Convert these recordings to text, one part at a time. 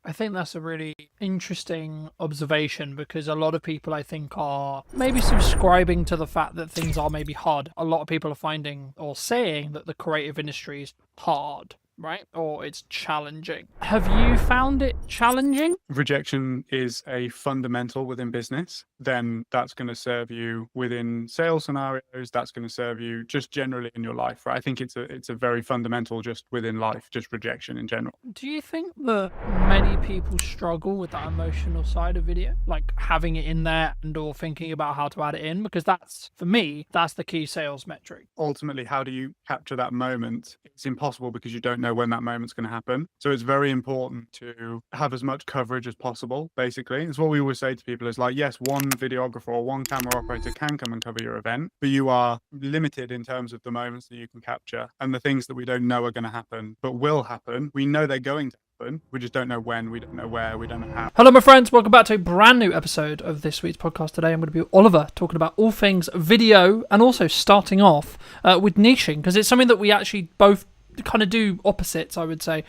I think that's a really interesting observation because a lot of people, I think, are maybe subscribing to the fact that things are maybe hard. A lot of people are finding or saying that the creative industry is hard, right? Or it's challenging. Have you found it challenging? Rejection is a fundamental within business, then that's going to serve you within sales scenarios. That's going to serve you just generally in your life, right? I think it's a very fundamental just within life, just rejection in general. Do you think that many people struggle with that emotional side of video, like having it in there and or thinking about how to add it in? Because that's, for me, that's the key sales metric. Ultimately, how do you capture that moment? It's impossible because you don't know when that moment's going to happen. So it's very important to have as much coverage as possible, basically. It's what we always say to people is like, yes, one videographer or one camera operator can come and cover your event, but you are limited in terms of the moments that you can capture and the things that we don't know are going to happen, but will happen. We know they're going to happen. We just don't know when, we don't know where, we don't know how. Hello, my friends. Welcome back to a brand new episode of this week's podcast. Today, I'm going to be Oliver talking about all things video and also starting off with niching because it's something that we actually both kind of do opposites, I would say.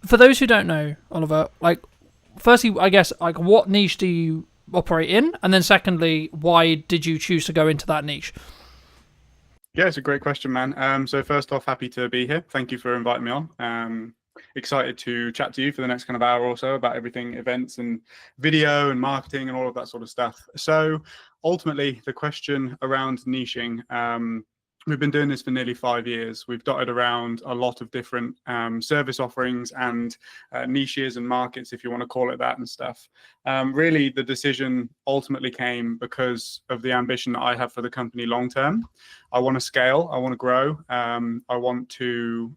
For those who don't know, Oliver, like, firstly, I guess, like, what niche do you operate in? And then secondly, why did you choose to go into that niche? Yeah, it's a great question, man. So first off, happy to be here. Thank you for inviting me on. Excited to chat to you for the next kind of hour or so about everything events and video and marketing and all of that sort of stuff. So ultimately, the question around niching, we've been doing this for nearly 5 years. We've dotted around a lot of different service offerings and niches and markets, if you want to call it that, and stuff. Really, the decision ultimately came because of the ambition that I have for the company long term. I want to scale. I want to grow. I want to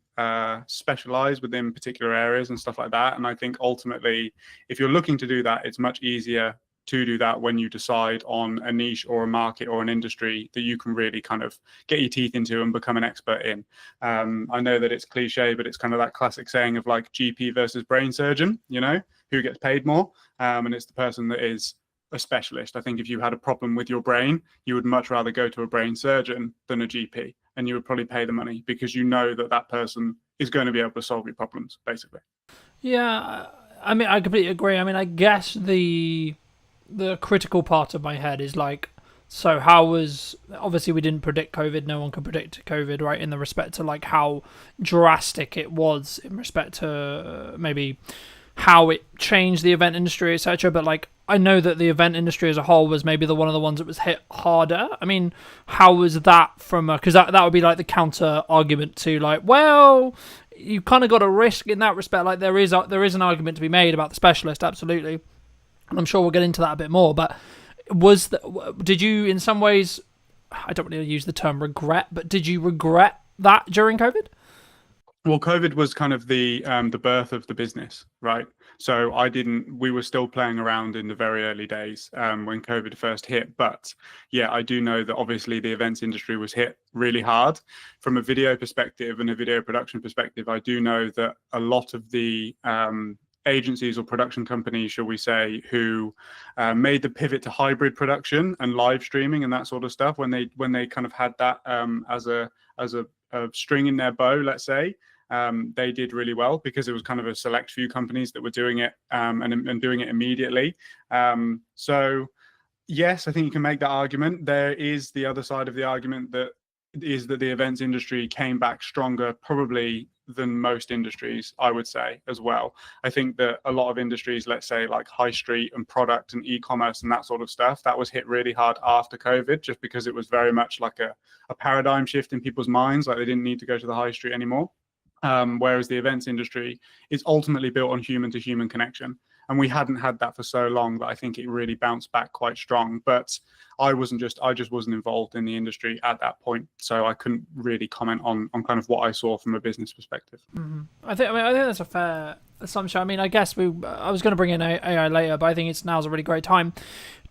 specialize within particular areas and stuff like that. And I think ultimately, if you're looking to do that, it's much easier to do that when you decide on a niche or a market or an industry that you can really kind of get your teeth into and become an expert in. I know that it's cliche, but it's kind of that classic saying of like GP versus brain surgeon, you know, who gets paid more. And it's the person that is a specialist. I think if you had a problem with your brain, you would much rather go to a brain surgeon than a GP, and you would probably pay the money because you know that that person is going to be able to solve your problems, basically. Yeah, I mean, I completely agree. I mean, I guess the critical part of my head is like, so how was, obviously we didn't predict COVID, no one could predict COVID, right, in the respect to like how drastic it was in respect to maybe how it changed the event industry, etc. But like, I know that the event industry as a whole was maybe one of the ones that was hit harder. I mean, how was that from a, because that would be like the counter argument to like, well, you kind of got a risk in that respect. Like there is an argument to be made about the specialist, absolutely. And I'm sure we'll get into that a bit more, but did you in some ways, I don't really use the term regret, but did you regret that during COVID? Well, COVID was kind of the birth of the business, right? So we were still playing around in the very early days when COVID first hit. But yeah, I do know that obviously the events industry was hit really hard. From a video perspective and a video production perspective, I do know that a lot of the agencies or production companies, shall we say, who made the pivot to hybrid production and live streaming and that sort of stuff, when they kind of had that as a string in their bow, let's say, they did really well because it was kind of a select few companies that were doing it and doing it immediately. So yes, I think you can make that argument. There is the other side of the argument that is that the events industry came back stronger probably than most industries, I would say, as well. I think that a lot of industries, let's say like high street and product and e-commerce and that sort of stuff, that was hit really hard after COVID, just because it was very much like a paradigm shift in people's minds, like they didn't need to go to the high street anymore. Whereas the events industry is ultimately built on human to human connection. And we hadn't had that for so long that I think it really bounced back quite strong. But I just wasn't involved in the industry at that point. So I couldn't really comment on kind of what I saw from a business perspective. Mm-hmm. I think that's a fair assumption. I mean, I guess I was going to bring in AI later, but I think now's a really great time.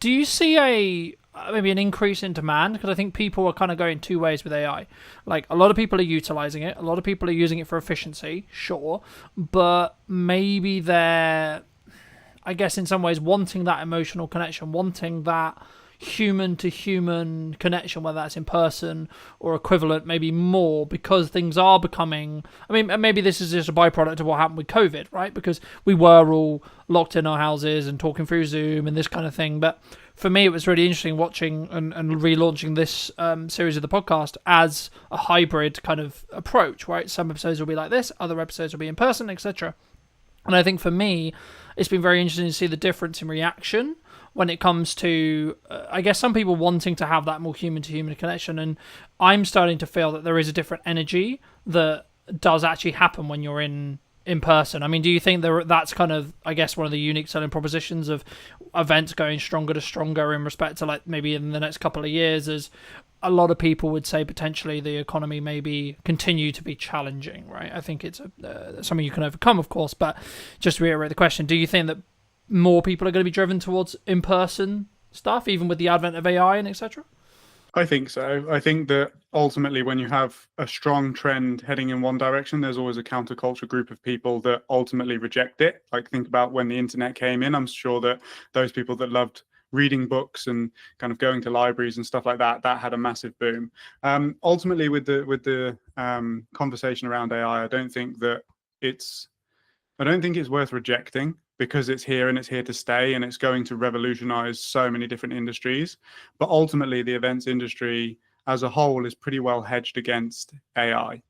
Do you see maybe an increase in demand? Because I think people are kind of going two ways with AI. Like a lot of people are utilizing it. A lot of people are using it for efficiency, sure. But maybe they're, I guess in some ways, wanting that emotional connection, wanting that human to human connection, whether that's in person or equivalent, maybe more, because things are becoming. I mean, maybe this is just a byproduct of what happened with COVID, right? Because we were all locked in our houses and talking through Zoom and this kind of thing. But for me, it was really interesting watching and relaunching this series of the podcast as a hybrid kind of approach, right? Some episodes will be like this, other episodes will be in person, etc. And I think for me, it's been very interesting to see the difference in reaction when it comes to, I guess, some people wanting to have that more human to human connection. And I'm starting to feel that there is a different energy that does actually happen when you're in person. I mean, do you think that's kind of, I guess, one of the unique selling propositions of events going stronger to stronger in respect to, like, maybe in the next couple of years, as a lot of people would say potentially the economy maybe continue to be challenging, right? I think it's something you can overcome, of course, but just to reiterate the question, do you think that more people are going to be driven towards in-person stuff, even with the advent of AI and etc.? I think so. I think that ultimately, when you have a strong trend heading in one direction, there's always a counterculture group of people that ultimately reject it. Like, think about when the internet came in. I'm sure that those people that loved reading books and kind of going to libraries and stuff like that, that had a massive boom. Ultimately, with the conversation around AI, I don't think it's worth rejecting, because it's here and it's here to stay, and it's going to revolutionize so many different industries. But ultimately, the events industry as a whole is pretty well hedged against AI,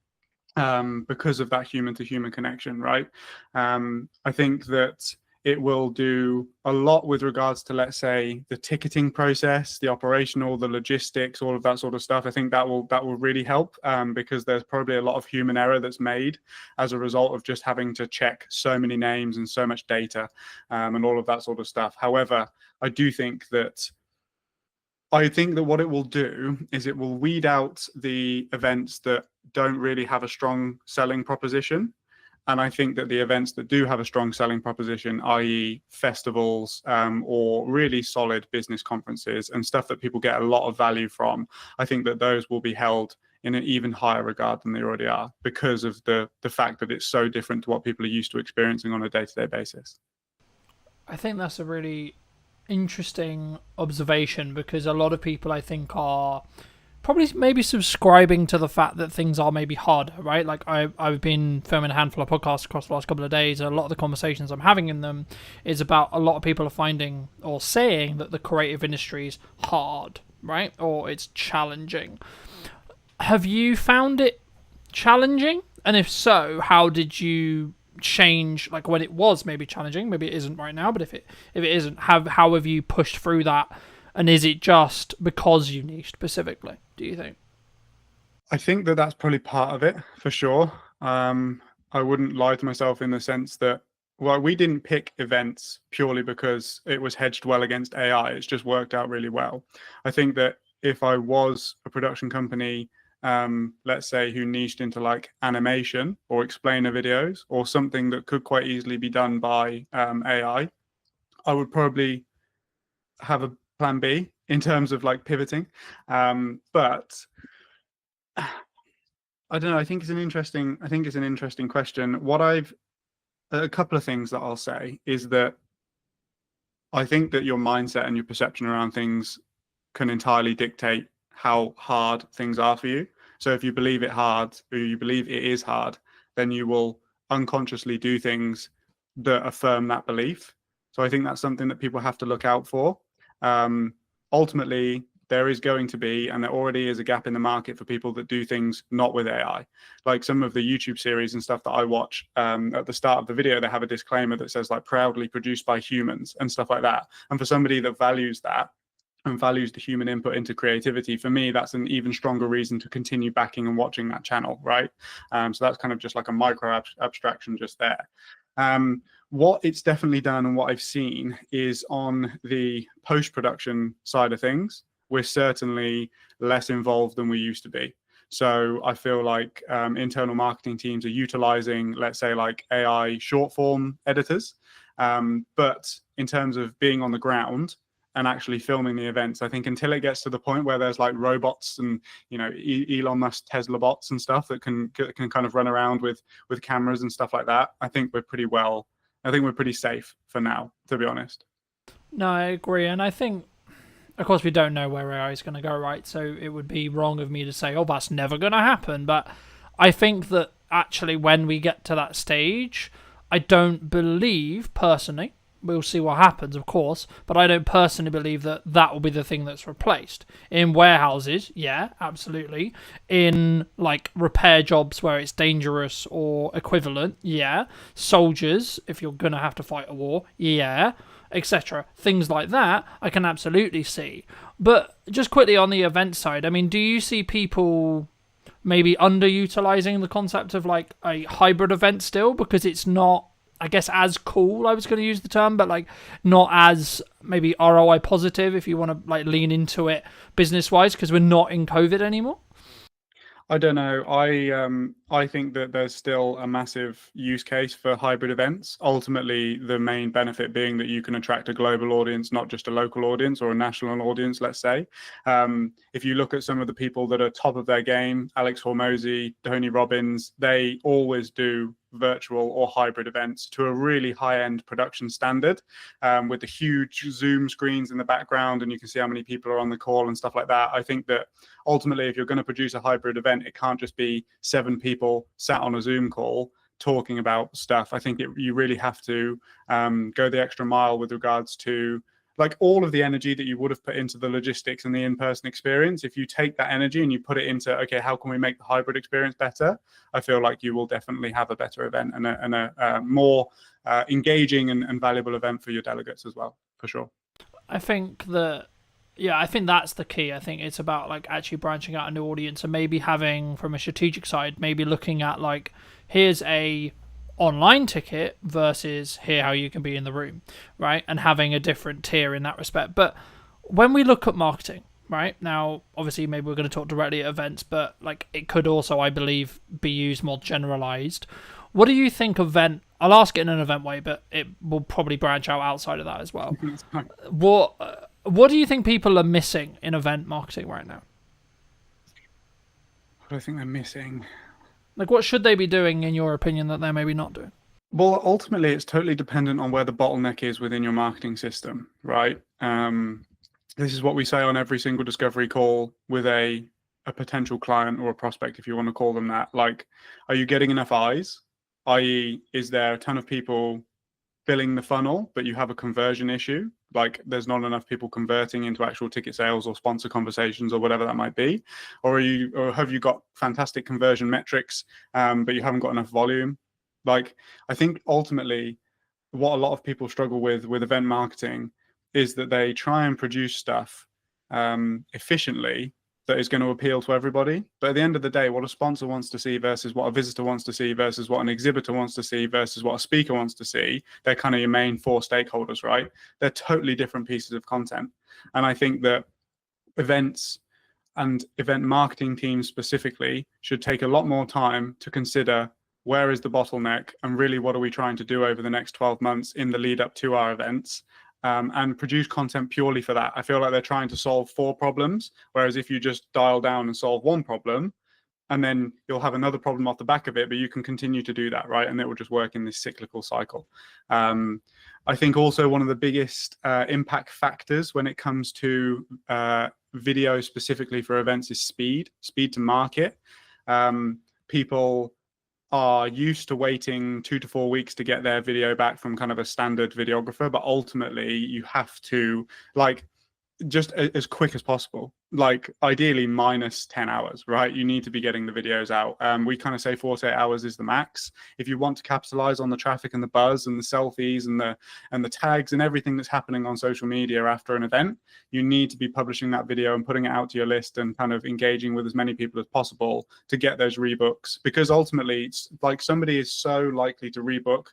because of that human to human connection, right? I think that it will do a lot with regards to, let's say, the ticketing process, the operational, the logistics, all of that sort of stuff. I think that will really help, because there's probably a lot of human error that's made as a result of just having to check so many names and so much data, and all of that sort of stuff. However, I think that what it will do is it will weed out the events that don't really have a strong selling proposition. And I think that the events that do have a strong selling proposition, i.e. festivals, or really solid business conferences and stuff that people get a lot of value from, I think that those will be held in an even higher regard than they already are, because of the fact that it's so different to what people are used to experiencing on a day-to-day basis. I think that's a really interesting observation, because a lot of people, I think, are probably maybe subscribing to the fact that things are maybe harder, right? Like, I've been filming a handful of podcasts across the last couple of days, and a lot of the conversations I'm having in them is about a lot of people are finding or saying that the creative industry is hard, right? Or it's challenging. Have you found it challenging? And if so, how did you change, like, when it was maybe challenging? Maybe it isn't right now, but if it isn't, how have you pushed through that? And is it just because you niche specifically, do you think? I think that that's probably part of it, for sure. I wouldn't lie to myself in the sense that, well, we didn't pick events purely because it was hedged well against AI. It's just worked out really well. I think that if I was a production company, let's say, who niched into like animation or explainer videos or something that could quite easily be done by I would probably have a plan B in terms of like pivoting. But I don't know. I think it's an interesting question. A couple of things that I'll say is that I think that your mindset and your perception around things can entirely dictate how hard things are for you. So if you believe it is hard, then you will unconsciously do things that affirm that belief. So I think that's something that people have to look out for. Um, Ultimately, there is going to be, and there already is, a gap in the market for people that do things not with AI. Like some of the YouTube series and stuff that I watch, at the start of the video, they have a disclaimer that says, like, proudly produced by humans and stuff like that. And for somebody that values that and values the human input into creativity, for me, that's an even stronger reason to continue backing and watching that channel, right? So that's kind of just like a micro abstraction just there. What it's definitely done and what I've seen is on the post-production side of things, we're certainly less involved than we used to be. So I feel like internal marketing teams are utilizing, let's say, like AI short form editors. But in terms of being on the ground and actually filming the events, I think until it gets to the point where there's like robots and, you know, Elon Musk Tesla bots and stuff that can kind of run around with cameras and stuff like that, I think we're pretty safe for now, to be honest. No, I agree. And I think of course, we don't know where AI is going to go, right? So it would be wrong of me to say, oh, that's never going to happen. But I think that actually, when we get to that stage, I don't believe, personally, we'll see what happens, of course, but I don't personally believe that that will be the thing that's replaced. In warehouses, yeah, absolutely. In, like, repair jobs where it's dangerous or equivalent, yeah. Soldiers, if you're going to have to fight a war, yeah, etc. Things like that, I can absolutely see. But just quickly on the event side, I mean, do you see people maybe underutilizing the concept of like a hybrid event still, because it's not, I guess, as cool, I was going to use the term, but like not as maybe ROI positive if you want to like lean into it business wise, because we're not in COVID anymore? I don't know. I think that there's still a massive use case for hybrid events. Ultimately, the main benefit being that you can attract a global audience, not just a local audience or a national audience, let's say. If you look at some of the people that are top of their game, Alex Hormozy, Tony Robbins, they always do virtual or hybrid events to a really high-end production standard, with the huge Zoom screens in the background, and you can see how many people are on the call and stuff like that. I think that ultimately, if you're going to produce a hybrid event, it can't just be 7 people sat on a Zoom call talking about stuff. I think you really have to go the extra mile with regards to like all of the energy that you would have put into the logistics and the in-person experience. If you take that energy and you put it into, okay, how can we make the hybrid experience better? I feel like you will definitely have a better event and a more engaging and valuable event for your delegates as well, for sure. I think that, yeah, I think that's the key. I think it's about like actually branching out a new audience and maybe having, from a strategic side, maybe looking at like, here's a online ticket versus here how you can be in the room, right? And having a different tier in that respect. But when we look at marketing, right now, obviously maybe we're going to talk directly at events, but like it could also, I believe, be used more generalized. What do you think event? I'll ask it in an event way, but it will probably branch out outside of that as well. What do you think people are missing in event marketing right now? What do I think they're missing? Like, what should they be doing, in your opinion, that they're maybe not doing? Well, ultimately, it's totally dependent on where the bottleneck is within your marketing system, right? This is what we say on every single discovery call with a potential client or a prospect, if you want to call them that. Like, are you getting enough eyes? I.e., is there a ton of people filling the funnel, but you have a conversion issue? Like, there's not enough people converting into actual ticket sales or sponsor conversations or whatever that might be, or have you got fantastic conversion metrics, but you haven't got enough volume? Like, I think ultimately, what a lot of people struggle with event marketing is that they try and produce stuff efficiently that is going to appeal to everybody. But at the end of the day, what a sponsor wants to see versus what a visitor wants to see versus what an exhibitor wants to see versus what a speaker wants to see, they're kind of your main 4 stakeholders, right? They're totally different pieces of content. And I think that events and event marketing teams specifically should take a lot more time to consider where is the bottleneck and really what are we trying to do over the next 12 months in the lead up to our events, and produce content purely for that. I feel like they're trying to solve 4 problems, whereas if you just dial down and solve 1 problem, and then you'll have another problem off the back of it, but you can continue to do that, right? And it will just work in this cyclical cycle. I think also one of the biggest impact factors when it comes to video specifically for events is speed to market. People are used to waiting 2 to 4 weeks to get their video back from kind of a standard videographer, but ultimately you have to like just as quick as possible, like ideally minus 10 hours, right? You need to be getting the videos out. We kind of say 48 hours is the max. If you want to capitalize on the traffic and the buzz and the selfies and the tags and everything that's happening on social media after an event, you need to be publishing that video and putting it out to your list and kind of engaging with as many people as possible to get those rebooks, because ultimately it's like somebody is so likely to rebook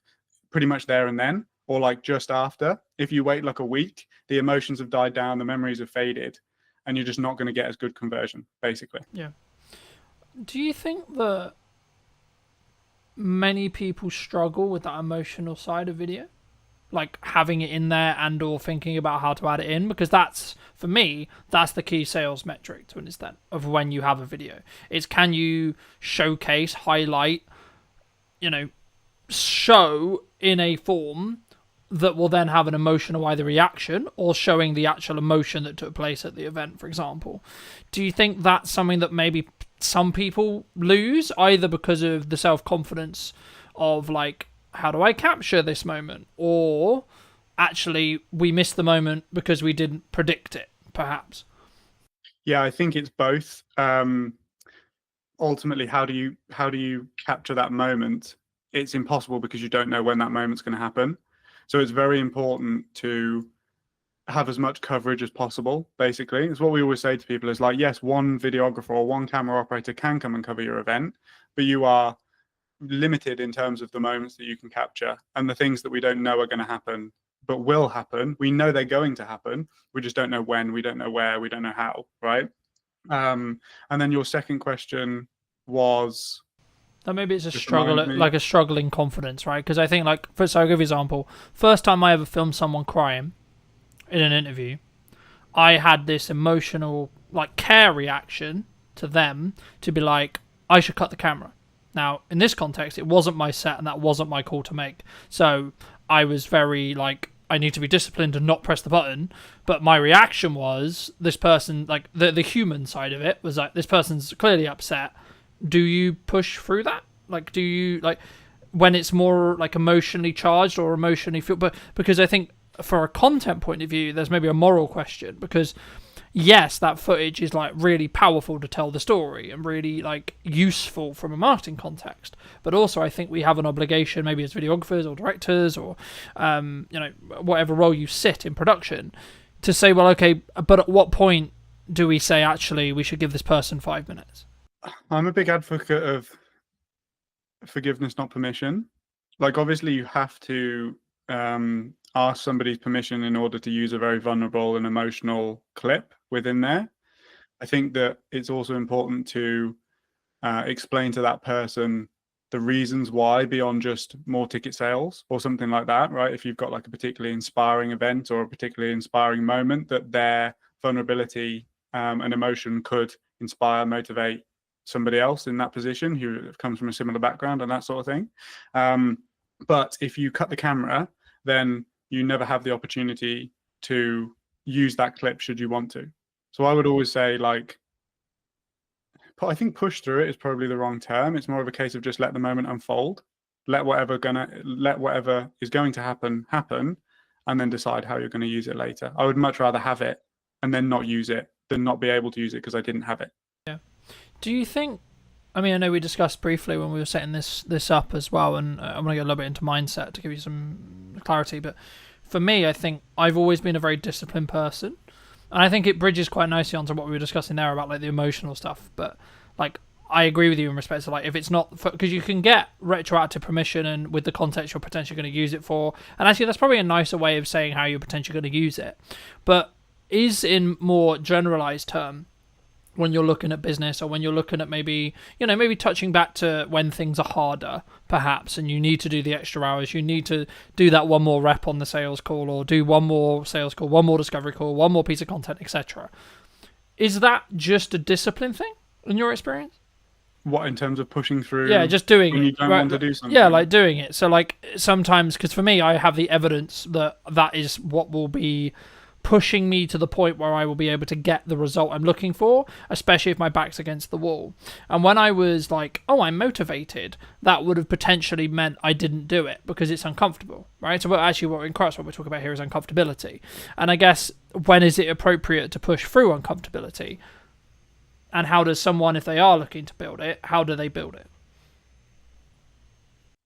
pretty much there and then, or like just after. If you wait like a week, the emotions have died down, the memories have faded, and you're just not going to get as good conversion, basically. Yeah. Do you think that many people struggle with that emotional side of video? Like having it in there and or thinking about how to add it in? Because that's, for me, that's the key sales metric to an extent of when you have a video. It's, can you showcase, highlight, show in a form that will then have an emotional either reaction or showing the actual emotion that took place at the event, for example. Do you think that's something that maybe some people lose, either because of the self-confidence of like, how do I capture this moment, or actually we missed the moment because we didn't predict it, perhaps? Yeah, I think it's both. Ultimately, how do you capture that moment? It's impossible because you don't know when that moment's going to happen. So it's very important to have as much coverage as possible. Basically, it's what we always say to people: is like, yes, one videographer or one camera operator can come and cover your event, but you are limited in terms of the moments that you can capture and the things that we don't know are going to happen but will happen. We know they're going to happen, we just don't know when, we don't know where, we don't know how, right? And then your second question was, That maybe it's a just struggle, remind me. like a struggle in confidence, right? Because I think, like, so I'll give you an example. First time I ever filmed someone crying in an interview, I had this emotional, like, care reaction to them to be like, I should cut the camera. Now, in this context, it wasn't my set and that wasn't my call to make. So I was very, like, I need to be disciplined and not press the button. But my reaction was, this person, like, the human side of it was like, this person's clearly upset. Do you push through that? Like, do you, like, when it's more, like, emotionally charged or emotionally feel? But because I think for a content point of view, there's maybe a moral question, because yes, that footage is like really powerful to tell the story and really like useful from a marketing context. But also, I think we have an obligation, maybe as videographers or directors or whatever role you sit in production, to say, well, okay, but at what point do we say actually we should give this person 5 minutes? I'm a big advocate of forgiveness, not permission. Like, obviously, you have to ask somebody's permission in order to use a very vulnerable and emotional clip within there. I think that it's also important to explain to that person the reasons why, beyond just more ticket sales or something like that, right? If you've got like a particularly inspiring event or a particularly inspiring moment, that their vulnerability and emotion could inspire, motivate somebody else in that position who comes from a similar background and that sort of thing. But if you cut the camera, then you never have the opportunity to use that clip should you want to. So I would always say, like, I think push through it is probably the wrong term. It's more of a case of just let the moment unfold. Let whatever is going to happen, and then decide how you're going to use it later. I would much rather have it and then not use it than not be able to use it because I didn't have it. Yeah. Do you think? I mean, I know we discussed briefly when we were setting this up as well, and I'm going to get a little bit into mindset to give you some clarity. But for me, I think I've always been a very disciplined person, and I think it bridges quite nicely onto what we were discussing there about like the emotional stuff. But like, I agree with you in respect to like, if it's not, because you can get retroactive permission and with the context you're potentially going to use it for, and actually that's probably a nicer way of saying how you're potentially going to use it. But is in more generalized term, when you're looking at business, or when you're looking at maybe touching back to when things are harder, perhaps, and you need to do the extra hours, you need to do that one more rep on the sales call, or do one more sales call, one more discovery call, one more piece of content, etc. Is that just a discipline thing in your experience? What, in terms of pushing through? Yeah, just doing when it. you don't want to do something. Yeah, like doing it. So like sometimes, because for me, I have the evidence that is what will be pushing me to the point where I will be able to get the result I'm looking for, especially if my back's against the wall. And when I was like, oh, I'm motivated, that would have potentially meant I didn't do it because it's uncomfortable, right? So what in Christ, what we're talking about here is uncomfortability. And I guess, when is it appropriate to push through uncomfortability? And how does someone, if they are looking to build it, how do they build it?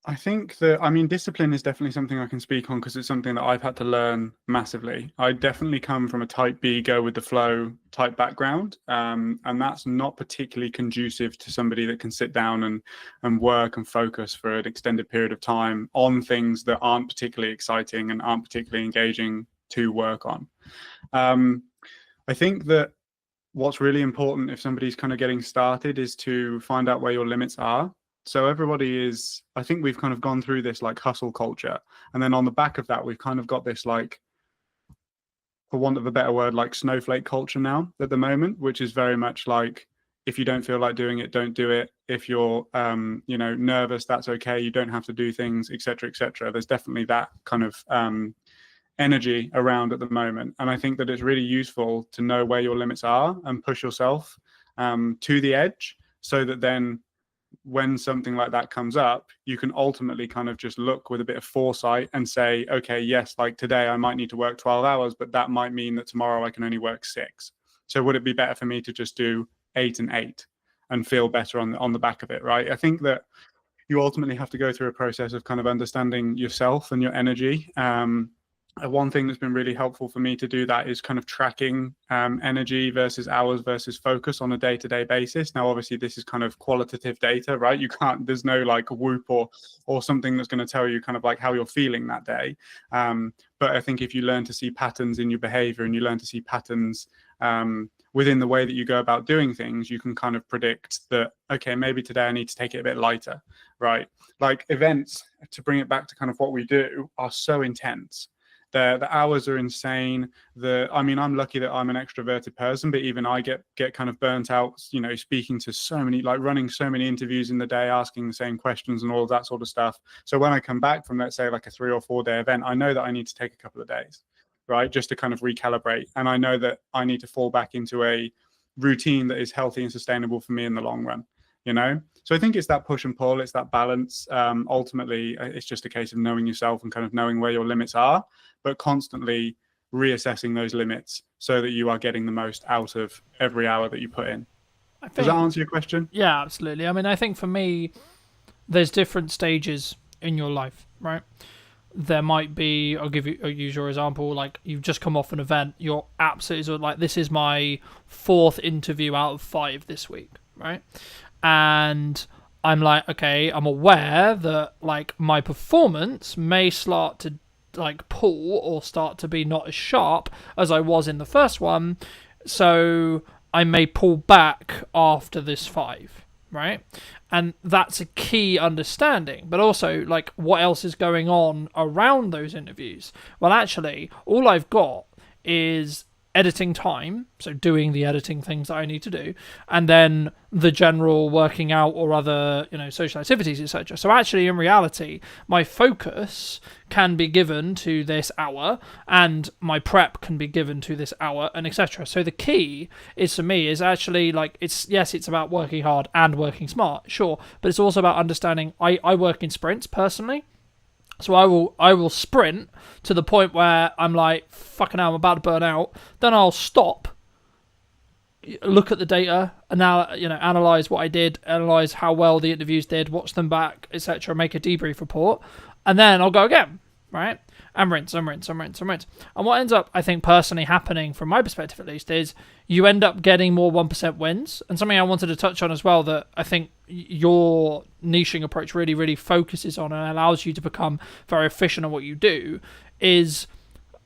I think that, I mean, discipline is definitely something I can speak on because it's something that I've had to learn massively. I definitely come from a type B, go with the flow type background, and that's not particularly conducive to somebody that can sit down and work and focus for an extended period of time on things that aren't particularly exciting and aren't particularly engaging to work on. I think that what's really important if somebody's kind of getting started is to find out where your limits are. So everybody is, I think we've kind of gone through this like hustle culture. And then on the back of that, we've kind of got this, like, for want of a better word, like snowflake culture now at the moment, which is very much like, if you don't feel like doing it, don't do it. If you're, nervous, that's okay. You don't have to do things, etc., etc. There's definitely that kind of energy around at the moment. And I think that it's really useful to know where your limits are and push yourself to the edge, so that then when something like that comes up, you can ultimately kind of just look with a bit of foresight and say, okay, yes, like today I might need to work 12 hours, but that might mean that tomorrow I can only work 6. So would it be better for me to just do 8 and 8 and feel better on the back of it, right? I think that you ultimately have to go through a process of kind of understanding yourself and your energy. One thing that's been really helpful for me to do that is kind of tracking energy versus hours versus focus on a day-to-day basis. Now, obviously, this is kind of qualitative data, right? You can't, there's no like whoop or something that's going to tell you kind of like how you're feeling that day. But I think if you learn to see patterns in your behavior and you learn to see patterns within the way that you go about doing things, you can kind of predict that, okay, maybe today I need to take it a bit lighter, right? Like events, to bring it back to kind of what we do, are so intense. The hours are insane. I'm lucky that I'm an extroverted person, but even I get kind of burnt out, speaking to so many, like running so many interviews in the day, asking the same questions and all of that sort of stuff. So when I come back from, let's say, like a 3 or 4 day event, I know that I need to take a couple of days, right? Just to kind of recalibrate. And I know that I need to fall back into a routine that is healthy and sustainable for me in the long run, So I think it's that push and pull, it's that balance. Ultimately, it's just a case of knowing yourself and kind of knowing where your limits are, but constantly reassessing those limits so that you are getting the most out of every hour that you put in. Does that answer your question? Yeah, absolutely. I mean, I think for me, there's different stages in your life, right? There might be, I'll use your example, like you've just come off an event, you're absolutely sort of like, this is my 4th interview out of 5 this week, right? And I'm like, okay, I'm aware that like my performance may start to like pull or start to be not as sharp as I was in the first one, so I may pull back after this 5, right? And that's a key understanding. But also, like, what else is going on around those interviews? Well, actually, all I've got is editing time, so doing the editing things that I need to do, and then the general working out or other, social activities, etc. So actually, in reality, my focus can be given to this hour, and my prep can be given to this hour, and etc. So the key is, for me, is actually like, it's about working hard and working smart, sure, but it's also about understanding. I work in sprints personally. So I will sprint to the point where I'm like, fucking hell, I'm about to burn out. Then I'll stop, look at the data, and now analyze what I did, analyze how well the interviews did, watch them back, etc. Make a debrief report, and then I'll go again, right? And rinse. And what ends up, I think, personally happening, from my perspective at least, is you end up getting more 1% wins. And something I wanted to touch on as well that I think your niching approach really, really focuses on and allows you to become very efficient at what you do is,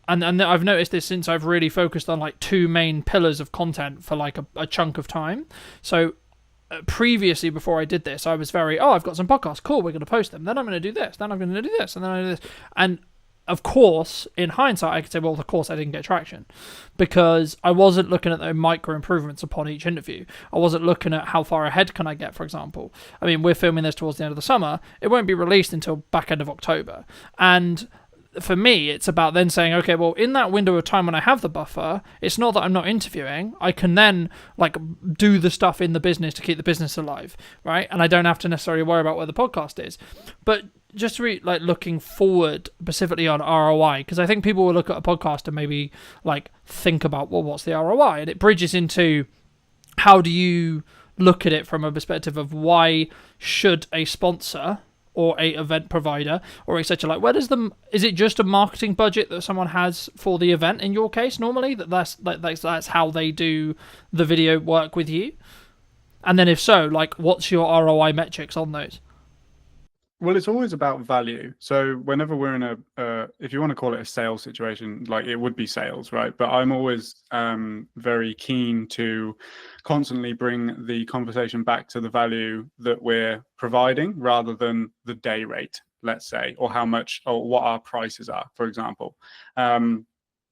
and I've noticed this since I've really focused on like 2 main pillars of content for like a chunk of time. So previously, before I did this, I was very, I've got some podcasts, cool, we're going to post them, then I'm going to do this, then I'm going to do this, and then I do this. And of course, in hindsight, I could say, well, of course, I didn't get traction because I wasn't looking at the micro improvements upon each interview. I wasn't looking at how far ahead can I get, for example. I mean, we're filming this towards the end of the summer. It won't be released until back end of October. And for me, it's about then saying, okay, well, in that window of time when I have the buffer, it's not that I'm not interviewing. I can then like do the stuff in the business to keep the business alive, right? And I don't have to necessarily worry about where the podcast is. But just like looking forward specifically on ROI, because I think people will look at a podcast and maybe like think about, well, what's the ROI? And it bridges into how do you look at it from a perspective of why should a sponsor or a event provider or etc. Like, is it just a marketing budget that someone has for the event in your case normally, that's how they do the video work with you? And then if so, like, what's your ROI metrics on those? Well, it's always about value. So whenever we're in if you want to call it a sales situation, like it would be sales, right? But I'm always very keen to constantly bring the conversation back to the value that we're providing rather than the day rate, let's say, or how much or what our prices are, for example.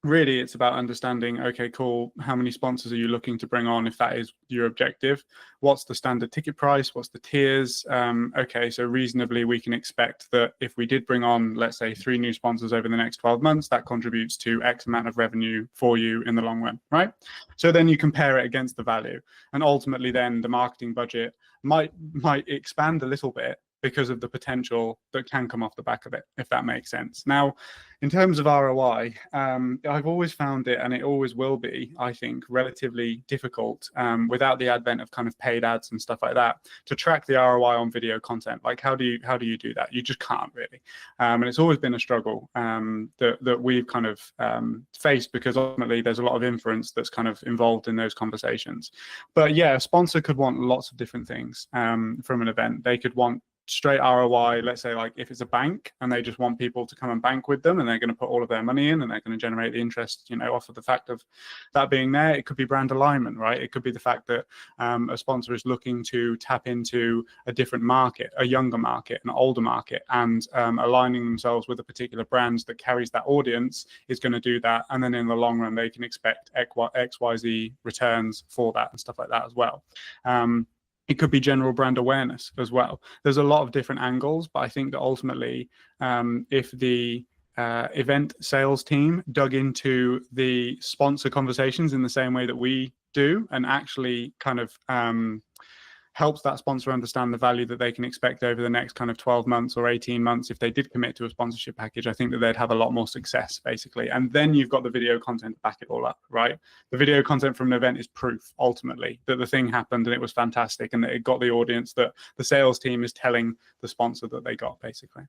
really it's about understanding, okay, cool, how many sponsors are you looking to bring on if that is your objective? What's the standard ticket price? What's the tiers? Okay, so reasonably we can expect that if we did bring on, let's say, 3 new sponsors over the next 12 months, that contributes to X amount of revenue for you in the long run, right? So then you compare it against the value, and ultimately then the marketing budget might expand a little bit because of the potential that can come off the back of it, if that makes sense. Now, in terms of ROI, I've always found it, and it always will be, I think, relatively difficult without the advent of kind of paid ads and stuff like that to track the ROI on video content. Like, how do you do that? You just can't really, and it's always been a struggle that we've kind of faced, because ultimately there's a lot of inference that's kind of involved in those conversations. But yeah, a sponsor could want lots of different things from an event. They could want straight ROI, let's say, like if it's a bank and they just want people to come and bank with them, and they're going to put all of their money in and they're going to generate the interest, off of the fact of that being there. It could be brand alignment, right? It could be the fact that a sponsor is looking to tap into a different market, a younger market, an older market, and aligning themselves with a particular brand that carries that audience is going to do that. And then in the long run, they can expect XYZ returns for that and stuff like that as well. It could be general brand awareness as well. There's a lot of different angles, but I think that ultimately, if the event sales team dug into the sponsor conversations in the same way that we do, and actually kind of helps that sponsor understand the value that they can expect over the next kind of 12 months or 18 months if they did commit to a sponsorship package, I think that they'd have a lot more success, basically. And then you've got the video content to back it all up, right? The video content from an event is proof, ultimately, that the thing happened and it was fantastic and that it got the audience that the sales team is telling the sponsor that they got, basically.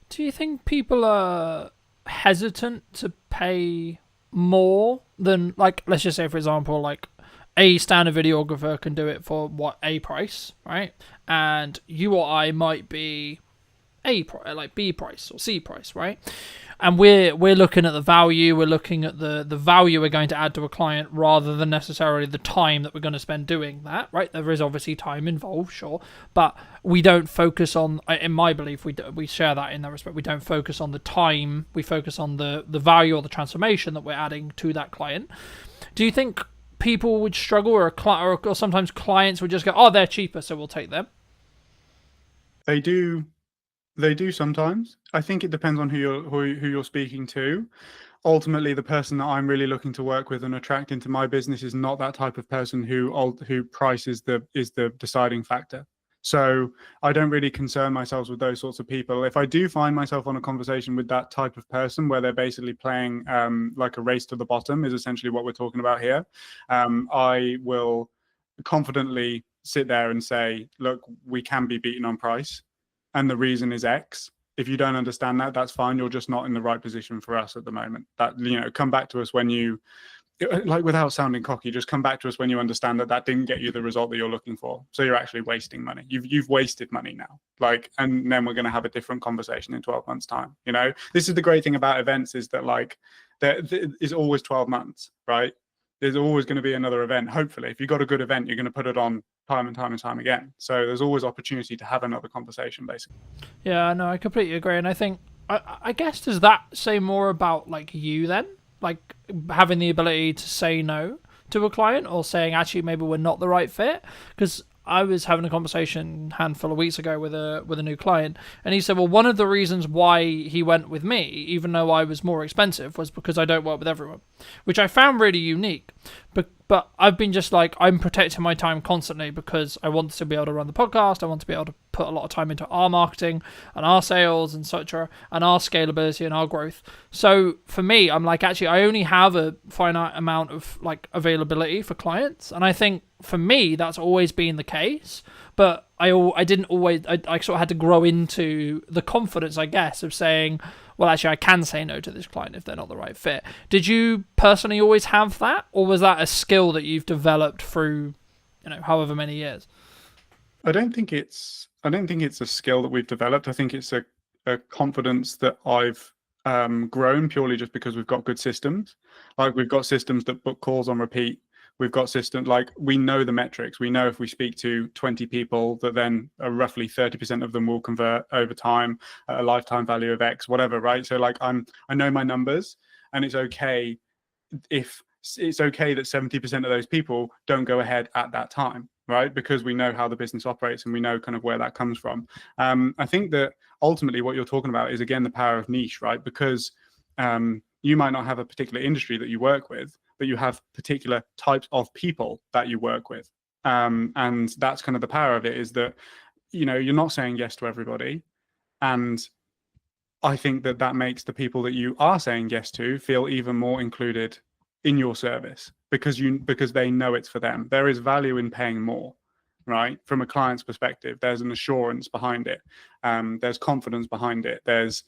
Do you think people are hesitant to pay more than, like, let's just say, for example, like, a standard videographer can do it for what, a price, right? And you or I might be A price, like B price or C price, right? And we're looking at the value, we're looking at the value we're going to add to a client rather than necessarily the time that we're going to spend doing that, right? There is obviously time involved, sure, but we don't focus on, in my belief, we share that in that respect. We don't focus on the time, we focus on the value or the transformation that we're adding to that client. Do you think people would struggle, or sometimes clients would just go, oh, they're cheaper, so we'll take them? They do sometimes. I think it depends on who you're speaking to. Ultimately, the person that I'm really looking to work with and attract into my business is not that type of person who price is the deciding factor. So I don't really concern myself with those sorts of people. If I do find myself on a conversation with that type of person where they're basically playing like a race to the bottom, is essentially what we're talking about here, I will confidently sit there and say, look, we can be beaten on price, and the reason is X. If you don't understand that, that's fine. You're just not in the right position for us at the moment. That, come back to us when you, like, without sounding cocky, just come back to us when you understand that didn't get you the result that you're looking for. So you're actually wasting money. You've wasted money now. Like, and then we're going to have a different conversation in 12 months time. This is the great thing about events, is that, like, there is always 12 months, right? There's always going to be another event. Hopefully, if you've got a good event, you're going to put it on time and time and time again. So there's always opportunity to have another conversation, basically. Yeah, no, I completely agree. And I think, I guess, does that say more about, like, you then? Like, having the ability to say no to a client, or saying, actually, maybe we're not the right fit? Because I was having a conversation a handful of weeks ago with a new client, and he said, well, one of the reasons why he went with me, even though I was more expensive, was because I don't work with everyone, which I found really unique. But I've been just like, I'm protecting my time constantly because I want to be able to run the podcast. I want to be able to put a lot of time into our marketing and our sales and such, and our scalability and our growth. So for me, I'm like, actually, I only have a finite amount of, like, availability for clients. And I think for me, that's always been the case. But I didn't always, I sort of had to grow into the confidence, I guess, of saying, well, actually, I can say no to this client if they're not the right fit. Did you personally always have that, or was that a skill that you've developed through, however many years? I don't think it's a skill that we've developed. I think it's a confidence that I've grown purely just because we've got good systems. Like, we've got systems that book calls on repeat. We've got systems, like, we know the metrics. We know if we speak to 20 people, that then roughly 30% of them will convert over time at a lifetime value of X, whatever, right? So, like, I know my numbers, and it's okay if it's okay that 70% of those people don't go ahead at that time, right? Because we know how the business operates and we know kind of where that comes from. I think that ultimately what you're talking about is, again, the power of niche, right? Because you might not have a particular industry that you work with, but you have particular types of people that you work with. And that's kind of the power of it, is that, you're not saying yes to everybody. And I think that that makes the people that you are saying yes to feel even more included in your service, because they know it's for them. There is value in paying more, right? From a client's perspective, there's an assurance behind it. There's confidence behind it. There's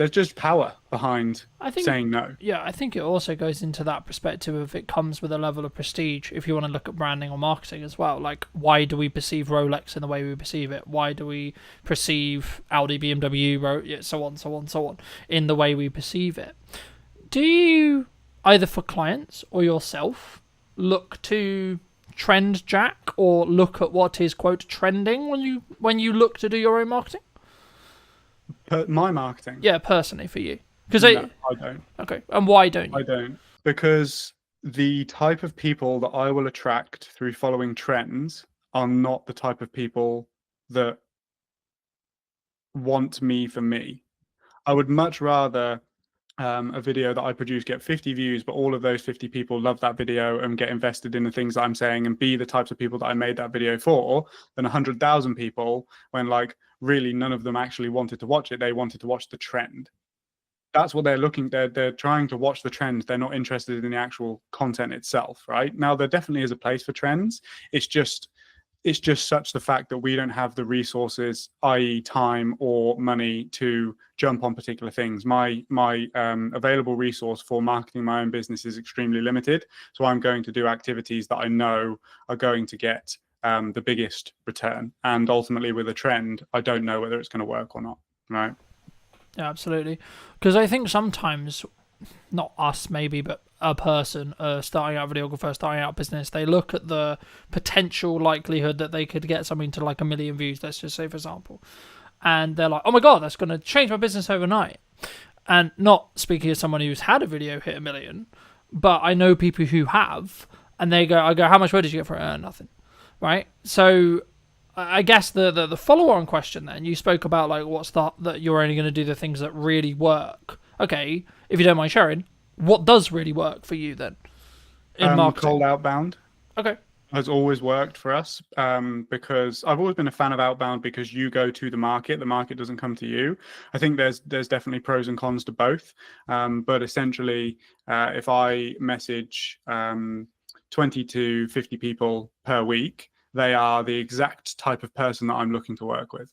just power behind I think, saying no. yeah, I think it also goes into that perspective of it comes with a level of prestige if you want to look at branding or marketing as well. Like, why do we perceive Rolex in the way we perceive it? Why do we perceive Audi, BMW, so on, so on, so on, in the way we perceive it? Do you, either for clients or yourself, look to trend jack or look at what is, quote, trending when you look to do your own marketing? My marketing? Yeah, personally for you. No, I don't. Okay, and why don't you? I don't. Because the type of people that I will attract through following trends are not the type of people that want me for me. I would much rather a video that I produce get 50 views, but all of those 50 people love that video and get invested in the things that I'm saying and be the types of people that I made that video for, than 100,000 people when, like, really none of them actually wanted to watch it. They wanted to watch the trend. That's what they're trying to watch, the trends. They're not interested in the actual content itself, right? Now, there definitely is a place for trends. It's just such the fact that we don't have the resources, i.e. time or money, to jump on particular things. My available resource for marketing my own business is extremely limited. So I'm going to do activities that I know are going to get the biggest return. And ultimately, with a trend, I don't know whether it's going to work or not, right? Yeah, absolutely. Because I think sometimes, not us maybe, but a person, starting out videographer, starting out business, they look at the potential likelihood that they could get something to like 1 million views, let's just say, for example. And they're like, oh my God, that's going to change my business overnight. And not speaking as someone who's had a video hit 1 million, but I know people who have, and I go, how much money did you get for it? Nothing. Right? So I guess the follow-on question then, you spoke about like what's that you're only going to do the things that really work. Okay, if you don't mind sharing, what does really work for you then in marketing? Cold outbound. Okay. Has always worked for us, because I've always been a fan of outbound, because you go to the market doesn't come to you. I think there's definitely pros and cons to both, but essentially, if I message 20 to 50 people per week, they are the exact type of person that I'm looking to work with,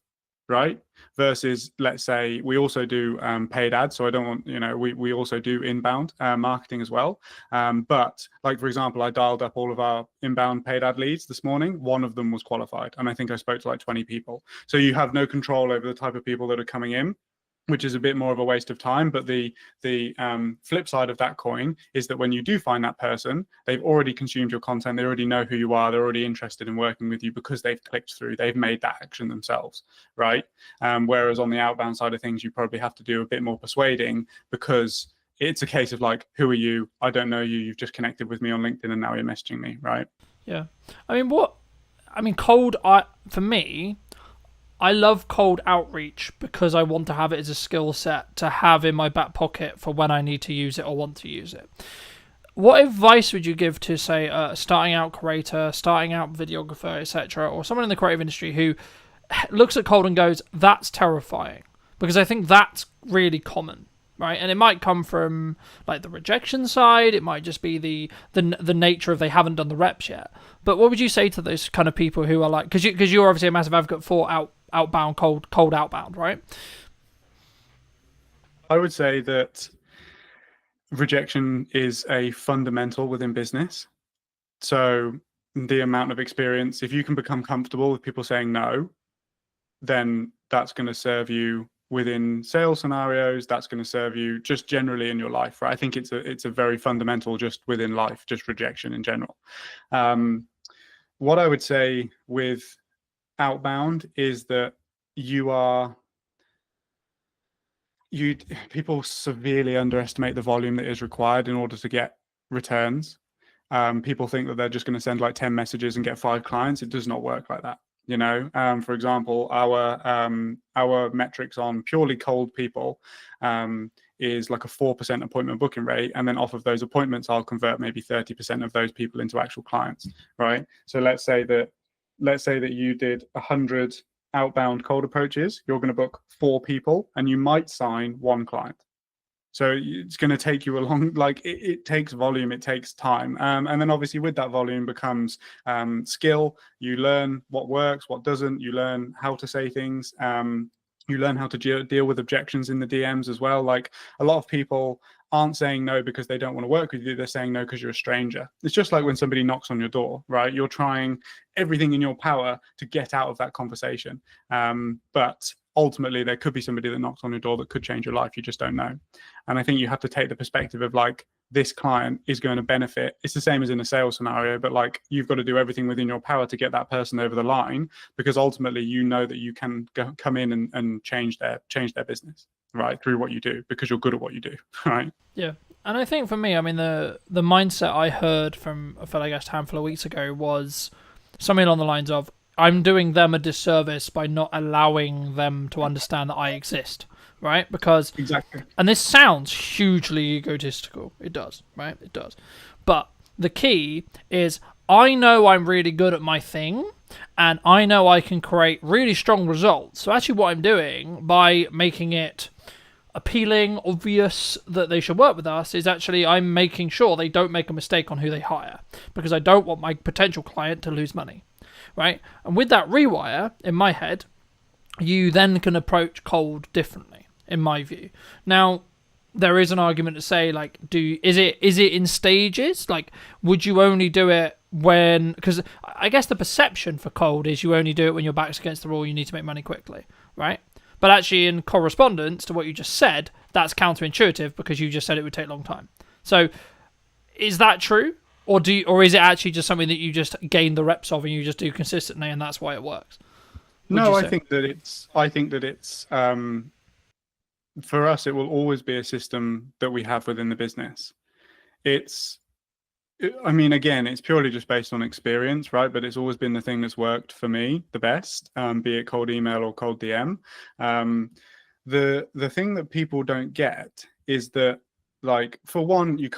right? Versus, let's say, we also do paid ads. So I don't want, we also do inbound marketing as well. But like, for example, I dialed up all of our inbound paid ad leads this morning. One of them was qualified. And I think I spoke to like 20 people. So you have no control over the type of people that are coming in, which is a bit more of a waste of time. But the flip side of that coin is that when you do find that person, they've already consumed your content. They already know who you are. They're already interested in working with you because they've clicked through. They've made that action themselves, right? Whereas on the outbound side of things, you probably have to do a bit more persuading, because it's a case of like, who are you? I don't know you. You've just connected with me on LinkedIn and now you're messaging me, right? Yeah. For me, I love cold outreach because I want to have it as a skill set to have in my back pocket for when I need to use it or want to use it. What advice would you give to, say, a starting out creator, starting out videographer, etc., or someone in the creative industry who looks at cold and goes, that's terrifying? Because I think that's really common, right? And it might come from like the rejection side. It might just be the nature of they haven't done the reps yet. But what would you say to those kind of people who are like, because you're obviously a massive advocate for outbound, cold outbound, right? I would say that rejection is a fundamental within business. So the amount of experience, if you can become comfortable with people saying no, then that's going to serve you within sales scenarios. That's going to serve you just generally in your life, right? I think it's a very fundamental just within life, just rejection in general. What I would say with outbound is that you you people severely underestimate the volume that is required in order to get returns. People think that they're just going to send like 10 messages and get 5 clients. It does not work like that. For example, our metrics on purely cold people is like a 4% appointment booking rate, and then off of those appointments, I'll convert maybe 30% of those people into actual clients, right? So let's say that you did 100 outbound cold approaches. You're going to book 4 people, and you might sign 1 client. So it's going to take you a long, like it takes volume, it takes time. And then obviously with that volume becomes skill. You learn what works, what doesn't. You learn how to say things. You learn how to deal with objections in the DMs as well. Like a lot of people aren't saying no because they don't want to work with you. They're saying no because you're a stranger. It's just like when somebody knocks on your door, right? You're trying everything in your power to get out of that conversation. But ultimately there could be somebody that knocks on your door that could change your life. You just don't know. And I think you have to take the perspective of like, this client is going to benefit. It's the same as in a sales scenario, but like you've got to do everything within your power to get that person over the line, because ultimately you know that you can come in and change their business, right, through what you do, because you're good at what you do, right? Yeah. And I think for me, I mean, the mindset I heard from a fellow guest a handful of weeks ago was something along the lines of, I'm doing them a disservice by not allowing them to understand that I exist, right? Because exactly, and this sounds hugely egotistical. It does, right? It does. But the key is I know I'm really good at my thing, and I know I can create really strong results. So actually what I'm doing by making it appealing, obvious that they should work with us, is actually I'm making sure they don't make a mistake on who they hire, because I don't want my potential client to lose money. Right? And with that rewire in my head, you then can approach cold differently, in my view. Now, there is an argument to say, like, is it in stages? Like, would you only do it when... Because I guess the perception for cold is you only do it when your back's against the wall, you need to make money quickly, right? But actually, in correspondence to what you just said, that's counterintuitive, because you just said it would take a long time. So, is that true? Or is it actually just something that you just gain the reps of and you just do consistently, and that's why it works? No, I think that it's for us, it will always be a system that we have within the business. I mean, again, it's purely just based on experience, right? But it's always been the thing that's worked for me the best, be it cold email or cold DM. The thing that people don't get is that, like, for one, you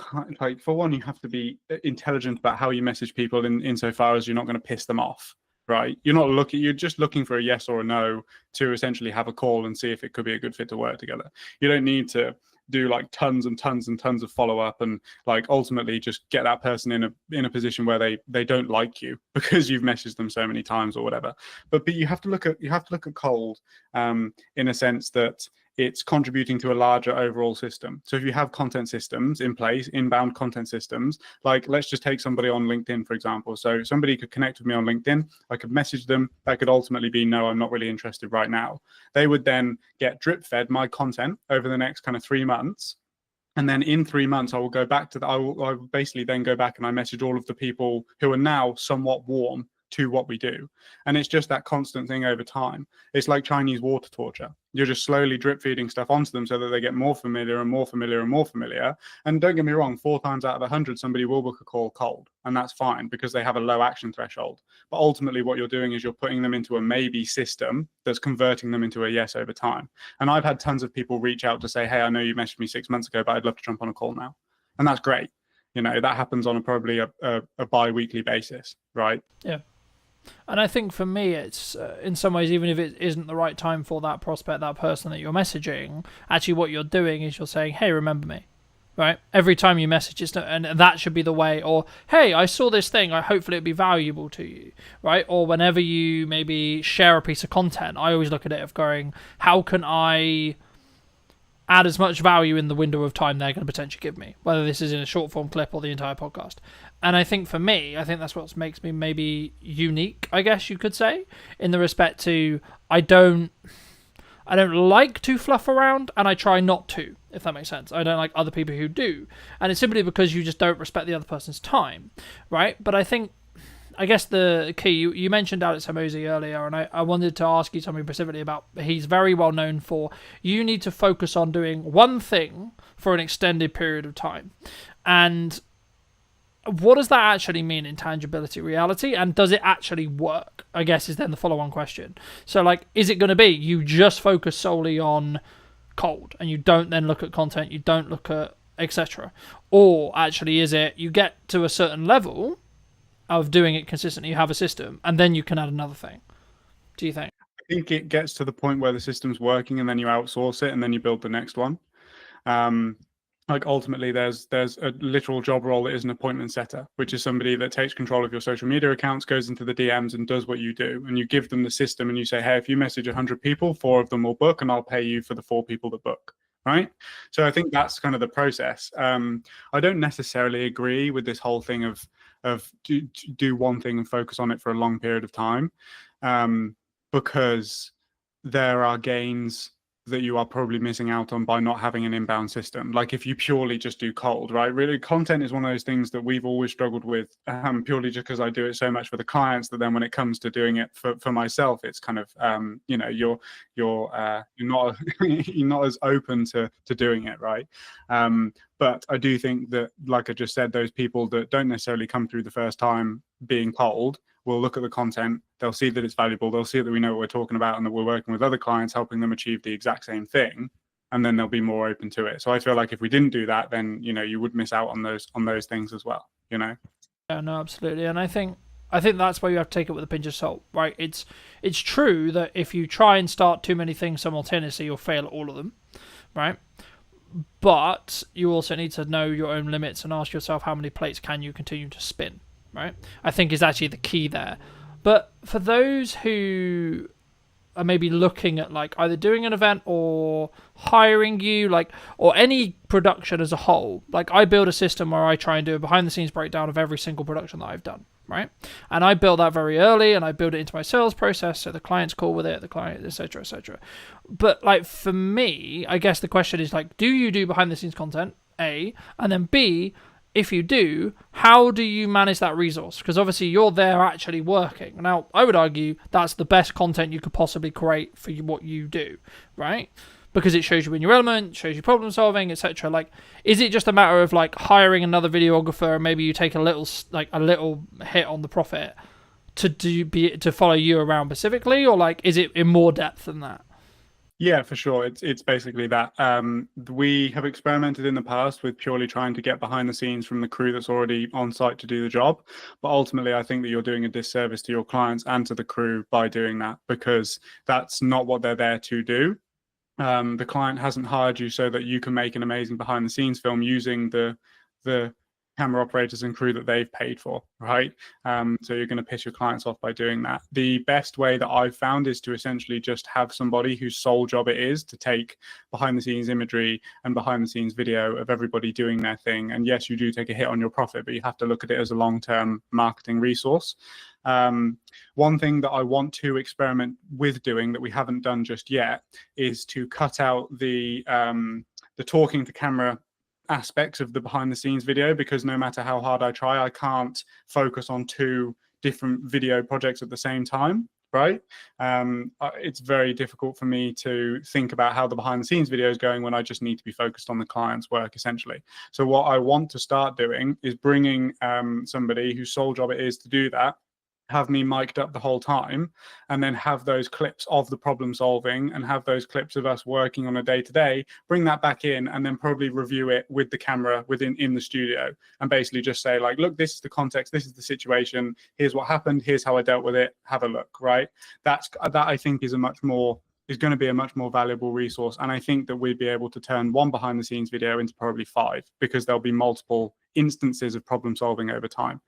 have to be intelligent about how you message people insofar as you're not going to piss them off, right? You're just looking for a yes or a no to essentially have a call and see if it could be a good fit to work together. You don't need to do like tons and tons and tons of follow-up and like ultimately just get that person in a position where they don't like you because you've messaged them so many times or whatever. But you have to look at cold in a sense that it's contributing to a larger overall system. So if you have content systems in place, inbound content systems, like let's just take somebody on LinkedIn, for example. So somebody could connect with me on LinkedIn. I could message them. That could ultimately be, no, I'm not really interested right now. They would then get drip fed my content over the next kind of 3 months. And then in 3 months, I will go back to I will basically then go back and I message all of the people who are now somewhat warm to what we do. And it's just that constant thing over time. It's like Chinese water torture. You're just slowly drip feeding stuff onto them so that they get more familiar and more familiar and more familiar. And don't get me wrong, 4 times out of 100, somebody will book a call cold. And that's fine because they have a low action threshold. But ultimately what you're doing is you're putting them into a maybe system that's converting them into a yes over time. And I've had tons of people reach out to say, hey, I know you messaged me 6 months ago, but I'd love to jump on a call now. And that's great. That happens on probably a bi-weekly basis, right? Yeah. And I think for me, it's in some ways, even if it isn't the right time for that prospect, that person that you're messaging, actually what you're doing is you're saying, hey, remember me, right? Every time you message, and that should be the way. Or, hey, I saw this thing, hopefully it'd be valuable to you, right? Or whenever you maybe share a piece of content, I always look at it of going, how can I add as much value in the window of time they're going to potentially give me, whether this is in a short form clip or the entire podcast. And I think for me, that's what makes me maybe unique, I guess you could say, in the respect to I don't like to fluff around, and I try not to, if that makes sense. I don't like other people who do. And it's simply because you just don't respect the other person's time, right? But I think I guess the key, you mentioned Alex Hormozy earlier, and I wanted to ask you something specifically about, he's very well known for, you need to focus on doing one thing for an extended period of time. And what does that actually mean in tangibility reality, and does it actually work, I guess, is then the follow-on question. So, like, is it going to be you just focus solely on cold and you don't then look at content, you don't look at etc., or actually is it you get to a certain level of doing it consistently, you have a system, and then you can add another thing? Do you think? I think it gets to the point where the system's working and then you outsource it and then you build the next one. Like ultimately there's a literal job role that is an appointment setter, which is somebody that takes control of your social media accounts, goes into the DMs and does what you do. And you give them the system and you say, hey, if you message 100 people, 4 of them will book and I'll pay you for the 4 people that book. Right. So I think that's kind of the process. I don't necessarily agree with this whole thing of do one thing and focus on it for a long period of time, because there are gains that you are probably missing out on by not having an inbound system. Like if you purely just do cold, right? Really, content is one of those things that we've always struggled with, purely just because I do it so much for the clients that then when it comes to doing it for myself, it's kind of, you're not you're not as open to doing it, right? But I do think that, like I just said, those people that don't necessarily come through the first time being cold will look at the content, they'll see that it's valuable, they'll see that we know what we're talking about and that we're working with other clients helping them achieve the exact same thing, and then they'll be more open to it. So I feel like if we didn't do that, then you would miss out on those things as well. Yeah, no, absolutely. And I think that's why you have to take it with a pinch of salt, right? It's true that if you try and start too many things simultaneously, you'll fail at all of them, right? But you also need to know your own limits and ask yourself how many plates can you continue to spin, right? I think is actually the key there. But for those who are maybe looking at like either doing an event or hiring you, like, or any production as a whole, like I build a system where I try and do a behind the scenes breakdown of every single production that I've done, right? And I build that very early and I build it into my sales process so the client's cool with it, the client, etc., etc. But like for me, I guess the question is like, do you do behind the scenes content, A, and then B, if you do, how do you manage that resource? Because obviously you're there actually working. Now, I would argue that's the best content you could possibly create for what you do, right? Because it shows you in your element, shows you problem solving, etc. Like, is it just a matter of like hiring another videographer and maybe you take a little hit on the profit to follow you around specifically, or like is it in more depth than that? Yeah, for sure. It's basically that. We have experimented in the past with purely trying to get behind the scenes from the crew that's already on site to do the job. But ultimately, I think that you're doing a disservice to your clients and to the crew by doing that, because that's not what they're there to do. The client hasn't hired you so that you can make an amazing behind the scenes film using the camera operators and crew that they've paid for, right? So you're going to piss your clients off by doing that. The best way that I've found is to essentially just have somebody whose sole job it is to take behind the scenes imagery and behind the scenes video of everybody doing their thing. And yes, you do take a hit on your profit, but you have to look at it as a long-term marketing resource. One thing that I want to experiment with doing that we haven't done just yet is to cut out the talking to camera aspects of the behind the scenes video, because no matter how hard I try, I can't focus on 2 different video projects at the same time, right? It's very difficult for me to think about how the behind the scenes video is going when I just need to be focused on the client's work, essentially. So what I want to start doing is bringing somebody whose sole job it is to do that, have me mic'd up the whole time, and then have those clips of the problem solving and have those clips of us working on a day-to-day, bring that back in, and then probably review it with the camera in the studio, and basically just say like, look, this is the context, this is the situation, here's what happened, here's how I dealt with it, have a look, right? That I think is going to be a much more valuable resource. And I think that we'd be able to turn one behind the scenes video into probably 5, because there'll be multiple instances of problem solving over time.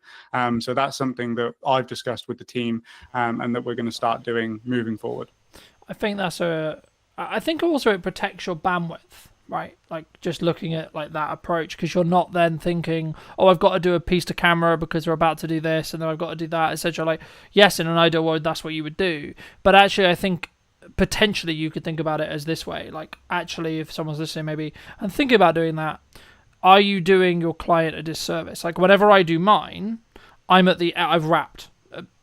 So that's something that I've discussed with the team, and that we're going to start doing moving forward. I think I think also it protects your bandwidth, right? Like just looking at like that approach, because you're not then thinking, oh, I've got to do a piece to camera because we're about to do this, and then I've got to do that, etc. Like, yes, in an ideal world, that's what you would do. But actually, I think potentially you could think about it as this way. Like, actually, if someone's listening maybe and thinking about doing that, are you doing your client a disservice? Like, whenever I do mine, I've wrapped.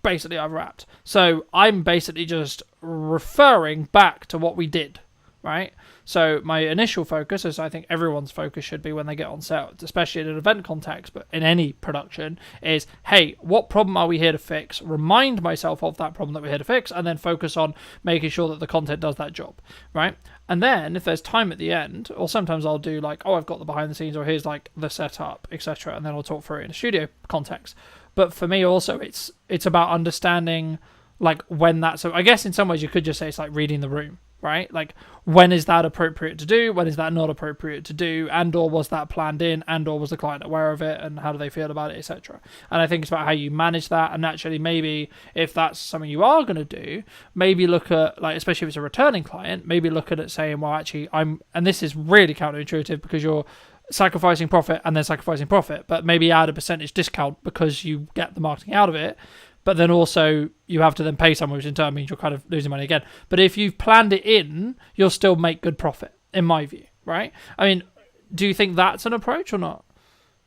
basically I've wrapped. So I'm basically just referring back to what we did, right? So my initial focus, as I think everyone's focus should be when they get on set, especially in an event context, but in any production, is, hey, what problem are we here to fix? Remind myself of that problem that we're here to fix, and then focus on making sure that the content does that job, right? And then if there's time at the end, or sometimes I'll do like, oh, I've got the behind the scenes, or here's like the setup, etc., and then I'll talk through it in a studio context. But for me also, it's about understanding like when that's. So I guess in some ways you could just say it's like reading the room, right? Like when is that appropriate to do? When is that not appropriate to do? And or was that planned in? And or was the client aware of it? And how do they feel about it, etc. And I think it's about how you manage that. And naturally, maybe if that's something you are going to do, maybe look at like, especially if it's a returning client, maybe look at it saying, well, actually, and this is really counterintuitive because you're sacrificing profit and then sacrificing profit, but maybe add a percentage discount because you get the marketing out of it, but then also you have to then pay someone, which in turn means you're kind of losing money again. But if you've planned it in, you'll still make good profit, in my view, right? I mean, do you think that's an approach or not?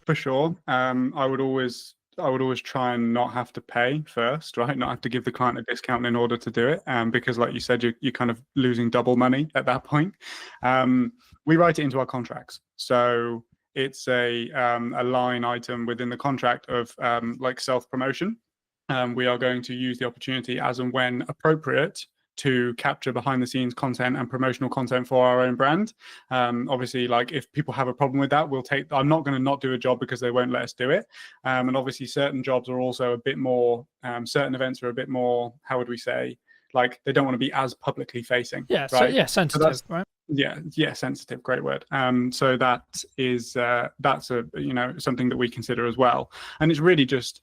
For sure. I would always try and not have to pay first, right? Not have to give the client a discount in order to do it, because, like you said, you're kind of losing double money at that point. We write it into our contracts, so it's a line item within the contract of like self promotion. We are going to use the opportunity as and when appropriate to capture behind the scenes content and promotional content for our own brand. Obviously, like if people have a problem with that, I'm not going to not do a job because they won't let us do it. And obviously certain jobs are also a bit more, certain events are a bit more, how would we say, like they don't want to be as publicly facing. Yeah, right? so yeah, sensitive, So right? yeah, sensitive, great word. So that is that's a something that we consider as well. And it's really just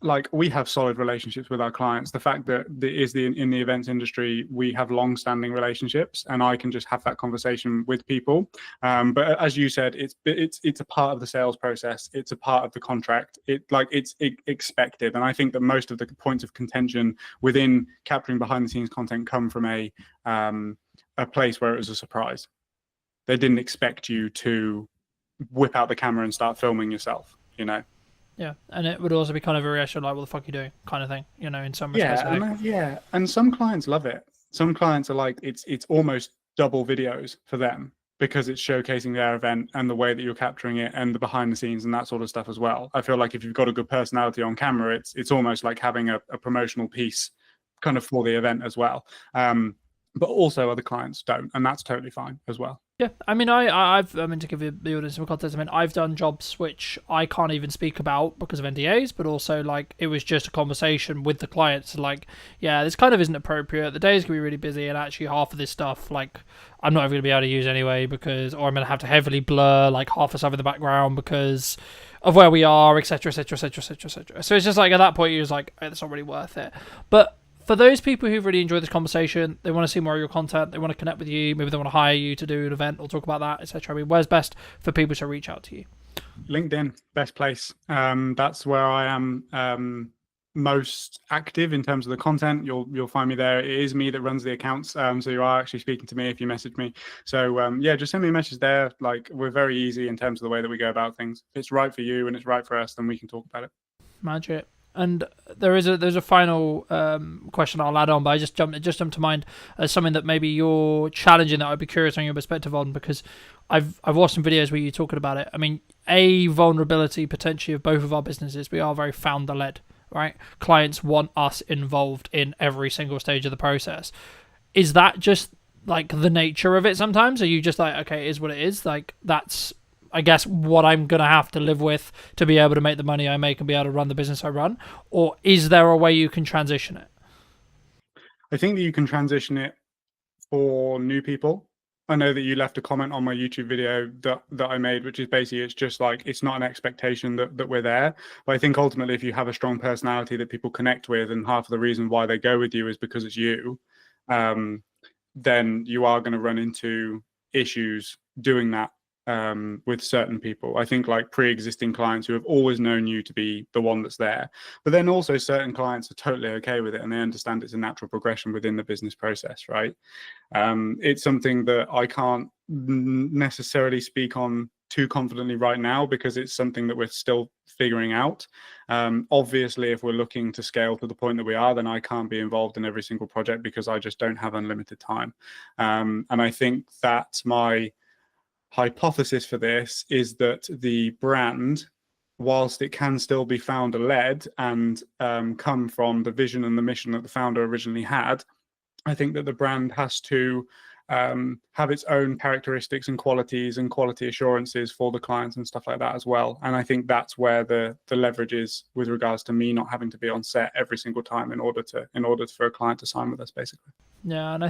like we have solid relationships with our clients. The fact that in the events industry, we have long-standing relationships, and I can just have that conversation with people. But as you said, it's a part of the sales process. It's a part of the contract. It's expected, and I think that most of the points of contention within capturing behind-the-scenes content come from a place where it was a surprise. They didn't expect you to whip out the camera and start filming yourself. Yeah, and it would also be kind of a reaction like, what the fuck are you doing kind of thing, in some respects. And some clients love it. Some clients are like, it's almost double videos for them because it's showcasing their event and the way that you're capturing it and the behind the scenes and that sort of stuff as well. I feel like if you've got a good personality on camera, it's almost like having a promotional piece kind of for the event as well. But also other clients don't, and that's totally fine as well. Yeah, I mean, I mean, to give you the audience some context, I mean, I've done jobs which I can't even speak about because of NDAs, but also like it was just a conversation with the clients, like, yeah, this kind of isn't appropriate. The day's gonna be really busy, and actually half of this stuff, like, I'm not even gonna be able to use anyway or I'm gonna have to heavily blur like half the stuff in the background because of where we are, etc., etc., etc., etc., etc. So it's just like at that point you're just like, it's not really worth it, but for those people who've really enjoyed this conversation, they want to see more of your content, they want to connect with you, maybe they want to hire you to do an event or talk about that, etc. I mean, where's best for people to reach out to you? LinkedIn, best place. That's where I am most active in terms of the content. You'll find me there. It is me that runs the accounts, so you are actually speaking to me if you message me. So yeah, just send me a message there. Like, we're very easy in terms of the way that we go about things. If it's right for you and it's right for us, then we can talk about it. Magic. And there's a final question I'll add on, but it just jumped to mind as something that maybe you're challenging that I'd be curious on your perspective on, because I've watched some videos where you're talking about it. I mean, a vulnerability potentially of both of our businesses, we are very founder led, right? Clients want us involved in every single stage of the process. Is that just like the nature of it sometimes? Are you just like, okay, it is what it is? Like, that's, I guess, what I'm going to have to live with to be able to make the money I make and be able to run the business I run? Or is there a way you can transition it? I think that you can transition it for new people. I know that you left a comment on my YouTube video that I made, which is basically, it's just like, it's not an expectation that we're there. But I think ultimately, if you have a strong personality that people connect with, and half of the reason why they go with you is because it's you, then you are going to run into issues doing that with certain people. I think like pre-existing clients who have always known you to be the one that's there, but then also certain clients are totally okay with it and they understand it's a natural progression within the business process, right? It's something that I can't necessarily speak on too confidently right now because it's something that we're still figuring out. Obviously, if we're looking to scale to the point that we are, then I can't be involved in every single project because I just don't have unlimited time. And I think that my hypothesis for this is that the brand, whilst it can still be founder led and come from the vision and the mission that the founder originally had, I think that the brand has to have its own characteristics and qualities and quality assurances for the clients and stuff like that as well. And I think that's where the leverage is with regards to me not having to be on set every single time in order for a client to sign with us, basically. Yeah, and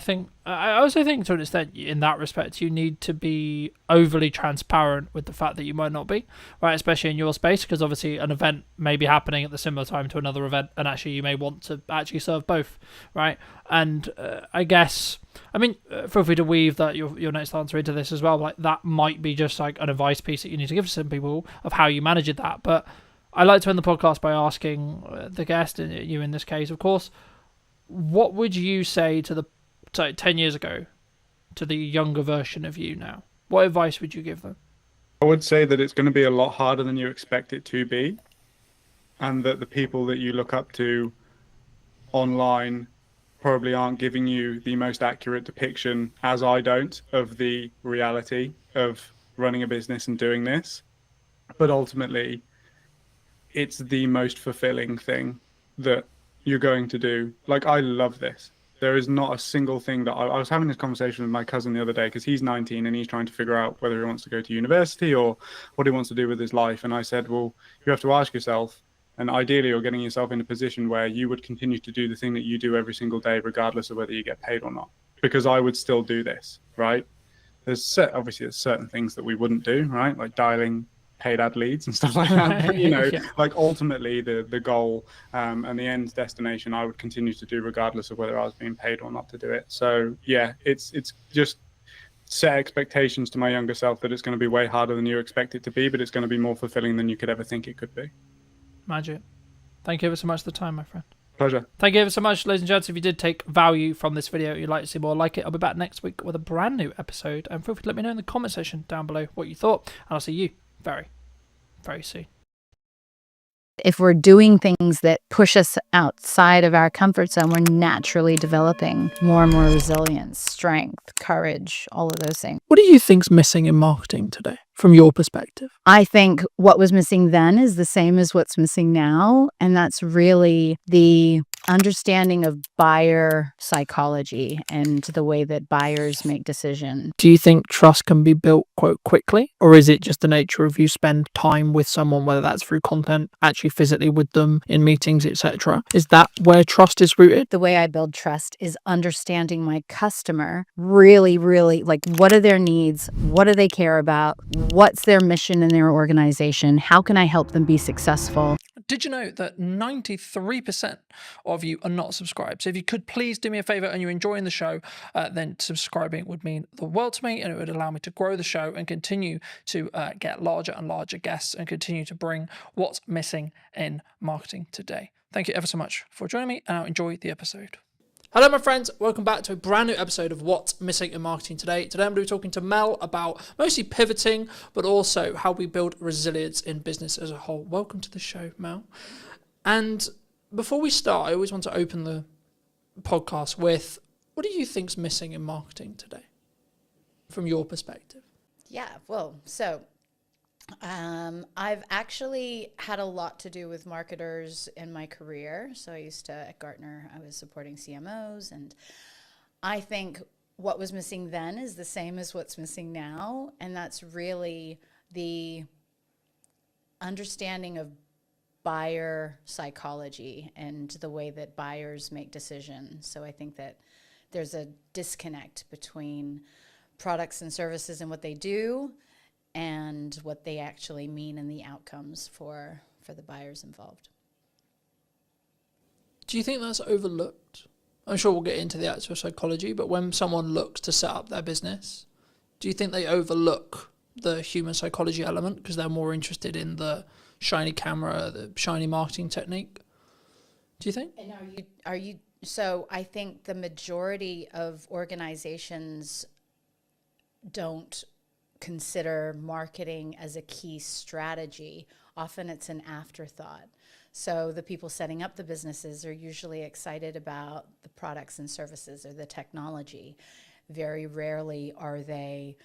I also think to an extent in that respect you need to be overly transparent with the fact that you might not be, right, especially in your space, because obviously an event may be happening at the similar time to another event and actually you may want to actually serve both, right? And I guess, I mean, feel free to weave that your next answer into this as well, like that might be just like an advice piece that you need to give to some people of how you manage that. But I like to end the podcast by asking the guest, and you in this case of course, what would you say to 10 years ago to the younger version of you now? What advice would you give them? I would say that it's going to be a lot harder than you expect it to be, and that the people that you look up to online probably aren't giving you the most accurate depiction, as I don't, of the reality of running a business and doing this. But ultimately, it's the most fulfilling thing that you're going to do. Like, I love this. There is not a single thing that I was having this conversation with my cousin the other day because he's 19 and he's trying to figure out whether he wants to go to university or what he wants to do with his life. And I said, well, you have to ask yourself, and ideally you're getting yourself in a position where you would continue to do the thing that you do every single day, regardless of whether you get paid or not, because I would still do this, right? Obviously there's certain things that we wouldn't do, right? Like dialing paid ad leads and stuff like that. But, yeah. Like ultimately the goal and the end destination, I would continue to do regardless of whether I was being paid or not to do it. So yeah, it's just set expectations to my younger self that it's going to be way harder than you expect it to be, but it's going to be more fulfilling than you could ever think it could be. Magic. Thank you ever so much for the time, my friend. Pleasure. Thank you ever so much, ladies and gents. If you did take value from this video, you'd like to see more like it, I'll be back next week with a brand new episode. And feel free to let me know in the comment section down below what you thought. And I'll see you very, very soon. If we're doing things that push us outside of our comfort zone, we're naturally developing more and more resilience, strength, courage, all of those things. What do you think's missing in marketing today, from your perspective? I think what was missing then is the same as what's missing now, and that's really the understanding of buyer psychology and the way that buyers make decisions. Do you think trust can be built quite quickly, or is it just the nature of you spend time with someone, whether that's through content, actually physically with them in meetings, etc.? Is that where trust is rooted? The way I build trust is understanding my customer really, really, like, what are their needs? What do they care about? What's their mission in their organization? How can I help them be successful? Did you know that 93% of you are not subscribed? So if you could please do me a favor and you're enjoying the show, then subscribing would mean the world to me, and it would allow me to grow the show and continue to get larger and larger guests and continue to bring what's missing in marketing today. Thank you ever so much for joining me, and I'll enjoy the episode. Hello, my friends. Welcome back to a brand new episode of What's Missing in Marketing Today. Today, I'm going to be talking to Mel about mostly pivoting, but also how we build resilience in business as a whole. Welcome to the show, Mel. And before we start, I always want to open the podcast with, what do you think's missing in marketing today, from your perspective? Yeah, well, so I've actually had a lot to do with marketers in my career. So I used to, at Gartner, I was supporting CMOs, and I think what was missing then is the same as what's missing now, and that's really the understanding of buyer psychology and the way that buyers make decisions. So I think that there's a disconnect between products and services and what they do and what they actually mean and the outcomes for the buyers involved. Do you think that's overlooked? I'm sure we'll get into the actual psychology, but when someone looks to set up their business, do you think they overlook the human psychology element because they're more interested in the shiny camera, the shiny marketing technique? Do you think? And are you so I think the majority of organizations don't consider marketing as a key strategy. Often it's an afterthought. So the people setting up the businesses are usually excited about the products and services or the technology. Very rarely are they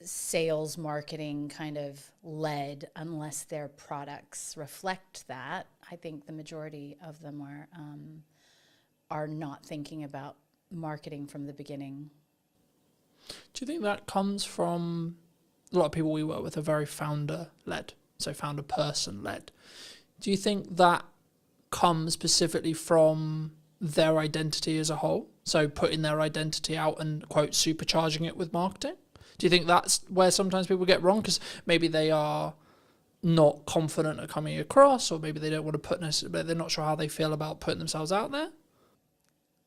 sales marketing kind of led unless their products reflect that. I think the majority of them are not thinking about marketing from the beginning. Do you think that comes from a lot of people we work with are very founder led, so founder person led? Do you think that comes specifically from their identity as a whole? So putting their identity out and, quote, supercharging it with marketing? Do you think that's where sometimes people get wrong? Because maybe they are not confident at coming across, or maybe they don't want to put necessarily, they're not sure how they feel about putting themselves out there?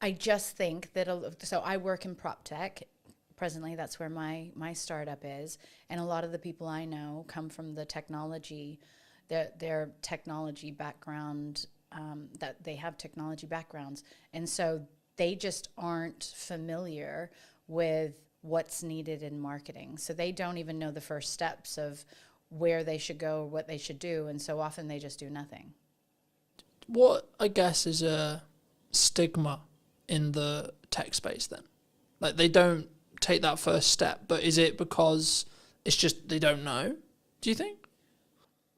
I just think that, so I work in prop tech. Presently, that's where my startup is. And a lot of the people I know come from the technology, their technology background, that they have technology backgrounds. And so they just aren't familiar with what's needed in marketing. So they don't even know the first steps of where they should go, what they should do. And so often they just do nothing. What, I guess, is a stigma in the tech space then? Like, they don't take that first step, but is it because it's just they don't know, do you think?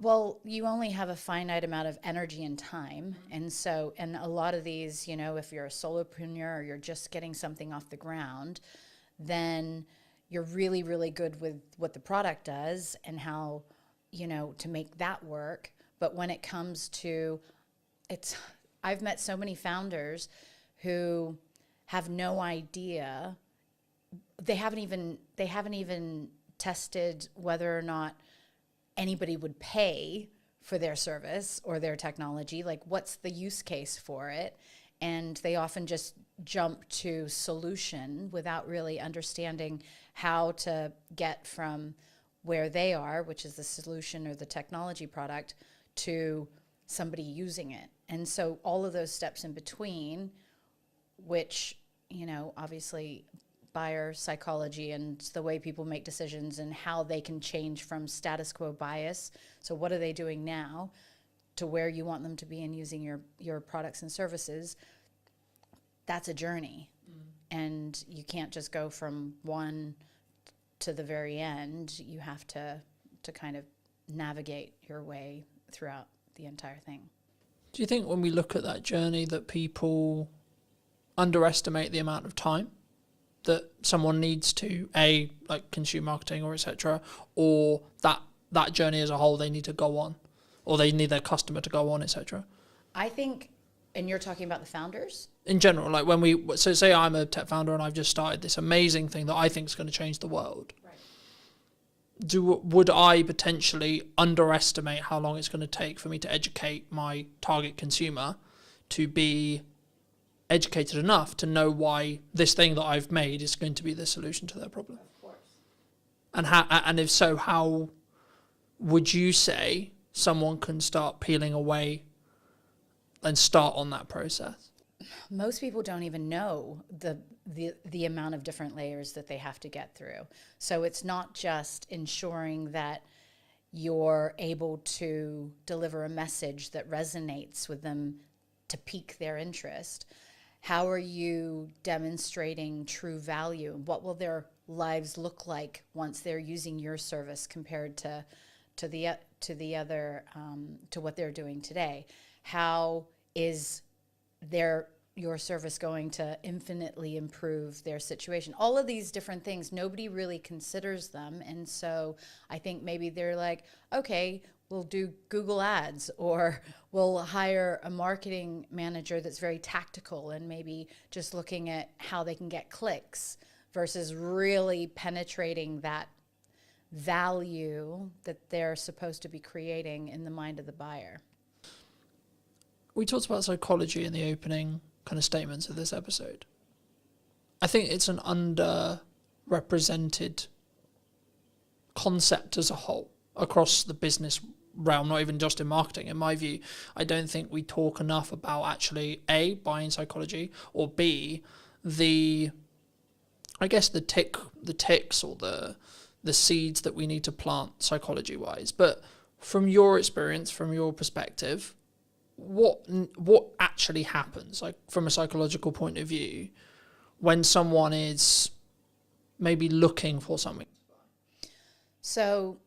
Well, you only have a finite amount of energy and time. And so, and a lot of these, you know, if you're a solopreneur or you're just getting something off the ground, then you're really, really good with what the product does and how, you know, to make that work. But when it comes to, I've met so many founders who have no idea. They haven't even tested whether or not anybody would pay for their service or their technology. Like, what's the use case for it? And they often just jump to solution without really understanding how to get from where they are, which is the solution or the technology product, to somebody using it. And so all of those steps in between, which, you know, obviously buyer psychology and the way people make decisions and how they can change from status quo bias. So what are they doing now to where you want them to be in using your products and services? That's a journey. And you can't just go from one to the very end. You have to kind of navigate your way throughout the entire thing. Do you think when we look at that journey that people underestimate the amount of time that someone needs to, like consume marketing or etc., or that journey as a whole they need to go on, or they need their customer to go on, etc.? I think, and you're talking about the founders? In general, like so say I'm a tech founder and I've just started this amazing thing that I think is going to change the world. Right. Would I potentially underestimate how long it's going to take for me to educate my target consumer to be educated enough to know why this thing that I've made is going to be the solution to their problem? Of course. And if so, how would you say someone can start peeling away and start on that process? Most people don't even know the amount of different layers that they have to get through. So it's not just ensuring that you're able to deliver a message that resonates with them to pique their interest. How are you demonstrating true value? What will their lives look like once they're using your service compared to the other to what they're doing today? How is your service going to infinitely improve their situation? All of these different things, nobody really considers them. And so I think maybe they're like, okay, we'll do Google ads, or we'll hire a marketing manager that's very tactical and maybe just looking at how they can get clicks versus really penetrating that value that they're supposed to be creating in the mind of the buyer. We talked about psychology in the opening kind of statements of this episode. I think it's an underrepresented concept as a whole across the business realm, not even just in marketing. In my view, I don't think we talk enough about actually A, buying psychology, or B, the ticks or the seeds that we need to plant psychology wise. But from your experience, from your perspective, what actually happens, like from a psychological point of view, when someone is maybe looking for something? So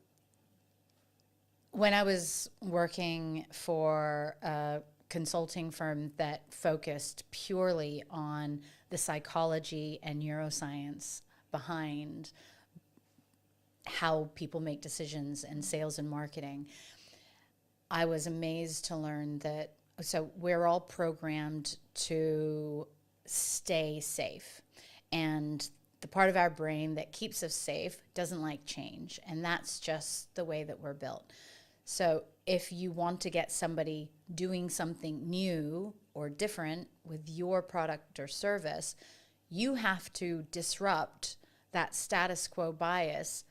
when I was working for a consulting firm that focused purely on the psychology and neuroscience behind how people make decisions in sales and marketing, I was amazed to learn that, so we're all programmed to stay safe. And the part of our brain that keeps us safe doesn't like change. And that's just the way that we're built. So if you want to get somebody doing something new or different with your product or service, you have to disrupt that status quo bias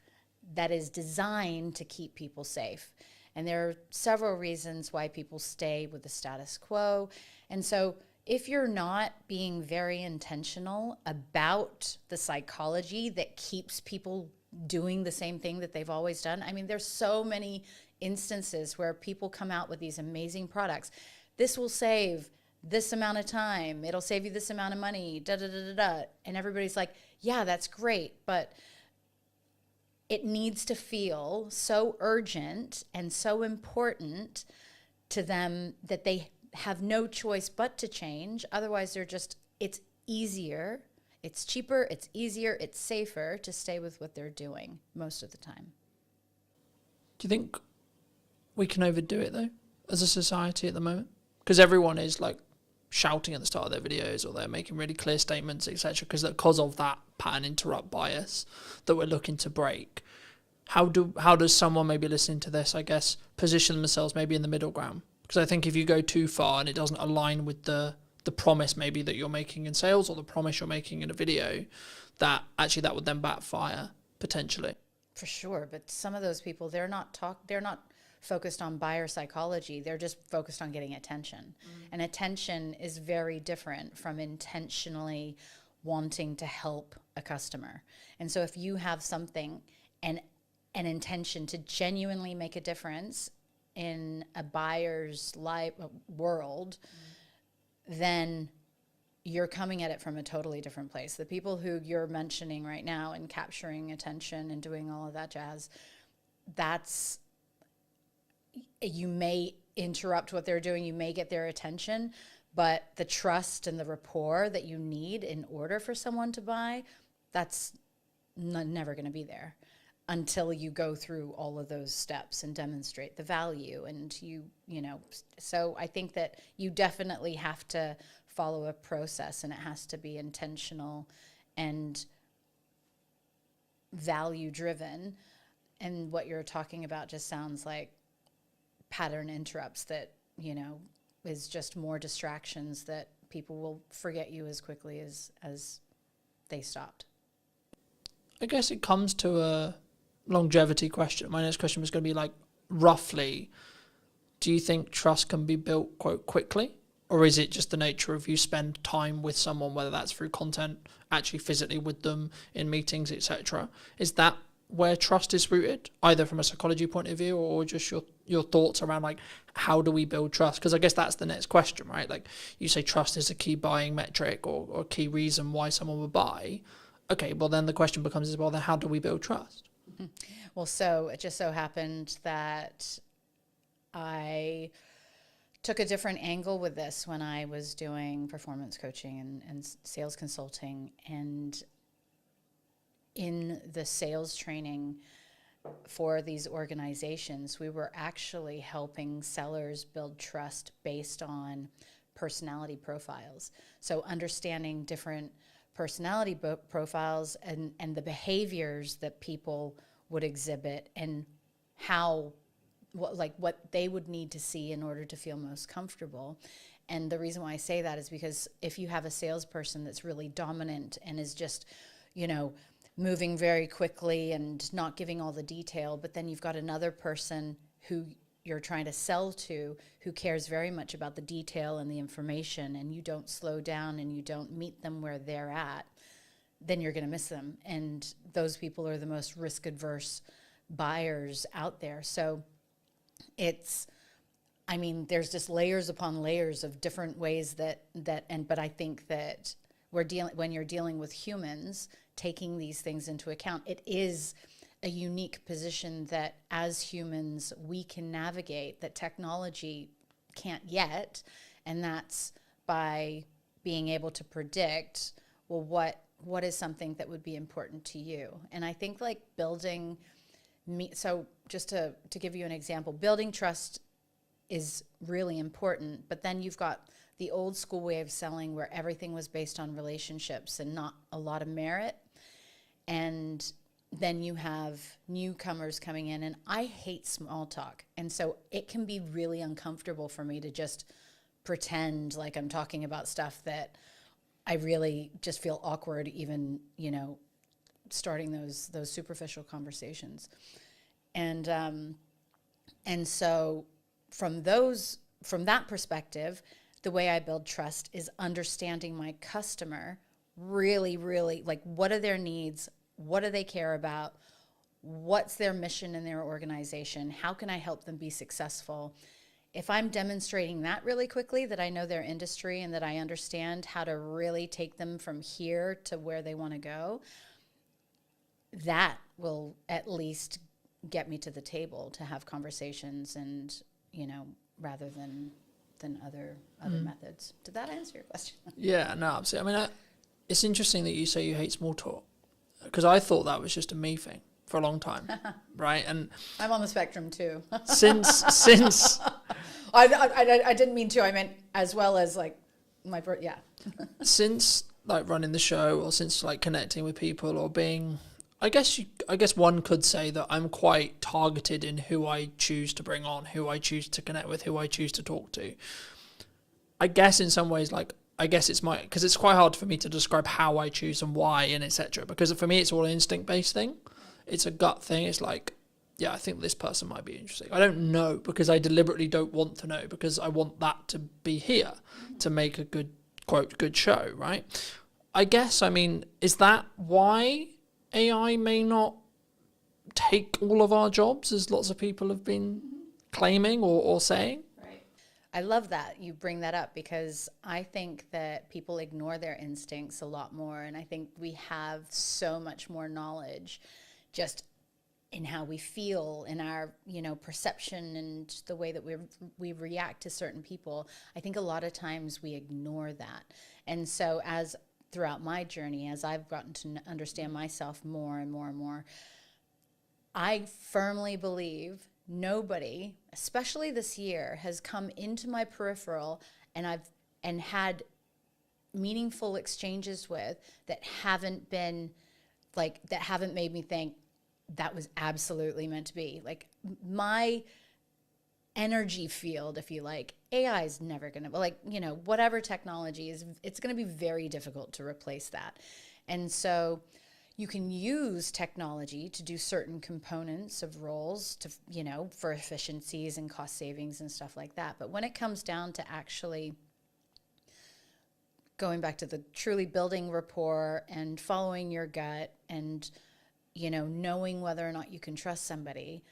that is designed to keep people safe. And there are several reasons why people stay with the status quo. And so if you're not being very intentional about the psychology that keeps people doing the same thing that they've always done, I mean, there's so many instances where people come out with these amazing products. This will save this amount of time. It'll save you this amount of money, da da da da da. And everybody's like, yeah, that's great, but it needs to feel so urgent and so important to them that they have no choice but to change. Otherwise, it's easier, it's cheaper, it's easier, it's safer to stay with what they're doing most of the time. Do you think we can overdo it, though, as a society at the moment? Because everyone is, like, shouting at the start of their videos, or they're making really clear statements, etc., because of that pattern interrupt bias that we're looking to break. How does someone maybe listening to this, I guess, position themselves maybe in the middle ground? Because I think if you go too far and it doesn't align with the promise maybe that you're making in sales, or the promise you're making in a video, that would then backfire potentially. For sure, but some of those people, they're not focused on buyer psychology. They're just focused on getting attention. And attention is very different from intentionally wanting to help a customer. And so if you have something and an intention to genuinely make a difference in a buyer's life world, then you're coming at it from a totally different place. The people who you're mentioning right now and capturing attention and doing all of that jazz, you may interrupt what they're doing, you may get their attention, but the trust and the rapport that you need in order for someone to buy, that's never going to be there until you go through all of those steps and demonstrate the value. And so I think that you definitely have to follow a process, and it has to be intentional and value driven. And what you're talking about just sounds like pattern interrupts that, is just more distractions that people will forget you as quickly as they stopped. I guess it comes to a longevity question. My next question was going to be, like, roughly, do you think trust can be built quite quickly? Or is it just the nature of you spend time with someone, whether that's through content, actually physically with them in meetings, etc.? Is that where trust is rooted, either from a psychology point of view or just your thoughts around, like, how do we build trust? Because I guess that's the next question, right? Like, you say trust is a key buying metric or a key reason why someone would buy. Okay, well, then the question becomes, then how do we build trust? Well, so it just so happened that I took a different angle with this when I was doing performance coaching and sales consulting. And in the sales training for these organizations, we were actually helping sellers build trust based on personality profiles. So understanding different personality profiles and the behaviors that people would exhibit, and what they would need to see in order to feel most comfortable. And the reason why I say that is because if you have a salesperson that's really dominant and is just, moving very quickly and not giving all the detail, but then you've got another person who you're trying to sell to who cares very much about the detail and the information, and you don't slow down and you don't meet them where they're at, then you're going to miss them. And those people are the most risk adverse buyers out there. So there's just layers upon layers of different ways but I think that when you're dealing with humans, taking these things into account, it is a unique position that as humans we can navigate that technology can't yet. And that's by being able to predict, well, what is something that would be important to you? And I think like so just to give you an example, building trust is really important, but then you've got the old school way of selling where everything was based on relationships and not a lot of merit. And then you have newcomers coming in, and I hate small talk. And so it can be really uncomfortable for me to just pretend like I'm talking about stuff that I really just feel awkward even, starting those superficial conversations. And so from that perspective, the way I build trust is understanding my customer really, really, like, what are their needs? What do they care about? What's their mission in their organization? How can I help them be successful? If I'm demonstrating that really quickly, that I know their industry and that I understand how to really take them from here to where they want to go, that will at least get me to the table to have conversations and, rather than other methods. Did that answer your question? Yeah, no, absolutely. I mean, it's interesting that you say you hate small talk, because I thought that was just a me thing for a long time, right? And I'm on the spectrum too. since I didn't mean to. I meant as well as like yeah. Since like running the show, or since like connecting with people, or being, I guess one could say that I'm quite targeted in who I choose to bring on, who I choose to connect with, who I choose to talk to. I guess in some ways, because it's quite hard for me to describe how I choose and why and etc. Because for me, it's all an instinct-based thing. It's a gut thing. It's like, yeah, I think this person might be interesting. I don't know because I deliberately don't want to know, because I want that to be here to make a good, quote, good show, right? I guess, is that why AI may not take all of our jobs, as lots of people have been claiming or saying? Right. I love that you bring that up, because I think that people ignore their instincts a lot more. And I think we have so much more knowledge just in how we feel, in our, perception and the way that we react to certain people. I think a lot of times we ignore that. And so throughout my journey, as I've gotten to understand myself more and more and more, I firmly believe nobody, especially this year, has come into my peripheral and had meaningful exchanges with that haven't made me think that was absolutely meant to be. Like, my energy field, if you like, AI is never going to, whatever technology is, it's going to be very difficult to replace that. And so you can use technology to do certain components of roles to, for efficiencies and cost savings and stuff like that. But when it comes down to actually going back to the truly building rapport and following your gut and, knowing whether or not you can trust somebody,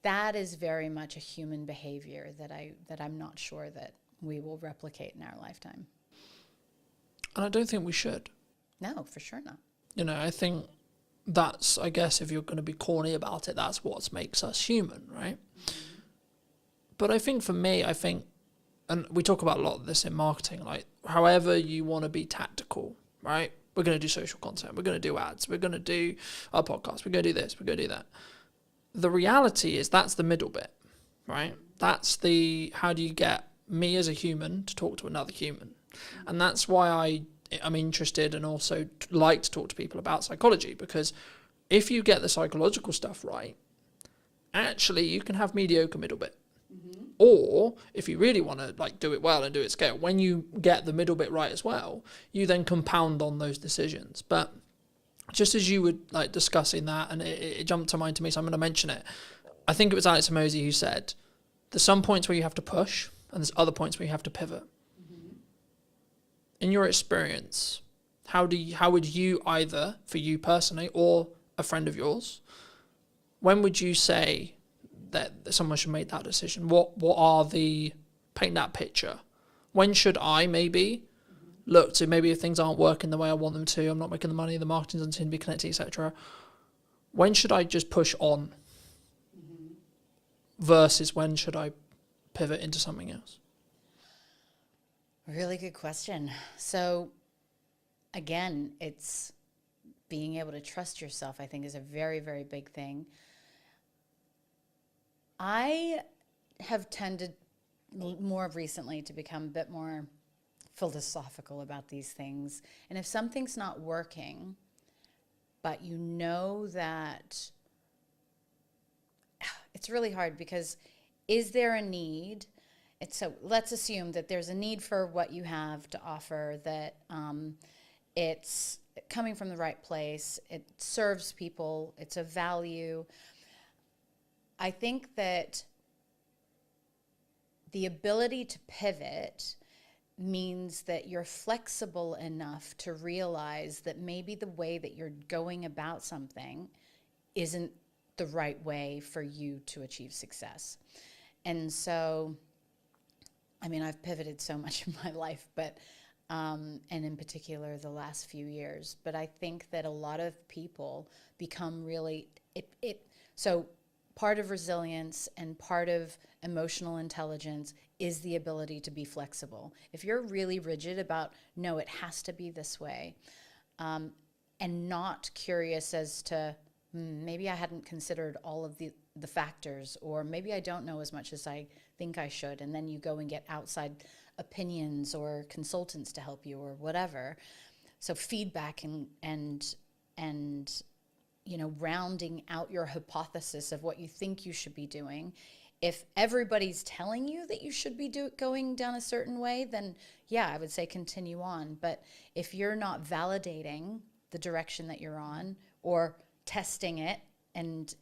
that is very much a human behavior that I'm not sure that we will replicate in our lifetime. And I don't think we should. No, for sure not. I think that's, I guess, if you're going to be corny about it, that's what makes us human, right? Mm-hmm. But I think for me, and we talk about a lot of this in marketing, like, however you want to be tactical, right? We're going to do social content. We're going to do ads. We're going to do our podcast. We're going to do this. We're going to do that. The reality is that's the middle bit, right? That's how do you get me as a human to talk to another human? And that's why I'm interested and also like to talk to people about psychology, because if you get the psychological stuff right, actually you can have mediocre middle bit. Mm-hmm. Or if you really want to do it well and do it scale, when you get the middle bit right as well, you then compound on those decisions. But just as you were discussing that, and it jumped to mind to me, so I'm going to mention it. I think it was Alex Hormozi who said, there's some points where you have to push, and there's other points where you have to pivot. Mm-hmm. In your experience, how would you, either for you personally or a friend of yours, when would you say that someone should make that decision? What are paint that picture? When should I maybe look to, maybe if things aren't working the way I want them to, I'm not making the money, the marketing doesn't seem to be connecting, etc. When should I just push on versus when should I pivot into something else? Really good question. So again, it's being able to trust yourself, I think, is a very, very big thing. I have tended more recently to become a bit more philosophical about these things. And if something's not working, but you know that it's really hard, because is there a need? So let's assume that there's a need for what you have to offer, that it's coming from the right place, it serves people, it's a value. I think that the ability to pivot means that you're flexible enough to realize that maybe the way that you're going about something isn't the right way for you to achieve success. And so, I mean, I've pivoted so much in my life, but and in particular the last few years. But I think that a lot of people become really so part of resilience and part of emotional intelligence is the ability to be flexible. If you're really rigid about, no, it has to be this way, and not curious as to, maybe I hadn't considered all of the factors, or maybe I don't know as much as I think I should, and then you go and get outside opinions or consultants to help you or whatever. So feedback and you know, rounding out your hypothesis of what you think you should be doing. If everybody's telling you that you should be going down a certain way, then yeah, I would say continue on. But if you're not validating the direction that you're on or testing it, and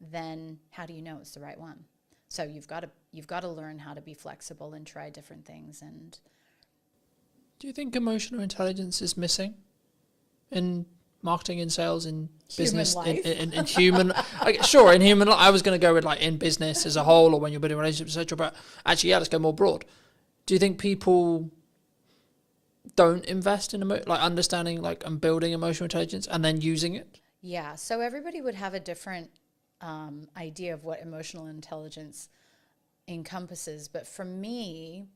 then how do you know it's the right one? So you've got to learn how to be flexible and try different things. And do you think emotional intelligence is missing in marketing, in sales, in business, in human? Sure, in human. I was going to go with like in business as a whole, or when you're building relationships, etc. But actually, yeah, let's go more broad. Do you think people don't invest in like understanding, like, and building emotional intelligence and then using it? Yeah. So everybody would have a different idea of what emotional intelligence encompasses, but for me,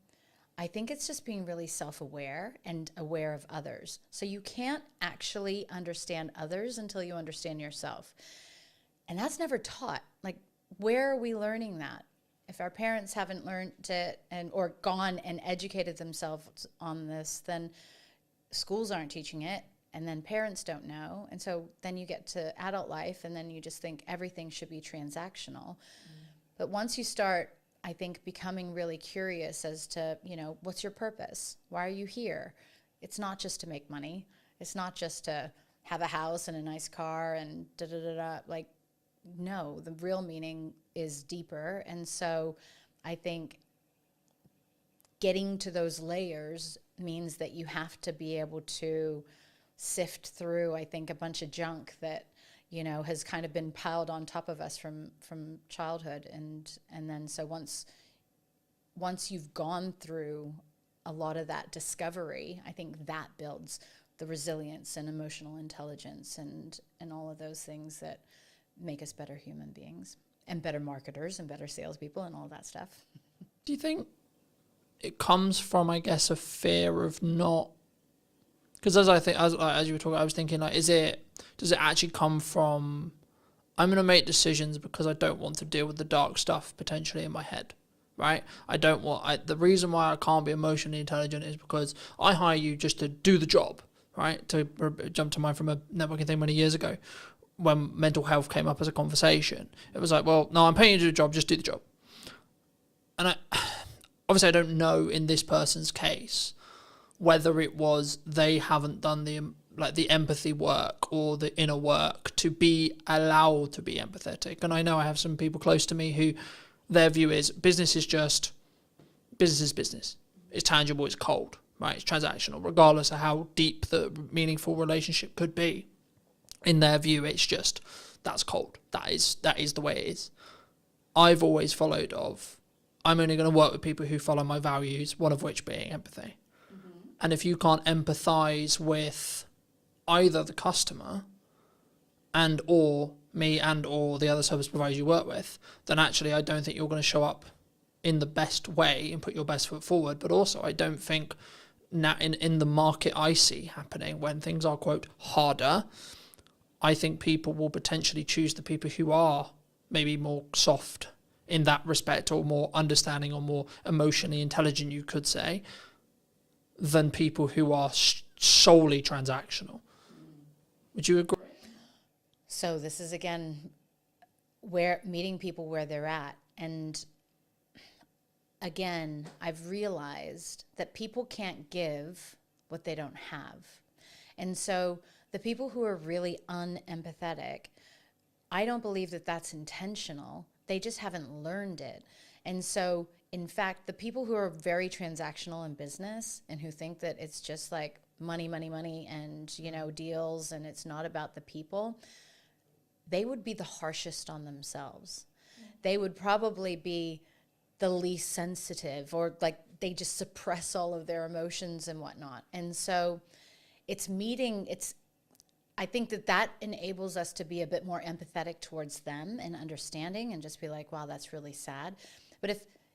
I think it's just being really self-aware and aware of others. So you can't actually understand others until you understand yourself. And that's never taught. Like, where are we learning that? If our parents haven't learned it or gone and educated themselves on this, then schools aren't teaching it, and then parents don't know. And so then you get to adult life, and then you just think everything should be transactional. But once you start, I think, becoming really curious as to, you know, what's your purpose? Why are you here? It's not just to make money. It's not just to have a house and a nice car and da-da-da-da. Like, no, the real meaning is deeper. And so I think getting to those layers means that you have to be able to sift through, I think, a bunch of junk that, you know, has kind of been piled on top of us from childhood. And then so once you've gone through a lot of that discovery, I think that builds the resilience and emotional intelligence and all of those things that make us better human beings and better marketers and better salespeople and all that stuff. Do you think it comes from, I guess, a fear of not? Because as you were talking, I was thinking, like, does it actually come from, I'm going to make decisions because I don't want to deal with the dark stuff potentially in my head, right? The reason why I can't be emotionally intelligent is because I hire you just to do the job, right? To jump to mind from a networking thing many years ago, when mental health came up as a conversation, it was like, well, no, I'm paying you to do the job, just do the job. And obviously I don't know in this person's case whether it was they haven't done the empathy work or the inner work to be allowed to be empathetic. And I know I have some people close to me who their view is business is business. It's tangible, it's cold, right? It's transactional, regardless of how deep the meaningful relationship could be. In their view, it's just, that's cold. That is the way it is. I've always followed I'm only going to work with people who follow my values, one of which being empathy. And if you can't empathize with either the customer and or me and or the other service providers you work with, then actually I don't think you're going to show up in the best way and put your best foot forward. But also I don't think now in the market I see happening when things are, quote, harder, I think people will potentially choose the people who are maybe more soft in that respect, or more understanding, or more emotionally intelligent, you could say, than people who are solely transactional. Would you agree? So this is, again, where meeting people where they're at. And again, I've realized that people can't give what they don't have. And so the people who are really unempathetic, I don't believe that that's intentional. They just haven't learned it. And so, in fact, the people who are very transactional in business and who think that it's just like money, money, money and, you know, deals, and it's not about the people, they would be the harshest on themselves. They would probably be the least sensitive, or like they just suppress all of their emotions and whatnot. And so I think that enables us to be a bit more empathetic towards them and understanding, and just be like, wow, that's really sad.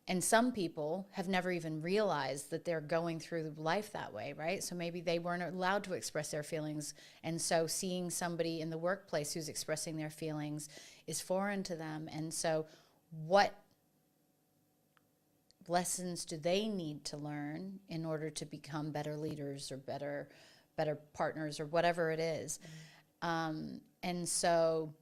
And some people have never even realized that they're going through life that way, right? So maybe they weren't allowed to express their feelings. And so seeing somebody in the workplace who's expressing their feelings is foreign to them. And so what lessons do they need to learn in order to become better leaders or better partners or whatever it is? And so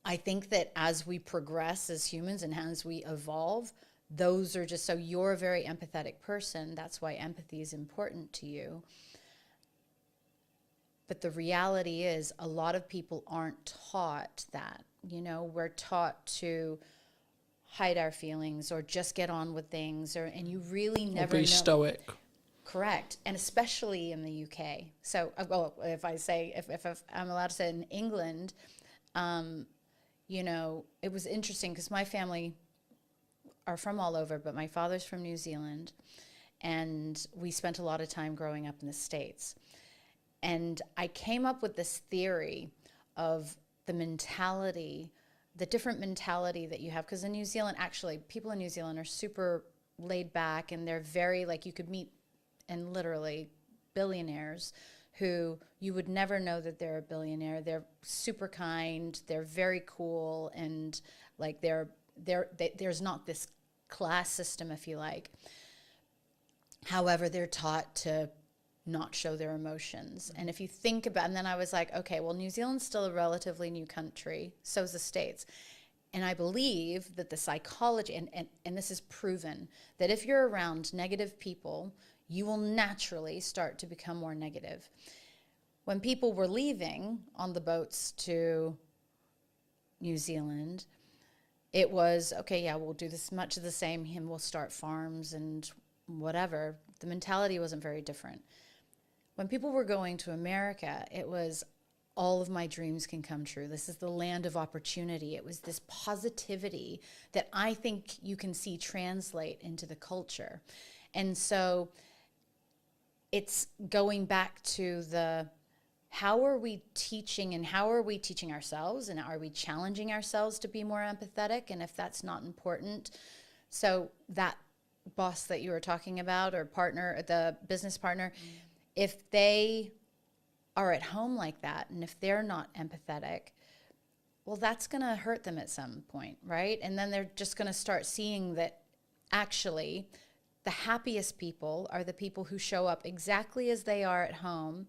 I think that as we progress as humans and as we evolve, those are just, so you're a very empathetic person. That's why empathy is important to you. But the reality is a lot of people aren't taught that. You know, we're taught to hide our feelings or just get on with things, and you really never Or be know. stoic. Correct. And especially in the UK. So, well, if I'm allowed to say in England, you know, it was interesting because my family are from all over, but my father's from New Zealand, and we spent a lot of time growing up in the States. And I came up with this theory of the different mentality that you have. Because in New Zealand, actually, people in New Zealand are super laid back, and they're very, like, you could meet, and literally billionaires who you would never know that they're a billionaire. They're super kind, they're very cool, and like there's not this class system, if you like. However, they're taught to not show their emotions. And if you think about, and then I was like, okay, well, New Zealand's still a relatively new country, so's the States. And I believe that the psychology, and this is proven, that if you're around negative people, you will naturally start to become more negative. When people were leaving on the boats to New Zealand, it was, okay, yeah, we'll do this much of the same, and we'll start farms and whatever. The mentality wasn't very different. When people were going to America, it was, all of my dreams can come true. This is the land of opportunity. It was this positivity that I think you can see translate into the culture. And so it's going back to how are we teaching, and how are we teaching ourselves, and are we challenging ourselves to be more empathetic? And if that's not important, so that boss that you were talking about, or partner, the business partner, if they are at home like that, and if they're not empathetic, well, that's going to hurt them at some point, right? And then they're just going to start seeing that actually the happiest people are the people who show up exactly as they are at home,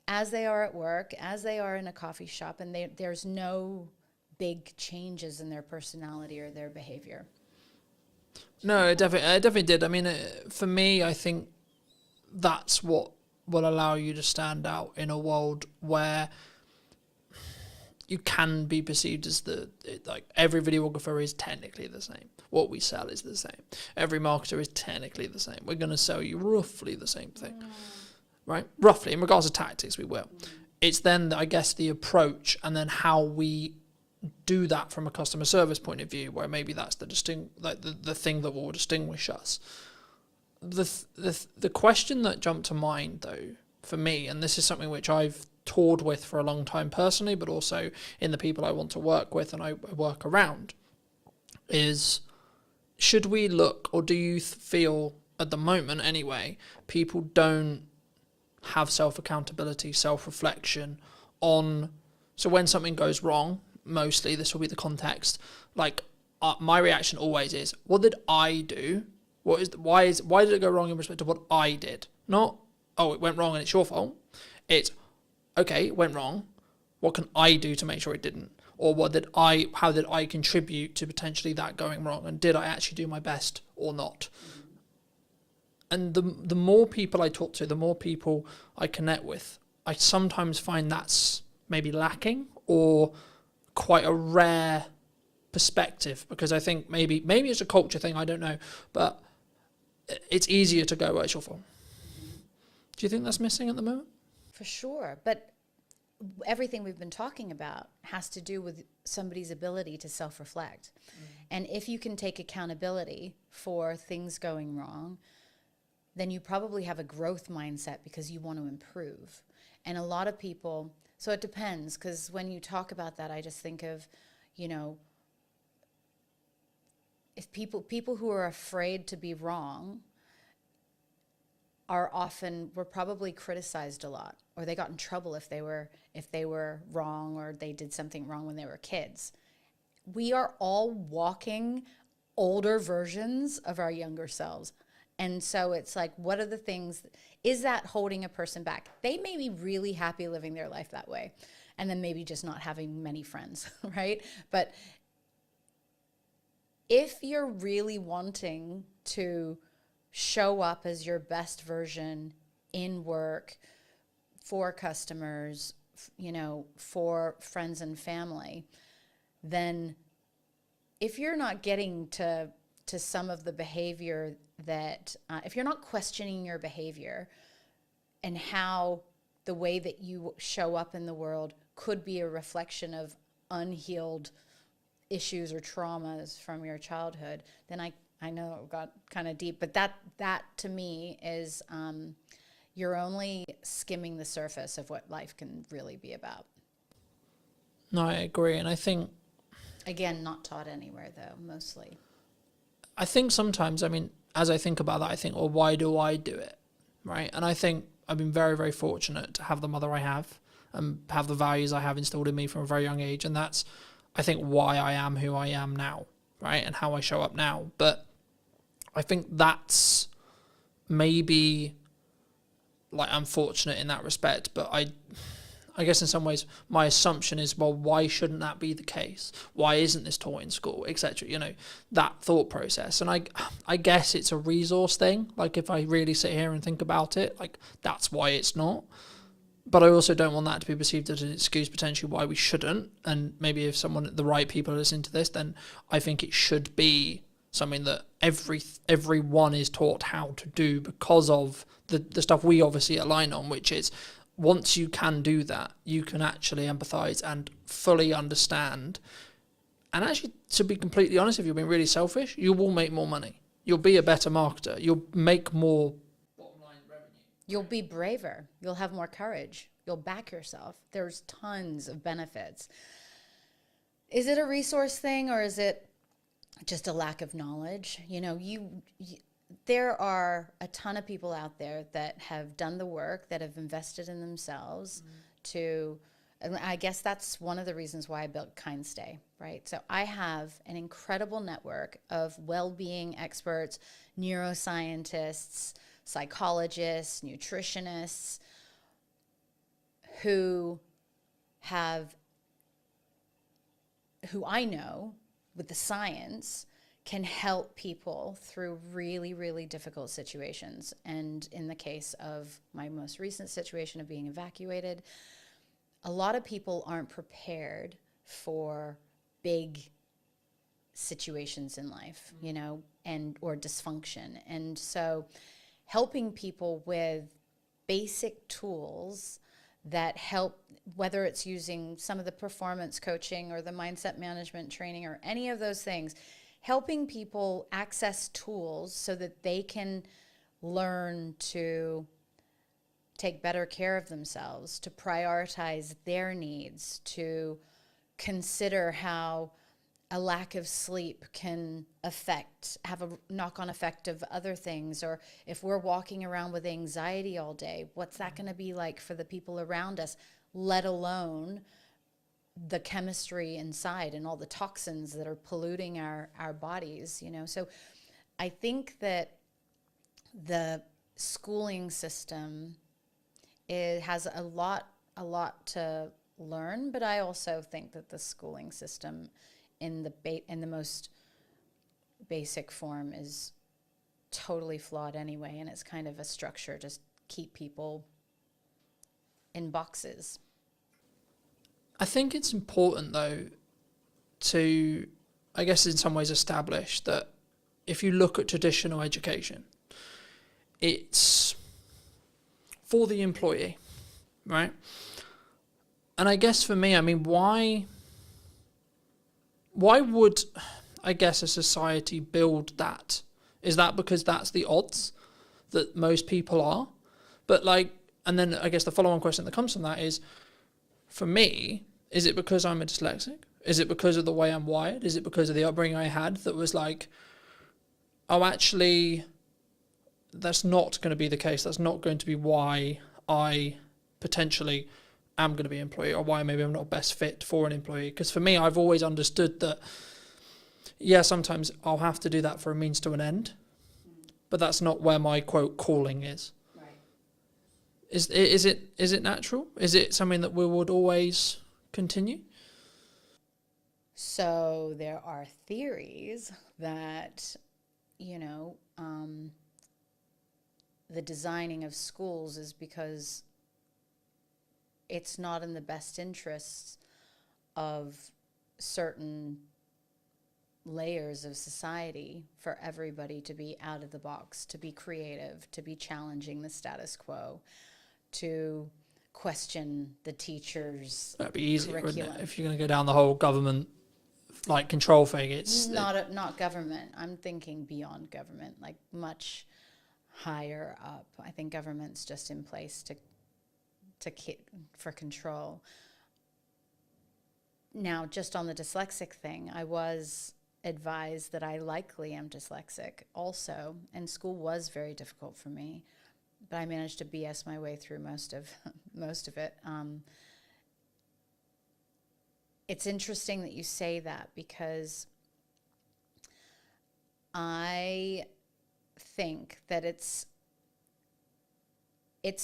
as they are at work, as they are in a coffee shop, and there's no big changes in their personality or their behavior. No, it definitely did. I mean, for me, I think that's what will allow you to stand out in a world where you can be perceived as like every videographer is technically the same. What we sell is the same. Every marketer is technically the same. We're going to sell you roughly the same thing, right? Roughly, in regards to tactics, we will. It's then, I guess, the approach and then how we do that from a customer service point of view, where maybe that's the thing that will distinguish us. The question that jumped to mind, though, for me, and this is something which I've toured with for a long time personally, but also in the people I want to work with and I work around, is should we look, or do you feel at the moment anyway, people don't have self-accountability, self-reflection on, so when something goes wrong, mostly this will be the context, like my reaction always is, what did I do? Why did it go wrong in respect to what I did? Not, oh, it went wrong and it's your fault. It's, okay, it went wrong. What can I do to make sure it didn't? Or how did I contribute to potentially that going wrong? And did I actually do my best or not? And the more people I talk to, the more people I connect with, I sometimes find that's maybe lacking or quite a rare perspective, because I think maybe it's a culture thing, I don't know, but it's easier to go, well, it's your fault. Do you think that's missing at the moment? For sure. But everything we've been talking about has to do with somebody's ability to self-reflect. And if you can take accountability for things going wrong, then you probably have a growth mindset because you want to improve. And a lot of people, so it depends, because when you talk about that, I just think of, if people who are afraid to be wrong were probably criticized a lot, or they got in trouble if they were wrong, or they did something wrong when they were kids. We are all walking older versions of our younger selves. And so it's like, what are the things, is that holding a person back? They may be really happy living their life that way, and then maybe just not having many friends, right? But if you're really wanting to show up as your best version in work, for customers, for friends and family, then if you're not getting to some of the behavior that, if you're not questioning your behavior and how the way that you show up in the world could be a reflection of unhealed issues or traumas from your childhood, then I know it got kind of deep, but that to me is, you're only skimming the surface of what life can really be about. No, I agree. And I think, again, not taught anywhere though, mostly. I think sometimes, as I think about that, I think, well, why do I do it? Right. And I think I've been very, very fortunate to have the mother I have and have the values I have instilled in me from a very young age. And that's, I think, why I am who I am now, right? And how I show up now. But I think that's maybe, like, I'm fortunate in that respect, but I guess in some ways my assumption is, well, why shouldn't that be the case? Why isn't this taught in school, etc.? That thought process. And I guess it's a resource thing. Like, if I really sit here and think about it, like, that's why it's not. But I also don't want that to be perceived as an excuse potentially why we shouldn't. And maybe if the right people are listening to this, then I think it should be something that everyone is taught how to do, because of the stuff we obviously align on, which is, once you can do that, you can actually empathize and fully understand. And actually, to be completely honest, if you're being really selfish, you will make more money. You'll be a better marketer. You'll make more bottom line revenue. You'll be braver. You'll have more courage. You'll back yourself. There's tons of benefits. Is it a resource thing, or is it just a lack of knowledge? There are a ton of people out there that have done the work, that have invested in themselves and I guess that's one of the reasons why I built KindStay, right? So I have an incredible network of well-being experts, neuroscientists, psychologists, nutritionists, who I know with the science can help people through really, really difficult situations. And in the case of my most recent situation of being evacuated, a lot of people aren't prepared for big situations in life, you know, and or dysfunction. And so helping people with basic tools that help, whether it's using some of the performance coaching or the mindset management training or any of those things, helping people access tools so that they can learn to take better care of themselves, to prioritize their needs, to consider how a lack of sleep can have a knock-on effect of other things. Or if we're walking around with anxiety all day, what's that going to be like for the people around us, let alone the chemistry inside and all the toxins that are polluting our bodies, you know? So I think that the schooling system, it has a lot to learn, but I also think that the schooling system in the most basic form is totally flawed anyway, and it's kind of a structure to keep people in boxes. I think it's important, though, to, I guess in some ways, establish that if you look at traditional education, it's for the employee, right? And I guess for me, I mean, why would, I guess, a society build that? Is that because that's the odds that most people are? But like, and then I guess the follow-on question that comes from that is, for me, is it because I'm a dyslexic? Is it because of the way I'm wired? Is it because of the upbringing I had that was like, oh, actually, that's not going to be the case. That's not going to be why I potentially am going to be an employee, or why maybe I'm not best fit for an employee. Because for me, I've always understood that, yeah, sometimes I'll have to do that for a means to an end, but that's not where my quote calling is. Right. Is it natural? Is it something that we would always continue? So there are theories that, you know, the designing of schools is because it's not in the best interests of certain layers of society for everybody to be out of the box, to be creative, to be challenging the status quo, to question the teachers' That'd be easier, wouldn't curriculum. it? If you're going to go down the whole government like control thing, it's Not government. I'm thinking beyond government, like much higher up. I think government's just in place for control. Now, just on the dyslexic thing, I was advised that I likely am dyslexic also, and school was very difficult for me, but I managed to BS my way through most of it. It's interesting that you say that, because I think that it's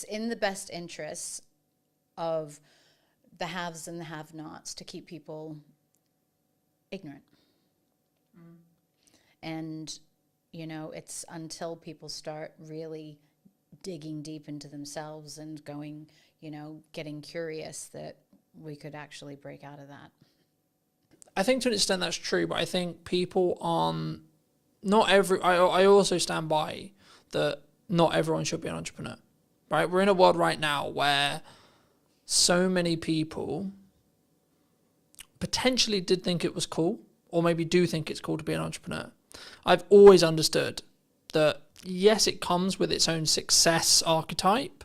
in the best interests of the haves and the have-nots to keep people ignorant. And, you know, it's until people start really digging deep into themselves and going, you know, getting curious, that we could actually break out of that. I think to an extent that's true, but I think people aren't, I also stand by that not everyone should be an entrepreneur, right? We're in a world right now where so many people potentially did think it was cool, or maybe do think it's cool to be an entrepreneur. I've always understood that, yes, it comes with its own success archetype,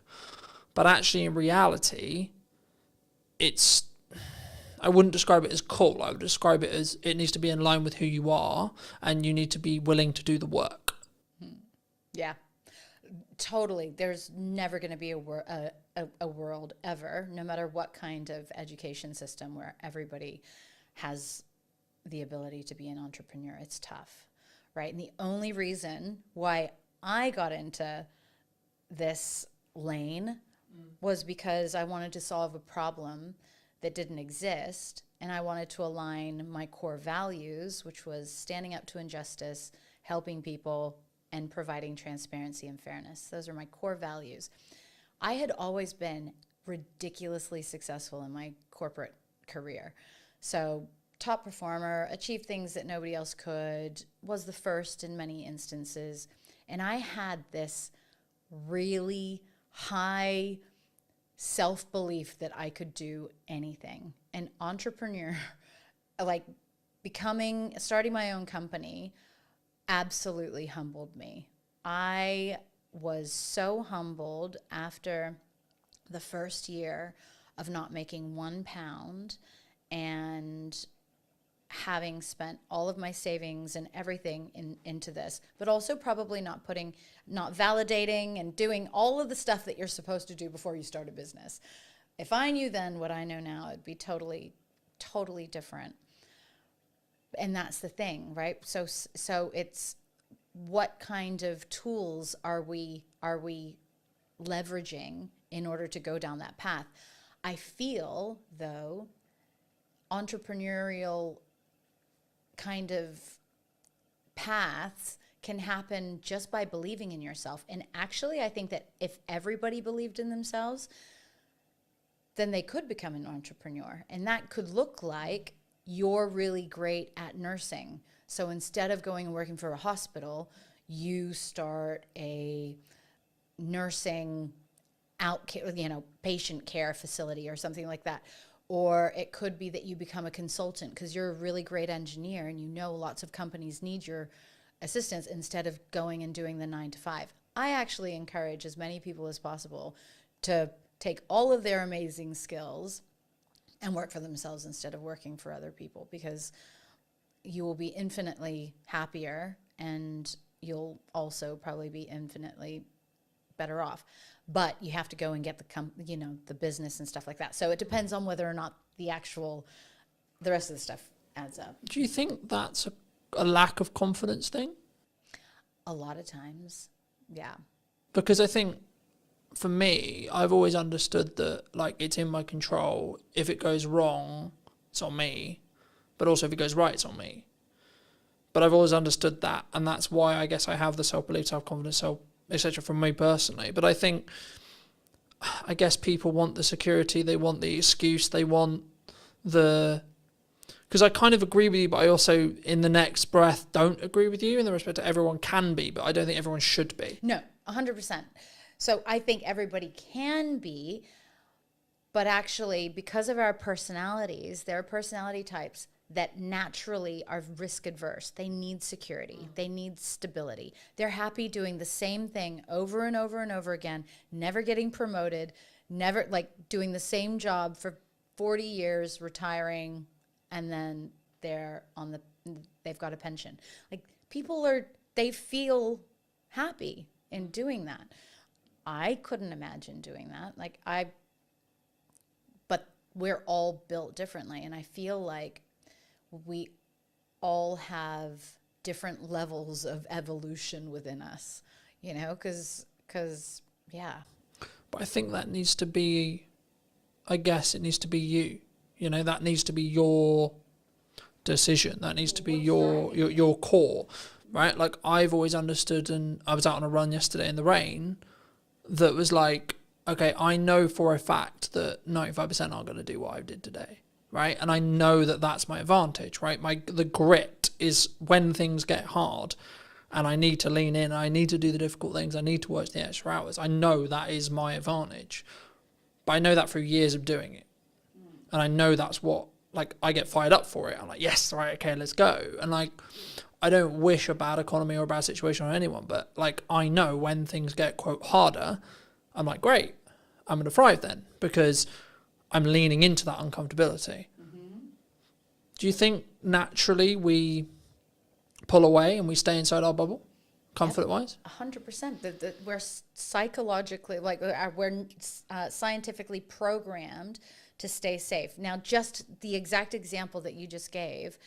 but actually in reality, I wouldn't describe it as cool. I would describe it as it needs to be in line with who you are, and you need to be willing to do the work. Yeah, totally. There's never going to be a world ever, no matter what kind of education system, where everybody has the ability to be an entrepreneur. It's tough, right? And the only reason why I got into this lane was because I wanted to solve a problem that didn't exist, and I wanted to align my core values, which was standing up to injustice, helping people, and providing transparency and fairness. Those are my core values. I had always been ridiculously successful in my corporate career. So top performer, achieved things that nobody else could, was the first in many instances. And I had this really high self-belief that I could do anything. An entrepreneur, like starting my own company, absolutely humbled me. I was so humbled after the first year of not making £1 and having spent all of my savings and everything into this, but also probably not validating and doing all of the stuff that you're supposed to do before you start a business. If I knew then what I know now, it'd be totally, totally different. And that's the thing, right? So it's what kind of tools are we leveraging in order to go down that path? I feel, though, entrepreneurial kind of paths can happen just by believing in yourself. And actually, I think that if everybody believed in themselves, then they could become an entrepreneur. And that could look like you're really great at nursing. So instead of going and working for a hospital, you start a nursing patient care facility or something like that. Or it could be that you become a consultant because you're a really great engineer and you know lots of companies need your assistance instead of going and doing the 9 to 5. I actually encourage as many people as possible to take all of their amazing skills and work for themselves instead of working for other people, because you will be infinitely happier and you'll also probably be infinitely better off. But you have to go and get the business and stuff like that. So it depends on whether or not the rest of the stuff adds up. Do you think that's a lack of confidence thing? A lot of times, yeah. Because I think for me, I've always understood that like it's in my control. If it goes wrong, it's on me. But also if it goes right, it's on me. But I've always understood that, and that's why I guess I have the self-belief, self-confidence, etc. from me personally. But I guess people want the security, they want the excuse, they want because I kind of agree with you, but I also in the next breath don't agree with you in the respect that everyone can be, but I don't think everyone should be. No, 100%. So I think everybody can be, but actually because of our personalities, there are personality types that naturally are risk adverse. They need security. They need stability. They're happy doing the same thing over and over and over again, never getting promoted, never doing the same job for 40 years, retiring, and then they've got a pension. They feel happy in doing that. I couldn't imagine doing that. But we're all built differently, and I feel like we all have different levels of evolution within us, because yeah. But I think that needs to be, I guess it needs to be you, that needs to be your decision. That needs to be your core, right? Like I've always understood, and I was out on a run yesterday in the rain that was like, okay, I know for a fact that 95% aren't going to do what I did today. Right, and I know that that's my advantage, right? The grit is when things get hard and I need to lean in, I need to do the difficult things, I need to work the extra hours. I know that is my advantage. But I know that through years of doing it. And I know that's what, I get fired up for it. I'm like, yes, right, okay, let's go. And I don't wish a bad economy or a bad situation on anyone, but I know when things get, quote, harder, I'm like, great, I'm going to thrive then, because I'm leaning into that uncomfortability. Mm-hmm. Do you think naturally we pull away and we stay inside our bubble, comfort-wise? 100%. We're psychologically, we're scientifically programmed to stay safe. Now, just the exact example that you just gave,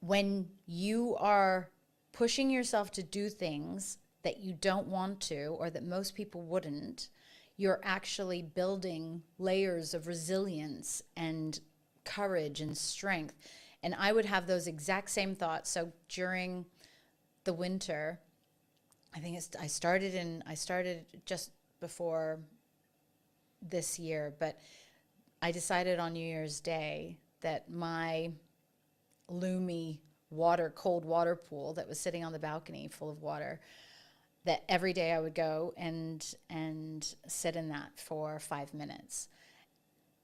when you are pushing yourself to do things that you don't want to or that most people wouldn't, you're actually building layers of resilience and courage and strength. And I would have those exact same thoughts. So during the winter, I think I started just before this year, but I decided on New Year's Day that my Lumi cold water pool that was sitting on the balcony full of water, that every day I would go and sit in that for 5 minutes.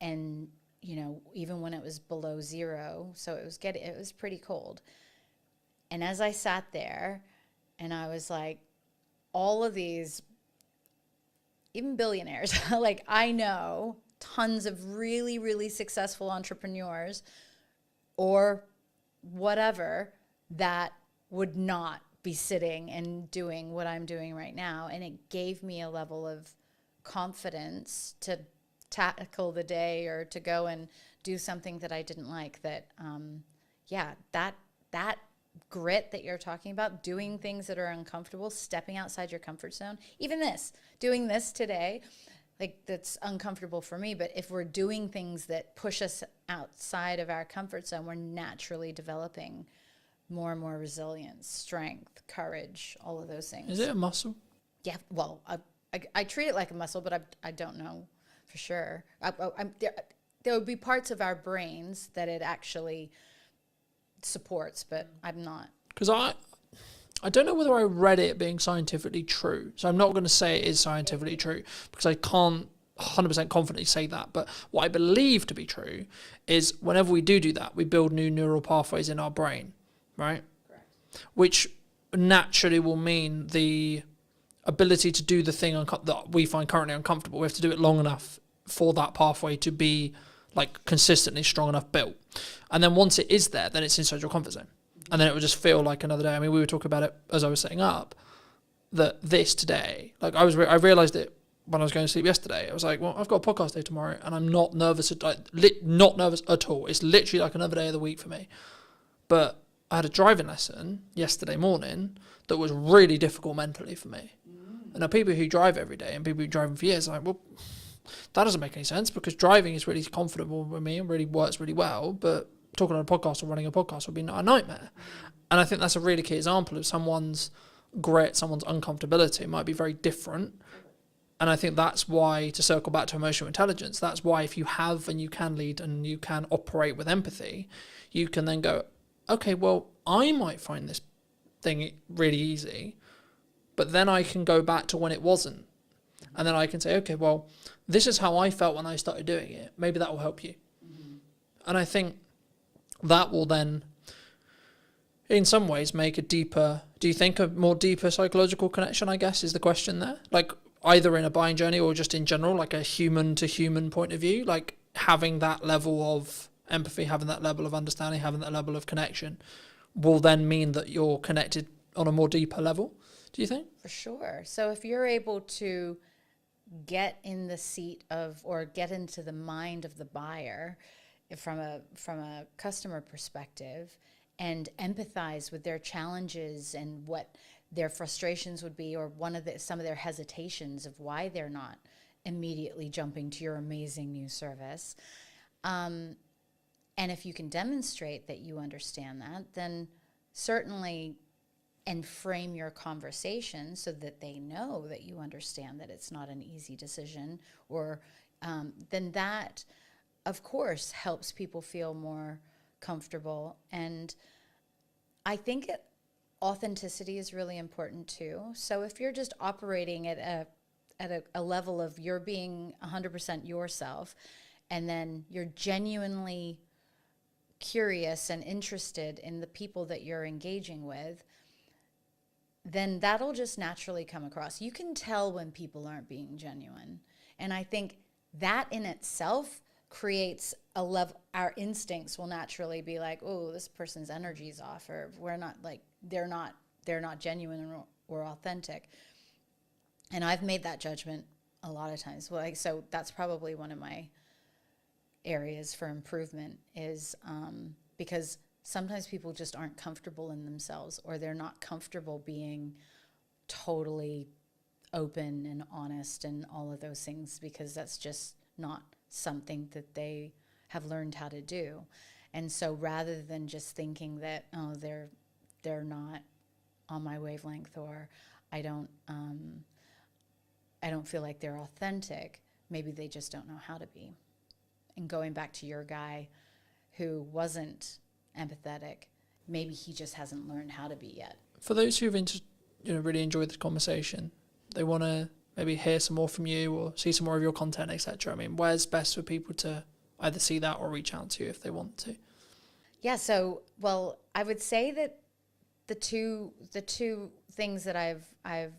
And, you know, even when it was below zero, so it was pretty cold. And as I sat there, and I was like, all of these, even billionaires, like I know tons of really, really successful entrepreneurs or whatever that would not be sitting and doing what I'm doing right now. And it gave me a level of confidence to tackle the day or to go and do something that I didn't like. That, that grit that you're talking about, doing things that are uncomfortable, stepping outside your comfort zone, even doing this today, like that's uncomfortable for me. But if we're doing things that push us outside of our comfort zone, we're naturally developing more and more resilience, strength, courage, all of those things. Is it a muscle? Yeah, well, I treat it like a muscle, but I don't know for sure. There would be parts of our brains that it actually supports, but I'm not. Because I don't know whether I read it being scientifically true. So I'm not going to say it is scientifically true because I can't 100% confidently say that. But what I believe to be true is whenever we do that, we build new neural pathways in our brain, right? Correct. Which naturally will mean the ability to do the thing that we find currently uncomfortable. We have to do it long enough for that pathway to be like consistently strong enough built. And then once it is there, then it's inside your comfort zone. And then it would just feel like another day. I mean, we were talking about it as I was setting up, that this today, like I realised it when I was going to sleep yesterday. I was like, well, I've got a podcast day tomorrow and I'm not nervous, not nervous at all. It's literally like another day of the week for me. But I had a driving lesson yesterday morning that was really difficult mentally for me. And now people who drive every day and people who drive for years are like, well, that doesn't make any sense because driving is really comfortable with me and really works really well, but talking on a podcast or running a podcast would be a nightmare. And I think that's a really key example of someone's grit, someone's uncomfortability might be very different. And I think that's why, to circle back to emotional intelligence, that's why if you have and you can lead and you can operate with empathy, you can then go, okay, well, I might find this thing really easy, but then I can go back to when it wasn't. And then I can say, okay, well, this is how I felt when I started doing it. Maybe that will help you. Mm-hmm. And I think that will then, in some ways, make do you think a more deeper psychological connection, I guess, is the question there? Like either in a buying journey or just in general, like a human to human point of view, like having that level of empathy, having that level of understanding, having that level of connection will then mean that you're connected on a more deeper level, do you think? For sure. So if you're able to get in the seat of, or get into the mind of the buyer from a customer perspective and empathize with their challenges and what their frustrations would be, or some of their hesitations of why they're not immediately jumping to your amazing new service. And if you can demonstrate that you understand that, then certainly, and frame your conversation so that they know that you understand that it's not an easy decision, or then that, of course, helps people feel more comfortable. And I think authenticity is really important too. So if you're just operating at a level of you're being 100% yourself, and then you're genuinely curious and interested in the people that you're engaging with, then that'll just naturally come across. You can tell when people aren't being genuine. And I think that in itself creates a level, our instincts will naturally be like, oh, this person's energy's off, or we're not like, they're not genuine or authentic. And I've made that judgment a lot of times. So that's probably one of my areas for improvement is because sometimes people just aren't comfortable in themselves, or they're not comfortable being totally open and honest and all of those things, because that's just not something that they have learned how to do. And so rather than just thinking that, oh, they're not on my wavelength, or I don't feel like they're authentic, maybe they just don't know how to be. And going back to your guy who wasn't empathetic, maybe he just hasn't learned how to be yet. For those who've really enjoyed the conversation, they want to maybe hear some more from you or see some more of your content, etc. I mean, where's best for people to either see that or reach out to you if they want to? Yeah, so, well, I would say that the two things that I've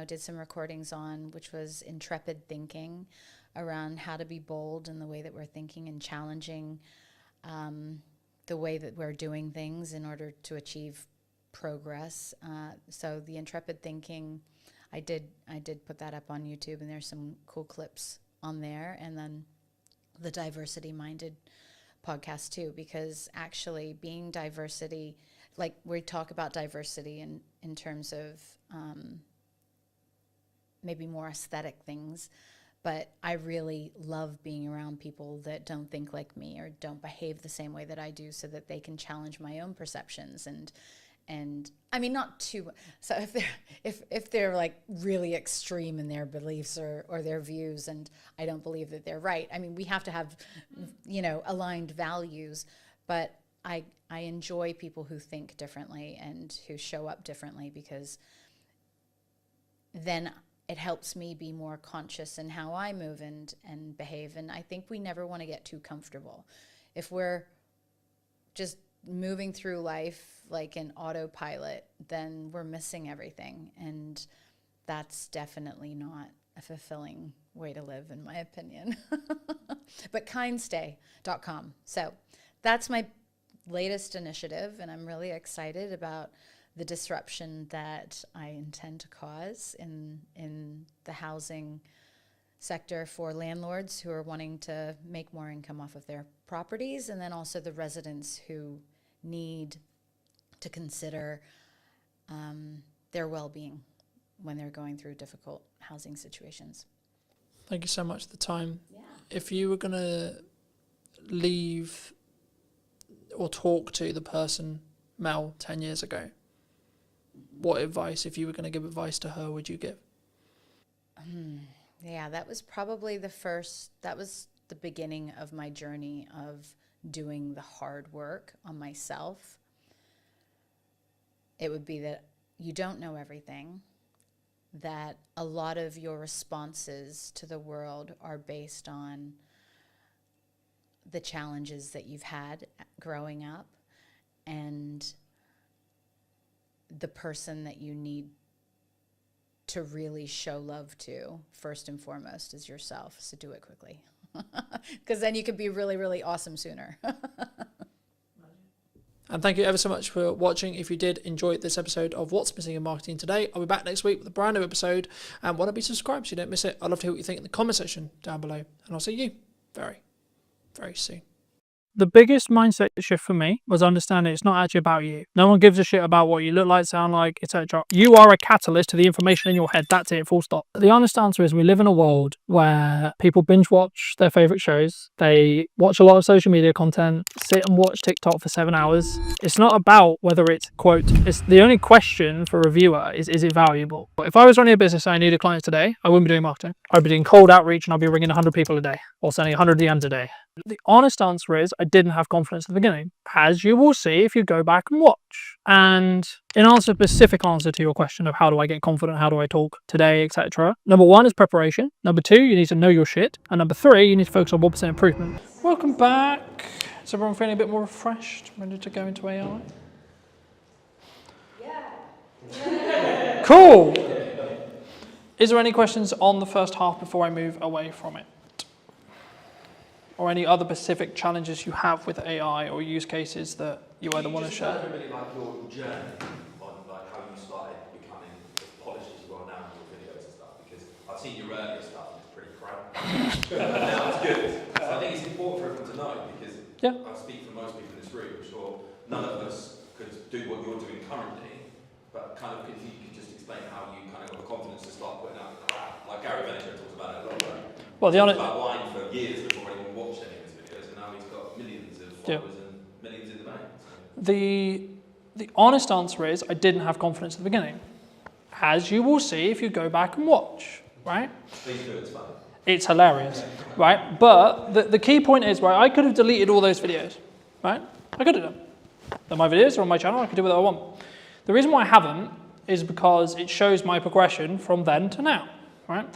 did some recordings on, which was intrepid thinking around how to be bold in the way that we're thinking and challenging the way that we're doing things in order to achieve progress. So the intrepid thinking, I did put that up on YouTube, and there's some cool clips on there. And then the diversity minded podcast too, because actually being diversity, like we talk about diversity in terms of maybe more aesthetic things, but I really love being around people that don't think like me or don't behave the same way that I do, so that they can challenge my own perceptions. And I mean, not too, so if they're like really extreme in their beliefs or their views, and I don't believe that they're right, I mean, we have to have, aligned values, but I enjoy people who think differently and who show up differently, because then it helps me be more conscious in how I move and behave. And I think we never want to get too comfortable. If we're just moving through life like an autopilot, then we're missing everything. And that's definitely not a fulfilling way to live, in my opinion. But kindstay.com. So that's my latest initiative, and I'm really excited about the disruption that I intend to cause in the housing sector for landlords who are wanting to make more income off of their properties, and then also the residents who need to consider their well-being when they're going through difficult housing situations. Thank you so much for the time. Yeah. If you were going to leave or talk to the person, Mel, 10 years ago, what advice, if you were going to give advice to her, would you give? Yeah, that was probably that was the beginning of my journey of doing the hard work on myself. It would be that you don't know everything, that a lot of your responses to the world are based on the challenges that you've had growing up, and the person that you need to really show love to, first and foremost, is yourself. So do it quickly, because then you could be really, really awesome sooner. And thank you ever so much for watching. If you did enjoy this episode of What's Missing in Marketing Today, I'll be back next week with a brand new episode. And why not be subscribed so you don't miss it? I'd love to hear what you think in the comment section down below. And I'll see you very, very soon. The biggest mindset shift for me was understanding it's not actually about you. No one gives a shit about what you look like, sound like, etc. You are a catalyst to the information in your head. That's it, full stop. The honest answer is we live in a world where people binge watch their favorite shows. They watch a lot of social media content, sit and watch TikTok for 7 hours. It's not about whether it's, quote, it's the only question for a viewer is it valuable? If I was running a business and I needed clients today, I wouldn't be doing marketing. I'd be doing cold outreach and I'd be ringing 100 people a day or sending 100 DMs a day. The honest answer is I didn't have confidence at the beginning, as you will see if you go back and watch. And in answer, specific answer to your question of how do I get confident, how do I talk today, etc. Number 1 is preparation. Number 2, you need to know your shit. And number 3, you need to focus on 1% improvement. Welcome back. Is everyone feeling a bit more refreshed, ready to go into AI? Yeah. Cool. Is there any questions on the first half before I move away from it? Or any other specific challenges you have with AI or use cases that you either want to share? Just really like your journey on like how you started becoming as polished as you are now in your videos and stuff, because I've seen your earlier stuff and it's pretty crap. Now it's good. So I think it's important for everyone to know, because I speak for most people in this room, I'm sure none of us could do what you're doing currently, but kind of if you could just explain how you kind of got the confidence to start putting out crap. Like Gary Vaynerchuk talks about it a lot, right? Well, he talks about wine for years before anyone watched any of his videos, and now he's got millions of followers and millions in the bank. So. The honest answer is I didn't have confidence at the beginning, as you will see if you go back and watch, right? Please do, it's funny. It's hilarious, right? But the key point is, right, I could have deleted all those videos, right? I could have done. They're my videos, they're on my channel, I can do whatever I want. The reason why I haven't is because it shows my progression from then to now, right?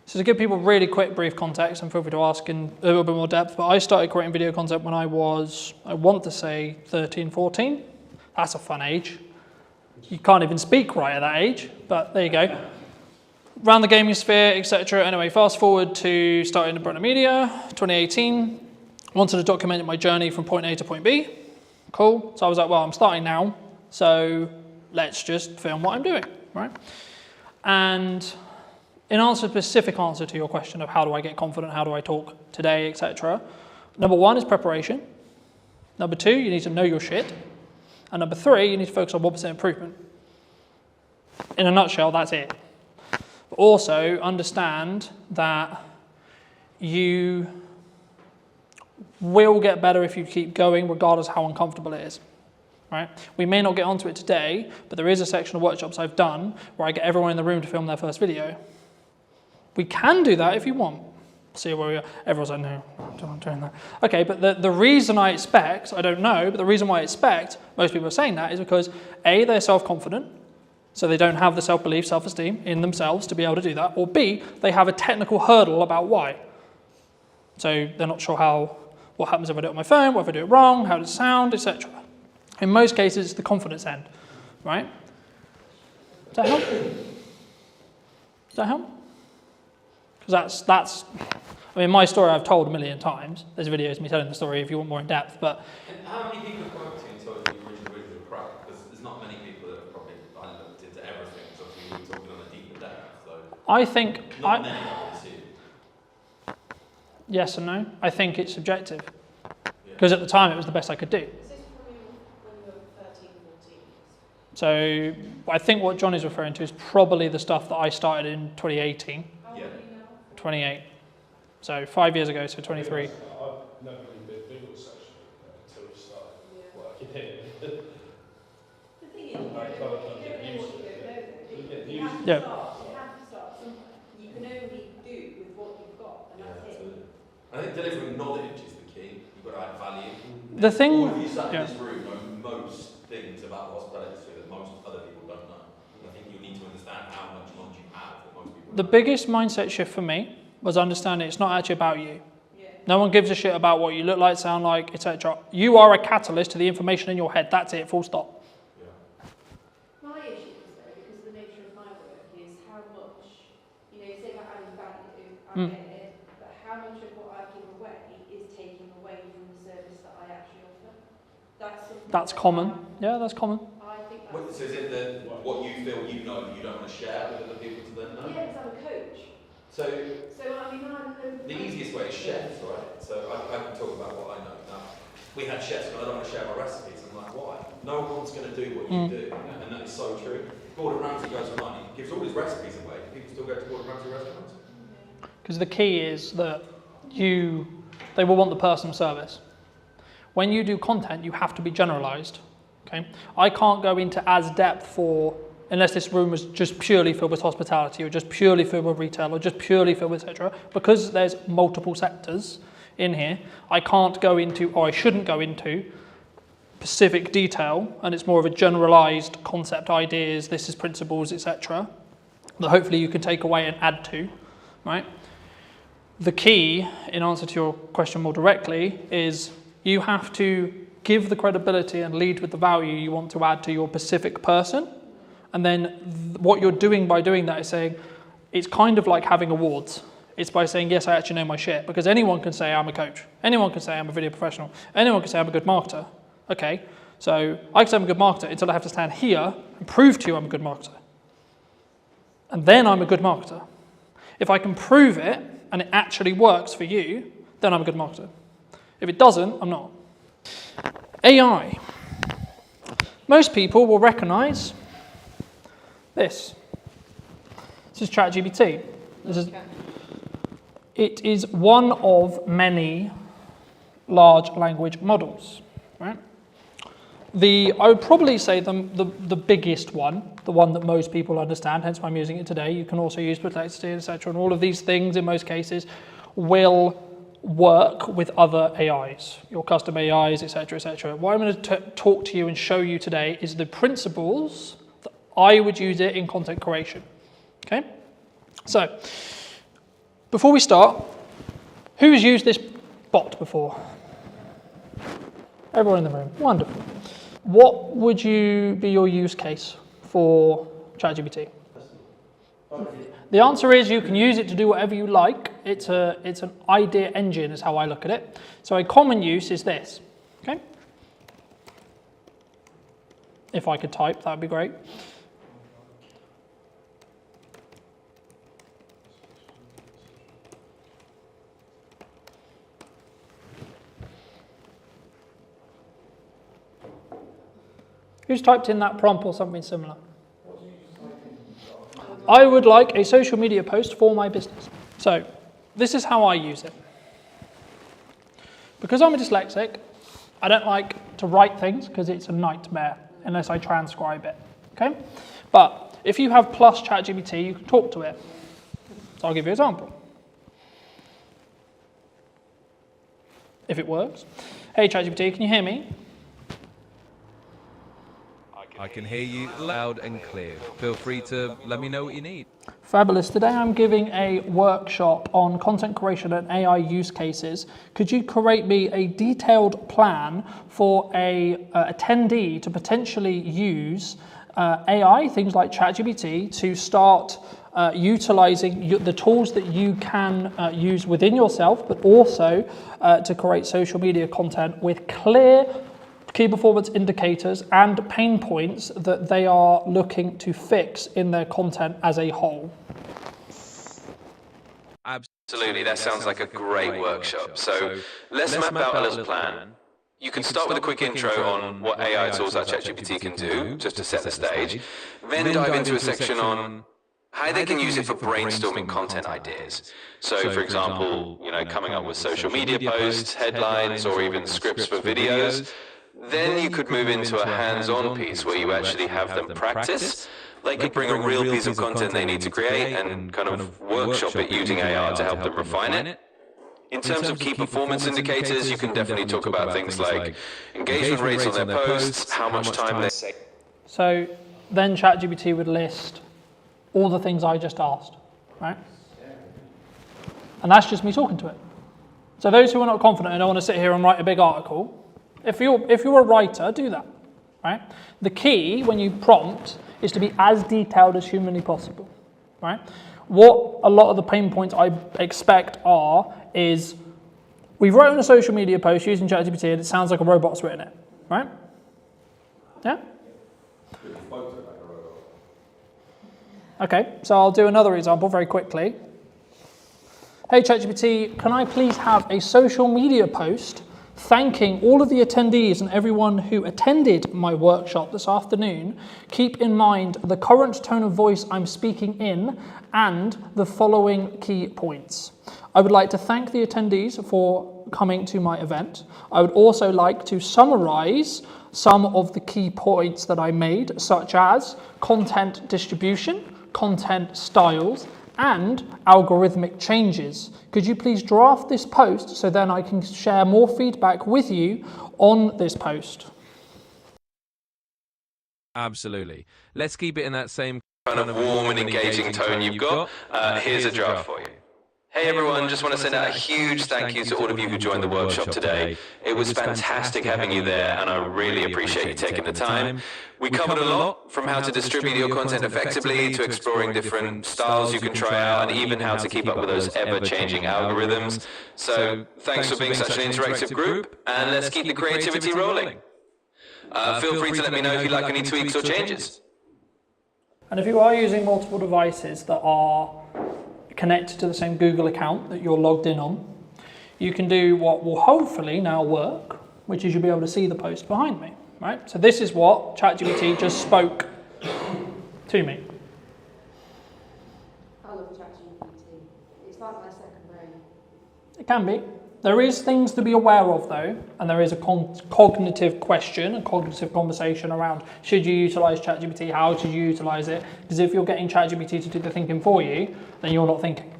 So to give people really quick, brief context, and feel free to ask in a little bit more depth, but I started creating video content when I was, I want to say 13, 14. That's a fun age. You can't even speak right at that age, but there you go. Around the gaming sphere, etc. Anyway, fast forward to starting Brunner Media, 2018. Wanted to document my journey from point A to point B. Cool. So I was like, well, I'm starting now, so let's just film what I'm doing, right? And in answer, specific answer to your question of how do I get confident, how do I talk today, etc. Number one is preparation. Number two, you need to know your shit. And number three, you need to focus on 1% improvement. In a nutshell, that's it. But also understand that you will get better if you keep going, regardless how uncomfortable it is. Right? We may not get onto it today, but there is a section of workshops I've done where I get everyone in the room to film their first video. We can do that if you want. See where we are. Everyone's like, no, I'm not doing that. Okay, but the reason I expect, I don't know, but the reason why I expect most people are saying that is because A, they're self-confident, so they don't have the self-belief, self-esteem in themselves to be able to do that, or B, they have a technical hurdle about why. So they're not sure what happens if I do it on my phone, what if I do it wrong, how does it sound, etc. In most cases, it's the confidence end, right? Does that help? Does that help? Because that's, I mean, my story I've told a million times. There's videos of me telling the story if you want more in depth, but... And how many people have come up to you and told you the original crap? Because there's not many people that have probably looked into everything, so obviously we're talking on a deeper depth, so... I think... Not many, I would assume. Yes and no. I think it's subjective. Because at the time, it was the best I could do. Is this from when you were 13, 14? So I think what John is referring to is probably the stuff that I started in 2018. How old are you now? 28. So 5 years ago, so 23. I've never really been big on social media until we started working here. The thing is, you don't know what you don't know, though. You have to Yeah. start somewhere. You can only do with what you've got, and that's it. Absolutely. I think delivering knowledge is the key. You've got to add value. The thing... All of you sat in this room know most things about the hospitality industry that most other people don't know. And I think you need to understand how much knowledge you have that most people don't. The biggest mindset shift for me was understanding it's not actually about you. Yeah. No one gives a shit about what you look like, sound like, etc. You are a catalyst to the information in your head. That's it, full stop. Yeah. My issue is though, because the nature of my work is how much, you say about adding value, I get it, but how much of what I give away is taking away from the service that I actually offer? That's common. Yeah, that's common. I think So is it that what you feel you know that you don't want to share with other people to then know? yeah, because I'm a coach. So I mean, I know the easiest way is chefs, right? So I can talk about what I know. Now, we had chefs, but I don't want to share my recipes. I'm like, why? No one's going to do what you do, and that is so true. Gordon Ramsay goes online, he gives all his recipes away. People still go to Gordon Ramsay restaurants. Because the key is that they will want the personal service. When you do content, you have to be generalized. Okay, I can't go into as depth unless this room was just purely filled with hospitality or just purely filled with retail or just purely filled with etc. Because there's multiple sectors in here, I can't go into, or I shouldn't go into, specific detail, and it's more of a generalized concept, ideas, this is principles, etc. that hopefully you can take away and add to, right? The key, in answer to your question more directly, is you have to give the credibility and lead with the value you want to add to your specific person. And then what you're doing by doing that is saying, it's kind of like having awards. It's by saying, yes, I actually know my shit. Because anyone can say I'm a coach. Anyone can say I'm a video professional. Anyone can say I'm a good marketer. Okay, so I can say I'm a good marketer until I have to stand here and prove to you I'm a good marketer. And then I'm a good marketer. If I can prove it and it actually works for you, then I'm a good marketer. If it doesn't, I'm not. AI. Most people will recognize this. This is ChatGPT. It is one of many large language models, right? I would probably say the biggest one, the one that most people understand, hence why I'm using it today. You can also use perplexity, etc. And all of these things, in most cases, will work with other AIs, your custom AIs, etc., etc. What I'm going to talk to you and show you today is the principles that I would use it in content creation. Okay? So, before we start, who's used this bot before? Everyone in the room. Wonderful. What would be your use case for ChatGPT? The answer is you can use it to do whatever you like. It's an idea engine is how I look at it. So a common use is this. Okay? If I could type, that would be great. Who's typed in that prompt or something similar? I would like a social media post for my business. So this is how I use it. Because I'm a dyslexic, I don't like to write things because it's a nightmare unless I transcribe it. Okay? But if you have plus ChatGPT, you can talk to it. So I'll give you an example. If it works. Hey ChatGPT, can you hear me? I can hear you loud and clear. Feel free to let me know what you need. Fabulous. Today I'm giving a workshop on content creation and AI use cases. Could you create me a detailed plan for a attendee to potentially use AI, things like ChatGPT, to start utilizing the tools that you can use within yourself, but also to create social media content with clear key performance indicators and pain points that they are looking to fix in their content as a whole. Absolutely, that sounds like a great workshop. So let's map out a little plan. You can start with a quick intro on what AI tools like ChatGPT can do, just to set the stage. Then dive into a section on how they can use it for brainstorming content ideas. So for example, coming up with social media posts, headlines, or even scripts for videos. Then you could move into a hands-on piece where you actually have them practice. They could bring a real piece of content they need to create and kind of workshop it using AI to help them refine it. In terms of key performance indicators, you can definitely talk about things like engagement rates on their posts, how much time they save. So then ChatGPT would list all the things I just asked, right? And that's just me talking to it. So those who are not confident and don't want to sit here and write a big article, if you're a writer, do that, right? The key when you prompt is to be as detailed as humanly possible, right? What a lot of the pain points I expect is we've written a social media post using ChatGPT and it sounds like a robot's written it, right? Yeah? Okay, so I'll do another example very quickly. Hey ChatGPT, can I please have a social media post thanking all of the attendees and everyone who attended my workshop this afternoon? Keep in mind the current tone of voice I'm speaking in and the following key points. I would like to thank the attendees for coming to my event. I would also like to summarize some of the key points that I made, such as content distribution, content styles, and algorithmic changes. Could you please draft this post so then I can share more feedback with you on this post? Absolutely. Let's keep it in that same Kind of warm and engaging tone you've got. Here's a draft for you. Hey everyone, just want to send out a huge thank you to all of you who joined the workshop today. It was fantastic having you there and I really appreciate you taking the time. We covered a lot, from how to distribute your content effectively to exploring different styles you can try out and even how to keep up with those ever-changing algorithms. So thanks for being such an interactive group and let's keep the creativity rolling. Feel free to let me know if you'd like any tweaks or changes. And if you are using multiple devices that are connected to the same Google account that you're logged in on, you can do what will hopefully now work, which is you'll be able to see the post behind me, right? So this is what ChatGPT just spoke to me. I love ChatGPT. It's like my second brain. It can be, There is things to be aware of though, and there is a cognitive question, a cognitive conversation around should you utilize ChatGPT, how should you utilize it? Because if you're getting ChatGPT to do the thinking for you, then you're not thinking.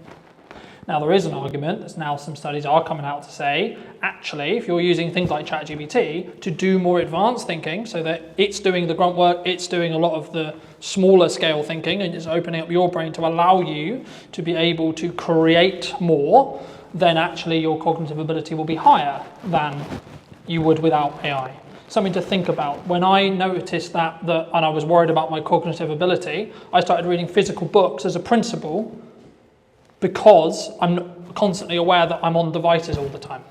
Now there is an argument, there's now some studies are coming out to say, actually, if you're using things like ChatGPT to do more advanced thinking, so that it's doing the grunt work, it's doing a lot of the smaller scale thinking, and it's opening up your brain to allow you to be able to create more, then actually your cognitive ability will be higher than you would without AI. Something to think about. When I noticed that and I was worried about my cognitive ability, I started reading physical books as a principle, because I'm constantly aware that I'm on devices all the time,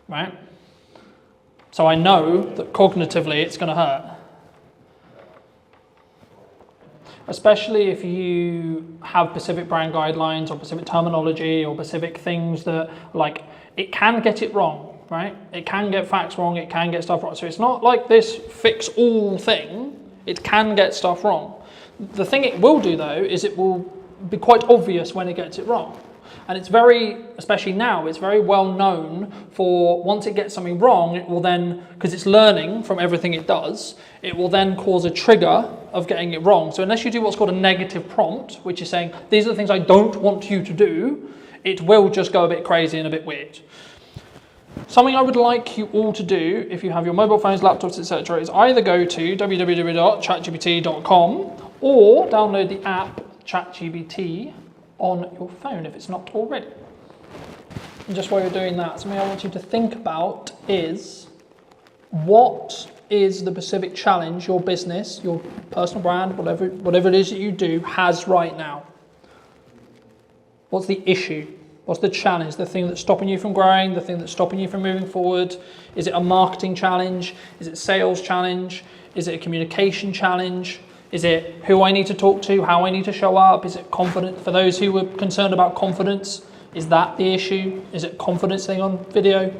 right? So I know that cognitively it's going to hurt. Especially if you have specific brand guidelines or specific terminology or specific things that, like, it can get it wrong, right? It can get facts wrong, it can get stuff wrong. So it's not like this fix-all thing. It can get stuff wrong. The thing it will do, though, is it will be quite obvious when it gets it wrong. And it's very, especially now, it's very well known for once it gets something wrong, it will then, because it's learning from everything it does, it will then cause a trigger of getting it wrong. So unless you do what's called a negative prompt, which is saying, these are the things I don't want you to do, it will just go a bit crazy and a bit weird. Something I would like you all to do, if you have your mobile phones, laptops, etc., is either go to www.chatgpt.com or download the app ChatGPT on your phone if it's not already. And just while you're doing that, something I want you to think about is what is the specific challenge your business, your personal brand, whatever it is that you do has right now. What's the issue? What's the challenge? The thing that's stopping you from growing, the thing that's stopping you from moving forward? Is it a marketing challenge? Is it a sales challenge? Is it a communication challenge? Is it who I need to talk to, how I need to show up? Is it confidence? For those who were concerned about confidence, is that the issue? Is it confidence thing on video?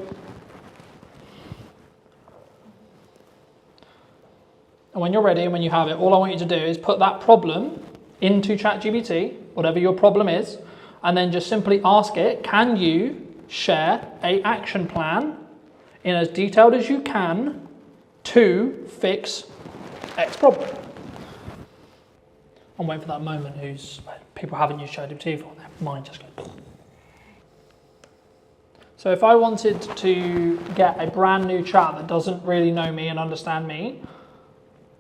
And when you're ready and when you have it, all I want you to do is put that problem into ChatGPT, whatever your problem is, and then just simply ask it, can you share an action plan in as detailed as you can to fix X problem? I'm waiting for that moment people haven't used ChatGPT before, their mind just goes. So if I wanted to get a brand new chat that doesn't really know me and understand me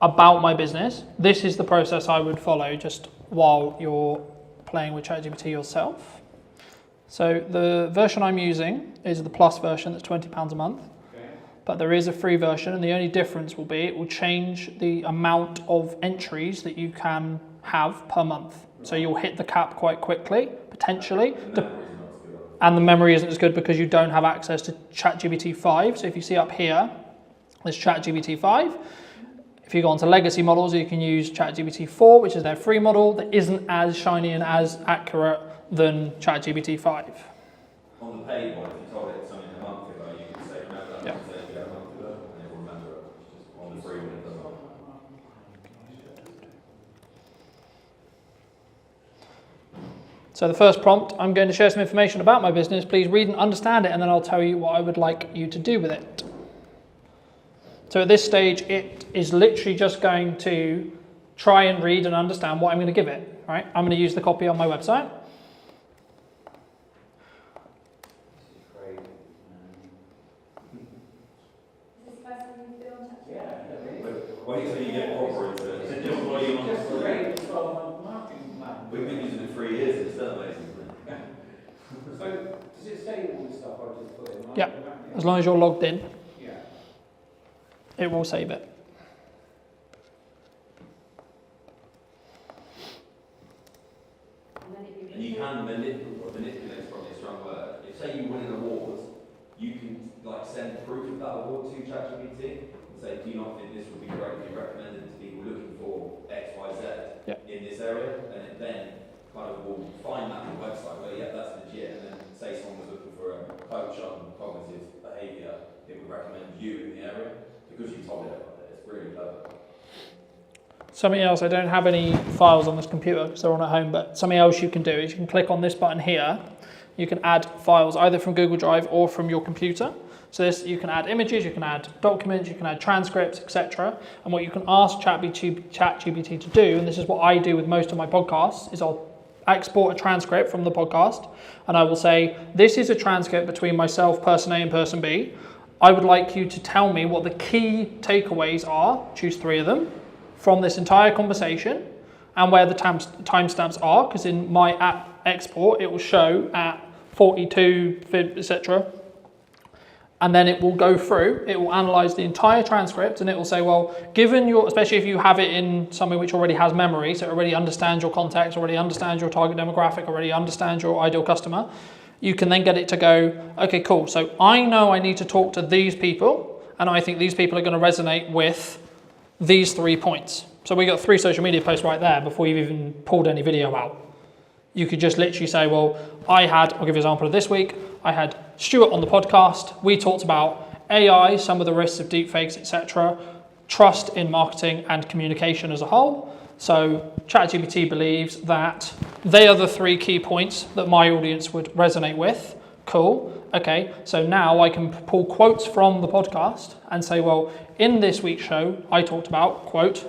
about my business, this is the process I would follow just while you're playing with ChatGPT yourself. So the version I'm using is the Plus version that's £20 a month. But there is a free version, and the only difference will be it will change the amount of entries that you can have per month. So you'll hit the cap quite quickly, potentially. And the memory isn't as good because you don't have access to ChatGPT 5. So if you see up here, there's ChatGPT 5. If you go onto legacy models, you can use ChatGPT 4, which is their free model that isn't as shiny and as accurate than ChatGPT 5. On the paid one, if you told it something a month ago, you could say, remember that Yeah. conversation we had a month ago, and it will remember it. It's just on the free one, it doesn't. So the first prompt, I'm going to share some information about my business. Please read and understand it, and then I'll tell you what I would like you to do with it. So at this stage, it is literally just going to try and read and understand what I'm going to give it. Right? I'm going to use the copy on my website. Wait till you get proper into it. It's just what you want to do. We've been using it for 3 years, it's still amazing, isn't it? So, does it say all the stuff I just put in? Yeah, as long as you're logged in, Yeah. it will save it. And you can manipulate from your strong word. If say you win an award, you can like send proof of that award to ChatGPT and say, do you not think this would be greatly recommended to people looking for X, Y, Z in this area? And it then kind of will find that on the website where, yeah, that's legit. And then say someone was looking for a coach on cognitive behaviour, it would recommend you in the area because you told it about it. It's really clever. Something else, I don't have any files on this computer because they're on at home, but something else you can do is you can click on this button here you can add files either from Google Drive or from your computer. So this, you can add images, you can add documents, you can add transcripts, etc. And what you can ask ChatGPT to do, and this is what I do with most of my podcasts, is I'll export a transcript from the podcast, and I will say, this is a transcript between myself, person A and person B. I would like you to tell me what the key takeaways are, choose 3 of them, from this entire conversation, and where the timestamps are, because in my app export, it will show at 42, etc. And then it will go through, it will analyze the entire transcript, and it will say, well, given your, especially if you have it in something which already has memory, so it already understands your context, already understands your target demographic, already understands your ideal customer, you can then get it to go, okay, cool. So I know I need to talk to these people, and I think these people are going to resonate with these 3 points. So we got 3 social media posts right there before you've even pulled any video out. You could just literally say, well, I'll give you an example of this week. I had Stuart on the podcast. We talked about AI, some of the risks of deepfakes, etc., trust in marketing and communication as a whole. So ChatGPT believes that they are the 3 key points that my audience would resonate with. Cool. Okay, so now I can pull quotes from the podcast and say, well, in this week's show, I talked about, quote,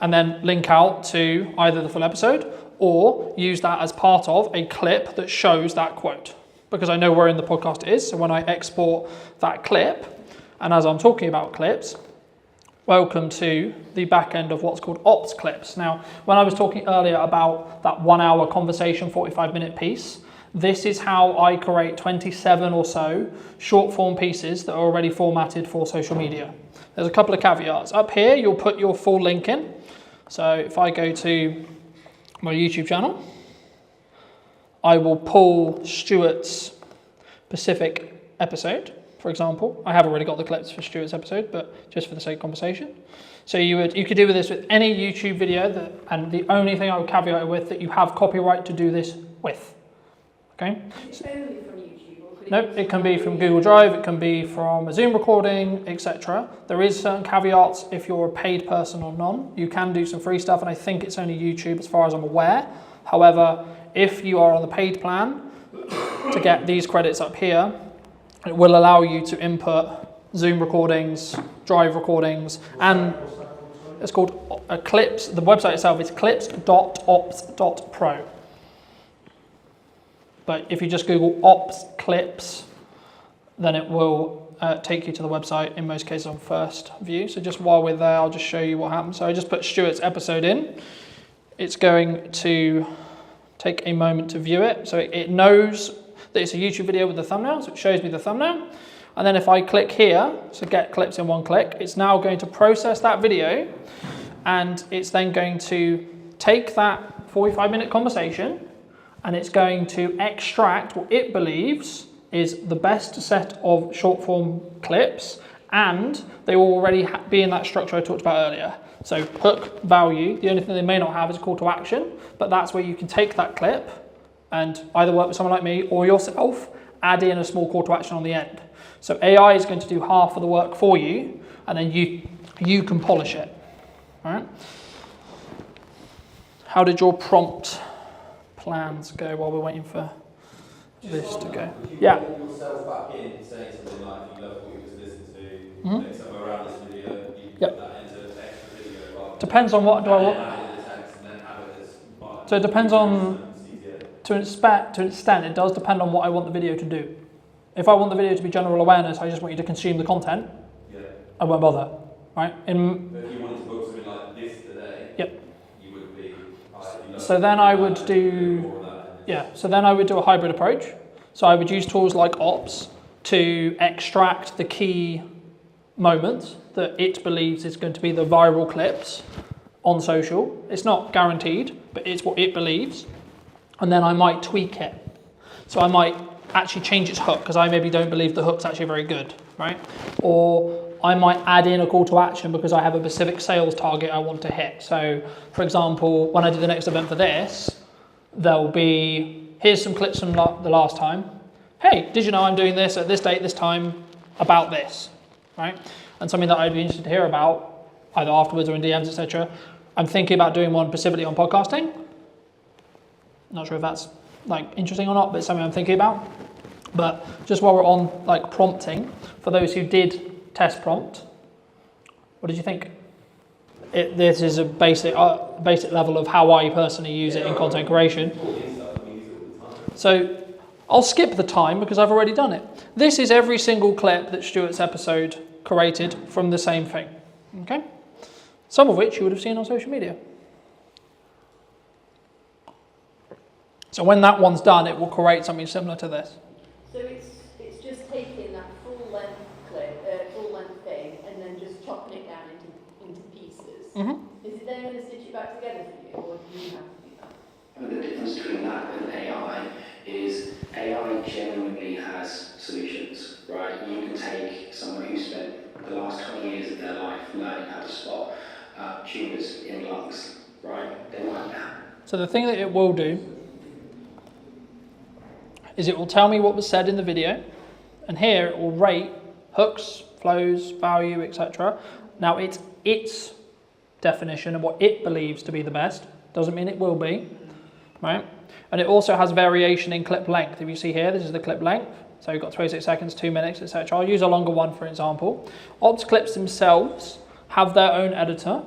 and then link out to either the full episode or use that as part of a clip that shows that quote, because I know where in the podcast it is. So when I export that clip, and as I'm talking about clips, welcome to the back end of what's called ops clips. Now, when I was talking earlier about that 1 hour conversation, 45-minute piece, this is how I create 27 or so short form pieces that are already formatted for social media. There's a couple of caveats. Up here, you'll put your full link in. So if I go to my YouTube channel, I will pull Stuart's specific episode, for example. I have already got the clips for Stuart's episode, but just for the sake of conversation. So you could do with this with any YouTube video, and the only thing I would caveat it with that you have copyright to do this with. Okay? Is it only from YouTube, or could it No, it can be from Google Drive, it can be from a Zoom recording, etc. There is certain caveats if you're a paid person or none. You can do some free stuff, and I think it's only YouTube as far as I'm aware. However, if you are on the paid plan, to get these credits up here, it will allow you to input Zoom recordings, Drive recordings, and it's called Clips. The website itself is clips.ops.pro. But if you just Google ops clips, then it will take you to the website, in most cases on first view. So just while we're there, I'll just show you what happens. So I just put Stuart's episode in. It's going to take a moment to view it. So it knows that it's a YouTube video with the thumbnail, so it shows me the thumbnail. And then if I click here, so get clips in one click, it's now going to process that video, and it's then going to take that 45-minute conversation, and it's going to extract what it believes is the best set of short form clips, and they will already be in that structure I talked about earlier. So hook, value, the only thing they may not have is a call to action, but that's where you can take that clip and either work with someone like me or yourself, add in a small call to action on the end. So AI is going to do half of the work for you, and then you can polish it. All right? How did your prompt plans go while we're waiting for this to go? Yeah. If you yourself back in, saying something like, if you love what you just listened to, like somewhere around this video, you can put that into an extra video. Depends on what do I want. So it depends on, to an extent, it does depend on what I want the video to do. If I want the video to be general awareness, I just want you to consume the content, I won't bother, right? But if you wanted to book something like this today, you would be... So then I would do, so then I would do a hybrid approach. So I would use tools like Ops to extract the key moments that it believes is going to be the viral clips on social. It's not guaranteed, but it's what it believes. And then I might tweak it. So I might actually change its hook, because I maybe don't believe the hook's actually very good, right? Or I might add in a call to action because I have a specific sales target I want to hit. So for example, when I do the next event for this, there'll be, here's some clips from the last time. Hey, did you know I'm doing this at this date, this time, about this, right? And something that I'd be interested to hear about, either afterwards or in DMs, etc. I'm thinking about doing one specifically on podcasting. Not sure if that's like interesting or not, but it's something I'm thinking about. But just while we're on like prompting, for those who did test prompt, what did you think? This is a basic level of how I personally use it in content creation. So I'll skip the time because I've already done it. This is every single clip that Stuart's episode created from the same thing. Okay? Some of which you would have seen on social media. So when that one's done, it will create something similar to this. So it's just taking that full length clip, full length thing, and then just chopping it down into pieces. Mm-hmm. Is it then going to stitch it back together for you, or do you have to do that? And the difference between that and AI is AI genuinely has solutions, right? You can take someone who spent the last 20 years of their life learning how to spot tumours in lungs, right? They might have. So the thing that it will do is it will tell me what was said in the video, and here it will rate hooks, flows, value, etc. Now it's its definition of what it believes to be the best. Doesn't mean it will be, right? And it also has variation in clip length. If you see here, this is the clip length. So you've got 26 seconds, 2 minutes, etc. I'll use a longer one, for example. Ops clips themselves have their own editor.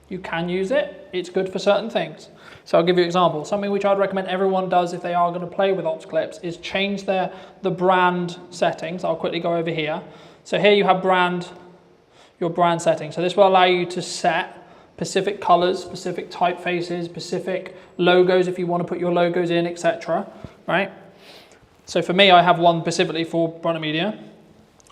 You can use it. It's good for certain things. So I'll give you an example. Something which I'd recommend everyone does if they are going to play with Ops clips is change the brand settings. I'll quickly go over here. So here you have your brand settings. So this will allow you to set specific colors, specific typefaces, specific logos if you want to put your logos in, etc. Right? So for me, I have one specifically for Brunner Media,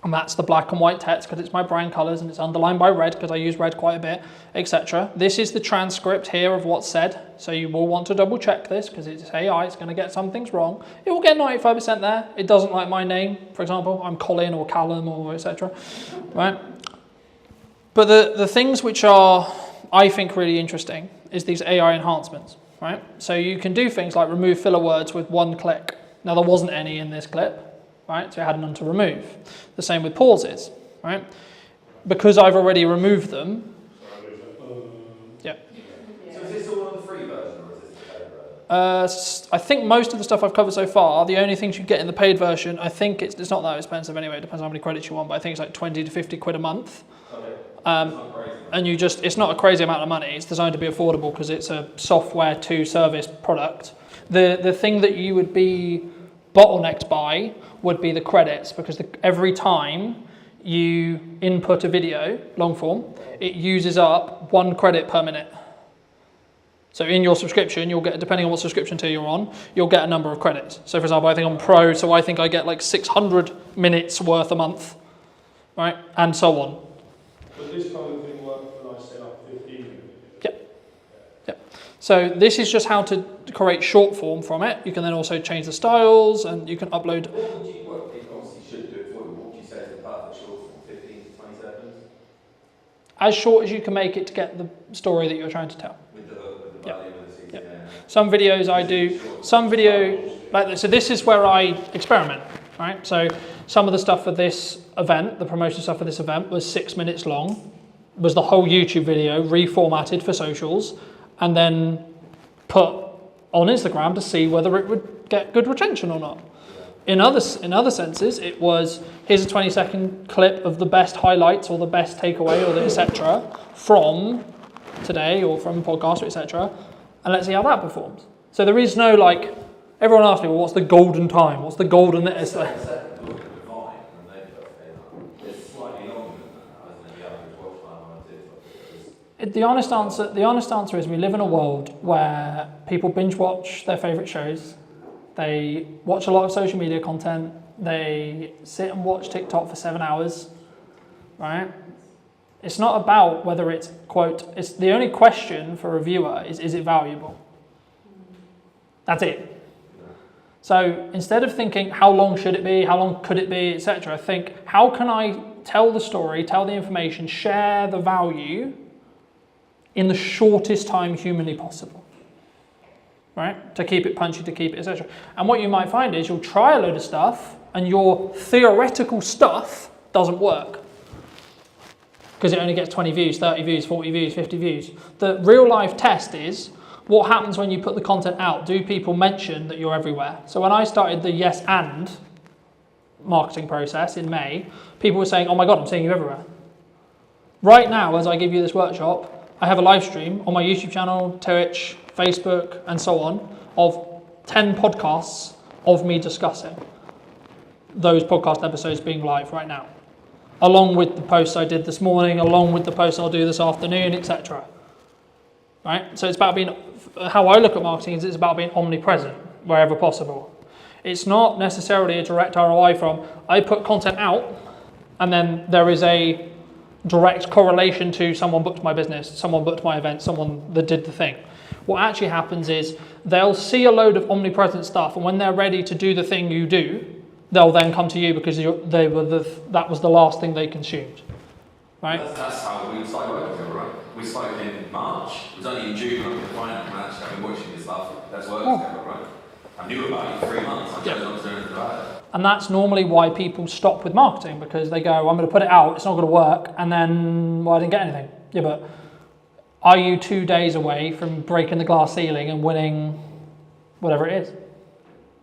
and that's the black and white text because it's my brand colors and it's underlined by red because I use red quite a bit, etc. This is the transcript here of what's said. So you will want to double check this because it's AI, it's going to get some things wrong. It will get 95% there. It doesn't like my name, for example. I'm Colin or Callum or etc. Right? But the things which are, I think, really interesting is these AI enhancements, right? So you can do things like remove filler words with one click. Now there wasn't any in this clip, right? So I had none to remove. The same with pauses, right? Because I've already removed them. Yeah. So is this all on the free version or is this the paid version? I think most of the stuff I've covered so far, the only things you get in the paid version, I think it's not that expensive anyway, it depends on how many credits you want, but I think it's like 20 to 50 quid a month. Okay. And it's not a crazy amount of money, it's designed to be affordable because it's a software to service product. The thing that you would be bottlenecked by would be the credits, because every time you input a video, long form, it uses up 1 credit per minute. So in your subscription, you'll get, depending on what subscription tier you're on, you'll get a number of credits. So for example, I think I'm Pro, so I think I get like 600 minutes worth a month, right? And so on. But this kind of thing worked when I set up 15 minutes. Yep. So this is just how to create short form from it. You can then also change the styles and you can upload. What would you, what people obviously should do it for you, what would you say is the perfect short form, 15 to 20 seconds? As short as you can make it to get the story that you're trying to tell. With the hook, with the value, with the season. Yeah. Some videos I do, some video, like so this is where I experiment, right? So some of the stuff for this event, the promotion stuff for this event was 6 minutes long, was the whole YouTube video reformatted for socials and then put on Instagram to see whether it would get good retention or not. In other senses, it was, here's a 20-second clip of the best highlights or the best takeaway or the etc. from today or from a podcast or etc. And let's see how that performs. So there is no like, everyone asks me, well, what's the golden time? What's the golden... It's like, the honest answer is we live in a world where people binge watch their favourite shows. They watch a lot of social media content. They sit and watch TikTok for 7 hours, right? It's not about whether it's, quote, it's the only question for a viewer is it valuable? That's it. So instead of thinking how long should it be, how long could it be, etc., think how can I tell the story, tell the information, share the value in the shortest time humanly possible, right? To keep it punchy, to keep it, etc. And what you might find is you'll try a load of stuff and your theoretical stuff doesn't work because it only gets 20 views, 30 views, 40 views, 50 views. The real life test is, what happens when you put the content out? Do people mention that you're everywhere? So when I started the yes and marketing process in May, people were saying, oh my God, I'm seeing you everywhere. Right now, as I give you this workshop, I have a live stream on my YouTube channel, Twitch, Facebook, and so on, of 10 podcasts of me discussing those podcast episodes being live right now, along with the posts I did this morning, along with the posts I'll do this afternoon, etc. Right? So it's about being, how I look at marketing is it's about being omnipresent wherever possible. It's not necessarily a direct ROI from, I put content out, and then there is a direct correlation to someone booked my business, someone booked my event, someone that did the thing. What actually happens is they'll see a load of omnipresent stuff, and when they're ready to do the thing you do, they'll then come to you because that was the last thing they consumed. Right? That's how we started working together, right? We spoke in March. It was only in June when I could find out, man, I've been watching this stuff. Let's work together, right? I knew about it for 3 months. I chose not to do anything about it. And that's normally why people stop with marketing, because they go, I'm going to put it out, it's not going to work, and then, well, I didn't get anything. Yeah, but are you 2 days away from breaking the glass ceiling and winning whatever it is?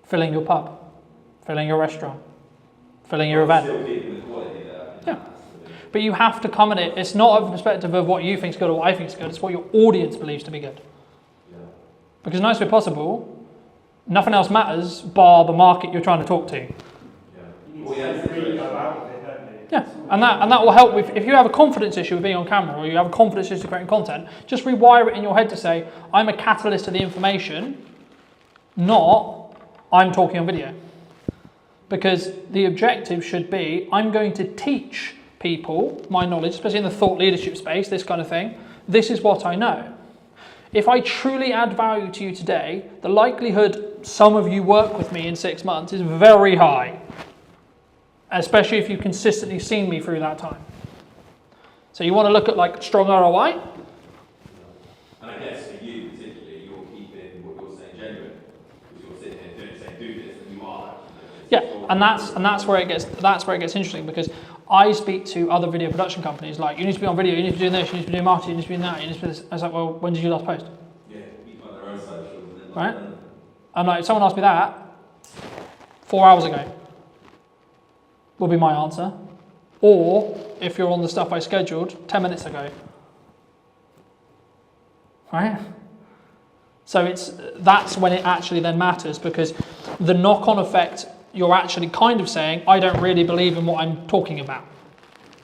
Filling your pub, filling your restaurant, filling your event. Still keeping the quality there. Yeah. But you have to come at it. It's not a perspective of what you think is good or what I think is good. It's what your audience believes to be good. Yeah. Because nice way possible, nothing else matters bar the market you're trying to talk to. Yeah, and that will help with, if you have a confidence issue with being on camera or you have a confidence issue with creating content, just rewire it in your head to say, I'm a catalyst to the information, not I'm talking on video. Because the objective should be, I'm going to teach people my knowledge, especially in the thought leadership space, this kind of thing. This is what I know. If I truly add value to you today, the likelihood some of you work with me in 6 months is very high, especially if you've consistently seen me through that time. So you want to look at like strong ROI? And I guess for you particularly, you're keeping what you're saying genuine, because you're sitting here saying do this, and you are. Yeah, and that's where it gets interesting, because I speak to other video production companies like, you need to be on video, you need to be doing this, you need to be doing marketing, you need to be doing that, you need to be this. I was like, well, when did you last post? Yeah, you've got their own socials. And then right? I'm like, if someone asked me that 4 hours ago, will be my answer. Or if you're on the stuff I scheduled 10 minutes ago. Right? So that's when it actually then matters, because the knock-on effect, you're actually kind of saying, I don't really believe in what I'm talking about.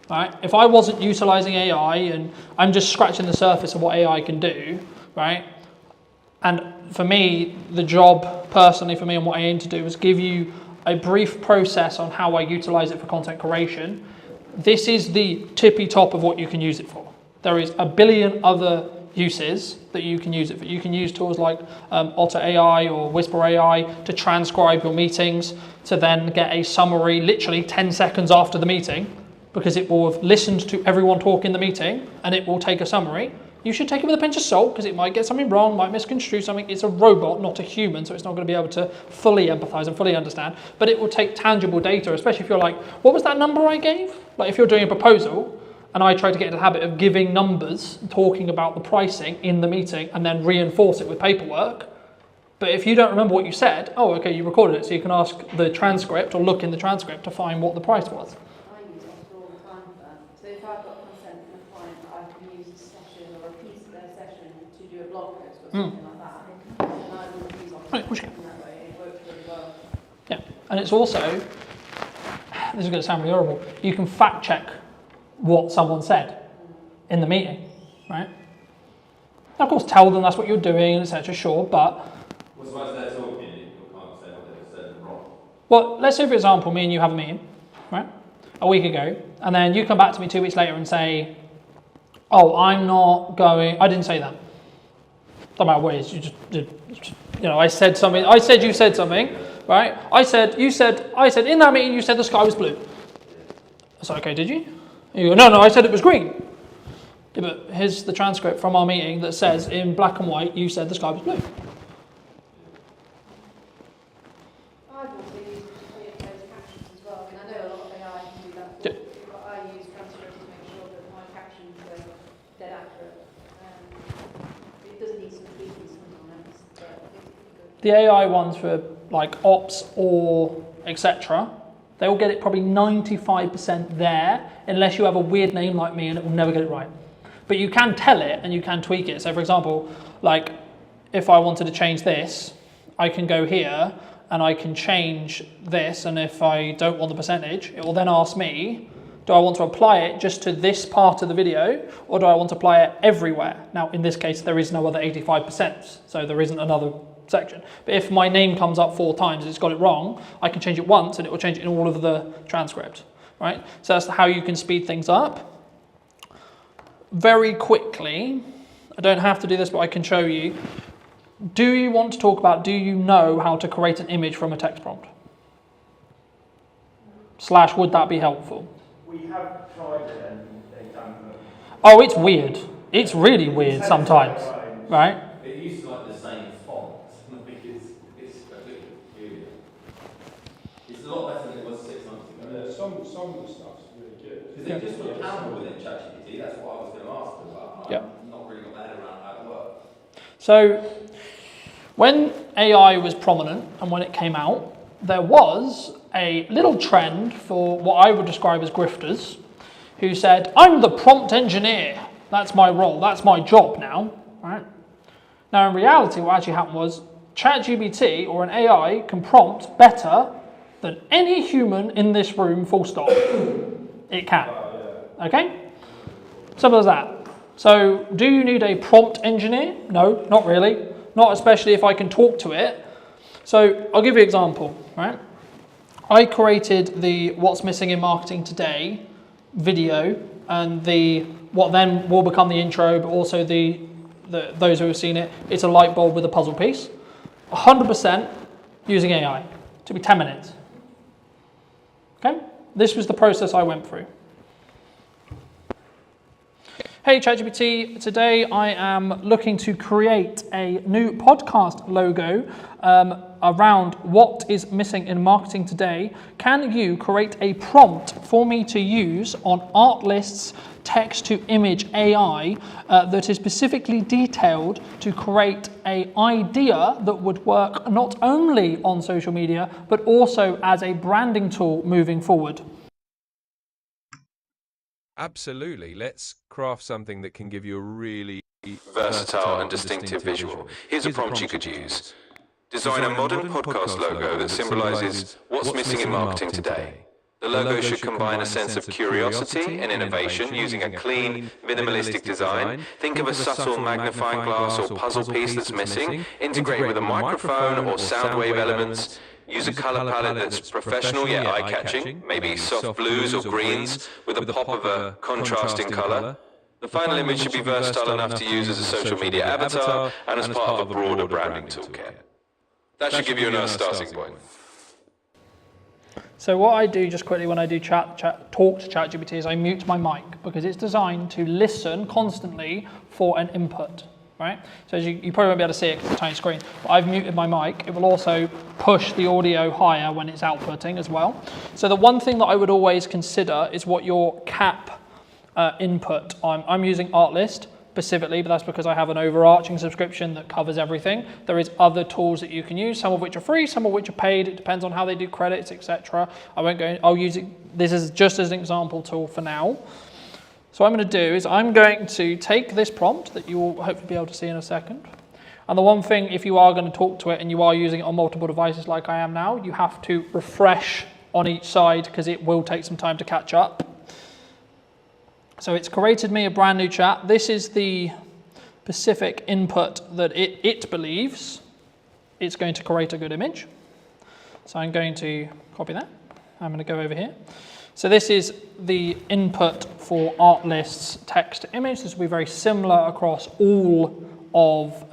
Right? If I wasn't utilizing AI and I'm just scratching the surface of what AI can do, right? And for me, the job personally for me and what I aim to do is give you a brief process on how I utilize it for content creation. This is the tippy top of what you can use it for. There is a billion other uses that you can use it for. You can use tools like Otter AI or Whisper AI to transcribe your meetings, to then get a summary literally 10 seconds after the meeting, because it will have listened to everyone talk in the meeting and it will take a summary. You should take it with a pinch of salt, because it might get something wrong, might misconstrue something. It's a robot, not a human, so it's not going to be able to fully empathize and fully understand. But it will take tangible data, especially if you're like, what was that number I gave? Like if you're doing a proposal, and I try to get into the habit of giving numbers, talking about the pricing in the meeting, and then reinforce it with paperwork. But if you don't remember what you said, oh, okay, you recorded it, so you can ask the transcript or look in the transcript to find what the price was. I use Otter all the time for that. So if I've got consent from a client that I can use a session or a piece of their session to do a blog post or something like that, then I will use Otter Right, in that way. It works really well. Yeah, and it's also, this is going to sound really horrible, you can fact check what someone said in the meeting, right? Now, of course, tell them that's what you're doing, etc. Sure, but What's the most they're talking? You can't say what they've said wrong. well, let's say for example, me and you have a meeting, right? A week ago, and then you come back to me 2 weeks later and say, "Oh, I'm not going." I didn't say that. Don't matter what it is. You just did. You know, I said something. I said you said something, right? I said you said. I said in that meeting you said the sky was blue. I said, okay, did you? You go, no, I said it was green. Yeah, but here's the transcript from our meeting that says in black and white you said the sky was blue. I've also used closed captions as well. I mean, I know a lot of AI can do that for you, but I use transcript to make sure that my captions are dead accurate. It does need some tweaking sometimes, The AI ones for like ops or etc., they will get it probably 95% there, unless you have a weird name like me and it will never get it right. But you can tell it and you can tweak it. So for example, like if I wanted to change this, I can go here and I can change this, and if I don't want the percentage, it will then ask me, do I want to apply it just to this part of the video, or do I want to apply it everywhere? Now, in this case, there is no other 85%, so there isn't another section. But if my name comes up 4 times and it's got it wrong, I can change it once and it will change it in all of the transcript, right? So that's how you can speed things up. Very quickly, I don't have to do this, but I can show you. Do you want to talk about, do you know how to create an image from a text prompt? / would that be helpful? We have tried it and they don't look. Oh, it's weird. It's really weird sometimes, right? It used to like the same font. it's really. It's a lot better than it was 6 months ago. Some of the stuff's really good. Because they just put accountable within ChatGPT. That's what I was going to ask them about. I've not really got my head around how it works. So when AI was prominent and when it came out, there was a little trend for what I would describe as grifters who said, I'm the prompt engineer. That's my role. That's my job now. Right? Now, in reality, what actually happened was ChatGPT or an AI can prompt better than any human in this room, full stop. It can. Okay? Simple as that. So, do you need a prompt engineer? No, not really. Not especially if I can talk to it. So, I'll give you an example, right? I created the What's Missing in Marketing Today video and the what then will become the intro, but also the those who have seen it, it's a light bulb with a puzzle piece. 100% using AI. It took me 10 minutes. Okay? This was the process I went through. Hey ChatGPT, today I am looking to create a new podcast logo around what is missing in marketing today. Can you create a prompt for me to use on Artlist's text-to-image AI that is specifically detailed to create an idea that would work not only on social media, but also as a branding tool moving forward? Absolutely. Let's craft something that can give you a really Versatile and distinctive visual. Here's a prompt you could use. Design a modern podcast logo that symbolizes what's missing in marketing today. The logo should combine a sense of curiosity and innovation using a clean, minimalistic design. Think of a subtle magnifying glass or puzzle piece that's missing. Integrate it with a microphone or sound wave elements. Use a color palette that's professional yet eye-catching, maybe soft blues or greens with a pop of a contrasting color. The final image should be versatile enough to use as a social media avatar and as part of a broader branding toolkit. That should give you a nice starting point. So what I do just quickly when I do talk to ChatGPT is I mute my mic because it's designed to listen constantly for an input. Right? So as you probably won't be able to see it because it's a tiny screen, but I've muted my mic. It will also push the audio higher when it's outputting as well. So the one thing that I would always consider is what your cap input. I'm using Artlist specifically, but that's because I have an overarching subscription that covers everything. There is other tools that you can use, some of which are free, some of which are paid. It depends on how they do credits, etc. I won't go. I'll use it. This is just as an example tool for now. So what I'm going to do is I'm going to take this prompt that you will hopefully be able to see in a second. And the one thing, if you are going to talk to it and you are using it on multiple devices like I am now, you have to refresh on each side because it will take some time to catch up. So it's created me a brand new chat. This is the specific input that it believes it's going to create a good image. So I'm going to copy that. I'm going to go over here. So this is the input for Artlist's text to image. This will be very similar across all of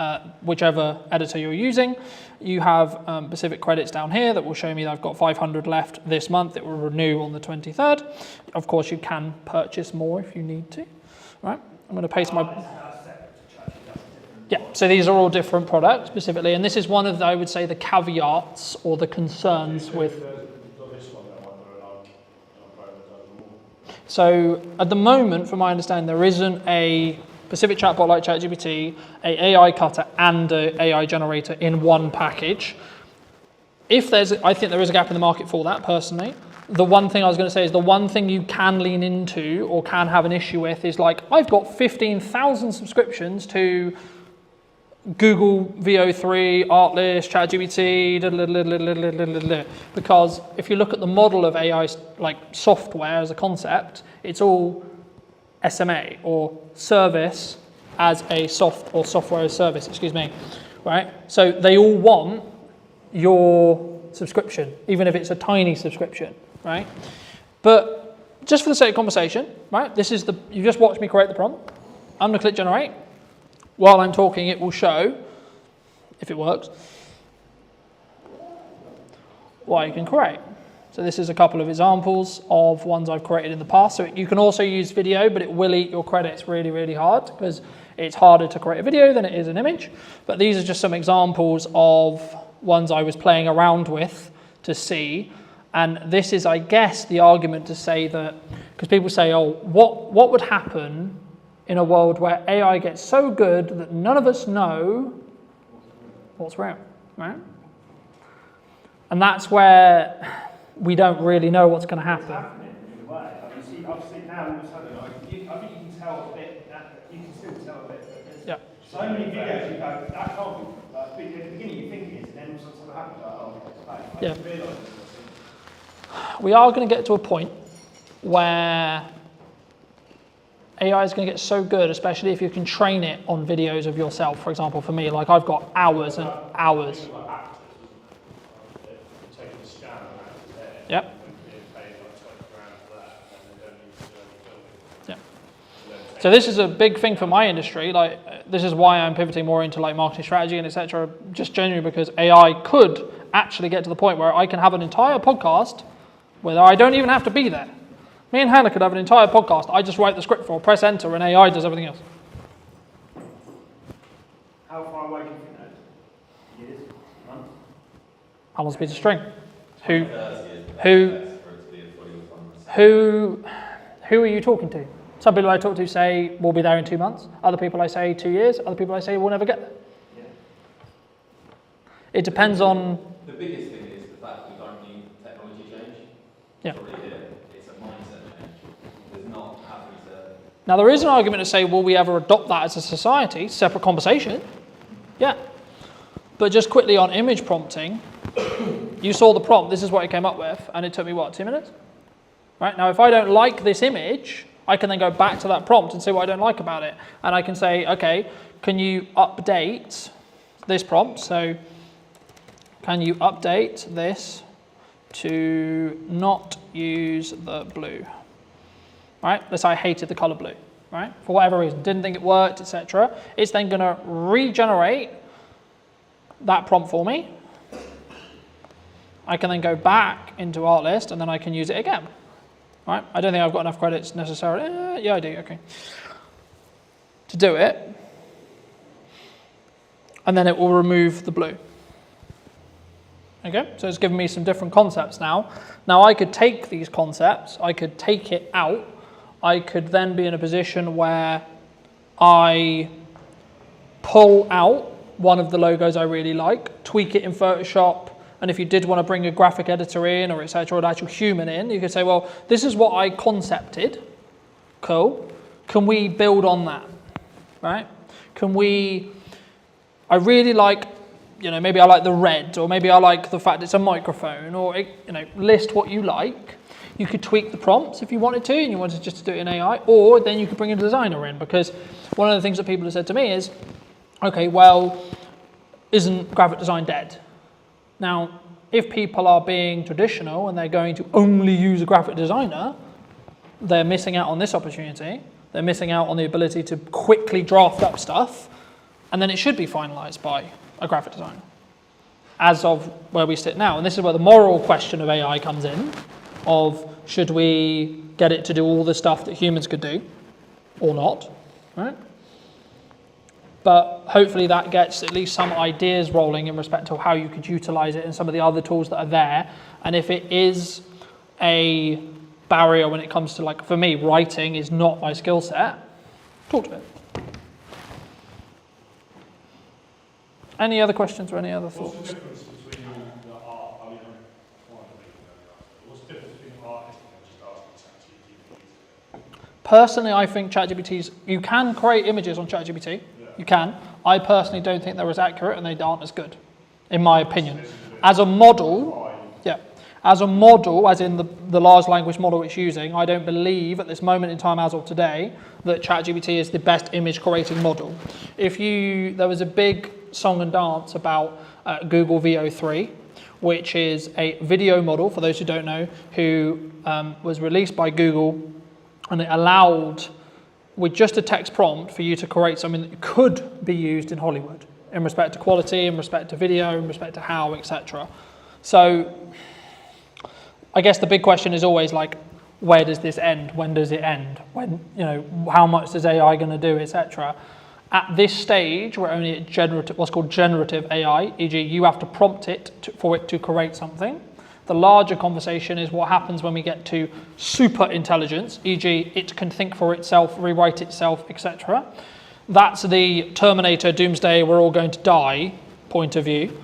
whichever editor you're using. You have specific credits down here that will show me that I've got 500 left this month. It will renew on the 23rd. Of course, you can purchase more if you need to. Right? I'm going to paste my... Yeah, so these are all different products specifically, and this is one of, the, I would say, the caveats or the concerns with... So at the moment, from my understanding, there isn't a specific chatbot like ChatGPT, a AI cutter, and a AI generator in one package. I think there is a gap in the market for that personally. The one thing I was going to say is the one thing you can lean into or can have an issue with is like, I've got 15,000 subscriptions to Google VO3, Artlist, ChatGPT, because if you look at the model of AI like software as a concept, it's all SMA or service as a software as service, right? So they all want your subscription, even if it's a tiny subscription, right? But just for the sake of conversation, right? You just watched me create the prompt. I'm gonna click generate. While I'm talking, it will show, if it works, what you can create. So this is a couple of examples of ones I've created in the past. So you can also use video, but it will eat your credits really, really hard because it's harder to create a video than it is an image. But these are just some examples of ones I was playing around with to see. And this is, I guess, the argument to say that, because people say, oh, what would happen in a world where AI gets so good that none of us know what's real, right? And that's where we don't really know what's going to happen. It's happening in a way. Like you see, obviously now all of a sudden, I think you can tell a bit. You can still tell a bit. But there's so many videos you go, that can't be. Like, at the beginning you think it is, and then something happens. Like, oh, it's fake. I didn't realise it. We are going to get to a point where AI is going to get so good, especially if you can train it on videos of yourself. For example, for me, like I've got hours and hours. Yep. Yeah. So this is a big thing for my industry. Like this is why I'm pivoting more into like marketing strategy and etc. Just genuinely because AI could actually get to the point where I can have an entire podcast where I don't even have to be there. Me and Hannah could have an entire podcast. I just write the script for, press enter, and AI does everything else. How far away do you think that? Years? Months? How long's a piece of string? Who are you talking to? Some people I talk to say we'll be there in 2 months. Other people I say 2 years. Other people I say we'll never get there. Yeah. It depends on. The biggest thing is the fact we don't need technology change. Yeah. It's a mindset change. There's not having to. Now there is an argument to say, will we ever adopt that as a society? Separate conversation. Yeah. But just quickly on image prompting, you saw the prompt. This is what it came up with, and it took me what, 2 minutes? Right now, if I don't like this image, I can then go back to that prompt and see what I don't like about it, and I can say, okay, can you update this prompt? So, can you update this to not use the blue? Right? Let's say I hated the color blue. Right? For whatever reason, didn't think it worked, etc. It's then going to regenerate that prompt for me. I can then go back into Artlist and then I can use it again. Right? I don't think I've got enough credits necessarily. Yeah, I do. Okay. To do it, and then it will remove the blue. Okay, so it's given me some different concepts now. Now I could take these concepts, I could take it out, I could then be in a position where I pull out one of the logos I really like, tweak it in Photoshop, and if you did want to bring a graphic editor in or etc. or an actual human in, you could say, well, this is what I concepted. Cool. Can we build on that? Right? I really like, maybe I like the red, or maybe I like the fact it's a microphone, or, list what you like. You could tweak the prompts if you wanted to, and you wanted just to do it in AI, or then you could bring a designer in, because one of the things that people have said to me is, okay, well, isn't graphic design dead? Now, if people are being traditional and they're going to only use a graphic designer, they're missing out on this opportunity. They're missing out on the ability to quickly draft up stuff, and then it should be finalized by a graphic designer, as of where we sit now. And this is where the moral question of AI comes in, of should we get it to do all the stuff that humans could do, or not, right? But hopefully that gets at least some ideas rolling in respect to how you could utilize it and some of the other tools that are there. And if it is a barrier when it comes to, like, for me, writing is not my skill set, talk to it. Any other questions or any other thoughts? What's the difference between the art? I mean, what's the difference between an artist and just asking ChatGPT? Personally, I think ChatGPT's, you can create images on ChatGPT. You can. I personally don't think they're as accurate and they aren't as good, in my opinion. As a model, as a model, as in the large language model it's using, I don't believe at this moment in time as of today that ChatGPT is the best image creating model. There was a big song and dance about Google VO3, which is a video model, for those who don't know, who was released by Google, and it allowed, with just a text prompt, for you to create something that could be used in Hollywood in respect to quality, in respect to video, in respect to how, etc. So I guess the big question is always like, where does this end? When does it end? When, how much is AI going to do, etc. At this stage, we're only at generative, what's called generative AI, e.g. you have to prompt it for it to create something. The larger conversation is what happens when we get to super intelligence, e.g. it can think for itself, rewrite itself, etc. That's the Terminator, Doomsday, we're all going to die point of view.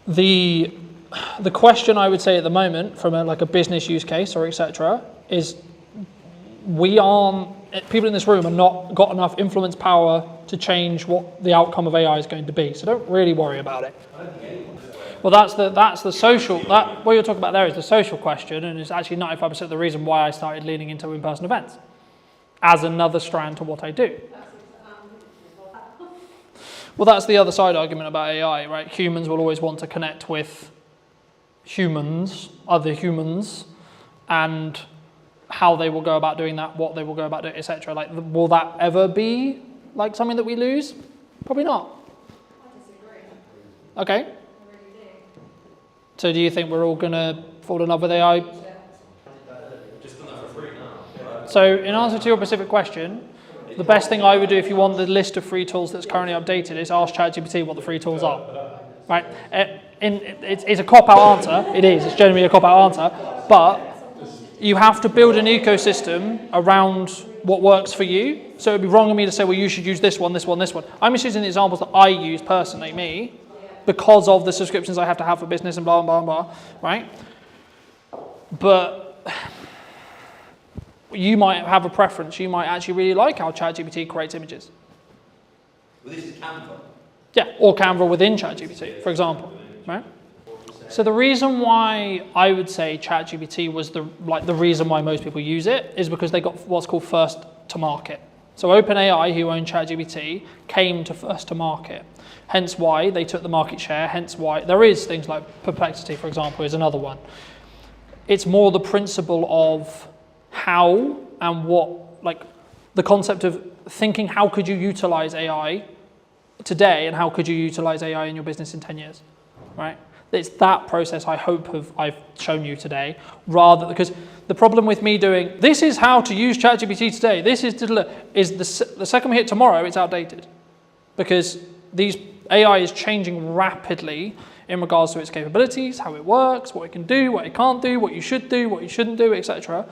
The question I would say at the moment, from a business use case or etc., is people in this room are not got enough influence power to change what the outcome of AI is going to be. So don't really worry about it. Well, that's the social. What you're talking about there is the social question, and it's actually 95% of the reason why I started leaning into in-person events as another strand to what I do. Well, that's the other side argument about AI, right? Humans will always want to connect with humans, other humans, and how they will go about doing that, what they will go about doing, etc. Like, will that ever be like something that we lose? Probably not. I disagree. Okay. I really do. So do you think we're all going to fall in love with AI? Just done that for free now. So in answer to your specific question, the best thing I would do if you want the list of free tools that's currently updated is ask ChatGPT what the free tools are. Right? It's a cop-out answer. It is. It's generally a cop-out answer. But you have to build an ecosystem around what works for you. So it would be wrong of me to say, well, you should use this one, this one, this one. I'm just using the examples that I use personally, me, because of the subscriptions I have to have for business and blah, blah, blah, right? But you might have a preference. You might actually really like how ChatGPT creates images. Well, this is Canva. Yeah, or Canva within ChatGPT, for example, right? So the reason why I would say ChatGPT was the reason why most people use it is because they got what's called first to market. So OpenAI, who own ChatGPT, came to first to market. Hence why they took the market share, hence why there is things like Perplexity, for example, is another one. It's more the principle of how and what, like the concept of thinking how could you utilize AI today and how could you utilize AI in your business in 10 years, right? It's that process I hope I've shown you today, rather, because the problem with me doing, this is how to use ChatGPT today, this is the second we hit tomorrow, it's outdated. Because AI is changing rapidly in regards to its capabilities, how it works, what it can do, what it can't do, what you should do, what you shouldn't do, etc.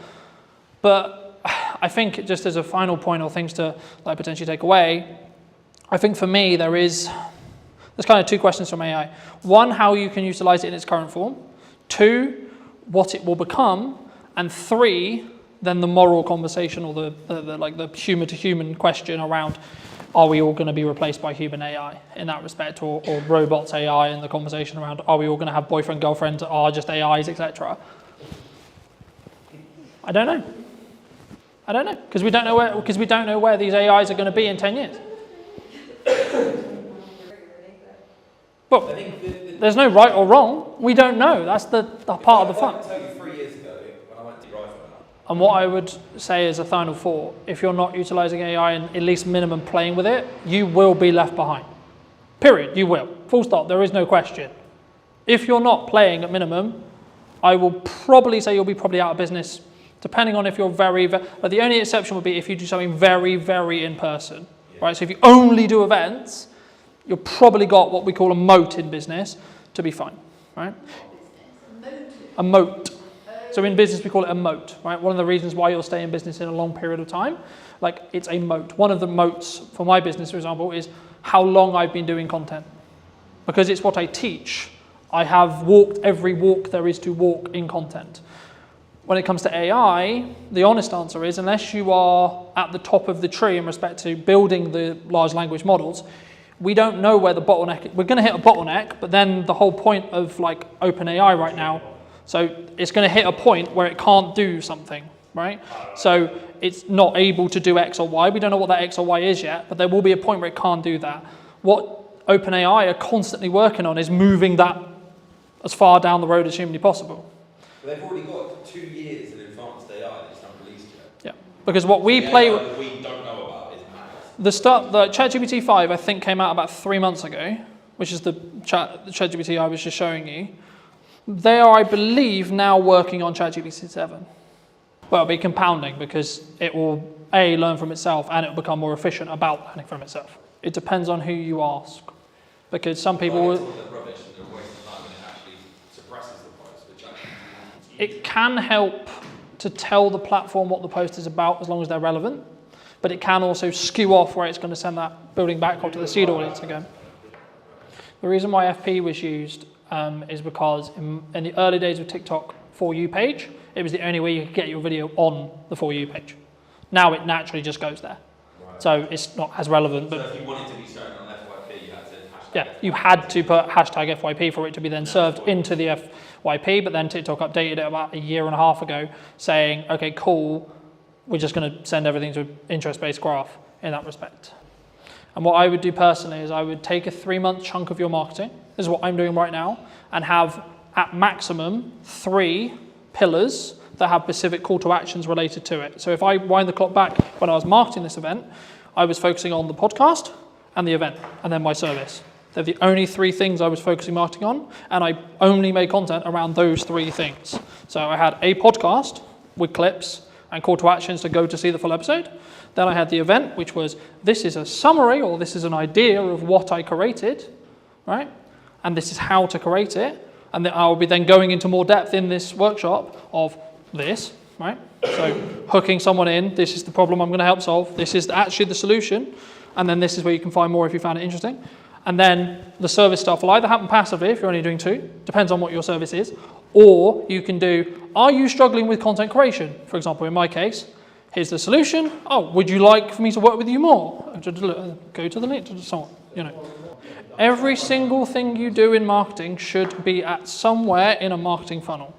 But I think just as a final point or things to potentially take away, I think for me there's kind of two questions from AI. One, how you can utilize it in its current form. Two, what it will become. And three, then the moral conversation or the human to human question around, are we all going to be replaced by human AI in that respect, or robots AI, and the conversation around, are we all going to have boyfriend, girlfriends that are just AIs, etc. I don't know. Because we don't know where these AIs are going to be in 10 years. Well, there's no right or wrong. We don't know. That's the part of the fun. I can tell you 3 years ago when I went to drive. And what I would say as a final thought, if you're not utilizing AI and at least minimum playing with it, you will be left behind. Period. You will. Full stop. There is no question. If you're not playing at minimum, I will probably say you'll be probably out of business, depending on if you're but the only exception would be if you do something very, very in person. Right? So if you only do events, you've probably got what we call a moat in business to be fine, right? A moat. So in business we call it a moat, right? One of the reasons why you'll stay in business in a long period of time, it's a moat. One of the moats for my business, for example, is how long I've been doing content. Because it's what I teach. I have walked every walk there is to walk in content. When it comes to AI, the honest answer is, unless you are at the top of the tree in respect to building the large language models, we don't know where the bottleneck is. We're going to hit a bottleneck, but then the whole point of like OpenAI right now, so it's going to hit a point where it can't do something, right? So it's not able to do X or Y. We don't know what that X or Y is yet, but there will be a point where it can't do that. What OpenAI are constantly working on is moving that as far down the road as humanly possible. They've already got 2 years in advanced AI that's not released yet. Yeah, because what we play with, that we don't know about is maths. the ChatGPT 5 I think came out about 3 months ago, which is the ChatGPT I was just showing you. They are, I believe, now working on ChatGPT 7. Well, it'll be compounding because it will A, learn from itself, and it will become more efficient about learning from itself. It depends on who you ask, because some people will. It can help to tell the platform what the post is about as long as they're relevant, but it can also skew off where it's going to send that building back onto the seed audience again. The reason why FP was used is because in the early days of TikTok For You page, it was the only way you could get your video on the For You page. Now it naturally just goes there. Right. So it's not as relevant. But so if you wanted to be shown on FYP, you had to yeah, you had to put hashtag FYP for it to be then served into the FYP, but then TikTok updated it about 1.5 years ago saying, okay, cool, we're just going to send everything to an interest-based graph in that respect. And what I would do personally is I would take a 3-month chunk of your marketing, this is what I'm doing right now, and have at maximum 3 pillars that have specific call to actions related to it. So if I wind the clock back when I was marketing this event, I was focusing on the podcast and the event, and then my service. They're the only 3 things I was focusing marketing on, and I only made content around those 3 things. So I had a podcast with clips and call to actions to go to see the full episode. Then I had the event, which was, this is a summary, or this is an idea of what I created, right? And this is how to create it. And then I'll be then going into more depth in this workshop of this, right? So hooking someone in, this is the problem I'm going to help solve. This is actually the solution. And then this is where you can find more if you found it interesting. And then the service stuff will either happen passively if you're only doing 2, depends on what your service is, or you can do, are you struggling with content creation? For example, in my case, here's the solution. Oh, would you like for me to work with you more? Go to the link to someone, you know. Every single thing you do in marketing should be at somewhere in a marketing funnel,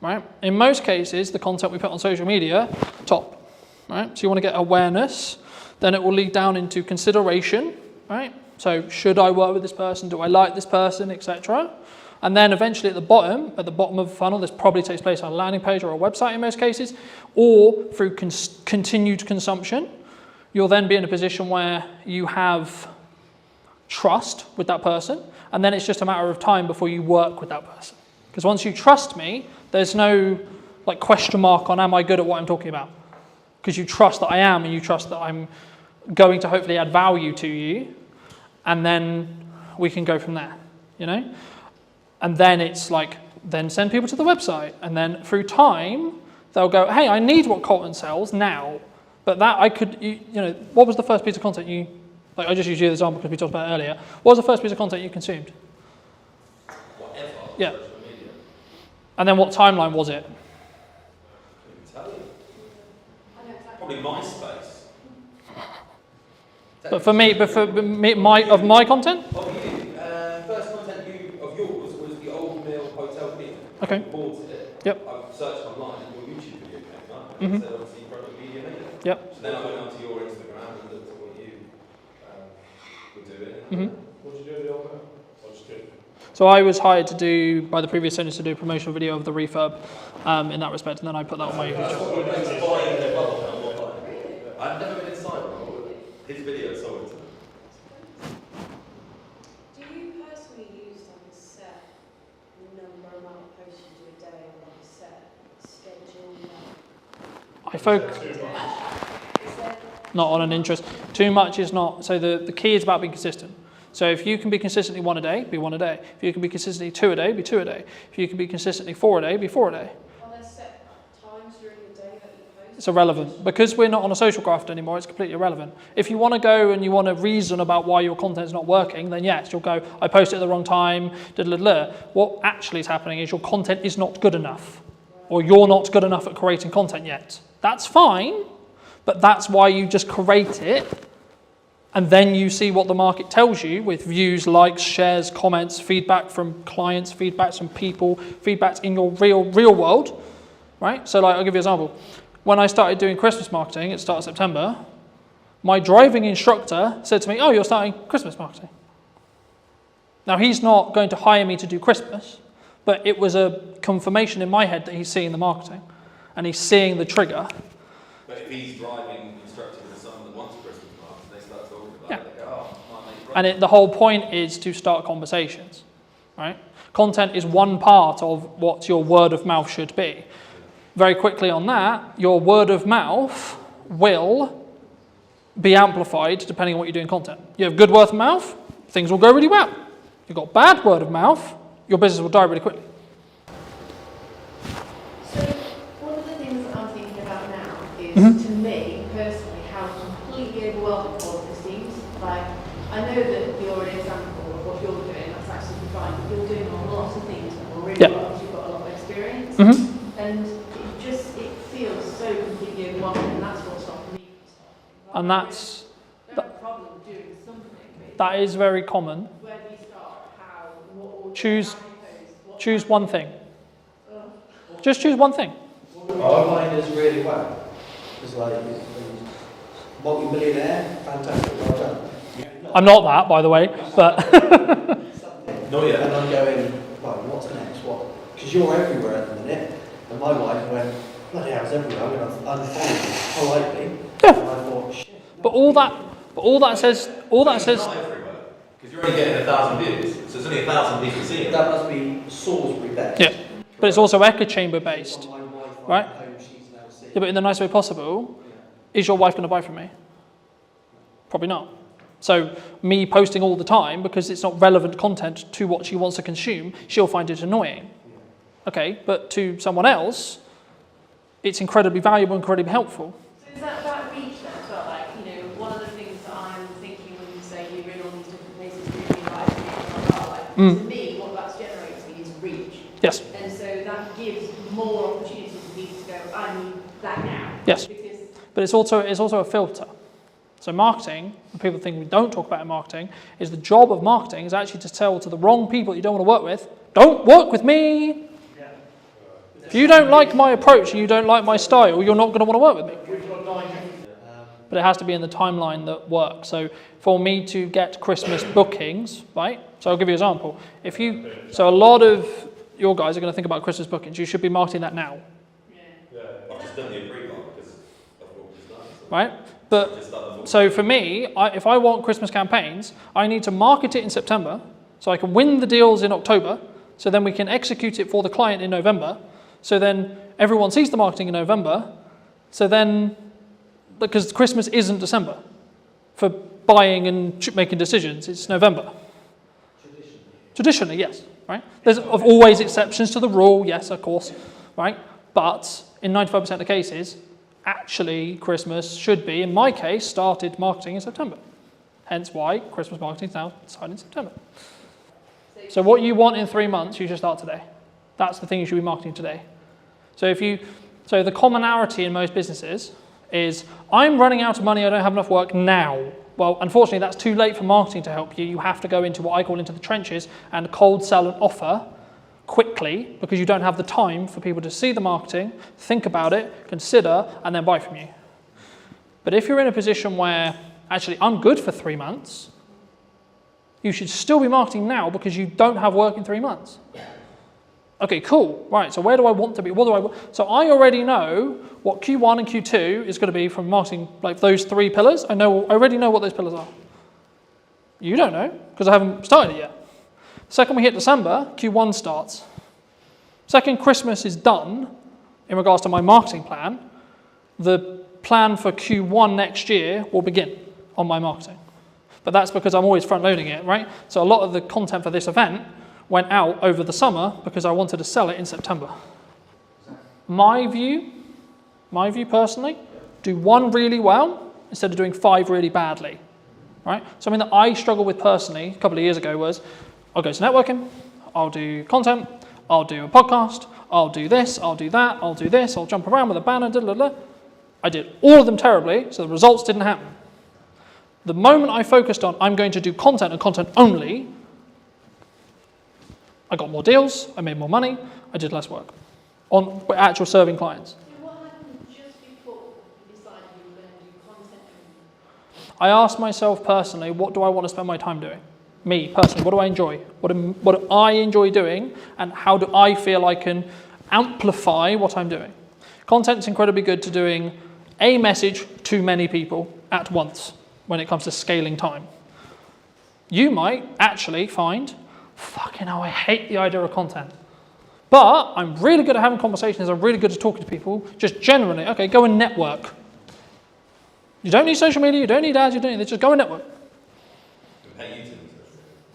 right? In most cases, the content we put on social media, top, right? So you want to get awareness, then it will lead down into consideration, right? So should I work with this person? Do I like this person, etc.? And then eventually at the bottom of the funnel, this probably takes place on a landing page or a website in most cases, or through continued consumption, you'll then be in a position where you have trust with that person, and then it's just a matter of time before you work with that person. Because once you trust me, there's no like question mark on am I good at what I'm talking about? Because you trust that I am, and you trust that I'm going to hopefully add value to you, and then we can go from there, you know? And then it's like, then send people to the website, and then through time, they'll go, hey, I need what Colton sells now, but that I could, you know, what was the first piece of content you, like I just used you as an example because we talked about it earlier. What was the first piece of content you consumed? Whatever. Yeah. And then what timeline was it? Probably MySpace. But for me, of my content? Of you, first content of yours was the Old Mill Hotel video. Okay. I bought it. Yep. I searched online and your YouTube video came up. Mm-hmm. And it said obviously product media maker. Yep. So then I went onto your Instagram and looked at what you were doing. Mm-hmm. What did you do in the old man? I just did. So I was hired to do, by the previous owners, to do a promotional video of the refurb in that respect, and then I put that on my YouTube. I've never been inside, bro. His video sold it to me. Do you personally use like a set number amount of posts you do a day, or like a set schedule? I focus not on an interest. Too much is not. So the key is about being consistent. So if you can be consistently 1 a day, be 1 a day. If you can be consistently 2 a day, be 2 a day. If you can be consistently 4 a day, be 4 a day. Are there set times during the day that you It's irrelevant. Because we're not on a social graph anymore, it's completely irrelevant. If you want to go and you want to reason about why your content's not working, then yes, you'll go, I posted at the wrong time, What actually is happening is your content is not good enough, or you're not good enough at creating content yet. That's fine, but that's why you just create it, and then you see what the market tells you with views, likes, shares, comments, feedback from clients, feedbacks from people, feedbacks in your real world, right? So like, I'll give you an example. When I started doing Christmas marketing at the start of September, my driving instructor said to me, oh, you're starting Christmas marketing. Now, he's not going to hire me to do Christmas, but it was a confirmation in my head that he's seeing the marketing and he's seeing the trigger. But if he's driving instructor with someone that wants Christmas marketing, they start talking about it, they go, oh, might make it And the whole point is to start conversations, right? Content is one part of what your word of mouth should be. Very quickly on that, your word of mouth will be amplified depending on what you do in content. You have good word of mouth, things will go really well. You've got bad word of mouth, your business will die really quickly. So one of the things that I'm thinking about now is, to me personally, how completely overwhelming all of this seems. Like, I know that you're an example of what you're doing, that's absolutely fine, but you're doing a lot of things really well because you've got a lot of experience. And it feels so completely overwhelming, and that's what's stopping me from starting. And that's... Don't have a problem doing something. That is very common. Where do you start? How? What? Choose one thing. Just choose one thing. Outliners really well. It's like multi-millionaire, fantastic, well done. I'm not that, by the way, but... Not yet. And I'm going, well, what's next? What? Because you're everywhere at the minute. And my wife went, bloody hell, it's everywhere. I'm going to unfollow you politely. Yeah. And I thought, shit. But all that says... Because you're only getting 1,000 views, so it's only 1,000 people seeing it. That must be Salisbury based. Yeah, but it's also echo chamber based, right? Yeah, but in the nice way possible, is your wife going to buy from me? Probably not. So me posting all the time, because it's not relevant content to what she wants to consume, she'll find it annoying. Okay, but to someone else, it's incredibly valuable, incredibly helpful. So is that reach then as well? Like, one of the things that I'm thinking when you say you're in all these different places doing live streaming, to me, what that's generating is reach. Yes. And so that gives more opportunity for people to go, I need that now. Yes. But it's also a filter. So marketing, the people think we don't talk about in marketing, is the job of marketing is actually to tell to the wrong people you don't want to work with, don't work with me. If you don't like my approach and you don't like my style, you're not going to want to work with me. But it has to be in the timeline that works. So for me to get Christmas bookings, right? So I'll give you an example. So a lot of your guys are going to think about Christmas bookings. You should be marketing that now. I've just done the pre-mark because of what we've done. Right? But so for me, if I want Christmas campaigns, I need to market it in September so I can win the deals in October, so then we can execute it for the client in November. So then everyone sees the marketing in November. So then, because Christmas isn't December for buying and making decisions, it's November. Traditionally, yes, right? There's always exceptions to the rule, yes, of course, right? But in 95% of the cases, actually Christmas should be, in my case, started marketing in September. Hence why Christmas marketing is now started in September. So what you want in 3 months, you should start today. That's the thing you should be marketing today. So the commonality in most businesses is, I'm running out of money, I don't have enough work now. Well, unfortunately, that's too late for marketing to help you. You have to go into what I call into the trenches and cold sell an offer quickly, because you don't have the time for people to see the marketing, think about it, consider, and then buy from you. But if you're in a position where, actually, I'm good for 3 months, you should still be marketing now because you don't have work in 3 months. Okay, cool. Right, so where do I want to be? What do I want? So I already know what Q1 and Q2 is going to be from marketing, like those 3 pillars. I already know what those pillars are. You don't know, because I haven't started it yet. Second we hit December, Q1 starts. Second Christmas is done, in regards to my marketing plan, the plan for Q1 next year will begin on my marketing. But that's because I'm always front loading it, right? So a lot of the content for this event went out over the summer because I wanted to sell it in September. My view My view personally, do one really well instead of doing 5 really badly, right? Something that I struggled with personally a couple of years ago was, I'll go to networking, I'll do content, I'll do a podcast, I'll do this, I'll do that, I'll do this, I'll jump around with a banner, I did all of them terribly, so the results didn't happen. The moment I focused on, I'm going to do content and content only, I got more deals, I made more money, I did less work on actual serving clients. So what happened just before you decided you were going to do content only? I asked myself personally, what do I want to spend my time doing? Me, personally, what do I enjoy? What do I enjoy doing, and how do I feel I can amplify what I'm doing? Content's incredibly good to doing a message to many people at once when it comes to scaling time. You might actually find, fucking hell, I hate the idea of content. But I'm really good at having conversations, I'm really good at talking to people, just generally, okay, go and network. You don't need social media, you don't need ads, you don't need this, just go and network. Pay you to.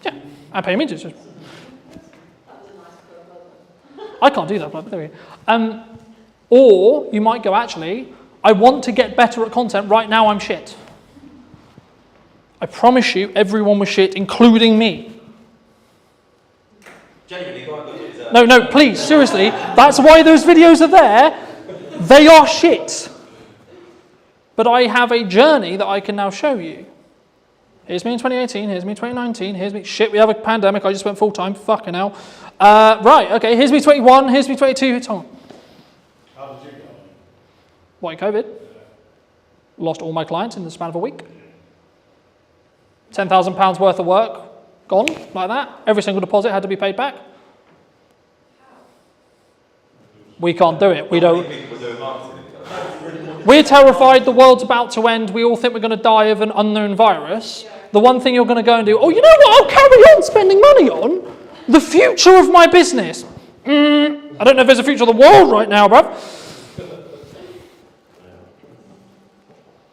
Yeah, and pay me to. I can't do that, but there we go. Or you might go, actually, I want to get better at content, right now I'm shit. I promise you, everyone was shit, including me. Genuinely, go and look at No, please, seriously, that's why those videos are there. They are shit. But I have a journey that I can now show you. Here's me in 2018, here's me in 2019, here's me, shit, we have a pandemic, I just went full time, fucking hell. Right, okay, here's me 21, here's me 22, it's on. How did you go? Why, COVID? Lost all my clients in the span of a week. £10,000 worth of work, gone, like that. Every single deposit had to be paid back. We can't do it, we don't. We're terrified the world's about to end, we all think we're going to die of an unknown virus. The one thing you're going to go and do, oh, you know what I'll carry on spending money on? The future of my business. I don't know if there's a future of the world right now, bruv.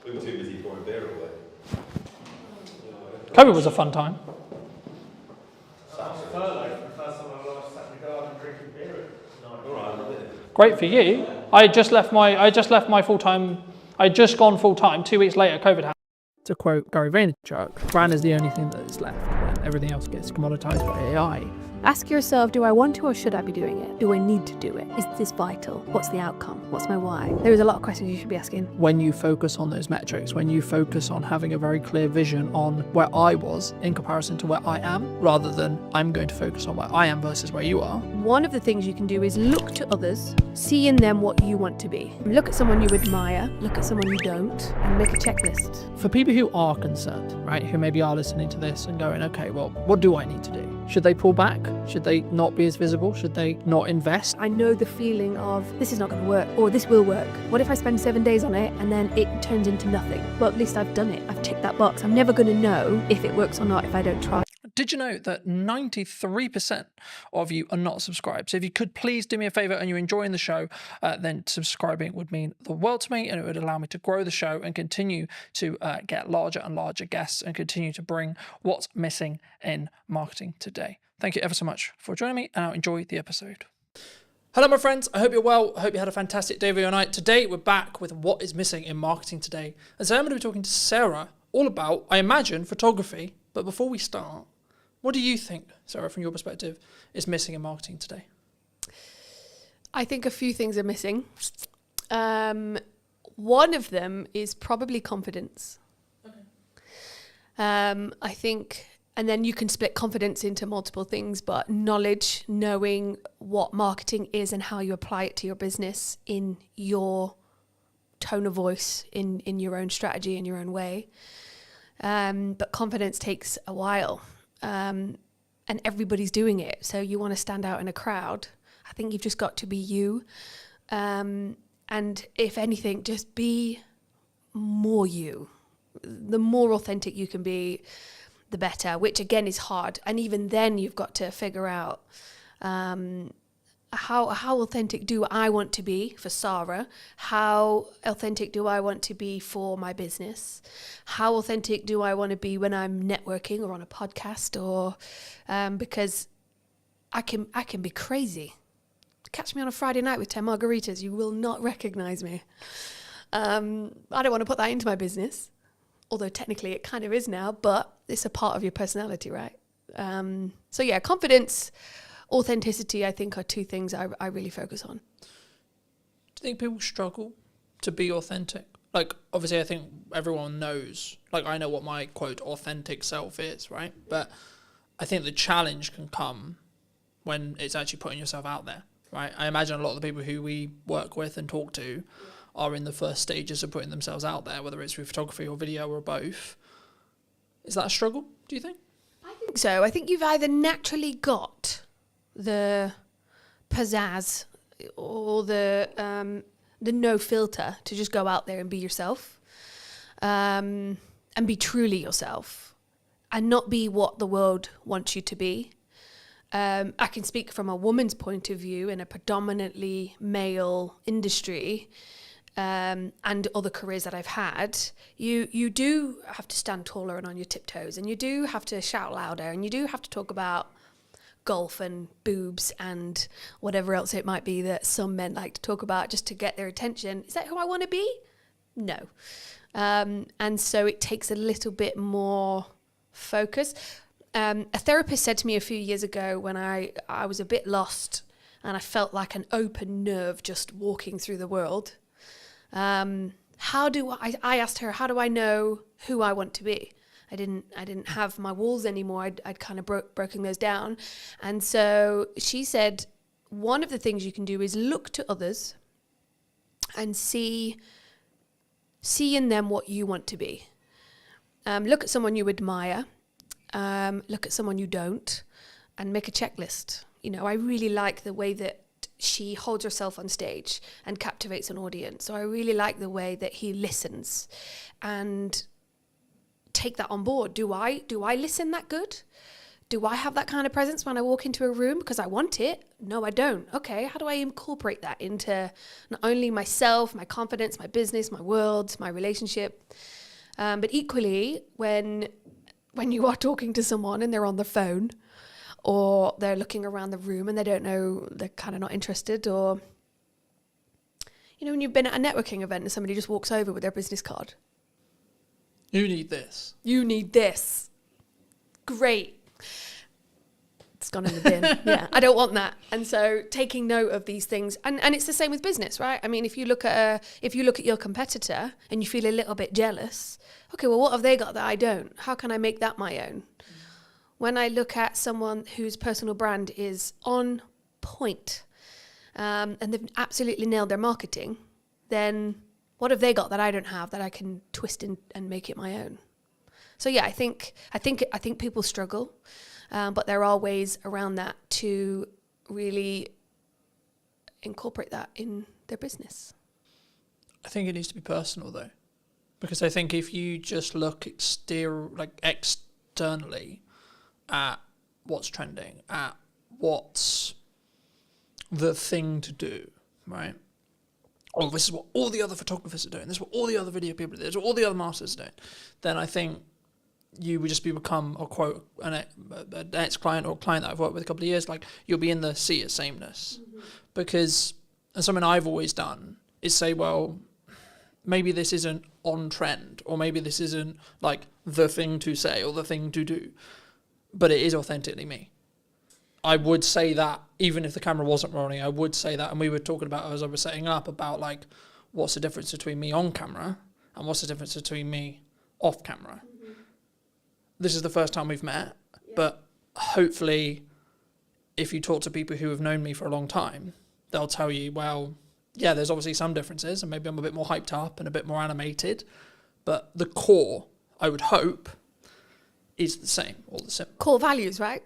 We were too busy pouring beer away. COVID was a fun time. Furlough for the first time in my life, sat in the garden drinking beer at night. All right, I love it. Great for you. I just left my full-time, I'd just gone full-time, 2 weeks later, COVID happened. To quote Gary Vaynerchuk, brand is the only thing that is left, and everything else gets commoditized by AI. Ask yourself, do I want to or should I be doing it? Do I need to do it? Is this vital? What's the outcome? What's my why? There is a lot of questions you should be asking. When you focus on those metrics, when you focus on having a very clear vision on where I was in comparison to where I am, rather than I'm going to focus on where I am versus where you are. One of the things you can do is look to others, see in them what you want to be. Look at someone you admire, look at someone you don't, and make a checklist. For people who are concerned, right, who maybe are listening to this and going, okay, well, what do I need to do? Should they pull back? Should they not be as visible? Should they not invest? I know the feeling of this is not going to work, or this will work. What if I spend 7 days on it and then it turns into nothing? Well, at least I've done it. I've ticked that box. I'm never going to know if it works or not if I don't try. Did you know that 93% of you are not subscribed? So if you could please do me a favor and you're enjoying the show, then subscribing would mean the world to me, and it would allow me to grow the show and continue to get larger and larger guests and continue to bring what's missing in marketing today. Thank you ever so much for joining me, and I'll enjoy the episode. Hello, my friends. I hope you're well. I hope you had a fantastic day or night. Today, we're back with what is missing in marketing today. And so I'm going to be talking to Sarah all about, I imagine, photography. But before we start, what do you think, Sarah, from your perspective, is missing in marketing today? I think a few things are missing. One of them is probably confidence. Okay. I think, and then you can split confidence into multiple things, but knowledge, knowing what marketing is and how you apply it to your business in your tone of voice, in your own strategy, in your own way. But confidence takes a while. And everybody's doing it. So you want to stand out in a crowd. I think you've just got to be you. And if anything, just be more you. The more authentic you can be, the better, which again is hard. And even then you've got to figure out how authentic do I want to be for Sarah? How authentic do I want to be for my business? How authentic do I want to be when I'm networking or on a podcast? Or because I can be crazy. Catch me on a Friday night with 10 margaritas, you will not recognize me. I don't want to put that into my business, although technically it kind of is now, but it's a part of your personality, right? So yeah, confidence, authenticity, I think are two things I really focus on. Do you think people struggle to be authentic? Like, obviously, I think everyone knows, like, I know what my, quote, authentic self is, right? But I think the challenge can come when it's actually putting yourself out there, right? I imagine a lot of the people who we work with and talk to are in the first stages of putting themselves out there, whether it's through photography or video or both. Is that a struggle, do you think? I think so. I think you've either naturally got the pizzazz or the no filter to just go out there and be yourself, and be truly yourself, and not be what the world wants you to be. I can speak from a woman's point of view in a predominantly male industry, and other careers that I've had. You do have to stand taller and on your tiptoes, and you do have to shout louder, and you do have to talk about golf and boobs and whatever else it might be that some men like to talk about just to get their attention. Is that who I want to be? No. And so it takes a little bit more focus. A therapist said to me a few years ago when I was a bit lost and I felt like an open nerve just walking through the world. I asked her, how do I know who I want to be? I didn't have my walls anymore. I'd kind of broken those down. And so she said, one of the things you can do is look to others and see in them what you want to be. Look at someone you admire, look at someone you don't, and make a checklist. You know, I really like the way that she holds herself on stage and captivates an audience. So I really like the way that he listens, and take that on board. Do I listen that good? Do I have that kind of presence when I walk into a room because I want it? No, I don't. Okay, how do I incorporate that into not only myself, my confidence, my business, my world, my relationship, but equally when you are talking to someone and they're on the phone or they're looking around the room and they don't know, they're kind of not interested, or you know, when you've been at a networking event and somebody just walks over with their business card. You need this. You need this. Great. It's gone in the bin. Yeah, I don't want that. And so taking note of these things, and it's the same with business, right? I mean, if you look at your competitor and you feel a little bit jealous, okay, well, what have they got that I don't? How can I make that my own? When I look at someone whose personal brand is on point, and they've absolutely nailed their marketing, then what have they got that I don't have that I can twist in and make it my own? So yeah, I think people struggle, but there are ways around that to really incorporate that in their business. I think it needs to be personal though, because I think if you just look externally at what's trending, at what's the thing to do, right? Oh, this is what all the other photographers are doing, this is what all the other video people are doing, this is what all the other masters are doing, then I think you would just become, or quote, an ex-client or a client that I've worked with a couple of years, like you'll be in the sea of sameness. Mm-hmm. Because, and something I've always done is say, well, maybe this isn't on trend, or maybe this isn't like the thing to say or the thing to do, but it is authentically me. I would say that even if the camera wasn't rolling, I would say that. And we were talking about, as I was setting up, about like, what's the difference between me on camera and what's the difference between me off camera? Mm-hmm. This is the first time we've met, but hopefully if you talk to people who have known me for a long time, they'll tell you, well, yeah, there's obviously some differences and maybe I'm a bit more hyped up and a bit more animated, but the core, I would hope, is the same, all the same. Core values, right?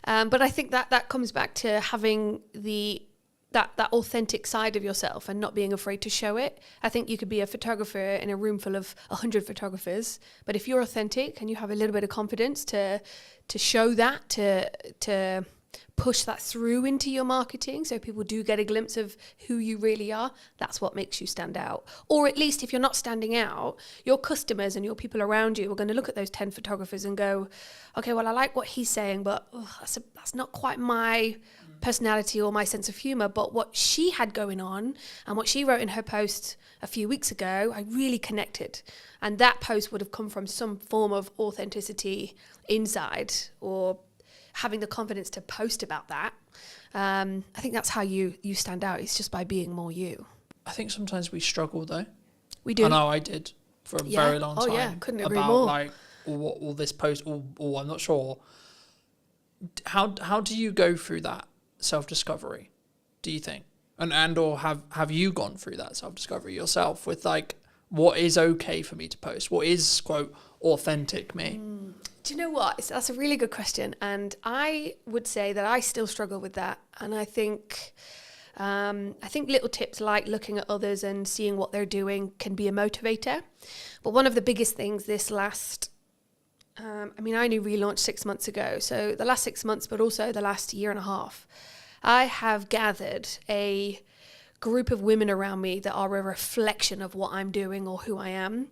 But I think that comes back to having that authentic side of yourself and not being afraid to show it. I think you could be a photographer in a room full of 100 photographers, but if you're authentic and you have a little bit of confidence to show that, to push that through into your marketing so people do get a glimpse of who you really are, that's what makes you stand out. Or at least if you're not standing out, your customers and your people around you are going to look at those 10 photographers and go, okay, well, I like what he's saying, but that's not quite my personality or my sense of humor. But what she had going on and what she wrote in her post a few weeks ago, I really connected. And that post would have come from some form of authenticity inside, or having the confidence to post about that. I think that's how you stand out. It's just by being more you. I think sometimes we struggle though. We do. I know I did for a very long time. Oh yeah, couldn't agree about more. Like, what will this post, or I'm not sure. How do you go through that self-discovery, do you think? And or have you gone through that self-discovery yourself with like, what is okay for me to post? What is, quote, authentic me? Do you know what? That's a really good question. And I would say that I still struggle with that. And I think little tips like looking at others and seeing what they're doing can be a motivator. But one of the biggest things this last, I only relaunched 6 months ago. So the last 6 months, but also the last year and a half, I have gathered a group of women around me that are a reflection of what I'm doing or who I am.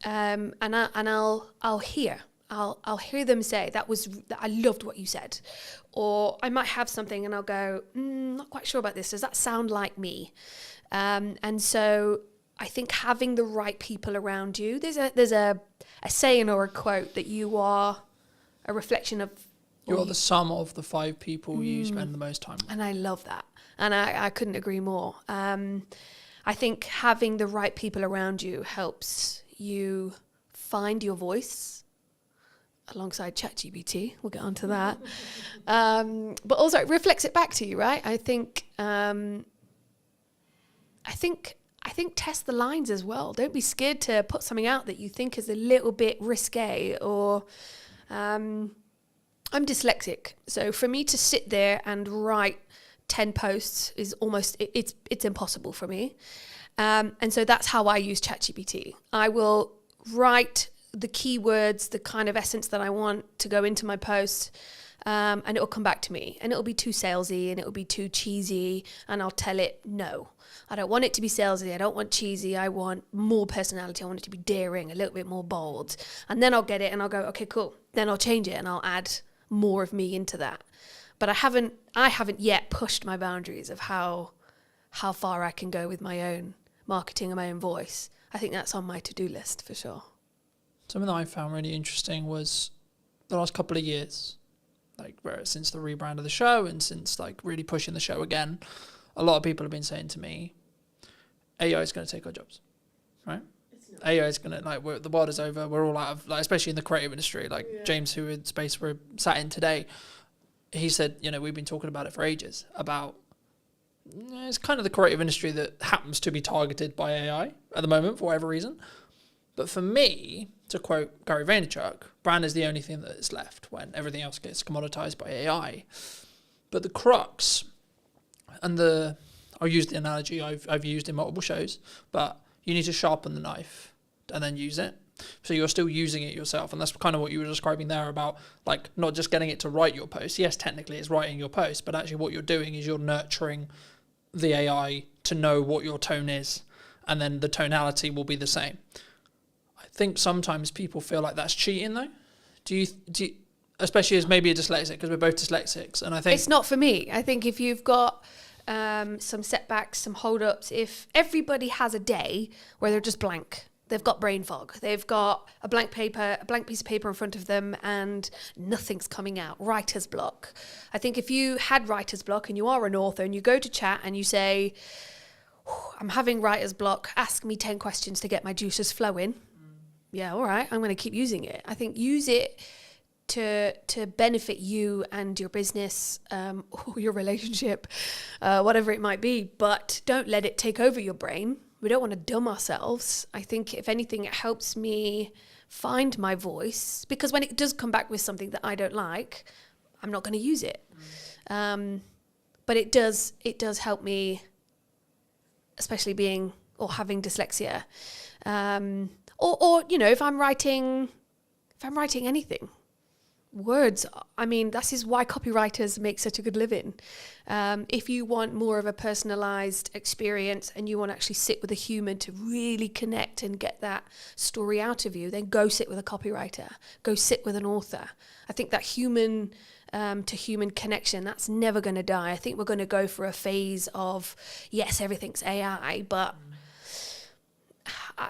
And I'll hear them say, I loved what you said. Or I might have something and I'll go, not quite sure about this. Does that sound like me? And so I think having the right people around you, there's a saying or a quote that you are a reflection of. You're the sum of the 5 people you spend the most time with. And I love that. And I couldn't agree more. I think having the right people around you helps you find your voice alongside ChatGPT. We'll get onto that. But also it reflects it back to you, right? I think test the lines as well. Don't be scared to put something out that you think is a little bit risque or I'm dyslexic. So for me to sit there and write 10 posts is almost, it's impossible for me. And so that's how I use ChatGPT. I will write the keywords, the kind of essence that I want to go into my post, and it will come back to me. And it'll be too salesy and it'll be too cheesy. And I'll tell it, no, I don't want it to be salesy. I don't want cheesy. I want more personality. I want it to be daring, a little bit more bold. And then I'll get it and I'll go, okay, cool. Then I'll change it and I'll add more of me into that. But I haven't yet pushed my boundaries of how far I can go with my own marketing and my own voice. I think that's on my to-do list for sure. Something that I found really interesting was the last couple of years, like since the rebrand of the show and since like really pushing the show again, a lot of people have been saying to me, AI is going to take our jobs, right? AI is going to, the world is over. We're all out of, like, especially in the creative industry, like James, who in space we're sat in today, he said, we've been talking about it for ages, about it's kind of the creative industry that happens to be targeted by AI at the moment for whatever reason. But for me, to quote Gary Vaynerchuk, brand is the only thing that is left when everything else gets commoditized by AI. But the crux, and I'll use the analogy I've used in multiple shows, but you need to sharpen the knife and then use it. So you're still using it yourself. And that's kind of what you were describing there about, like, not just getting it to write your post. Yes, technically it's writing your post, but actually what you're doing is you're nurturing the AI to know what your tone is, and then the tonality will be the same. I think sometimes people feel like that's cheating though. Do you especially as maybe a dyslexic, because we're both dyslexics, and I think it's not for me. I think if you've got some setbacks, some hold-ups, if everybody has a day where they're just blank, they've got brain fog, they've got a blank piece of paper in front of them and nothing's coming out, writer's block. I think if you had writer's block and you are an author and you go to chat and you say, I'm having writer's block, ask me 10 questions to get my juices flowing. Yeah, all right, I'm going to keep using it. I think use it to benefit you and your business, or your relationship, whatever it might be, but don't let it take over your brain. We don't want to dumb ourselves. I think if anything, it helps me find my voice, because when it does come back with something that I don't like, I'm not going to use it. But it does help me, especially being or having dyslexia. Or if I'm writing anything, words. I mean, this is why copywriters make such a good living. If you want more of a personalized experience and you want to actually sit with a human to really connect and get that story out of you, then go sit with a copywriter, go sit with an author. I think that human to human connection, that's never going to die. I think we're going to go for a phase of, yes, everything's AI, but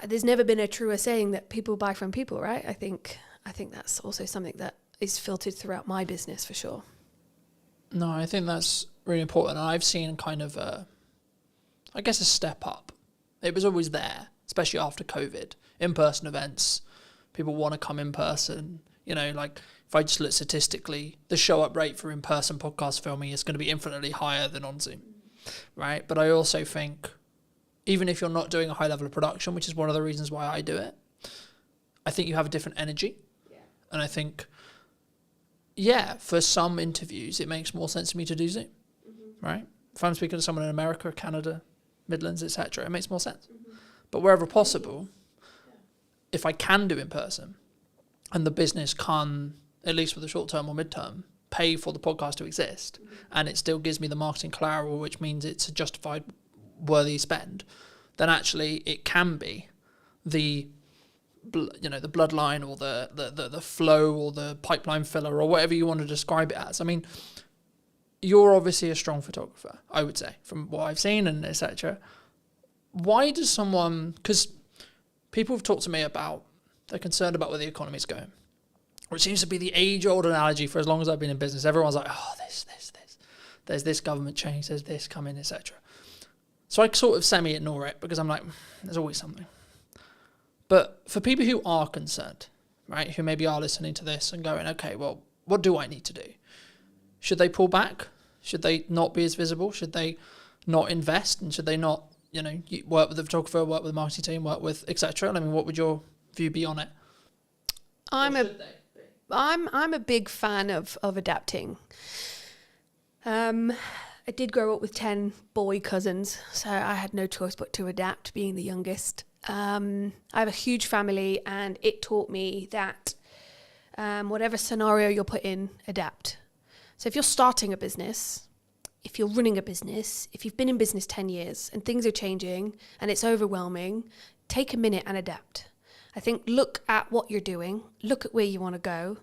there's never been a truer saying that people buy from people, right? I think that's also something that is filtered throughout my business for sure. No, I think that's really important. And I've seen kind of a step up. It was always there, especially after COVID. In-person events, people want to come in person. You know, like if I just look statistically, the show-up rate for in-person podcast filming is going to be infinitely higher than on Zoom, right? But I also think, even if you're not doing a high level of production, which is one of the reasons why I do it, I think you have a different energy. Yeah. And I think, for some interviews, it makes more sense to me to do Zoom, right? If I'm speaking to someone in America, Canada, Midlands, etc., it makes more sense. But wherever possible, if I can do in person, and the business can, at least for the short term or mid-term, pay for the podcast to exist, and it still gives me the marketing collateral, which means it's a justified, worthy spend, then actually it can be the bloodline or the flow or the pipeline filler or whatever you want to describe it as. I mean, you're obviously a strong photographer, I would say, from what I've seen and etc. Why does someone, because people have talked to me about, they're concerned about where the economy's going, which seems to be the age-old analogy for as long as I've been in business. Everyone's like, oh, this. There's this government change, there's this coming, etc. So I sort of semi-ignore it because I'm like, there's always something. But for people who are concerned, right, who maybe are listening to this and going, okay, well, what do I need to do? Should they pull back? Should they not be as visible? Should they not invest? And should they not, work with the photographer, work with the marketing team, work with etc.? I mean, what would your view be on it? I'm a big fan of adapting. I did grow up with 10 boy cousins, so I had no choice but to adapt, being the youngest. I have a huge family, and it taught me that whatever scenario you're put in, adapt. So if you're starting a business, if you're running a business, if you've been in business 10 years and things are changing and it's overwhelming, take a minute and adapt. I think look at what you're doing, look at where you want to go,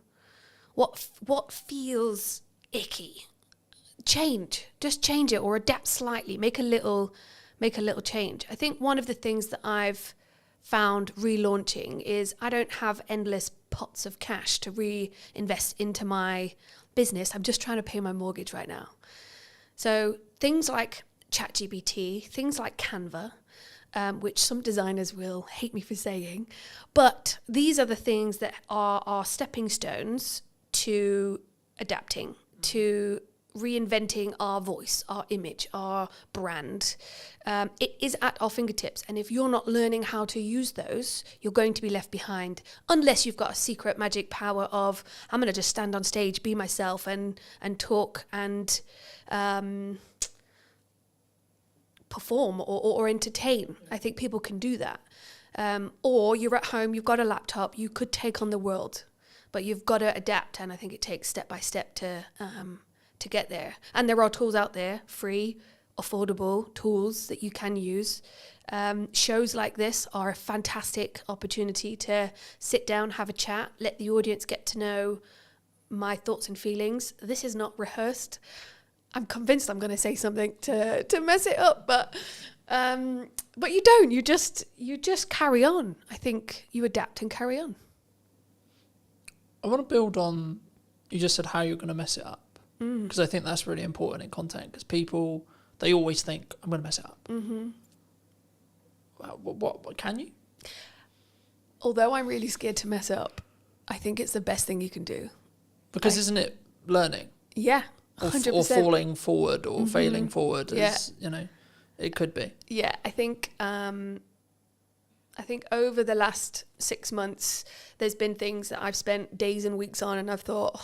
what feels icky. Just change it or adapt slightly, make a little change. I think one of the things that I've found relaunching is I don't have endless pots of cash to reinvest into my business. I'm just trying to pay my mortgage right now. So things like ChatGPT, things like Canva, which some designers will hate me for saying, but these are the things that are stepping stones to adapting, to reinventing our voice, our image, our brand. It is at our fingertips. And if you're not learning how to use those, you're going to be left behind, unless you've got a secret magic power of, I'm going to just stand on stage, be myself and talk and perform or entertain. I think people can do that. Or you're at home, you've got a laptop, you could take on the world, but you've got to adapt. And I think it takes step by step to get there. And there are tools out there, free, affordable tools that you can use. Shows like this are a fantastic opportunity to sit down, have a chat, let the audience get to know my thoughts and feelings. This is not rehearsed. I'm convinced I'm going to say something to mess it up, but you don't. You just carry on. I think you adapt and carry on. I want to build on, you just said how you're going to mess it up. Because I think that's really important in content, because people, they always think, I'm going to mess it up. Mm-hmm. Well, what can you? Although I'm really scared to mess up, I think it's the best thing you can do. Because isn't it learning? Yeah, 100%. Or falling forward or failing forward, it could be. Yeah, I think over the last 6 months, there's been things that I've spent days and weeks on, and I've thought,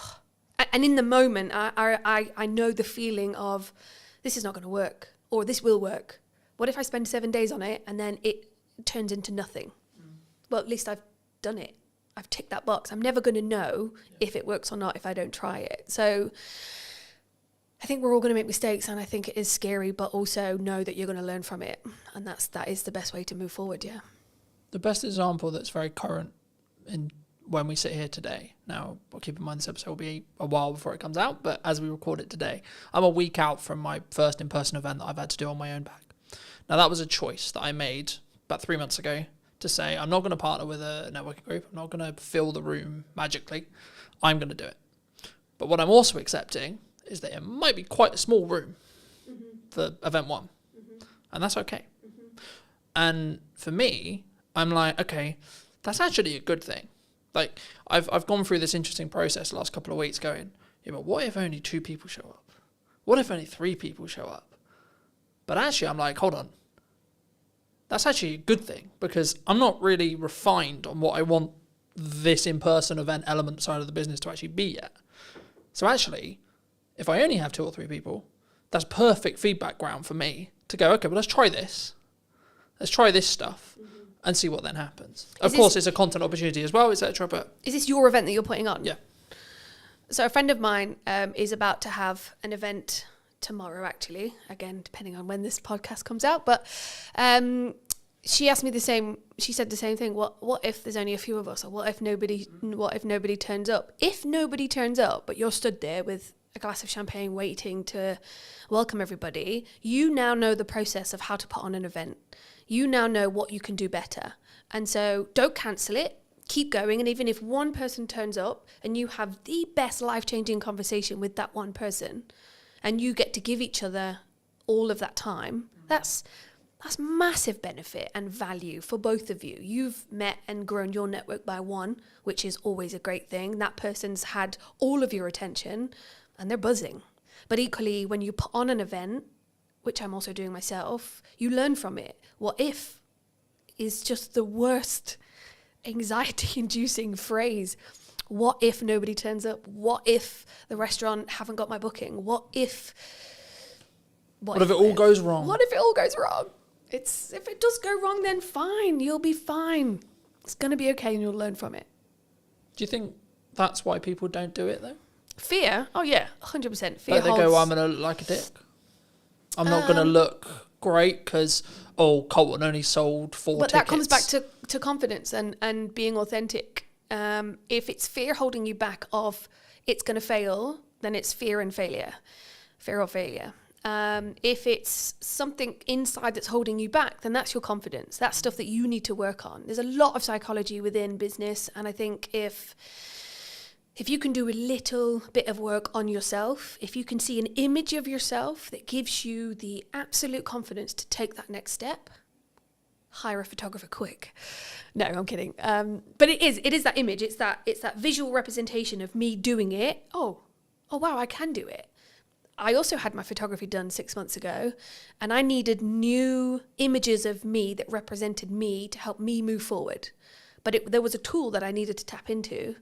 and in the moment, I know the feeling of, this is not going to work, or this will work. What if I spend 7 days on it and then it turns into nothing? Well, at least I've done it. I've ticked that box. I'm never going to know if it works or not if I don't try it. So I think we're all going to make mistakes, and I think it is scary, but also know that you're going to learn from it. And that is the best way to move forward, yeah. The best example that's very current in when we sit here today. Now, I'll keep in mind this episode will be a while before it comes out, but as we record it today, I'm a week out from my first in-person event that I've had to do on my own back. Now, that was a choice that I made about 3 months ago to say, I'm not going to partner with a networking group. I'm not going to fill the room magically. I'm going to do it. But what I'm also accepting is that it might be quite a small room for event one. And that's okay. And for me, I'm like, okay, that's actually a good thing. Like, I've gone through this interesting process the last couple of weeks going, yeah, but what if only 2 people show up? What if only 3 people show up? But actually, I'm like, hold on. That's actually a good thing, because I'm not really refined on what I want this in-person event element side of the business to actually be yet. So actually, if I only have 2 or 3 people, that's perfect feedback ground for me to go, okay, well, let's try this. Let's try this stuff and see what then happens. Of course, it's a content opportunity as well, etc. But is this your event that you're putting on? Yeah. So a friend of mine is about to have an event tomorrow, actually, again, depending on when this podcast comes out. But she asked me she said the same thing. What if there's only a few of us? Or what if nobody turns up? If nobody turns up, but you're stood there with a glass of champagne waiting to welcome everybody, you now know the process of how to put on an event. You now know what you can do better. And so don't cancel it. Keep going. And even if one person turns up and you have the best life-changing conversation with that one person, and you get to give each other all of that time, that's massive benefit and value for both of you. You've met and grown your network by one, which is always a great thing. That person's had all of your attention and they're buzzing. But equally, when you put on an event, which I'm also doing myself, you learn from it. What if is just the worst anxiety-inducing phrase. What if nobody turns up? What if the restaurant haven't got my booking? What if it all goes wrong? What if it all goes wrong? If it does go wrong, then fine. You'll be fine. It's going to be okay and you'll learn from it. Do you think that's why people don't do it, though? Fear? Oh, yeah, 100%. Fear Like they go, I'm going to look like a dick. I'm not going to look great because, Colton only sold 4 tickets. But that comes back to confidence and being authentic. If it's fear holding you back of it's going to fail, then it's fear or failure. If it's something inside that's holding you back, then that's your confidence. That's stuff that you need to work on. There's a lot of psychology within business, and I think if you can do a little bit of work on yourself, if you can see an image of yourself that gives you the absolute confidence to take that next step, hire a photographer quick. No, I'm kidding. But it is that image. It's that visual representation of me doing it. Oh wow, I can do it. I also had my photography done 6 months ago, and I needed new images of me that represented me to help me move forward. But there was a tool that I needed to tap into,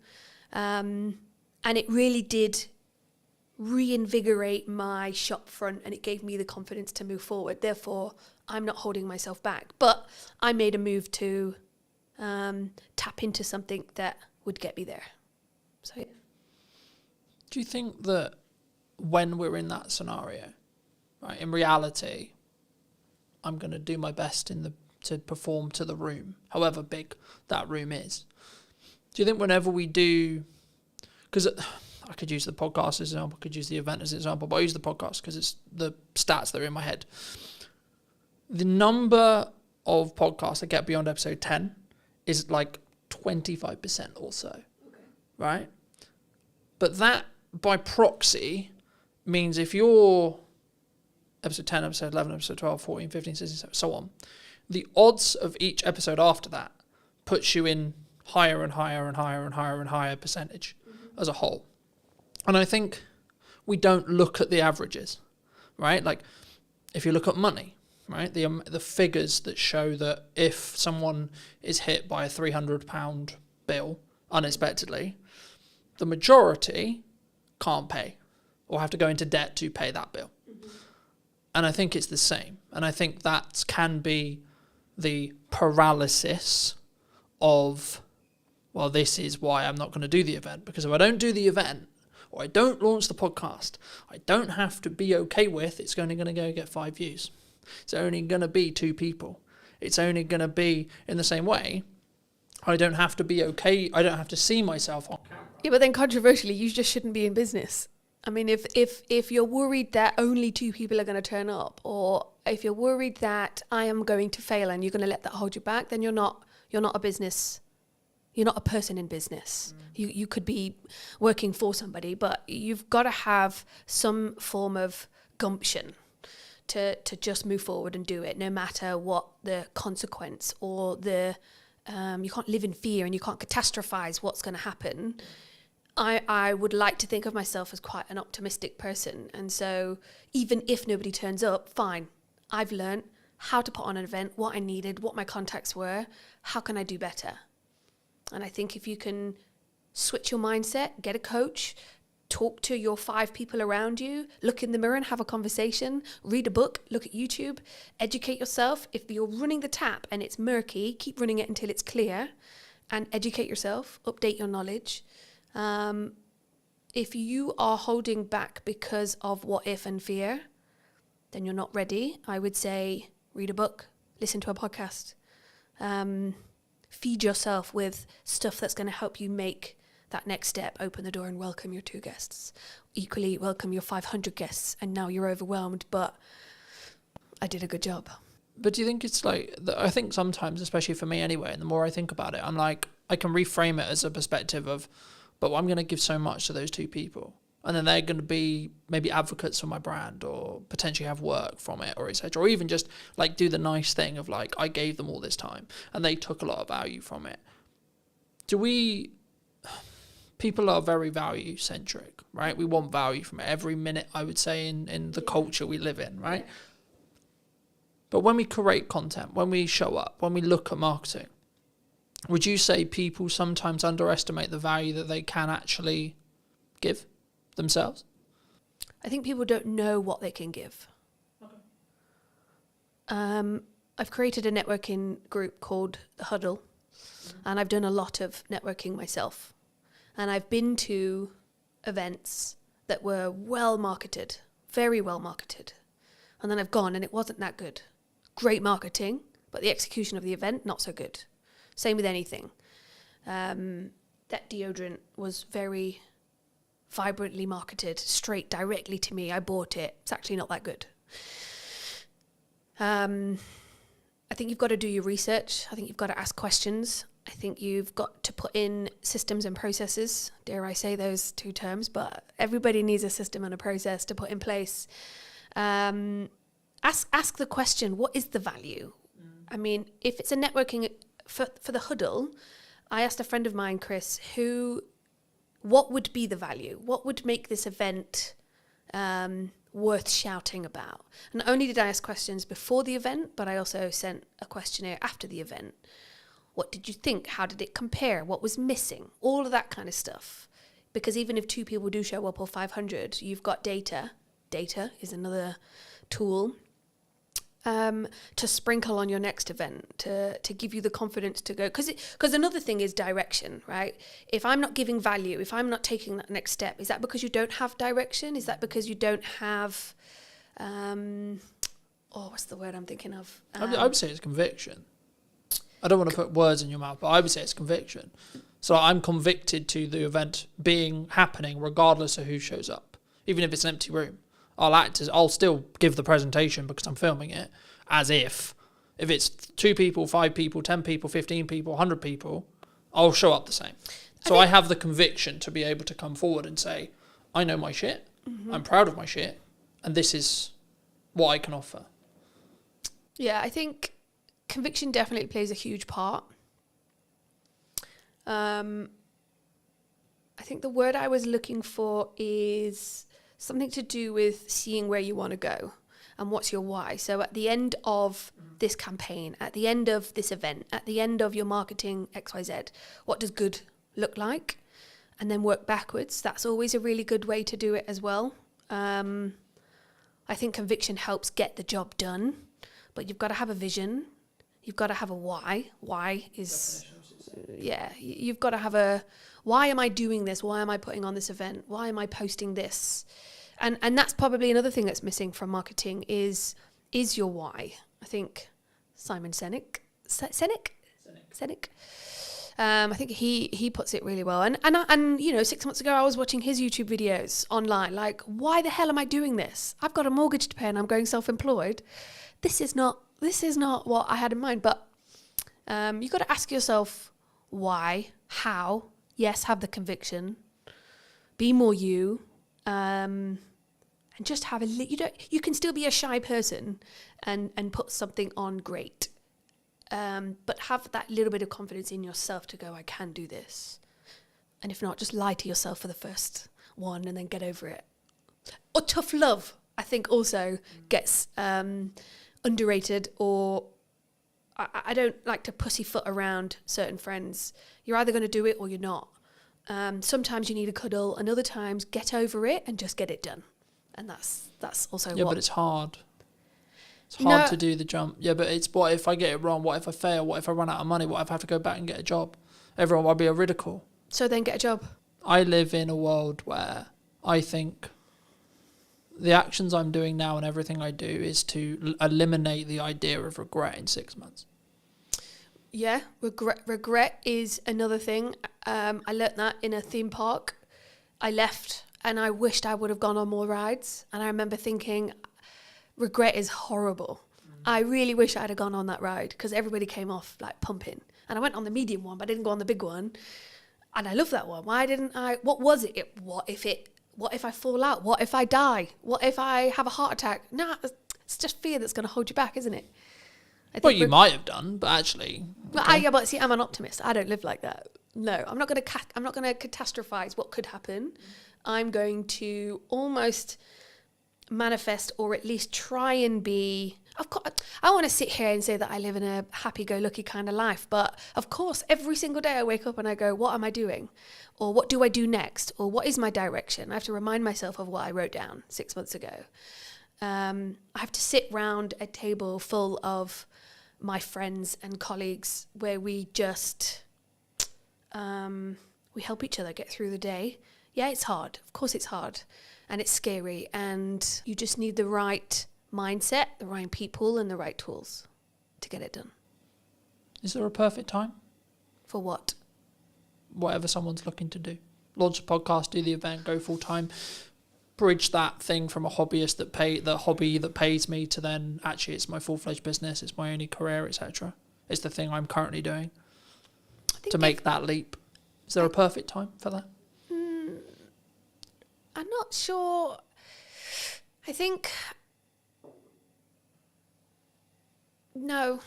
and it really did reinvigorate my shop front, and it gave me the confidence to move forward. Therefore, I'm not holding myself back. But I made a move to tap into something that would get me there. So yeah. Do you think that when we're in that scenario, right, in reality, I'm going to do my best to perform to the room, however big that room is? Do you think whenever we do, because I could use the podcast as an example, I could use the event as an example, but I use the podcast because it's the stats that are in my head. The number of podcasts that get beyond episode 10 is like 25% or so, right? But that, by proxy, means if you're episode 10, episode 11, episode 12, 14, 15, 16, so on, the odds of each episode after that puts you in higher and higher and higher and higher and higher percentage as a whole. And I think we don't look at the averages, right? Like if you look at money, right, the figures that show that if someone is hit by a £300 bill unexpectedly, the majority can't pay or have to go into debt to pay that bill. And I think it's the same. And I think that can be the paralysis of well, this is why I'm not going to do the event, because if I don't do the event or I don't launch the podcast, I don't have to be okay with it's only going to go get 5 views. It's only going to be 2 people. It's only going to be in the same way. I don't have to be okay. I don't have to see myself on camera. Yeah, but then controversially, you just shouldn't be in business. I mean, if you're worried that only 2 people are going to turn up, or if you're worried that I am going to fail and you're going to let that hold you back, then you're not a business. You're not a person in business. You could be working for somebody, but you've got to have some form of gumption to just move forward and do it, no matter what the consequence or the you can't live in fear and you can't catastrophize what's going to happen. I would like to think of myself as quite an optimistic person. And so even if nobody turns up, fine. I've learned how to put on an event, what I needed, what my contacts were, how can I do better? And I think if you can switch your mindset, get a coach, talk to your 5 people around you, look in the mirror and have a conversation, read a book, look at YouTube, educate yourself. If you're running the tap and it's murky, keep running it until it's clear, and educate yourself, update your knowledge. If you are holding back because of what if and fear, then you're not ready. I would say read a book, listen to a podcast, feed yourself with stuff that's going to help you make that next step, open the door and welcome your 2 guests. Equally, welcome your 500 guests, and now you're overwhelmed, but I did a good job. But do you think it's like, I think sometimes, especially for me anyway, and the more I think about it, I'm like, I can reframe it as a perspective of, but I'm going to give so much to those 2 people. And then they're going to be maybe advocates for my brand, or potentially have work from it, or etc. Or even just like do the nice thing of like, I gave them all this time and they took a lot of value from it. People are very value centric, right? We want value from it every minute, I would say, in the culture we live in, right? But when we create content, when we show up, when we look at marketing, would you say people sometimes underestimate the value that they can actually give themselves? I think people don't know what they can give. Okay. I've created a networking group called The Huddle, and I've done a lot of networking myself. And I've been to events that were well marketed, very well marketed. And then I've gone and it wasn't that good. Great marketing, but the execution of the event, not so good. Same with anything. That deodorant was very vibrantly marketed, straight directly to me. I bought it. It's actually not that good. I think you've got to do your research. I think you've got to ask questions. I think you've got to put in systems and processes. Dare I say those 2 terms, but everybody needs a system and a process to put in place. Ask the question, what is the value? I mean, if it's a networking for the Huddle, I asked a friend of mine, Chris, what would be the value? What would make this event worth shouting about? And not only did I ask questions before the event, but I also sent a questionnaire after the event. What did you think? How did it compare? What was missing? All of that kind of stuff. Because even if 2 people do show up or 500, you've got data. Data is another tool to sprinkle on your next event, to give you the confidence to go. Because another thing is direction, right? If I'm not giving value, if I'm not taking that next step, is that because you don't have direction? Is that because you don't have, what's the word I'm thinking of? I would say it's conviction. I don't want to put words in your mouth, but I would say it's conviction. So I'm convicted to the event happening regardless of who shows up. Even if it's an empty room, I'll still give the presentation because I'm filming it, as if it's 2 people, 5 people, 10 people, 15 people, 100 people, I'll show up the same. So I have the conviction to be able to come forward and say, I know my shit, I'm proud of my shit, and this is what I can offer. Yeah, I think conviction definitely plays a huge part. I think the word I was looking for is something to do with seeing where you want to go and what's your why. So at the end of this campaign, at the end of this event, at the end of your marketing XYZ, what does good look like? And then work backwards. That's always a really good way to do it as well. I think conviction helps get the job done, but you've got to have a vision. You've got to have a why. Why is you've got to have a, why am I doing this? Why am I putting on this event? Why am I posting this? And that's probably another thing that's missing from marketing is your why. I think Simon Sinek, I think he puts it really well. And you know, 6 months ago I was watching his YouTube videos online. Like, why the hell am I doing this? I've got a mortgage to pay and I'm going self-employed. This is not what I had in mind. But you've got to ask yourself why, how. Yes, have the conviction. Be more you. And just have you can still be a shy person and put something on great. But have that little bit of confidence in yourself to go, I can do this. And if not, just lie to yourself for the first one and then get over it. Or tough love, I think also gets underrated, or I don't like to pussyfoot around certain friends. You're either going to do it or you're not. Sometimes you need a cuddle, and other times get over it and just get it done. And that's also but it's hard. It's hard to do the jump. Yeah, but it's what if I get it wrong? What if I fail? What if I run out of money? What if I have to go back and get a job? Everyone will be a ridicule. So then get a job. I live in a world where I think the actions I'm doing now and everything I do is to eliminate the idea of regret in 6 months. Yeah, regret is another thing. I learnt that in a theme park. I left and I wished I would have gone on more rides. And I remember thinking, regret is horrible. I really wish I'd have gone on that ride because everybody came off like pumping. And I went on the medium one, but I didn't go on the big one. And I love that one. Why didn't I? What was it? What if I fall out? What if I die? What if I have a heart attack? Nah, it's just fear that's going to hold you back, isn't it? Well, you might have done, but actually. Okay. But see, I'm an optimist. I don't live like that. No, I'm not going to catastrophize what could happen. I'm going to almost manifest, or at least try and be. Of course, I want to sit here and say that I live in a happy-go-lucky kind of life, but of course, every single day I wake up and I go, "What am I doing?" Or "What do I do next?" Or "What is my direction?" I have to remind myself of what I wrote down 6 months ago. I have to sit round a table full of my friends and colleagues where we just we help each other get through the day. Yeah, it's hard. Of course it's hard. And it's scary. And you just need the right mindset, the right people, and the right tools to get it done. Is there a perfect time? For what? Whatever someone's looking to do. Launch a podcast, do the event, go full time. Bridge that thing from a hobbyist the hobby that pays me to then actually it's my full-fledged business, it's my only career, etc. It's the thing I'm currently doing to make that leap. Is there a perfect time for that? I'm not sure. I think no.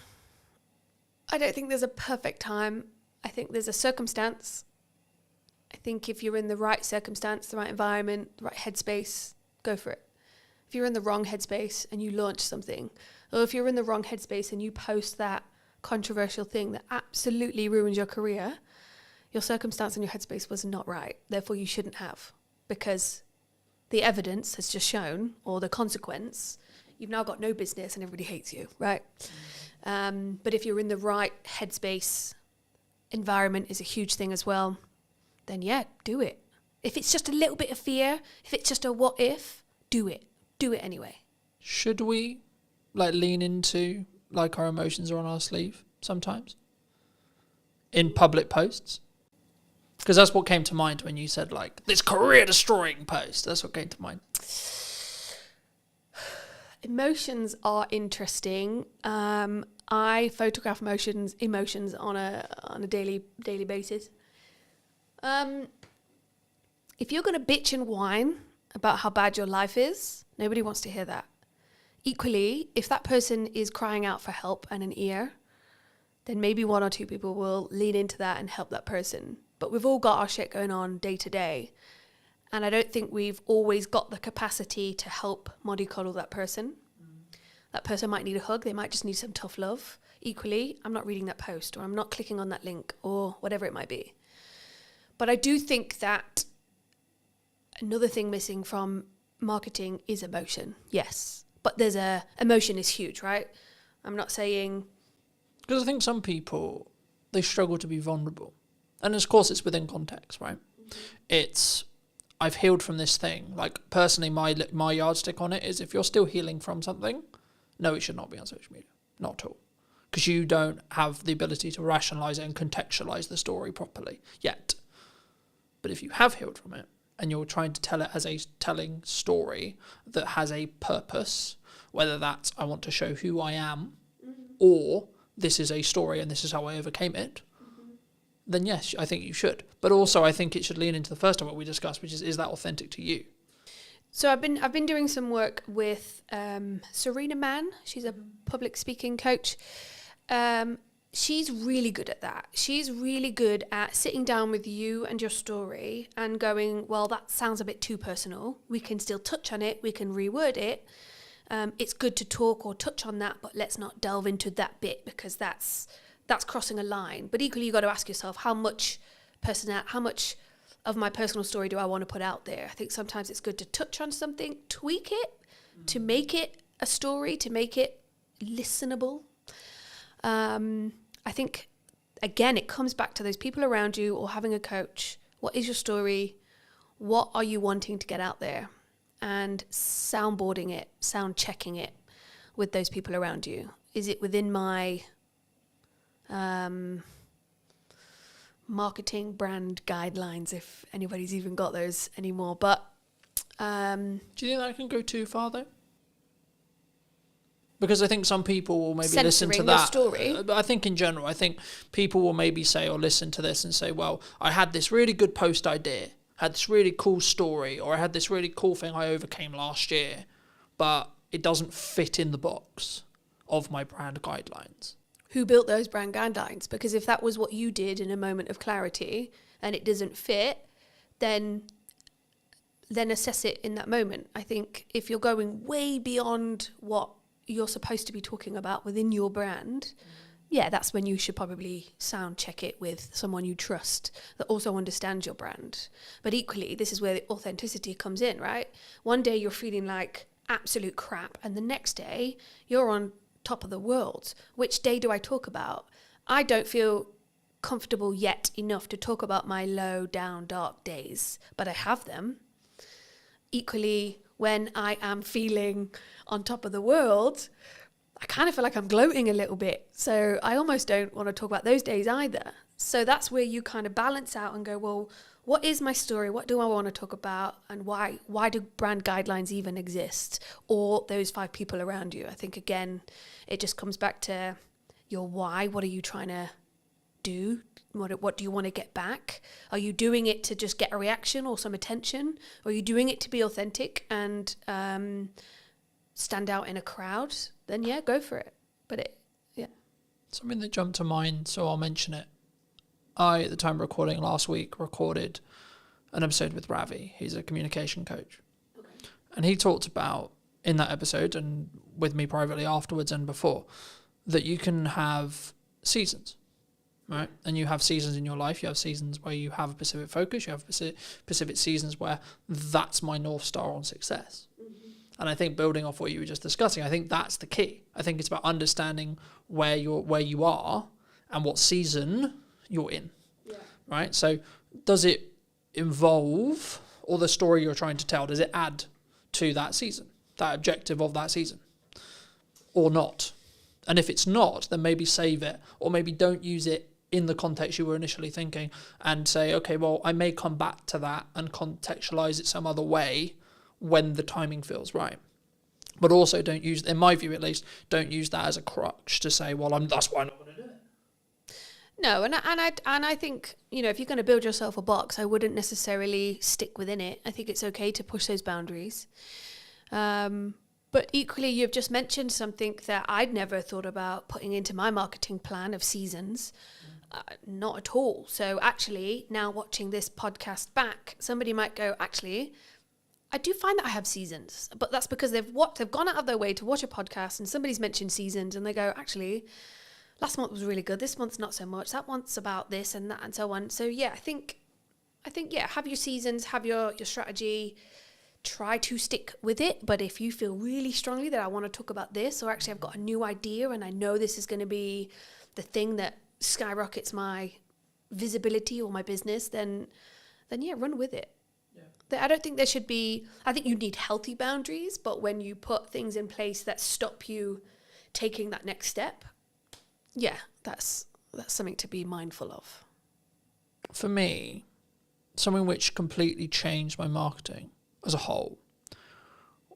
I don't think there's a perfect time. I think there's a circumstance. I think if you're in the right circumstance, the right environment, the right headspace, go for it. If you're in the wrong headspace and you launch something, or if you're in the wrong headspace and you post that controversial thing that absolutely ruins your career, your circumstance and your headspace was not right. Therefore, you shouldn't have, because the evidence has just shown, or the consequence, you've now got no business and everybody hates you, right? But if you're in the right headspace, environment is a huge thing as well, then yeah, do it. If it's just a little bit of fear, if it's just a what if, do it. Do it anyway. Should we lean into our emotions are on our sleeve sometimes? In public posts? Because that's what came to mind when you said this career destroying post. That's what came to mind. Emotions are interesting. I photograph emotions on a daily basis. If you're going to bitch and whine about how bad your life is, nobody wants to hear that. Equally, if that person is crying out for help and an ear, then maybe one or two people will lean into that and help that person. But we've all got our shit going on day to day. And I don't think we've always got the capacity to help mollycoddle that person. That person might need a hug. They might just need some tough love. Equally, I'm not reading that post, or I'm not clicking on that link, or whatever it might be. But I do think that another thing missing from marketing is emotion. Yes. But emotion is huge, right? I'm not saying... Because I think some people they struggle to be vulnerable. And of course it's within context, right? It's, I've healed from this thing. Like, personally, my yardstick on it is, if you're still healing from something, no, it should not be on social media. Not at all. Because you don't have the ability to rationalise it and contextualise the story properly yet. But if you have healed from it, and you're trying to tell it as a telling story that has a purpose, whether that's I want to show who I am, or this is a story and this is how I overcame it, then yes, I think you should. But also I think it should lean into the first of what we discussed, which is that authentic to you? So I've been doing some work with Serena Mann. She's a public speaking coach. She's really good at that. She's really good at sitting down with you and your story and going, well, that sounds a bit too personal. We can still touch on it. We can reword it. It's good to talk or touch on that, but let's not delve into that bit because that's crossing a line. But equally, you've got to ask yourself, how much of my personal story do I want to put out there? I think sometimes it's good to touch on something, tweak it, to make it a story, to make it listenable. I think, again, it comes back to those people around you or having a coach. What is your story? What are you wanting to get out there? And soundboarding it, sound checking it with those people around you. Is it within my marketing brand guidelines, if anybody's even got those anymore? But do you think that can go too far, though? Because I think some people will maybe listen to that. Story. But I think in general, I think people will maybe say or listen to this and say, well, I had this really good post idea, had this really cool story, or I had this really cool thing I overcame last year, but it doesn't fit in the box of my brand guidelines. Who built those brand guidelines? Because if that was what you did in a moment of clarity and it doesn't fit, then assess it in that moment. I think if you're going way beyond what you're supposed to be talking about within your brand, yeah, that's when you should probably sound check it with someone you trust that also understands your brand. But equally, this is where the authenticity comes in, right? One day you're feeling like absolute crap, and the next day you're on top of the world. Which day do I talk about? I don't feel comfortable yet enough to talk about my low, down, dark days, but I have them. Equally, when I am feeling on top of the world, I kind of feel like I'm gloating a little bit. So I almost don't want to talk about those days either. So that's where you kind of balance out and go, well, what is my story? What do I want to talk about? And why do brand guidelines even exist? Or those 5 people around you? I think, again, it just comes back to your why. What are you trying to do? What do you want to get back? Are you doing it to just get a reaction or some attention? Or are you doing it to be authentic and stand out in a crowd? Then yeah, go for it. But something that jumped to mind, so I'll mention it. I, at the time of recording last week, recorded an episode with Ravi. He's a communication coach. Okay. And he talked about, in that episode, and with me privately afterwards and before, that you can have seasons, right? And you have seasons in your life. You have seasons where you have a specific focus. You have specific seasons where that's my North Star on success. Mm-hmm. And I think, building off what you were just discussing, I think that's the key. I think it's about understanding where you are and what season you're in, right? So does it involve, or the story you're trying to tell, does it add to that season, that objective of that season, or not? And if it's not, then maybe save it, or maybe don't use it in the context you were initially thinking, and say, okay, well, I may come back to that and contextualize it some other way when the timing feels right. But also don't use, in my view at least, don't use that as a crutch to say, well, that's why I'm not going to do it. No, and I think, if you're going to build yourself a box, I wouldn't necessarily stick within it. I think it's okay to push those boundaries. But equally, you've just mentioned something that I'd never thought about putting into my marketing plan of seasons. Not at all. So actually, now watching this podcast back, somebody might go, actually, I do find that I have seasons, but that's because they've gone out of their way to watch a podcast and somebody's mentioned seasons and they go, actually, last month was really good. This month's not so much. That month's about this and that and so on. So yeah, I think have your seasons, have your strategy, try to stick with it. But if you feel really strongly that I want to talk about this, or actually I've got a new idea and I know this is going to be the thing that skyrockets my visibility or my business, then yeah, run with it. I don't think there should be, I think you need healthy boundaries, but when you put things in place that stop you taking that next step, yeah, that's something to be mindful of. For me, something which completely changed my marketing as a whole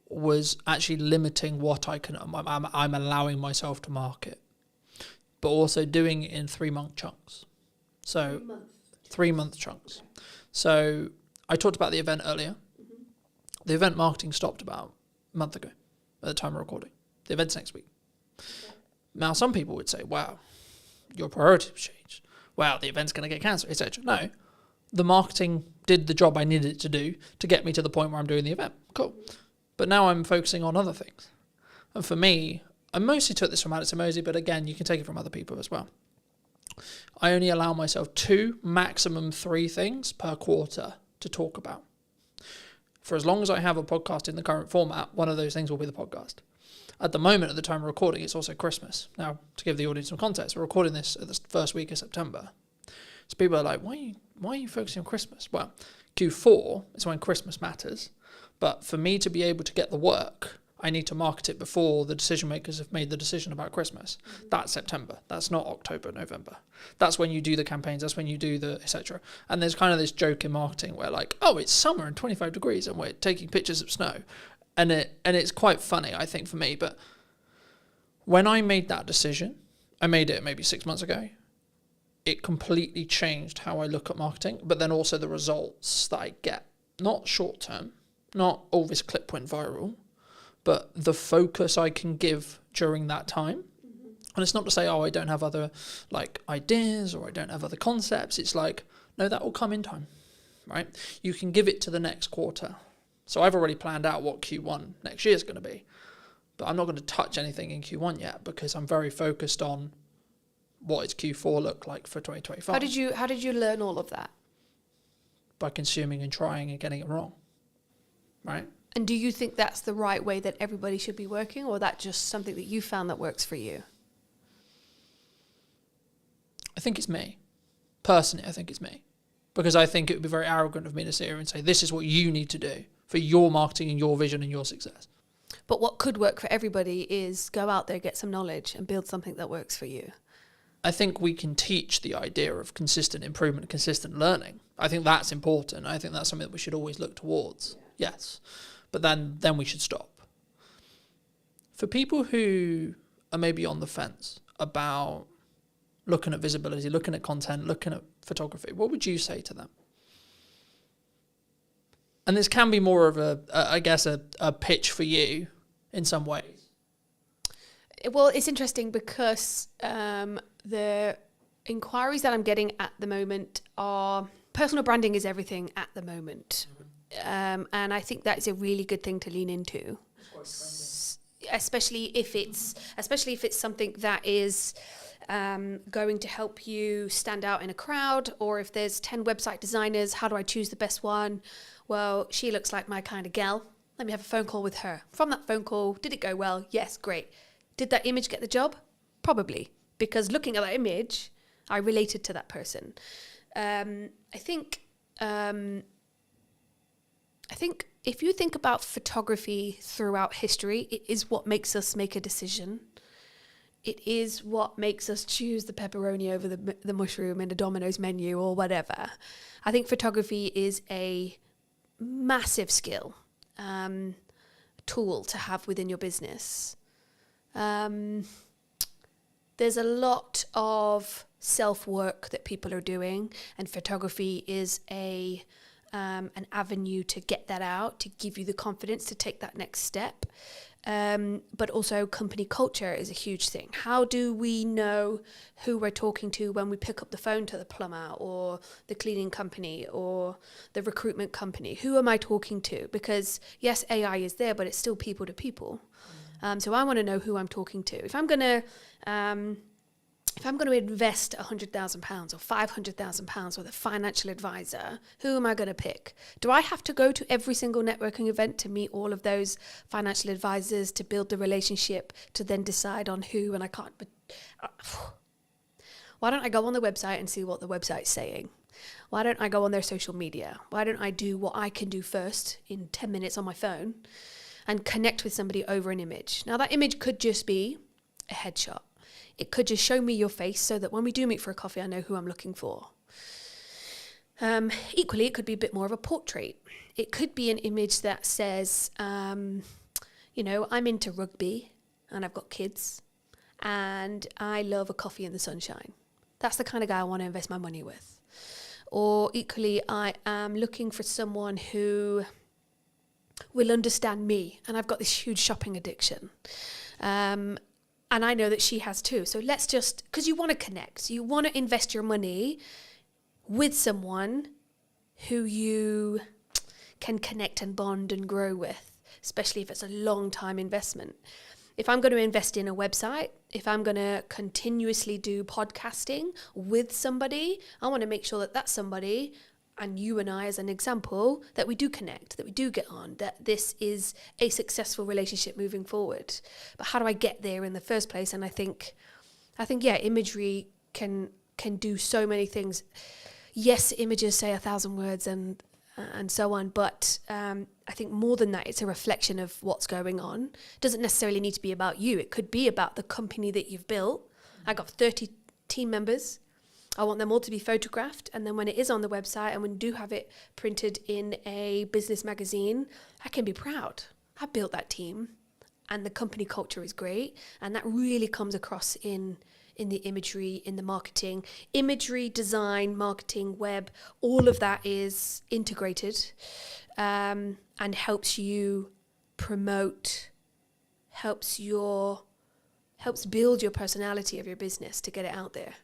was actually limiting what I'm allowing myself to market, but also doing it in 3-month chunks. So 3-month chunks. So I talked about the event earlier. Mm-hmm. The event marketing stopped about a month ago at the time of recording. The event's next week. Okay. Now, some people would say, wow, your priorities changed. Wow, the event's going to get cancelled, etc. No, the marketing did the job I needed it to do to get me to the point where I'm doing the event. Cool. But now I'm focusing on other things. And for me, I mostly took this from Alex Emosi, but again, you can take it from other people as well. I only allow myself 2, maximum 3 things per quarter to talk about. For as long as I have a podcast in the current format, one of those things will be the podcast. At the moment, at the time of recording, it's also Christmas. Now, to give the audience some context, we're recording this at the first week of September. So people are like, why are you focusing on Christmas? Well, Q4 is when Christmas matters. But for me to be able to get the work, I need to market it before the decision makers have made the decision about Christmas. Mm-hmm. That's September. That's not October, November. That's when you do the campaigns. That's when you do the etc. And there's kind of this joke in marketing where like, oh, it's summer and 25 degrees and we're taking pictures of snow. And it's quite funny, I think, for me. But when I made that decision, I made it maybe 6 months ago, it completely changed how I look at marketing, but then also the results that I get. Not short term, not, oh, this clip went viral, but the focus I can give during that time. Mm-hmm. And it's not to say, oh, I don't have other like ideas or I don't have other concepts. It's like, no, that will come in time, right? You can give it to the next quarter. So I've already planned out what Q1 next year is going to be, but I'm not going to touch anything in Q1 yet because I'm very focused on what does Q4 look like for 2025. How did you learn all of that? By consuming and trying and getting it wrong, right? And do you think that's the right way that everybody should be working, or that just something that you found that works for you? I think it's me. Personally, I think it's me. Because I think it would be very arrogant of me to sit here and say, this is what you need to do for your marketing and your vision and your success. But what could work for everybody is go out there, get some knowledge and build something that works for you. I think we can teach the idea of consistent improvement, consistent learning. I think that's important. I think that's something that we should always look towards. Yeah. Yes. But then we should stop. For people who are maybe on the fence about looking at visibility, looking at content, looking at photography, what would you say to them? And this can be more of a pitch for you in some ways. Well, it's interesting because the inquiries that I'm getting at the moment are personal branding is everything at the moment. And I think that is a really good thing to lean into, especially if it's something that is going to help you stand out in a crowd, or if there's 10 website designers, how do I choose the best one? Well, she looks like my kind of gal. Let me have a phone call with her. From that phone call, did it go well? Yes, great. Did that image get the job? Probably, because looking at that image, I related to that person. I think if you think about photography throughout history, it is what makes us make a decision. It is what makes us choose the pepperoni over the mushroom in the Domino's menu or whatever. I think photography is a massive skill, tool to have within your business. There's a lot of self-work that people are doing, and photography is an avenue to get that out, to give you the confidence to take that next step. But also company culture is a huge thing. How do we know who we're talking to when we pick up the phone to the plumber or the cleaning company or the recruitment company? Who am I talking to? Because yes, AI is there, but it's still people to people. So I want to know who I'm talking to. If I'm going to invest £100,000 or £500,000 with a financial advisor, who am I going to pick? Do I have to go to every single networking event to meet all of those financial advisors to build the relationship to then decide on who? And I can't. But Why don't I go on the website and see what the website's saying? Why don't I go on their social media? Why don't I do what I can do first in 10 minutes on my phone and connect with somebody over an image? Now, that image could just be a headshot. It could just show me your face so that when we do meet for a coffee, I know who I'm looking for. Equally, it could be a bit more of a portrait. It could be an image that says, you know, I'm into rugby and I've got kids and I love a coffee in the sunshine. That's the kind of guy I want to invest my money with. Or equally, I am looking for someone who will understand me, and I've got this huge shopping addiction. And I know that she has too. So let's just, because you want to connect, you want to invest your money with someone who you can connect and bond and grow with, especially if it's a long time investment. If I'm going to invest in a website, if I'm going to continuously do podcasting with somebody, I want to make sure that that's somebody, and you and I as an example, that we do connect, that we do get on, that this is a successful relationship moving forward. But how do I get there in the first place? And I think yeah, imagery can do so many things. Yes, images say 1,000 words and so on, but I think more than that, it's a reflection of what's going on. It doesn't necessarily need to be about you. It could be about the company that you've built. I got 30 team members. I want them all to be photographed, and then when it is on the website and when we do have it printed in a business magazine, I can be proud. I built that team, and the company culture is great, and that really comes across in the imagery, in the marketing. Imagery, design, marketing, web, all of that is integrated and helps you promote, helps build your personality of your business to get it out there.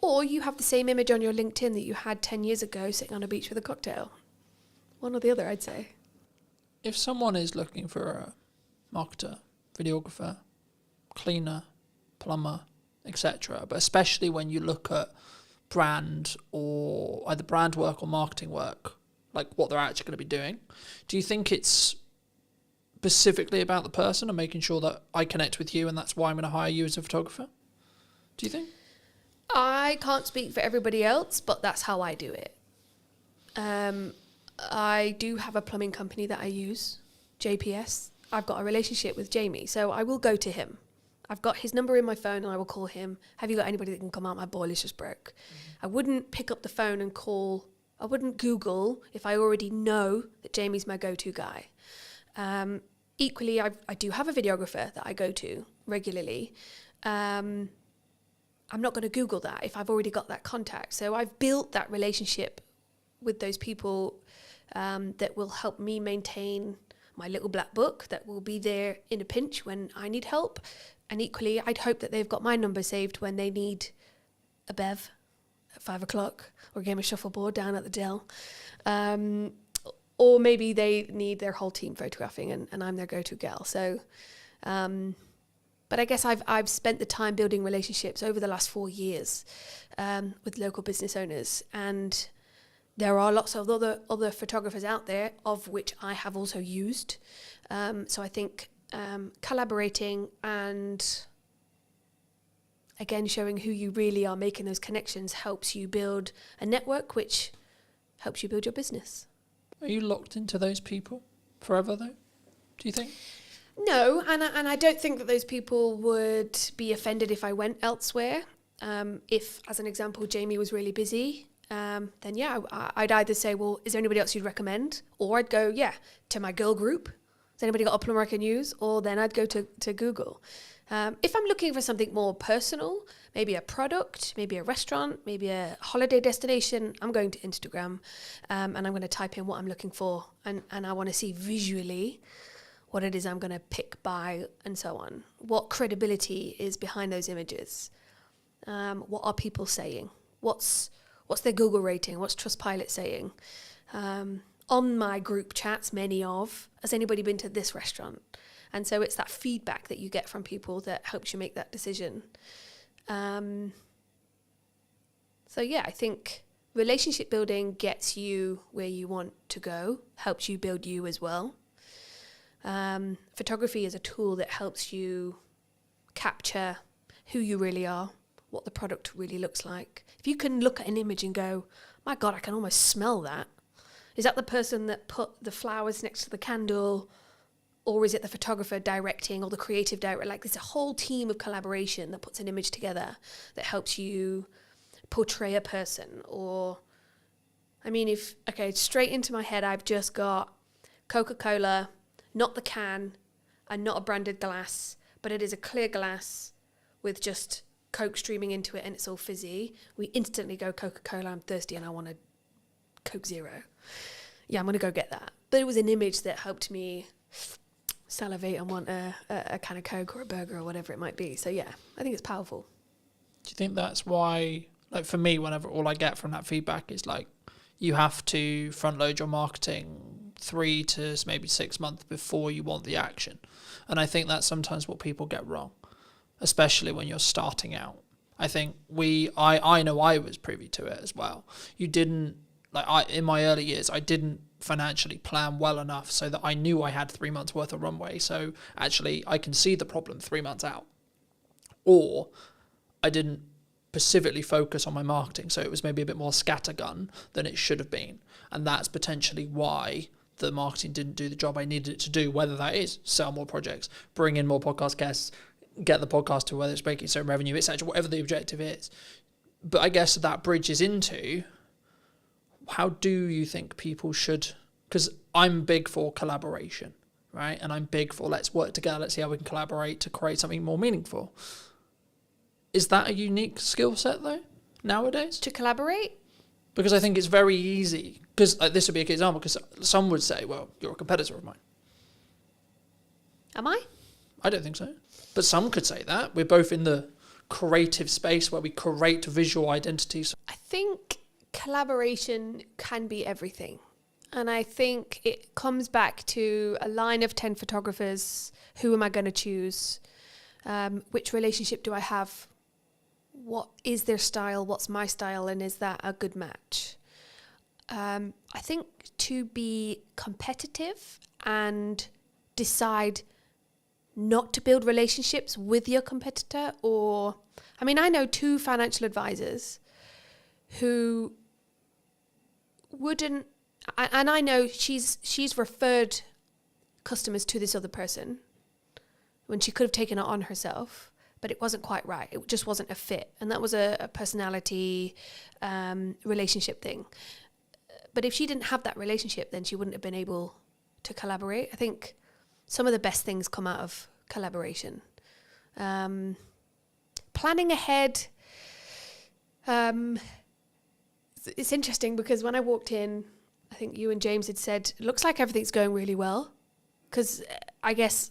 Or you have the same image on your LinkedIn that you had 10 years ago sitting on a beach with a cocktail. One or the other, I'd say. If someone is looking for a marketer, videographer, cleaner, plumber, etc., but especially when you look at brand or either brand work or marketing work, like what they're actually going to be doing, do you think it's specifically about the person and making sure that I connect with you and that's why I'm going to hire you as a photographer? Do you think? I can't speak for everybody else, but that's how I do it. I do have a plumbing company that I use, JPS. I've got a relationship with Jamie, so I will go to him. I've got his number in my phone and I will call him. Have you got anybody that can come out? My boiler's just broke. I wouldn't pick up the phone and call. I wouldn't Google if I already know that Jamie's my go-to guy. Equally, I do have a videographer that I go to regularly. I'm not going to Google that if I've already got that contact. So I've built that relationship with those people that will help me maintain my little black book, that will be there in a pinch when I need help. And equally, I'd hope that they've got my number saved when they need a bev at 5 o'clock or a game of shuffleboard down at the Dell. Or maybe they need their whole team photographing and I'm their go-to gal. So, but I guess I've spent the time building relationships over the last 4 years with local business owners. And there are lots of other photographers out there, of which I have also used. So I think collaborating and, again, showing who you really are, making those connections, helps you build a network, which helps you build your business. Are you locked into those people forever, though? Do you think? No, and I don't think that those people would be offended if I went elsewhere. If, as an example, Jamie was really busy, then yeah, I'd either say, well, is there anybody else you'd recommend? Or I'd go, yeah, to my girl group. Has anybody got a plumber I can use? Or then I'd go to Google. If I'm looking for something more personal, maybe a product, maybe a restaurant, maybe a holiday destination, I'm going to Instagram and I'm going to type in what I'm looking for. And I want to see visually what it is I'm going to pick, buy, and so on. What credibility is behind those images? What are people saying? What's their Google rating? What's Trustpilot saying? On my group chats, has anybody been to this restaurant? And so it's that feedback that you get from people that helps you make that decision. So yeah, I think relationship building gets you where you want to go, helps you build you as well. Photography is a tool that helps you capture who you really are, what the product really looks like. If you can look at an image and go, my God, I can almost smell that. Is that the person that put the flowers next to the candle? Or is it the photographer directing or the creative director? Like, there's a whole team of collaboration that puts an image together that helps you portray a person. Or, I mean, straight into my head, I've just got Coca-Cola, not the can, and not a branded glass, but it is a clear glass with just Coke streaming into it and it's all fizzy. We instantly go, Coca-Cola, I'm thirsty and I want a Coke Zero. Yeah, I'm going to go get that. But it was an image that helped me salivate and want a can of Coke or a burger or whatever it might be. So yeah, I think it's powerful. Do you think that's why, like for me, whenever all I get from that feedback is like, you have to front load your marketing 3 to maybe 6 months before you want the action? And I think that's sometimes what people get wrong, especially when you're starting out. I think I know I was privy to it as well. You didn't, in my early years, I didn't financially plan well enough so that I knew I had 3 months worth of runway. So actually I can see the problem 3 months out. Or I didn't specifically focus on my marketing, so it was maybe a bit more scattergun than it should have been. And that's potentially why the marketing didn't do the job I needed it to do, whether that is sell more projects, bring in more podcast guests, get the podcast to whether it's making certain revenue, etc., whatever the objective is. But I guess that bridges into, how do you think people should, because I'm big for collaboration, right? And I'm big for let's work together, let's see how we can collaborate to create something more meaningful. Is that a unique skill set though, nowadays? To collaborate? Because I think it's very easy, because this would be a good example, because some would say, well, you're a competitor of mine. Am I? I don't think so. But some could say that. We're both in the creative space where we create visual identities. I think collaboration can be everything. And I think it comes back to a line of 10 photographers. Who am I going to choose? Which relationship do I have? What is their style? What's my style? And is that a good match? I think to be competitive and decide not to build relationships with your competitor, I know 2 financial advisors who wouldn't, and I know she's referred customers to this other person when she could have taken it on herself, but it wasn't quite right. It just wasn't a fit. And that was a personality relationship thing. But if she didn't have that relationship, then she wouldn't have been able to collaborate. I think some of the best things come out of collaboration. Planning ahead, it's interesting because when I walked in, I think you and James had said, it looks like everything's going really well. Because I guess,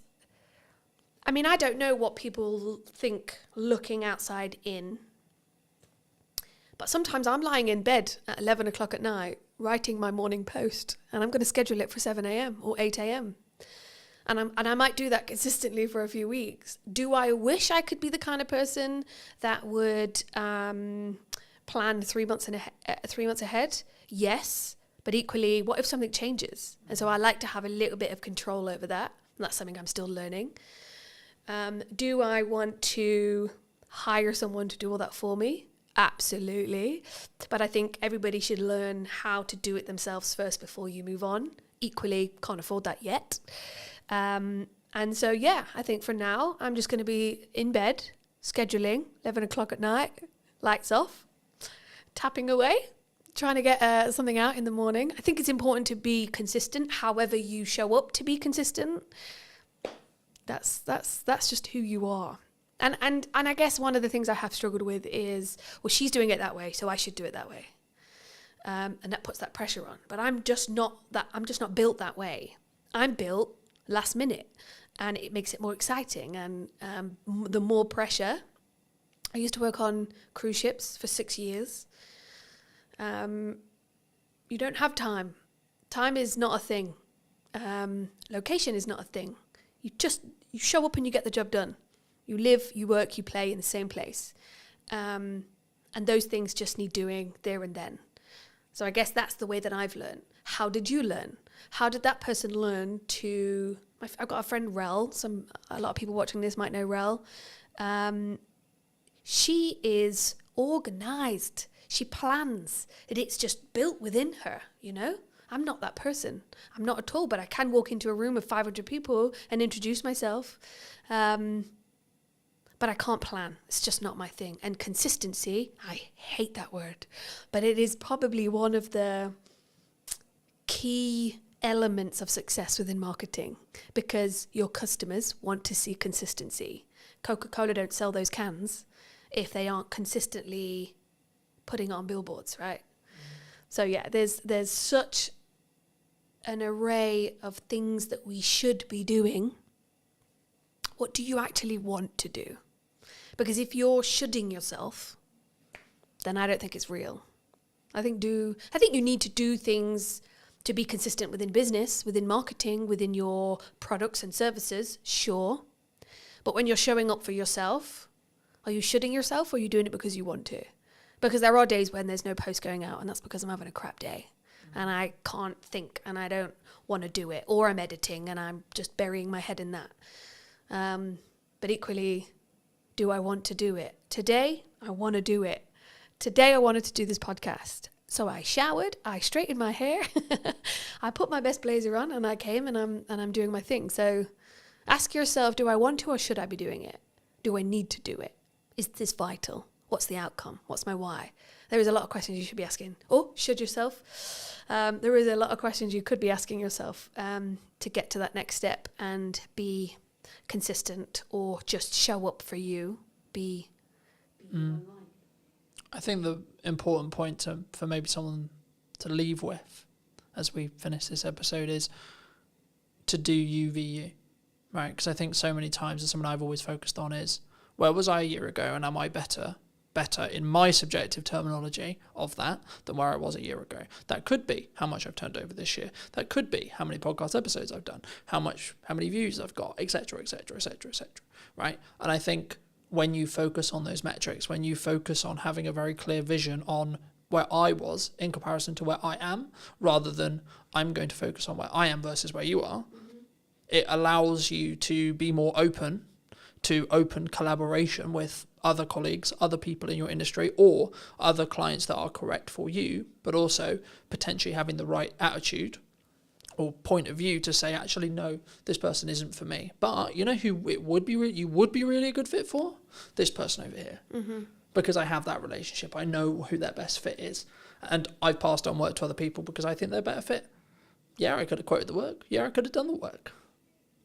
I don't know what people think looking outside in. But sometimes I'm lying in bed at 11 o'clock at night writing my morning post, and I'm going to schedule it for 7 a.m. or 8 a.m. And I might do that consistently for a few weeks. Do I wish I could be the kind of person that would plan 3 months 3 months ahead? Yes. But equally, what if something changes? And so I like to have a little bit of control over that. And that's something I'm still learning. Do I want to hire someone to do all that for me? Absolutely. But I think everybody should learn how to do it themselves first before you move on. Equally, can't afford that yet. And so, yeah, I think for now, I'm just going to be in bed, scheduling, 11 o'clock at night, lights off, tapping away, trying to get something out in the morning. I think it's important to be consistent, however you show up to be consistent. That's just who you are. And I guess one of the things I have struggled with is, well, she's doing it that way, so I should do it that way. And that puts that pressure on. But I'm just not built that way. I'm built last minute, and it makes it more exciting. And the more pressure. I used to work on cruise ships for 6 years. You don't have time. Time is not a thing. Location is not a thing. You show up and you get the job done. You live, you work, you play in the same place. And those things just need doing there and then. So I guess that's the way that I've learned. How did you learn? How did that person learn to... I've got a friend, Rel. A lot of people watching this might know Rel. She is organized. She plans. It's just built within her, you know? I'm not that person. I'm not at all, but I can walk into a room of 500 people and introduce myself. But I can't plan. It's just not my thing. And consistency, I hate that word, but it is probably one of the key elements of success within marketing, because your customers want to see consistency. Coca-Cola don't sell those cans if they aren't consistently putting on billboards, right? So yeah, there's such an array of things that we should be doing. What do you actually want to do? Because if you're shoulding yourself, then I don't think it's real. I think you need to do things to be consistent within business, within marketing, within your products and services, sure. But when you're showing up for yourself, are you shoulding yourself, or are you doing it because you want to? Because there are days when there's no post going out, and that's because I'm having a crap day and I can't think and I don't want to do it, or I'm editing and I'm just burying my head in that. But equally, do I want to do it? Today, I want to do it. Today, I wanted to do this podcast. So I showered, I straightened my hair, I put my best blazer on, and I came and I'm doing my thing. So ask yourself, do I want to, or should I be doing it? Do I need to do it? Is this vital? What's the outcome? What's my why? There is a lot of questions you should be asking. Or should yourself. There is a lot of questions you could be asking yourself to get to that next step and be consistent, or just show up for you, be online. I think the important point for maybe someone to leave with as we finish this episode is to do you v you, right? Because I think so many times, and something I've always focused on is, where was I a year ago, and am I better in my subjective terminology of that than where I was a year ago? That could be how much I've turned over this year. That could be how many podcast episodes I've done, how many views I've got, etc., etc., etc., etc. Right? And I think when you focus on those metrics, when you focus on having a very clear vision on where I was in comparison to where I am, rather than I'm going to focus on where I am versus where you are, it allows you to be more open to open collaboration with other colleagues, other people in your industry, or other clients that are correct for you, but also potentially having the right attitude or point of view to say, actually, no, this person isn't for me. But you know who you would be really a good fit for? This person over here. Mm-hmm. Because I have that relationship. I know who their best fit is. And I've passed on work to other people because I think they're better fit. Yeah, I could have quoted the work. Yeah, I could have done the work.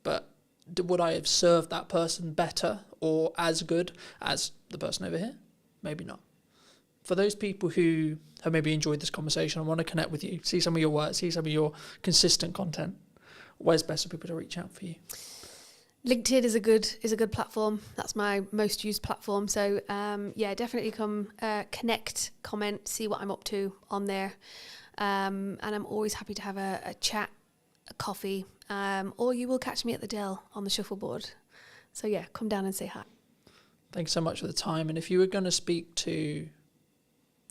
But would I have served that person better or as good as the person over here? Maybe not. For those people who have maybe enjoyed this conversation and want to connect with you, see some of your work, see some of your consistent content, where's best for people to reach out for you? LinkedIn is a good platform. That's my most used platform. So yeah, definitely come connect, comment, see what I'm up to on there. And I'm always happy to have a chat, a coffee, or you will catch me at the Dell on the shuffleboard. So yeah, come down and say hi. Thanks so much for the time. And if you were going to speak to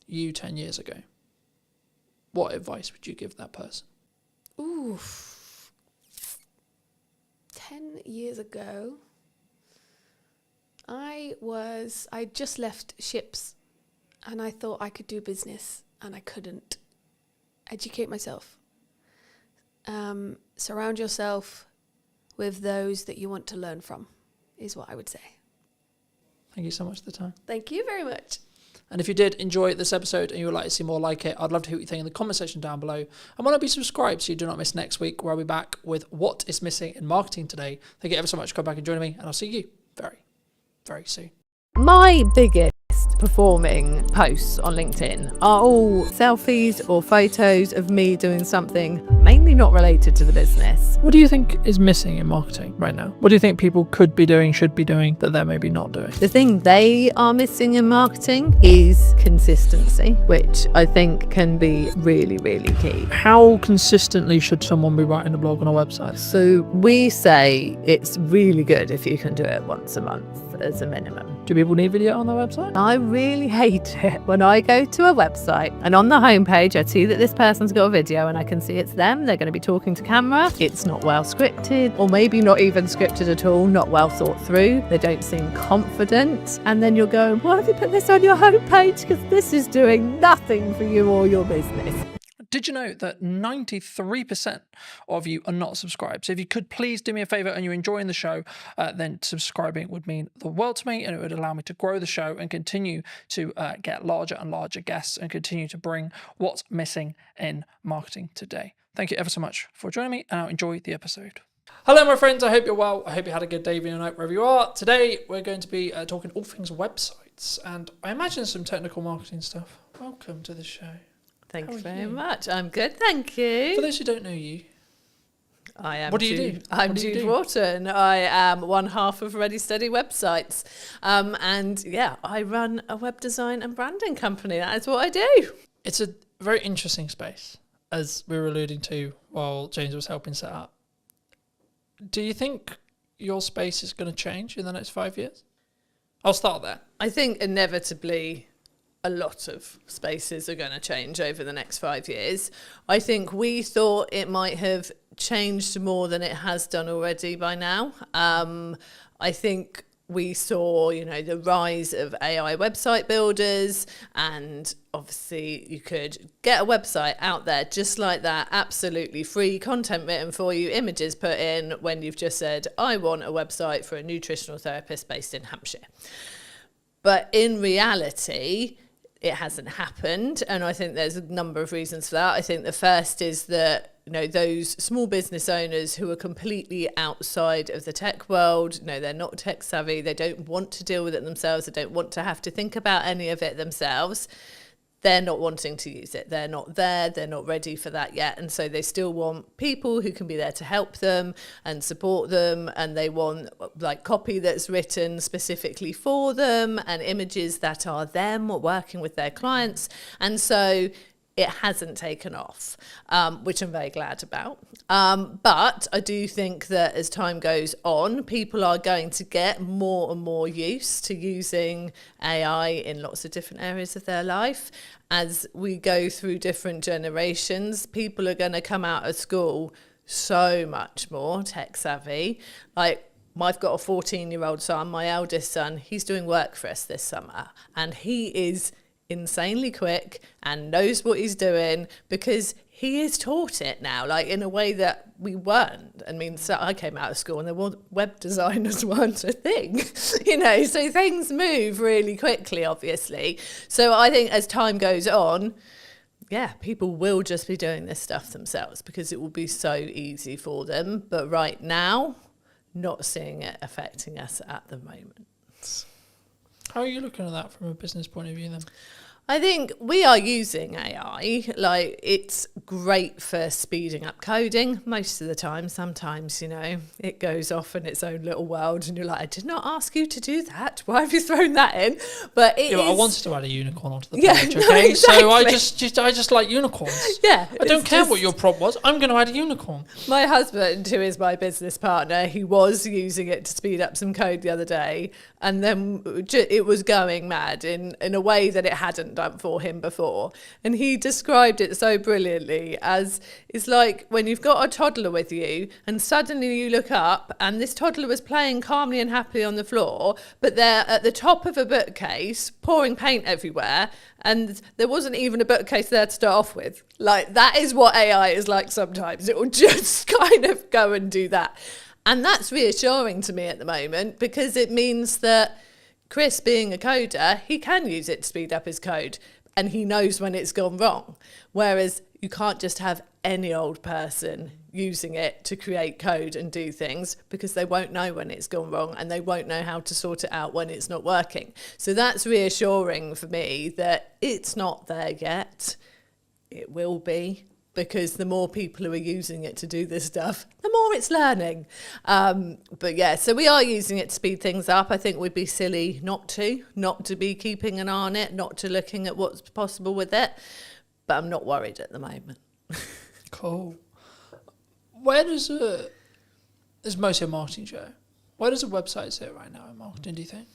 you 10 years ago, what advice would you give that person? Ooh, 10 years ago, I just left ships and I thought I could do business and I couldn't. Educate myself. Surround yourself with those that you want to learn from, is what I would say. Thank you so much for the time. Thank you very much. And if you did enjoy this episode and you would like to see more like it, I'd love to hear what you think in the comment section down below. And why not be subscribed so you do not miss next week, where I'll be back with what is missing in marketing today. Thank you ever so much for coming back and joining me, and I'll see you very, very soon. My biggest performing posts on LinkedIn are all selfies or photos of me doing something mainly not related to the business. What do you think is missing in marketing right now? What do you think people could be doing, should be doing, that they're maybe not doing? The thing they are missing in marketing is consistency, which I think can be really, really key. How consistently should someone be writing a blog on a website? So we say it's really good if you can do it once a month. as a minimum. Do people need video on their website? I really hate it when I go to a website and on the homepage I see that this person's got a video and I can see it's them, they're going to be talking to camera. It's not well scripted, or maybe not even scripted at all, not well thought through. They don't seem confident. And then you're going, why have you put this on your homepage? Because this is doing nothing for you or your business. Did you know that 93% of you are not subscribed? So if you could please do me a favour and you're enjoying the show, then subscribing would mean the world to me, and it would allow me to grow the show and continue to get larger and larger guests and continue to bring what's missing in marketing today. Thank you ever so much for joining me, and I'll enjoy the episode. Hello, my friends. I hope you're well. I hope you had a good day, evening, or night, wherever you are. Today, we're going to be talking all things websites, and I imagine some technical marketing stuff. Welcome to the show. Thank you very much. I'm good, thank you. For those who don't know you, I am. What do you do? I'm Jude Wharton. I am one half of Ready Steady Websites, and yeah, I run a web design and branding company. That is what I do. It's a very interesting space, as we were alluding to while James was helping set up. Do you think your space is going to change in the next 5 years? I'll start there. I think inevitably a lot of spaces are going to change over the next 5 years. I think we thought it might have changed more than it has done already by now. I think we saw, the rise of AI website builders, and obviously you could get a website out there just like that, absolutely free, content written for you, images put in, when you've just said, I want a website for a nutritional therapist based in Hampshire. But in reality, it hasn't happened, and I think there's a number of reasons for that. I think the first is that those small business owners who are completely outside of the tech world, they're not tech savvy, they don't want to deal with it themselves, they don't want to have to think about any of it themselves. They're not wanting to use it. They're not there. They're not ready for that yet. And so they still want people who can be there to help them and support them. And they want copy that's written specifically for them and images that are them working with their clients. And so it hasn't taken off, which I'm very glad about. But I do think that as time goes on, people are going to get more and more used to using AI in lots of different areas of their life. As we go through different generations, people are going to come out of school so much more tech savvy. I've got a 14-year-old son, my eldest son, he's doing work for us this summer, and he is insanely quick and knows what he's doing because he is taught it now, in a way that we weren't. So I came out of school and there were web designers weren't a thing, so things move really quickly, obviously. So I think as time goes on, people will just be doing this stuff themselves because it will be so easy for them. But right now, not seeing it affecting us at the moment. How are you looking at that from a business point of view then? I think we are using AI. It's great for speeding up coding most of the time. Sometimes, it goes off in its own little world and you're like, I did not ask you to do that. Why have you thrown that in? But it is... I wanted to add a unicorn onto the page, okay? Exactly. So I just like unicorns. Yeah. I don't care what your prompt was. I'm going to add a unicorn. My husband, who is my business partner, he was using it to speed up some code the other day, and then it was going mad in a way that it hadn't done for him before. And he described it so brilliantly as, it's like when you've got a toddler with you and suddenly you look up and this toddler was playing calmly and happily on the floor, but they're at the top of a bookcase pouring paint everywhere, and there wasn't even a bookcase there to start off with. That is what AI is like sometimes. It will just kind of go and do that. And that's reassuring to me at the moment, because it means that Chris, being a coder, he can use it to speed up his code, and he knows when it's gone wrong. Whereas you can't just have any old person using it to create code and do things, because they won't know when it's gone wrong and they won't know how to sort it out when it's not working. So that's reassuring for me that it's not there yet. It will be, because the more people who are using it to do this stuff, the more it's learning. So we are using it to speed things up. I think we'd be silly not to be keeping an eye on it, not to looking at what's possible with it. But I'm not worried at the moment. Cool. Where does it's mostly a marketing show. Where does a website sit right now in marketing, do you think?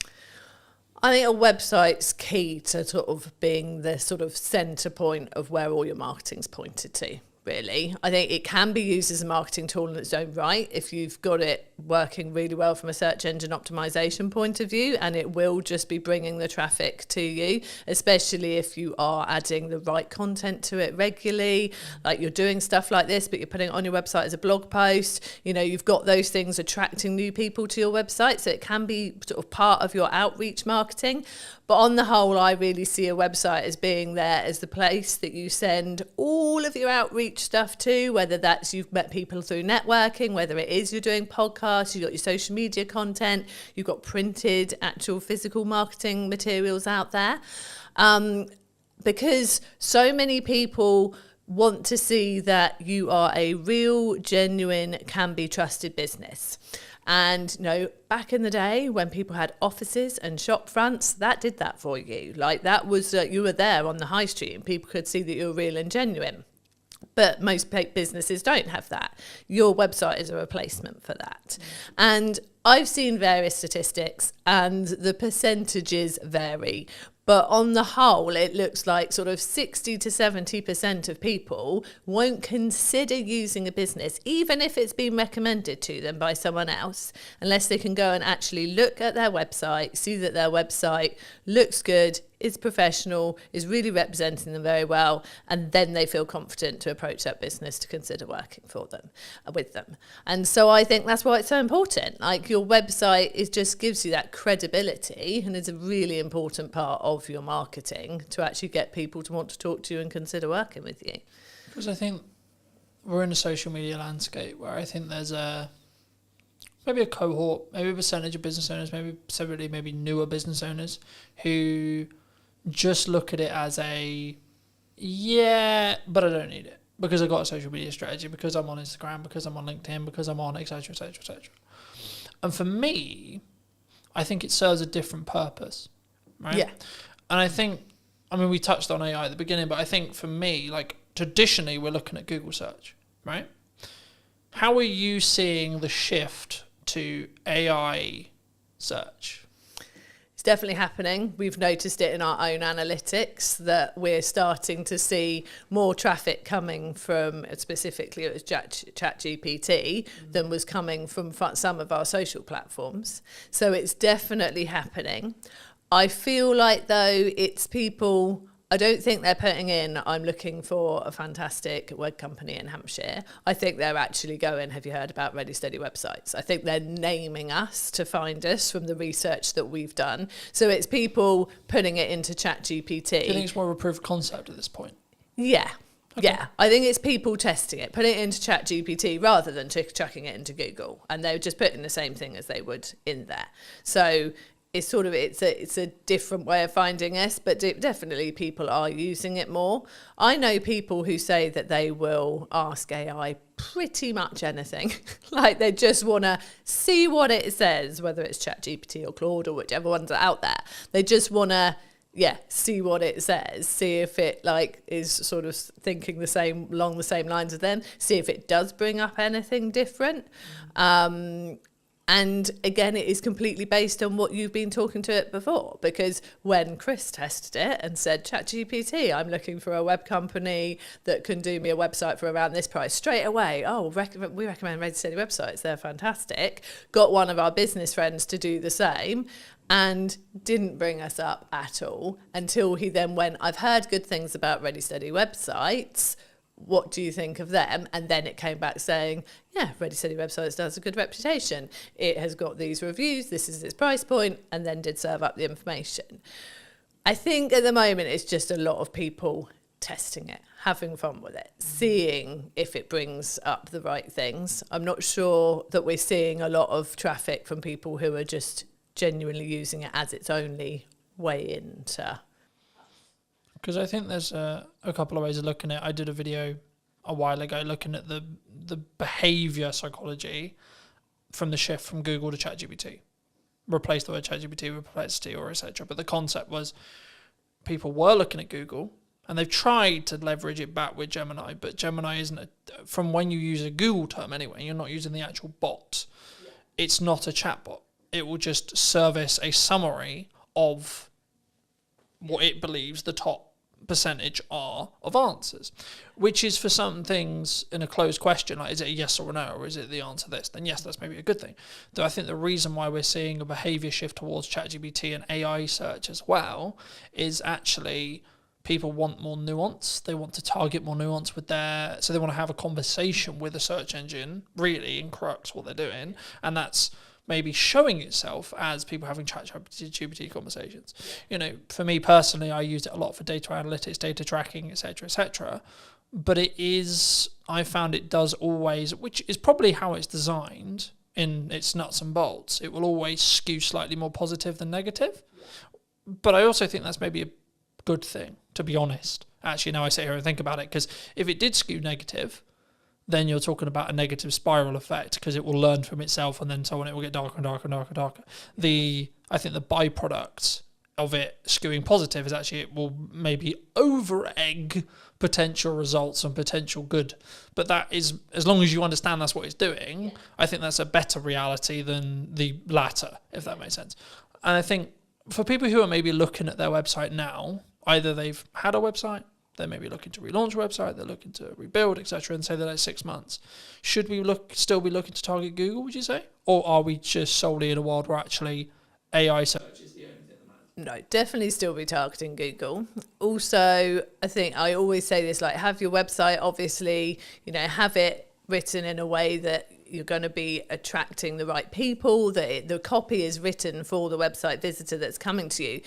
I think a website's key to sort of being the sort of centre point of where all your marketing's pointed to, really. I think it can be used as a marketing tool in its own right if you've got it working really well from a search engine optimization point of view, and it will just be bringing the traffic to you, especially if you are adding the right content to it regularly, like you're doing stuff like this, but you're putting it on your website as a blog post. You know, you've got those things attracting new people to your website, so it can be sort of part of your outreach marketing. But on the whole, I really see a website as being there as the place that you send all of your outreach stuff to, whether that's you've met people through networking, whether it is you're doing podcasts, you've got your social media content, you've got printed, actual physical marketing materials out there. Because so many people want to see that you are a real, genuine, can be trusted business. And, you know, back in the day when people had offices and shop fronts, that did that for you. Like that was, you were there on the high street and people could see that you were real and genuine. But most businesses don't have that. Your website is a replacement for that. And I've seen various statistics and the percentages vary. But on the whole, it looks like sort of 60 to 70% of people won't consider using a business, even if it's been recommended to them by someone else, unless they can go and actually look at their website, see that their website looks good, is professional, is really representing them very well, and then they feel confident to approach that business to consider working for them, with them. And so I think that's why it's so important. Like your website just gives you that credibility and is a really important part of your marketing to actually get people to want to talk to you and consider working with you. Because I think we're in a social media landscape where I think there's maybe a cohort, maybe a percentage of business owners, maybe newer business owners who just look at it as but I don't need it because I've got a social media strategy, because I'm on Instagram, because I'm on LinkedIn, because I'm on etc, etc, etc. And for me, I think it serves a different purpose, right? Yeah. And I think, I mean, we touched on AI at the beginning, but I think for me, like traditionally we're looking at Google search, right? How are you seeing the shift to AI search? It's definitely happening. We've noticed it in our own analytics that we're starting to see more traffic coming from, specifically it was ChatGPT, than was coming from some of our social platforms. So it's definitely happening. I feel like though it's people, I don't think they're putting in, I'm looking for a fantastic web company in Hampshire. I think they're actually going, have you heard about Ready Steady websites? I think they're naming us to find us from the research that we've done. So it's people putting it into ChatGPT. Do you think it's more of a proof of concept at this point? Yeah. Okay. Yeah, I think it's people testing it, putting it into ChatGPT rather than chucking it into Google. And they're just putting the same thing as they would in there. So it's sort of, it's a different way of finding us, but definitely people are using it more. I know people who say that they will ask AI pretty much anything. Like they just want to see what it says, whether it's ChatGPT or Claude or whichever ones are out there. They just want to, see what it says, see if it like is sort of thinking along the same lines as them, see if it does bring up anything different. And again, it is completely based on what you've been talking to it before. Because when Chris tested it and said, ChatGPT, I'm looking for a web company that can do me a website for around this price, straight away, we recommend Ready Steady websites. They're fantastic. Got one of our business friends to do the same and didn't bring us up at all until he then went, I've heard good things about Ready Steady websites. What do you think of them? And then it came back saying, Ready Steady websites does a good reputation. It has got these reviews, this is its price point, and then did serve up the information. I think at the moment it's just a lot of people testing it, having fun with it, seeing if it brings up the right things. I'm not sure that we're seeing a lot of traffic from people who are just genuinely using it as its only way into. Because I think there's a couple of ways of looking at it. I did a video a while ago looking at the behaviour psychology from the shift from Google to ChatGPT. Replace the word ChatGPT with Perplexity or etc. But the concept was people were looking at Google and they've tried to leverage it back with Gemini, but Gemini isn't, from when you use a Google term anyway, you're not using the actual bot. it's not a chatbot. It will just service a summary of what it believes the top percentage are of answers, which is for some things in a closed question, like is it a yes or a no, or is it the answer this, then yes, that's maybe a good thing. Though I think the reason why we're seeing a behaviour shift towards ChatGPT and AI search as well is actually people want more nuance. They want to target more nuance with so they want to have a conversation with a search engine, really, in crux what they're doing, and that's maybe showing itself as people having ChatGPT conversations. You know, for me personally, I use it a lot for data analytics, data tracking, etc., etc. But I found it does always, which is probably how it's designed in its nuts and bolts, it will always skew slightly more positive than negative. But I also think that's maybe a good thing, to be honest. Actually, now I sit here and think about it, because if it did skew negative, then you're talking about a negative spiral effect, because it will learn from itself, and then so on, it will get darker and darker and darker and darker. I think the byproduct of it skewing positive is actually it will maybe over-egg potential results and potential good. But that is, as long as you understand that's what it's doing, I think that's a better reality than the latter, if that makes sense. And I think for people who are maybe looking at their website now, either they've had a website, they may be looking to relaunch a website, they're looking to rebuild, etc., and say that it's 6 months. Should we still be looking to target Google, would you say? Or are we just solely in a world where actually AI search is the only thing that matters? No, definitely still be targeting Google. Also, I think I always say this, like, have your website, obviously, have it written in a way that you're going to be attracting the right people, that the copy is written for the website visitor that's coming to you.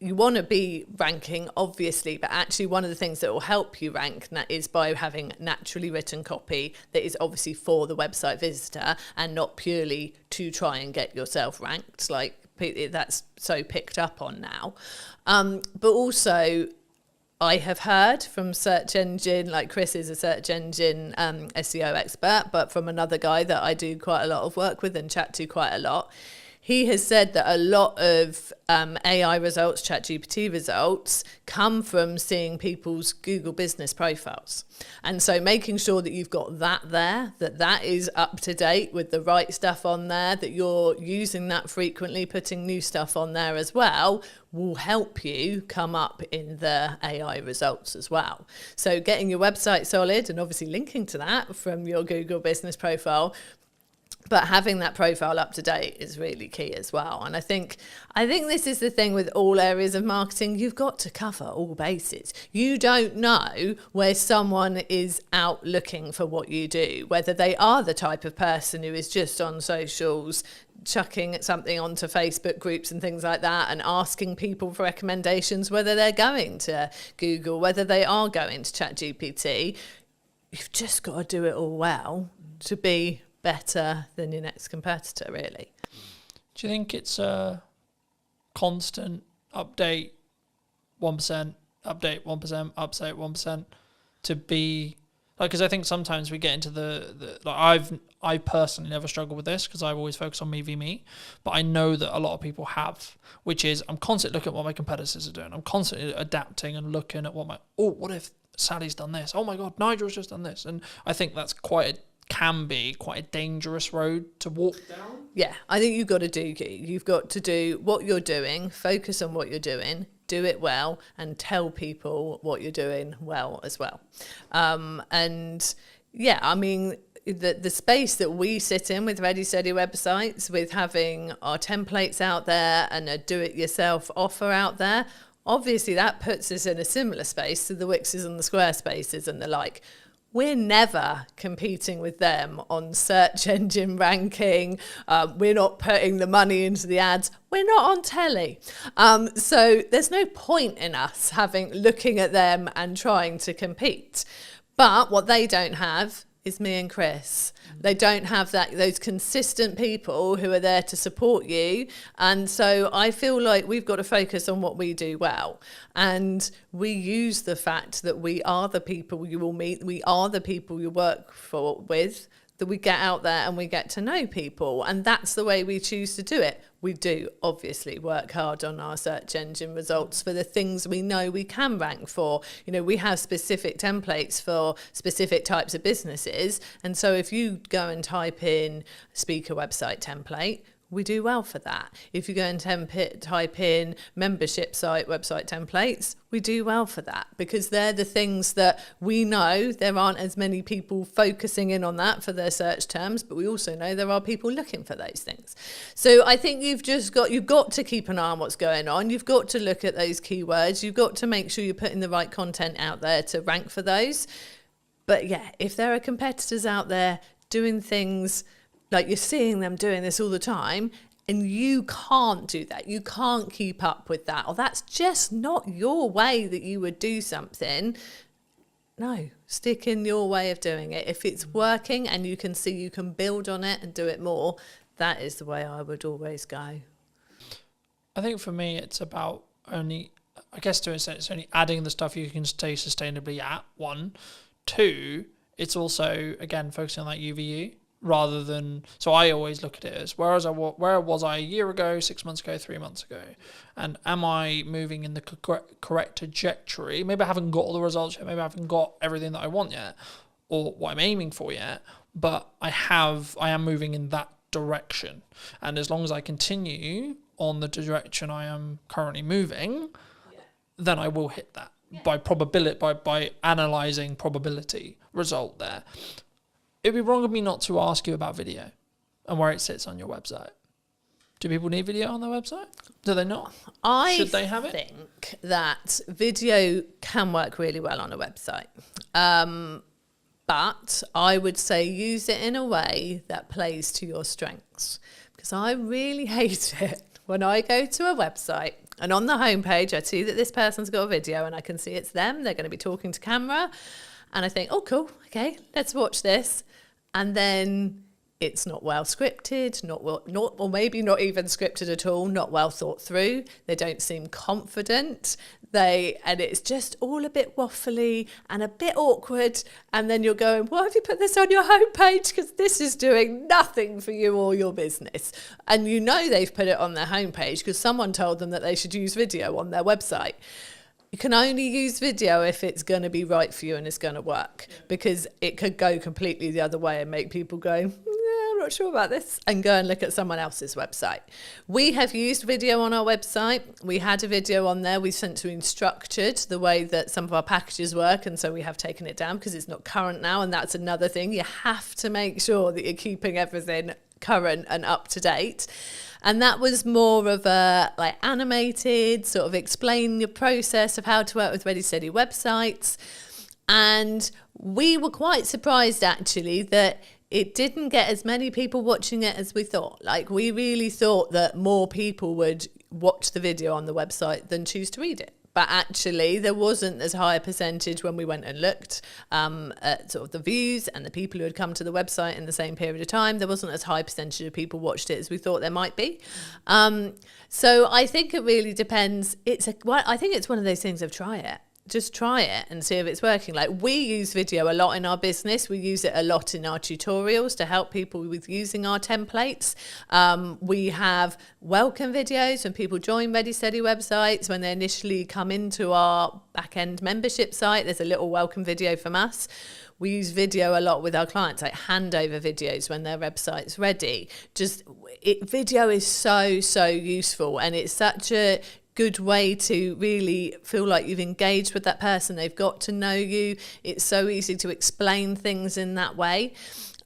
You want to be ranking, obviously, but actually one of the things that will help you rank is by having naturally written copy that is obviously for the website visitor and not purely to try and get yourself ranked, like that's so picked up on now. But also, I have heard from search engine, like Chris is a search engine SEO expert, but from another guy that I do quite a lot of work with and chat to quite a lot, he has said that a lot of AI results, ChatGPT results, come from seeing people's Google business profiles. And so making sure that you've got that there, that is up to date with the right stuff on there, that you're using that frequently, putting new stuff on there as well, will help you come up in the AI results as well. So getting your website solid and obviously linking to that from your Google business profile, but having that profile up to date is really key as well. And I think this is the thing with all areas of marketing. You've got to cover all bases. You don't know where someone is out looking for what you do, whether they are the type of person who is just on socials, chucking something onto Facebook groups and things like that and asking people for recommendations, whether they're going to Google, whether they are going to ChatGPT. You've just got to do it all well to be better than your next competitor, really. Do you think it's a constant update 1%, update 1%, update 1% to be like, because I think sometimes we get into the like I personally never struggle with this because I've always focused on me v me, but I know that a lot of people have, which is I'm constantly looking at what my competitors are doing. I'm constantly adapting and looking at what if Sally's done this? Oh my God, Nigel's just done this. And I think that's can be quite a dangerous road to walk down. Yeah, I think you've got to do what you're doing, focus on what you're doing, do it well, and tell people what you're doing well as well. And yeah, I mean, the space that we sit in with Ready Steady websites, with having our templates out there and a do-it-yourself offer out there, obviously that puts us in a similar space to the Wixes and the Squarespaces and the like. We're never competing with them on search engine ranking. We're not putting the money into the ads. We're not on telly. So there's no point in us looking at them and trying to compete. But what they don't have is me and Chris. They don't have those consistent people who are there to support you. And so I feel like we've got to focus on what we do well. And we use the fact that we are the people you will meet, we are the people you work with, that we get out there and we get to know people. And that's the way we choose to do it. We do obviously work hard on our search engine results for the things we know we can rank for. You know, we have specific templates for specific types of businesses. And so if you go and type in speaker website template, we do well for that. If you go and type in membership site website templates, we do well for that, because they're the things that we know there aren't as many people focusing in on that for their search terms, but we also know there are people looking for those things. So I think you've got to keep an eye on what's going on. You've got to look at those keywords. You've got to make sure you're putting the right content out there to rank for those. But yeah, if there are competitors out there doing things like you're seeing them doing this all the time, and you can't do that, you can't keep up with that, or that's just not your way that you would do something, no, stick in your way of doing it. If it's working and you can see you can build on it and do it more, that is the way I would always go. I think for me, it's about only, I guess to an extent, it's only adding the stuff you can stay sustainably at, 1. 2, it's also, again, focusing on that UVU. Rather than, so I always look at it as where was I a year ago, 6 months ago, 3 months ago, and am I moving in the correct trajectory? Maybe I haven't got all the results yet, maybe I haven't got everything that I want yet, or what I'm aiming for yet, but I am moving in that direction, and as long as I continue on the direction I am currently moving, then I will hit that by probability, by analysing probability result there. It'd be wrong of me not to ask you about video and where it sits on your website. Do people need video on their website? Do they not? Should they have it? I think that video can work really well on a website. But I would say use it in a way that plays to your strengths. Because I really hate it when I go to a website and on the homepage I see that this person's got a video and I can see it's them, they're going to be talking to camera, and I think, oh cool, okay, let's watch this. And then it's not well scripted, or maybe not even scripted at all, not well thought through. They don't seem confident. And it's just all a bit waffly and a bit awkward. And then you're going, why have you put this on your homepage? Because this is doing nothing for you or your business. And you know they've put it on their homepage because someone told them that they should use video on their website. You can only use video if it's going to be right for you and it's going to work, because it could go completely the other way and make people go, I'm not sure about this, and go and look at someone else's website. We have used video on our website. We had a video on there. We've since restructured the way that some of our packages work, and so we have taken it down because it's not current now, and that's another thing. You have to make sure that you're keeping everything current and up to date. And that was more of a like animated, sort of explain your process of how to work with Ready Steady websites. And we were quite surprised actually that it didn't get as many people watching it as we thought. Like we really thought that more people would watch the video on the website than choose to read it. But actually, there wasn't as high a percentage when we went and looked at sort of the views and the people who had come to the website in the same period of time. There wasn't as high a percentage of people watched it as we thought there might be. So I think it really depends. I think it's one of those things of try it. Just try it and see if it's working. Like we use video a lot in our business. We use it a lot in our tutorials to help people with using our templates. We have welcome videos when people join Ready Steady websites. When they initially come into our back-end membership site, there's a little welcome video from us. We use video a lot with our clients, like handover videos when their website's ready. Video is so useful, and it's such a good way to really feel like you've engaged with that person. They've got to know you. It's so easy to explain things in that way.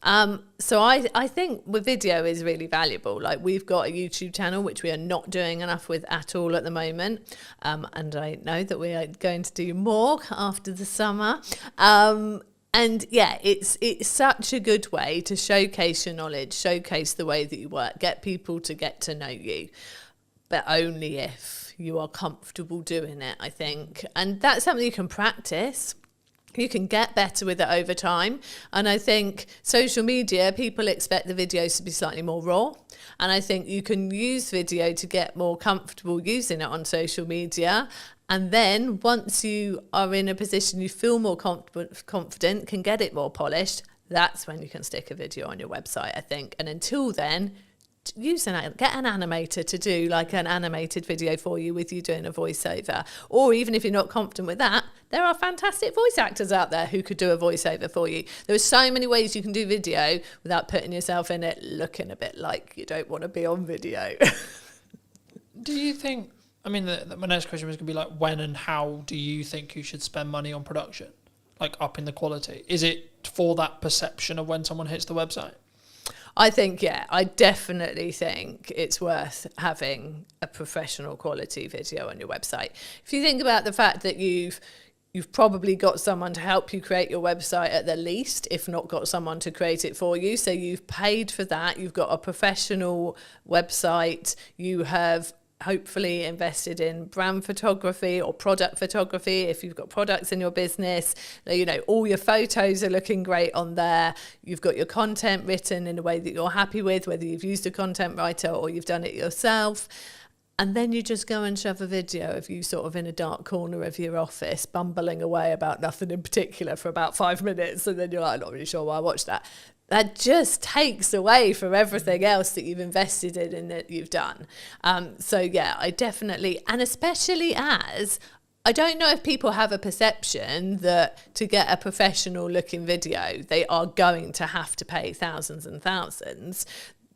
So I think with video is really valuable. Like we've got a YouTube channel, which we are not doing enough with at all at the moment. And I know that we are going to do more after the summer. And yeah, it's such a good way to showcase your knowledge, showcase the way that you work, get people to get to know you, but only if you are comfortable doing it, I think. And that's something you can practice. You can get better with it over time. And I think social media, people expect the videos to be slightly more raw. And I think you can use video to get more comfortable using it on social media. And then once you are in a position you feel more confident, can get it more polished, that's when you can stick a video on your website, I think. And until then, get an animator to do like an animated video for you with you doing a voiceover. Or even if you're not confident with that, there are fantastic voice actors out there who could do a voiceover for you. There are so many ways you can do video without putting yourself in it looking a bit like you don't want to be on video. Do you think, I mean, my next question was going to be like, when and how do you think you should spend money on production? Like upping the quality? Is it for that perception of when someone hits the website? I think, yeah, I definitely think it's worth having a professional quality video on your website. If you think about the fact that you've probably got someone to help you create your website at the least, if not got someone to create it for you. So you've paid for that. You've got a professional website. You have hopefully invested in brand photography or product photography if you've got products in your business. You know, all your photos are looking great on there. You've got your content written in a way that you're happy with, whether you've used a content writer or you've done it yourself. And then you just go and shove a video of you sort of in a dark corner of your office, bumbling away about nothing in particular for about 5 minutes. And then you're like, I'm not really sure why I watched that. That just takes away from everything else that you've invested in and that you've done. So yeah, I definitely, and especially as, I don't know if people have a perception that to get a professional looking video, they are going to have to pay thousands and thousands.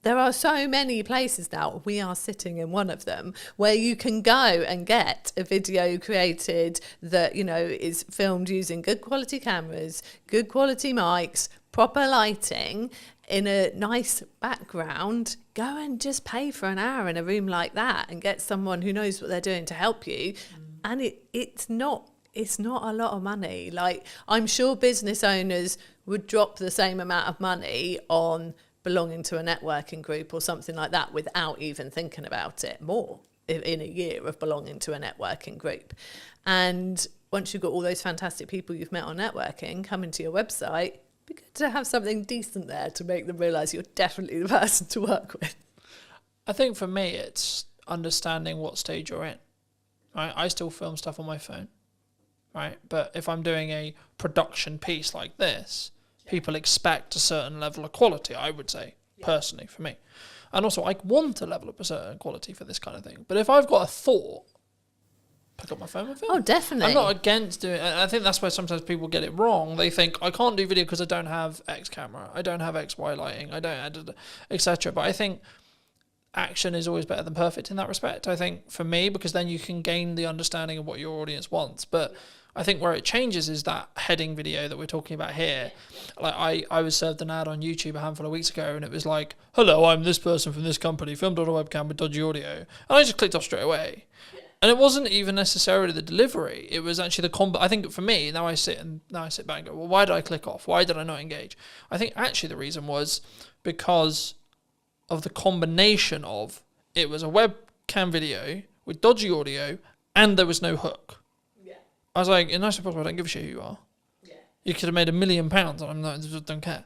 There are so many places now, we are sitting in one of them, where you can go and get a video created that, you know, is filmed using good quality cameras, good quality mics, proper lighting, in a nice background. Go and just pay for an hour in a room like that and get someone who knows what they're doing to help you. And it's not a lot of money. Like, I'm sure business owners would drop the same amount of money on belonging to a networking group or something like that without even thinking about it more in a year of belonging to a networking group. And once you've got all those fantastic people you've met on networking coming to your website, it'd be good to have something decent there to make them realise you're definitely the person to work with. I think for me, it's understanding what stage you're in. Right? I still film stuff on my phone, right? But if I'm doing a production piece like this, people expect a certain level of quality, I would say, personally, for me. And also, I want a level of a certain quality for this kind of thing. But if I've got a thought, pick up my phone and film. Oh, definitely. I'm not against doing it. I think that's where sometimes people get it wrong. They think, I can't do video because I don't have X camera, I don't have X, Y lighting, I don't, etc. But I think action is always better than perfect in that respect, I think, for me, because then you can gain the understanding of what your audience wants. But I think where it changes is that heading video that we're talking about here. Like I was served an ad on YouTube a handful of weeks ago, and it was like, hello, I'm this person from this company, filmed on a webcam with dodgy audio. And I just clicked off straight away. And it wasn't even necessarily the delivery. It was actually the I think for me, now I sit back and go, well, why did I click off? Why did I not engage? I think actually the reason was because of the combination of, it was a webcam video with dodgy audio and there was no hook. I was like, in nice and possible, I don't give a shit who you are. Yeah. You could have made £1 million and I'm not, I don't care.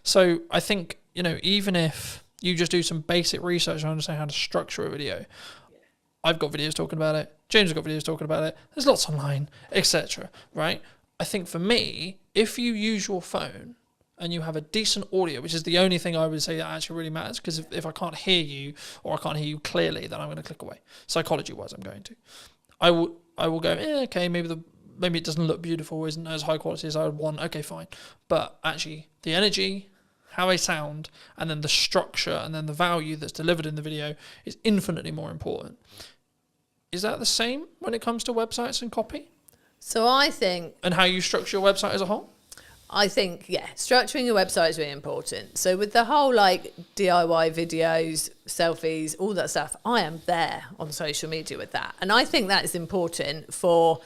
So I think, you know, even if you just do some basic research and understand how to structure a video, I've got videos talking about it, James has got videos talking about it, there's lots online, etc. Right? I think for me, if you use your phone and you have a decent audio, which is the only thing I would say that actually really matters, because if I can't hear you or I can't hear you clearly, then I'm going to click away. Psychology-wise, I'm going to. I will go, okay, maybe it doesn't look beautiful, isn't as high quality as I would want, okay, fine. But actually, the energy, how I sound, and then the structure, and then the value that's delivered in the video is infinitely more important. Is that the same when it comes to websites and copy? So I think... And how you structure your website as a whole? I think, yeah, structuring your website is really important. So with the whole like DIY videos, selfies, all that stuff, I am there on social media with that. And I think that is important for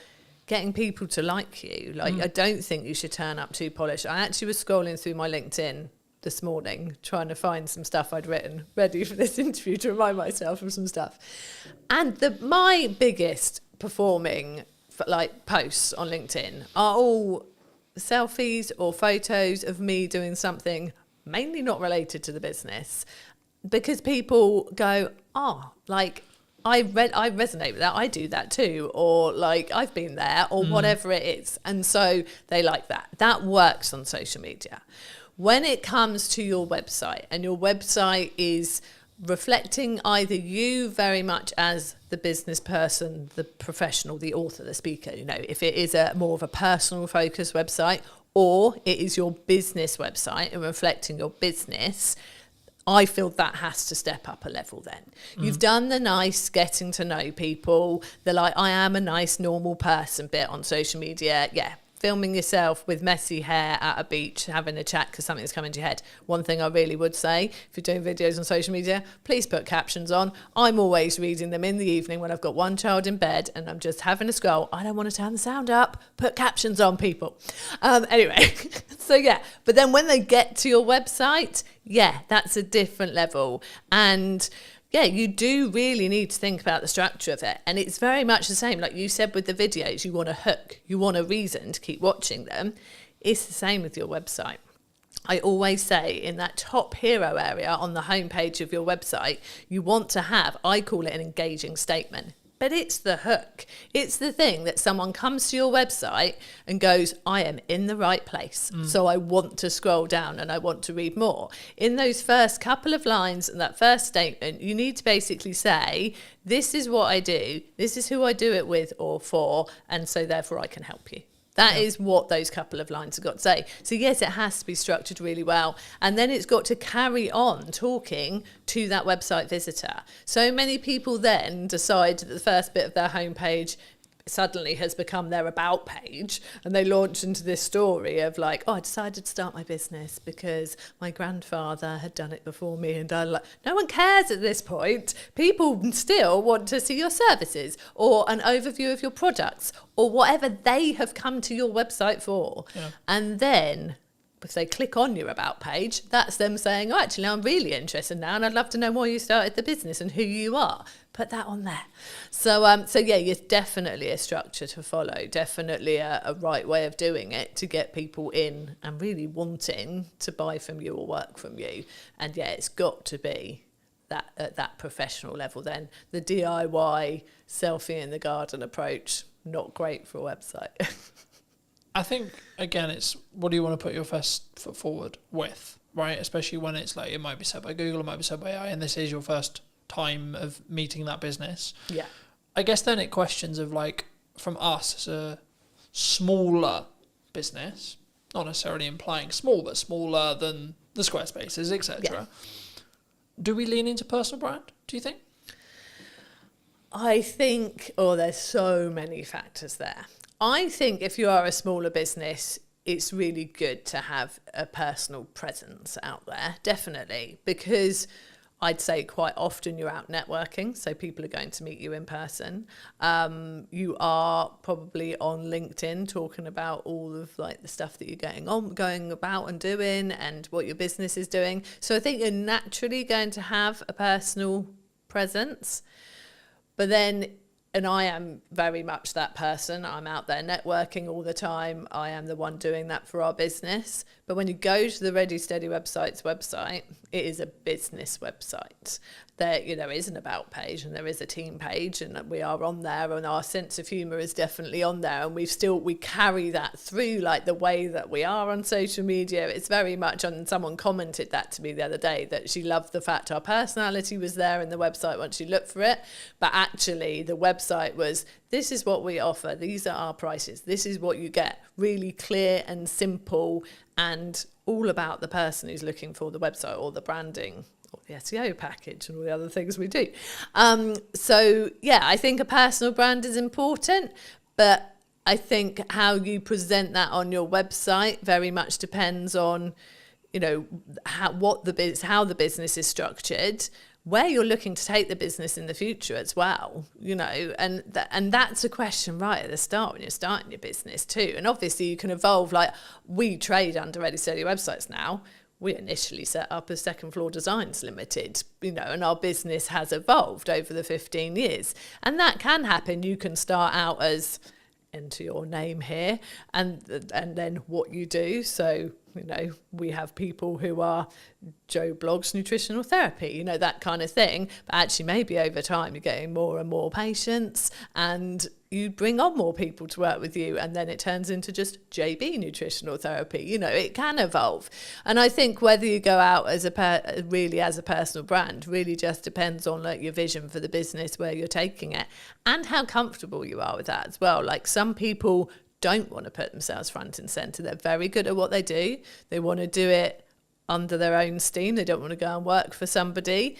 getting people to like you. Like, I don't think you should turn up too polished. I actually was scrolling through my LinkedIn this morning, trying to find some stuff I'd written ready for this interview to remind myself of some stuff. And my biggest performing like posts on LinkedIn are all selfies or photos of me doing something mainly not related to the business, because people go, oh, like I resonate with that, I do that too, or like I've been there, or whatever it is, and so they like that. That works on social media. When it comes to your website, and your website is reflecting either you very much as the business person, the professional, the author, the speaker, you know, if it is a more of a personal focused website, or it is your business website and reflecting your business, I feel that has to step up a level then. You've done the nice getting to know people, the like, I am a nice normal person bit on social media. Yeah, filming yourself with messy hair at a beach, having a chat because something's come into your head. One thing I really would say, if you're doing videos on social media, please put captions on. I'm always reading them in the evening when I've got one child in bed and I'm just having a scroll. I don't want to turn the sound up. Put captions on, people. Anyway, so yeah. But then when they get to your website, yeah, that's a different level. And yeah, you do really need to think about the structure of it. And it's very much the same. Like you said with the videos, you want a hook, you want a reason to keep watching them. It's the same with your website. I always say in that top hero area on the homepage of your website, you want to have, I call it an engaging statement. But it's the hook. It's the thing that someone comes to your website and goes, I am in the right place. So I want to scroll down and I want to read more. In those first couple of lines and that first statement, you need to basically say, this is what I do. This is who I do it with or for. And so therefore I can help you. That is what those couple of lines have got to say. So yes, it has to be structured really well. And then it's got to carry on talking to that website visitor. So many people then decide that the first bit of their homepage suddenly has become their about page, and they launch into this story of like, oh, I decided to start my business because my grandfather had done it before me, and I like, no one cares at this point. People still want to see your services or an overview of your products or whatever they have come to your website for. And then if they click on your about page, that's them saying, oh, actually, I'm really interested now and I'd love to know why you started the business and who you are. Put that on there. So yeah, it's definitely a structure to follow, definitely a right way of doing it to get people in and really wanting to buy from you or work from you. And yeah, it's got to be that at that professional level then. The DIY selfie in the garden approach, not great for a website. I think, again, it's what do you want to put your first foot forward with, right? Especially when it's like, it might be said by Google, it might be said by AI, and this is your first time of meeting that business. Yeah. I guess then it questions of like, from us as a smaller business, not necessarily implying small, but smaller than the Squarespaces, etc. Yeah. Do we lean into personal brand, do you think? I think, there's so many factors there. I think if you are a smaller business, it's really good to have a personal presence out there, definitely, because I'd say quite often you're out networking, so people are going to meet you in person. You are probably on LinkedIn talking about all of like the stuff that you're going about and doing and what your business is doing. So I think you're naturally going to have a personal presence, but then, and I am very much that person. I'm out there networking all the time. I am the one doing that for our business. But when you go to the Ready Steady website's website, it is a business website. There, is an about page and there is a team page, and we are on there, and our sense of humour is definitely on there, and we carry that through like the way that we are on social media. It's very much on. Someone commented that to me the other day, that she loved the fact our personality was there in the website once you look for it, but actually the website was, this is what we offer, these are our prices, this is what you get, really clear and simple, and all about the person who's looking for the website or the branding or the SEO package and all the other things we do. So yeah, I think a personal brand is important, but I think how you present that on your website very much depends on, how the business is structured, where you're looking to take the business in the future as well, and that's a question right at the start when you're starting your business too. And obviously you can evolve, like we trade under Ready Steady websites now. We initially set up as Second Floor Designs Limited, and our business has evolved over the 15 years. And that can happen. You can start out as, enter your name here, and then what you do. So, we have people who are Joe Blogs Nutritional Therapy, that kind of thing. But actually maybe over time you're getting more and more patients, and you bring on more people to work with you, and then it turns into just JB nutritional therapy. You know, it can evolve. And I think whether you go out as really as a personal brand really just depends on like your vision for the business, where you're taking it, and how comfortable you are with that as well. Like, some people don't want to put themselves front and center. They're very good at what they do. They want to do it under their own steam. They don't want to go and work for somebody.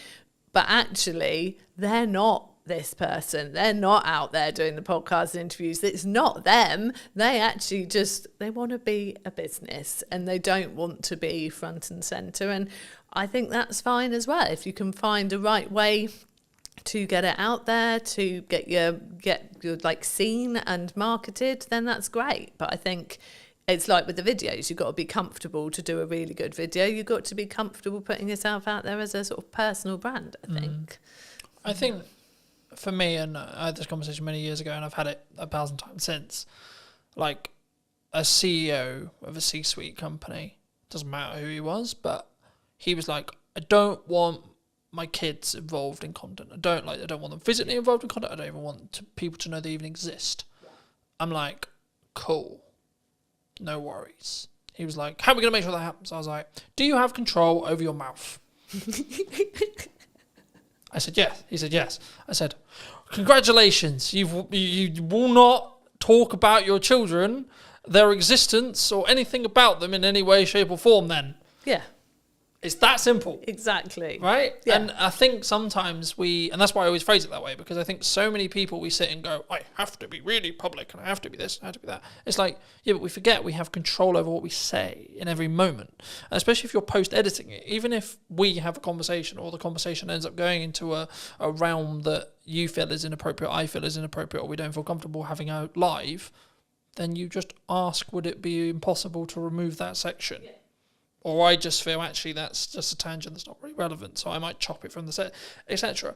But actually, they're not this person. They're not out there doing the podcast interviews. It's not them. They actually they want to be a business, and they don't want to be front and center. And I think that's fine as well. If you can find the right way to get it out there, to get your like seen and marketed, then that's great. But I think it's like with the videos, you've got to be comfortable to do a really good video. You've got to be comfortable putting yourself out there as a sort of personal brand, I think. I think for me, and I had this conversation many years ago, and I've had it 1,000 times since, like a CEO of a C-suite company, doesn't matter who he was, but he was like, I don't want my kids involved in content. I don't want them physically involved in content. I don't even want people to know they even exist. I'm like, cool. No worries. He was like, how are we going to make sure that happens? I was like, do you have control over your mouth? I said, yes. He said, yes. I said, congratulations. You will not talk about your children, their existence, or anything about them in any way, shape, or form then. Yeah. It's that simple. Exactly. Right? Yeah. And I think sometimes and that's why I always phrase it that way, because I think so many people, we sit and go, I have to be really public, and I have to be this, and I have to be that. It's like, yeah, but we forget we have control over what we say in every moment. And especially if you're post-editing it, even if we have a conversation, or the conversation ends up going into a realm that you feel is inappropriate, I feel is inappropriate, or we don't feel comfortable having out live, then you just ask, would it be impossible to remove that section? Yeah. Or I just feel, actually, that's just a tangent that's not really relevant, so I might chop it from the set, etc.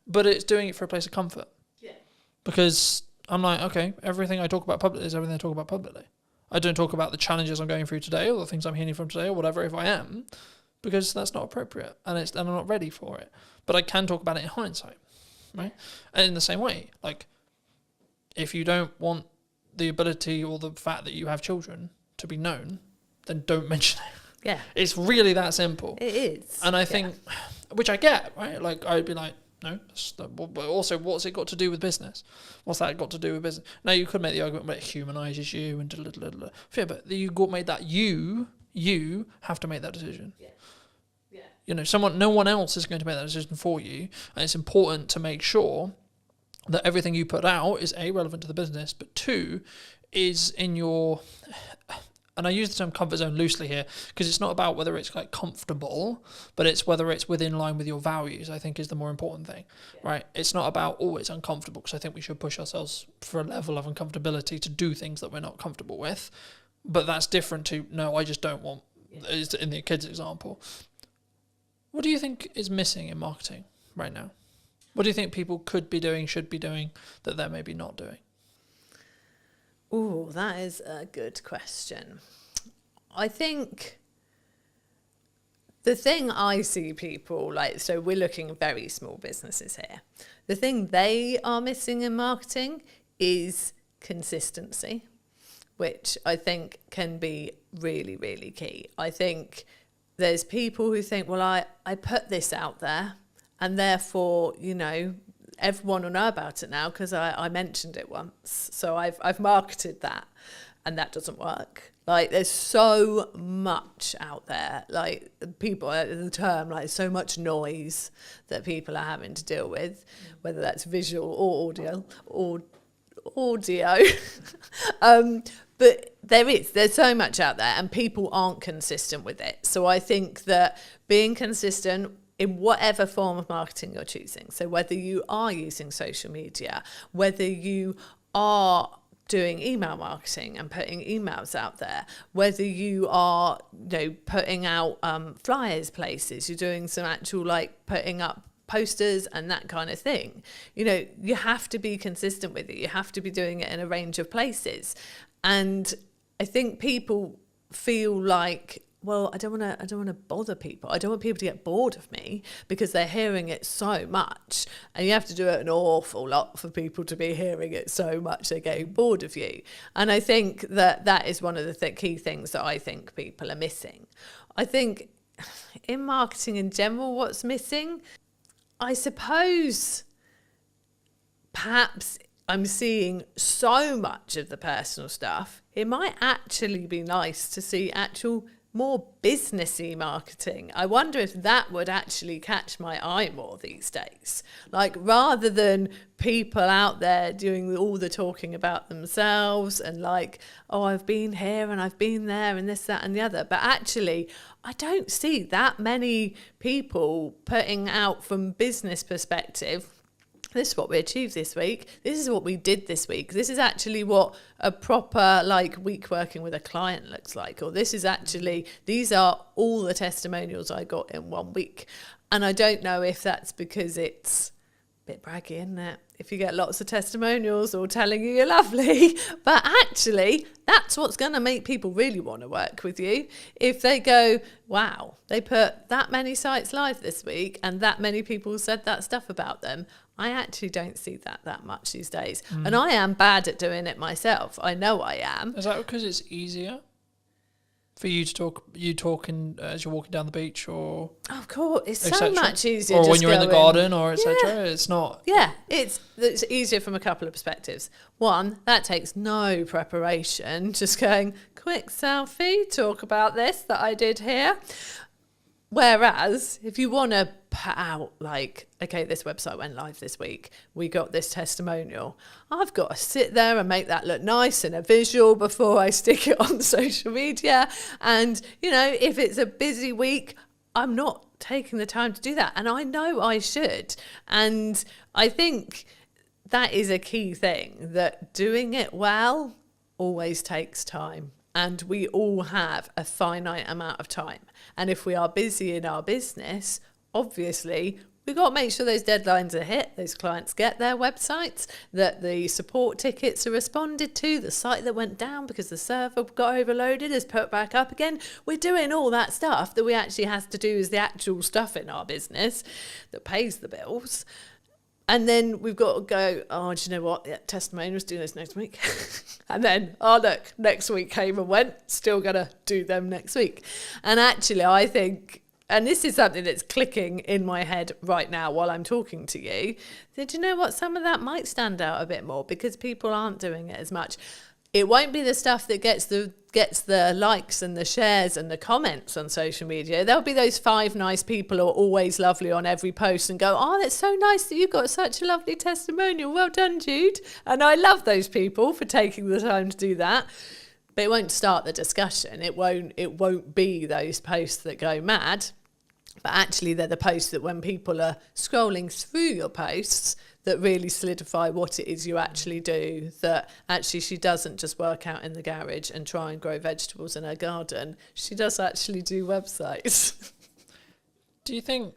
But it's doing it for a place of comfort. Yeah. Because I'm like, okay, everything I talk about publicly is everything I talk about publicly. I don't talk about the challenges I'm going through today, or the things I'm healing from today, or whatever, if I am, because that's not appropriate, and I'm not ready for it. But I can talk about it in hindsight, right? And in the same way, like, if you don't want the ability or the fact that you have children to be known, then don't mention it. Yeah. It's really that simple. It is. And I think, which I get, right? Like, I'd be like, no, but also, what's it got to do with business? What's that got to do with business? Now, you could make the argument, but it humanises you and yeah, but you made that you have to make that decision. Yeah. Yeah. You know, no one else is going to make that decision for you. And it's important to make sure that everything you put out is A, relevant to the business, but 2, is in your... And I use the term comfort zone loosely here, because it's not about whether it's like comfortable, but it's whether it's within line with your values, I think, is the more important thing, right? It's not about, it's uncomfortable, because I think we should push ourselves for a level of uncomfortability to do things that we're not comfortable with. But that's different to, no, I just don't want, in the kids example. What do you think is missing in marketing right now? What do you think people could be doing, should be doing, that they're maybe not doing? Oh, that is a good question. I think the thing I see people like, so we're looking at very small businesses here. The thing they are missing in marketing is consistency, which I think can be really, really key. I think there's people who think, well, I put this out there, and therefore, you know, everyone will know about it now because I mentioned it once. So I've marketed that, and that doesn't work. Like, there's so much out there, like people, the term, like so much noise that people are having to deal with, whether that's visual or audio. But there's so much out there, and people aren't consistent with it. So I think that being consistent in whatever form of marketing you're choosing, so whether you are using social media, whether you are doing email marketing and putting emails out there, whether you are, you know, putting out flyers places, you're doing some actual like putting up posters and that kind of thing, you know, you have to be consistent with it. You have to be doing it in a range of places. And I think people feel like well, I don't want to bother people. I don't want people to get bored of me because they're hearing it so much, and you have to do it an awful lot for people to be hearing it so much they're getting bored of you. And I think that is one of the key things that I think people are missing. I think in marketing in general, what's missing, I suppose, perhaps I'm seeing so much of the personal stuff, it might actually be nice to see actual more businessy marketing. I wonder if that would actually catch my eye more these days. Like, rather than people out there doing all the talking about themselves and like, oh, I've been here and I've been there and this, that and the other. But actually, I don't see that many people putting out from business perspective, this is what we achieved this week. This is what we did this week. This is actually what a proper week working with a client looks like. Or these are all the testimonials I got in 1 week. And I don't know if that's because it's a bit braggy, isn't it? If you get lots of testimonials all telling you you're lovely, but actually that's what's going to make people really want to work with you. If they go, wow, they put that many sites live this week and that many people said that stuff about them. I actually don't see that much these days. And I am bad at doing it myself. I know I am. Is that because it's easier for you to talk? You talking as you're walking down the beach, or of course, it's so much easier. Or when you're in the garden, or etc. It's not. Yeah, it's easier from a couple of perspectives. One, that takes no preparation. Just going quick selfie, talk about this that I did here. Whereas if you want to put out okay, this website went live this week, we got this testimonial, I've got to sit there and make that look nice and a visual before I stick it on social media. And, if it's a busy week, I'm not taking the time to do that. And I know I should. And I think that is a key thing, that doing it well always takes time. And we all have a finite amount of time. And if we are busy in our business, obviously, we've got to make sure those deadlines are hit, those clients get their websites, that the support tickets are responded to, the site that went down because the server got overloaded is put back up again. We're doing all that stuff that we actually have to do as the actual stuff in our business that pays the bills. And then we've got to go, oh, do you know what? Yeah, testimonials, do this next week. And then, oh, look, next week came and went, still going to do them next week. And actually, I think, and this is something that's clicking in my head right now while I'm talking to you, that, you know what? Some of that might stand out a bit more because people aren't doing it as much. It won't be the stuff that gets the likes and the shares and the comments on social media. There'll be those 5 nice people who are always lovely on every post and go, oh, that's so nice that you've got such a lovely testimonial. Well done, Jude. And I love those people for taking the time to do that. But it won't start the discussion. It won't be those posts that go mad. But actually, they're the posts that when people are scrolling through your posts that really solidify what it is you actually do, that actually she doesn't just work out in the garage and try and grow vegetables in her garden. She does actually do websites. Do you think,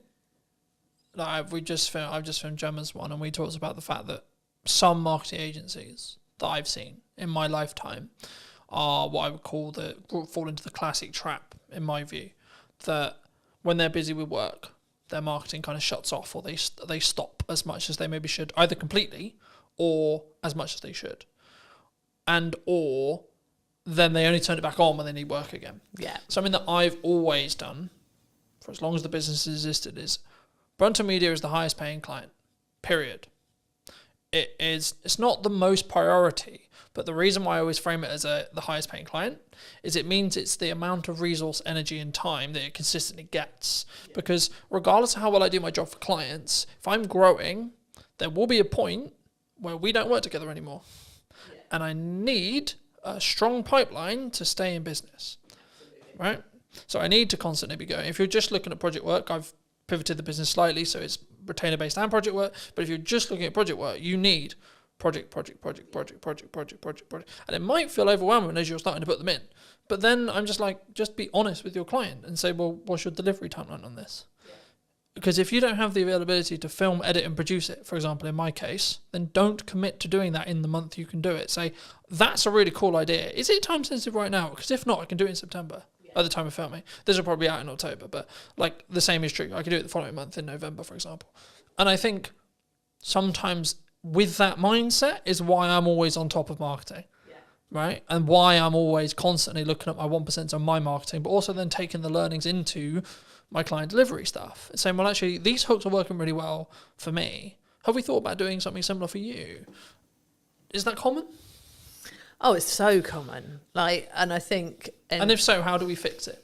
I've just filmed Gemma's one, and we talked about the fact that some marketing agencies that I've seen in my lifetime are what I would call fall into the classic trap, in my view, that when they're busy with work, their marketing kind of shuts off, or they stop as much as they maybe should, either completely or as much as they should. Or then they only turn it back on when they need work again. Yeah. Something that I've always done, for as long as the business has existed, is Brunton Media is the highest paying client, period. It's not the most priority, but the reason why I always frame it as the highest paying client is it means it's the amount of resource, energy and time that it consistently gets. Yeah. Because regardless of how well I do my job for clients, if I'm growing, there will be a point where we don't work together anymore. Yeah. And I need a strong pipeline to stay in business. Absolutely. Right? So I need to constantly be going. If you're just looking at project work, I've pivoted the business slightly so it's retainer-based and project work. But if you're just looking at project work, you need project. And it might feel overwhelming as you're starting to put them in. But then I'm just like, just be honest with your client and say, well, what's your delivery timeline on this? Yeah. Because if you don't have the availability to film, edit and produce it, for example, in my case, then don't commit to doing that in the month you can do it. Say, that's a really cool idea. Is it time sensitive right now? Because if not, I can do it in September. Yeah. at the time of filming. This will probably be out in October, but like the same is true. I could do it the following month in November, for example. And I think sometimes with that mindset is why I'm always on top of marketing. Right? And why I'm always constantly looking at my 1% on my marketing, but also then taking the learnings into my client delivery stuff and saying, well, actually, these hooks are working really well for me. Have we thought about doing something similar for you? Is that common? Oh, it's so common. Like, and I think... And if so, how do we fix it?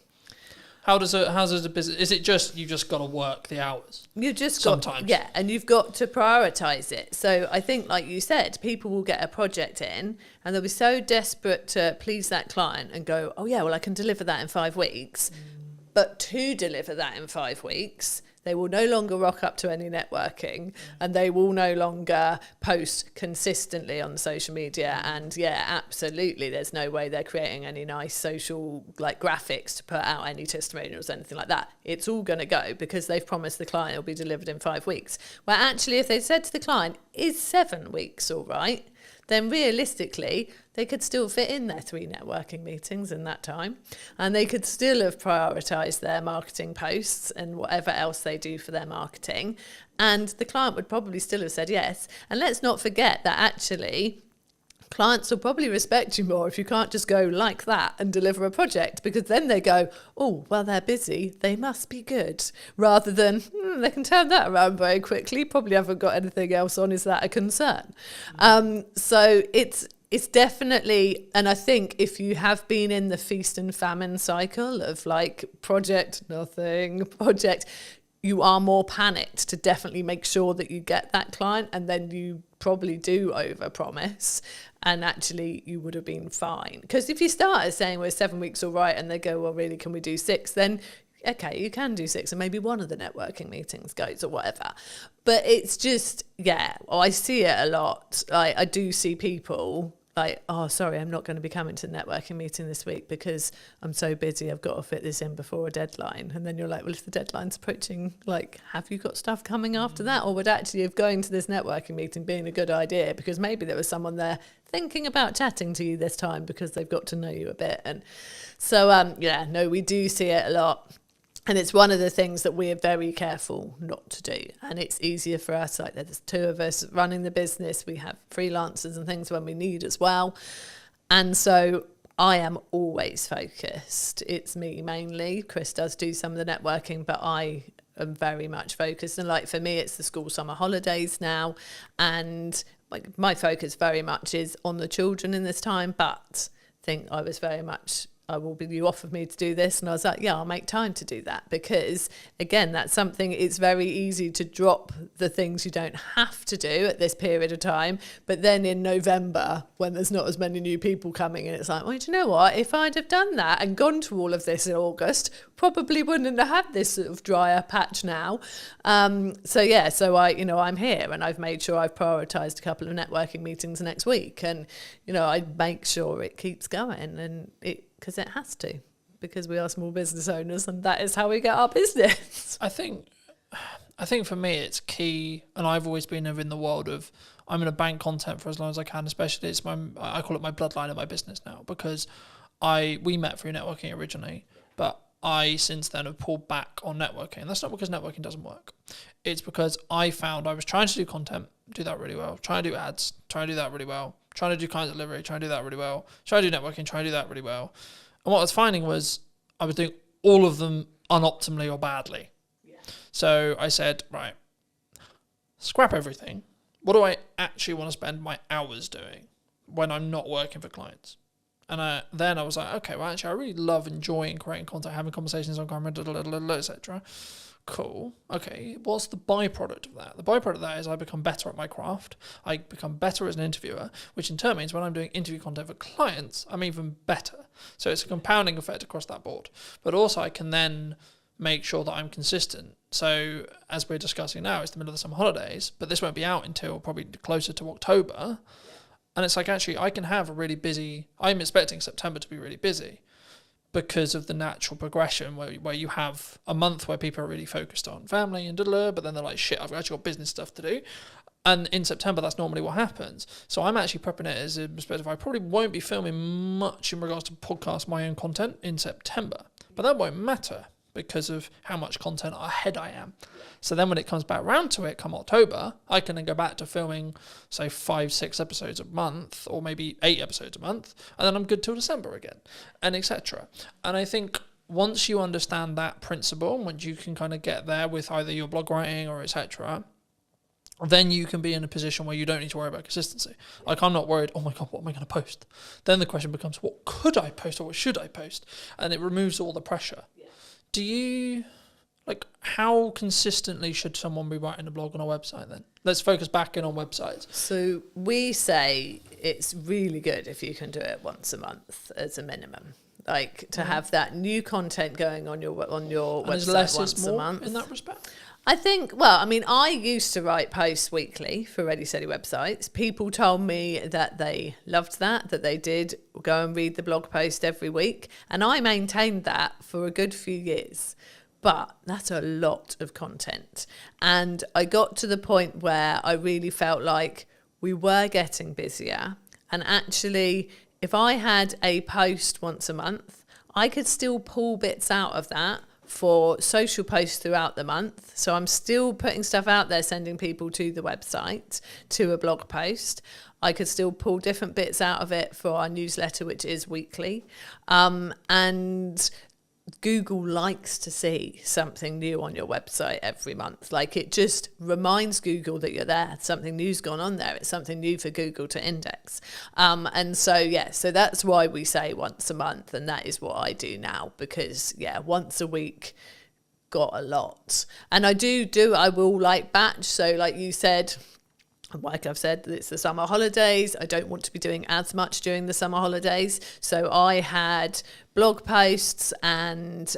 How does a business... Is it just, you just got to work the hours? You just sometimes. Yeah, and you've got to prioritise it. So I think, like you said, people will get a project in and they'll be so desperate to please that client and go, oh yeah, well, I can deliver that in 5 weeks. But to deliver that in 5 weeks, they will no longer rock up to any networking and they will no longer post consistently on social media. And yeah, absolutely, there's no way they're creating any nice social like graphics to put out any testimonials, anything like that. It's all going to go because they've promised the client it'll be delivered in 5 weeks. Where actually, if they said to the client, is 7 weeks all right? Then realistically, they could still fit in their 3 networking meetings in that time. And they could still have prioritised their marketing posts and whatever else they do for their marketing. And the client would probably still have said yes. And let's not forget that actually, clients will probably respect you more if you can't just go like that and deliver a project, because then they go, oh, well, they're busy, they must be good, rather than they can turn that around very quickly, probably haven't got anything else on, is that a concern? So it's definitely, and I think if you have been in the feast and famine cycle of like project, nothing, project, you are more panicked to definitely make sure that you get that client, and then you probably do overpromise, and actually you would have been fine. Because if you start saying we're 7 weeks all right and they go, well, really, can we do 6? Then okay, you can do 6 and maybe one of the networking meetings goes or whatever. But it's just, yeah, I see it a lot. I do see people like, oh, sorry, I'm not going to be coming to the networking meeting this week because I'm so busy, I've got to fit this in before a deadline. And then you're like, well, if the deadline's approaching, like, have you got stuff coming after that? Or would actually have going to this networking meeting being a good idea, because maybe there was someone there thinking about chatting to you this time because they've got to know you a bit. And so, yeah, no, we do see it a lot. And it's one of the things that we're very careful not to do. And it's easier for us, like there's 2 of us running the business. We have freelancers and things when we need as well. And so I am always focused. It's me mainly. Chris does do some of the networking, but I am very much focused. And like for me, it's the school summer holidays now. And like my focus very much is on the children in this time. But I think I was very much... you offered me to do this, and I was like, yeah, I'll make time to do that, because again, that's something, it's very easy to drop the things you don't have to do at this period of time, but then in November when there's not as many new people coming in, it's like, well, do you know what, if I'd have done that and gone to all of this in August, probably wouldn't have had this sort of drier patch now. So yeah, so I'm here, and I've made sure I've prioritized a couple of networking meetings next week, and I make sure it keeps going, and because it has to, because we are small business owners, and that is how we get our business. I think for me it's key, and I've always been in the world of I'm going to bank content for as long as I can, especially I call it my bloodline of my business now, because we met through networking originally, but I since then have pulled back on networking. That's not because networking doesn't work. It's because I found I was trying to do content, do that really well, trying to do ads, trying to do that really well, trying to do client delivery, trying to do that really well, trying to do networking, trying to do that really well. And what I was finding was I was doing all of them unoptimally or badly. Yeah. So I said, right, scrap everything. What do I actually want to spend my hours doing when I'm not working for clients? And then I was like, okay, well, actually, I really love enjoying creating content, having conversations on camera, etc. Cool. Okay, what's the byproduct of that? The byproduct of that is I become better at my craft. I become better as an interviewer, which in turn means when I'm doing interview content for clients, I'm even better. So it's a compounding effect across that board. But also I can then make sure that I'm consistent. So as we're discussing now, it's the middle of the summer holidays, but this won't be out until probably closer to October. And it's like, actually, I can have a really busy... I'm expecting September to be really busy because of the natural progression where you have a month where people are really focused on family and but then they're like, shit, I've actually got business stuff to do. And in September, that's normally what happens. So I'm actually prepping it as a perspective. I probably won't be filming much in regards to podcast my own content in September, But that won't matter because of how much content ahead I am. So then when it comes back round to it, come October, I can then go back to filming, say, 5-6 episodes a month, or maybe 8 episodes a month, and then I'm good till December again, and etc. And I think once you understand that principle, once you can kind of get there with either your blog writing or etc., then you can be in a position where you don't need to worry about consistency. Like, I'm not worried, oh my God, what am I going to post? Then the question becomes, what could I post or what should I post? And it removes all the pressure. Yeah. Do you, like, how consistently should someone be writing a blog on a website then? Let's focus back in on websites. So we say it's really good if you can do it once a month as a minimum. Like, to have that new content going on your website less once is more a month. In that respect? I think, well, I mean, I used to write posts weekly for Ready Steady websites. People told me that they loved that they did go and read the blog post every week. And I maintained that for a good few years. But that's a lot of content. And I got to the point where I really felt like we were getting busier. And actually, if I had a post once a month, I could still pull bits out of that for social posts throughout the month. So I'm still putting stuff out there, sending people to the website, to a blog post. I could still pull different bits out of it for our newsletter, which is weekly. And Google likes to see something new on your website every month. Like, it just reminds Google that you're there. Something new's gone on there. It's something new for Google to index. And so, yeah, so that's why we say once a month. And that is what I do now, because, yeah, once a week got a lot. And I will like batch. So like you said, like I've said, it's the summer holidays. I don't want to be doing as much during the summer holidays. So I had blog posts and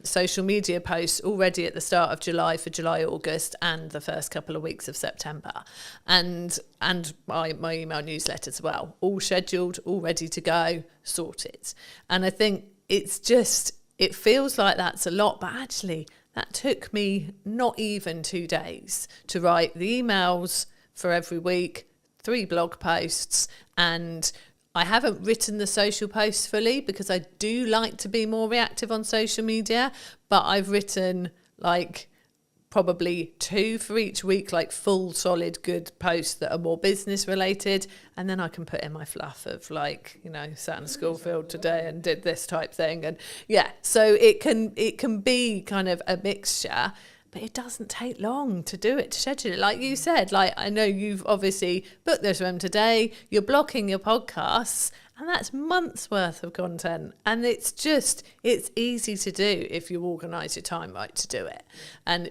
social media posts already at the start of July for July, August, and the first couple of weeks of September. And my email newsletter as well, all scheduled, all ready to go, sorted. And I think it feels like that's a lot, but actually that took me not even 2 days to write the emails for every week, 3 blog posts, and I haven't written the social posts fully because I do like to be more reactive on social media, but I've written like probably 2 for each week, like full, solid, good posts that are more business related, and then I can put in my fluff of like, you know, sat in the school field today and did this type thing, and yeah, so it can be kind of a mixture. But it doesn't take long to do it, to schedule it. Like you said, like I know you've obviously booked this room today, you're blocking your podcasts, and that's months worth of content. And it's easy to do if you organise your time right to do it. And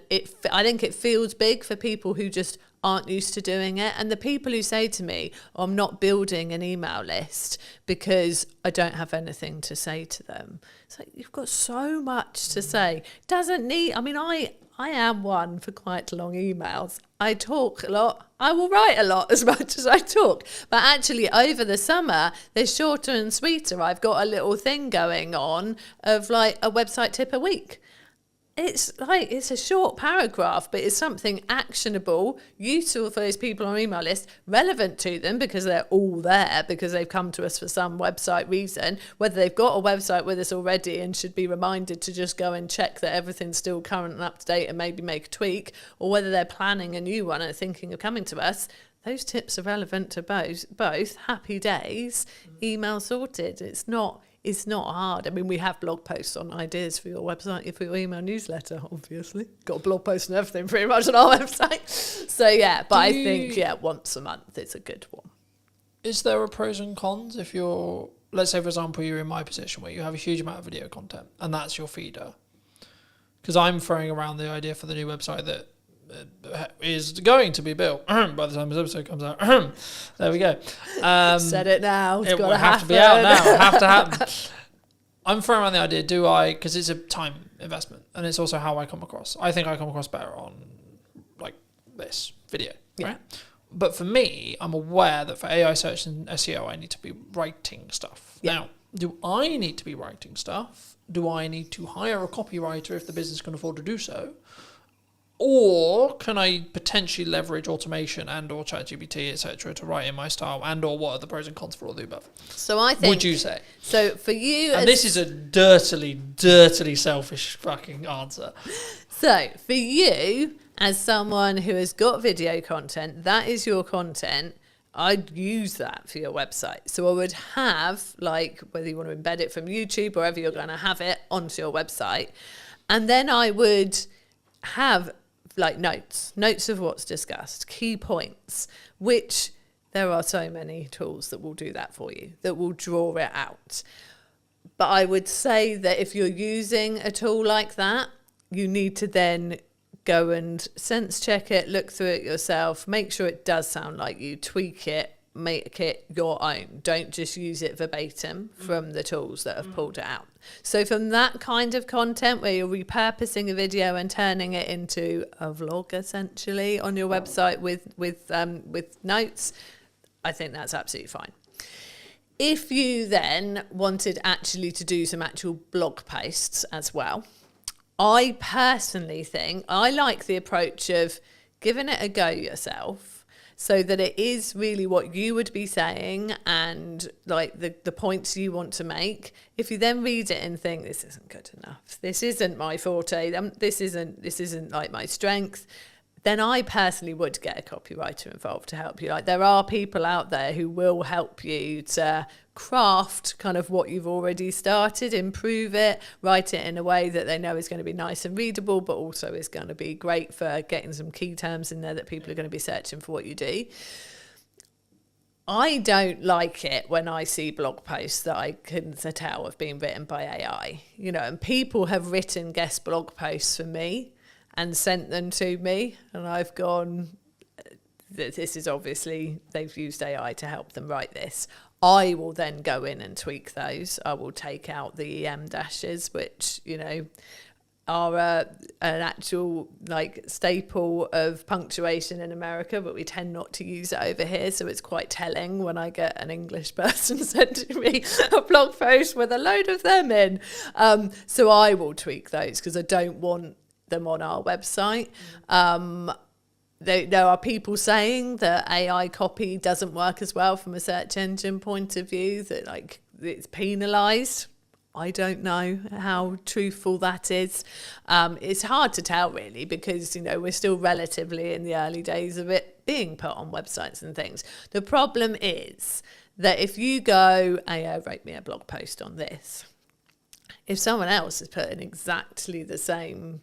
I think it feels big for people who just aren't used to doing it. And the people who say to me, oh, I'm not building an email list because I don't have anything to say to them. It's like, you've got so much to say. I am one for quite long emails. I talk a lot. I will write a lot as much as I talk. But actually, over the summer, they're shorter and sweeter. I've got a little thing going on of like a website tip a week. It's a short paragraph, but it's something actionable, useful for those people on our email list, relevant to them because they're all there, because they've come to us for some website reason, whether they've got a website with us already and should be reminded to just go and check that everything's still current and up to date and maybe make a tweak, or whether they're planning a new one and thinking of coming to us. Those tips are relevant to both. Happy days, email sorted. It's not hard. I mean, we have blog posts on ideas for your website, for your email newsletter, obviously. Got a blog post and everything pretty much on our website. So, yeah, but I think, once a month is a good one. Is there a pros and cons if you're, let's say, for example, you're in my position where you have a huge amount of video content and that's your feeder? Because I'm throwing around the idea for the new website that is going to be built by the time this episode comes out. There we go. Said it now. It will have to be out now. It'll have to happen. I'm throwing around the idea, because it's a time investment and it's also how I come across. I think I come across better on like this video, right? But for me, I'm aware that for AI search and SEO, I need to be writing stuff. Yeah. Now, do I need to be writing stuff? Do I need to hire a copywriter if the business can afford to do so? Or can I potentially leverage automation and or ChatGPT, etc., to write in my style, and or what are the pros and cons for all the above? So I think... Would you say? So for you... And this is a dirtily selfish fucking answer. So for you, as someone who has got video content, that is your content, I'd use that for your website. So I would have, like, whether you want to embed it from YouTube or wherever you're going to have it onto your website. And then I would have like notes of what's discussed, key points, which there are so many tools that will do that for you, that will draw it out. But I would say that if you're using a tool like that, you need to then go and sense check it, look through it yourself, make sure it does sound like you, tweak it, make it your own. Don't just use it verbatim from the tools that have pulled it out. So from that kind of content where you're repurposing a video and turning it into a vlog essentially on your website with notes, I think that's absolutely fine. If you then wanted actually to do some actual blog posts as well, I personally think I like the approach of giving it a go yourself, so that it is really what you would be saying and like the points you want to make. If you then read it and think, this isn't good enough, this isn't my forte, this isn't like my strength, then I personally would get a copywriter involved to help you. Like, there are people out there who will help you to craft kind of what you've already started, improve it, write it in a way that they know is going to be nice and readable, but also is going to be great for getting some key terms in there that people are going to be searching for what you do. I don't like it when I see blog posts that I can tell have been written by AI, you know, and people have written guest blog posts for me and sent them to me, and I've gone, this is obviously, they've used AI to help them write this. I will then go in and tweak those. I will take out the EM dashes, which, you know, are an actual like staple of punctuation in America, but we tend not to use it over here. So it's quite telling when I get an English person sending me a blog post with a load of them in. So I will tweak those because I don't want them on our website. There are people saying that AI copy doesn't work as well from a search engine point of view, that like it's penalised. I don't know how truthful that is. It's hard to tell really, because, you know, we're still relatively in the early days of it being put on websites and things. The problem is that if you go, AI write me a blog post on this, if someone else is putting exactly the same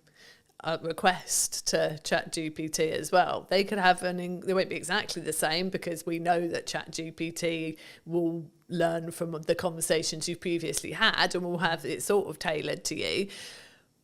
request to ChatGPT as well, they could have they won't be exactly the same, because we know that ChatGPT will learn from the conversations you've previously had and will have it sort of tailored to you,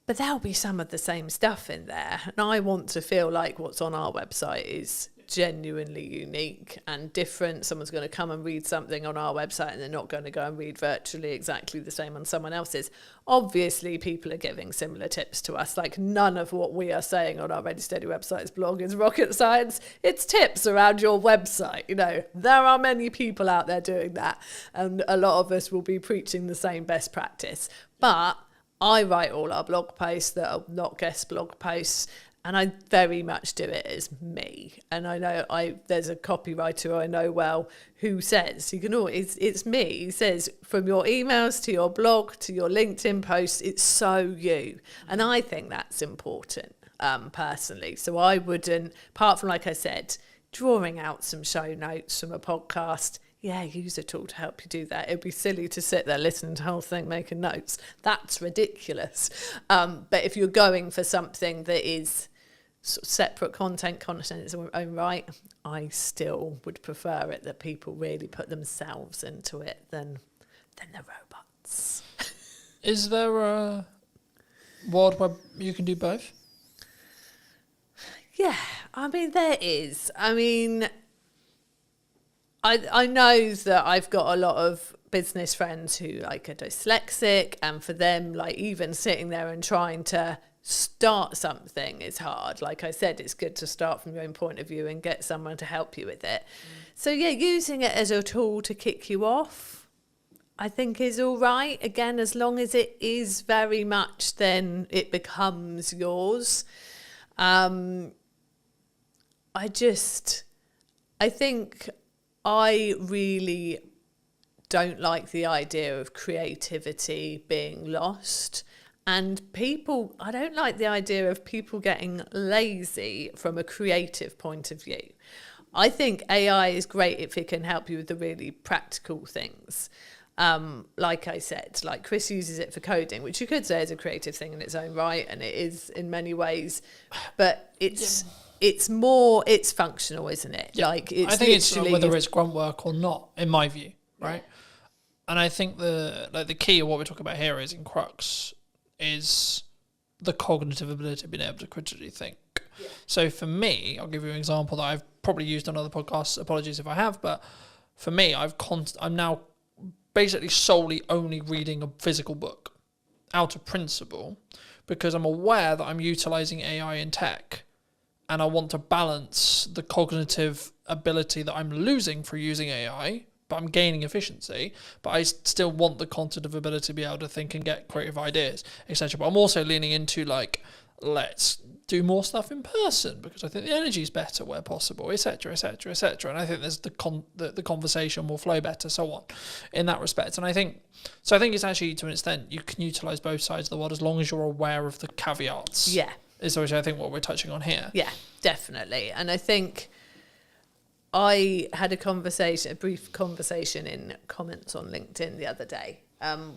but there'll be some of the same stuff in there, and I want to feel like what's on our website is genuinely unique and different. Someone's going to come and read something on our website and they're not going to go and read virtually exactly the same on someone else's. Obviously, people are giving similar tips to us. Like, none of what we are saying on our Ready Steady Websites blog is rocket science. It's tips around your website. You know, there are many people out there doing that, and a lot of us will be preaching the same best practice. But I write all our blog posts that are not guest blog posts, and I very much do it as me. And I know there's a copywriter I know well who says, you can always, it's me. He says, from your emails to your blog to your LinkedIn posts, it's so you. And I think that's important, personally. So I wouldn't, apart from, like I said, drawing out some show notes from a podcast, yeah, use a tool to help you do that. It'd be silly to sit there listening to the whole thing, making notes. That's ridiculous. But if you're going for something that is sort of separate content in its own right, I still would prefer it that people really put themselves into it than the robots. Is there a world where you can do both? Yeah, I mean, there is. I mean, I know that I've got a lot of business friends who like are dyslexic, and for them, like, even sitting there and trying to start something is hard. Like I said, it's good to start from your own point of view and get someone to help you with it. So yeah, using it as a tool to kick you off, I think is all right. Again, as long as it is very much then it becomes yours. I think I really don't like the idea of creativity being lost. And I don't like the idea of people getting lazy from a creative point of view. I think AI is great if it can help you with the really practical things. Like I said, like Chris uses it for coding, which you could say is a creative thing in its own right, and it is in many ways, but it's functional, isn't it? Yeah. Like it's I think it's whether it's grunt work or not, in my view, right? And I think the key of what we're talking about here is in Crux is the cognitive ability of being able to critically think. Yeah. So for me, I'll give you an example that I've probably used on other podcasts. Apologies if I have, but for me, I'm now basically solely only reading a physical book out of principle, because I'm aware that I'm utilizing AI in tech, and I want to balance the cognitive ability that I'm losing through using AI, but I'm gaining efficiency, but I still want the cognitive ability to be able to think and get creative ideas, etc. But I'm also leaning into let's do more stuff in person, because I think the energy is better where possible, etc., etc., etc. And I think there's the conversation will flow better, so on, in that respect. And I think it's actually, to an extent, you can utilize both sides of the world as long as you're aware of the caveats. Yeah. Is which I think what we're touching on here. Yeah, definitely. And I think I had a brief conversation in comments on LinkedIn the other day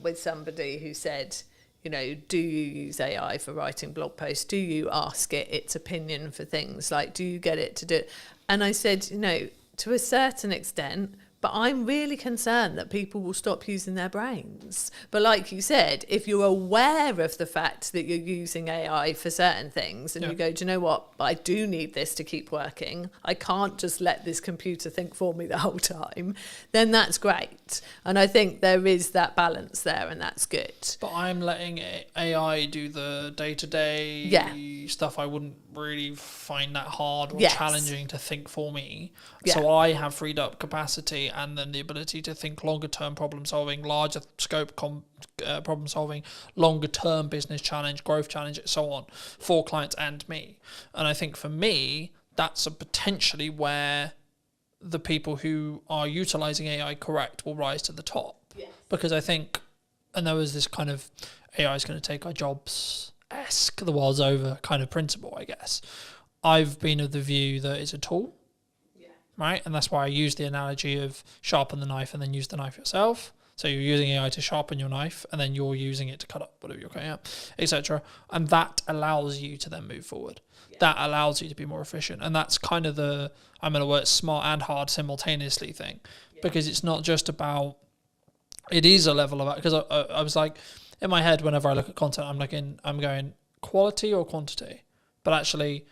with somebody who said, do you use AI for writing blog posts? Do you ask it its opinion for things? Like, do you get it to do it? And I said, to a certain extent, but I'm really concerned that people will stop using their brains. But like you said, if you're aware of the fact that you're using AI for certain things and you go, do you know what? I do need this to keep working. I can't just let this computer think for me the whole time. Then that's great. And I think there is that balance there, and that's good. But I'm letting AI do the day-to-day stuff I wouldn't really find that hard or challenging to think for me. So I have freed up capacity and then the ability to think longer term problem solving, larger scope problem solving, longer term business challenge, growth challenge, and so on, for clients and me. And I think for me, that's potentially where the people who are utilizing AI correct will rise to the top. Yes. Because I think, and there was this kind of AI is going to take our jobs-esque, the world's over kind of principle, I guess. I've been of the view that it's a tool. Right, and that's why I use the analogy of sharpen the knife and then use the knife yourself. So you're using AI to sharpen your knife, and then you're using it to cut up whatever you're cutting up, etc. And that allows you to then move forward. Yeah. That allows you to be more efficient, and that's kind of I'm going to work smart and hard simultaneously thing, because it's not just about. It is a level of, because I was like, in my head, whenever I look at content, I'm going quality or quantity, but actually,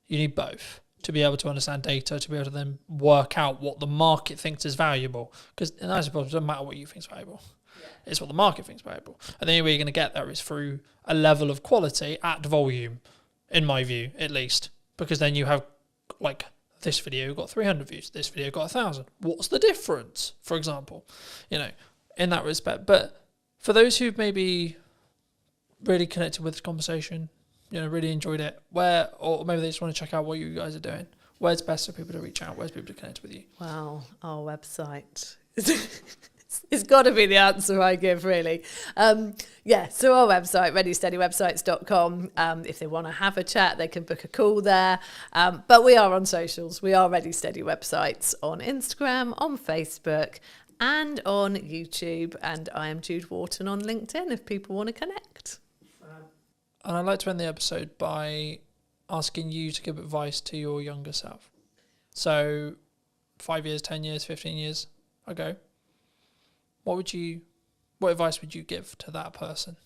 you need both to be able to understand data, to be able to then work out what the market thinks is valuable. Because, and I suppose it doesn't matter what you think is valuable. Yeah. It's what the market thinks is valuable. And the only way you're going to get there is through a level of quality at volume, in my view, at least. Because then you have, this video got 300 views, this video got 1,000. What's the difference, for example? In that respect. But for those who've maybe really connected with this conversation, really enjoyed it, or maybe they just want to check out what you guys are doing, where's best for people to reach out? Where's people to connect with you? Well, our website. It's got to be the answer I give, really. So our website, readysteadywebsites.com. If they want to have a chat, they can book a call there. But we are on socials. We are Ready Steady Websites on Instagram, on Facebook, and on YouTube. And I am Jude Wharton on LinkedIn if people want to connect. And I'd like to end the episode by asking you to give advice to your younger self. So 5 years, 10 years, 15 years ago, what advice would you give to that person?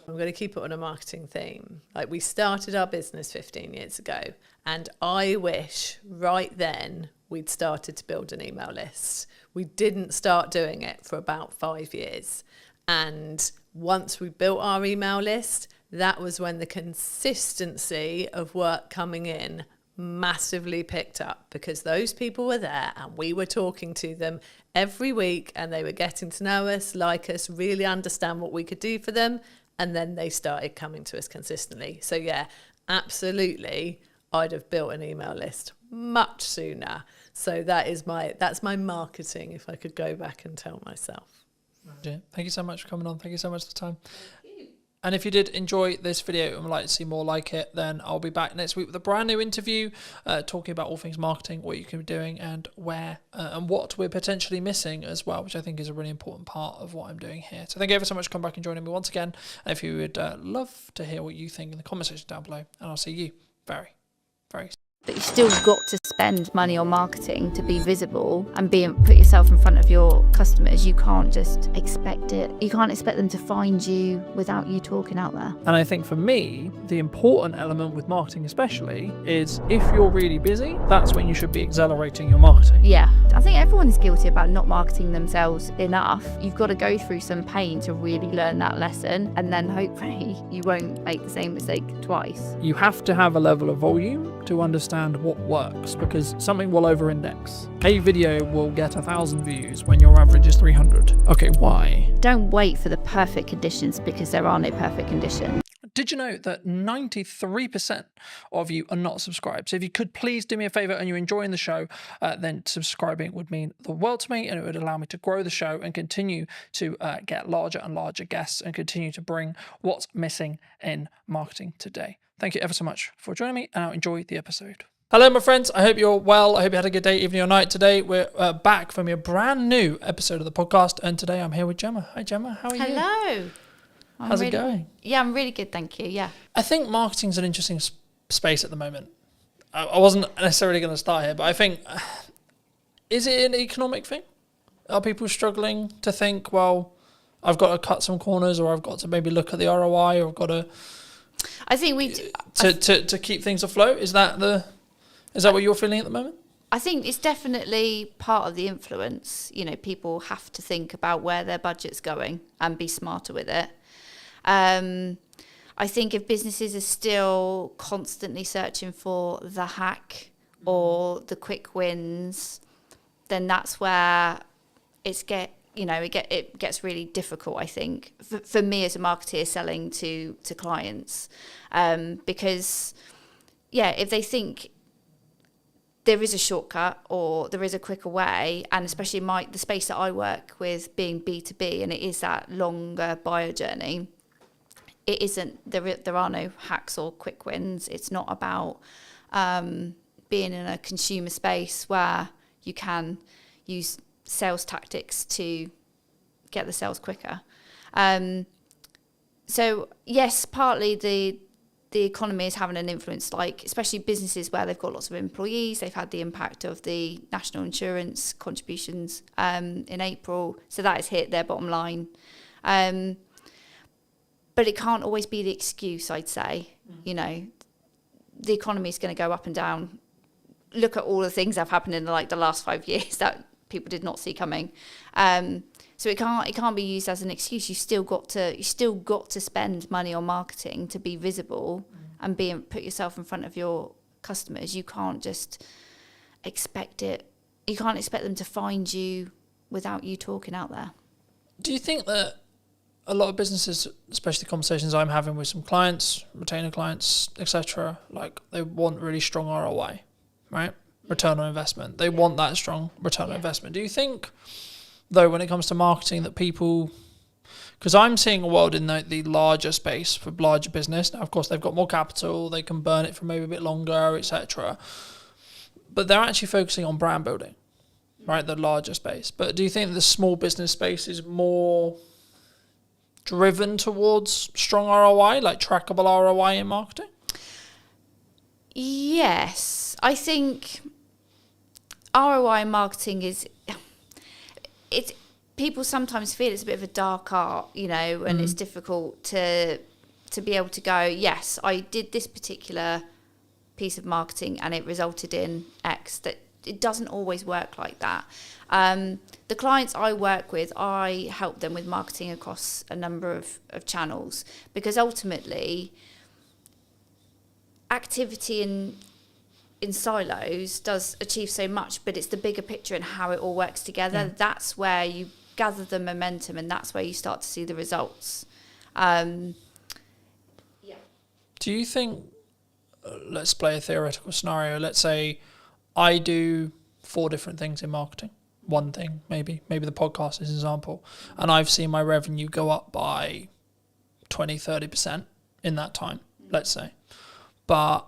I'm going to keep it on a marketing theme. We started our business 15 years ago, and I wish right then we'd started to build an email list. We didn't start doing it for about 5 years. And once we built our email list, that was when the consistency of work coming in massively picked up, because those people were there and we were talking to them every week and they were getting to know us, like us, really understand what we could do for them. And then they started coming to us consistently. So absolutely, I'd have built an email list much sooner. So that's my marketing, if I could go back and tell myself. Yeah. Thank you so much for coming on. Thank you so much for the time. And if you did enjoy this video and would like to see more like it, then I'll be back next week with a brand new interview talking about all things marketing, what you can be doing and where and what we're potentially missing as well, which I think is a really important part of what I'm doing here. So thank you ever so much for coming back and joining me once again. And if you would love to hear what you think in the comment section down below, and I'll see you very, very soon. But you've still got to spend money on marketing to be visible and put yourself in front of your customers. You can't just expect it. You can't expect them to find you without you talking out there. And I think for me, the important element with marketing especially is if you're really busy, that's when you should be accelerating your marketing. Yeah, I think everyone is guilty about not marketing themselves enough. You've got to go through some pain to really learn that lesson, and then hopefully you won't make the same mistake twice. You have to have a level of volume to understand what works, because something will over-index. A video will get 1,000 views when your average is 300. Okay, why? Don't wait for the perfect conditions, because there are no perfect conditions. Did you know that 93% of you are not subscribed? So if you could please do me a favor and you're enjoying the show, then subscribing would mean the world to me, and it would allow me to grow the show and continue to get larger and larger guests and continue to bring what's missing in marketing today. Thank you ever so much for joining me, and I'll enjoy the episode. Hello, my friends. I hope you're well. I hope you had a good day, evening, or night. Today, we're back from a brand new episode of the podcast, and today I'm here with Gemma. Hi, Gemma. How are you? Hello. How's it going? Yeah, I'm really good, thank you. Yeah. I think marketing's an interesting space at the moment. I wasn't necessarily going to start here, but I think, is it an economic thing? Are people struggling to think, well, I've got to cut some corners, or I've got to maybe look at the ROI, or I've got to... I think to keep things afloat? Is that what you're feeling at the moment? I think it's definitely part of the influence. You know, people have to think about where their budget's going and be smarter with it. I think if businesses are still constantly searching for the hack or the quick wins, then that's where it gets really difficult, I think, for me as a marketer selling to clients, because if they think there is a shortcut or there is a quicker way, and especially the space that I work with being B2B, and it is that longer buyer journey, it isn't, there are no hacks or quick wins. It's not about being in a consumer space where you can use sales tactics to get the sales quicker. So yes, partly the economy is having an influence, like especially businesses where they've got lots of employees. They've had the impact of the national insurance contributions in April, so that has hit their bottom line. But it can't always be the excuse, I'd say. You know, the economy is going to go up and down. Look at all the things that have happened in the last 5 years that people did not see coming. So it can't be used as an excuse. You still got to spend money on marketing to be visible and put yourself in front of your customers. You can't just expect it. You can't expect them to find you without you talking out there. Do you think that a lot of businesses, especially conversations I'm having with some clients, retainer clients, etc., like they want really strong ROI, right? Return on investment. They want that strong return on investment. Do you think, though, when it comes to marketing, that people, because I'm seeing a world in the larger space for larger business. Now, of course, they've got more capital, they can burn it for maybe a bit longer, etc. But they're actually focusing on brand building, right? The larger space. But do you think the small business space is more driven towards strong ROI, like trackable ROI in marketing? Yes, I think ROI marketing people sometimes feel it's a bit of a dark art, you know, and it's difficult to be able to go, yes, I did this particular piece of marketing and it resulted in X. That it doesn't always work like that. The clients I work with, I help them with marketing across a number of channels, because ultimately activity in silos does achieve so much, but it's the bigger picture and how it all works together. That's where you gather the momentum, and that's where you start to see the results. Do you think let's play a theoretical scenario. Let's say I do 4 different things in marketing. One thing, maybe the podcast is an example. And I've seen my revenue go up by 20, 30% in that time, let's say. But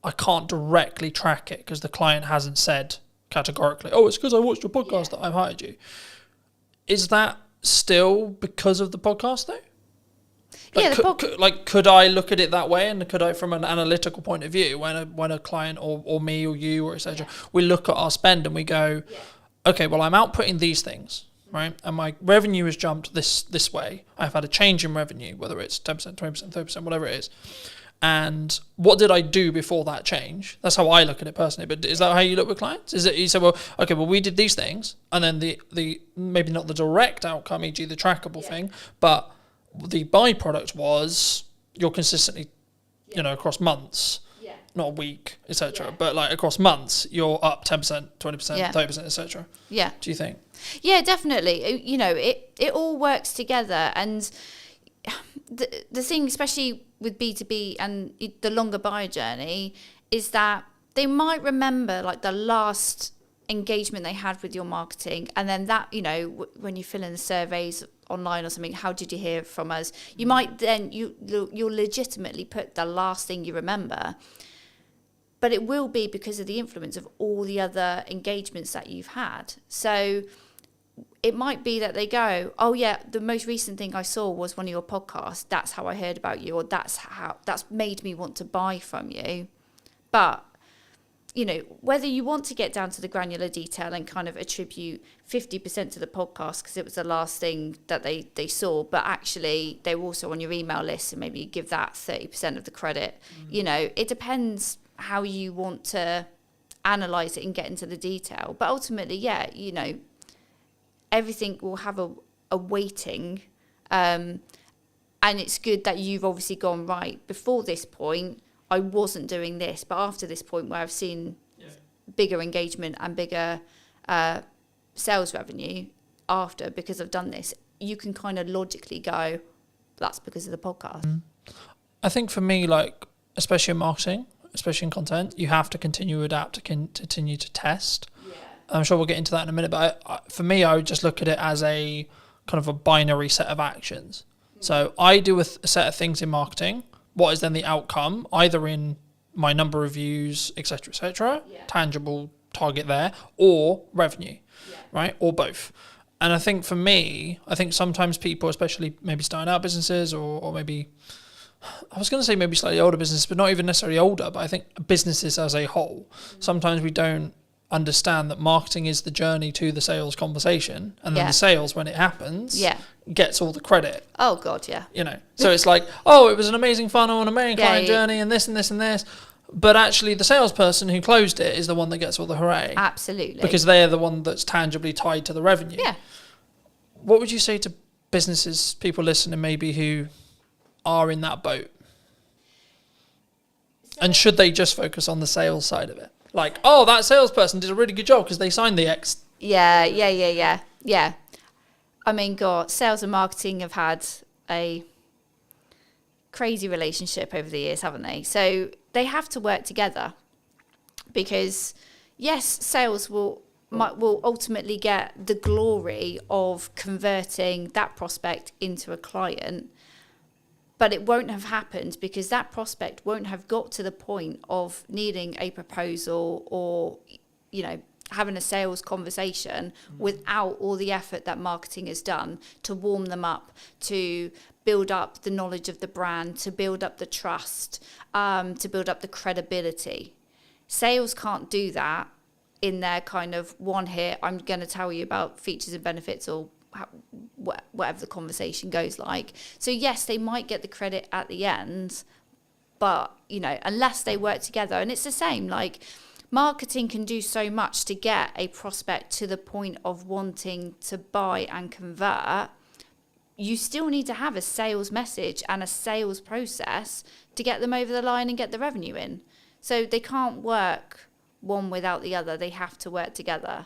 I can't directly track it because the client hasn't said categorically, oh, it's because I watched your podcast that I've hired you. Is that still because of the podcast though? Could I look at it that way, and could I, from an analytical point of view, when a client or me or you or etc., we look at our spend and we go, okay, well, I'm outputting these things, right, and my revenue has jumped this way. I've had a change in revenue, whether it's 10%, 20%, 30%, whatever it is. And what did I do before that change? That's how I look at it personally. But is that how you look with clients? Is it you say, well, okay, well, we did these things, and then the maybe not the direct outcome, e.g. the trackable thing, but the byproduct was you're consistently, across months, not a week, etc., but like across months, you're up 10%, 20%, 30%, etc. Yeah. Do you think? Yeah, definitely. It all works together, and the thing, especially with B2B and the longer buyer journey, is that they might remember like the last engagement they had with your marketing, and then that, when you fill in the surveys online or something, how did you hear from us? You might then, you'll legitimately put the last thing you remember, but it will be because of the influence of all the other engagements that you've had. So it might be that they go, oh yeah, the most recent thing I saw was one of your podcasts. That's how I heard about you, or that's made me want to buy from you. But, whether you want to get down to the granular detail and kind of attribute 50% to the podcast because it was the last thing that they saw, but actually they were also on your email list, and maybe you give that 30% of the credit. It depends how you want to analyze it and get into the detail. But ultimately, everything will have a weighting, and it's good that you've obviously gone, right, before this point I wasn't doing this, but after this point where I've seen bigger engagement and bigger sales revenue after, because I've done this, you can kind of logically go, that's because of the podcast. I think for me, like, especially in marketing, especially in content, you have to continue to adapt, to continue to test. I'm sure we'll get into that in a minute, but for me, I would just look at it as a kind of a binary set of actions. So I do a set of things in marketing. What is then the outcome, either in my number of views, etc., tangible target there, or revenue, right, or both. And I think for me, sometimes people, especially maybe starting out businesses, or maybe, I was going to say maybe slightly older businesses, but not even necessarily older, but I think businesses as a whole, sometimes we don't understand that marketing is the journey to the sales conversation, and then the sales, when it happens, gets all the credit. Oh God, yeah. So it's like, oh, it was an amazing funnel and amazing client journey, and this and this and this, but actually the salesperson who closed it is the one that gets all the hooray. Absolutely. Because they're the one that's tangibly tied to the revenue. Yeah. What would you say to businesses, people listening maybe who are in that boat? And should they just focus on the sales side of it? Like, oh, that salesperson did a really good job because they signed the X. Yeah. I mean, God, sales and marketing have had a crazy relationship over the years, haven't they? So they have to work together, because, yes, sales will ultimately get the glory of converting that prospect into a client, but it won't have happened because that prospect won't have got to the point of needing a proposal or, having a sales conversation without all the effort that marketing has done to warm them up, to build up the knowledge of the brand, to build up the trust, to build up the credibility. Sales can't do that in their kind of one hit, I'm going to tell you about features and benefits, or whatever the conversation goes like. So yes, they might get the credit at the end, but unless they work together. And it's the same, like, marketing can do so much to get a prospect to the point of wanting to buy and convert. You still need to have a sales message and a sales process to get them over the line and get the revenue in. So they can't work one without the other. They have to work together.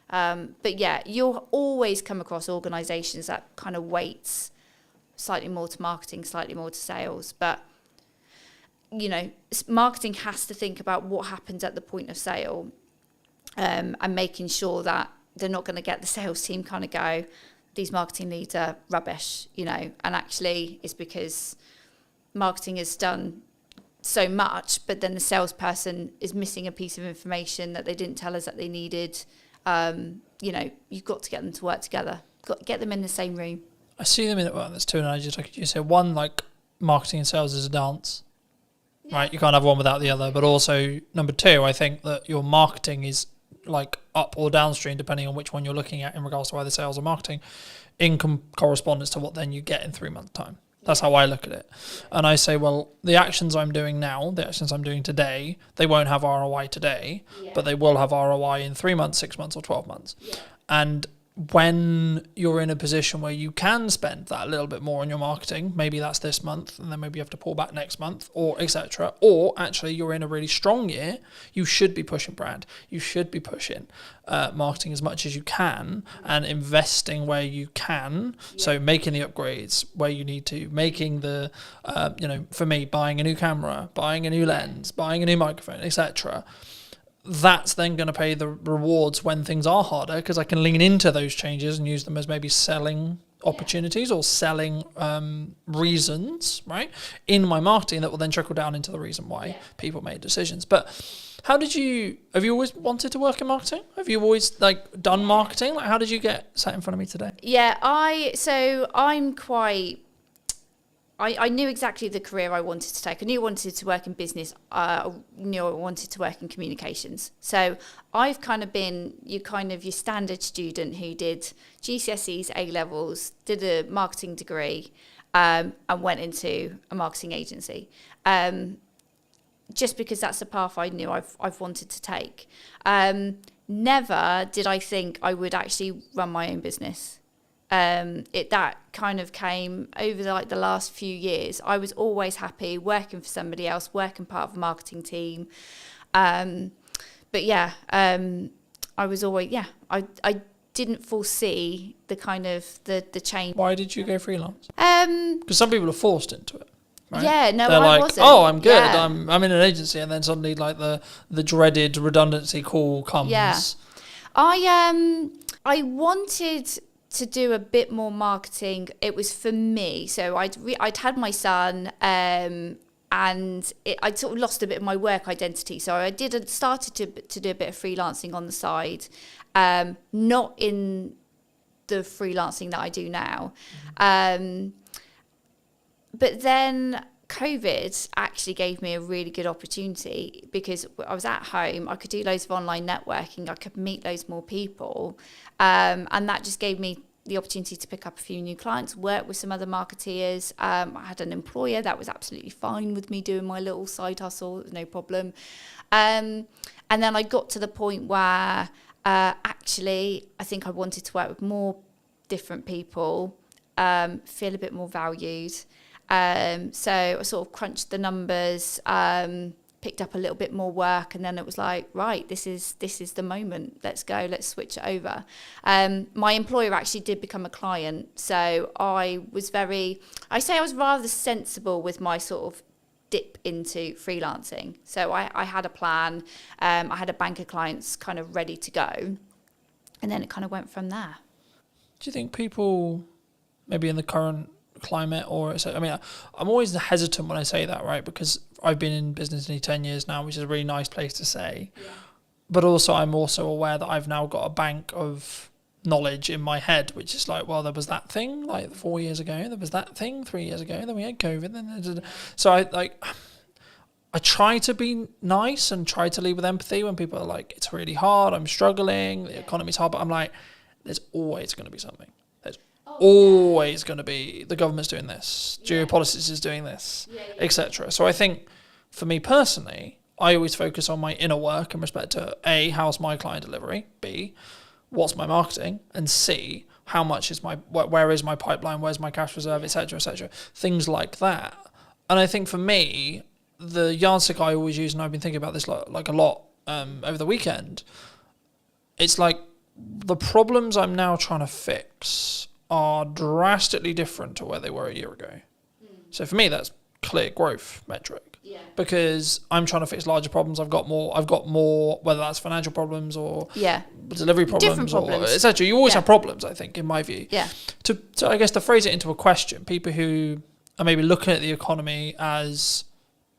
But yeah, you'll always come across organisations that kind of weights slightly more to marketing, slightly more to sales. But you know, marketing has to think about what happens at the point of sale, and making sure that they're not going to get the sales team kind of go, these marketing leads are rubbish, you know, and actually it's because marketing has done so much, but then the salesperson is missing a piece of information that they didn't tell us that they needed. You know, you've got to get them to work together. Got to get them in the same room. I see them in, well, there's two analogies I could use. So one, like marketing and sales is a dance, right? You can't have one without the other. But also, number two, I think that your marketing is like up or downstream, depending on which one you're looking at in regards to either sales or marketing, in correspondence to what then you get in 3 months' time. That's how I look at it. And I say, well, the actions I'm doing now, the actions I'm doing today, they won't have ROI today, but they will have ROI in 3 months, 6 months, or 12 months. And when you're in a position where you can spend that a little bit more on your marketing, maybe that's this month, and then maybe you have to pull back next month, or etc. Or actually you're in a really strong year, you should be pushing brand, you should be pushing marketing as much as you can, and investing where you can. So making the upgrades where you need to, making the, you know, for me, buying a new camera, buying a new lens, buying a new microphone, etc. That's then going to pay the rewards when things are harder, because I can lean into those changes and use them as maybe selling opportunities or selling reasons, right, in my marketing that will then trickle down into the reason why people made decisions. But have you always wanted to work in marketing? Have you always like done marketing? Like, how did you get sat in front of me today? Yeah, I knew exactly the career I wanted to take. I knew I wanted to work in business. I knew I wanted to work in communications. So I've kind of been your standard student who did GCSEs, A-levels, did a marketing degree, and went into a marketing agency. Just because that's the path I knew I've wanted to take. Never did I think I would actually run my own business. That kind of came over the last few years. I was always happy working for somebody else, working part of a marketing team. But yeah, I was always, I didn't foresee the kind of the change. Why did you go freelance? Because some people are forced into it. Right? Yeah, no, they're I like, wasn't. oh, I'm good. Yeah. I'm in an agency, and then suddenly like the dreaded redundancy call comes. Yeah, I wanted to do a bit more marketing. It was for me. So I'd had my son, and I'd sort of lost a bit of my work identity. So I started to do a bit of freelancing on the side, not in the freelancing that I do now. But then COVID actually gave me a really good opportunity, because I was at home, I could do loads of online networking, I could meet loads more people, and that just gave me the opportunity to pick up a few new clients, work with some other marketeers. I had an employer that was absolutely fine with me doing my little side hustle, it was no problem. And then I got to the point where actually I think I wanted to work with more different people, feel a bit more valued. So I sort of crunched the numbers, picked up a little bit more work, and then it was like, right, this is the moment. Let's go. Let's switch it over. My employer actually did become a client, so I was rather sensible with my sort of dip into freelancing. So I had a plan. I had a bank of clients kind of ready to go, and then it kind of went from there. Do you think people, maybe in the current climate, or I mean, I'm always hesitant when I say that, right? Because I've been in business nearly 10 years now, which is a really nice place to say. Yeah. But also, I'm also aware that I've now got a bank of knowledge in my head, which is like, well, there was that thing like 4 years ago, there was that thing 3 years ago, then we had COVID, so I try to be nice and try to lead with empathy when people are like, it's really hard, I'm struggling, the economy's hard, but I'm like, there's always going to be something. There's always going to be, the government's doing this, geopolitics is doing this, etc. So I think for me personally, I always focus on my inner work in respect to A, how's my client delivery, B, what's my marketing, and C, how much is where is my pipeline, where's my cash reserve, etc., etc. Things like that. And I think for me, the yardstick I always use, and I've been thinking about this like a lot over the weekend, it's like the problems I'm now trying to fix are drastically different to where they were a year ago. So for me, that's clear growth metric. because I'm trying to fix larger problems. I've got more, whether that's financial problems or delivery Different problems or problems. etc. You always have problems, I think, in my view. Yeah. So I guess to phrase it into a question, people who are maybe looking at the economy as,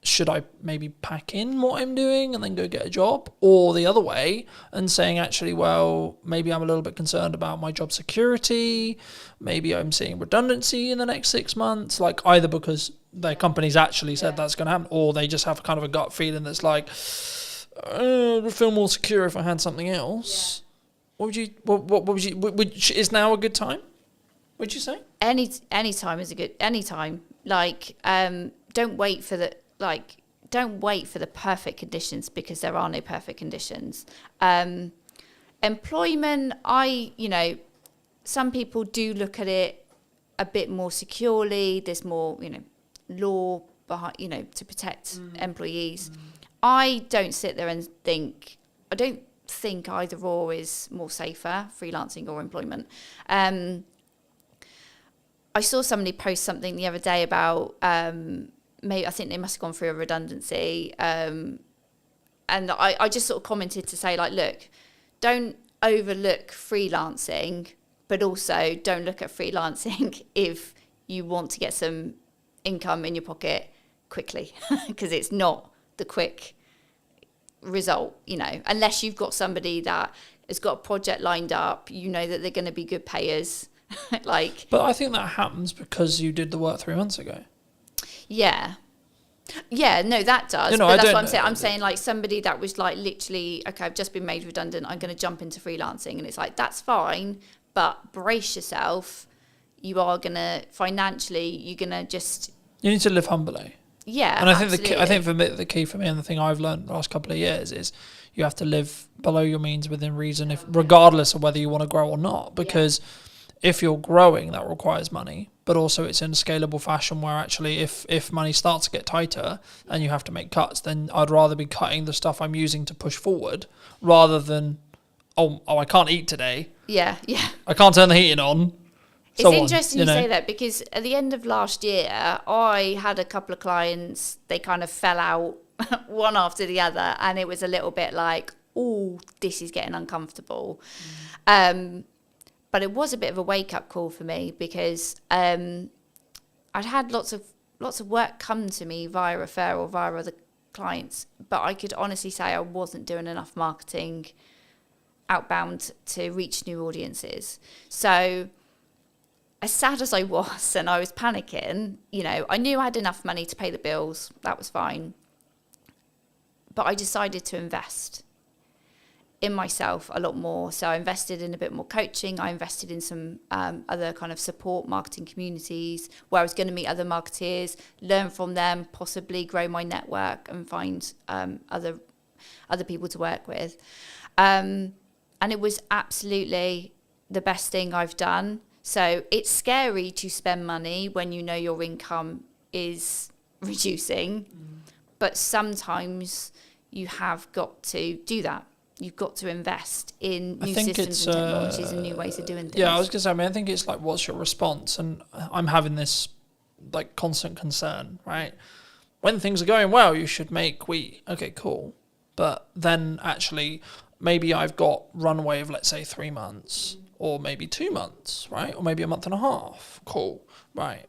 should I maybe pack in what I'm doing and then go get a job, or the other way and saying, actually, well, maybe I'm a little bit concerned about my job security. Maybe I'm seeing redundancy in the next 6 months, like either because their company's actually said that's going to happen, or they just have kind of a gut feeling that's like, I would feel more secure if I had something else. What would you, what would you, is now a good time? Would you say? Any time is a good, any time. Like, don't wait for the perfect conditions, because there are no perfect conditions. Employment, some people do look at it a bit more securely. There's more, law behind, to protect employees. I don't sit there and think, I don't think either or is more safer, freelancing or employment. I saw somebody post something the other day about, maybe I think they must have gone through a redundancy, and I just sort of commented to say, like, look, don't overlook freelancing, but also don't look at freelancing if you want to get some income in your pocket quickly, because it's not the quick result, unless you've got somebody that has got a project lined up, that they're going to be good payers. But I think that happens because you did the work 3 months ago. Yeah, no, that does. But that's what I'm saying. I'm saying, like, somebody that was like literally, okay, I've just been made redundant, I'm going to jump into freelancing, and it's like, that's fine, but brace yourself. You are going to financially, you're going to just. You need to live humbly. Yeah, and I think the key for me, and the thing I've learned the last couple of years, is you have to live below your means within reason, regardless of whether you want to grow or not, because. If you're growing, that requires money, but also it's in a scalable fashion where actually if money starts to get tighter and you have to make cuts, then I'd rather be cutting the stuff I'm using to push forward rather than, oh, I can't eat today. Yeah. I can't turn the heating on. It's interesting you say that, because at the end of last year, I had a couple of clients, they kind of fell out one after the other, and it was a little bit like, oh, this is getting uncomfortable. But it was a bit of a wake-up call for me, because I'd had lots of work come to me via referral, via other clients, but I could honestly say I wasn't doing enough marketing outbound to reach new audiences. So as sad as I was and I was panicking, I knew I had enough money to pay the bills. That was fine. But I decided to invest in myself a lot more. So I invested in a bit more coaching. I invested in some other kind of support marketing communities where I was going to meet other marketeers, learn from them, possibly grow my network and find other people to work with. And it was absolutely the best thing I've done. So it's scary to spend money when you know your income is reducing, but sometimes you have got to do that. You've got to invest in new systems and technologies and new ways of doing things. Yeah, I was going to say, I think it's like, what's your response? And I'm having this like constant concern, right? When things are going well, you should make wheat. Okay, cool. But then actually, maybe I've got runway of, let's say, 3 months or maybe 2 months, right? Or maybe a month and a half. Cool, right.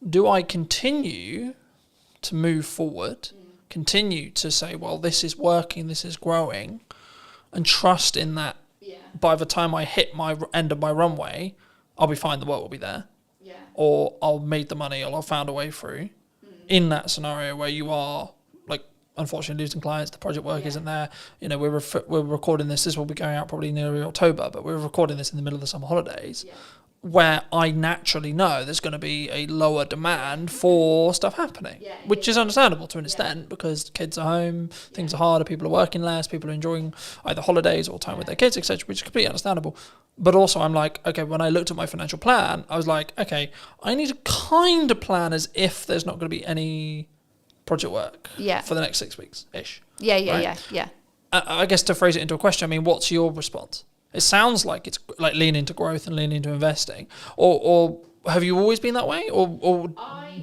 Do I continue to move forward, continue to say, well, this is working, this is growing, and trust in that by the time I hit my end of my runway, I'll be fine, the work will be there. Yeah. Or I'll make the money, or I'll found a way through. In that scenario where you are, like, unfortunately losing clients, the project work isn't there. We're recording this will be going out probably nearly October, but we're recording this in the middle of the summer holidays. Yeah. Where I naturally know there's going to be a lower demand for stuff happening, which is understandable to an extent, because kids are home, things are harder, people are working less, people are enjoying either holidays or time with their kids, etc., which is completely understandable. But also I'm like, okay, when I looked at my financial plan, I was like, okay, I need to kind of plan as if there's not going to be any project work for the next 6 weeks-ish. Yeah. I guess to phrase it into a question, I mean, what's your response? It sounds like it's like lean into growth and lean into investing, or have you always been that way, or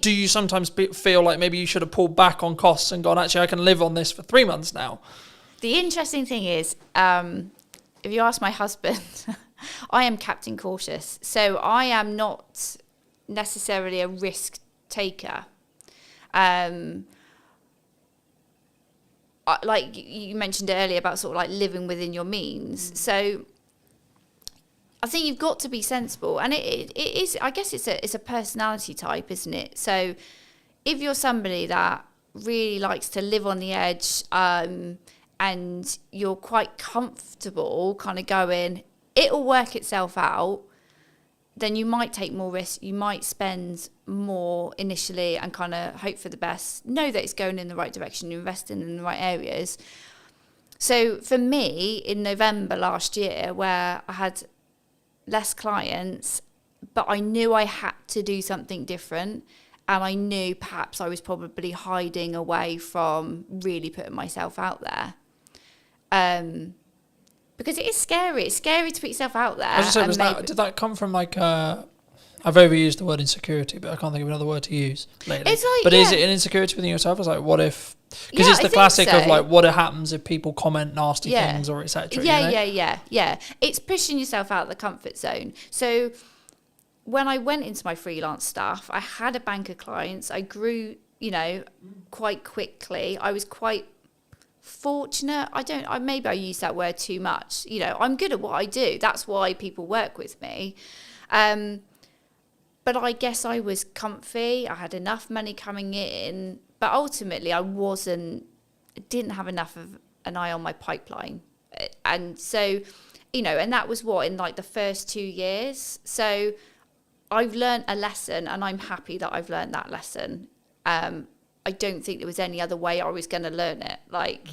do you sometimes feel like maybe you should have pulled back on costs and gone, actually, I can live on this for 3 months now? The interesting thing is, if you ask my husband, I am Captain Cautious. So I am not necessarily a risk taker. Like you mentioned earlier about sort of like living within your means. So I think you've got to be sensible, and it is. I guess it's a personality type, isn't it? So if you're somebody that really likes to live on the edge, and you're quite comfortable, kind of going, it'll work itself out, then you might take more risk. You might spend more initially and kind of hope for the best. Know that it's going in the right direction. You're investing in the right areas. So for me, in November last year, where I had less clients, but I knew I had to do something different, and I knew perhaps I was probably hiding away from really putting myself out there. Because it is scary. It's scary to put yourself out there. I was going to say, did that come from like, I've overused the word insecurity, but I can't think of another word to use lately. It's like, but is it an insecurity within yourself? It's like, what if, because it's the classic of like, what happens if people comment nasty things or etc. Yeah. It's pushing yourself out of the comfort zone. So when I went into my freelance stuff, I had a bank of clients. I grew, quite quickly. I was quite fortunate. Maybe I use that word too much. I'm good at what I do. That's why people work with me. But I guess I was comfy. I had enough money coming in, but ultimately I didn't have enough of an eye on my pipeline. And so, and that was in like the first 2 years. So I've learned a lesson, and I'm happy that I've learned that lesson. I don't think there was any other way I was going to learn it. Like,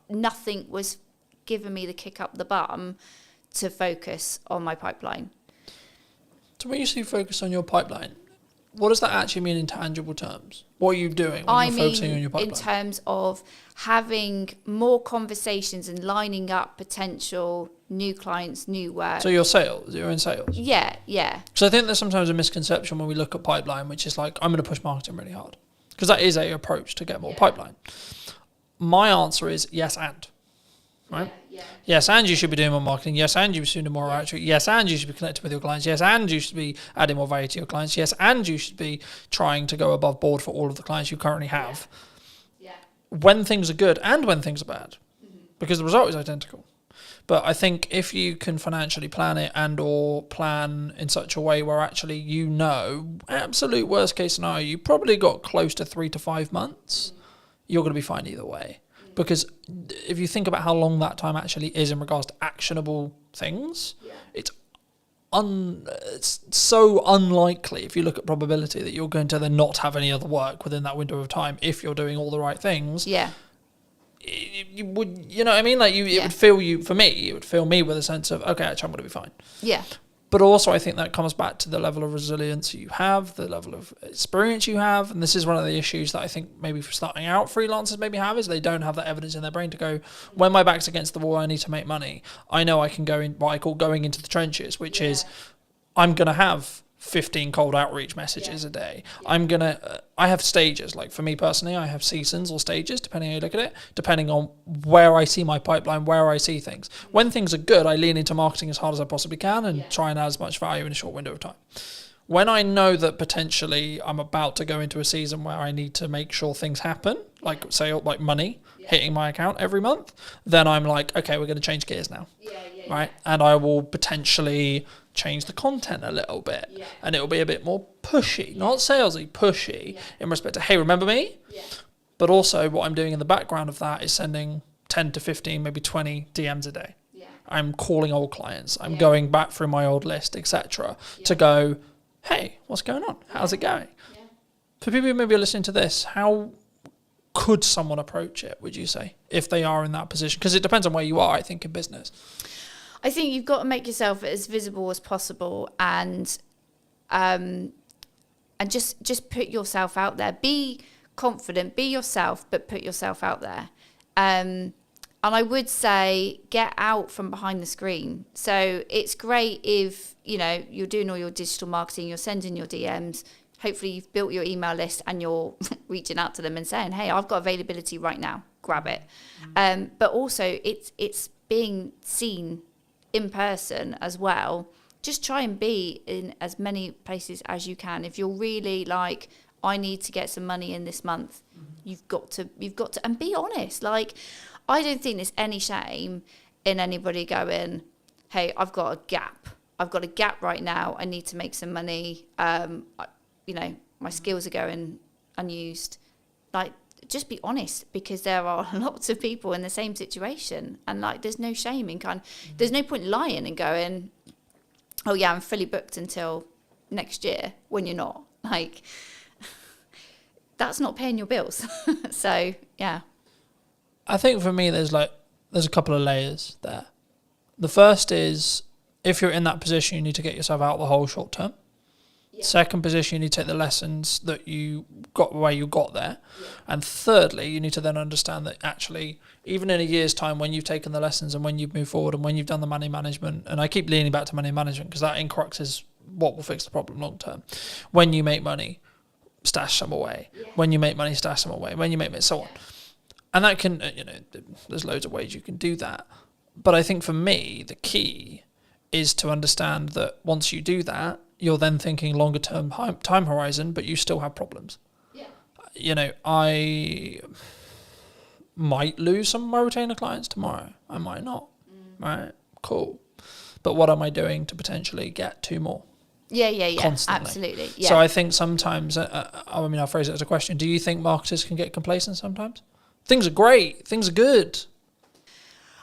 nothing was giving me the kick up the bum to focus on my pipeline. So when you say focus on your pipeline, what does that actually mean in tangible terms? What are you doing when you're focusing on your pipeline? In terms of having more conversations and lining up potential new clients, new work. So you're in sales? Yeah. So I think there's sometimes a misconception when we look at pipeline, which is like, I'm going to push marketing really hard. Because that is a approach to get more pipeline. My answer is yes and. Right? Yes, and you should be doing more marketing. Yes, and you should be doing more outreach. Yes, and you should be connecting with your clients. Yes, and you should be adding more value to your clients. Yes, and you should be trying to go above board for all of the clients you currently have. When things are good and when things are bad. Because the result is identical. But I think if you can financially plan it and or plan in such a way where actually absolute worst case scenario, you probably got close to 3 to 5 months, you're going to be fine either way. Because if you think about how long that time actually is in regards to actionable things, it's so unlikely, if you look at probability, that you're going to then not have any other work within that window of time if you're doing all the right things. Yeah. You would, you know what I mean? Like it would fill you, for me, it would fill me with a sense of, okay, actually, I'm going to be fine. Yeah. But also I think that comes back to the level of resilience you have, the level of experience you have. And this is one of the issues that I think maybe for starting out freelancers maybe have, is they don't have that evidence in their brain to go, when my back's against the wall, I need to make money. I know I can go in what I call going into the trenches, which is I'm going to have 15 cold outreach messages a day. I have stages. Like for me personally, I have seasons or stages, depending how you look at it, depending on where I see my pipeline, where I see things. When things are good, I lean into marketing as hard as I possibly can and try and add as much value in a short window of time. When I know that potentially I'm about to go into a season where I need to make sure things happen, like say like money hitting my account every month, then I'm like, okay, we're going to change gears now. Right? And I will potentially change the content a little bit, and it'll be a bit more pushy, not salesy, pushy in respect to, hey, remember me? But also what I'm doing in the background of that is sending 10 to 15, maybe 20 DMs a day. I'm calling old clients. I'm going back through my old list, etc. to go, hey, what's going on? How's it going? For people who maybe are listening to this, how could someone approach it, would you say, if they are in that position? Because it depends on where you are, I think, in business. I think you've got to make yourself as visible as possible, and just put yourself out there. Be confident, be yourself, but put yourself out there. And I would say get out from behind the screen. So it's great if, you know, you're doing all your digital marketing, you're sending your DMs, hopefully you've built your email list and you're reaching out to them and saying, hey, I've got availability right now, grab it. But also it's being seen in person as well. Just try and be in as many places as you can. If you're really like, I need to get some money in this month, you've got to, and be honest. Like, I don't think there's any shame in anybody going, hey, I've got a gap. I've got a gap right now. I need to make some money. You know, my skills are going unused. Like, just be honest, because there are lots of people in the same situation. And like, there's no shame in there's no point lying and going, oh yeah, I'm fully booked until next year, when you're not. Like, that's not paying your bills. So, yeah. I think for me, there's a couple of layers there. The first is, if you're in that position, you need to get yourself out of the hole short term. Yeah. Second position, you need to take the lessons that you got where you got there. Yeah. And thirdly, you need to then understand that actually, even in a year's time, when you've taken the lessons and when you've moved forward and when you've done the money management, and I keep leaning back to money management because that in crux is what will fix the problem long term. When you make money, stash some away. Yeah. When you make money, stash some away. When you make so on. And that can, you know, there's loads of ways you can do that. But I think for me, the key is to understand that once you do that, you're then thinking longer term time horizon, but you still have problems. Yeah. You know, I might lose some of my retainer clients tomorrow. I might not. Right? Cool. But what am I doing to potentially get 2 more? Yeah. Constantly. Absolutely. Yeah. So I think sometimes, I mean, I'll phrase it as a question. Do you think marketers can get complacent sometimes? Things are great. Things are good.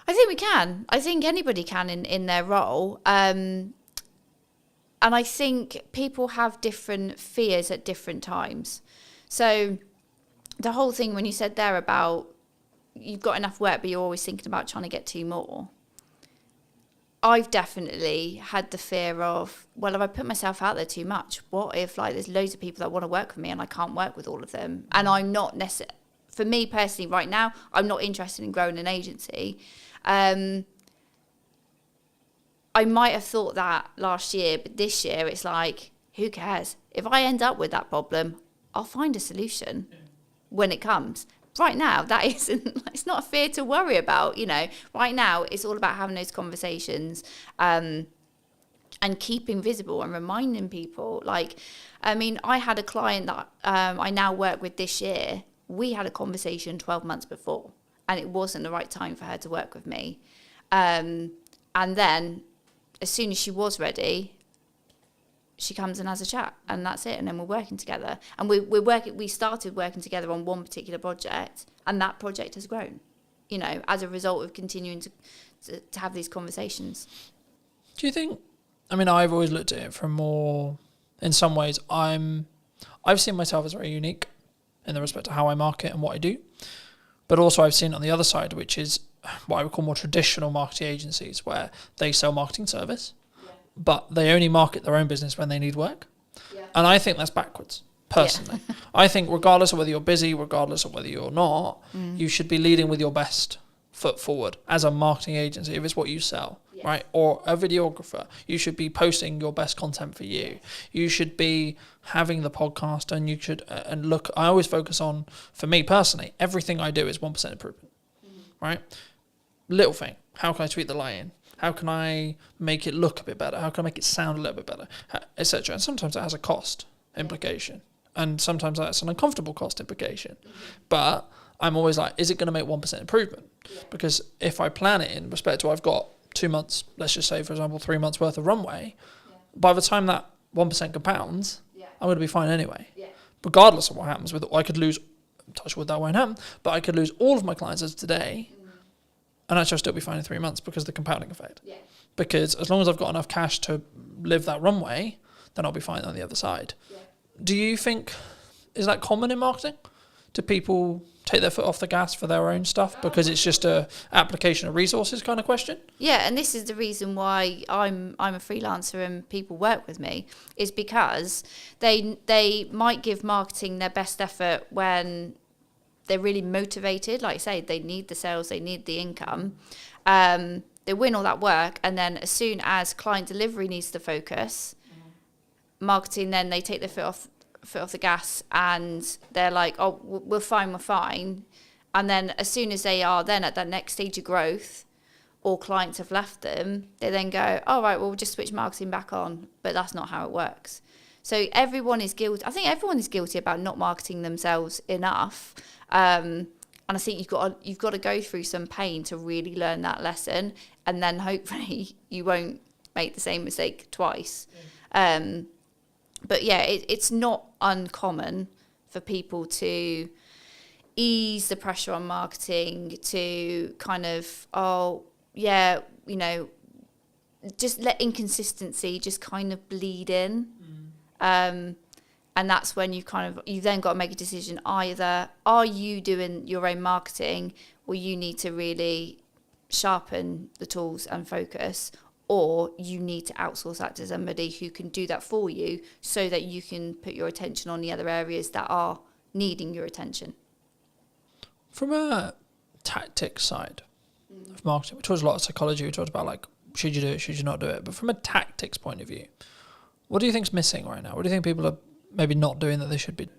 I think we can. I think anybody can in their role. And I think people have different fears at different times. So the whole thing when you said there about you've got enough work, but you're always thinking about trying to get 2 more. I've definitely had the fear of, well, if I put myself out there too much, what if like there's loads of people that want to work with me and I can't work with all of them? And I'm not necessarily... For me personally, right now, I'm not interested in growing an agency. I might have thought that last year, but this year it's like, who cares? If I end up with that problem, I'll find a solution when it comes. Right now, that isn't, it's not a fear to worry about, you know. Right now, it's all about having those conversations and keeping visible and reminding people. Like, I mean, I had a client that I now work with this year. We had a conversation 12 months before, and it wasn't the right time for her to work with me. And then, as soon as she was ready, she comes and has a chat, and that's it. And then we're working together, and we started working together on one particular project, and that project has grown, you know, as a result of continuing to have these conversations. Do you think? I mean, I've always looked at it from more. In some ways, I've seen myself as very unique in the respect to how I market and what I do. But also I've seen it on the other side, which is what I would call more traditional marketing agencies, where they sell marketing service, but they only market their own business when they need work. Yeah. And I think that's backwards, personally. Yeah. I think regardless of whether you're busy, regardless of whether you're not, you should be leading with your best foot forward as a marketing agency, if it's what you sell. Yes. Right? Or a videographer, you should be posting your best content for you. You should be having the podcast, and you should, and look, I always focus on, for me personally, everything I do is 1% improvement, right? Little thing, how can I tweak the line? How can I make it look a bit better? How can I make it sound a little bit better? Etc. And sometimes it has a cost implication, and sometimes that's an uncomfortable cost implication. But I'm always like, is it going to make 1% improvement? Yeah. Because if I plan it in respect to I've got 2 months, let's just say, for example, 3 months worth of runway, by the time that 1% compounds, I'm going to be fine anyway. Yeah. Regardless of what happens with it, I could lose, touch wood, that won't happen, but I could lose all of my clients as of today, and actually I'll still be fine in 3 months because of the compounding effect. Yeah. Because as long as I've got enough cash to live that runway, then I'll be fine on the other side. Yeah. Do you think, is that common in marketing? Do people take their foot off the gas for their own stuff because it's just a application of resources kind of question? Yeah, and this is the reason why I'm a freelancer and people work with me, is because they might give marketing their best effort when they're really motivated. Like I say, they need the sales, they need the income. They win all that work, and then as soon as client delivery needs to focus, marketing, then they take their foot off the gas, and they're like, oh, we're fine. And then as soon as they are then at that next stage of growth, or clients have left them, they then go, all right, well, we'll just switch marketing back on. But that's not how it works. So everyone is guilty. I think everyone is guilty about not marketing themselves enough. And I think you've got to go through some pain to really learn that lesson, and then hopefully you won't make the same mistake twice. But yeah, it's not uncommon for people to ease the pressure on marketing, to kind of, just let inconsistency just kind of bleed in. And that's when you've then got to make a decision. Either are you doing your own marketing, or you need to really sharpen the tools and focus, or you need to outsource that to somebody who can do that for you, so that you can put your attention on the other areas that are needing your attention. From a tactics side of marketing, we talked a lot of psychology, we talked about like, should you do it, should you not do it? But from a tactics point of view, what do you think's missing right now? What do you think people are maybe not doing that they should be?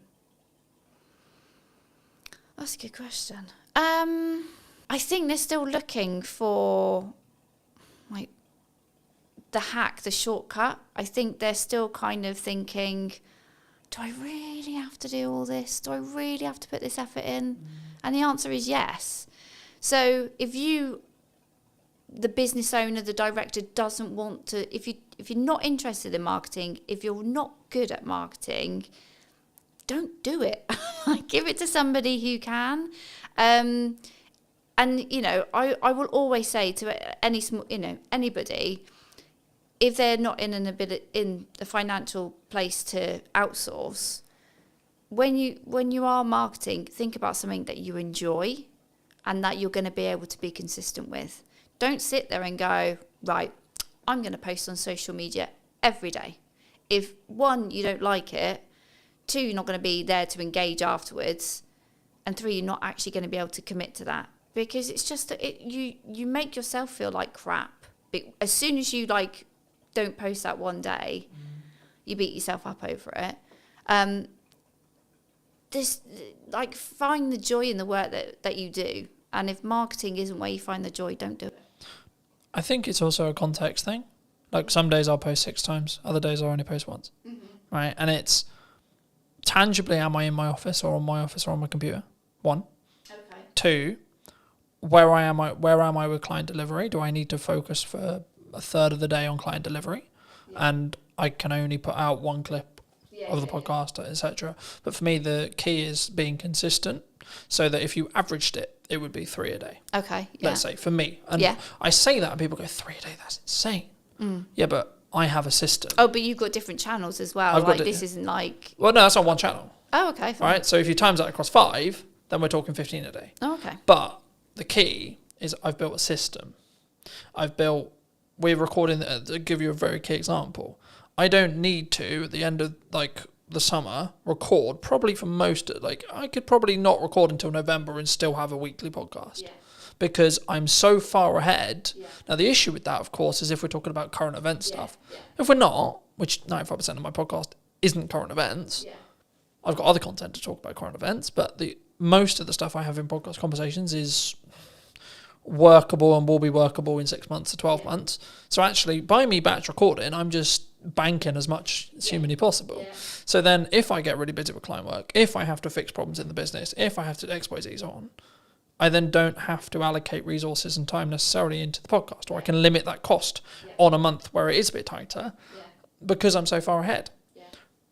That's a good question. I think they're still looking for like the hack, the shortcut. I think they're still kind of thinking, do I really have to do all this? Do I really have to put this effort in? And the answer is yes. So if the business owner, the director, doesn't want to, if you're not interested in marketing, if you're not good at marketing, don't do it. Give it to somebody who can. And I will always say to anybody, if they're not in a financial place to outsource, when you are marketing, think about something that you enjoy and that you're going to be able to be consistent with. Don't sit there and go, right, I'm going to post on social media every day. If one, you don't like it, two, you're not going to be there to engage afterwards, and three, you're not actually going to be able to commit to that, because it's just that you make yourself feel like crap. As soon as you don't post that one day, you beat yourself up over it. Find the joy in the work that you do, and if marketing isn't where you find the joy, don't do it. I think it's also a context thing. Like some days I'll post 6 times, other days I'll only post once. Right? And it's tangibly, am I in my office or on my office or on my computer? 1. Okay. 2, where am I with client delivery? Do I need to focus for a third of the day on client delivery? Yeah. And I can only put out 1 clip of the podcast, etc. But for me, the key is being consistent, so that if you averaged it, it would be 3 a day. Okay. Yeah. Let's say for me. And I say that and people go, 3 a day, that's insane. Yeah, but I have a system. Oh, but you've got different channels as well. This isn't like... Well, no, that's on one channel. Oh, okay. Fine. Right, so if you times that across 5, then we're talking 15 a day. Oh, okay. But the key is I've built a system. We're recording, to give you a very key example, I don't need to, at the end of the summer, record probably for most, I could probably not record until November and still have a weekly podcast. Yeah. Because I'm so far ahead. Yeah. Now, the issue with that, of course, is if we're talking about current event stuff. Yeah. If we're not, which 95% of my podcast isn't current events, I've got other content to talk about current events, but most of the stuff I have in podcast conversations is workable and will be workable in 6 months to 12 months. So actually, by me batch recording, I'm just banking as much as humanly possible. Yeah. So then if I get really busy with client work, if I have to fix problems in the business, if I have to X, Y, Z's on, I then don't have to allocate resources and time necessarily into the podcast, or I can limit that cost on a month where it is a bit tighter because I'm so far ahead. Yeah.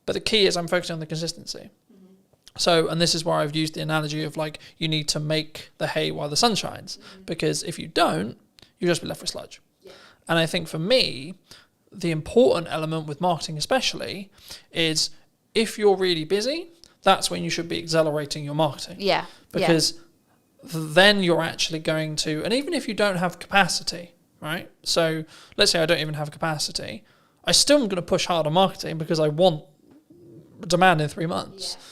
But the key is I'm focusing on the consistency. So, and this is where I've used the analogy of you need to make the hay while the sun shines, because if you don't, you'll just be left with sludge. Yeah. And I think for me, the important element with marketing especially is if you're really busy, that's when you should be accelerating your marketing. Yeah. Because then you're actually going to, and even if you don't have capacity, right? So let's say I don't even have capacity, I still am going to push hard on marketing because I want demand in 3 months. Yeah.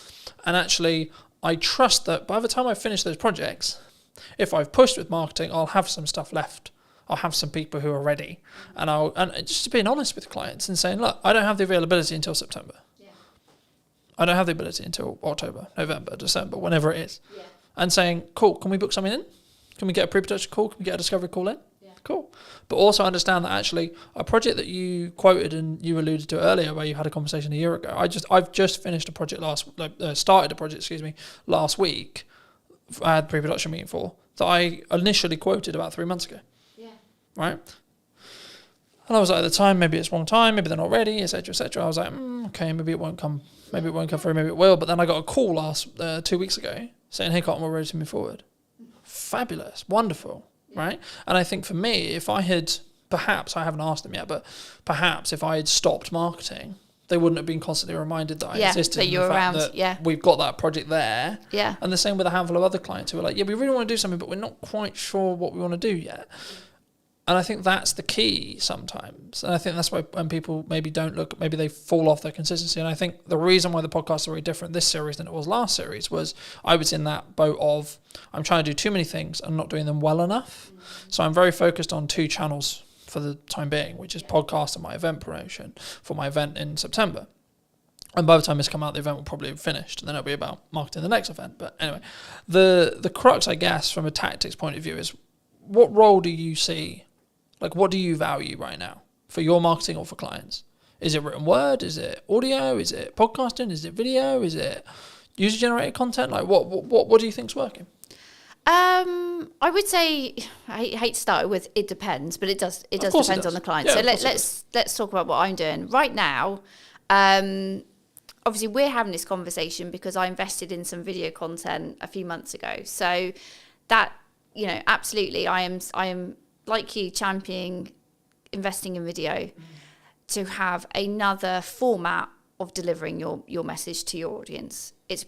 And actually, I trust that by the time I finish those projects, if I've pushed with marketing, I'll have some stuff left. I'll have some people who are ready, and just being honest with clients and saying, look, I don't have the availability until September. Yeah. I don't have the ability until October, November, December, whenever it is. Yeah. And saying, cool, can we book something in? Can we get a pre-production call? Can we get a discovery call in? Yeah. Cool. But also understand that actually a project that you quoted and you alluded to earlier, where you had a conversation a year ago, I've just finished a project started a project, last week. I had a pre-production meeting for that I initially quoted about 3 months ago. Yeah. Right. And I was like, at the time, maybe it's wrong time, maybe they're not ready, etc., etc. I was like, okay, maybe it won't come through, maybe it will. But then I got a call 2 weeks ago saying, hey, Cotton, we're ready to move forward. Fabulous, wonderful, right? And I think for me, if I had, perhaps, I haven't asked them yet, but perhaps if I had stopped marketing, they wouldn't have been constantly reminded that I existed. That you're around, that we've got that project there. Yeah. And the same with a handful of other clients who are like, yeah, we really want to do something, but we're not quite sure what we want to do yet. And I think that's the key sometimes. And I think that's why when people maybe don't look, maybe they fall off their consistency. And I think the reason why the podcasts are very different this series than it was last series was I was in that boat of I'm trying to do too many things and not doing them well enough. So I'm very focused on 2 channels for the time being, which is podcast and my event promotion for my event in September. And by the time this come out, the event will probably have finished, and then it'll be about marketing the next event. But anyway, the crux, I guess, from a tactics point of view is what role do you see? Like, what do you value right now for your marketing or for clients? Is it written word? Is it audio? Is it podcasting? Is it video? Is it user-generated content? Like, what do you think's working? I would say I hate to start with it depends, but it does depend on the client. Yeah, so let's talk about what I'm doing right now. Obviously, we're having this conversation because I invested in some video content a few months ago. So that, absolutely, I am like you championing investing in video to have another format of delivering your message to your audience. It's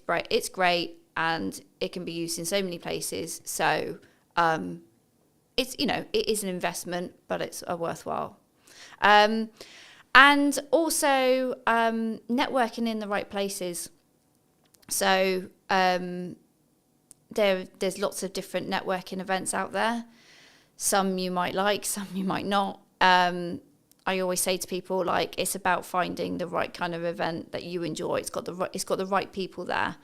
great. And it can be used in so many places. So it's, it is an investment, but it's a worthwhile. And also networking in the right places. So there's lots of different networking events out there. Some you might like, some you might not. I always say to people, like, it's about finding the right kind of event that you enjoy. It's got the right people there.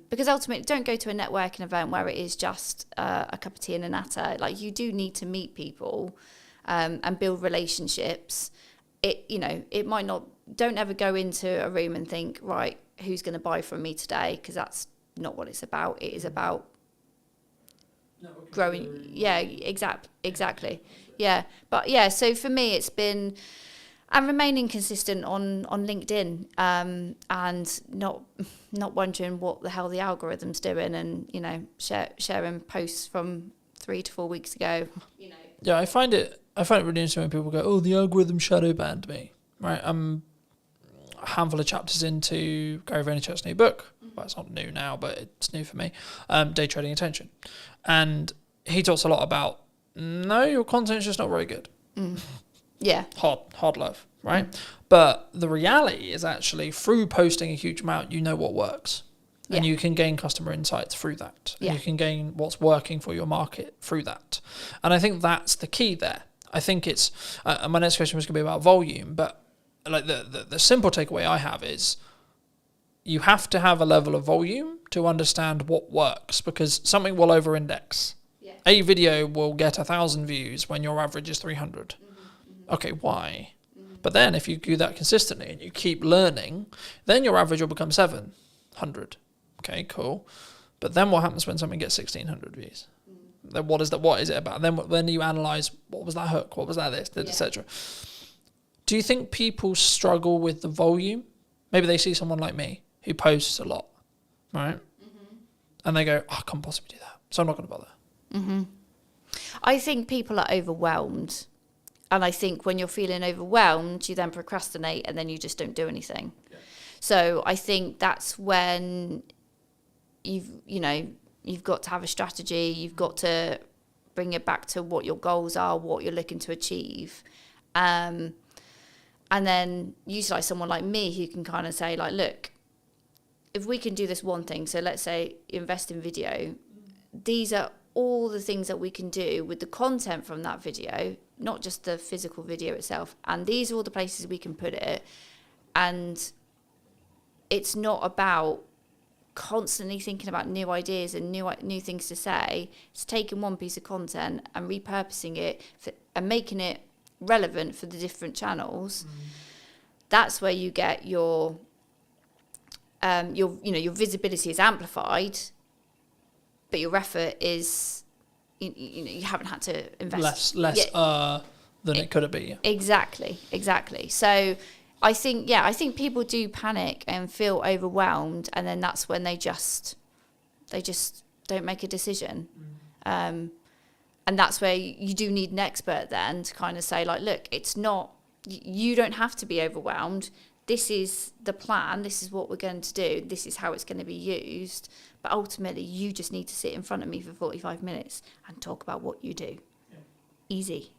Because ultimately, don't go to a networking event where it is just a cup of tea and a natter. Like, you do need to meet people and build relationships. It might not. Don't ever go into a room and think, right, who's going to buy from me today? Because that's not what it's about. It is about growing. Yeah, exactly. Yeah, but yeah. So for me, it's been and remaining consistent on LinkedIn and not wondering what the hell the algorithm's doing, and sharing posts from 3 to 4 weeks ago. Yeah, I find it really interesting when people go, "Oh, the algorithm shadow banned me." Right, I'm a handful of chapters into Gary Vaynerchuk's new book. Well, it's not new now, but it's new for me. Day Trading Attention, and he talks a lot about. No, your content's just not very good. Yeah. Hard love, right? But the reality is actually through posting a huge amount, you know what works. And you can gain customer insights through that. And you can gain what's working for your market through that. And I think that's the key there. I think it's, my next question was going to be about volume, but like the simple takeaway I have is you have to have a level of volume to understand what works, because something will over-index. A video will get 1,000 views when your average is 300. Okay, why? But then if you do that consistently and you keep learning, then your average will become 700. Okay, cool. But then what happens when something gets 1,600 views? Then what is it about? Then when you analyze, what was that hook? What was that this, etc. Do you think people struggle with the volume? Maybe they see someone like me who posts a lot, right? And they go, I can't possibly do that, so I'm not going to bother. I think people are overwhelmed, and I think when you're feeling overwhelmed, you then procrastinate, and then you just don't do anything. So I think that's when you've got to have a strategy. You've got to bring it back to what your goals are, what you're looking to achieve, and then utilize someone like me who can kind of say, like, look, if we can do this one thing, so let's say invest in video, these are all the things that we can do with the content from that video, not just the physical video itself. And these are all the places we can put it. And it's not about constantly thinking about new ideas and new things to say. It's taking one piece of content and repurposing it and making it relevant for the different channels. That's where you get your visibility is amplified, but your effort is you haven't had to invest less than it could have been. Exactly. So I think people do panic and feel overwhelmed, and then that's when they just don't make a decision. And that's where you do need an expert then to kind of say, like, look, it's not, you don't have to be overwhelmed. This is the plan. This is what we're going to do. This is how it's going to be used. But ultimately, you just need to sit in front of me for 45 minutes and talk about what you do. Yeah. Easy.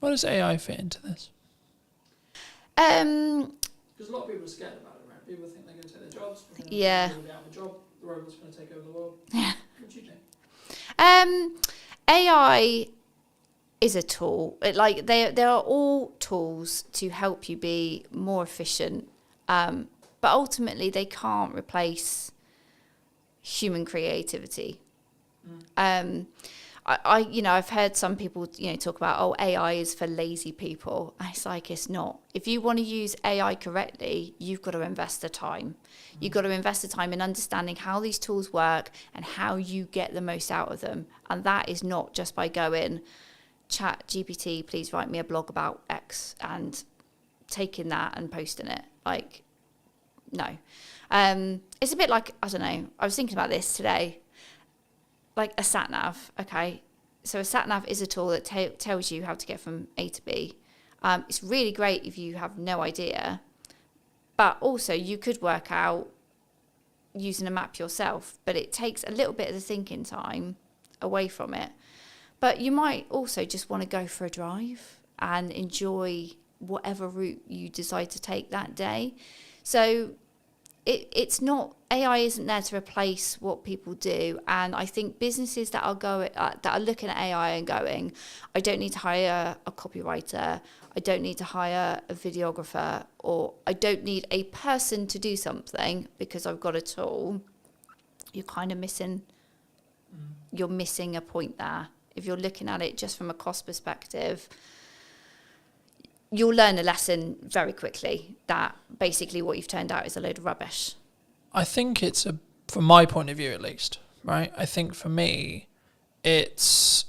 Where does AI fit into this? Because a lot of people are scared about it, right? People think they're going to take their jobs. Yeah. They're going to be out of a job. The robot's going to take over the world. Yeah. What do you think? AI is a tool. They are all tools to help you be more efficient, but ultimately they can't replace human creativity. I've heard some people talk about AI is for lazy people. It's like, it's not. If you want to use AI correctly, you've got to invest the time. You've got to invest the time in understanding how these tools work and how you get the most out of them. And that is not just by going, chat GPT, please write me a blog about X, and taking that and posting it. Like, no. It's a bit like, I don't know, I was thinking about this today. Like a sat nav, okay? So a sat nav is a tool that tells you how to get from A to B. It's really great if you have no idea, but also you could work out using a map yourself, but it takes a little bit of the thinking time away from it. But you might also just want to go for a drive and enjoy whatever route you decide to take that day. So it's not, AI isn't there to replace what people do. And I think businesses that are looking at AI and going, I don't need to hire a copywriter, I don't need to hire a videographer, or I don't need a person to do something because I've got a tool, you're kind of missing a point there. If you're looking at it just from a cost perspective, you'll learn a lesson very quickly that basically what you've turned out is a load of rubbish. I think it's from my point of view at least, right? I think for me, it's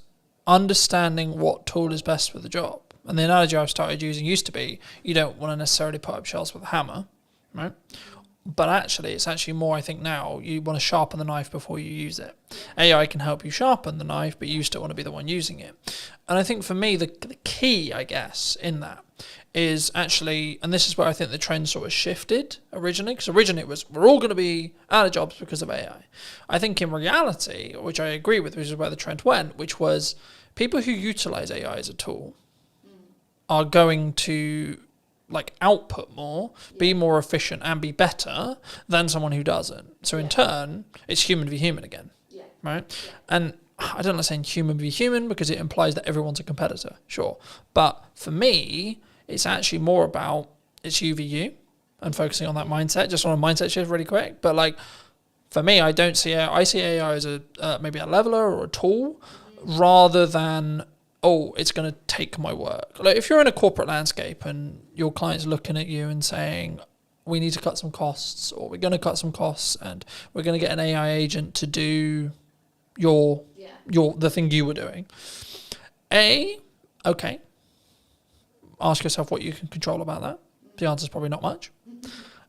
understanding what tool is best for the job. And the analogy I've started using used to be, you don't want to necessarily put up shelves with a hammer, right? But actually, it's actually more, I think now, you want to sharpen the knife before you use it. AI can help you sharpen the knife, but you still want to be the one using it. And I think for me, the key, I guess, in that is actually, and this is where I think the trend sort of shifted originally, because originally it was, we're all going to be out of jobs because of AI. I think in reality, which I agree with, which is where the trend went, which was people who utilize AI as a tool are going to output more, be more efficient and be better than someone who doesn't. So in turn, it's human v human again, right? And I don't like saying human v human because it implies that everyone's a competitor, sure. But for me, it's actually more about it's you v you and focusing on that mindset, just on a mindset shift really quick. But for me, I don't see AI, I see AI as maybe a leveler or a tool rather than, oh, it's going to take my work. If you're in a corporate landscape and your client's looking at you and saying, we need to cut some costs, or we're going to cut some costs and we're going to get an AI agent to do the thing you were doing. Okay. Ask yourself what you can control about that. The answer is probably not much.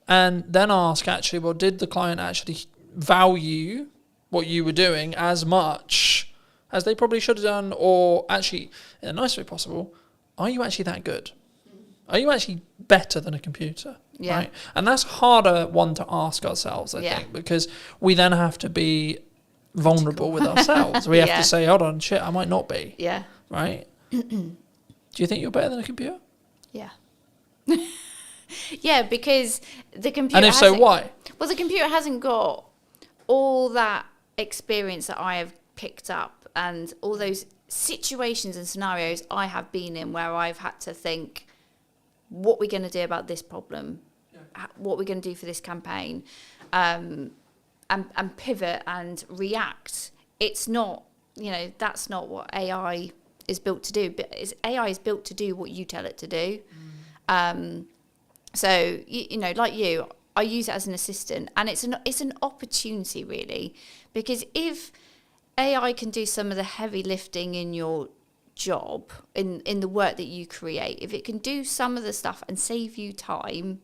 And then ask, actually, well, did the client actually value what you were doing as much as they probably should have done, or actually, in the nicest way possible, are you actually that good? Are you actually better than a computer? Yeah. Right? And that's harder one to ask ourselves, I think, because we then have to be vulnerable with ourselves. We have to say, hold on, shit, I might not be. Yeah. Right? Do you think you're better than a computer? Yeah. Yeah, because the computer. And if so, why? Well, the computer hasn't got all that experience that I have picked up and all those situations and scenarios I have been in where I've had to think, what we're going to do about this problem, what we're going to do for this campaign, and pivot and react. It's not, that's not what AI is built to do. But AI is built to do what you tell it to do. So, like you, I use it as an assistant, and it's an opportunity, really, because if AI can do some of the heavy lifting in your job, in the work that you create, if it can do some of the stuff and save you time,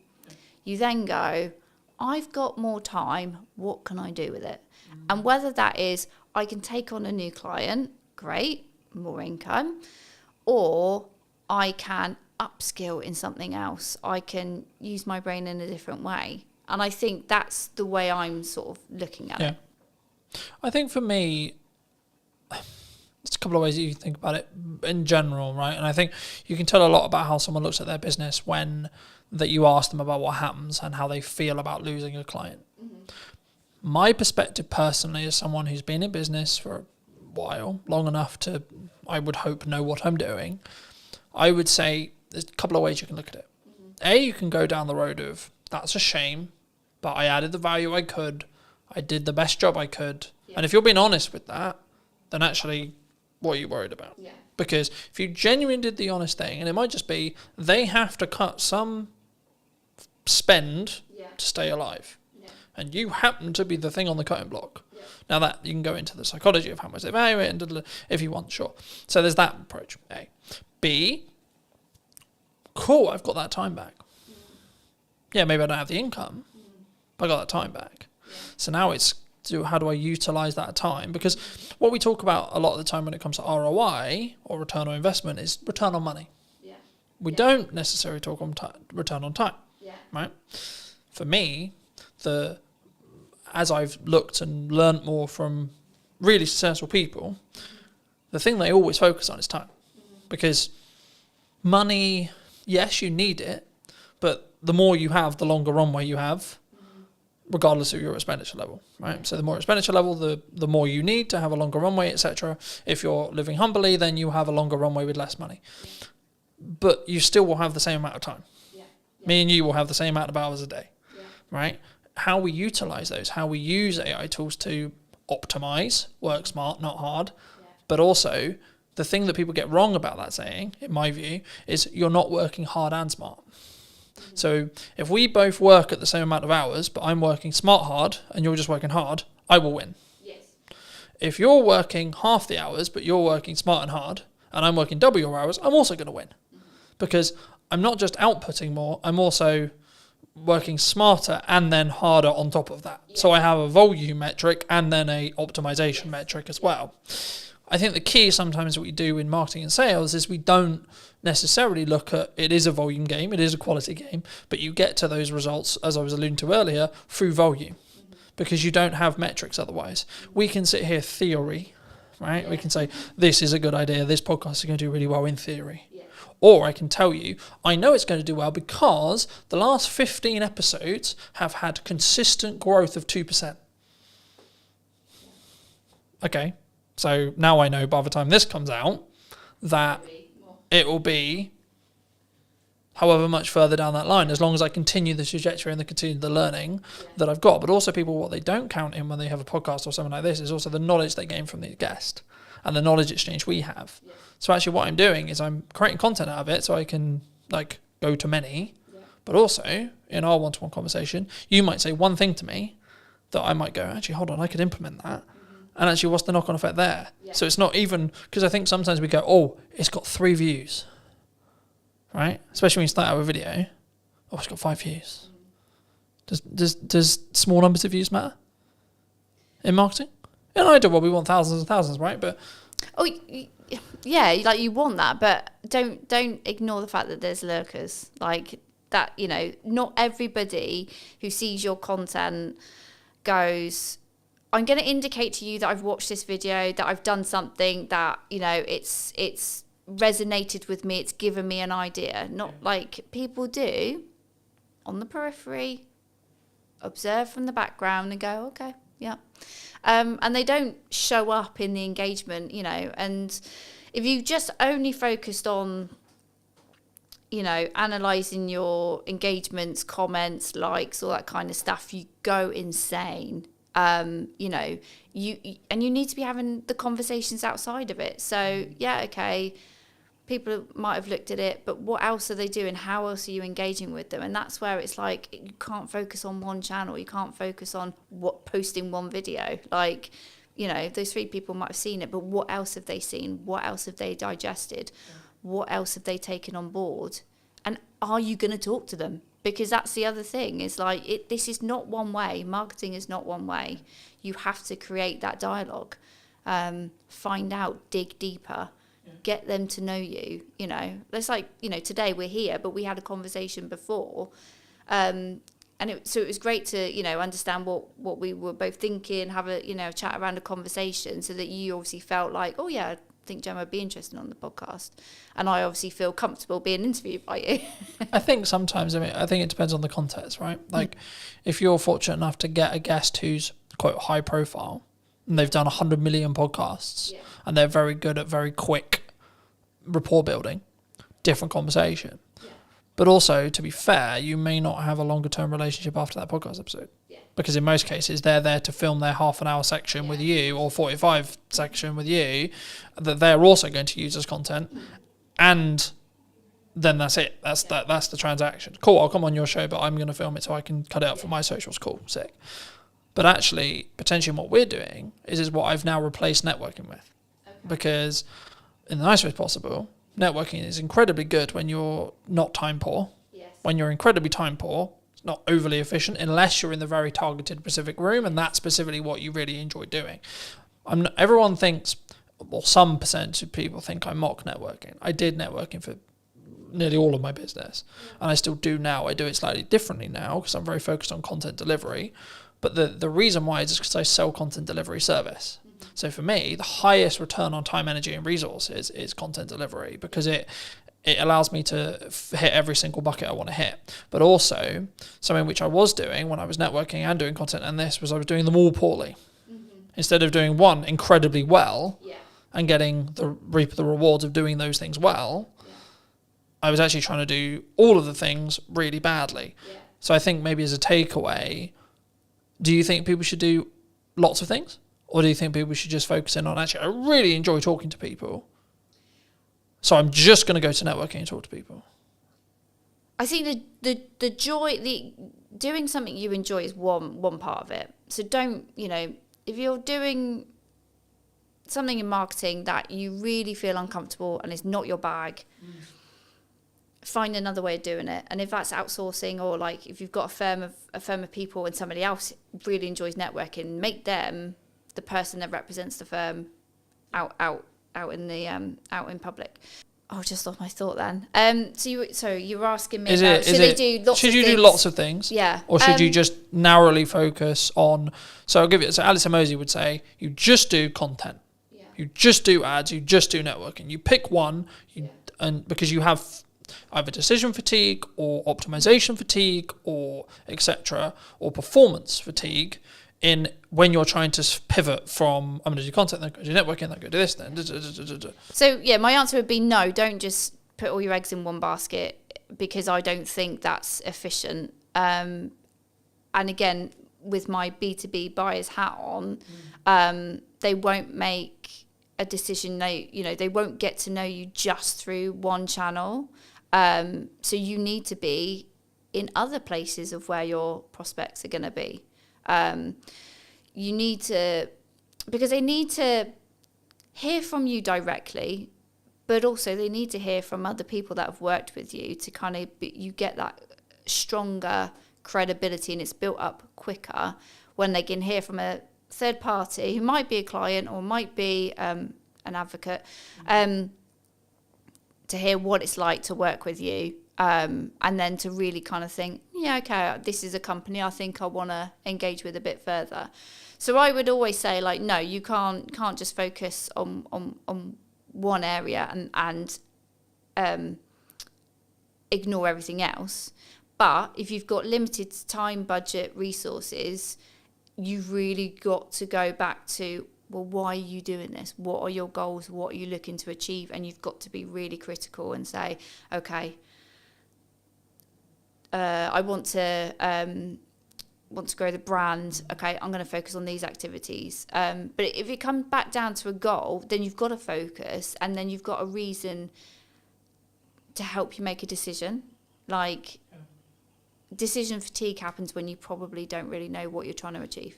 you then go, I've got more time, what can I do with it? And whether that is I can take on a new client, great, more income, or I can upskill in something else. I can use my brain in a different way. And I think that's the way I'm sort of looking at it. I think for me, there's a couple of ways that you can think about it in general, right? And I think you can tell a lot about how someone looks at their business when that you ask them about what happens and how they feel about losing a client. My perspective personally, as someone who's been in business for a while, long enough to, I would hope, know what I'm doing, I would say there's a couple of ways you can look at it. A, you can go down the road of, that's a shame, but I added the value I could, I did the best job I could. And if you're being honest with that, then actually, what are you worried about? Because if you genuinely did the honest thing, and it might just be they have to cut some spend to stay alive, and you happen to be the thing on the cutting block. Now that you can go into the psychology of how much they value it, and if you want, sure. So there's that approach. A. B. Cool, I've got that time back. Yeah, maybe I don't have the income, but I got that time back. So now it's how do I utilize that time? Because what we talk about a lot of the time when it comes to ROI or return on investment is return on money. We don't necessarily talk on return on time, right? For me, as I've looked and learnt more from really successful people, the thing they always focus on is time. Because money, yes, you need it, but the more you have, the longer runway you have, regardless of your expenditure level, right? So the more expenditure level, the more you need to have a longer runway, etc. If you're living humbly, then you have a longer runway with less money. But you still will have the same amount of time. Me and you will have the same amount of hours a day, right? How we utilize those, how we use AI tools to optimize, work smart, not hard, but also the thing that people get wrong about that saying, in my view, is you're not working hard and smart. So if we both work at the same amount of hours, but I'm working smart hard and you're just working hard, I will win. If you're working half the hours, but you're working smart and hard, and I'm working double your hours, I'm also going to win. Because I'm not just outputting more, I'm also working smarter and then harder on top of that. So I have a volume metric and then a optimization metric as well. I think the key sometimes what we do in marketing and sales is we don't necessarily look at it is a volume game, it is a quality game, but you get to those results, as I was alluding to earlier, through volume, because you don't have metrics otherwise. We can sit here theory, right? We can say, this is a good idea, this podcast is going to do really well in theory. Or I can tell you, I know it's going to do well because the last 15 episodes have had consistent growth of 2%. Okay, so now I know by the time this comes out that it will be however much further down that line, as long as I continue the trajectory and continue the learning that I've got. But also people, what they don't count in when they have a podcast or something like this is also the knowledge they gain from the guest and the knowledge exchange we have. So actually what I'm doing is I'm creating content out of it so I can go to many, but also in our one-to-one conversation, you might say one thing to me that I might go, actually, hold on, I could implement that. And actually, what's the knock-on effect there? So it's not even, because I think sometimes we go, oh, it's got 3 views, right? Especially when you start out with a video. Oh, it's got 5 views. Does small numbers of views matter in marketing? In an ideal world, we want thousands and thousands, right? But yeah, you want that, but don't ignore the fact that there's lurkers. That, not everybody who sees your content goes, I'm going to indicate to you that I've watched this video, that I've done something that, it's resonated with me, it's given me an idea. Not like people do, on the periphery, observe from the background and go, okay, yeah. And they don't show up in the engagement, you know. And if you just only focused on, you know, analysing your engagements, comments, likes, all that kind of stuff, you go insane. You know, you need to be having the conversations outside of it. So, yeah, okay, people might have looked at it, but what else are they doing? How else are you engaging with them? And that's where it's like, you can't focus on one channel. You can't focus on posting one video. Like, you know, those 3 people might have seen it, but what else have they seen? What else have they digested? What else have they taken on board? And are you going to talk to them? Because that's the other thing, is like, this is not one way. Marketing is not one way. You have to create that dialogue, find out, dig deeper, get them to know you, you know. It's like, you know, today we're here, but we had a conversation before. So it was great to, you know, understand what we were both thinking, have a, you know, chat around a conversation, so that you obviously felt like, oh yeah, I think Gemma would be interested on the podcast. And I obviously feel comfortable being interviewed by you. I think sometimes, I think it depends on the context, right? Like, if you're fortunate enough to get a guest who's, quote, high profile, and they've done 100 million podcasts, and they're very good at very quick rapport building, different conversation. But also, to be fair, you may not have a longer term relationship after that podcast episode. Because in most cases, they're there to film their half an hour section with you, or 45 section with you, that they're also going to use as content. And then that's it. That's the transaction. Cool, I'll come on your show, but I'm going to film it so I can cut it up for my socials. Cool, sick. But actually, potentially what we're doing is what I've now replaced networking with. Because in the nicest way possible, networking is incredibly good when you're not time poor. When you're incredibly time poor, it's not overly efficient unless you're in the very targeted specific room, and that's specifically what you really enjoy doing. Everyone thinks, well, some percentage of people think I mock networking. I did networking for nearly all of my business, and I still do now. I do it slightly differently now because I'm very focused on content delivery. But the reason why is just because I sell content delivery service. So for me, the highest return on time, energy, and resources is content delivery, because it allows me to hit every single bucket I want to hit. But also, something which I was doing when I was networking and doing content, and this was I was doing them all poorly. Instead of doing one incredibly well and getting reap the rewards of doing those things well, I was actually trying to do all of the things really badly. So I think maybe as a takeaway, do you think people should do lots of things? Or do you think people should just focus in on, actually, I really enjoy talking to people, so I'm just going to go to networking and talk to people? I think the joy, doing something you enjoy is one part of it. So don't, you know, if you're doing something in marketing that you really feel uncomfortable and it's not your bag, find another way of doing it. And if that's outsourcing, or like if you've got a firm of people and somebody else really enjoys networking, make them the person that represents the firm out in public. Oh, just lost my thought then. So you were asking me about should you do lots of things? Yeah. Or should you just narrowly focus on? So I'll give you. So Alice Emosi would say you just do content. Yeah. You just do ads. You just do networking. You pick one, and because you have either decision fatigue or optimization fatigue or etc. or performance fatigue. In when you're trying to pivot from, I'm going to do content, then go do networking, then go do this, then. So yeah, my answer would be no. Don't just put all your eggs in one basket, because I don't think that's efficient. And again, with my B2B buyer's hat on, they won't make a decision. They won't get to know you just through one channel. So you need to be in other places of where your prospects are going to be. You need to, because they need to hear from you directly, but also they need to hear from other people that have worked with you to kind of, you get that stronger credibility, and it's built up quicker when they can hear from a third party who might be a client or might be an advocate, to hear what it's like to work with you. And then to really kind of think, yeah, okay, this is a company I think I want to engage with a bit further. So I would always say, like, no, you can't just focus on one area and ignore everything else. But if you've got limited time, budget, resources, you've really got to go back to, well, why are you doing this? What are your goals? What are you looking to achieve? And you've got to be really critical and say, okay, I want to grow the brand. Okay, I'm going to focus on these activities. But if it comes back down to a goal, then you've got to focus, and then you've got a reason to help you make a decision. Like, decision fatigue happens when you probably don't really know what you're trying to achieve.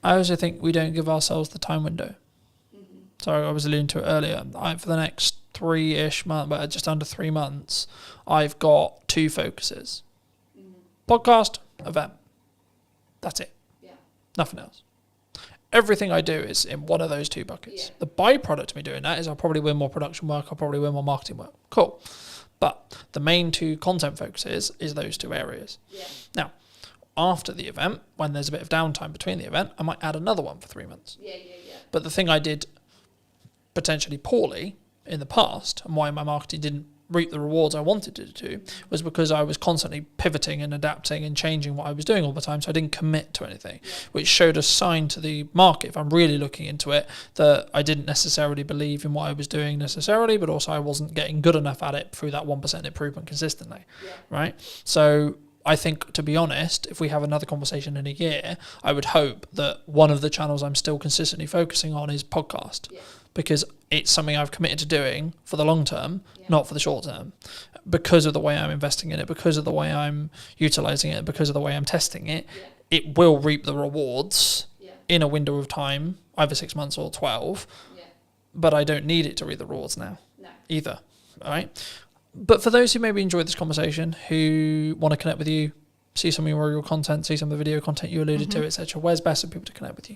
I also think we don't give ourselves the time window. So I was alluding to it earlier. For the next 3-ish months, but just under 3 months, I've got 2 focuses. Podcast, event. That's it. Yeah. Nothing else. Everything I do is in one of those 2 buckets. The byproduct of me doing that is I'll probably win more production work, I'll probably win more marketing work. Cool. But the main 2 content focuses is those 2 areas. Yeah. Now, after the event, when there's a bit of downtime between the event, I might add another one for 3 months. Yeah. But the thing I did potentially poorly in the past, and why my marketing didn't reap the rewards I wanted it to, was because I was constantly pivoting and adapting and changing what I was doing all the time, so I didn't commit to anything, which showed a sign to the market, if I'm really looking into it, that I didn't necessarily believe in what I was doing necessarily, but also I wasn't getting good enough at it through that 1% improvement consistently, right? So I think, to be honest, if we have another conversation in a year, I would hope that one of the channels I'm still consistently focusing on is podcast, because it's something I've committed to doing for the long term, not for the short term, because of the way I'm investing in it, because of the way I'm utilizing it, because of the way I'm testing it. It will reap the rewards in a window of time, either 6 months or 12, but I don't need it to reap the rewards now either, all right? But for those who maybe enjoyed this conversation, who want to connect with you, see some of your content, see some of the video content you alluded to, etc., where's best for people to connect with you?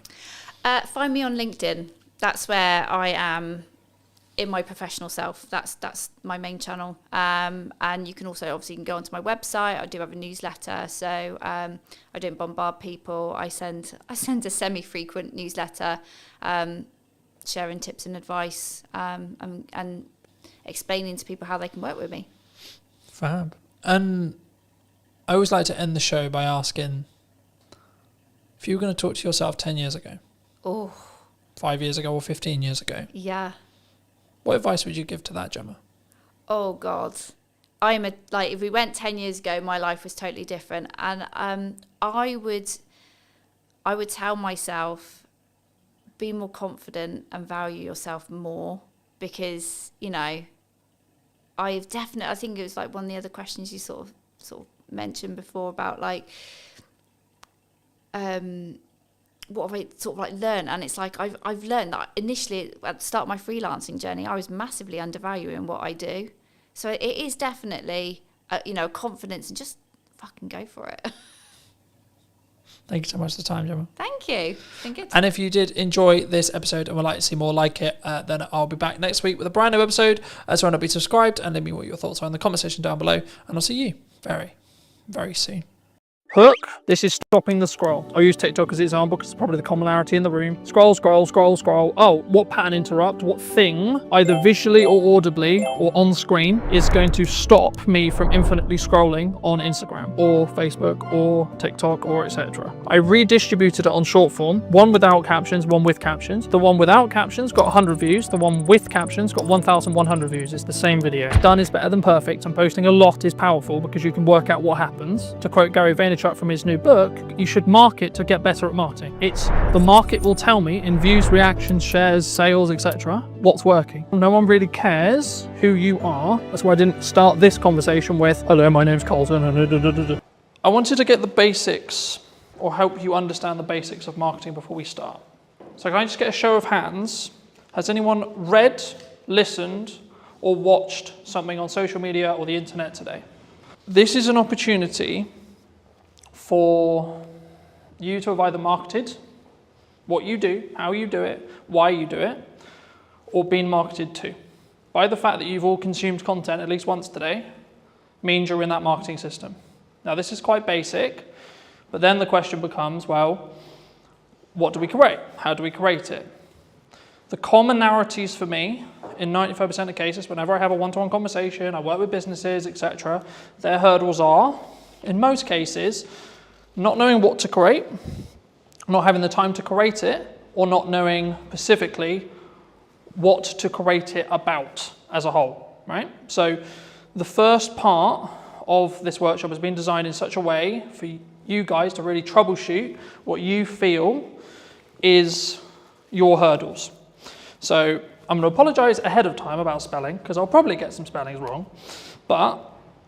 Find me on LinkedIn. That's where I am in my professional self. That's my main channel. And you can also obviously go onto my website. I do have a newsletter, so I don't bombard people. I send a semi-frequent newsletter, sharing tips and advice, and explaining to people how they can work with me. Fab. And I always like to end the show by asking, if you were going to talk to yourself 10 years ago, 5 years ago or 15 years ago, what advice would you give to that, Gemma? Oh God, if we went 10 years ago, my life was totally different, and I would tell myself, be more confident and value yourself more, because I think it was like one of the other questions you sort of mentioned before about like what have I sort of like learned, and it's like I've learned that initially at the start of my freelancing journey I was massively undervaluing what I do, so it is definitely confidence and just fucking go for it. Thank you so much for the time, Gemma. Thank you. It's been good. And if you did enjoy this episode and would like to see more like it, then I'll be back next week with a brand new episode. So why not be subscribed and let me know what your thoughts are in the comment section down below. And I'll see you very, very soon. Hook. This is stopping the scroll. I'll use TikTok as an example because it's probably the commonality in the room. Scroll, scroll, scroll, scroll. Oh, what pattern interrupt? What thing, either visually or audibly or on screen, is going to stop me from infinitely scrolling on Instagram or Facebook or TikTok or etc. I redistributed it on short form. One without captions, one with captions. The one without captions got 100 views. The one with captions got 1,100 views. It's the same video. Done is better than perfect, and posting a lot is powerful because you can work out what happens. To quote Gary Vaynerchuk from his new book, you should market to get better at marketing. It's the market will tell me in views, reactions, shares, sales, etc. what's working. No one really cares who you are. That's why I didn't start this conversation with, hello, my name's Colton. I wanted to get the basics, or help you understand the basics of marketing before we start. So can I just get a show of hands? Has anyone read, listened, or watched something on social media or the internet today? This is an opportunity for you to have either marketed what you do, how you do it, why you do it, or been marketed to. By the fact that you've all consumed content at least once today, means you're in that marketing system. Now this is quite basic, but then the question becomes, well, what do we create? How do we create it? The commonalities for me, in 95% of cases, whenever I have a one-to-one conversation, I work with businesses, etc., their hurdles are In most cases, not knowing what to create, not having the time to create it, or not knowing specifically what to create it about as a whole, right? So the first part of this workshop has been designed in such a way for you guys to really troubleshoot what you feel is your hurdles. So I'm going to apologize ahead of time about spelling, because I'll probably get some spellings wrong, but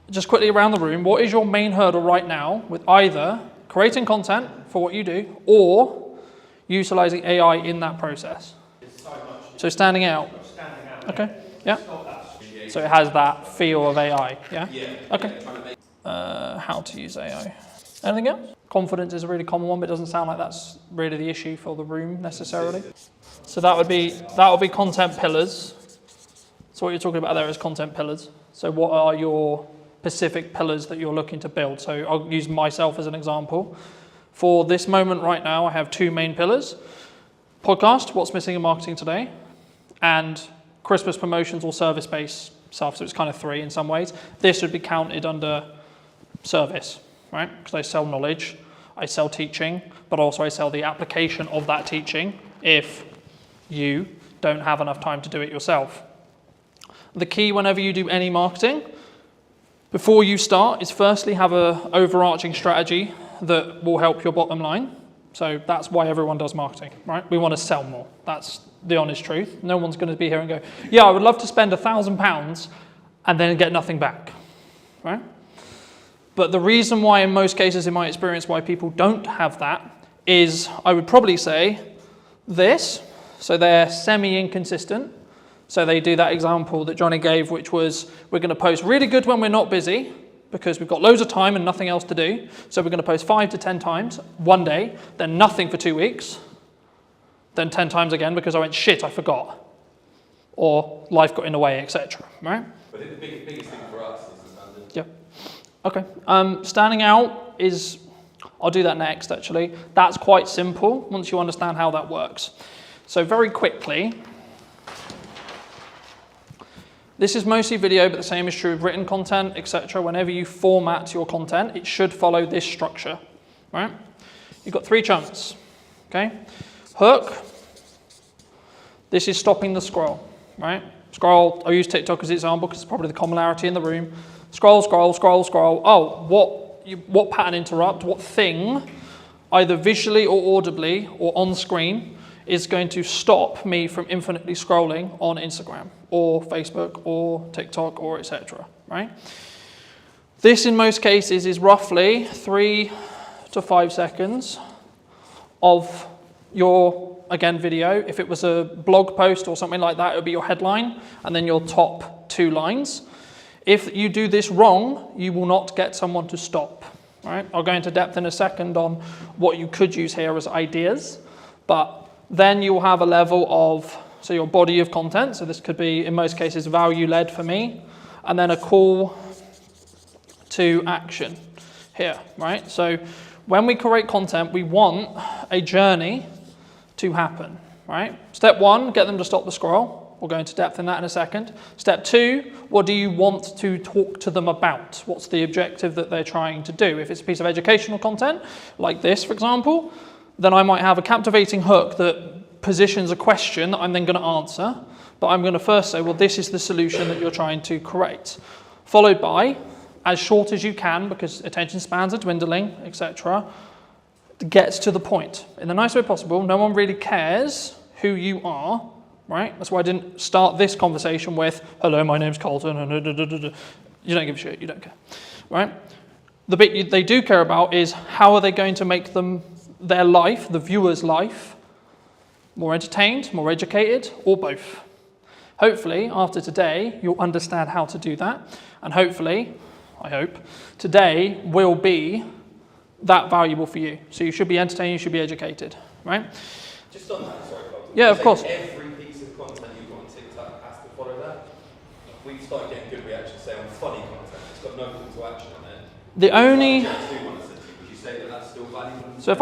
just quickly around the room, what is your main hurdle right now with either creating content for what you do or utilizing AI in that process? So standing out. Okay, yeah. So it has that feel of AI, yeah? Okay. How to use AI. Anything else? Confidence is a really common one, but it doesn't sound like that's really the issue for the room necessarily. So that would be content pillars. So what you're talking about there is content pillars. So what are your specific pillars that you're looking to build? So I'll use myself as an example. For this moment right now, I have two main pillars. Podcast, what's missing in marketing today, and Christmas promotions or service-based stuff. So it's kind of three in some ways. This would be counted under service, right? Because I sell knowledge, I sell teaching, but also I sell the application of that teaching if you don't have enough time to do it yourself. The key whenever you do any marketing, before you start, is firstly have an overarching strategy that will help your bottom line. So that's why everyone does marketing, right? We want to sell more. That's the honest truth. No one's going to be here and go, yeah, I would love to spend £1,000 and then get nothing back, right? But the reason why in most cases, in my experience, why people don't have that is, I would probably say this. So they're semi-inconsistent. So they do that example that Johnny gave, which was, we're going to post really good when we're not busy, because we've got loads of time and nothing else to do. So we're going to post 5 to 10 times one day, then nothing for 2 weeks, then 10 times again because I went, shit, I forgot. Or life got in the way, etc. Right? But I think the biggest thing for us is the standard. Yeah. Okay. Standing out is, I'll do that next actually. That's quite simple once you understand how that works. So very quickly, this is mostly video, but the same is true of written content, etc. Whenever you format your content, it should follow this structure, right? You've got 3 chunks, okay? Hook, this is stopping the scroll, right? Scroll, I'll use TikTok as an example because it's probably the commonality in the room. Scroll, scroll, scroll, scroll. Oh, what pattern interrupt, what thing, either visually or audibly or on screen, is going to stop me from infinitely scrolling on Instagram or Facebook or TikTok or etc. Right? This in most cases is roughly 3 to 5 seconds of your, again, video. If it was a blog post or something like that, it would be your headline and then your top 2 lines. If you do this wrong, you will not get someone to stop. Right? I'll go into depth in a second on what you could use here as ideas, but then you'll have a level of, so your body of content, so this could be, in most cases, value-led for me, and then a call to action here, right? So when we create content, we want a journey to happen, right? Step 1, get them to stop the scroll. We'll go into depth in that in a second. Step 2, what do you want to talk to them about? What's the objective that they're trying to do? If it's a piece of educational content, like this, for example, then I might have a captivating hook that positions a question that I'm then going to answer, but I'm going to first say, well, this is the solution that you're trying to create, followed by, as short as you can, because attention spans are dwindling, etc., gets to the point. In the nicest way possible, no one really cares who you are, right? That's why I didn't start this conversation with, hello, my name's Colton, and you don't give a shit, you don't care, right? The bit they do care about is how are they going to make their life, the viewer's life, more entertained, more educated, or both. Hopefully, after today, you'll understand how to do that. And hopefully, I hope, today will be that valuable for you. So you should be entertained, you should be educated, right? Just on that, sorry, Colton. Yeah, of course. Every piece of content you've got on TikTok has to follow that. If we start getting good reactions, say on funny content, it's got no call to action on it. The only... Would you say that that's still valuable? So if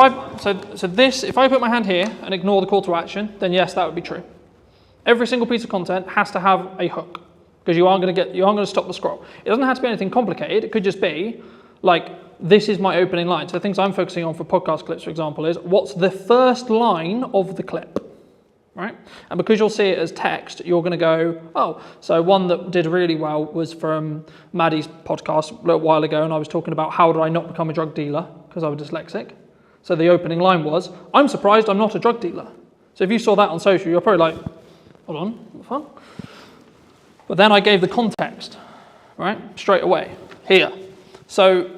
I put my hand here and ignore the call to action, then yes, that would be true. Every single piece of content has to have a hook because you aren't going to stop the scroll. It doesn't have to be anything complicated. It could just be Like, this is my opening line. So the things I'm focusing on for podcast clips, for example, is what's the first line of the clip, right? And because you'll see it as text, you're going to go, oh, so one that did really well was from Maddie's podcast a little while ago, and I was talking about how did I not become a drug dealer because I was dyslexic. So the opening line was, I'm surprised I'm not a drug dealer. So if you saw that on social, you're probably like, hold on, what the fuck? But then I gave the context, right, straight away, here. So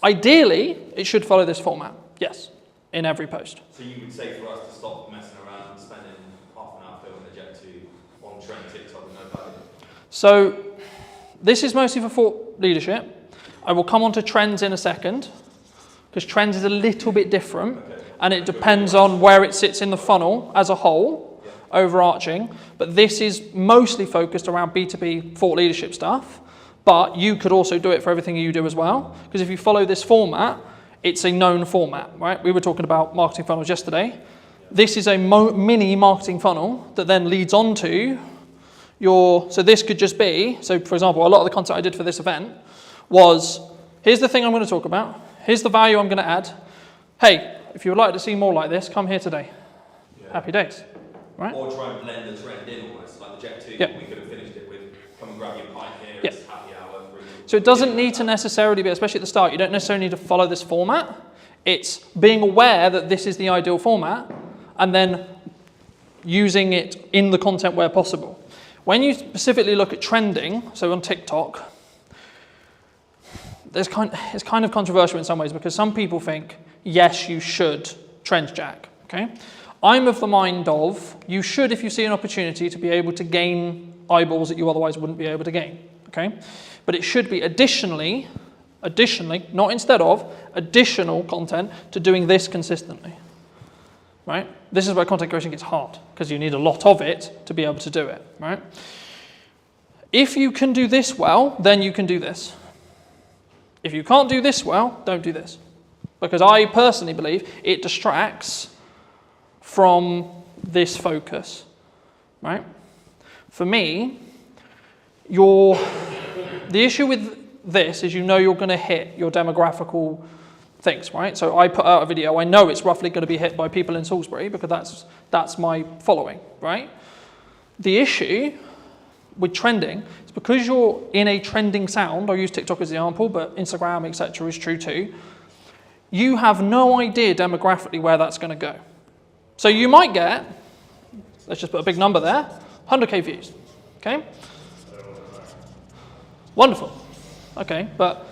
ideally, it should follow this format, yes, in every post. So you would say for us to stop messing around and spending half an hour filming a Jet 2 on trend TikTok with no value? So this is mostly for thought leadership. I will come on to trends in a second, because trends is a little bit different, and it depends on where it sits in the funnel as a whole, overarching. But this is mostly focused around B2B thought leadership stuff. But you could also do it for everything you do as well. Because if you follow this format, it's a known format, right? We were talking about marketing funnels yesterday. This is a mini marketing funnel that then leads on to your, so this could just be, so for example, a lot of the content I did for this event was, here's the thing I'm going to talk about. Here's the value I'm going to add. Hey, if you would like to see more like this, come here today. Happy days, right? Or try and blend the trend in almost, like the Jet 2, we could have finished it with, come and grab your pint here, it's happy hour. So it doesn't need to necessarily be, especially at the start, you don't necessarily need to follow this format. It's being aware that this is the ideal format and then using it in the content where possible. When you specifically look at trending, so on TikTok, it's kind of controversial in some ways because some people think, yes, you should trend jack, okay? I'm of the mind of, you should if you see an opportunity to be able to gain eyeballs that you otherwise wouldn't be able to gain, okay? But it should be additionally, not instead of, additional content to doing this consistently, right? This is where content creation gets hard because you need a lot of it to be able to do it, right? If you can do this well, then you can do this. If you can't do this well, don't do this. Because I personally believe it distracts from this focus, right? For me, the issue with this is you know you're going to hit your demographical things, right? So I put out a video, I know it's roughly going to be hit by people in Salisbury because that's my following, right? The issue with trending is because you're in a trending sound, I'll use TikTok as an example, but Instagram, etc. is true too, you have no idea demographically where that's going to go. So you might get, let's just put a big number there, 100k views, okay? Wonderful. Okay, but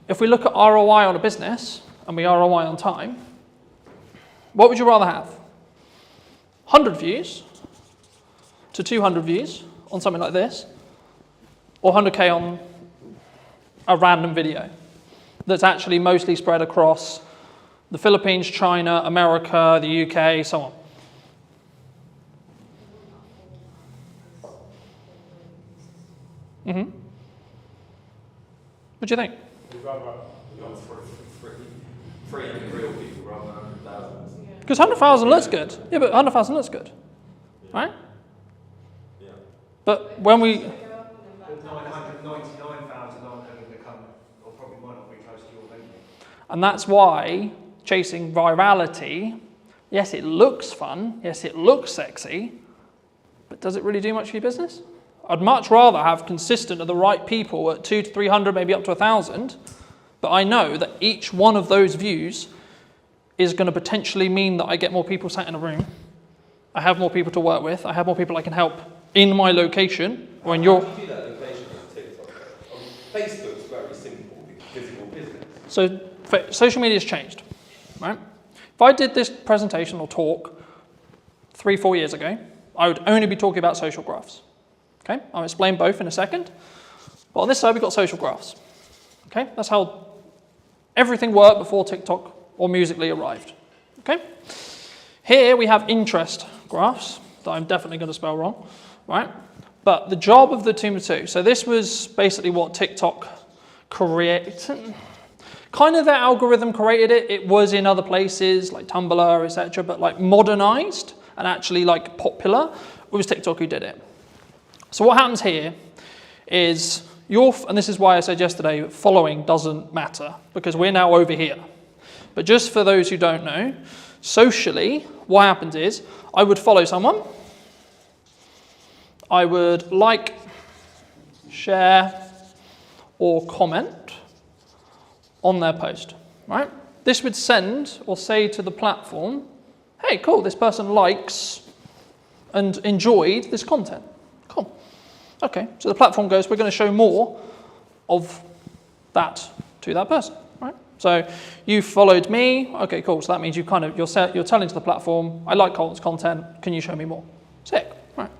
if we look at ROI on a business and we ROI on time, what would you rather have? 100 views to 200 views on something like this, or 100k on a random video that's actually mostly spread across the Philippines, China, America, the UK, so on. Mm-hmm. What do you think? Free and real people rather than 100,000. Because 100,000 looks good. Yeah, but 100,000 looks good, right? Yeah. But when we... 999,000 aren't going to become, or probably might not be close to your venue. And that's why chasing virality, yes, it looks fun, yes, it looks sexy, but does it really do much for your business? I'd much rather have consistent of the right people at 200 to 300, maybe up to 1,000, but I know that each one of those views is going to potentially mean that I get more people sat in a room, I have more people to work with, I have more people I can help in my location, or in your... How do you do that location on TikTok? Facebook's very simple, physical business. So social media has changed, right? If I did this presentation or talk 3-4 years ago, I would only be talking about social graphs. Okay, I'll explain both in a second. But on this side, we've got social graphs. Okay, that's how everything worked before TikTok or Musical.ly arrived. Okay, here we have interest graphs that I'm definitely going to spell wrong, right? But the job of the team of two. So this was basically what TikTok created. Kind of their algorithm created it. It was in other places like Tumblr, etc. But like modernized and actually like popular, it was TikTok who did it. So what happens here is and this is why I said yesterday, following doesn't matter, because we're now over here. But just for those who don't know, socially, what happens is, I would follow someone, I would like, share, or comment on their post, right? This would send or say to the platform, hey, cool, this person likes and enjoyed this content. Cool. Okay, so the platform goes, we're going to show more of that to that person, right? So you followed me, okay, cool. So that means you're telling to the platform, I like Colton's content, can you show me more? Sick, right?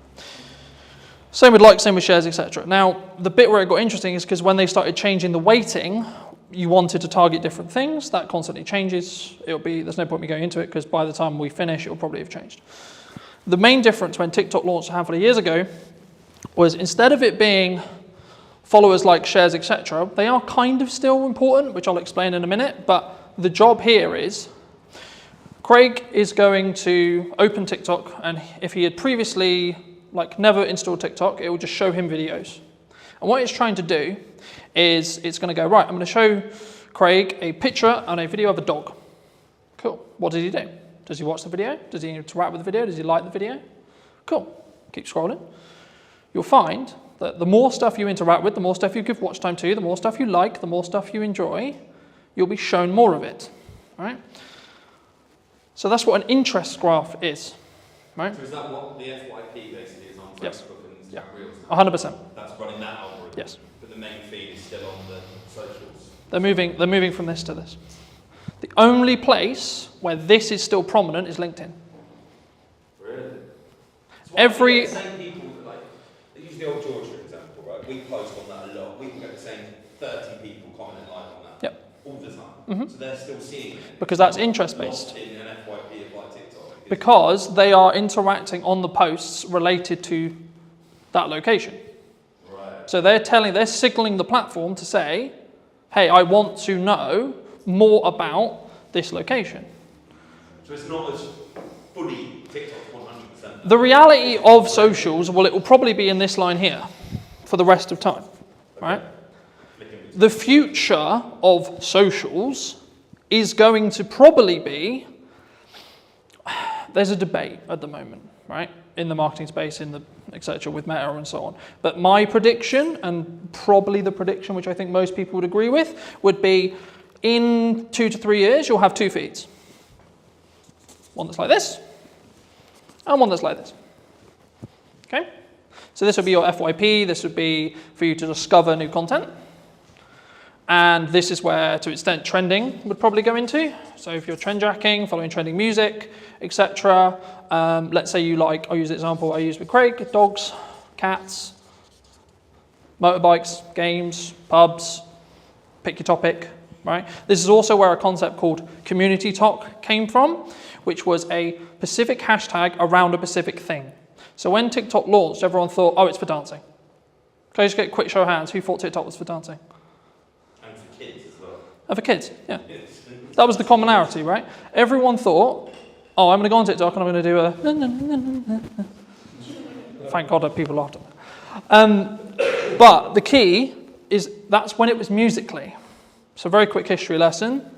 Same with likes, same with shares, etc. Now, the bit where it got interesting is because when they started changing the weighting, you wanted to target different things. That constantly changes. There's no point me going into it because by the time we finish, it'll probably have changed. The main difference when TikTok launched a handful of years ago was instead of it being followers, like, shares, etc., they are kind of still important, which I'll explain in a minute, but the job here is Craig is going to open TikTok, and if he had previously never installed TikTok, it will just show him videos. And what it's trying to do is it's going to go, right, I'm going to show Craig a picture and a video of a dog. Cool. What does he do? Does he watch the video? Does he interact with the video? Does he like the video? Cool. Keep scrolling. You'll find that the more stuff you interact with, the more stuff you give watch time to, the more stuff you like, the more stuff you enjoy, you'll be shown more of it, right? So that's what an interest graph is, right? So is that what the FYP basically is on Facebook Yes. and Instagram Reels? 100%. That's running that algorithm? Yes. But the main feed is still on the socials? They're moving from this to this. The only place where this is still prominent is LinkedIn. Really? So Every... the same people, use the old Georgia example, right? We post on that a lot. We can get the same 30 people commenting on that. Yep. All the time. Mm-hmm. So they're still seeing it. Because that's interest-based. In an FYP of like TikTok. Because they are interacting on the posts related to that location. Right. So they're signaling the platform to say, hey, I want to know more about this location. So it's not as fully TikTok's 100%. The reality of socials, well, it will probably be in this line here for the rest of time, right? The future of socials is going to probably be, there's a debate at the moment, right? In the marketing space, in the etc. with Meta and so on. But my prediction, and probably the prediction which I think most people would agree with, would be in 2 to 3 years, you'll have 2 feeds. One that's like this, and one that's like this. Okay? So this would be your FYP, this would be for you to discover new content. And this is where, to an extent, trending would probably go into. So if you're trend jacking, following trending music, etc. Let's say you like, I'll use the example I used with Craig, dogs, cats, motorbikes, games, pubs, pick your topic, right? This is also where a concept called community talk came from, which was a specific hashtag around a specific thing. So when TikTok launched, everyone thought, oh, it's for dancing. Can I just get a quick show of hands? Who thought TikTok was for dancing? And for kids as well. Oh, for kids, yeah. That was the commonality, right? Everyone thought, oh, I'm going to go on TikTok and I'm going to do a... Thank God that people laughed at that. But the key is that's when it was Musical.ly. So very quick history lesson.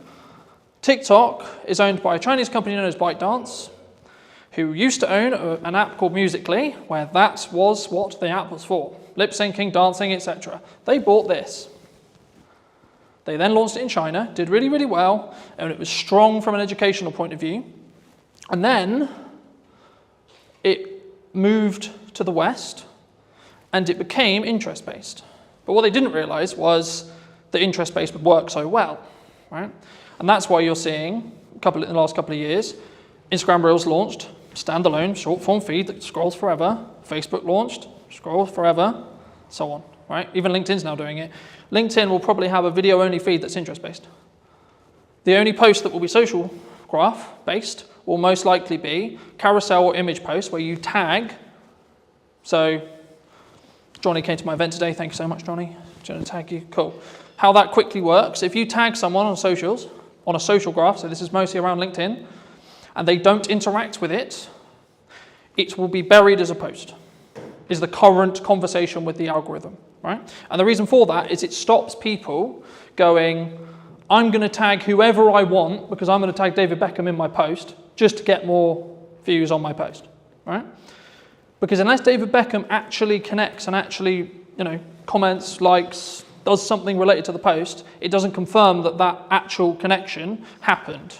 TikTok is owned by a Chinese company known as ByteDance, who used to own an app called Musical.ly, where that was what the app was for. Lip syncing, dancing, etc. They bought this. They then launched it in China, did really, really well, and it was strong from an educational point of view. And then it moved to the West, and it became interest-based. But what they didn't realize was that interest-based would work so well, right? And that's why you're seeing, in the last couple of years, Instagram Reels launched, standalone, short-form feed that scrolls forever. Facebook launched, scrolls forever, so on, right? Even LinkedIn's now doing it. LinkedIn will probably have a video-only feed that's interest-based. The only post that will be social graph-based will most likely be carousel or image posts where you tag. So Johnny came to my event today. Thank you so much, Johnny. Do you want to tag you? Cool. How that quickly works, if you tag someone on socials, on a social graph, so this is mostly around LinkedIn, and they don't interact with it, it will be buried as a post, is the current conversation with the algorithm. right? And the reason for that is it stops people going, I'm going to tag whoever I want because I'm going to tag David Beckham in my post just to get more views on my post, right? Because unless David Beckham actually connects and actually, comments, likes, does something related to the post, it doesn't confirm that that actual connection happened.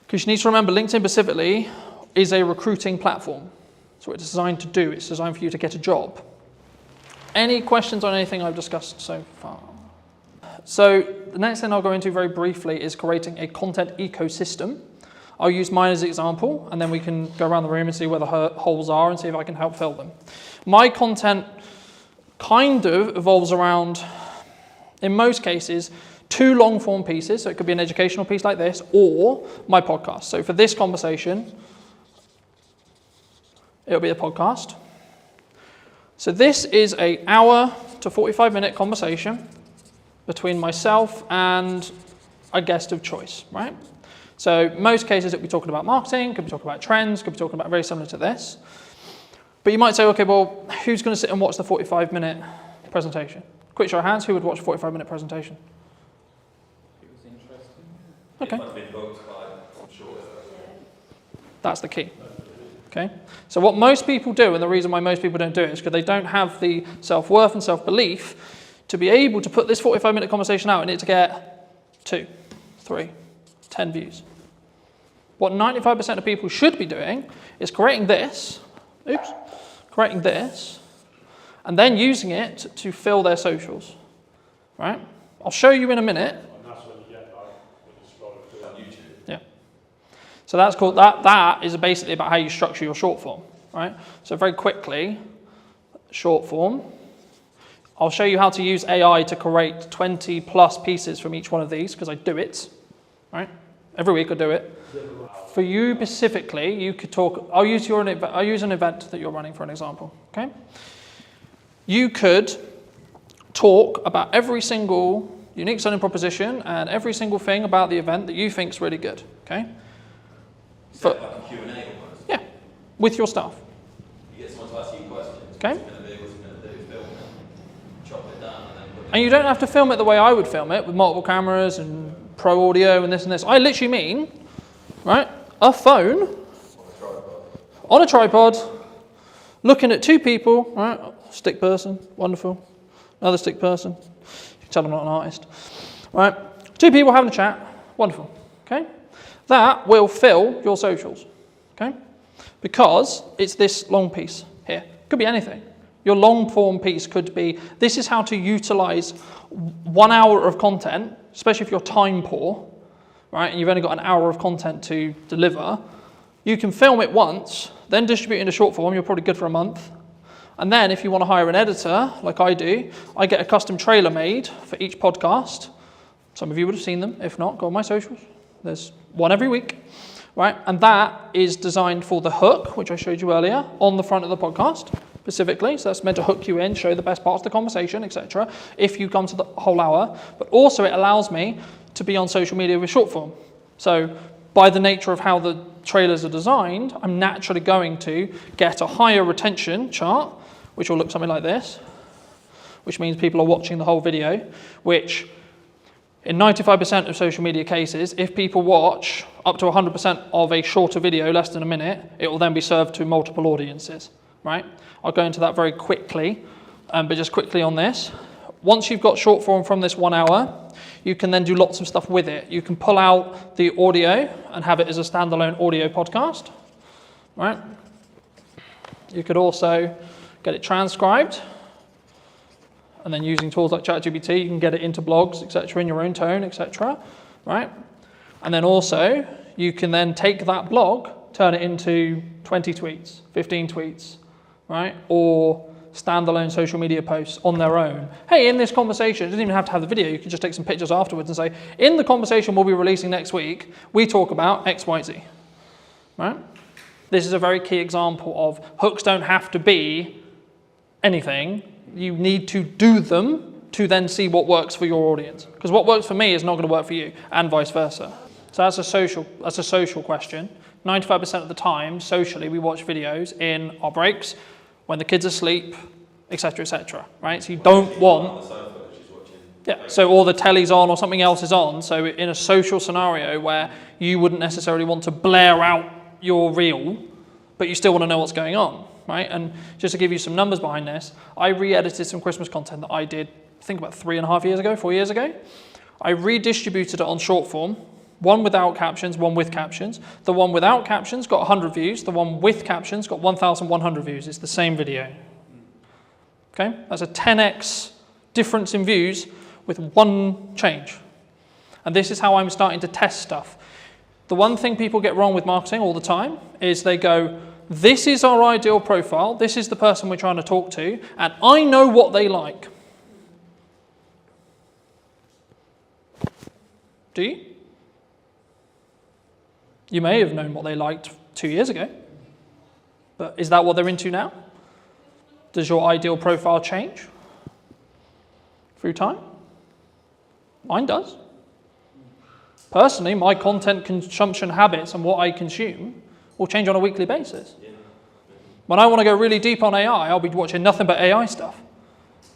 Because you need to remember, LinkedIn specifically is a recruiting platform. That's what it's designed to do. It's designed for you to get a job. Any questions on anything I've discussed so far? So the next thing I'll go into very briefly is creating a content ecosystem. I'll use mine as an example, and then we can go around the room and see where the holes are and see if I can help fill them. My content kind of evolves around, in most cases, 2 long-form pieces. So it could be an educational piece like this, or my podcast. So for this conversation, it'll be a podcast. So this is an hour to 45-minute conversation between myself and a guest of choice, right? So most cases it'll be talking about marketing, could be talking about trends, could be talking about very similar to this. But you might say, okay, well, who's going to sit and watch the 45-minute presentation? Quick show of hands, who would watch a 45-minute presentation? It was interesting. Okay. It might have been booked by, I'm sure. That's the key. Okay. So what most people do, and the reason why most people don't do it, is because they don't have the self-worth and self-belief to be able to put this 45-minute conversation out and it to get 2, 3, 10 views. What 95% of people should be doing is creating this, and then using it to fill their socials, right? I'll show you in a minute. And that's when you get when you scroll through on YouTube. Yeah. So that's called, that is basically about how you structure your short form, right? So very quickly, short form. I'll show you how to use AI to create 20 plus pieces from each one of these, because I do it, right? Every week I do it. For you specifically, you could talk, I'll use an event that you're running for an example, okay? You could talk about every single unique selling proposition and every single thing about the event that you think is really good, okay? For like a Q&A almost? Yeah, with your staff. You get someone to ask you questions. Okay. What's it going to do, film it, chop it down, and then put it And you don't have to film it the way I would film it, with multiple cameras and pro audio and this and this. I literally mean, right, a phone on a tripod, looking at 2 people, right, stick person, wonderful, another stick person, you can tell I'm not an artist, right, 2 people having a chat, wonderful, okay? That will fill your socials, okay? Because it's this long piece here. Could be anything. Your long form piece could be, this is how to utilize 1 hour of content, especially if you're time poor, right, and you've only got an hour of content to deliver. You can film it once, then distribute it into short form. You're probably good for a month. And then if you want to hire an editor, like I do, I get a custom trailer made for each podcast. Some of you would have seen them. If not, go on my socials. There's one every week, right? And that is designed for the hook, which I showed you earlier, on the front of the podcast specifically. So that's meant to hook you in, show the best parts of the conversation, etc. if you come to the whole hour. But also it allows me to be on social media with short form. So by the nature of how the trailers are designed, I'm naturally going to get a higher retention chart, which will look something like this, which means people are watching the whole video, which in 95% of social media cases, if people watch up to 100% of a shorter video, less than a minute, it will then be served to multiple audiences, right? I'll go into that very quickly, but just quickly on this. Once you've got short form from this 1 hour, you can then do lots of stuff with it. You can pull out the audio and have it as a standalone audio podcast, right? You could also get it transcribed, and then using tools like ChatGPT, you can get it into blogs, etc., in your own tone, etc., right? And then also, you can then take that blog, turn it into 20 tweets, 15 tweets, right? Or standalone social media posts on their own. Hey, in this conversation, it doesn't even have to have the video, you can just take some pictures afterwards and say, in the conversation we'll be releasing next week, we talk about X, Y, Z, right? This is a very key example of hooks don't have to be anything. You need to do them to then see what works for your audience. Because what works for me is not going to work for you, and vice versa. So that's a social question. 95% of the time, socially, we watch videos in our breaks, when the kids are asleep, etc., right? So you don't want... Yeah, so or the telly's on or something else is on. So in a social scenario where you wouldn't necessarily want to blare out your reel, but you still want to know what's going on, right? And just to give you some numbers behind this, I re-edited some Christmas content that I did, I think about 4 years ago. I redistributed it on short form, one without captions, one with captions. The one without captions got 100 views. The one with captions got 1,100 views. It's the same video. Okay, that's a 10x difference in views with one change. And this is how I'm starting to test stuff. The one thing people get wrong with marketing all the time is they go, this is our ideal profile, this is the person we're trying to talk to, and I know what they like. Do you? You may have known what they liked 2 years ago, but is that what they're into now? Does your ideal profile change through time? Mine does. Personally, my content consumption habits and what I consume will change on a weekly basis. When I want to go really deep on AI, I'll be watching nothing but AI stuff.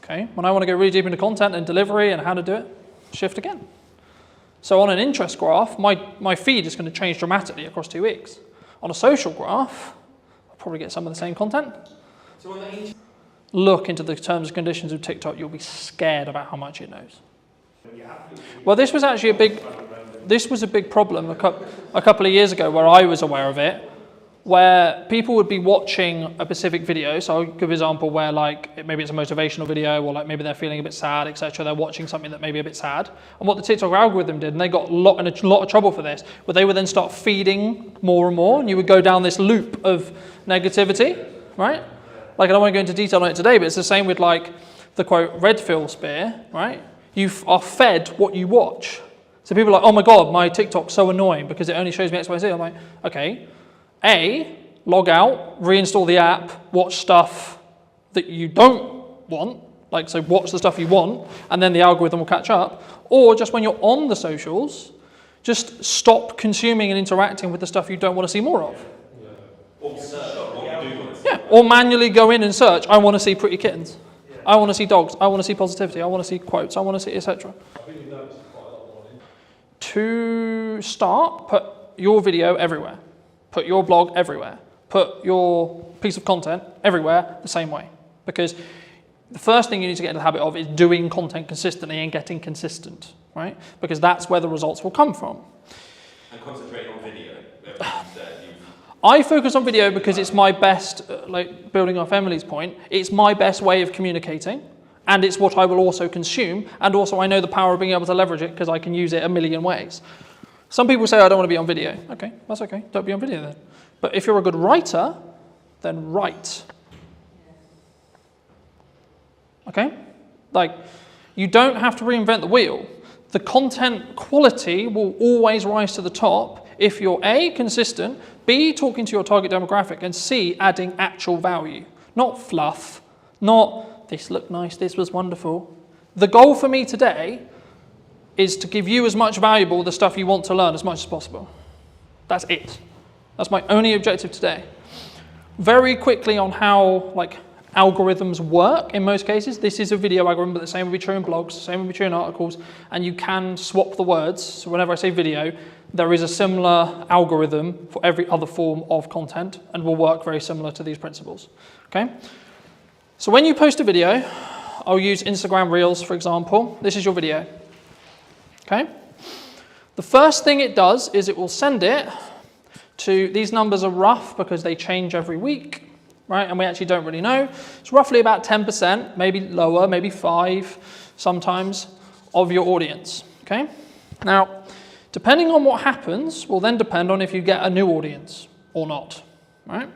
Okay? When I want to go really deep into content and delivery and how to do it, shift again. So on an interest graph, my feed is going to change dramatically across 2 weeks. On a social graph, I'll probably get some of the same content. So on the Look into the terms and conditions of TikTok, you'll be scared about how much it knows. Well, this was actually a big problem a couple of years ago where I was aware of it, where people would be watching a specific video. So I'll give an example where like maybe it's a motivational video or like maybe they're feeling a bit sad, etc. They're watching something that may be a bit sad. And what the TikTok algorithm did, and they got in a lot of trouble for this, but they would then start feeding more and more, and you would go down this loop of negativity, right? Like I don't want to go into detail on it today, but it's the same with like the quote red pill spear, right? You are fed what you watch. So people are like, oh my God, my TikTok's so annoying because it only shows me X, Y, Z. I'm like, okay, A, log out, reinstall the app, watch stuff that you don't want, like so watch the stuff you want, and then the algorithm will catch up. Or just when you're on the socials, just stop consuming and interacting with the stuff you don't want to see more of. Or search what you do want to see. Yeah, or manually go in and search, I want to see pretty kittens. I want to see dogs, I want to see positivity, I want to see quotes, I want to see etc. To start, put your video everywhere. Put your blog everywhere. Put your piece of content everywhere the same way. Because the first thing you need to get into the habit of is doing content consistently and getting consistent, right? Because that's where the results will come from. And concentrate on video. I focus on video because it's my best, like building off Emily's point, it's my best way of communicating, and it's what I will also consume, and also I know the power of being able to leverage it because I can use it a million ways. Some people say I don't want to be on video. Okay, that's okay, don't be on video then. But if you're a good writer, then write. Okay? Like, you don't have to reinvent the wheel. The content quality will always rise to the top if you're A, consistent, B, talking to your target demographic, and C, adding actual value. Not fluff, not this looked nice, this was wonderful. The goal for me today is to give you as much valuable the stuff you want to learn as much as possible. That's it. That's my only objective today. Very quickly on how like algorithms work in most cases. This is a video algorithm, but the same will be true in blogs, the same will be true in articles, and you can swap the words. So whenever I say video, there is a similar algorithm for every other form of content and will work very similar to these principles. Okay? So when you post a video, I'll use Instagram Reels, for example. This is your video. Okay? The first thing it does is it will send it to, these numbers are rough because they change every week, right? And we actually don't really know. It's roughly about 10%, maybe lower, maybe 5% sometimes, of your audience. Okay? Now, depending on what happens will then depend on if you get a new audience or not, right?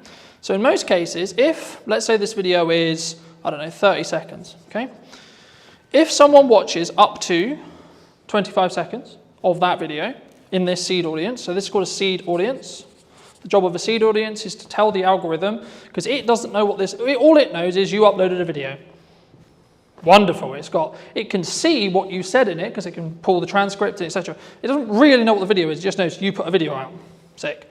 So in most cases, if, let's say this video is, I don't know, 30 seconds, okay? If someone watches up to 25 seconds of that video in this seed audience, so this is called a seed audience. The job of a seed audience is to tell the algorithm, because it doesn't know what this, all it knows is you uploaded a video. Wonderful, it can see what you said in it, because it can pull the transcript, etc. It doesn't really know what the video is, it just knows you put a video out. Sick.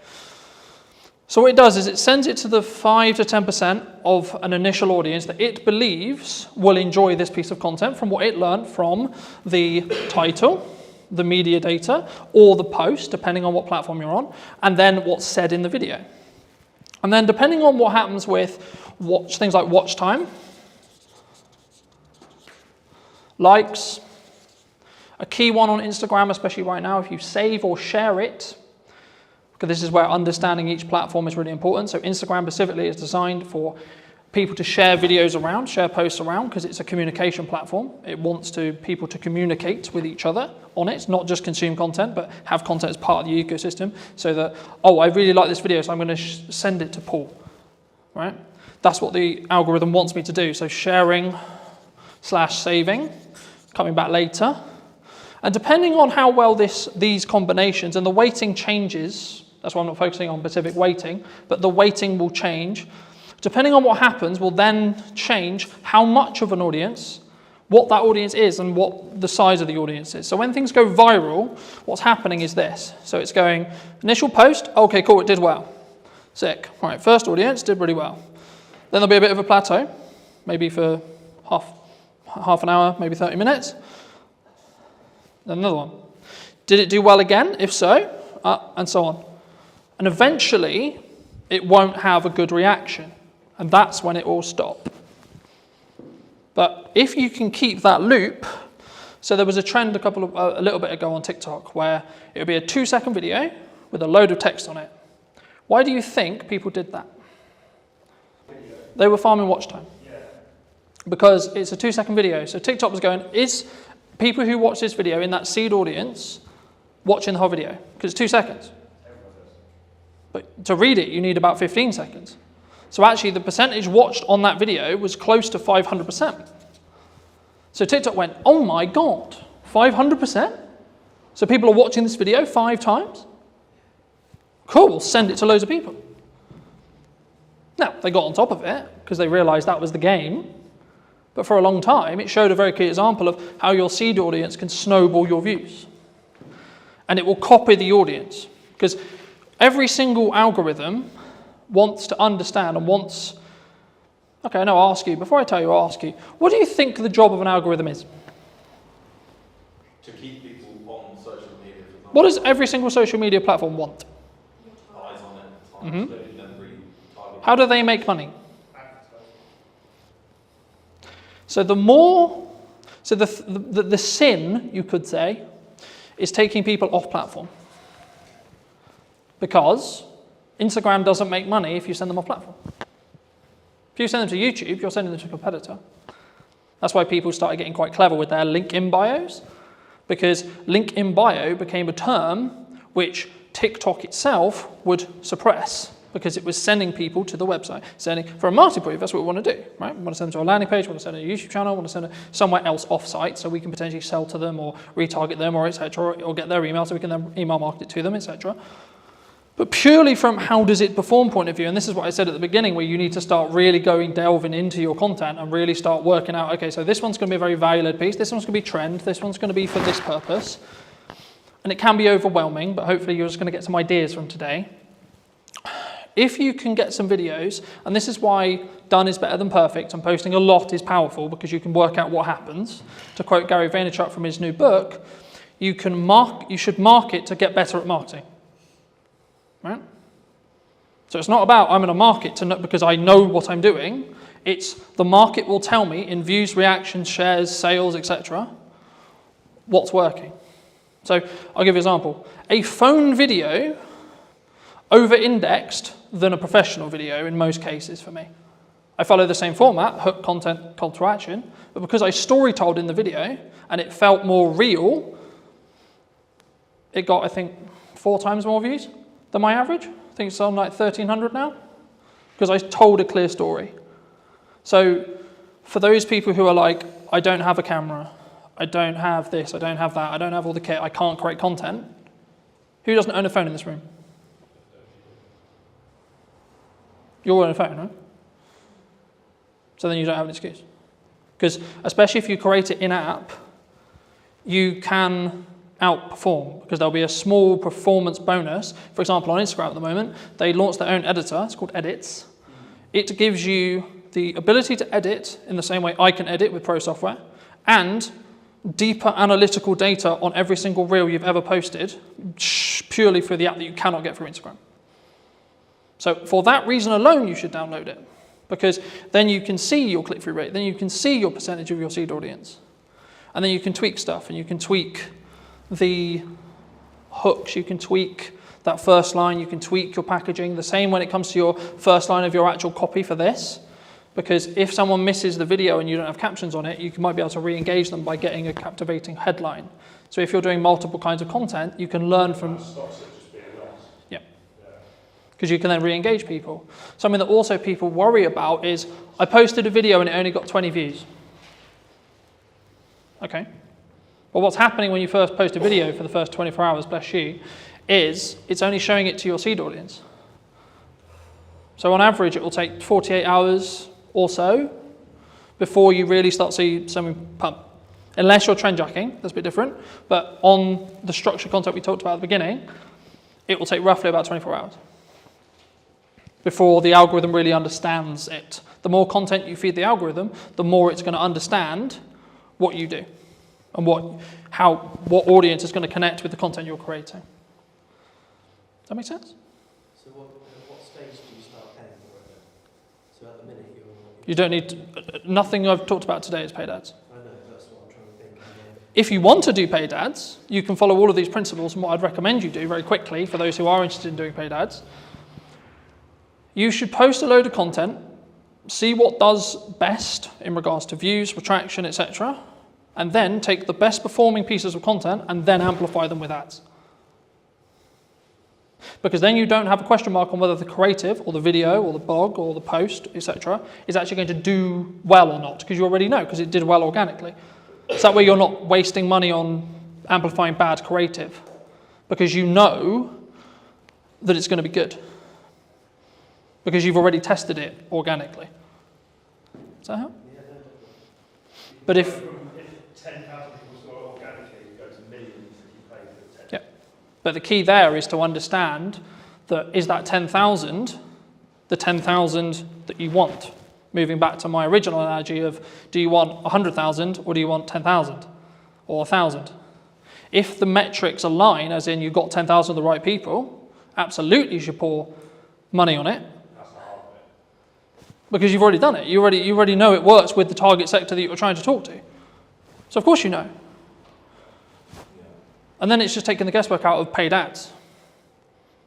So what it does is it sends it to the 5 to 10% of an initial audience that it believes will enjoy this piece of content from what it learned from the title, the media data, or the post, depending on what platform you're on, and then what's said in the video. And then depending on what happens with things like watch time, likes, a key one on Instagram, especially right now, if you save or share it, because this is where understanding each platform is really important. So Instagram specifically is designed for people to share videos around, share posts around, because it's a communication platform. It wants people to communicate with each other on it, not just consume content, but have content as part of the ecosystem, so that, oh, I really like this video, so I'm going to send it to Paul, right? That's what the algorithm wants me to do. So sharing/saving, coming back later. And depending on how well these combinations, and the weighting changes, that's why I'm not focusing on specific weighting, but the weighting will change. Depending on what happens will then change how much of an audience, what that audience is, and what the size of the audience is. So when things go viral, what's happening is this. So it's going, initial post, okay, cool, it did well. Sick. All right, first audience, did really well. Then there'll be a bit of a plateau, maybe for half an hour, maybe 30 minutes. Then another one. Did it do well again? If so, and so on. And eventually, it won't have a good reaction. And that's when it will stop. But if you can keep that loop, so there was a trend a little bit ago on TikTok where it would be a 2-second video with a load of text on it. Why do you think people did that? They were farming watch time. Because it's a 2-second video. So TikTok was going, is people who watch this video in that seed audience watching the whole video? Because it's 2 seconds. But to read it, you need about 15 seconds. So actually, the percentage watched on that video was close to 500%. So TikTok went, oh my God, 500%? So people are watching this video 5 times? Cool, we'll send it to loads of people. Now, they got on top of it because they realized that was the game. But for a long time, it showed a very clear example of how your seed audience can snowball your views. And it will copy the audience. Because every single algorithm wants to understand and wants... Okay, no, I'll ask you. Before I tell you, I'll ask you. What do you think the job of an algorithm is? To keep people on social media, for example. What does every single social media platform want? Eyes on it. How do they make money? So the sin, you could say, is taking people off platform. Because Instagram doesn't make money if you send them off platform. If you send them to YouTube, you're sending them to a competitor. That's why people started getting quite clever with their link in bios, because link in bio became a term which TikTok itself would suppress, because it was sending people to the website. For a marketing brief, that's what we want to do, right? We want to send them to a landing page, we want to send them to a YouTube channel, we want to send them somewhere else off-site so we can potentially sell to them or retarget them or etc. or get their email so we can then email market it to them, etc. But purely from how does it perform point of view, and this is what I said at the beginning, where you need to start really delving into your content and really start working out, okay, so this one's going to be a very value-led piece, this one's going to be trend, this one's going to be for this purpose. And it can be overwhelming, but hopefully you're just going to get some ideas from today. If you can get some videos, and this is why done is better than perfect, and posting a lot is powerful because you can work out what happens. To quote Gary Vaynerchuk from his new book, you should market to get better at marketing. Right? So it's not about I'm going to market because I know what I'm doing. It's the market will tell me in views, reactions, shares, sales, etc. what's working. So I'll give you an example. A phone video over-indexed than a professional video in most cases for me. I follow the same format, hook, content, call to action, but because I story-told in the video and it felt more real, it got, I think, 4 times more views than my average. I think it's on like 1,300 now, because I told a clear story. So for those people who are like, I don't have a camera, I don't have this, I don't have that, I don't have all the kit, I can't create content, who doesn't own a phone in this room? You all own a phone, right? So then you don't have an excuse. Because especially if you create it in-app, you can outperform because there'll be a small performance bonus. For example, on Instagram at the moment, they launched their own editor. It's called Edits. It gives you the ability to edit in the same way I can edit with Pro Software, and deeper analytical data on every single reel you've ever posted purely through the app that you cannot get through Instagram. So for that reason alone, you should download it, because then you can see your click-through rate, then you can see your percentage of your seed audience, and then you can tweak stuff, and you can tweak the hooks, you can tweak that first line, you can tweak your packaging. The same when it comes to your first line of your actual copy for this, because if someone misses the video and you don't have captions on it, you might be able to re-engage them by getting a captivating headline. So if you're doing multiple kinds of content, you can learn from... Yeah. Because you can then re-engage people. Something that also people worry about is, I posted a video and it only got 20 views. Okay. Well, what's happening when you first post a video for the first 24 hours, bless you, is it's only showing it to your seed audience. So on average, it will take 48 hours or so before you really start to see something pump. Unless you're trend jacking, that's a bit different. But on the structured content we talked about at the beginning, it will take roughly about 24 hours before the algorithm really understands it. The more content you feed the algorithm, the more it's going to understand what you do and what audience is going to connect with the content you're creating. Does that make sense? So what stage do you start paying for it then? So at the minute You don't need to, nothing I've talked about today is paid ads. I know, that's what I'm trying to think. If you want to do paid ads, you can follow all of these principles, and what I'd recommend you do very quickly for those who are interested in doing paid ads, you should post a load of content, see what does best in regards to views, retraction, etc., and then take the best performing pieces of content and then amplify them with ads. Because then you don't have a question mark on whether the creative or the video or the blog or the post, etc., is actually going to do well or not, because you already know, because it did well organically. So that way you're not wasting money on amplifying bad creative, because you know that it's going to be good, because you've already tested it organically. Does that help? But if 10,000 people saw it organically, you go to millions if you pay for 10. Yeah. But the key there is to understand that is that 10,000 the 10,000 that you want? Moving back to my original analogy of, do you want 100,000 or do you want 10,000 or 1,000? If the metrics align, as in you've got 10,000 of the right people, absolutely you should pour money on it. Because you've already done it. You already know it works with the target sector that you're trying to talk to. So of course you know. And then it's just taking the guesswork out of paid ads.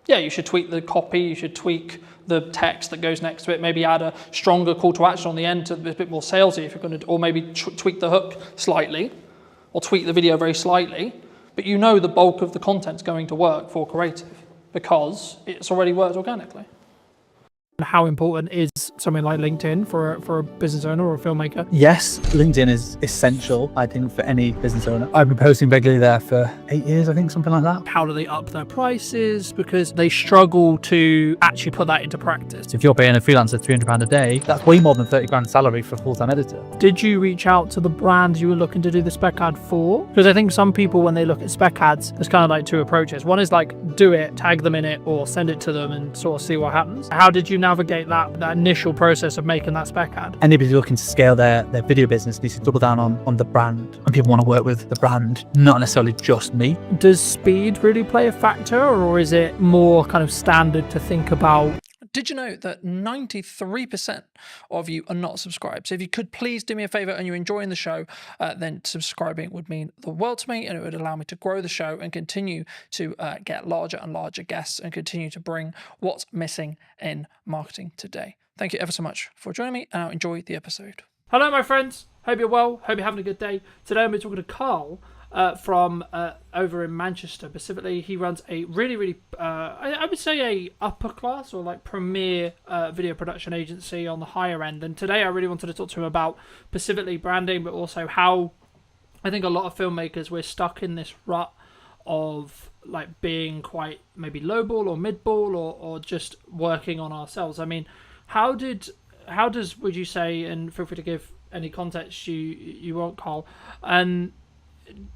Yeah, you should tweak the copy, you should tweak the text that goes next to it, maybe add a stronger call to action on the end to be a bit more salesy if you're going to, or maybe tweak the hook slightly, or tweak the video very slightly, but you know the bulk of the content's going to work for creative because it's already worked organically. How important is something like LinkedIn for a business owner or a filmmaker? Yes, LinkedIn is essential, I think, for any business owner. I've been posting regularly there for 8 years, I think, something like that. How do they up their prices? Because they struggle to actually put that into practice. If you're paying a freelancer £300 a day, that's way more than 30 grand salary for a full-time editor. Did you reach out to the brands you were looking to do the spec ad for? Because I think some people, when they look at spec ads, there's kind of like two approaches. One is like, do it, tag them in it, or send it to them and sort of see what happens. How did you navigate that initial process of making that spec ad? Anybody looking to scale their video business needs to double down on the brand, and people want to work with the brand, not necessarily just me. Does speed really play a factor, or is it more kind of standard to think about? Did you know that 93% of you are not subscribed? So if you could please do me a favor and you're enjoying the show, then subscribing would mean the world to me, and it would allow me to grow the show and continue to get larger and larger guests and continue to bring what's missing in marketing today. Thank you ever so much for joining me, and I'll enjoy the episode. Hello, my friends. Hope you're well. Hope you're having a good day. Today I'm talking to Carl from over in Manchester. Specifically, he runs a really, I would say a upper class or like premier video production agency on the higher end. And today I really wanted to talk to him about specifically branding, but also how I think a lot of filmmakers, we're stuck in this rut of like being quite maybe lowball or midball or just working on ourselves. I mean, how does would you say, and feel free to give any context you want, Carl, and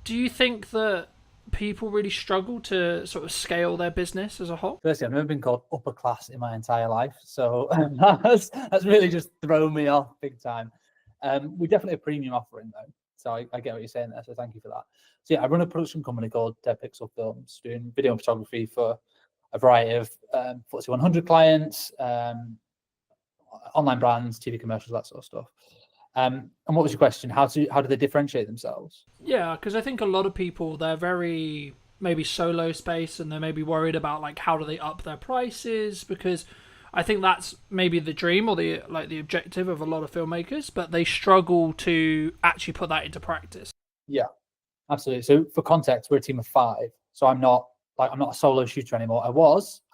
do you think that people really struggle to sort of scale their business as a whole? Firstly, I've never been called upper class in my entire life, so that's really just thrown me off big time. We're definitely a premium offering though, so I get what you're saying there, so thank you for that. So yeah, I run a production company called Dead Pixel Films, doing video and photography for a variety of FTSE 100 clients, online brands, TV commercials, that sort of stuff. And what was your question? How do they differentiate themselves? Yeah, because I think a lot of people, they're very maybe solo space, and they're maybe worried about like how do they up their prices, because I think that's maybe the dream or the objective of a lot of filmmakers, but they struggle to actually put that into practice. Yeah, absolutely. So for context, we're a team of 5. So I'm not a solo shooter anymore.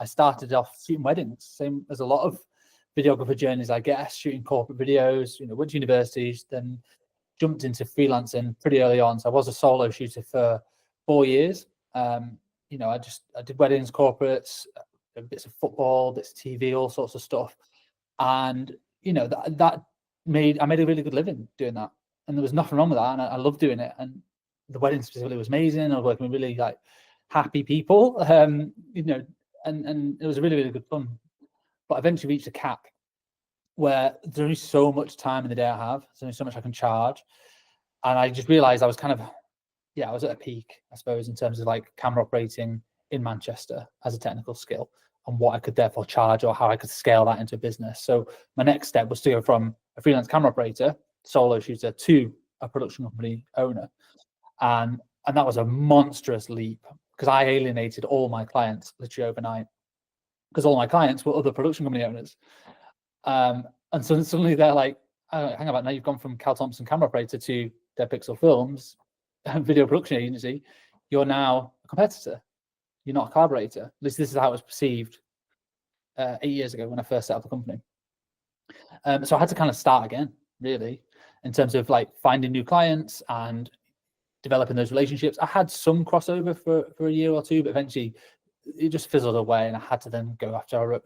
I started off shooting weddings, same as a lot of videographer journeys, I guess, shooting corporate videos, went to universities, then jumped into freelancing pretty early on. So I was a solo shooter for 4 years. I did weddings, corporates, bits of football, bits of TV, all sorts of stuff. And, I made a really good living doing that. And there was nothing wrong with that. And I loved doing it. And the wedding specifically was amazing. I was working with really happy people, and it was really, really good fun. But I eventually reached a cap where there's only so much time in the day I have. There's only so much I can charge. And I just realized I was I was at a peak, I suppose, in terms of camera operating in Manchester as a technical skill, and what I could therefore charge or how I could scale that into a business. So my next step was to go from a freelance camera operator, solo shooter, to a production company owner. And that was a monstrous leap, because I alienated all my clients literally overnight, because all my clients were other production company owners. And so suddenly they're like, oh, hang about, now you've gone from Cal Thompson camera operator to Dead Pixel Films, video production agency. You're now a competitor. You're not a collaborator. At least this is how it was perceived 8 years ago when I first set up the company. So I had to kind of start again, really, in terms of finding new clients and developing those relationships. I had some crossover for a year or two, but eventually it just fizzled away, and I had to then go after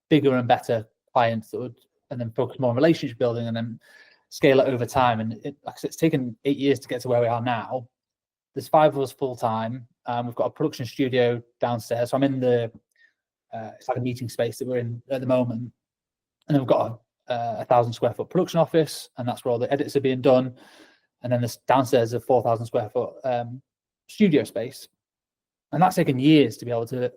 bigger and better clients that would, and then focus more on relationship building, and then scale it over time. And it's taken 8 years to get to where we are now. There's 5 of us full time. We've got a production studio downstairs. So I'm in the it's like a meeting space that we're in at the moment, and then we've got a 1,000 square foot production office, and that's where all the edits are being done. And then this downstairs is a 4,000 square foot studio space, and that's taken years to be able to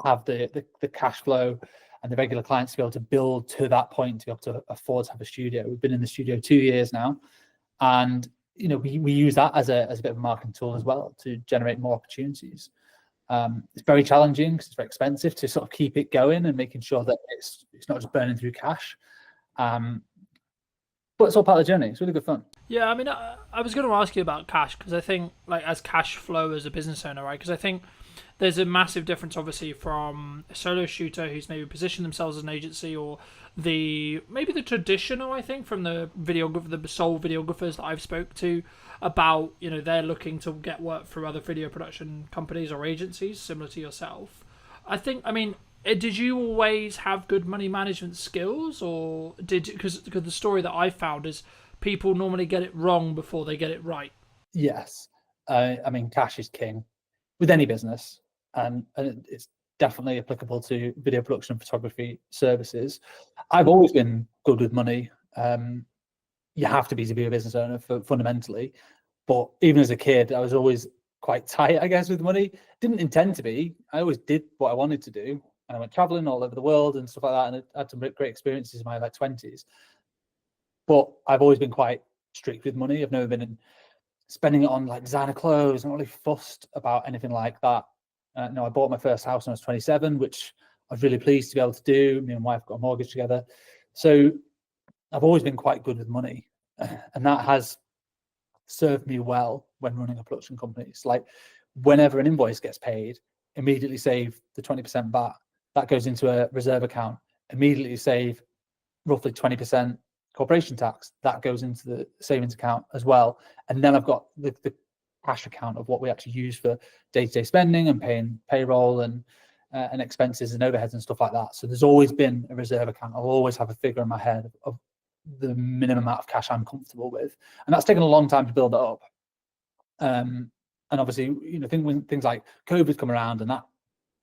have the cash flow and the regular clients to be able to build to that point, to be able to afford to have a studio. We've been in the studio 2 years now, and we use that as a bit of a marketing tool as well to generate more opportunities. It's very challenging because it's very expensive to sort of keep it going and making sure that it's not just burning through cash. But it's all part of the journey. It's really good fun. Yeah, I mean, I was going to ask you about cash, because I think as cash flow as a business owner, right? Because I think there's a massive difference, obviously, from a solo shooter who's maybe positioned themselves as an agency, or maybe the traditional, I think, from the sole videographers that I've spoke to about, they're looking to get work through other video production companies or agencies similar to yourself. Did you always have good money management skills, or because the story that I found is people normally get it wrong before they get it right? Yes. Cash is king with any business, and it's definitely applicable to video production and photography services. I've always been good with money. You have to be a business owner fundamentally, but even as a kid, I was always quite tight, I guess, with money. Didn't intend to be. I always did what I wanted to do. And I went traveling all over the world and stuff like that, and I had some great experiences in my 20s. But I've always been quite strict with money. I've never been spending it on designer clothes. I'm not really fussed about anything like that. I bought my first house when I was 27, which I was really pleased to be able to do. Me and my wife got a mortgage together. So I've always been quite good with money, and that has served me well when running a production company. It's whenever an invoice gets paid, immediately save the 20% VAT. That goes into a reserve account. Immediately save roughly 20% corporation tax. That goes into the savings account as well. And then I've got the cash account of what we actually use for day-to-day spending and paying payroll and expenses and overheads and stuff like that. So there's always been a reserve account. I'll always have a figure in my head of the minimum amount of cash I'm comfortable with. And that's taken a long time to build it up. And obviously, when things like COVID come around, and that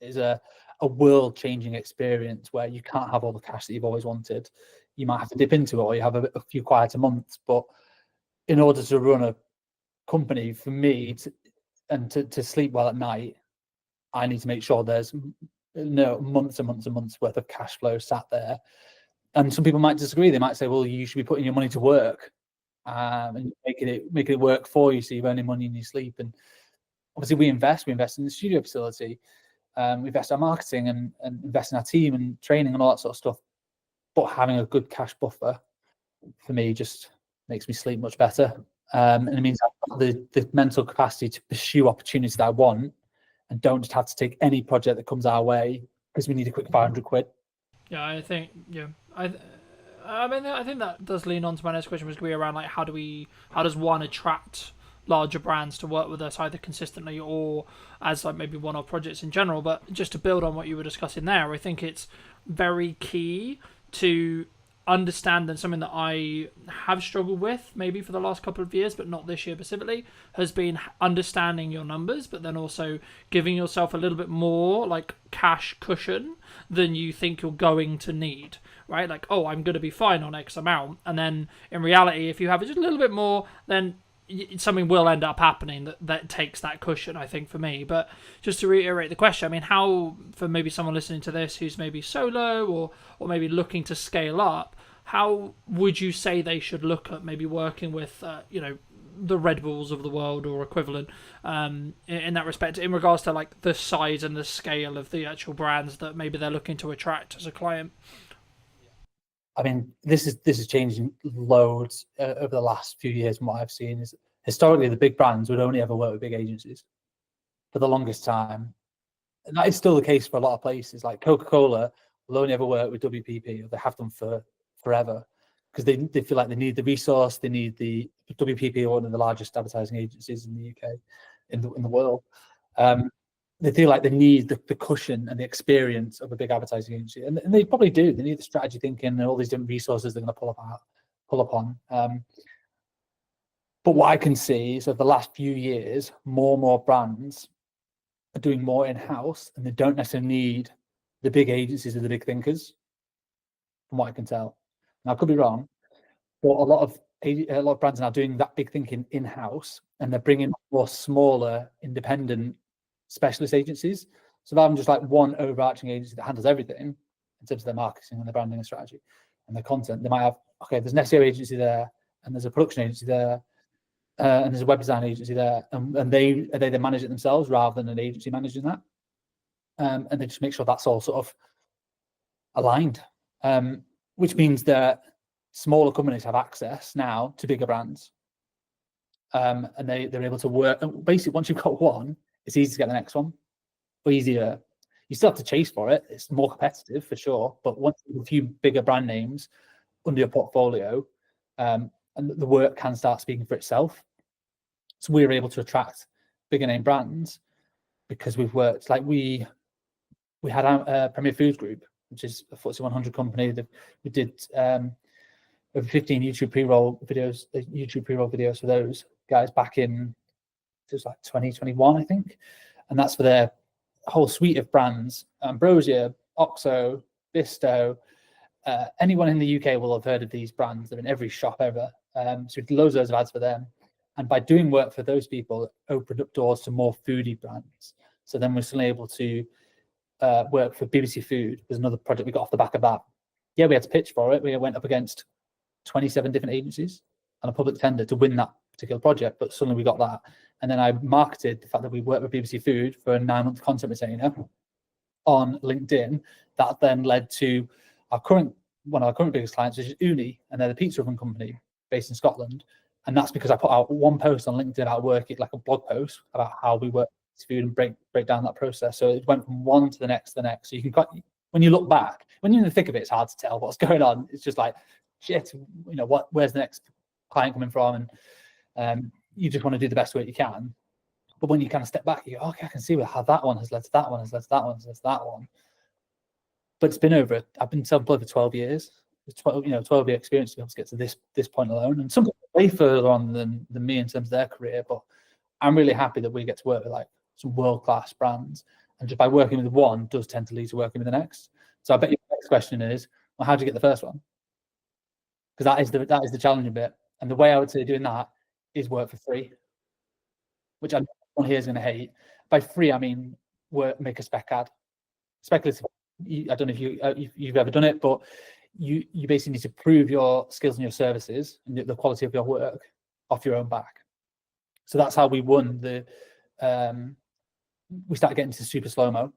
is a world-changing experience where you can't have all the cash that you've always wanted. You might have to dip into it, or you have a few quieter months. But in order to run a company, for me, to sleep well at night, I need to make sure there's months and months and months worth of cash flow sat there. And some people might disagree. They might say, well, you should be putting your money to work, and making it work for you, so you're earning money in your sleep. And obviously we invest in the studio facility, we invest in our marketing and invest in our team and training and all that sort of stuff. But having a good cash buffer for me just makes me sleep much better. And it means I've got the mental capacity to pursue opportunities that I want, and don't just have to take any project that comes our way because we need a quick 500 quid. Yeah, I think, I mean, I think that does lean on to my next question, was going to be around, like, how does one attract larger brands to work with us, either consistently or as, like, maybe one-off projects in general. But just to build on what you were discussing there, I think it's very key to understand, and something that I have struggled with maybe for the last couple of years, but not this year specifically, has been understanding your numbers, but then also giving yourself a little bit more, like, cash cushion than you think you're going to need, right? Like, oh, I'm going to be fine on X amount, and then in reality, if you have just a little bit more, then something will end up happening that takes that cushion, I think, for me. But just to reiterate the question, I mean, how, for maybe someone listening to this who's maybe solo or maybe looking to scale up, how would you say they should look at maybe working with, the Red Bulls of the world or equivalent, in that respect, in regards to, like, the size and the scale of the actual brands that maybe they're looking to attract as a client? I mean, this is changing loads over the last few years. And what I've seen is, historically, the big brands would only ever work with big agencies for the longest time, and that is still the case for a lot of places. Like Coca-Cola will only ever work with WPP, or they have done for forever, because they feel like they need the resource. They need the WPP, one of the largest advertising agencies in the UK, in the world. They feel like they need the cushion and the experience of a big advertising agency, and they probably do. They need the strategy thinking and all these different resources they're going to pull upon. But what I can see is, over the last few years, more and more brands are doing more in-house, and they don't necessarily need the big agencies or the big thinkers, from what I can tell. Now, I could be wrong, but a lot of brands are now doing that big thinking in-house, and they're bringing more smaller, independent specialist agencies. So rather than just like one overarching agency that handles everything in terms of their marketing and their branding and strategy and their content, they might have, okay, there's an SEO agency there, and there's a production agency there, and there's a web design agency there, and they manage it themselves rather than an agency managing that. And they just make sure that's all sort of aligned, which means that smaller companies have access now to bigger brands, and they're able to work. And basically, once you've got one, it's easy to get the next one, or easier. You still have to chase for it. It's more competitive for sure, but once you have a few bigger brand names under your portfolio, and the work can start speaking for itself. So we're able to attract bigger name brands because we've worked, like we had a Premier Foods Group, which is a FTSE 100 company. We did over 15 YouTube pre-roll videos for those guys back in, it was like 2021, I think. And that's for their whole suite of brands: Ambrosia, Oxo, Bisto. Anyone in the UK will have heard of these brands. They're in every shop ever. So we did loads of ads for them. And by doing work for those people, it opened up doors to more foodie brands. So then we're suddenly able to work for BBC Food. There's another project we got off the back of that. Yeah, we had to pitch for it. We went up against 27 different agencies on a public tender to win that particular project, but suddenly we got that. And then I marketed the fact that we worked with BBC Food for a 9-month content retainer on LinkedIn. That then led to one of our current biggest clients, which is Uni, and they're the pizza oven company based in Scotland. And that's because I put out one post on LinkedIn about working, like a blog post about how we work with food and break down that process. So it went from one to the next. So you can, when you look back, when you're in the thick of it, it's hard to tell what's going on. It's just like, shit, where's the next client coming from? And you just want to do the best work you can. But when you kind of step back, you go, okay, I can see how that one has led to that one, has led to that one, has led to that one. But it's been I've been self-employed for 12 years. It's 12-year experience to be able to get to this point alone. And some people are way further on than me in terms of their career, but I'm really happy that we get to work with like some world-class brands, and just by working with one does tend to lead to working with the next. So I bet your next question is, well, how did you get the first one? Because that is the challenging bit. And the way I would say doing that is work for free, which I one here is going to hate. By free, I mean make a spec ad. Speculative. I don't know if you've ever done it, but you basically need to prove your skills and your services and the quality of your work off your own back. So that's how we won the. We started getting to super slow-mo.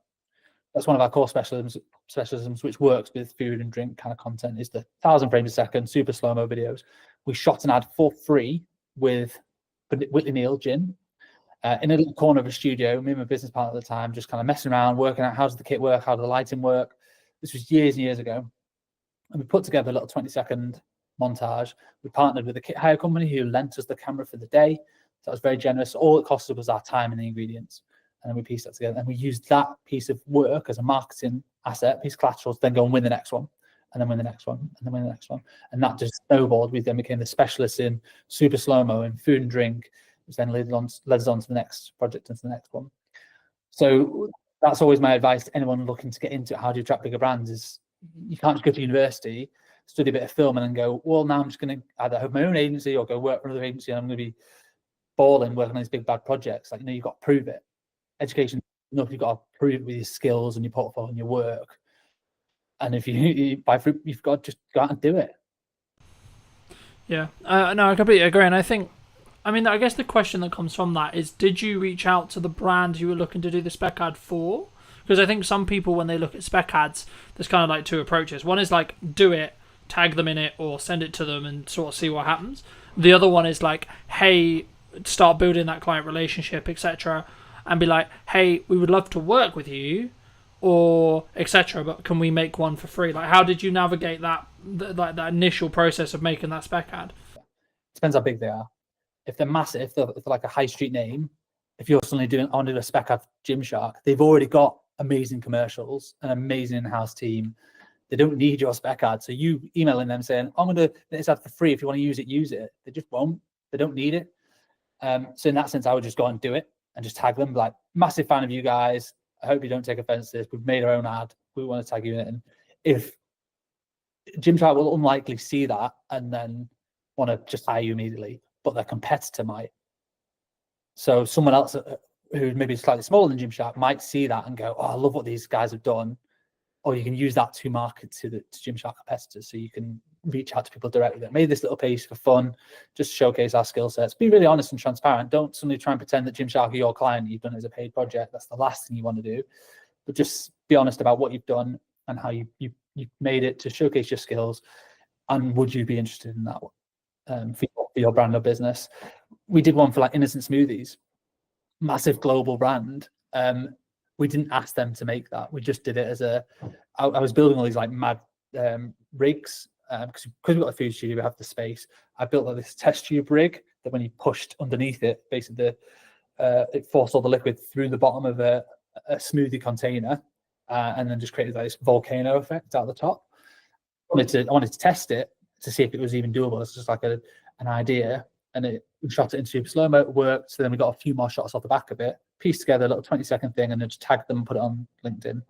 That's one of our core specialisms, which works with food and drink kind of content, is the 1,000 frames a second super slow-mo videos. We shot an ad for free with Whitley Neal Gin in a little corner of a studio. Me and my business partner at the time just kind of messing around, working out how does the kit work, how does the lighting work. This was years and years ago. And we put together a little 20-second montage. We partnered with a kit hire company who lent us the camera for the day. So that was very generous. All it costed was our time and the ingredients. And then we pieced that together. And we used that piece of work as a marketing asset, piece of collateral, to then go and win the next one, and then win the next one, and then win the next one. And that just snowballed. We then became the specialists in super slow-mo and food and drink, which then led us on to the next project and to the next one. So that's always my advice to anyone looking to get into it. How do you attract bigger brands? Is you can't just go to university, study a bit of film, and then go, well, now I'm just going to either have my own agency or go work for another agency, and I'm going to be balling working on these big bad projects. Like, you've got to prove it. Education, you've got to prove it with your skills and your portfolio and your work. And if you buy fruit, you've got to just go out and do it. Yeah, no, I completely agree. And I guess the question that comes from that is, did you reach out to the brand you were looking to do the spec ad for? Because I think some people, when they look at spec ads, there's kind of like two approaches. One is like, do it, tag them in it, or send it to them and sort of see what happens. The other one is like, hey, start building that client relationship, etc., and be like, hey, we would love to work with you, or etc., but can we make one for free? Like, how did you navigate that initial process of making that spec ad? Depends how big they are. If they're massive, if they're like a high street name, if you're suddenly I want to do a spec ad for Gymshark, they've already got amazing commercials, an amazing in-house team. They don't need your spec ad. So you emailing them saying, I'm going to do this ad for free. If you want to use it, use it. They just won't. They don't need it. So in that sense, I would just go and do it and just tag them, like, massive fan of you guys. I hope you don't take offense to this. We've made our own ad. We want to tag you in it. And if Gymshark will unlikely see that and then want to just hire you immediately, but their competitor might. So someone else who maybe slightly smaller than Gymshark might see that and go, oh, I love what these guys have done. Or you can use that to market to Gymshark competitors. So you can reach out to people directly that made this little piece for fun, just showcase our skill sets. Be really honest and transparent. Don't suddenly try and pretend that Gymshark are your client. You've done it as a paid project. That's the last thing you want to do. But just be honest about what you've done and how you made it to showcase your skills. And would you be interested in that one for your brand or business? We did one for like Innocent Smoothies, massive global brand. We didn't ask them to make that. We just did it as I was building all these like mad rigs because we've got a food studio, we have the space. I built like this test tube rig that when you pushed underneath it, basically it forced all the liquid through the bottom of a smoothie container and then just created like this volcano effect out the top. I wanted to test it to see if it was even doable. It's just like an idea. And we shot it in super slow-mo, it worked. So then we got a few more shots off the back of it, pieced together a little 20-second thing, and then just tagged them and put it on LinkedIn.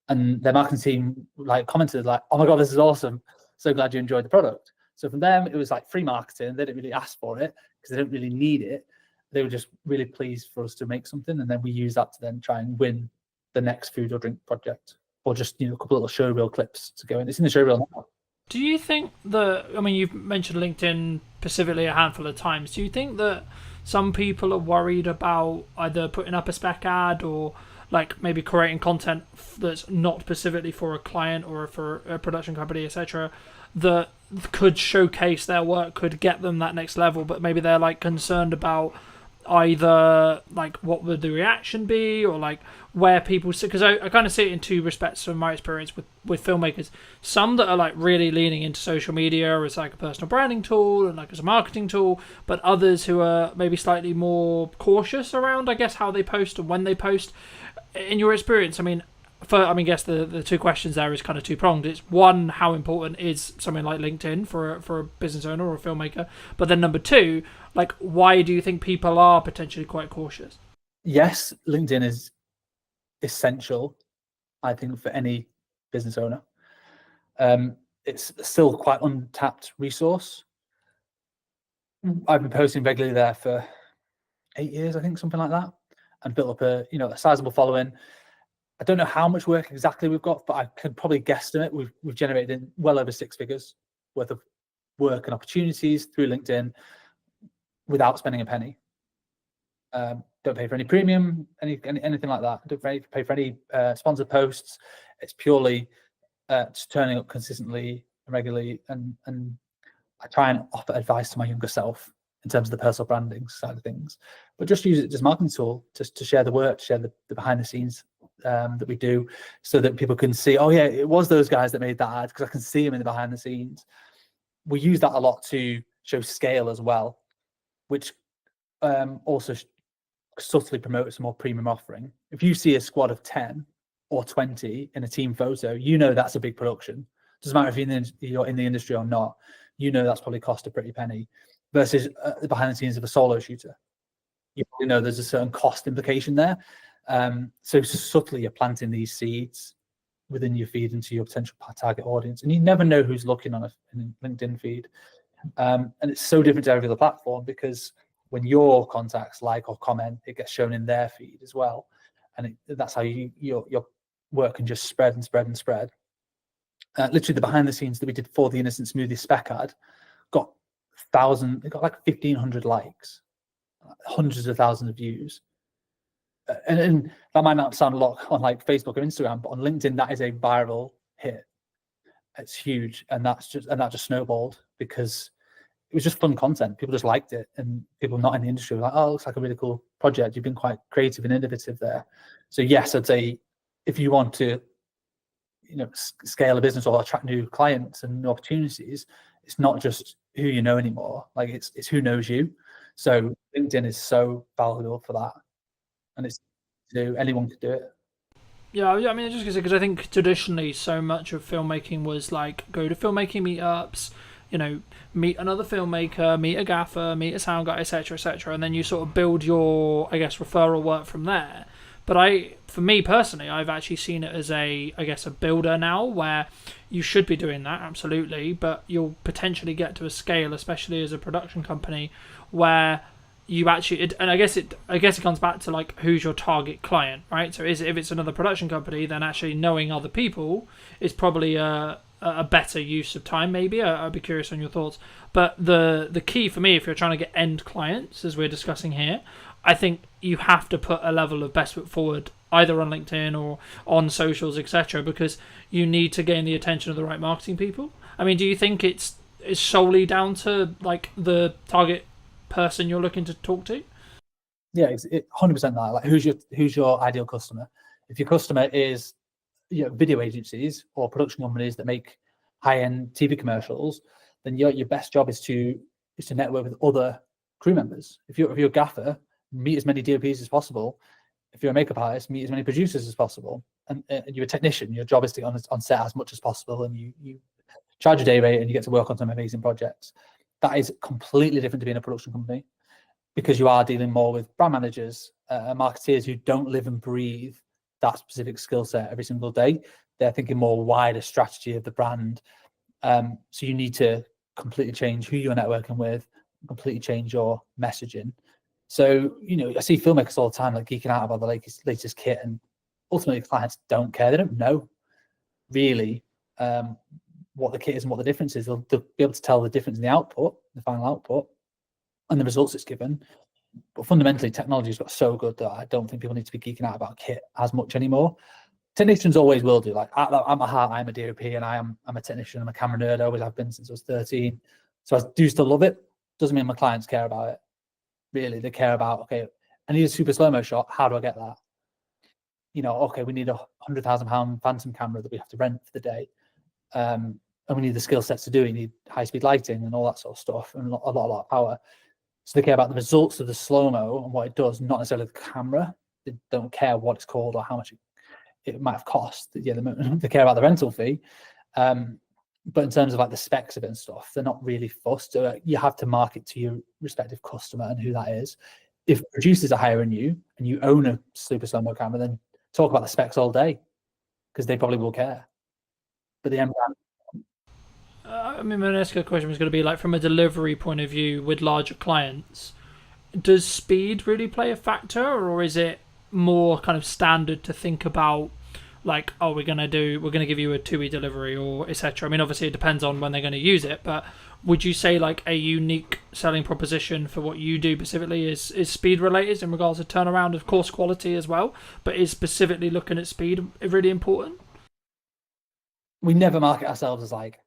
And their marketing team like commented like, oh my God, this is awesome. So glad you enjoyed the product. So from them, it was like free marketing. They didn't really ask for it because they didn't really need it. They were just really pleased for us to make something. And then we use that to then try and win the next food or drink project, or just, a couple of little showreel clips to go in. It's in the showreel now. Do you think you've mentioned LinkedIn specifically a handful of times. Do you think that some people are worried about either putting up a spec ad or like maybe creating content that's not specifically for a client or for a production company, etc., that could showcase their work, could get them that next level, but maybe they're like concerned about either like what would the reaction be or like where people sit? Because I kind of see it in two respects from my experience with filmmakers. Some that are like really leaning into social media as like a personal branding tool and like as a marketing tool, but others who are maybe slightly more cautious around, I guess, how they post and when they post. In your experience, I mean, I guess the two questions there is kind of two pronged. It's one, how important is something like LinkedIn for a business owner or a filmmaker? But then number two, like, why do you think people are potentially quite cautious? Yes, LinkedIn is essential, I think, for any business owner. It's still quite untapped resource. I've been posting regularly there for 8 years, I think, something like that, and built up a sizable following. I don't know how much work exactly we've got, but I can probably guesstimate we've generated well over 6 figures worth of work and opportunities through LinkedIn without spending a penny. Don't pay for any premium, anything like that. Don't pay for any sponsored posts. It's purely just turning up consistently and regularly, and I try and offer advice to my younger self in terms of the personal branding side of things, but just use it as a marketing tool, just to share the work, to share the behind the scenes that we do, so that people can see, oh yeah, it was those guys that made that ad, because I can see them in the behind the scenes. We use that a lot to show scale as well, which also subtly promotes a more premium offering. If you see a squad of 10 or 20 in a team photo, you know that's a big production. Doesn't matter if you're in the industry or not, you know that's probably cost a pretty penny, versus the behind the scenes of a solo shooter. You probably know there's a certain cost implication there. So subtly you're planting these seeds within your feed into your potential target audience, and you never know who's looking on a LinkedIn feed. And it's so different to every other platform, because when your contacts like or comment, it gets shown in their feed as well, and that's how your work can just spread and spread and spread. Literally, the behind the scenes that we did for the Innocent Smoothie spec ad got like 1,500 likes, hundreds of thousands of views. And that might not sound a lot on like Facebook or Instagram, but on LinkedIn, that is a viral hit. It's huge, and that just snowballed because it was just fun content. People just liked it, and people not in the industry were like, "Oh, it looks like a really cool project. You've been quite creative and innovative there." So yes, I'd say if you want to, scale a business or attract new clients and new opportunities, it's not just who you know anymore. Like it's who knows you. So LinkedIn is so valuable for that, and anyone could do it. Yeah, I mean, just because I think traditionally so much of filmmaking was like go to filmmaking meetups, meet another filmmaker, meet a gaffer, meet a sound guy, etc., etc., and then you sort of build your, I guess, referral work from there. But for me personally, I've actually seen it as a builder now, where you should be doing that, absolutely, but you'll potentially get to a scale, especially as a production company, where you actually, and I guess it comes back to like who's your target client, right? So if it's another production company, then actually knowing other people is probably a better use of time. Maybe I'd be curious on your thoughts. But the key for me, if you're trying to get end clients, as we're discussing here, I think you have to put a level of best foot forward, either on LinkedIn or on socials, etc., because you need to gain the attention of the right marketing people. I mean, do you think it's solely down to like the target person you're looking to talk to? Yeah, it's 100% that. Like, who's your ideal customer? If your customer is video agencies or production companies that make high-end TV commercials, then your best job is to network with other crew members. If you're a gaffer, meet as many DOPs as possible. If you're a makeup artist, meet as many producers as possible. And you're a technician, your job is to get on set as much as possible, and you charge a day rate and you get to work on some amazing projects. That is completely different to being a production company, because you are dealing more with brand managers, marketeers who don't live and breathe that specific skill set every single day. They're thinking more wider strategy of the brand. So you need to completely change who you're networking with, completely change your messaging. So, I see filmmakers all the time like geeking out about the latest kit, and ultimately clients don't care. They don't know really what the kit is and what the difference is. They'll be able to tell the difference in the output, the final output, and the results it's given. But fundamentally, technology has got so good that I don't think people need to be geeking out about kit as much anymore. Technicians always will do. Like at my heart, I'm a DOP, and I'm a technician. I'm a camera nerd. I always have been since I was 13. So I do still love it. Doesn't mean my clients care about it. Really, they care about, okay, I need a super slow-mo shot. How do I get that? Okay, we need £100,000 Phantom camera that we have to rent for the day. And we need the skill sets to do it. You need high-speed lighting and all that sort of stuff, and a lot of power. So they care about the results of the slow-mo and what it does, not necessarily the camera. They don't care what it's called or how much it might have cost. Yeah, they care about the rental fee. But in terms of like the specs of it and stuff, they're not really fussed. So you have to market to your respective customer and who that is. If producers are hiring you and you own a super slow-mo camera, then talk about the specs all day, because they probably will care. But the end I mean, my next question was going to be like, from a delivery point of view with larger clients, does speed really play a factor, or is it more kind of standard to think about, like, oh, we're gonna give you a 2-week delivery, or etc. I mean, obviously it depends on when they're going to use it, but would you say like a unique selling proposition for what you do specifically is speed related in regards to turnaround, of course quality as well, but is specifically looking at speed really important? We never market ourselves as like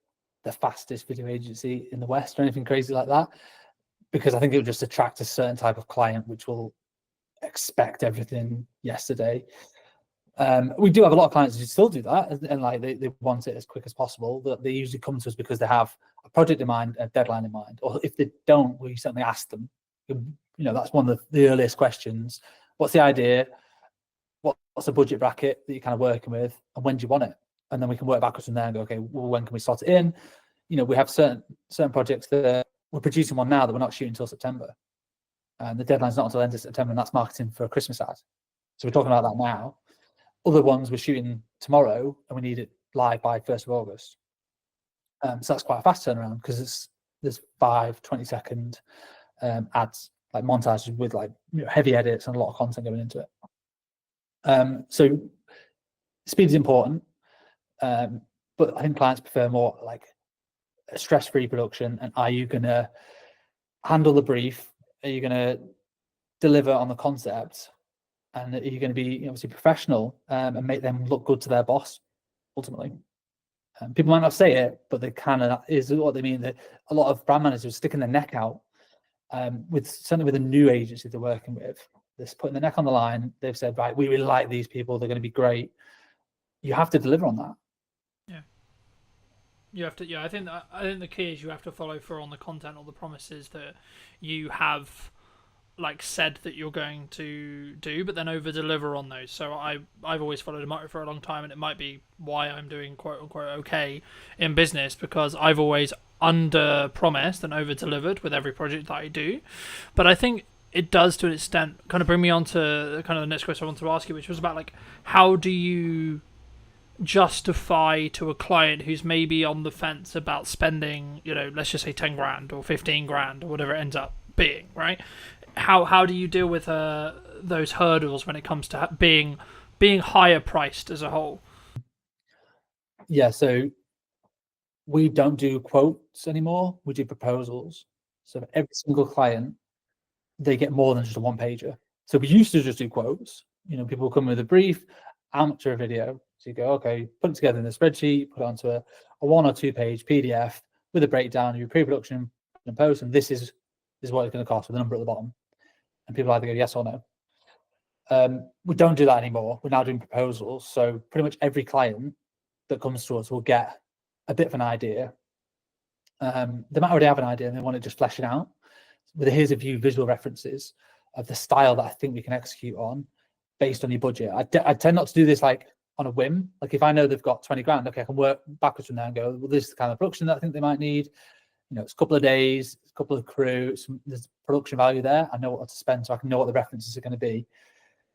the fastest video agency in the West or anything crazy like that, because I think it would just attract a certain type of client which will expect everything yesterday. We do have a lot of clients who still do that, and like they want it as quick as possible. That they usually come to us because they have a project in mind, a deadline in mind, or if they don't, we certainly ask them. You know, that's one of the earliest questions. What's the idea? What's the budget bracket that you're kind of working with, and when do you want it? And then we can work backwards from there and go, okay, well, when can we slot it in? You know, we have certain projects that we're producing one now that we're not shooting until September, and the deadline's not until the end of September, and that's marketing for a Christmas ad. So we're talking about that now. Other ones we're shooting tomorrow and we need it live by 1st of August. So that's quite a fast turnaround, because there's 5 20-second ads, like montages with like heavy edits and a lot of content going into it. So speed is important, but I think clients prefer more like a stress-free production. And are you going to handle the brief? Are you going to deliver on the concept? And are you going to be obviously professional and make them look good to their boss, ultimately? People might not say it, but they kind of is what they mean. That a lot of brand managers are sticking their neck out, certainly with a new agency they're working with. They're putting their neck on the line. They've said, right, we really like these people. They're going to be great. You have to deliver on that. Yeah. You have to. Yeah, I think the key is you have to follow through on the content or the promises that you have, like, said that you're going to do, but then over deliver on those. So I've always followed a motto for a long time, and it might be why I'm doing quote unquote okay in business, because I've always under promised and over delivered with every project that I do. But I think it does, to an extent, kind of bring me on to kind of the next question I wanted to ask you, which was about like, how do you justify to a client who's maybe on the fence about spending, let's just say 10 grand or 15 grand or whatever it ends up being, right? How do you deal with those hurdles when it comes to being higher priced as a whole? Yeah, so we don't do quotes anymore. We do proposals. So for every single client, they get more than just a one-pager. So we used to just do quotes. People will come with a brief, amateur video. So you go, okay, put it together in a spreadsheet, put it onto a 1 or 2 page PDF with a breakdown of your pre-production and post, and this is what it's going to cost with a number at the bottom. And people either go yes or no. We don't do that anymore. We're now doing proposals. So pretty much every client that comes to us will get a bit of an idea. They might already have an idea and they want to just flesh it out. But here's a few visual references of the style that I think we can execute on based on your budget. I tend not to do this like on a whim. Like if I know they've got 20 grand, okay, I can work backwards from there and go, well, this is the kind of production that I think they might need. It's a couple of days, a couple of crew, there's production value there. I know what to spend, so I can know what the references are going to be.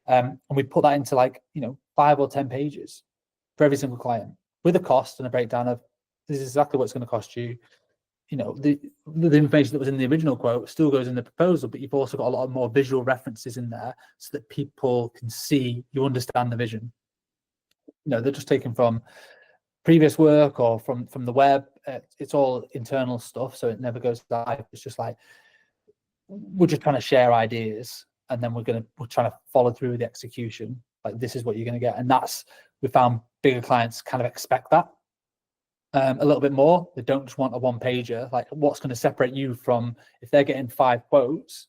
And we put that into 5 or 10 pages for every single client with a cost and a breakdown of this is exactly what it's going to cost you. The information that was in the original quote still goes in the proposal, but you've also got a lot more visual references in there so that people can see you understand the vision. They're just taken from previous work or from the web. It's all internal stuff, so it never goes live. It's just like we're just trying to share ideas, and then we're trying to follow through with the execution. Like this is what you're going to get, and we found bigger clients kind of expect that a little bit more. They don't just want a one-pager. Like what's going to separate you from, if they're getting 5 quotes,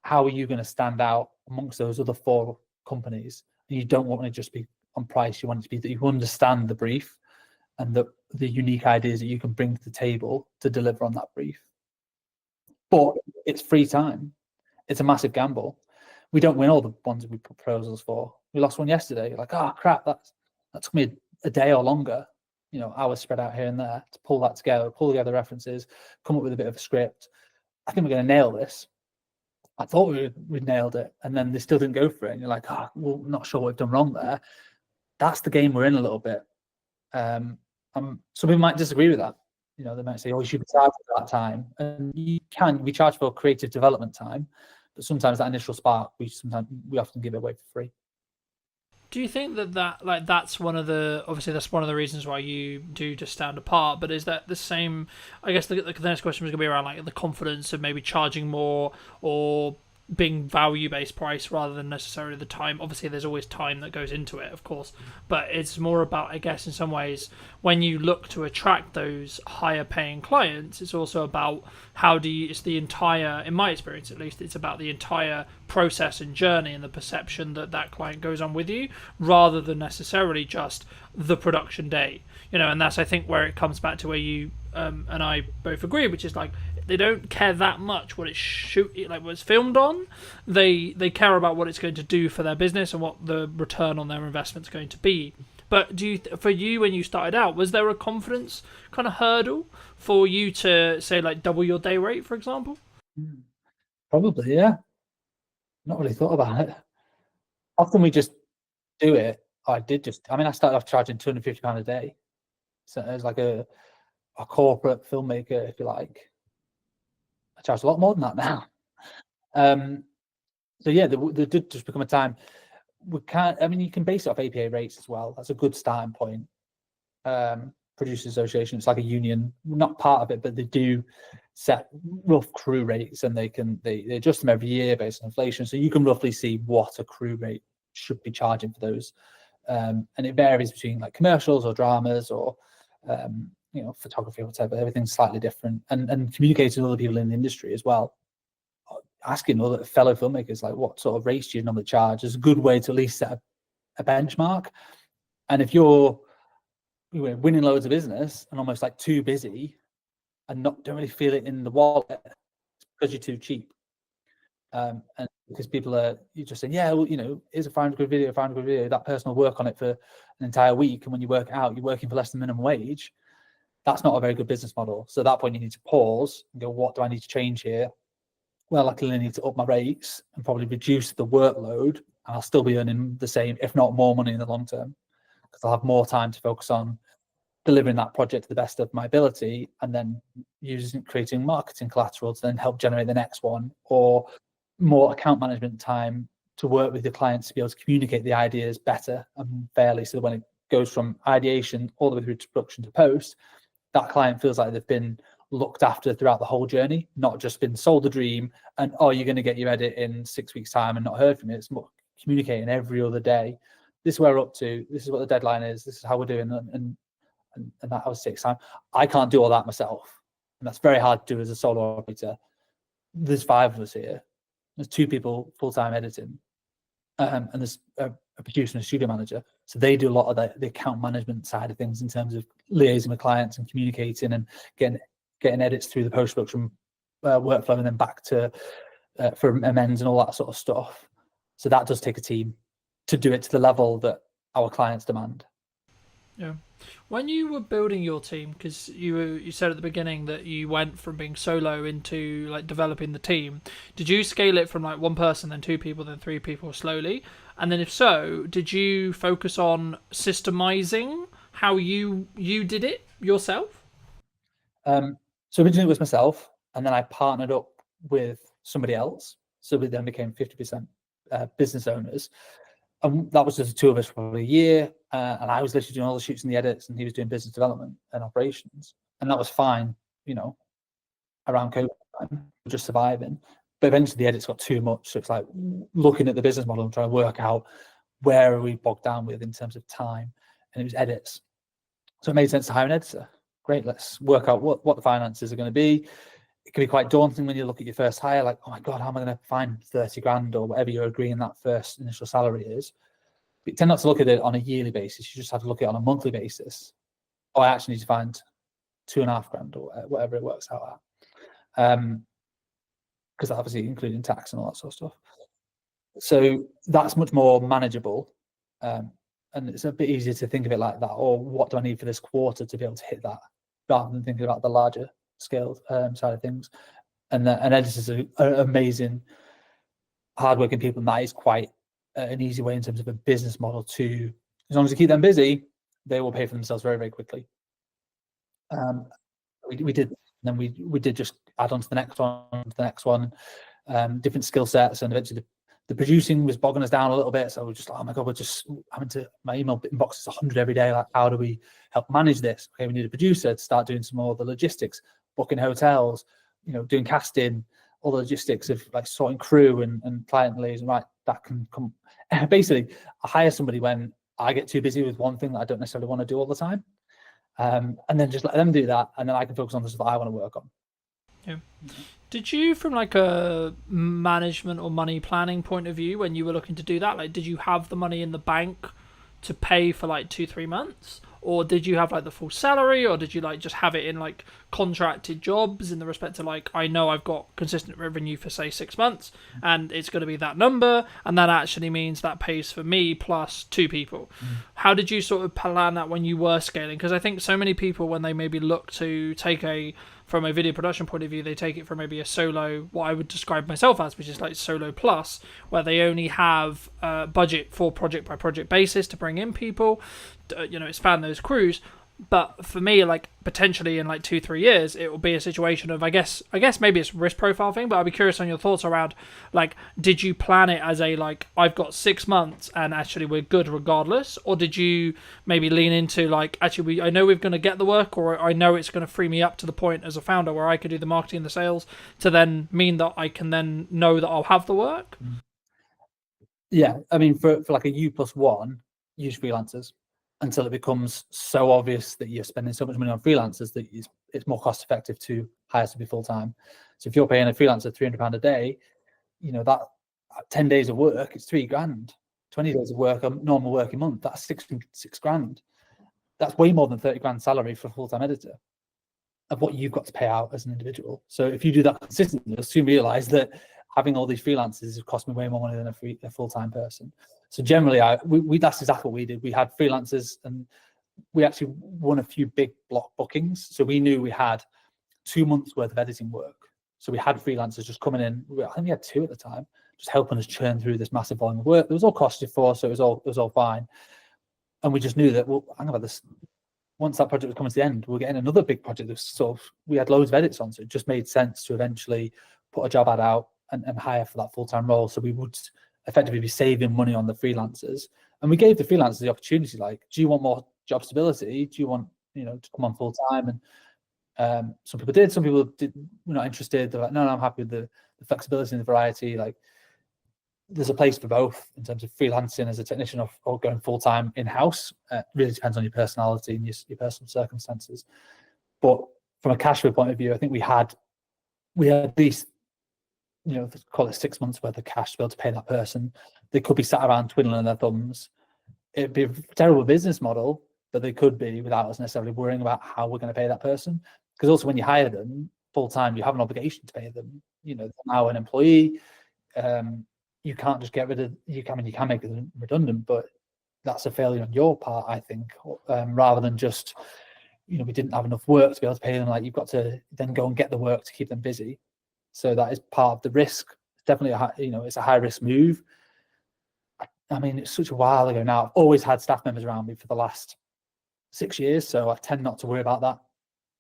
how are you going to stand out amongst those other 4 companies? And you don't want it to just be on price. You want it to be that you understand the brief and the unique ideas that you can bring to the table to deliver on that brief. But it's free time. It's a massive gamble. We don't win all the ones we put proposals for. We lost one yesterday. Like, oh crap, That took me a day or longer, you know, hours spread out here and there to pull that together, pull together references, come up with a bit of a script. I think we're going to nail this. I thought we'd nailed it, and then they still didn't go for it. And you're like, oh, well, not sure what we've done wrong there. That's the game we're in a little bit. Some people might disagree with that. You know, they might say, oh, you should be charged for that time. And you can be charged for creative development time, but sometimes that initial spark, we often give it away for free. Do you think that's one of the, obviously that's one of the reasons why you do just stand apart, but is that the same, I guess the next question was going to be around like the confidence of maybe charging more or being value-based price rather than necessarily the time. Obviously there's always time that goes into it, of course, but it's more about, I guess in some ways, when you look to attract those higher paying clients, it's also about it's the entire, in my experience at least, it's about the entire process and journey and the perception that client goes on with you, rather than necessarily just the production day, you know. And that's, I think, where it comes back to where you and I both agree, which is like, they don't care that much what it's filmed on. They care about what it's going to do for their business and what the return on their investment is going to be. But for you, when you started out, was there a confidence kind of hurdle for you to say like double your day rate, for example? Probably, yeah. Not really thought about it. Often we just do it. I started off charging £250 a day. So as like a corporate filmmaker, if you like. I charge a lot more than that now. So yeah, there did just become a time we can't. I mean, you can base it off APA rates as well. That's a good starting point. Producers Association, it's like a union, not part of it, but they do set rough crew rates, and they adjust them every year based on inflation. So you can roughly see what a crew rate should be charging for those, and it varies between like commercials or dramas or you know, photography or whatever. Everything's slightly different, and communicating with other people in the industry as well, asking other fellow filmmakers like what sort of rates do you normally charge is a good way to at least set a benchmark. And if you're winning loads of business and almost like too busy and don't really feel it in the wallet because you're too cheap, and because you're just saying, yeah, well, you know, here's a £500 video, that person will work on it for an entire week, and when you work it out, you're working for less than minimum wage. That's not a very good business model. So at that point, you need to pause and go, what do I need to change here? Well, I clearly need to up my rates and probably reduce the workload, and I'll still be earning the same, if not more money in the long term, because I'll have more time to focus on delivering that project to the best of my ability, and then creating marketing collateral to then help generate the next one, or more account management time to work with the clients to be able to communicate the ideas better and fairly, so that when it goes from ideation all the way through to production to post, that client feels like they've been looked after throughout the whole journey, not just been sold the dream and, oh, you're going to get your edit in 6 weeks time and not heard from it. It's more communicating every other day. This is where we're up to. This is what the deadline is. This is how we're doing. And that obviously takes time. I can't do all that myself. And that's very hard to do as a solo operator. There's 5 of us here. There's 2 people full-time editing. And there's a producer and a studio manager. So they do a lot of the account management side of things in terms of liaising with clients and communicating and getting edits through the post-production workflow and then back to for amends and all that sort of stuff. So that does take a team to do it to the level that our clients demand. Yeah. When you were building your team, because you said at the beginning that you went from being solo into like developing the team, did you scale it from like 1 person, then 2 people, then 3 people slowly? And then if so, did you focus on systemizing how you did it yourself? So originally it was myself, and then I partnered up with somebody else. So we then became 50% business owners. And that was just the 2 of us for probably a year. And I was literally doing all the shoots and the edits, and he was doing business development and operations. And that was fine, you know, around COVID time, just surviving. But eventually the edits got too much. So it's like looking at the business model and trying to work out where are we bogged down with in terms of time. And it was edits. So it made sense to hire an editor. Great, let's work out what the finances are going to be. It can be quite daunting when you look at your first hire, like, oh my God, how am I going to find 30 grand or whatever you're agreeing that first initial salary is? But you tend not to look at it on a yearly basis. You just have to look at it on a monthly basis. Oh, I actually need to find 2.5 grand or whatever it works out at. Because obviously including tax and all that sort of stuff. So that's much more manageable. And it's a bit easier to think of it like that, or what do I need for this quarter to be able to hit that, rather than thinking about the larger scale side of things. And editors are amazing, hardworking people, and that is quite an easy way in terms of a business model to, as long as you keep them busy, they will pay for themselves very, very quickly. We did, and then we did just add on to the next one, different skill sets, and eventually the producing was bogging us down a little bit. So we're just like, oh my god, we're just having to, my email inbox is 100 every day. Like, how do we help manage this? Okay, we need a producer to start doing some more of the logistics, booking hotels, doing casting, all the logistics of like sorting crew and client liaison. Right, that can come. Basically, I hire somebody when I get too busy with one thing that I don't necessarily want to do all the time. And then just let them do that, and then I can focus on the stuff that I want to work on. Yeah. Did you, from like a management or money planning point of view, when you were looking to do that, like, did you have the money in the bank to pay for like 2-3 months, or did you have like the full salary, or did you like just have it in like contracted jobs in the respect to like, I know I've got consistent revenue for say 6 months and it's going to be that number, and that actually means that pays for me plus 2 people? How did you sort of plan that when you were scaling? Because I think so many people, when they maybe look to take from a video production point of view, they take it from maybe a solo, what I would describe myself as, which is like solo plus, where they only have budget for project by project basis to bring in people, expand those crews. But for me, like, potentially in like 2-3 years, it will be a situation of, I guess maybe it's a risk profile thing, but I'd be curious on your thoughts around, like, did you plan it as a, like, I've got 6 months and actually we're good regardless? Or did you maybe lean into like, actually, I know we're going to get the work, or I know it's going to free me up to the point as a founder where I could do the marketing and the sales to then mean that I can then know that I'll have the work? Yeah, I mean, for like a U+1, use freelancers until it becomes so obvious that you're spending so much money on freelancers that it's more cost effective to hire somebody full time. So if you're paying a freelancer £300 a day, that 10 days of work, it's £3,000. 20 days of work, a normal working month, that's six grand. That's way more than 30 grand salary for a full-time editor of what you've got to pay out as an individual. So if you do that consistently, you'll soon realize that having all these freelancers has cost me way more money than a full-time person. So generally, that's exactly what we did. We had freelancers, and we actually won a few big block bookings. So we knew we had 2 months worth of editing work. So we had freelancers just coming in. I think we had 2 at the time, just helping us churn through this massive volume of work. It was all costed for, so it was all fine. And we just knew that, well, hang about this. Once that project was coming to the end, we're getting another big project. That was sort of, we had loads of edits on, so it just made sense to eventually put a job ad out and hire for that full-time role. So we would effectively be saving money on the freelancers. And we gave the freelancers the opportunity, like, do you want more job stability? Do you want, to come on full-time? And some people did, some people were not interested. They're like, no, I'm happy with the flexibility and the variety. Like, there's a place for both in terms of freelancing as a technician or going full-time in-house. Really depends on your personality and your personal circumstances. But from a cash flow point of view, I think we had at least, call it 6 months worth of cash to be able to pay that person. They could be sat around twiddling their thumbs. It'd be a terrible business model, but they could be without us necessarily worrying about how we're going to pay that person. Because also when you hire them full-time, you have an obligation to pay them. They're now an employee. You can't just get rid of, you can make them redundant, but that's a failure on your part, I think, rather than just, we didn't have enough work to be able to pay them. Like, you've got to then go and get the work to keep them busy. So that is part of the risk. It's definitely it's a high risk move. I mean, it's such a while ago now. I've always had staff members around me for the last 6 years, so I tend not to worry about that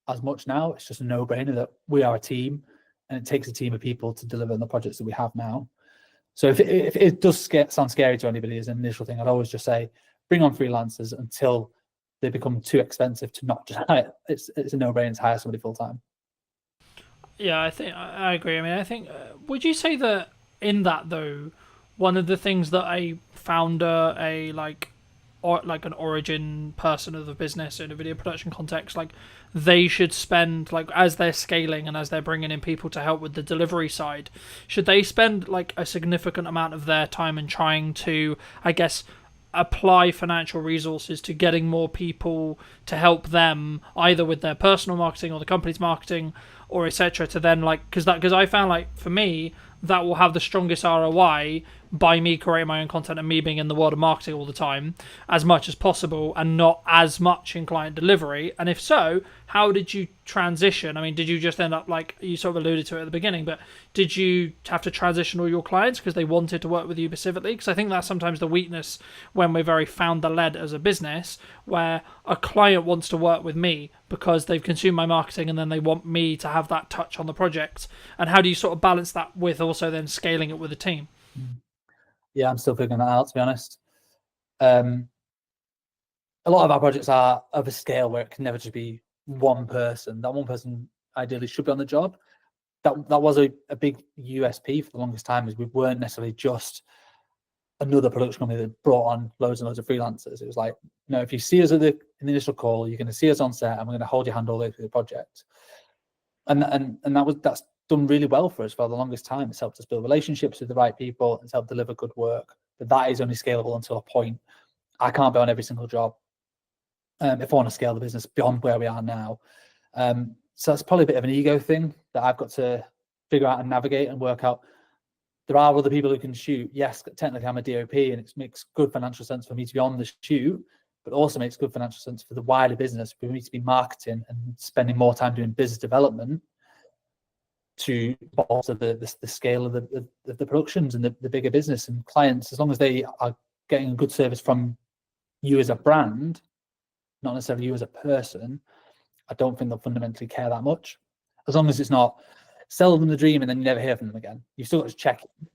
as much now. It's just a no-brainer that we are a team, and it takes a team of people to deliver on the projects that we have now. So if it does sound scary to anybody as an initial thing, I'd always just say, bring on freelancers until they become too expensive to not just hire. It's a no-brainer to hire somebody full-time. Yeah, I think I agree. I mean, I think, would you say that in that though, one of the things that a founder, like an origin person of the business in a video production context, like, they should spend, like, as they're scaling and as they're bringing in people to help with the delivery side, should they spend like a significant amount of their time in trying to, I guess, apply financial resources to getting more people to help them either with their personal marketing or the company's marketing or etc., to then, like, because I found, like, for me, that will have the strongest ROI by me creating my own content and me being in the world of marketing all the time as much as possible and not as much in client delivery? And if so, how did you transition? I mean, did you just end up, like you sort of alluded to it at the beginning, but did you have to transition all your clients because they wanted to work with you specifically? Because I think that's sometimes the weakness when we're very founder-led as a business, where a client wants to work with me because they've consumed my marketing and then they want me to have that touch on the project. And how do you sort of balance that with also then scaling it with a team? Yeah, I'm still figuring that out, to be honest. A lot of our projects are of a scale where it can never just be one person. That one person ideally should be on the job. That was a big USP for the longest time, is we weren't necessarily just another production company that brought on loads and loads of freelancers. It was like, no, if you see us in the initial call, you're going to see us on set and we're going to hold your hand all the way through the project. And that's done really well for us for the longest time. It's helped us build relationships with the right people. It's helped deliver good work. But that is only scalable until a point. I can't be on every single job if I want to scale the business beyond where we are now. So that's probably a bit of an ego thing that I've got to figure out and navigate and work out. There are other people who can shoot. Yes, technically I'm a DOP and it makes good financial sense for me to be on the shoot, but also makes good financial sense for the wider business for me to be marketing and spending more time doing business development to bolster the scale of the productions and the bigger business and clients. As long as they are getting a good service from you as a brand, not necessarily you as a person, I don't think they'll fundamentally care that much. As long as it's not sell them the dream and then you never hear from them again. You've still got to check in,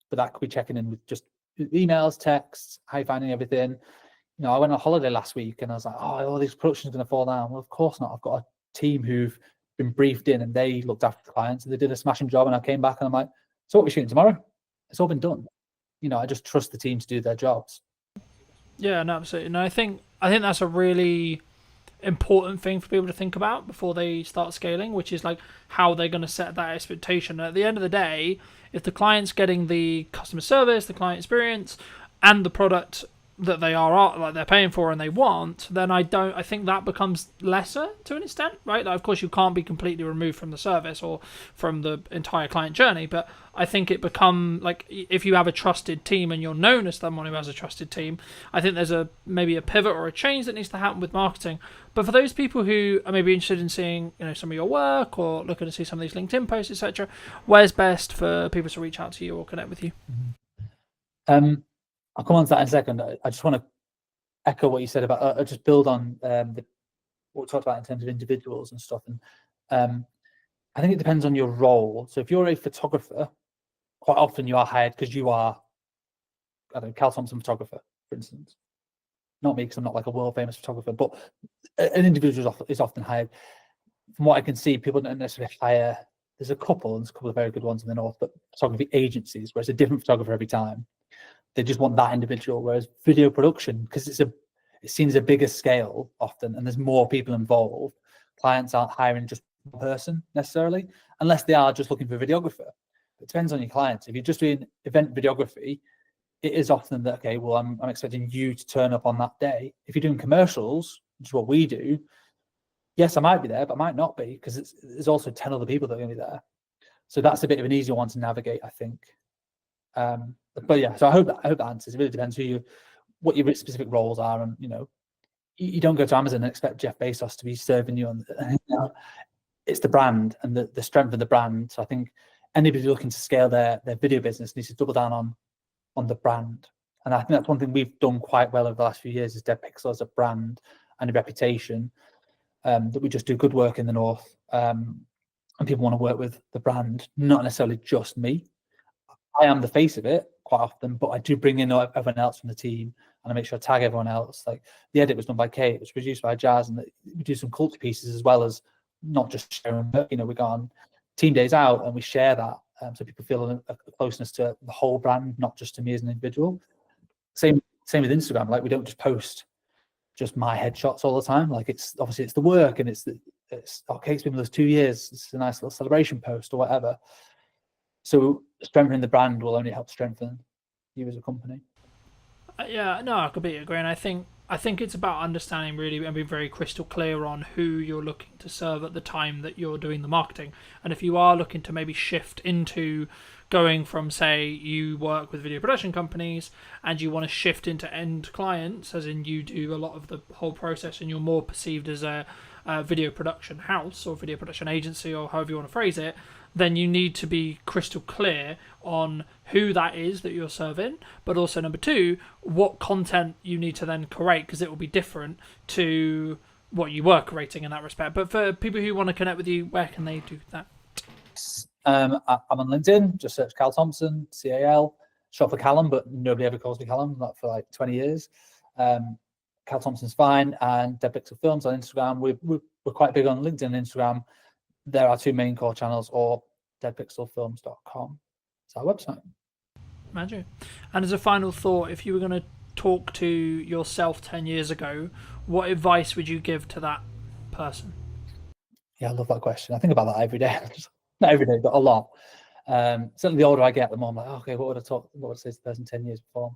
but that could be checking in with just emails, texts, how you finding everything. You know, I went on holiday last week and I was like, oh, all these productions are going to fall down. Well, of course not. I've got a team who've been briefed in and they looked after the clients and they did a smashing job. And I came back and I'm like, so what are we shooting tomorrow? It's all been done. You know, I just trust the team to do their jobs. Yeah, no, absolutely. No, I think that's a really important thing for people to think about before they start scaling, which is like how they're going to set that expectation. At the end of the day, if the client's getting the customer service, the client experience, and the product that they are like they're paying for and they want, then I think that becomes lesser to an extent, right? Like, of course, you can't be completely removed from the service or from the entire client journey, but I think it become like if you have a trusted team and you're known as someone who has a trusted team, I think there's maybe a pivot or a change that needs to happen with marketing. But for those people who are maybe interested in seeing, you know, some of your work or looking to see some of these LinkedIn posts, etc., where's best for people to reach out to you or connect with you? I'll come on to that in a second. I just want to echo what you said about, just build on what we talked about in terms of individuals and stuff. And I think it depends on your role. So if you're a photographer, quite often you are hired because you are, I don't know, Cal Thompson photographer, for instance. Not me, because I'm not like a world famous photographer, but an individual is often hired. From what I can see, people don't necessarily hire. There's a couple of very good ones in the north, but photography agencies where it's a different photographer every time. They just want that individual. Whereas video production, because it's seen as a bigger scale often, and there's more people involved, clients aren't hiring just one person necessarily, unless they are just looking for a videographer. It depends on your clients. If you're just doing event videography, it is often that, okay, well, I'm expecting you to turn up on that day. If you're doing commercials, which is what we do, yes, I might be there, but I might not be, because there's also 10 other people that are going to be there. So that's a bit of an easier one to navigate, I think. But yeah, so I hope that answers. It really depends what your specific roles are, and you know, you don't go to Amazon and expect Jeff Bezos to be serving you on. You know, it's the brand and the strength of the brand. So I think anybody looking to scale their video business needs to double down on the brand, and I think that's one thing we've done quite well over the last few years is Dead Pixel as a brand and a reputation, that we just do good work in the north, and people want to work with the brand, not necessarily just me. I am the face of it quite often, but I do bring in everyone else from the team, and I make sure I tag everyone else. Like the edit was done by Kate, it was produced by Jazz, and we do some culture pieces as well as not just sharing work. You know, we go on team days out and we share that, so people feel a closeness to the whole brand, not just to me as an individual. Same with Instagram. Like we don't just post just my headshots all the time. Like it's obviously it's the work, and it's okay, it's been with us 2 years. It's a nice little celebration post or whatever. So strengthening the brand will only help strengthen you as a company. Yeah, no, I completely agree. And I think I think it's about understanding really and being very crystal clear on who you're looking to serve at the time that you're doing the marketing. And if you are looking to maybe shift into going from, say, you work with video production companies and you want to shift into end clients, as in you do a lot of the whole process and you're more perceived as a video production house or video production agency or however you want to phrase it, then you need to be crystal clear on who that is that you're serving, but also number two, what content you need to then create, because it will be different to what you were creating in that respect. But for people who want to connect with you, where can they do that? I'm on LinkedIn, just search Cal Thompson, CAL, short for Callum, but nobody ever calls me Callum, not for like 20 years. Cal Thompson's fine, and Dead Pixel Films on Instagram. We're quite big on LinkedIn and Instagram. There are two main core channels, or deadpixelfilms.com. It's our website. Magic. And as a final thought, if you were going to talk to yourself 10 years ago, what advice would you give to that person? Yeah, I love that question. I think about that every day. Not every day, but a lot. Certainly the older I get, the more I'm like, okay, what would I say to the person 10 years before?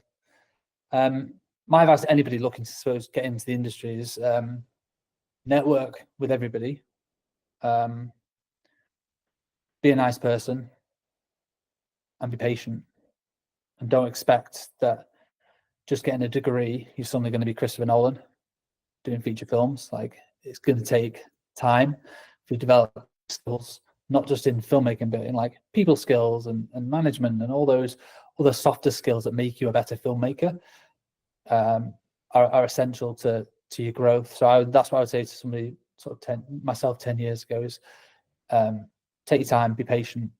My advice to anybody looking to get into the industry is network with everybody. Be a nice person and be patient, and don't expect that just getting a degree you're suddenly going to be Christopher Nolan doing feature films. Like, it's going to take time to develop skills, not just in filmmaking, but in like people skills and management and all those other softer skills that make you a better filmmaker, are essential to your growth. So that's what I would say to somebody sort of myself 10 years ago is take your time, be patient,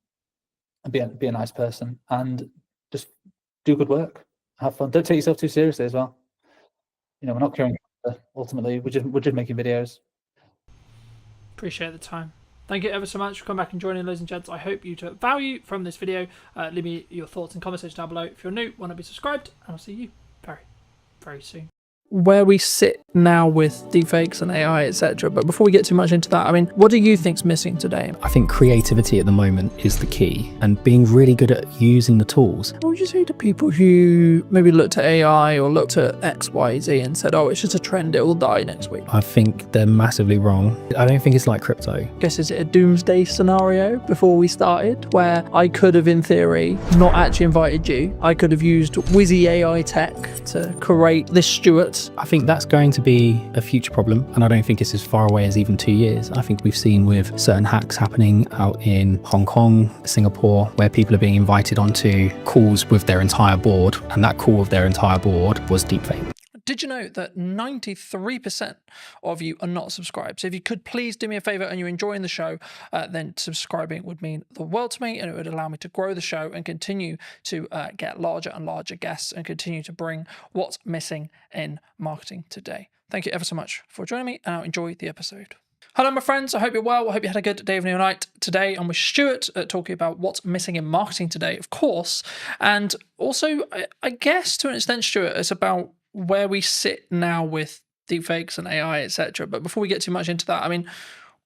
and be a nice person, and just do good work. Have fun. Don't take yourself too seriously as well. You know, we're not curing cancer, ultimately. We're just making videos. Appreciate the time. Thank you ever so much for coming back and joining, ladies and gents. I hope you took value from this video. Leave me your thoughts and comments down below. If you're new, want to be subscribed, and I'll see you very, very soon. Where we sit now with deepfakes and AI, etc. But before we get too much into that, I mean, what do you think's missing today? I think creativity at the moment is the key, and being really good at using the tools. What would you say to people who maybe looked at AI or looked at X, Y, Z and said, oh, it's just a trend, it will die next week? I think they're massively wrong. I don't think it's like crypto. I guess, is it a doomsday scenario before we started, where I could have, in theory, not actually invited you? I could have used whizzy AI tech to create this Stuart. I think that's going to be a future problem, and I don't think it's as far away as even 2 years. I think we've seen with certain hacks happening out in Hong Kong, Singapore, where people are being invited onto calls with their entire board, and that call with their entire board was deepfake. Did you know that 93% of you are not subscribed? So if you could please do me a favor and you're enjoying the show, then subscribing would mean the world to me, and it would allow me to grow the show and continue to get larger and larger guests and continue to bring what's missing in marketing today. Thank you ever so much for joining me, and I'll enjoy the episode. Hello, my friends. I hope you're well. I hope you had a good day, evening, or night. Today, I'm with Stuart talking about what's missing in marketing today, of course. And also, I guess to an extent, Stuart, it's about where we sit now with deepfakes and AI, etc. But before we get too much into that, I mean,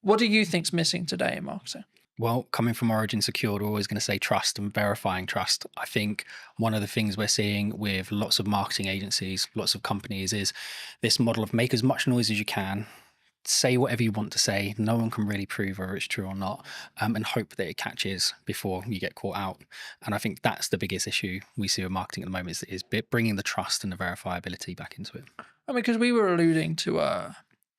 what do you think's missing today in marketing? Well, coming from Origin Secured, we're always going to say trust and verifying trust. I think one of the things we're seeing with lots of marketing agencies, lots of companies, is this model of make as much noise as you can, say whatever you want to say, no one can really prove whether it's true or not, and hope that it catches before you get caught out. And I think that's the biggest issue we see with marketing at the moment, is bringing the trust and the verifiability back into it. I mean, because we were alluding to, I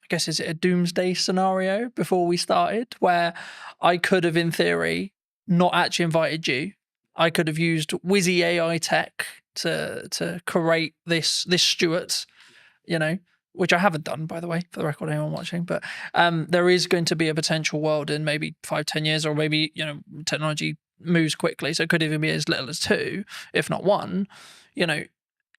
guess, is it a doomsday scenario before we started, where I could have, in theory, not actually invited you. I could have used whizzy AI tech to create this Stuart, you know, which I haven't done, by the way, for the record, anyone watching. But there is going to be a potential world in maybe 5-10 years, or maybe, you know, technology moves quickly, so it could even be as little as 2, if not 1. You know,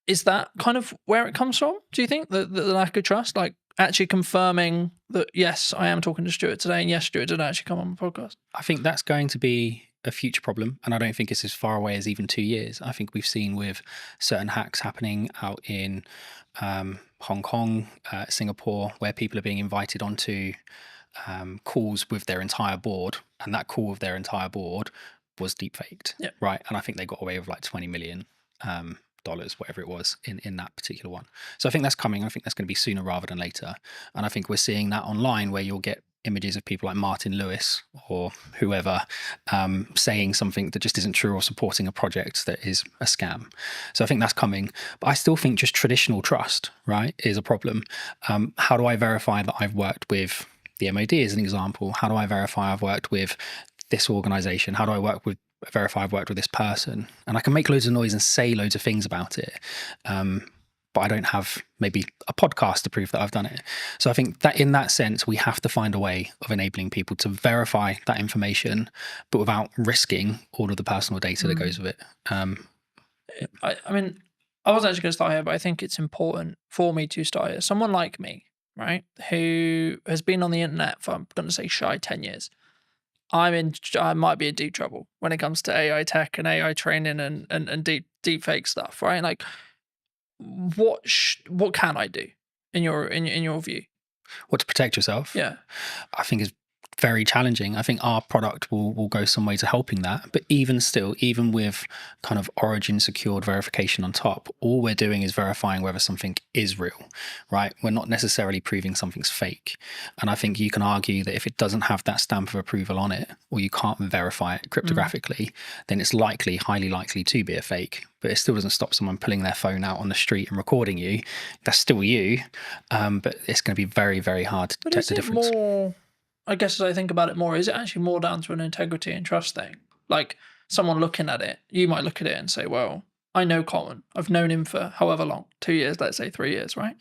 is that kind of where it comes from? Do you think the lack of trust, like actually confirming that yes, I am talking to Stuart today, and yes, Stuart did actually come on the podcast? I think that's going to be a future problem, and I don't think it's as far away as even 2 years. I think we've seen with certain hacks happening out in Hong Kong, Singapore, where people are being invited onto calls with their entire board, and that call with their entire board was deepfaked, right? And I think they got away with like $20 million dollars, whatever it was in that particular one. So I think that's coming. I think that's going to be sooner rather than later. And I think we're seeing that online, where you'll get images of people like Martin Lewis or whoever saying something that just isn't true, or supporting a project that is a scam. So I think that's coming. But I still think just traditional trust, right, is a problem. How do I verify that I've worked with the MOD as an example? How do I verify I've worked with this organization? How do I verify I've worked with this person? And I can make loads of noise and say loads of things about it. But I don't have maybe a podcast to prove that I've done it. So I think that in that sense, we have to find a way of enabling people to verify that information, but without risking all of the personal data that goes with it. I mean, I wasn't actually going to start here, but I think it's important for me to start here. Someone like me, right, who has been on the internet for, I'm going to say, shy 10 years. I might be in deep trouble when it comes to AI tech and AI training and deep fake stuff, right? Like, what can I do in your view? What, to protect yourself? Yeah, I think is very challenging. I think our product will go some way to helping that. But even still, even with kind of origin secured verification on top, all we're doing is verifying whether something is real, right? We're not necessarily proving something's fake. And I think you can argue that if it doesn't have that stamp of approval on it, or you can't verify it cryptographically, then it's highly likely to be a fake. But it still doesn't stop someone pulling their phone out on the street and recording you. That's still you. But it's going to be very, very hard to detect the difference. More, I guess as I think about it more, is it actually more down to an integrity and trust thing? Like, someone looking at it, you might look at it and say, well, I know Colin. I've known him for however long, 2 years, let's say 3 years, right?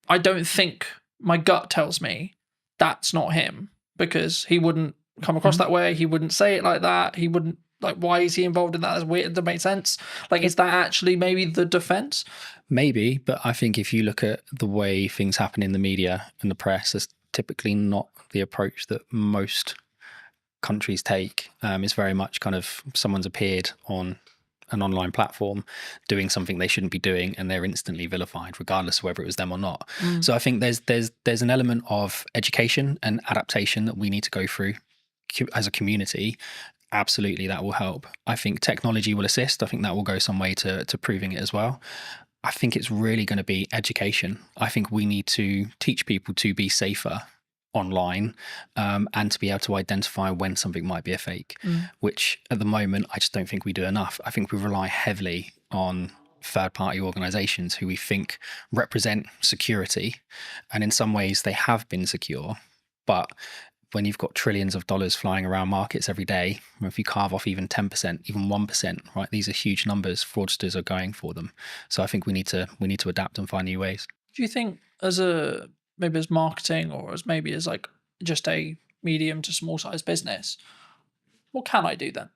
I don't think, my gut tells me that's not him, because he wouldn't come across that way. He wouldn't say it like that. He wouldn't, like, why is he involved in that? That's weird. That makes sense. Like, is that actually maybe the defense? Maybe, but I think if you look at the way things happen in the media and the press, it's typically not the approach that most countries take. It's very much kind of someone's appeared on an online platform doing something they shouldn't be doing, and they're instantly vilified, regardless of whether it was them or not. So I think there's an element of education and adaptation that we need to go through as a community. Absolutely, that will help. I think technology will assist. I think that will go some way to proving it as well. I think it's really going to be education. I think we need to teach people to be safer online, and to be able to identify when something might be a fake, which at the moment I just don't think we do enough. I think we rely heavily on third-party organizations who we think represent security, and in some ways they have been secure, but when you've got trillions of dollars flying around markets every day, if you carve off even 10%, even 1%, right, these are huge numbers. Fraudsters are going for them. So I think we need to adapt and find new ways. Do you think maybe as marketing, or as maybe as like just a medium to small size business, what can I do then?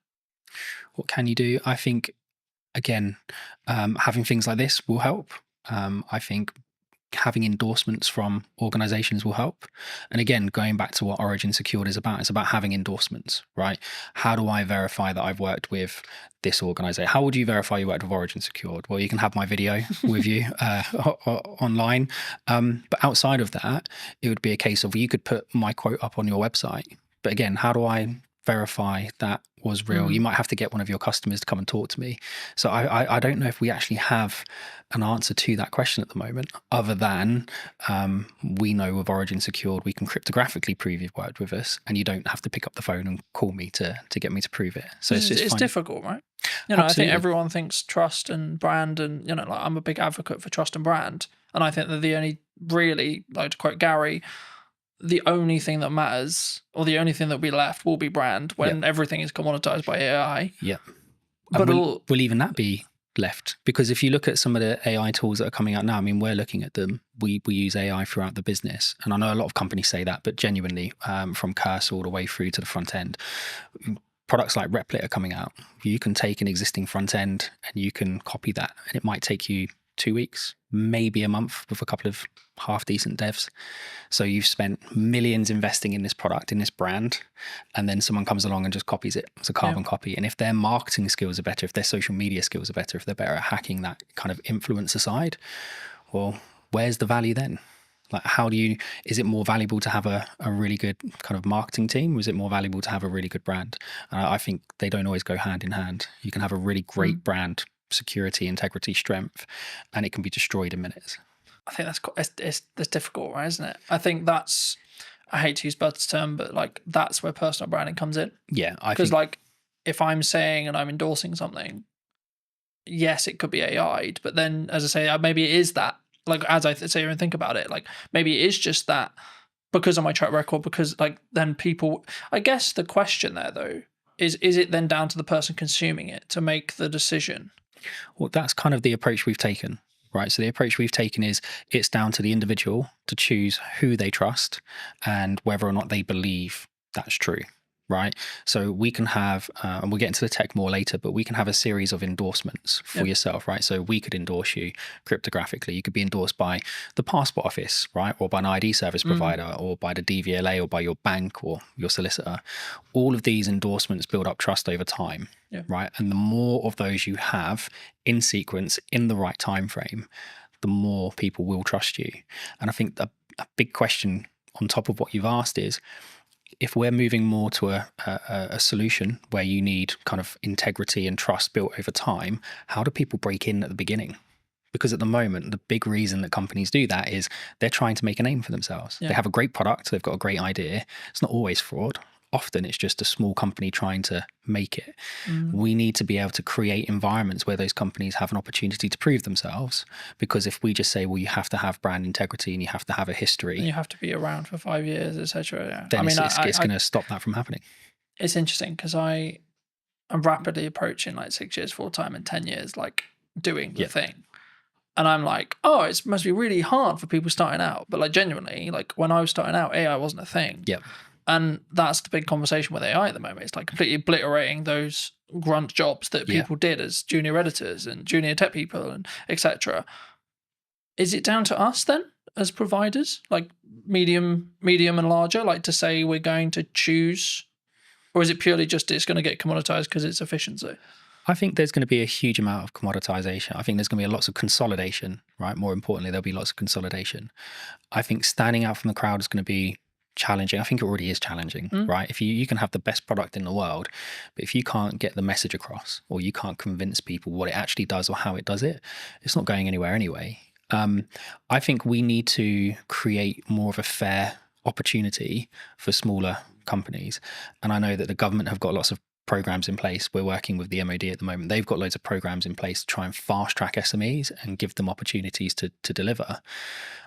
What can you do? I think, again, having things like this will help. I think having endorsements from organizations will help. And again, going back to what Origin Secured is about, it's about having endorsements, right? How do I verify that I've worked with this organization? How would you verify you worked with Origin Secured? Well, you can have my video with you online. But outside of that, it would be a case of you could put my quote up on your website. But again, how do I verify that was real? You might have to get one of your customers to come and talk to me. So I don't know if we actually have an answer to that question at the moment, other than we know with Origin Secured, we can cryptographically prove you've worked with us, and you don't have to pick up the phone and call me to get me to prove it. So it's difficult, right? You know, Absolutely. I think everyone thinks trust and brand, and, you know, like, I'm a big advocate for trust and brand. And I think that the only really, like to quote Gary, the only thing that matters, or the only thing that will be left, will be brand when everything is commoditized by AI. Yeah. But will even that be left? Because if you look at some of the AI tools that are coming out now, I mean, we're looking at them. We use AI throughout the business. And I know a lot of companies say that, but genuinely, from cursor all the way through to the front end, products like Replit are coming out. You can take an existing front end and you can copy that, and it might take you 2 weeks, maybe a month, with a couple of half decent devs. So you've spent millions investing in this product, in this brand, and then someone comes along and just copies it as a carbon copy. And if their marketing skills are better, if their social media skills are better, if they're better at hacking that kind of influencer side, well, where's the value then? Like, is it more valuable to have a really good kind of marketing team, or is it more valuable to have a really good brand? I think they don't always go hand in hand. You can have a really great brand security, integrity, strength, and it can be destroyed in minutes. I think that's difficult, right? Isn't it? I think that's, I hate to use Bud's term, but like that's where personal branding comes in. Yeah, because like if I'm saying and I'm endorsing something, yes, it could be AI'd, but then as I say, maybe it is that. Like as I say and think about it, like maybe it is just that because of my track record. Because like then people, I guess the question there though is it then down to the person consuming it to make the decision? Well, that's kind of the approach we've taken. Right. So the approach we've taken is it's down to the individual to choose who they trust and whether or not they believe that's true. Right. So we can have, and we'll get into the tech more later, but we can have a series of endorsements for yourself. Right. So we could endorse you cryptographically. You could be endorsed by the passport office, right, or by an ID service provider, or by the DVLA, or by your bank or your solicitor. All of these endorsements build up trust over time. Yeah. Right. And the more of those you have in sequence in the right time frame, the more people will trust you. And I think a big question on top of what you've asked is, if we're moving more to a solution where you need kind of integrity and trust built over time, how do people break in at the beginning? Because at the moment, the big reason that companies do that is they're trying to make a name for themselves. Yeah. They have a great product, they've got a great idea. It's not always fraud. Often it's just a small company trying to make it. We need to be able to create environments where those companies have an opportunity to prove themselves. Because if we just say, well, you have to have brand integrity and you have to have a history, And you have to be around for 5 years, etc. Yeah. then I mean, it's going to stop that from happening. It's interesting because I'm rapidly approaching like 6 years full time and 10 years like doing the thing. And I'm like, oh, it must be really hard for people starting out. But like genuinely, like when I was starting out, AI wasn't a thing. Yeah. And that's the big conversation with AI at the moment. It's like completely obliterating those grunt jobs that people did as junior editors and junior tech people and etc. Is it down to us then as providers, like medium and larger, like to say we're going to choose, or is it purely just it's going to get commoditized because it's efficiency? I think there's going to be a huge amount of commoditization. I think there's going to be lots of consolidation, right? More importantly, there'll be lots of consolidation. I think standing out from the crowd is going to be challenging. I think it already is challenging, right? If you can have the best product in the world, but if you can't get the message across, or you can't convince people what it actually does or how it does it, it's not going anywhere anyway. I think we need to create more of a fair opportunity for smaller companies. And I know that the government have got lots of programs in place. We're working with the MOD at the moment. They've got loads of programs in place to try and fast track SMEs and give them opportunities to deliver.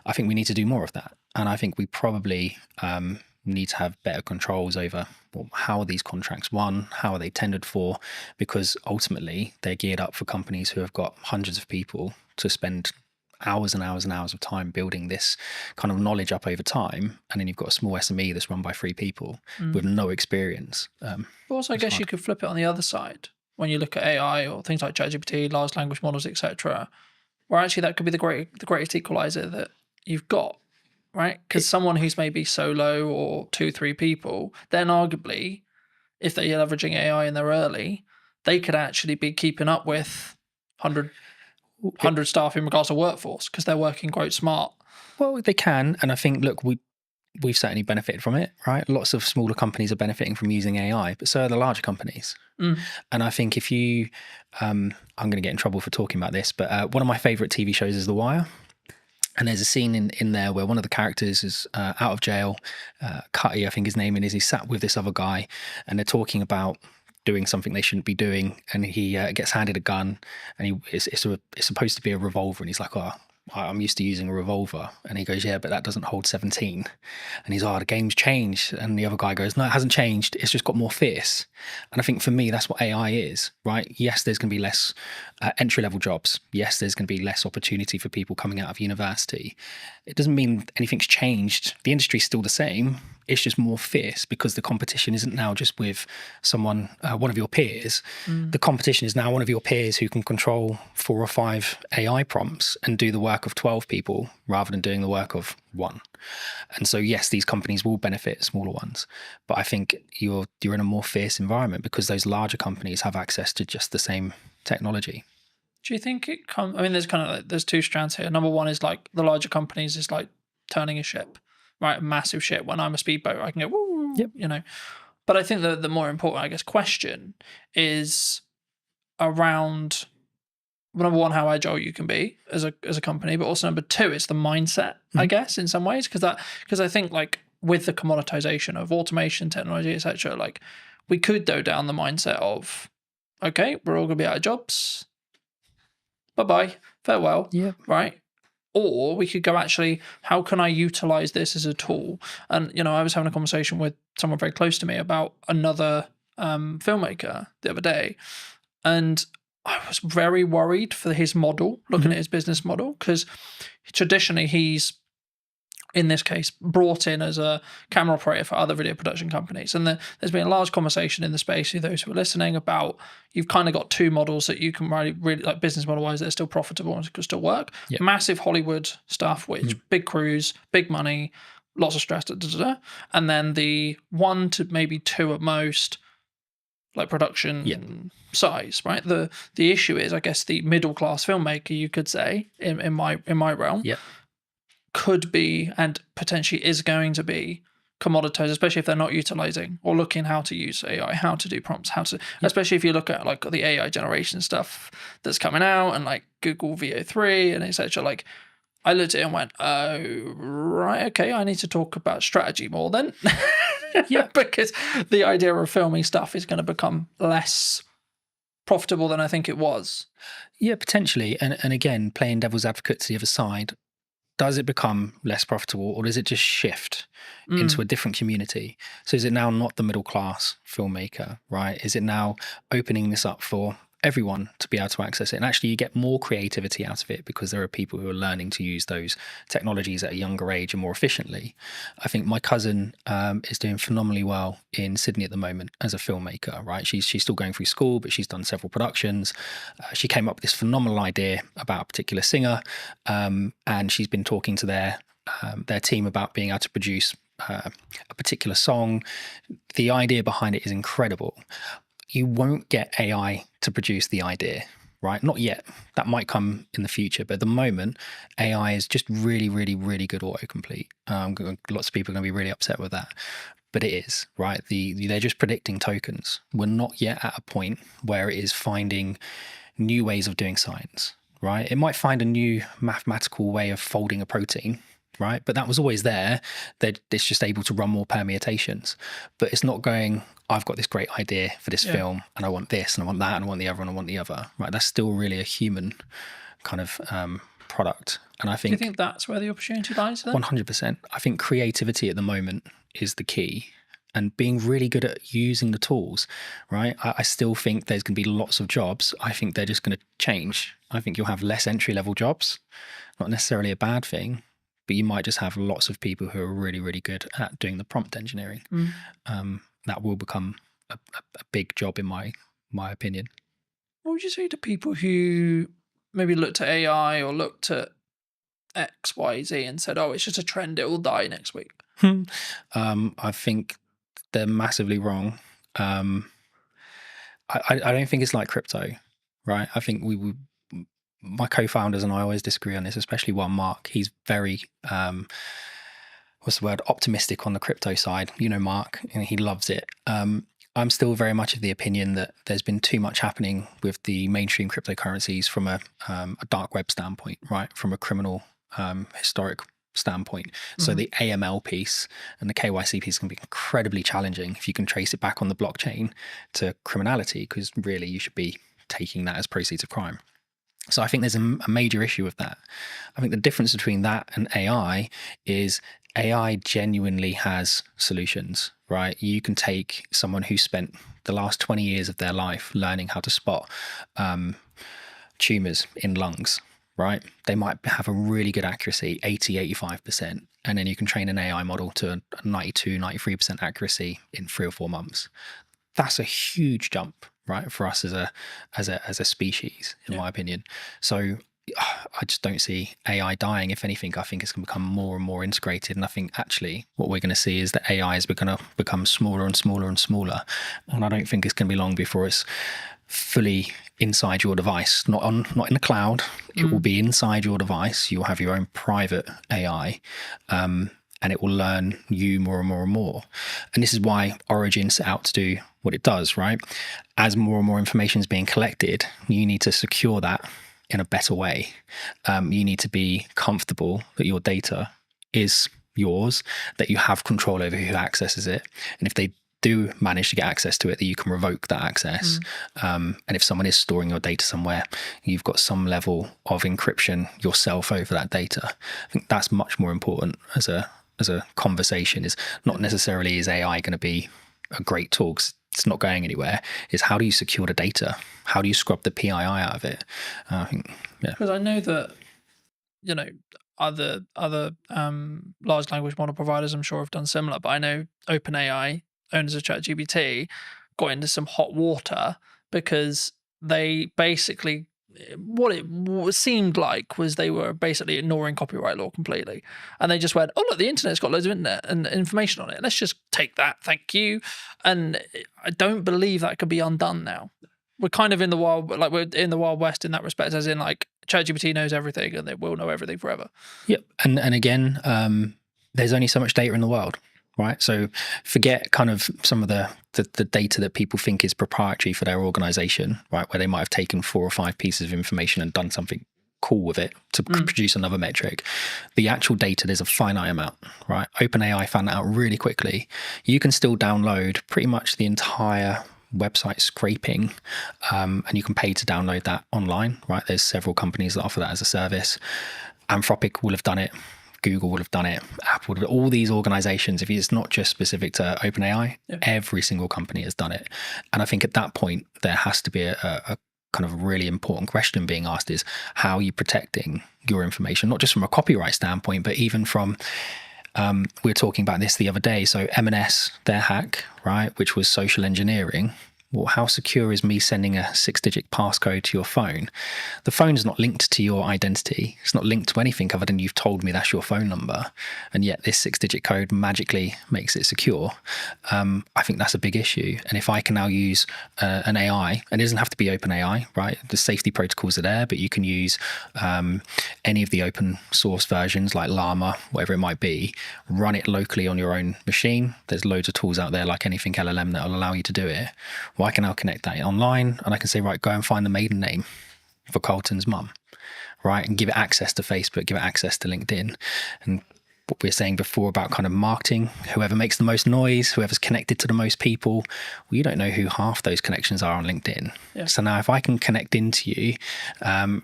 I think we need to do more of that. And I think we probably need to have better controls over how are these contracts won, how are they tendered for, because ultimately they're geared up for companies who have got hundreds of people to spend hours and hours and hours of time building this kind of knowledge up over time, and then you've got a small SME that's run by 3 people with no experience. But also, I guess you could flip it on the other side when you look at AI or things like ChatGPT, large language models, etc., where actually that could be the greatest equalizer that you've got, right? Because someone who's maybe solo or 2-3 people, then arguably, if they're leveraging AI and they're early, they could actually be keeping up with 100 staff in regards to workforce because they're working quite smart. Well, they can, and I think, look, we've certainly benefited from it, right? Lots of smaller companies are benefiting from using AI, but so are the larger companies. And I think if you, I'm going to get in trouble for talking about this, but one of my favourite TV shows is The Wire. And there's a scene in there where one of the characters is out of jail. Cutty, I think his name is. He's sat with this other guy, and they're talking about doing something they shouldn't be doing, and he gets handed a gun, and it's supposed to be a revolver, and he's like, oh, I'm used to using a revolver, and he goes, yeah, but that doesn't hold 17, and he's, oh, the game's changed, and the other guy goes, no, it hasn't changed, it's just got more fierce. And I think for me that's what AI is, right? Yes, there's going to be less entry-level jobs. Yes, there's going to be less opportunity for people coming out of university. It doesn't mean anything's changed. The industry's still the same. It's just more fierce because the competition isn't now just with someone, one of your peers. The competition is now one of your peers who can control 4 or 5 AI prompts and do the work of 12 people rather than doing the work of 1. And so, yes, these companies will benefit smaller ones, but I think you're in a more fierce environment because those larger companies have access to just the same technology. Do you think it comes? I mean, there's kind of like, there's 2 strands here. Number one is like the larger companies is like turning a ship, right? A massive ship. When I'm a speedboat, I can go, woo, you know. But I think the more important, I guess, question is around number one, how agile you can be as a company, but also number two, it's the mindset, I guess, in some ways, because I think like with the commoditization of automation, technology, etc., like we could go down the mindset of, okay, we're all going to be out of jobs. Bye-bye, farewell, right? Or we could go, actually, how can I utilize this as a tool? And, you know, I was having a conversation with someone very close to me about another filmmaker the other day. And I was very worried for his model, looking at his business model, because traditionally he's, in this case, brought in as a camera operator for other video production companies. And there's been a large conversation in the space with those who are listening about, you've kind of got two models that you can really like business model wise, that are still profitable and can still work. Yep. Massive Hollywood stuff, which big crews, big money, lots of stress, and then the 1 to maybe 2 at most, like production size, right? The issue is, I guess, the middle class filmmaker, you could say, in my realm, could be and potentially is going to be commoditized, especially if they're not utilizing or looking how to use AI, how to do prompts, how to, especially if you look at like the AI generation stuff that's coming out and like Google VO3 and etc. Like, I looked at it and went, oh, right, okay, I need to talk about strategy more then. Because the idea of filming stuff is going to become less profitable than I think it was. Yeah, potentially. And again, playing devil's advocate to the other side, does it become less profitable, or does it just shift into a different community? So is it now not the middle class filmmaker, right? Is it now opening this up for everyone to be able to access it? And actually you get more creativity out of it because there are people who are learning to use those technologies at a younger age and more efficiently. I think my cousin is doing phenomenally well in Sydney at the moment as a filmmaker, right? She's still going through school, but she's done several productions. She came up with this phenomenal idea about a particular singer, and she's been talking to their team about being able to produce a particular song. The idea behind it is incredible. You won't get AI to produce the idea, right? Not yet. That might come in the future. But at the moment, AI is just really, really, really good autocomplete. Lots of people are going to be really upset with that. But it is, right? They're just predicting tokens. We're not yet at a point where it is finding new ways of doing science, right? It might find a new mathematical way of folding a protein, right? But that was always there. It's just able to run more permutations. But it's not going, I've got this great idea for this film, and I want this, and I want that, and I want the other, and I want the other, right? That's still really a human kind of product. And I think... Do you think that's where the opportunity lies then? 100%. I think creativity at the moment is the key, and being really good at using the tools, right? I still think there's going to be lots of jobs. I think they're just going to change. I think you'll have less entry-level jobs, not necessarily a bad thing, but you might just have lots of people who are really, really good at doing the prompt engineering. That will become a big job in my opinion. What would you say to people who maybe looked at AI or looked at X, Y, Z and said, oh, it's just a trend, it will die next week? I think they're massively wrong. I don't think it's like crypto, right? I think my co-founders and I always disagree on this, especially one Mark. He's very optimistic on the crypto side. You know Mark, and he loves it. I'm still very much of the opinion that there's been too much happening with the mainstream cryptocurrencies from a dark web standpoint, right? From a criminal historic standpoint. So the AML piece and the KYC piece can be incredibly challenging if you can trace it back on the blockchain to criminality, because really you should be taking that as proceeds of crime. So I think there's a major issue with that. I think the difference between that and AI is AI genuinely has solutions, right? You can take someone who spent the last 20 years of their life learning how to spot tumors in lungs, right? They might have a really good accuracy, 80, 85%. And then you can train an AI model to 92, 93% accuracy in 3 or 4 months. That's a huge jump, right, for us as a species, in my opinion. So I just don't see AI dying. If anything, I think it's going to become more and more integrated. And I think actually what we're going to see is that AI is going to become smaller and smaller and smaller. And I don't think it's going to be long before it's fully inside your device, not in the cloud. It will be inside your device. You'll have your own private AI. And it will learn you more and more and more. And this is why Origin set out to do what it does, right? As more and more information is being collected, you need to secure that in a better way. You need to be comfortable that your data is yours, that you have control over who accesses it, and if they do manage to get access to it, that you can revoke that access. And if someone is storing your data somewhere, you've got some level of encryption yourself over that data. I think that's much more important as a conversation. Is not necessarily is AI going to be a great tool, 'cause it's not going anywhere. Is how do you secure the data? How do you scrub the PII out of it? I think, yeah. Because I know that, you know, other large language model providers, I'm sure, have done similar. But I know OpenAI, owners of ChatGPT, got into some hot water because they basically, what it seemed like was they were basically ignoring copyright law completely, and they just went, "Oh look, the internet's got loads of internet and information on it. Let's just take that, thank you." And I don't believe that could be undone now. We're kind of in the wild, like we're in the Wild West in that respect, as in like ChatGPT knows everything and they will know everything forever. Yep. And again, there's only so much data in the world, right? So forget kind of some of the data that people think is proprietary for their organization, right? Where they might have taken 4 or 5 pieces of information and done something cool with it to produce another metric. The actual data, there's a finite amount, right? OpenAI found that out really quickly. You can still download pretty much the entire website scraping, and you can pay to download that online, right? There's several companies that offer that as a service. Anthropic will have done it, Google will have done it, Apple would have, all these organizations. If it's not just specific to OpenAI, every single company has done it. And I think at that point there has to be a kind of really important question being asked, is how are you protecting your information, not just from a copyright standpoint, but even from we were talking about this the other day. So M&S, their hack, right, which was social engineering. Well, how secure is me sending a 6-digit passcode to your phone? The phone's not linked to your identity. It's not linked to anything other than you've told me that's your phone number. And yet this 6-digit code magically makes it secure. I think that's a big issue. And if I can now use an AI, and it doesn't have to be OpenAI, right? The safety protocols are there, but you can use any of the open source versions like Llama, whatever it might be, run it locally on your own machine. There's loads of tools out there like anything LLM that will allow you to do it. Well, I can now connect that online and I can say, right, go and find the maiden name for Carlton's mum, right? And give it access to Facebook, give it access to LinkedIn. And what we were saying before about kind of marketing, whoever makes the most noise, whoever's connected to the most people, well, you don't know who half those connections are on LinkedIn. Yeah. So now if I can connect into you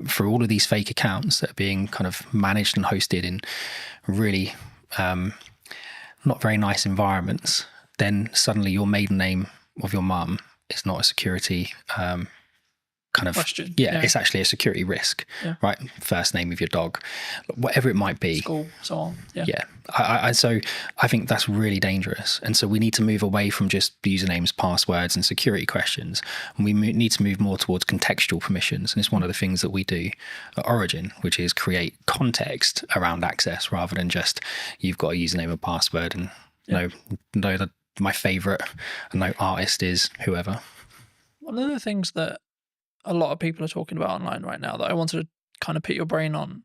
through all of these fake accounts that are being kind of managed and hosted in really not very nice environments, then suddenly your maiden name of your mum is not a security kind of question. Yeah, it's actually a security risk, right? First name of your dog, whatever it might be. School, so on. So I think that's really dangerous. And so we need to move away from just usernames, passwords, and security questions. And we need to move more towards contextual permissions. And it's one of the things that we do at Origin, which is create context around access rather than just you've got a username and password and know that my favorite artist is whoever. One of the things that a lot of people are talking about online right now that I wanted to kind of put your brain on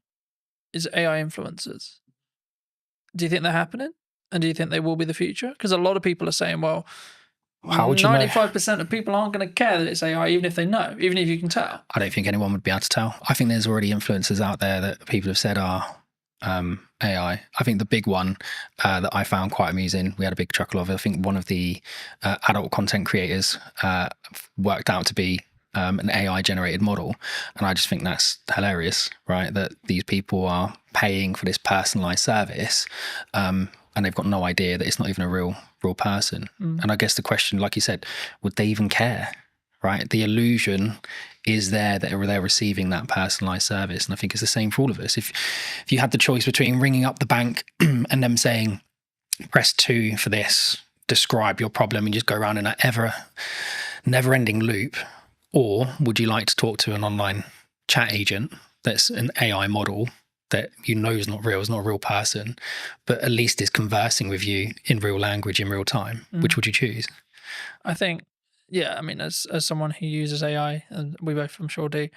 is AI influencers. Do you think they're happening? And do you think they will be the future? Because a lot of people are saying, well, how would you 95% of people aren't going to care that it's AI, even if they know, even if you can tell. I don't think anyone would be able to tell. I think there's already influencers out there that people have said are AI. I think the big one that I found quite amusing, we had a big chuckle of it. I think one of the adult content creators worked out to be an AI generated model. And I just think that's hilarious, right? That these people are paying for this personalized service and they've got no idea that it's not even a real person. And I guess the question, like you said, would they even care? Right? The illusion is there that they're receiving that personalized service. And I think it's the same for all of us. If you had the choice between ringing up the bank and them saying, press 2 for this, describe your problem, and just go around in that never ending loop, or would you like to talk to an online chat agent that's an AI model that you know is not real, is not a real person, but at least is conversing with you in real language in real time? Which would you choose? I think, I mean, as someone who uses AI, and we both, I'm sure, do,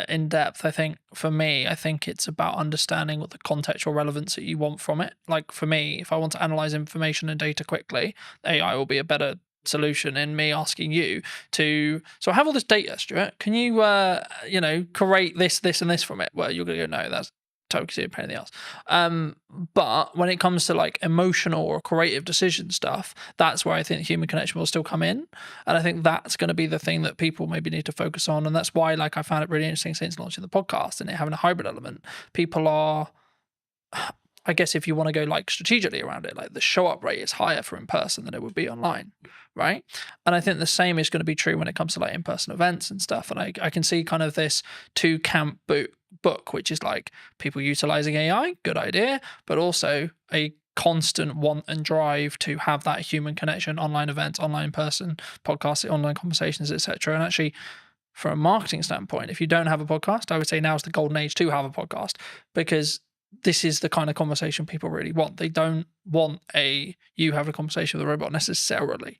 in depth, I think for me, I think it's about understanding what the contextual relevance that you want from it. Like for me, if I want to analyze information and data quickly, AI will be a better solution in me asking you to, so I have all this data, Stuart, can you create this and this from it? Well, you're gonna go, no, that's totally a pain in the ass. But when it comes to like emotional or creative decision stuff, that's where I think human connection will still come in, and I think that's going to be the thing that people maybe need to focus on. And that's why, like, I found it really interesting since launching the podcast and it having a hybrid element. People are, I guess, if you want to go like strategically around it, like the show up rate is higher for in person than it would be online, right? And I think the same is going to be true when it comes to like in-person events and stuff. And I can see kind of this two camp book, which is like people utilizing AI, good idea, but also a constant want and drive to have that human connection, online events, online person, podcasts, online conversations, etc. And actually, from a marketing standpoint, if you don't have a podcast, I would say now is the golden age to have a podcast, because this is the kind of conversation people really want. They don't want you have a conversation with a robot necessarily.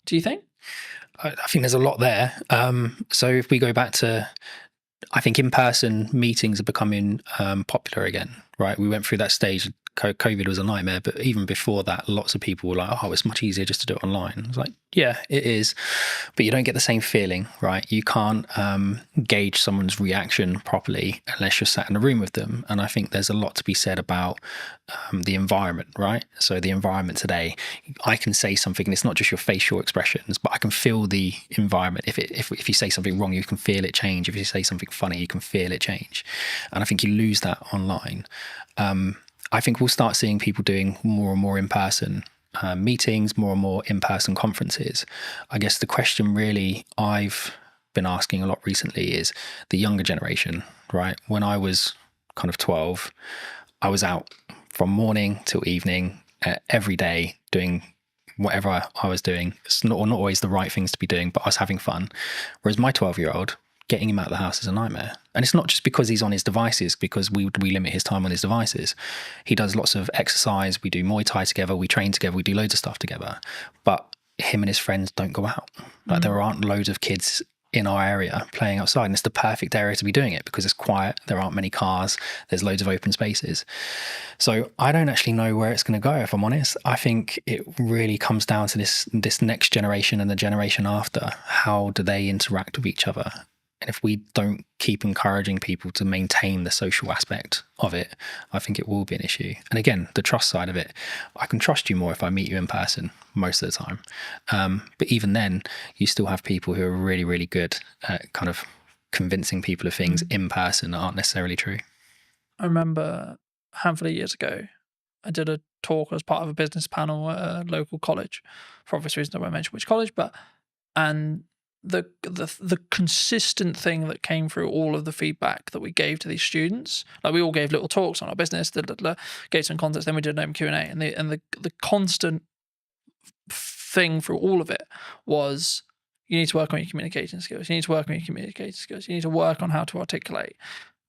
Do you think? I think there's a lot there. So if we go back to, I think in-person meetings are becoming popular again, right? We went through that stage. COVID was a nightmare, but even before that, lots of people were like, oh, it's much easier just to do it online. I was like, yeah, it is, but you don't get the same feeling, right? You can't gauge someone's reaction properly unless you're sat in a room with them. And I think there's a lot to be said about the environment, right? So the environment today, I can say something, and it's not just your facial expressions, but I can feel the environment. If you say something wrong, you can feel it change. If you say something funny, you can feel it change. And I think you lose that online. I think we'll start seeing people doing more and more in-person meetings, more and more in-person conferences. I guess the question really I've been asking a lot recently is the younger generation, right? When I was kind of 12, I was out from morning till evening every day doing whatever I was doing. It's not always the right things to be doing, but I was having fun. Whereas my 12-year-old, getting him out of the house is a nightmare. And it's not just because he's on his devices, because we limit his time on his devices. He does lots of exercise. We do Muay Thai together. We train together. We do loads of stuff together. But him and his friends don't go out. Like there aren't loads of kids in our area playing outside. And it's the perfect area to be doing it because it's quiet. There aren't many cars. There's loads of open spaces. So I don't actually know where it's going to go, if I'm honest. I think it really comes down to this next generation and the generation after. How do they interact with each other? And if we don't keep encouraging people to maintain the social aspect of it, I think it will be an issue. And again, the trust side of it, I can trust you more if I meet you in person most of the time. But even then, you still have people who are really, really good at kind of convincing people of things in person that aren't necessarily true. I remember a handful of years ago, I did a talk as part of a business panel at a local college. For obvious reasons, I won't mention which college, and the consistent thing that came through all of the feedback that we gave to these students, like we all gave little talks on our business, gave some context, then we did an open Q&A, and the constant thing through all of it was, you need to work on your communication skills, you need to work on your communication skills, you need to work on how to articulate.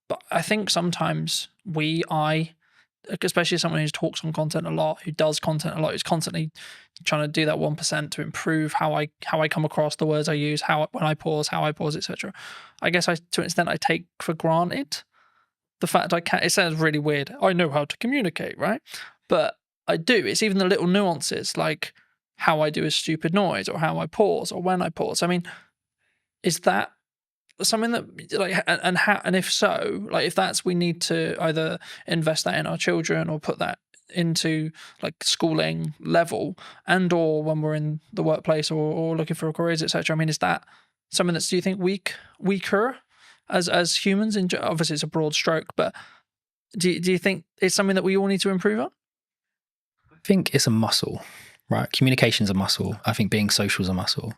But I think sometimes especially someone who talks on content a lot, who does content a lot, who's constantly trying to do that 1% to improve how I come across, the words I use, when I pause, etc. I guess to an extent I take for granted the fact I can't. It sounds really weird. I know how to communicate, right? But I do. It's even the little nuances, like how I do a stupid noise, or how I pause, or when I pause. I mean, is that something that, like, and if so, like, if that's, we need to either invest that in our children or put that into like schooling level, and or when we're in the workplace or looking for careers, etc. I mean, is that something that's, do you think, weaker as humans? Obviously it's a broad stroke, but do you think it's something that we all need to improve on? I think it's a muscle, right? Communication's a muscle. I think being social is a muscle.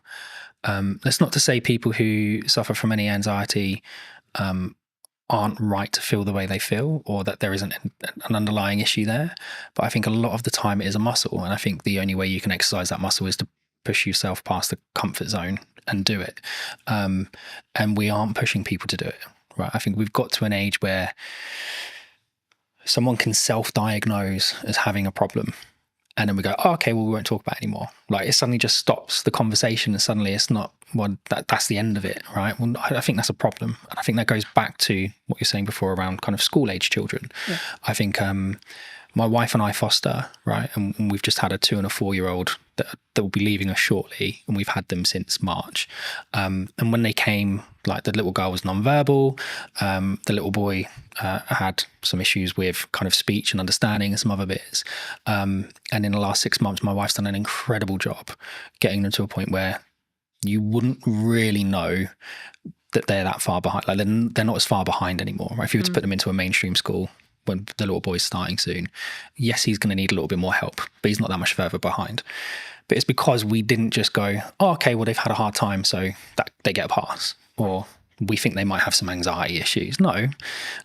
That's not to say people who suffer from any anxiety aren't right to feel the way they feel, or that there isn't an underlying issue there. But I think a lot of the time it is a muscle. And I think the only way you can exercise that muscle is to push yourself past the comfort zone and do it. And we aren't pushing people to do it, right? I think we've got to an age where someone can self-diagnose as having a problem. And then we go, oh, okay, well, we won't talk about it anymore. Like, it suddenly just stops the conversation, and suddenly it's not, well, that's the end of it, right? Well, I think that's a problem. And I think that goes back to what you're saying before around kind of school-age children. Yeah. I think my wife and I foster, right? And we've just had a 2 and a 4-year-old that will be leaving us shortly, and we've had them since March. And when they came, like the little girl was nonverbal, the little boy had some issues with kind of speech and understanding and some other bits. And in the last 6 months, my wife's done an incredible job getting them to a point where you wouldn't really know that they're that far behind. Like they're not as far behind anymore. Right? If you were to put them into a mainstream school when the little boy's starting soon, yes, he's going to need a little bit more help, but he's not that much further behind. But it's because we didn't just go, oh, okay, well, they've had a hard time, so that they get a pass. Or we think they might have some anxiety issues. No,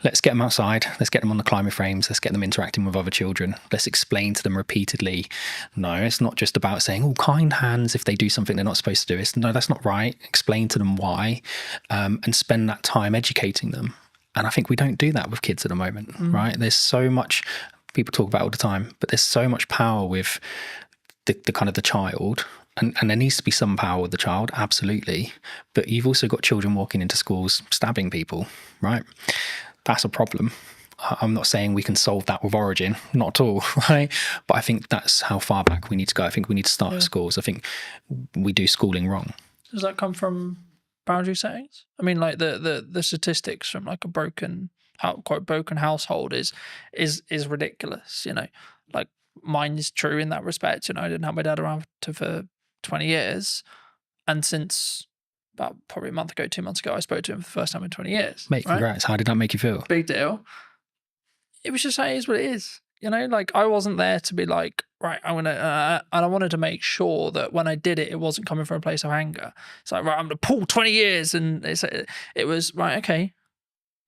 let's get them outside. Let's get them on the climber frames. Let's get them interacting with other children. Let's explain to them repeatedly. No, it's not just about saying, oh, kind hands if they do something they're not supposed to do. It's, no, that's not right. Explain to them why, and spend that time educating them. And I think we don't do that with kids at the moment, right? There's so much, people talk about it all the time, but there's so much power with the kind of the child. And there needs to be some power with the child, absolutely. But you've also got children walking into schools stabbing people, right? That's a problem. I'm not saying we can solve that with Origin, not at all, right? But I think that's how far back we need to go. I think we need to start at schools. I think we do schooling wrong. Does that come from boundary settings? I mean, like the statistics from like a broken household is ridiculous. You know, like mine is true in that respect. You know, I didn't have my dad around for 20 years, and since about probably a month ago, 2 months ago, I spoke to him for the first time in 20 years. Mate, congrats. How did that make you feel? Big deal. It was just, it is what it is. You know, like I wasn't there to be like, right, I'm gonna, and I wanted to make sure that when I did it, it wasn't coming from a place of anger. It's like, right, I'm gonna pull 20 years, and it was right, okay,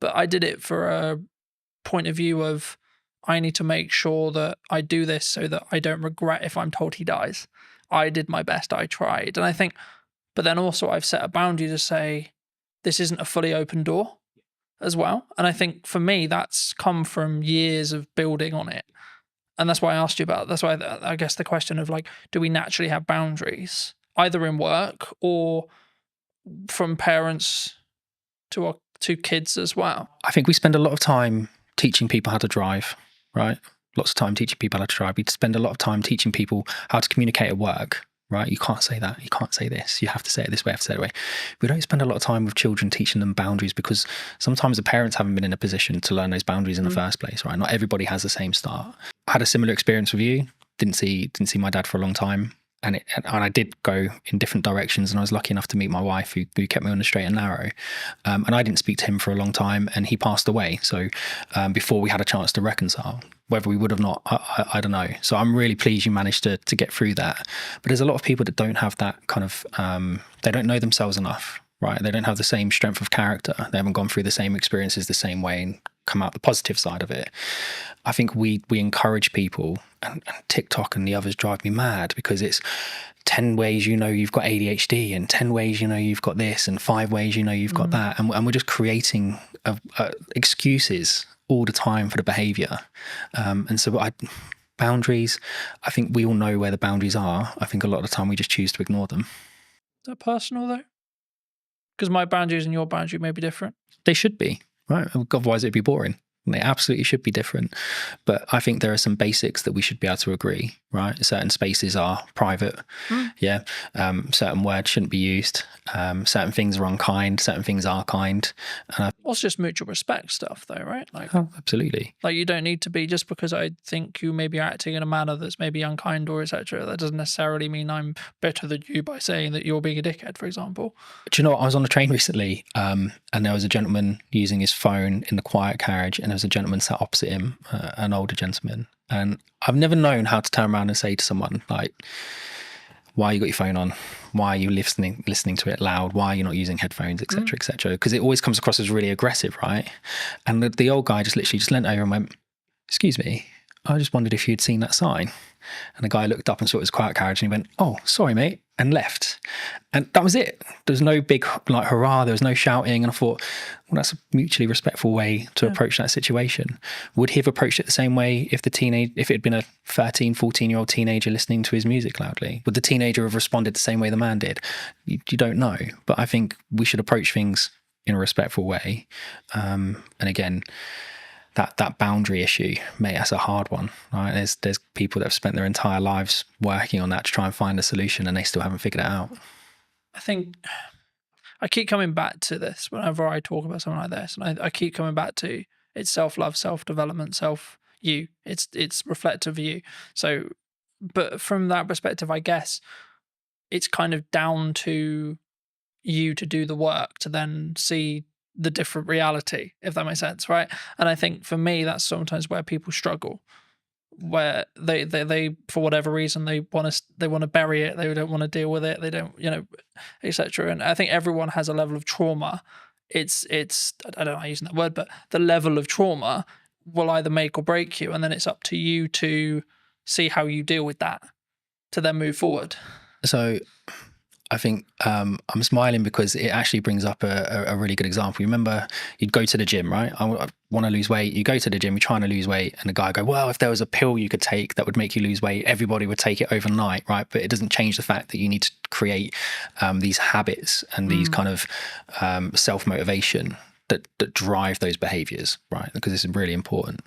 but I did it for a point of view of I need to make sure that I do this so that I don't regret if I'm told he dies. I did my best, I tried, and I think, but then also I've set a boundary to say this isn't a fully open door as well. And I think for me, that's come from years of building on it. And that's why I asked you about, that's why I guess the question of like, do we naturally have boundaries either in work or from parents to kids as well? I think we spend a lot of time teaching people how to drive, right? Lots of time teaching people how to drive. We spend a lot of time teaching people how to communicate at work, right? You can't say that. You can't say this. You have to say it this way. You have to say it that way. We don't spend a lot of time with children teaching them boundaries because sometimes the parents haven't been in a position to learn those boundaries in the first place, right? Not everybody has the same start. I had a similar experience with you. Didn't see my dad for a long time. And I did go in different directions, and I was lucky enough to meet my wife who kept me on the straight and narrow. And I didn't speak to him for a long time, and he passed away. So before we had a chance to reconcile, whether we would have not, I don't know. So I'm really pleased you managed to get through that. But there's a lot of people that don't have that kind of, they don't know themselves enough, right? They don't have the same strength of character. They haven't gone through the same experiences the same way and come out the positive side of it. I think we encourage people, and TikTok and the others drive me mad because it's 10 ways you know you've got ADHD, and 10 ways you know you've got this, and 5 ways you know you've got that, and we're just creating excuses all the time for the behaviour. And so boundaries, I think we all know where the boundaries are. I think a lot of the time we just choose to ignore them. Is that personal though? Because my boundaries and your boundary may be different. They should be, right? Otherwise it'd be boring. They absolutely should be different. But I think there are some basics that we should be able to agree, right? Certain spaces are private. Yeah. Certain words shouldn't be used. Certain things are unkind. Certain things are kind. Well, it's just mutual respect stuff though, right? Like, absolutely. Like you don't need to be, just because I think you may be acting in a manner that's maybe unkind or etc. That doesn't necessarily mean I'm better than you by saying that you're being a dickhead, for example. Do you know what? I was on a train recently, and there was a gentleman using his phone in the quiet carriage, and there was a gentleman sat opposite him, an older gentleman. And I've never known how to turn around and say to someone like, why you got your phone on? Why are you listening to it loud? Why are you not using headphones, etc., etc.? Because it always comes across as really aggressive, right? And the old guy just literally leant over and went, "Excuse me, I just wondered if you'd seen that sign." And the guy looked up and saw his quiet carriage, and he went, "Oh, sorry, mate," and left. And that was it. There was no big like hurrah. There was no shouting. And I thought, well, that's a mutually respectful way to approach that situation. Would he have approached it the same way if it had been a 13, 14-year-old teenager listening to his music loudly? Would the teenager have responded the same way the man did? You don't know. But I think we should approach things in a respectful way. And again, that boundary issue, mate, that's a hard one, right? There's people that have spent their entire lives working on that to try and find a solution, and they still haven't figured it out. I think I keep coming back to this whenever I talk about something like this, and I keep coming back to it's self-love, self-development, self-you. It's reflective of you. So, but from that perspective, I guess it's kind of down to you to do the work to then see the different reality, if that makes sense, right? And I think for me, that's sometimes where people struggle, where they for whatever reason they want to bury it, they don't want to deal with it, they don't, etc. And I think everyone has a level of trauma. It's I don't like using that word, but the level of trauma will either make or break you, and then it's up to you to see how you deal with that to then move forward. So I think I'm smiling because it actually brings up a really good example. You remember you'd go to the gym, right? I want to lose weight. You go to the gym, you're trying to lose weight, and the guy go, well, if there was a pill you could take that would make you lose weight, everybody would take it overnight, right? But it doesn't change the fact that you need to create these habits and these kind of self-motivation that drive those behaviors, right? Because this is really important.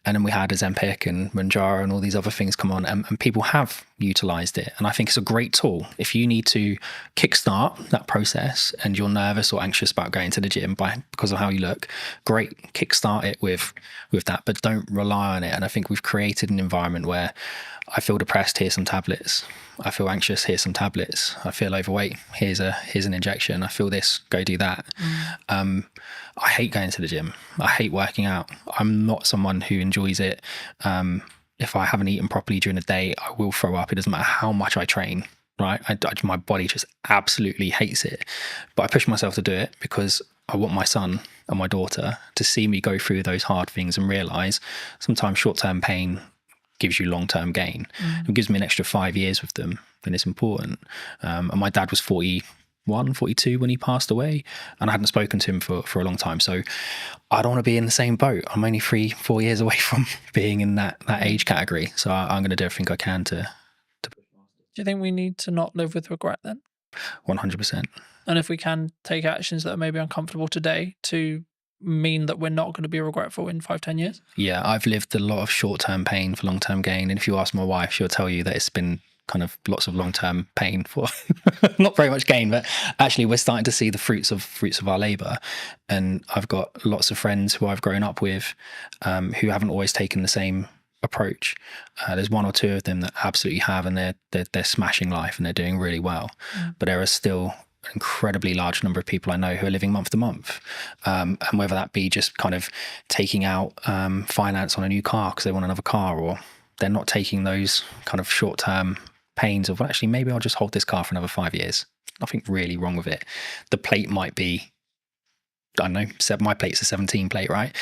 And then we had Ozempic and Mounjaro and all these other things come on, and people have utilized it. And I think it's a great tool. If you need to kickstart that process and you're nervous or anxious about going to the gym because of how you look, great, kickstart it with that, but don't rely on it. And I think we've created an environment where I feel depressed, here's some tablets. I feel anxious, here's some tablets. I feel overweight, here's an injection. I feel this, go do that. I hate going to the gym. I hate working out. I'm not someone who enjoys it. If I haven't eaten properly during the day, I will throw up. It doesn't matter how much I train, right? My body just absolutely hates it. But I push myself to do it because I want my son and my daughter to see me go through those hard things and realize sometimes short-term pain gives you long-term gain. It gives me an extra 5 years with them, then it's important. And my dad was 41, 42 when he passed away, and I hadn't spoken to him for a long time. So I don't want to be in the same boat. I'm only 3-4 years away from being in that age category. So I'm going to do everything I can to. Do you think we need to not live with regret then? 100%. And if we can take actions that are maybe uncomfortable today to mean that we're not going to be regretful in 5-10 years? Yeah, I've lived a lot of short-term pain for long-term gain. And if you ask my wife, she'll tell you that it's been kind of lots of long-term pain for not very much gain, but actually we're starting to see the fruits of our labor. And I've got lots of friends who I've grown up with who haven't always taken the same approach. There's one or two of them that absolutely have, and they're smashing life and they're doing really well. But there are still an incredibly large number of people I know who are living month to month, and whether that be just kind of taking out finance on a new car because they want another car, or they're not taking those kind of short-term pains of, well, actually maybe I'll just hold this car for another 5 years. Nothing really wrong with it. The plate might be, I don't know, my plate's a 17 plate, right?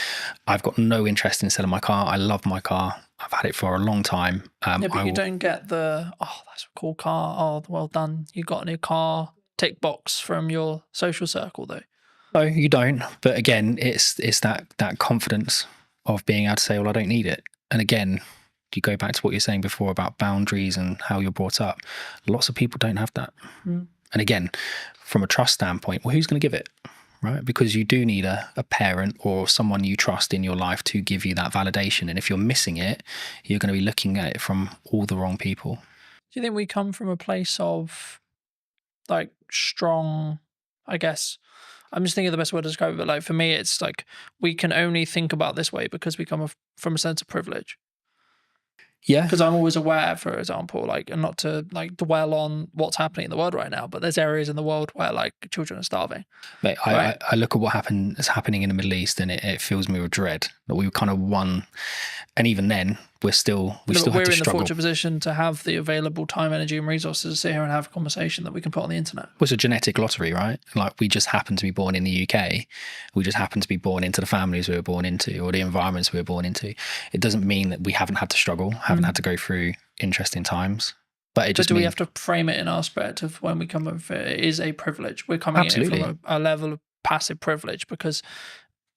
I've got no interest in selling my car. I love my car. I've had it for a long time. But you don't get the, oh, that's a cool car. Oh, well done. You got a new car. Tick box from your social circle, though. No, you don't. But again, it's that confidence of being able to say, well, I don't need it. And again, you go back to what you're saying before about boundaries and how you're brought up. Lots of people don't have that. And again, from a trust standpoint, well, who's going to give it? Right? Because you do need a parent or someone you trust in your life to give you that validation. And if you're missing it, you're going to be looking at it from all the wrong people. Do you think we come from a place of like strong, I guess, I'm just thinking of the best word to describe it, but like for me, it's like we can only think about this way because we come from a sense of privilege. Yeah. Because I'm always aware, for example, like, and not to like dwell on what's happening in the world right now, but there's areas in the world where like children are starving. Mate, right? I look at what is happening in the Middle East, and it fills me with dread that we kind of won. And even then, we're still have to struggle. We're in the fortunate position to have the available time, energy, and resources to sit here and have a conversation that we can put on the internet. It was a genetic lottery, right? Like we just happen to be born in the UK. We just happen to be born into the families we were born into, or the environments we were born into. It doesn't mean that we haven't had to struggle, haven't had to go through interesting times. But it just we have to frame it in our perspective when we come over? It is a privilege. We're coming in from a level of passive privilege because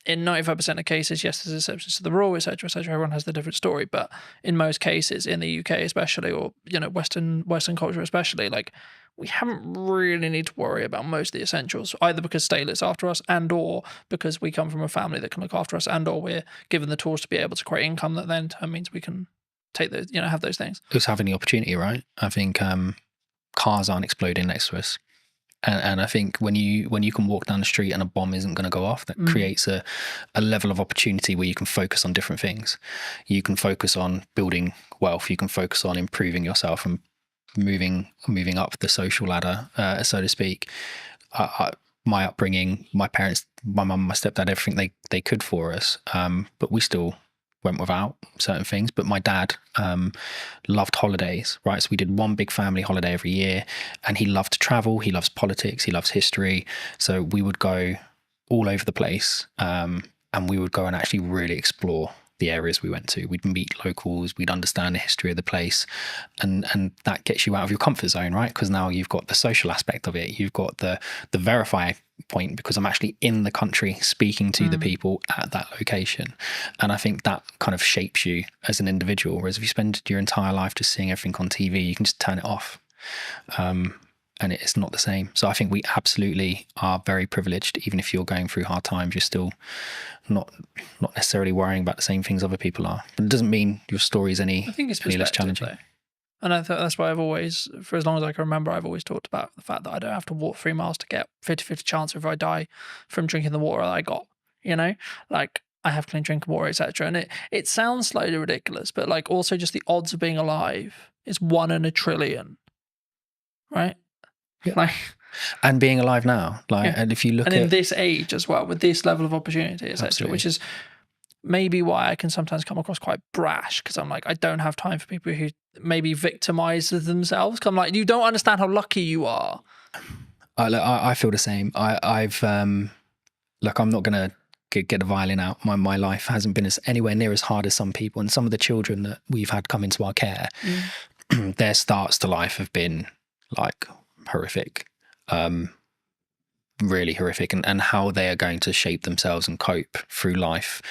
in 95% of cases, yes, there's exceptions to the rule, etc., etc. Everyone has the different story, but in most cases, in the UK especially, or Western culture especially, like we haven't really need to worry about most of the essentials, either because state looks after us, and or because we come from a family that can look after us, and or we're given the tools to be able to create income that then in turn means we can take those, have those things. It's having the opportunity, right? I think cars aren't exploding next to us. And I think when you can walk down the street and a bomb isn't going to go off, that creates a level of opportunity where you can focus on different things. You can focus on building wealth. You can focus on improving yourself and moving up the social ladder, so to speak. My upbringing, my parents, my mum, my stepdad, everything they could for us, but we still went without certain things. But my dad loved holidays, right? So we did one big family holiday every year, and he loved to travel. He loves politics. He loves history. So we would go all over the place, and we would go and actually really explore the areas we went to. We'd meet locals. We'd understand the history of the place, and that gets you out of your comfort zone, right? Because now you've got the social aspect of it. You've got the verify point, because I'm actually in the country speaking to the people at that location. And I think that kind of shapes you as an individual. Whereas if you spend your entire life just seeing everything on TV, you can just turn it off. And it's not the same. So I think we absolutely are very privileged. Even if you're going through hard times, you're still not necessarily worrying about the same things other people are. But it doesn't mean your story is any less challenging. Though. And I thought that's why I've always, for as long as I can remember, I've always talked about the fact that I don't have to walk 3 miles to get 50-50 chance if I die from drinking the water that I got, like I have clean drinking water, etc. And it sounds slightly ridiculous, but like also just the odds of being alive is 1 in a trillion, right? Yeah. Like, and being alive now, and if you look in this age as well, with this level of opportunity, etc., which is maybe why I can sometimes come across quite brash, because I'm like, I don't have time for people who maybe victimize themselves. I'm like, you don't understand how lucky you are. I feel the same. I've look, I'm not gonna get a violin out. My life hasn't been anywhere near as hard as some people, and some of the children that we've had come into our care, their starts to life have been like horrific, really horrific, and how they are going to shape themselves and cope through life,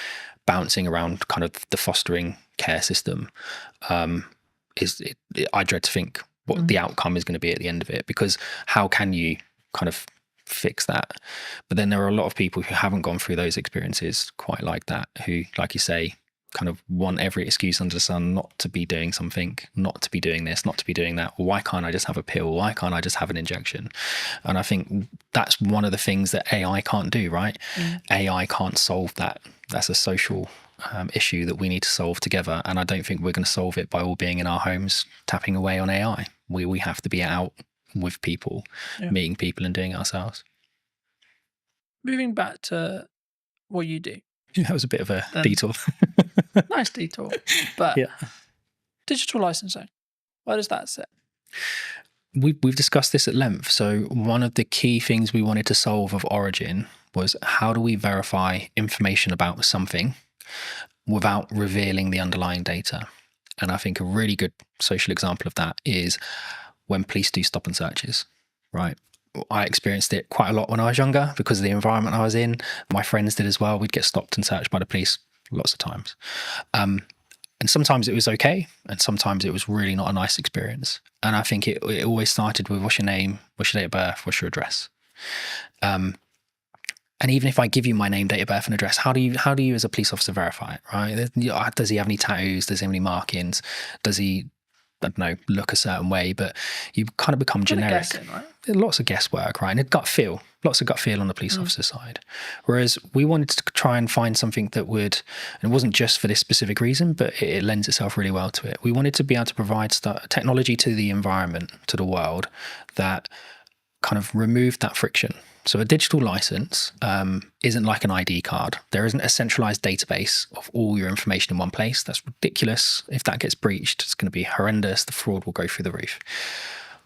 bouncing around kind of the fostering care system, I dread to think what the outcome is going to be at the end of it, because how can you kind of fix that? But then there are a lot of people who haven't gone through those experiences quite like that, who, like you say, kind of want every excuse under the sun not to be doing something, not to be doing this, not to be doing that. Why can't I just have a pill? Why can't I just have an injection? And I think that's one of the things that AI can't do, right? AI can't solve that. That's a social issue that we need to solve together. And I don't think we're going to solve it by all being in our homes tapping away on AI. We have to be out with people, meeting people and doing it ourselves. Moving back to what you do. That was a bit of a detour. Nice detour. But digital licensing, where does that sit? We've discussed this at length. So one of the key things we wanted to solve of origin was, how do we verify information about something without revealing the underlying data? And I think a really good social example of that is when police do stop and searches, right? I experienced it quite a lot when I was younger because of the environment I was in. My friends did as well. We'd get stopped and searched by the police lots of times. And sometimes it was okay, and sometimes it was really not a nice experience. And I think it always started with, what's your name, what's your date of birth, what's your address? And even if I give you my name, date of birth and address, how do you as a police officer verify it, right? Does he have any tattoos? Does he have any markings? Does he, I don't know, look a certain way? But you kind of become generic. Guessing, right? Lots of guesswork, right? And lots of gut feel on the police officer side. Whereas we wanted to try and find something that would, and it wasn't just for this specific reason, but it lends itself really well to it. We wanted to be able to provide technology to the environment, to the world, that kind of removed that friction. So a digital license isn't like an ID card. There isn't a centralized database of all your information in one place. That's ridiculous. If that gets breached, it's going to be horrendous. The fraud will go through the roof.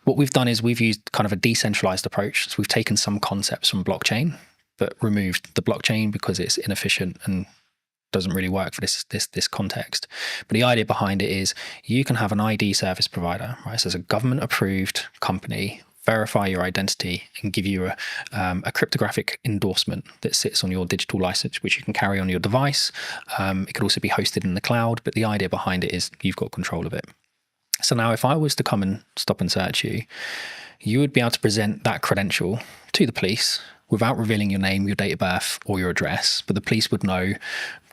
What we've done is we've used kind of a decentralized approach. So we've taken some concepts from blockchain, but removed the blockchain because it's inefficient and doesn't really work for this context. But the idea behind it is you can have an ID service provider, right? So it's a government approved company verify your identity, and give you a cryptographic endorsement that sits on your digital license, which you can carry on your device. It could also be hosted in the cloud, but the idea behind it is you've got control of it. So now if I was to come and stop and search you, you would be able to present that credential to the police without revealing your name, your date of birth, or your address, but the police would know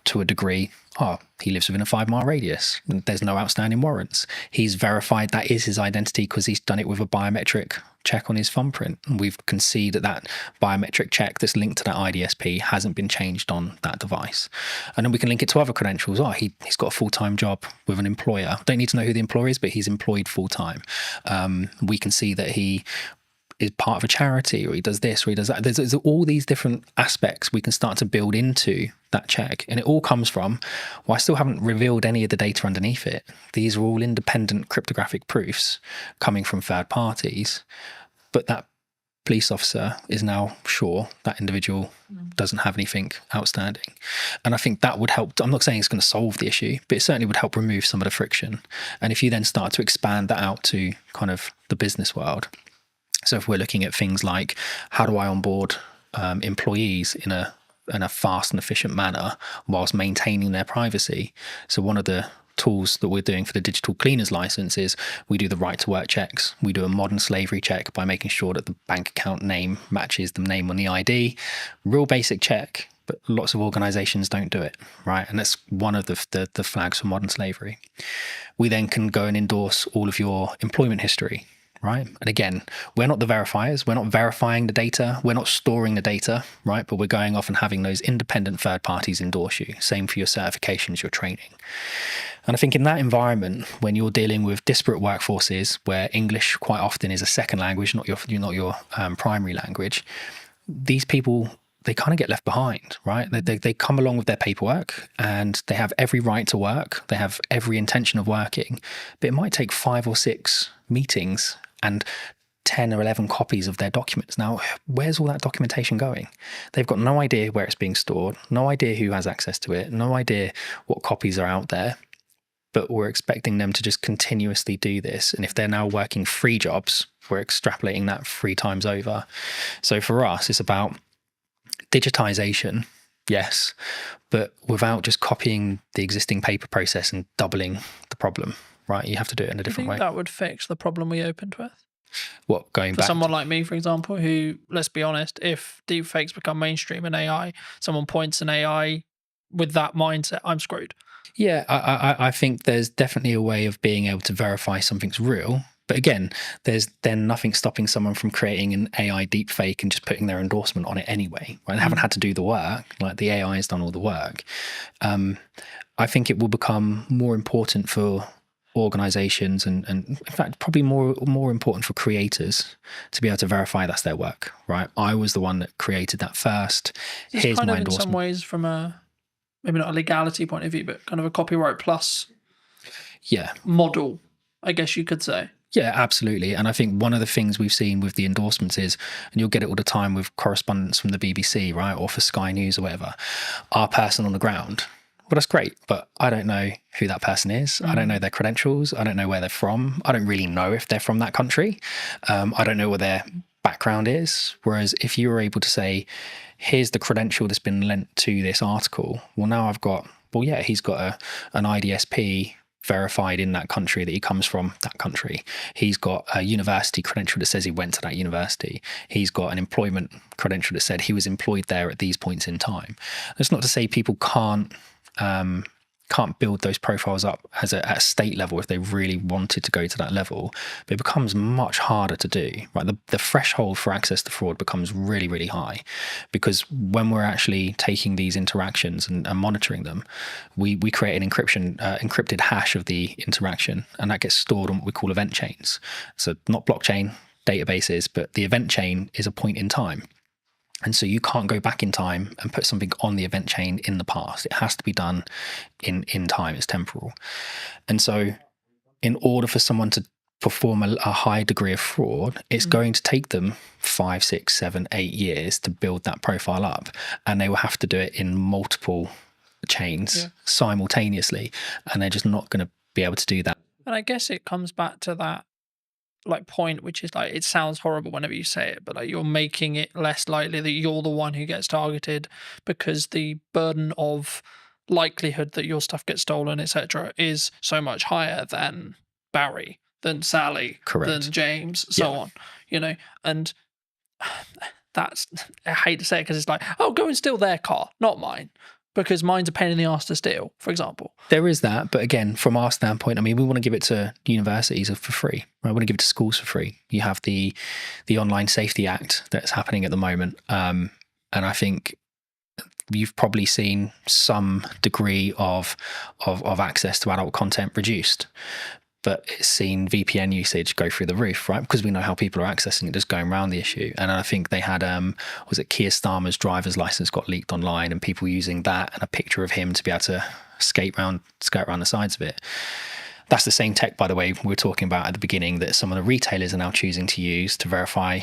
to a degree, oh, he lives within a 5-mile radius. There's no outstanding warrants. He's verified that is his identity because he's done it with a biometric check on his thumbprint. And we can see that that biometric check that's linked to that IDSP hasn't been changed on that device. And then we can link it to other credentials. Oh, he's got a full-time job with an employer. Don't need to know who the employer is, but he's employed full-time. We can see that he is part of a charity, or he does this, or he does that. There's all these different aspects we can start to build into that check. And it all comes from, well, I still haven't revealed any of the data underneath it. These are all independent cryptographic proofs coming from third parties, but that police officer is now sure that individual doesn't have anything outstanding. And I think that would help. I'm not saying it's going to solve the issue, but it certainly would help remove some of the friction. And if you then start to expand that out to kind of the business world, so if we're looking at things like how do I onboard employees in a fast and efficient manner whilst maintaining their privacy. So one of the tools that we're doing for the digital cleaners license is we do the right to work checks. We do a modern slavery check by making sure that the bank account name matches the name on the ID. Real basic check, but lots of organizations don't do it, right? And that's one of the flags for modern slavery. We then can go and endorse all of your employment history. Right. And again, we're not the verifiers. We're not verifying the data. We're not storing the data. Right. But we're going off and having those independent third parties endorse you. Same for your certifications, your training. And I think in that environment, when you're dealing with disparate workforces where English quite often is a second language, not your primary language, these people, they kind of get left behind, right? They come along with their paperwork and they have every right to work. They have every intention of working, but it might take 5 or 6 meetings and 10 or 11 copies of their documents. Now, where's all that documentation going? They've got no idea where it's being stored, no idea who has access to it, no idea what copies are out there, but we're expecting them to just continuously do this. And if they're now working 3 jobs, we're extrapolating that 3 times over. So for us, it's about digitization, yes, but without just copying the existing paper process and doubling the problem, right? You have to do it in a different way. That would fix the problem we opened with? What, going back? For someone like me, for example, who, let's be honest, if deepfakes become mainstream in AI, someone points an AI with that mindset, I'm screwed. Yeah, I think there's definitely a way of being able to verify something's real. But again, there's then nothing stopping someone from creating an AI deepfake and just putting their endorsement on it anyway. Right? They haven't had to do the work. Like, the AI has done all the work. I think it will become more important for organizations and in fact probably more important for creators to be able to verify that's their work, right? I was the one that created that first. Here's my endorsement. In some ways, from a maybe not a legality point of view, but kind of a copyright plus model, I guess you could say. Yeah, absolutely. And I think one of the things we've seen with the endorsements is, and you'll get it all the time with correspondence from the BBC, right, or for Sky News or whatever, our person on the ground. Well, that's great, but I don't know who that person is. I don't know their credentials. I don't know where they're from. I don't really know if they're from that country. I don't know what their background is. Whereas if you were able to say, here's the credential that's been lent to this article, well, now I've got, well, yeah, he's got an IDSP verified in that country that he comes from that country. He's got a university credential that says he went to that university. He's got an employment credential that said he was employed there at these points in time. That's not to say people can't build those profiles up at a state level if they really wanted to go to that level, but it becomes much harder to do, right? The threshold for access to fraud becomes really, really high, because when we're actually taking these interactions and monitoring them, we create an encrypted hash of the interaction, and that gets stored on what we call event chains. So not blockchain databases, but the event chain is a point in time. And so you can't go back in time and put something on the event chain in the past. It has to be done in time. It's temporal. And so in order for someone to perform a high degree of fraud, it's going to take them 5, 6, 7, 8 years to build that profile up. And they will have to do it in multiple chains simultaneously. And they're just not going to be able to do that. And I guess it comes back to that like point, which is like, it sounds horrible whenever you say it, but like you're making it less likely that you're the one who gets targeted, because the burden of likelihood that your stuff gets stolen, etc., is so much higher than Barry, than Sally, Correct. than James, so on, you know. And that's, I hate to say it, because it's like, oh, go and steal their car, not mine, because mine's a pain in the ass to steal, for example. There is that, but again, from our standpoint, I mean, we want to give it to universities for free. Right? We want to give it to schools for free. You have the Online Safety Act that's happening at the moment, and I think you've probably seen some degree of access to adult content reduced. But it's seen VPN usage go through the roof, right? Because we know how people are accessing it, just going around the issue. And I think they had, was it Keir Starmer's driver's license got leaked online, and people using that and a picture of him to be able to skate around the sides of it. That's the same tech, by the way, we were talking about at the beginning, that some of the retailers are now choosing to use to verify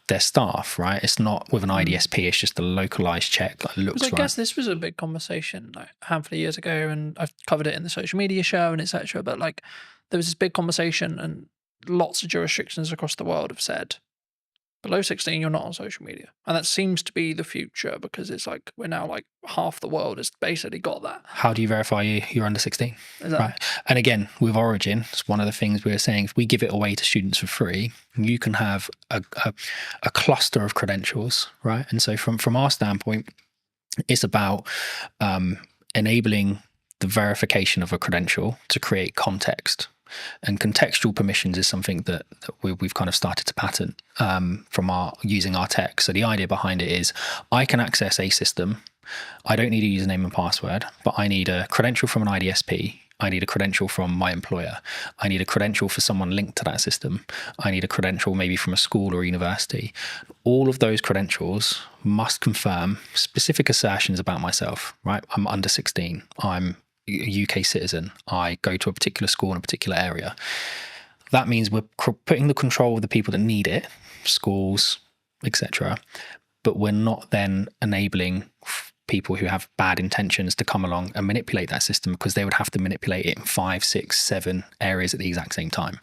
their staff, right? It's not with an IDSP, it's just a localized check that looks right. I guess this was a big conversation like a handful of years ago, and I've covered it in the social media show and etc. But like, there was this big conversation, and lots of jurisdictions across the world have said, below 16, you're not on social media. And that seems to be the future, because it's like, we're now like, half the world has basically got that. How do you verify you're under 16? Exactly. Right. And again, with Origin, it's one of the things we were saying, if we give it away to students for free, you can have a cluster of credentials, right? And so from our standpoint, it's about enabling the verification of a credential to create context. And contextual permissions is something that we've kind of started to patent from using our tech. So the idea behind it is, I can access a system. I don't need a username and password, but I need a credential from an IDSP. I need a credential from my employer. I need a credential for someone linked to that system. I need a credential maybe from a school or university. All of those credentials must confirm specific assertions about myself, right? I'm under 16. I'm a UK citizen. I go to a particular school in a particular area. That means we're putting the control of the people that need it, schools, etc. But we're not then enabling people who have bad intentions to come along and manipulate that system, because they would have to manipulate it in 5, 6, 7 areas at the exact same time.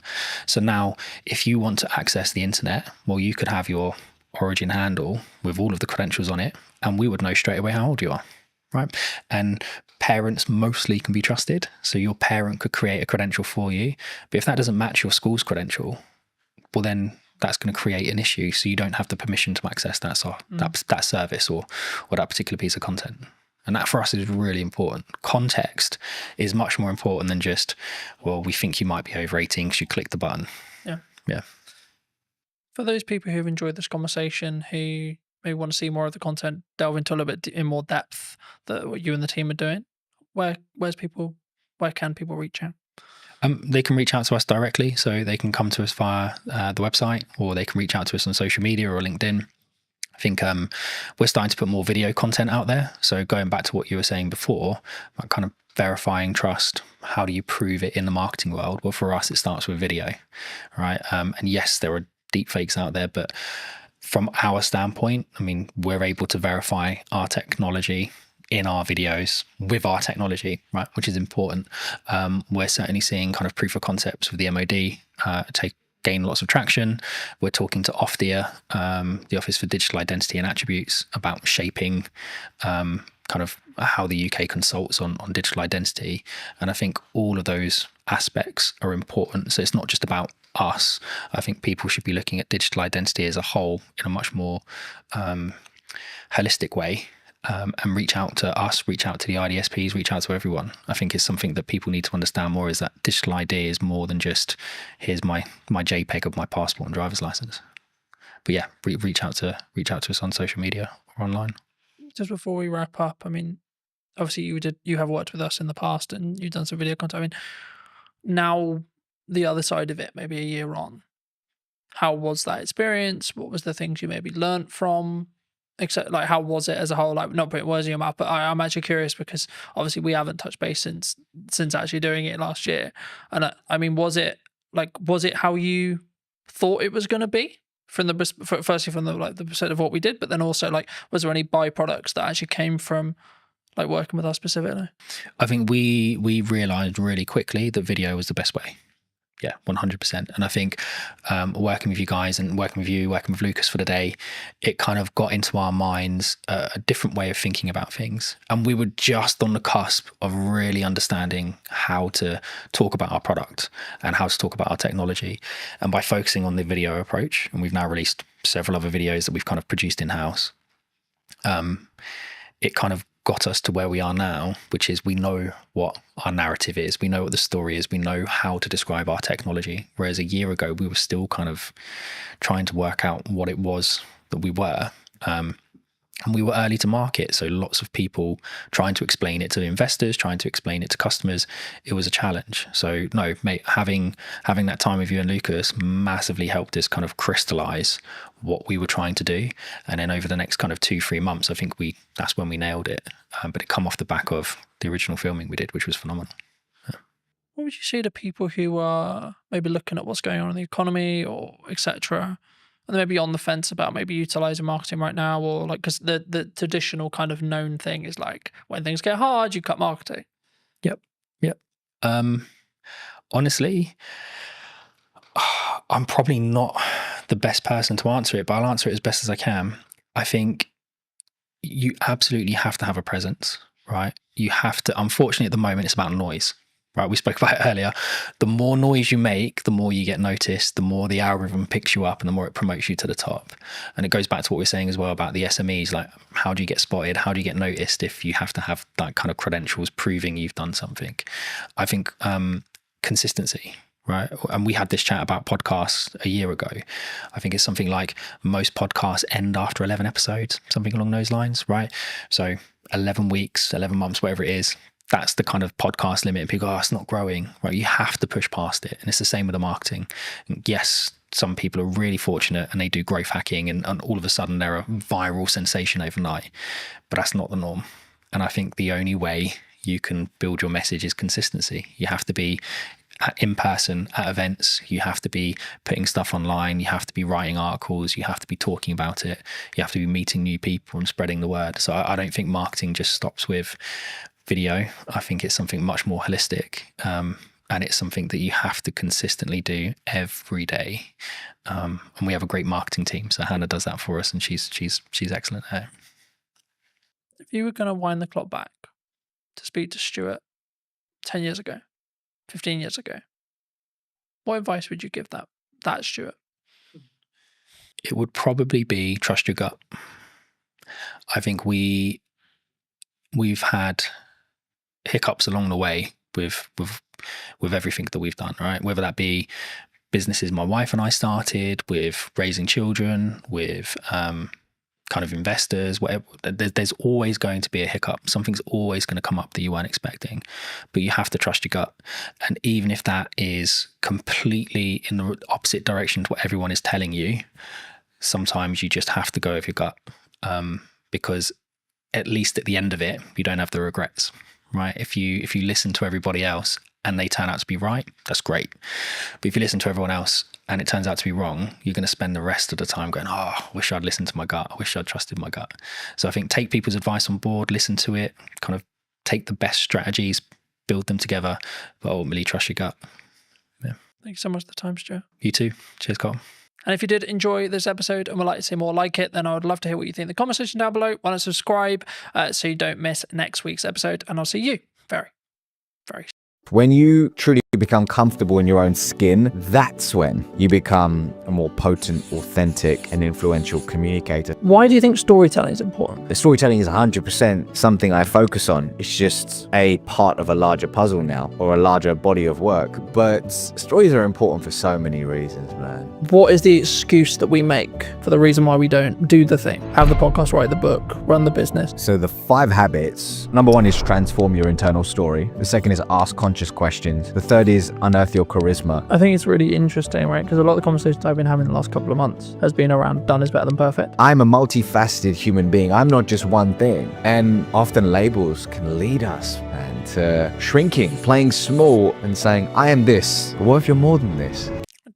So now, if you want to access the internet, well, you could have your Origin handle with all of the credentials on it, and we would know straight away how old you are, right? And parents mostly can be trusted. So your parent could create a credential for you. But if that doesn't match your school's credential, well, then that's going to create an issue. So you don't have the permission to access that service or that particular piece of content. And that for us is really important. Context is much more important than just, well, we think you might be over 18 because you click the button. Yeah. Yeah. For those people who've enjoyed this conversation, who maybe want to see more of the content, delve into a little bit in more depth that what you and the team are doing, where can people reach out? They can reach out to us directly, so they can come to us via the website, or they can reach out to us on social media or LinkedIn. I think we're starting to put more video content out there. So going back to what you were saying before, about kind of verifying trust, how do you prove it in the marketing world? Well, for us, it starts with video, right? And yes, there are deep fakes out there, but from our standpoint, I mean, we're able to verify our technology in our videos with our technology, right, which is important. We're certainly seeing kind of proof of concepts with the MOD gain lots of traction. We're talking to OFDIA, the Office for Digital Identity and Attributes, about shaping kind of how the UK consults on digital identity. And I think all of those aspects are important. So it's not just about us. I think people should be looking at digital identity as a whole in a much more holistic way. And reach out to us, reach out to the IDSPs, reach out to everyone. I think it's something that people need to understand more, is that digital ID is more than just, here's my JPEG of my passport and driver's license. But yeah, reach out to us on social media or online. Just before we wrap up, I mean, obviously you have worked with us in the past and you've done some video content. I mean, now the other side of it, maybe a year on, how was that experience? What was the things you maybe learnt from? Except, like, how was it as a whole? Like, not putting words in your mouth, but I'm actually curious, because obviously we haven't touched base since actually doing it last year. And I mean, was it how you thought it was going to be firstly from the perspective of what we did, but then also, like, was there any byproducts that actually came from like working with us specifically? I think we realized really quickly that video was the best way. Yeah, 100%. And I think working with you guys and working with Lucas for the day, it kind of got into our minds a different way of thinking about things. And we were just on the cusp of really understanding how to talk about our product and how to talk about our technology. And by focusing on the video approach, and we've now released several other videos that we've kind of produced in-house, it kind of got us to where we are now, which is we know what our narrative is, we know what the story is, we know how to describe our technology. Whereas a year ago, we were still kind of trying to work out what it was that we were. And we were early to market, so lots of people trying to explain it to investors, trying to explain it to customers. It was a challenge. So no, mate, having that time with you and Lucas massively helped us kind of crystallize what we were trying to do. And then over the next kind of 2-3 months, I think that's when we nailed it. But it come off the back of the original filming we did, which was phenomenal. What would you say to people who are maybe looking at what's going on in the economy or etc., and they may be on the fence about maybe utilizing marketing right now, or like, because the traditional kind of known thing is like when things get hard, you cut marketing. Yep. Honestly, I'm probably not the best person to answer it, but I'll answer it as best as I can. I think you absolutely have to have a presence, right? You have to, unfortunately at the moment, it's about noise. Right, we spoke about it earlier. The more noise you make, the more you get noticed, the more the algorithm picks you up and the more it promotes you to the top. And it goes back to what we we're saying as well about the SMEs, like how do you get spotted? How do you get noticed if you have to have that kind of credentials proving you've done something? I think consistency, right? And we had this chat about podcasts a year ago. I think it's something like most podcasts end after 11 episodes, something along those lines, right? So 11 weeks, 11 months, whatever it is, that's the kind of podcast limit. And people go, oh, it's not growing, right? You have to push past it. And it's the same with the marketing. And yes, some people are really fortunate and they do growth hacking and all of a sudden they're a viral sensation overnight, but that's not the norm. And I think the only way you can build your message is consistency. You have to be in person at events. You have to be putting stuff online. You have to be writing articles. You have to be talking about it. You have to be meeting new people and spreading the word. So I don't think marketing just stops with video. I think it's something much more holistic, and it's something that you have to consistently do every day. And we have a great marketing team, so Hannah does that for us, and she's excellent at it. If you were going to wind the clock back to speak to Stuart 10 years ago, 15 years ago, what advice would you give that Stuart? It would probably be trust your gut. I think we've had hiccups along the way with everything that we've done, right? Whether that be businesses my wife and I started, with raising children, with kind of investors, whatever. There's always going to be a hiccup. Something's always going to come up that you weren't expecting, but you have to trust your gut. And even if that is completely in the opposite direction to what everyone is telling you, sometimes you just have to go with your gut, because at least at the end of it, you don't have the regrets, right? If you listen to everybody else and they turn out to be right, that's great. But if you listen to everyone else and it turns out to be wrong, you're going to spend the rest of the time going, oh, I wish I'd listened to my gut. I wish I'd trusted my gut. So I think take people's advice on board, listen to it, kind of take the best strategies, build them together, but ultimately trust your gut. Yeah. Thank you so much for the time, Stuart. You too. Cheers, Carl. And if you did enjoy this episode and would like to see more like it, then I would love to hear what you think in the comment section down below. Why not subscribe so you don't miss next week's episode, and I'll see you very, very soon. When you truly become comfortable in your own skin, that's when you become a more potent, authentic, and influential communicator. Why do you think storytelling is important? The storytelling is 100% something I focus on. It's just a part of a larger puzzle now, or a larger body of work. But stories are important for so many reasons, man. What is the excuse that we make for the reason why we don't do the thing? Have the podcast, write the book, run the business? So the 5 habits. Number 1 is transform your internal story. The second is ask conscious questions. The third is unearth your charisma. I think it's really interesting, right? Because a lot of the conversations I've been having the last couple of months has been around done is better than perfect. I'm a multifaceted human being. I'm not just one thing. And often labels can lead us, man, to shrinking, playing small and saying, I am this. But what if you're more than this?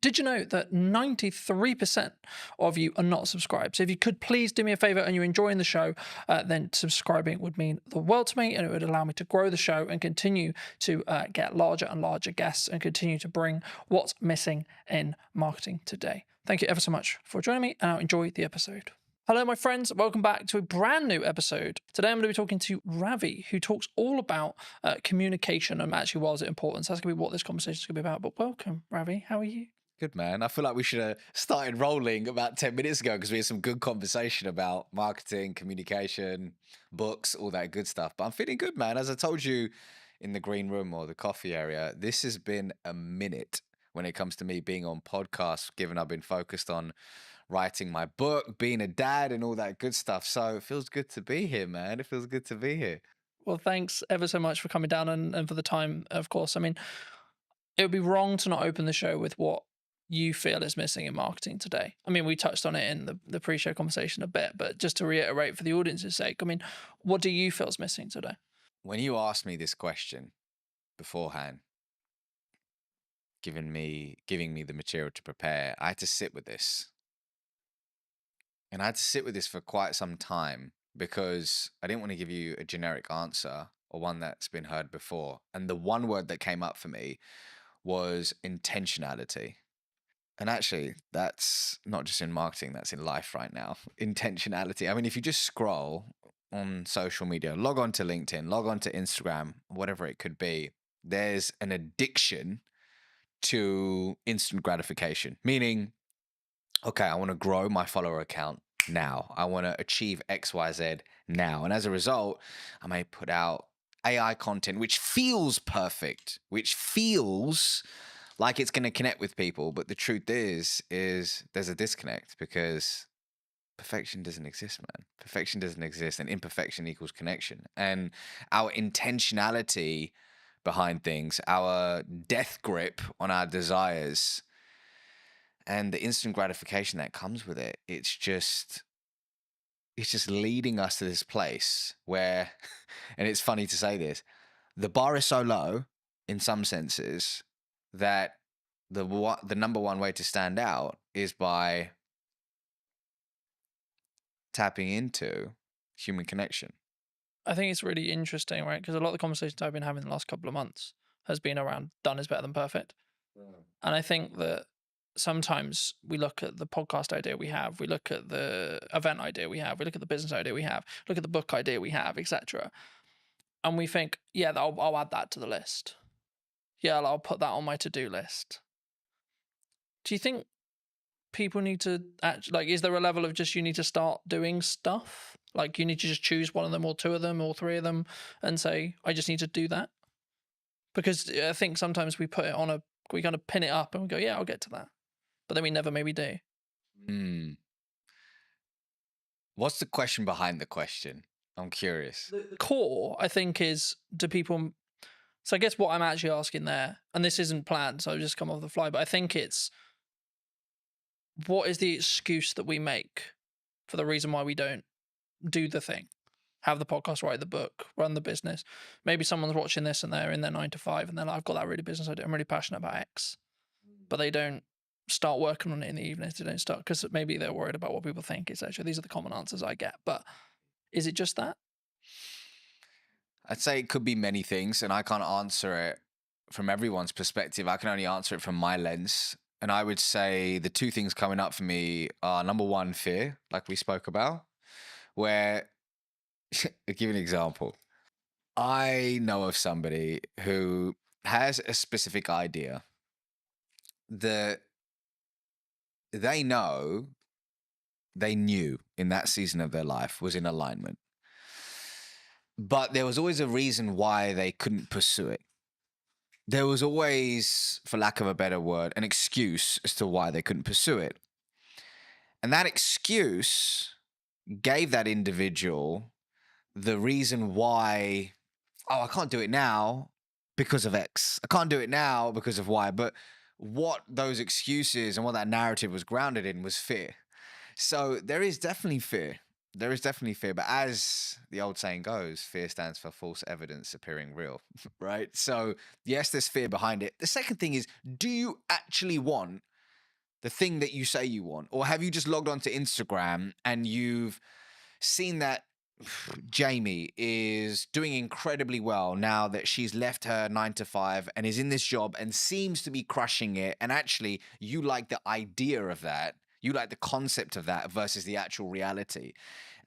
did you know that 93% of you are not subscribed? So if you could please do me a favor and you're enjoying the show, then subscribing would mean the world to me, and it would allow me to grow the show and continue to get larger and larger guests and continue to bring what's missing in marketing today. Thank you ever so much for joining me, and I'll enjoy the episode. Hello, my friends. Welcome back to a brand new episode. Today, I'm going to be talking to Ravi, who talks all about communication and actually why is it important. So that's going to be what this conversation is going to be about. But welcome, Ravi. How are you? Good, man. I feel like we should have started rolling about 10 minutes ago because we had some good conversation about marketing, communication, books, all that good stuff. But I'm feeling good, man. As I told you in the green room or the coffee area, this has been a minute when it comes to me being on podcasts, given I've been focused on writing my book, being a dad, and all that good stuff. So it feels good to be here, man. It feels good to be here. Well, thanks ever so much for coming down and for the time, of course. I mean, it would be wrong to not open the show with what you feel is missing in marketing today. I mean, we touched on it in the pre-show conversation a bit, but just to reiterate for the audience's sake, I mean, what do you feel is missing today? When you asked me this question beforehand, giving me the material to prepare, I had to sit with this. And I had to sit with this for quite some time because I didn't want to give you a generic answer or one that's been heard before. And the one word that came up for me was intentionality. And actually, that's not just in marketing, that's in life right now. Intentionality. I mean, if you just scroll on social media, log on to LinkedIn, log on to Instagram, whatever it could be, there's an addiction to instant gratification, meaning, okay, I want to grow my follower account now. I want to achieve XYZ now. And as a result, I may put out AI content, which feels perfect, which feels like it's going to connect with people. But the truth is there's a disconnect because perfection doesn't exist, man. Perfection doesn't exist, and imperfection equals connection. And our intentionality behind things, our death grip on our desires, and the instant gratification that comes with it, it's just leading us to this place where, and it's funny to say this, the bar is so low in some senses that the number one way to stand out is by tapping into human connection. I think it's really interesting, right? Because a lot of the conversations I've been having the last couple of months has been around done is better than perfect. And I think that sometimes we look at the podcast idea we have, we look at the event idea we have, we look at the business idea we have, look at the book idea we have, etc. And we think, yeah, I'll add that to the list. Yeah, I'll put that on my to-do list. Do you think people need to is there a level of just you need to start doing stuff? Like you need to just choose one of them or two of them or three of them and say, I just need to do that? Because I think sometimes we put it on we kind of pin it up and we go, yeah, I'll get to that. But then we never maybe do. What's the question behind the question? I'm curious. The core, I think, is do people... So I guess what I'm actually asking there, and this isn't planned, so I've just come off the fly, but I think it's what is the excuse that we make for the reason why we don't do the thing? Have the podcast, write the book, run the business. Maybe someone's watching this and they're in their 9 to 5 and they're like, I've got that really business idea. I'm really passionate about X. But they don't start working on it in the evenings. They don't start because maybe they're worried about what people think, etc. These are the common answers I get. But is it just that? I'd say it could be many things, and I can't answer it from everyone's perspective. I can only answer it from my lens. And I would say the two things coming up for me are, number one, fear, like we spoke about, where, I'll give you an example. I know of somebody who has a specific idea that they knew in that season of their life was in alignment. But there was always a reason why they couldn't pursue it. There was always, for lack of a better word, an excuse as to why they couldn't pursue it. And that excuse gave that individual the reason why, I can't do it now because of X. I can't do it now because of Y. But what those excuses and what that narrative was grounded in was fear. So there is definitely fear. There is definitely fear, but as the old saying goes, fear stands for false evidence appearing real, right? So yes, there's fear behind it. The second thing is, do you actually want The thing that you say you want? Or have you just logged onto Instagram and you've seen that Jamie is doing incredibly well now that she's left her 9 to 5 and is in this job and seems to be crushing it. And actually, you like the idea of that. You like the concept of that versus the actual reality.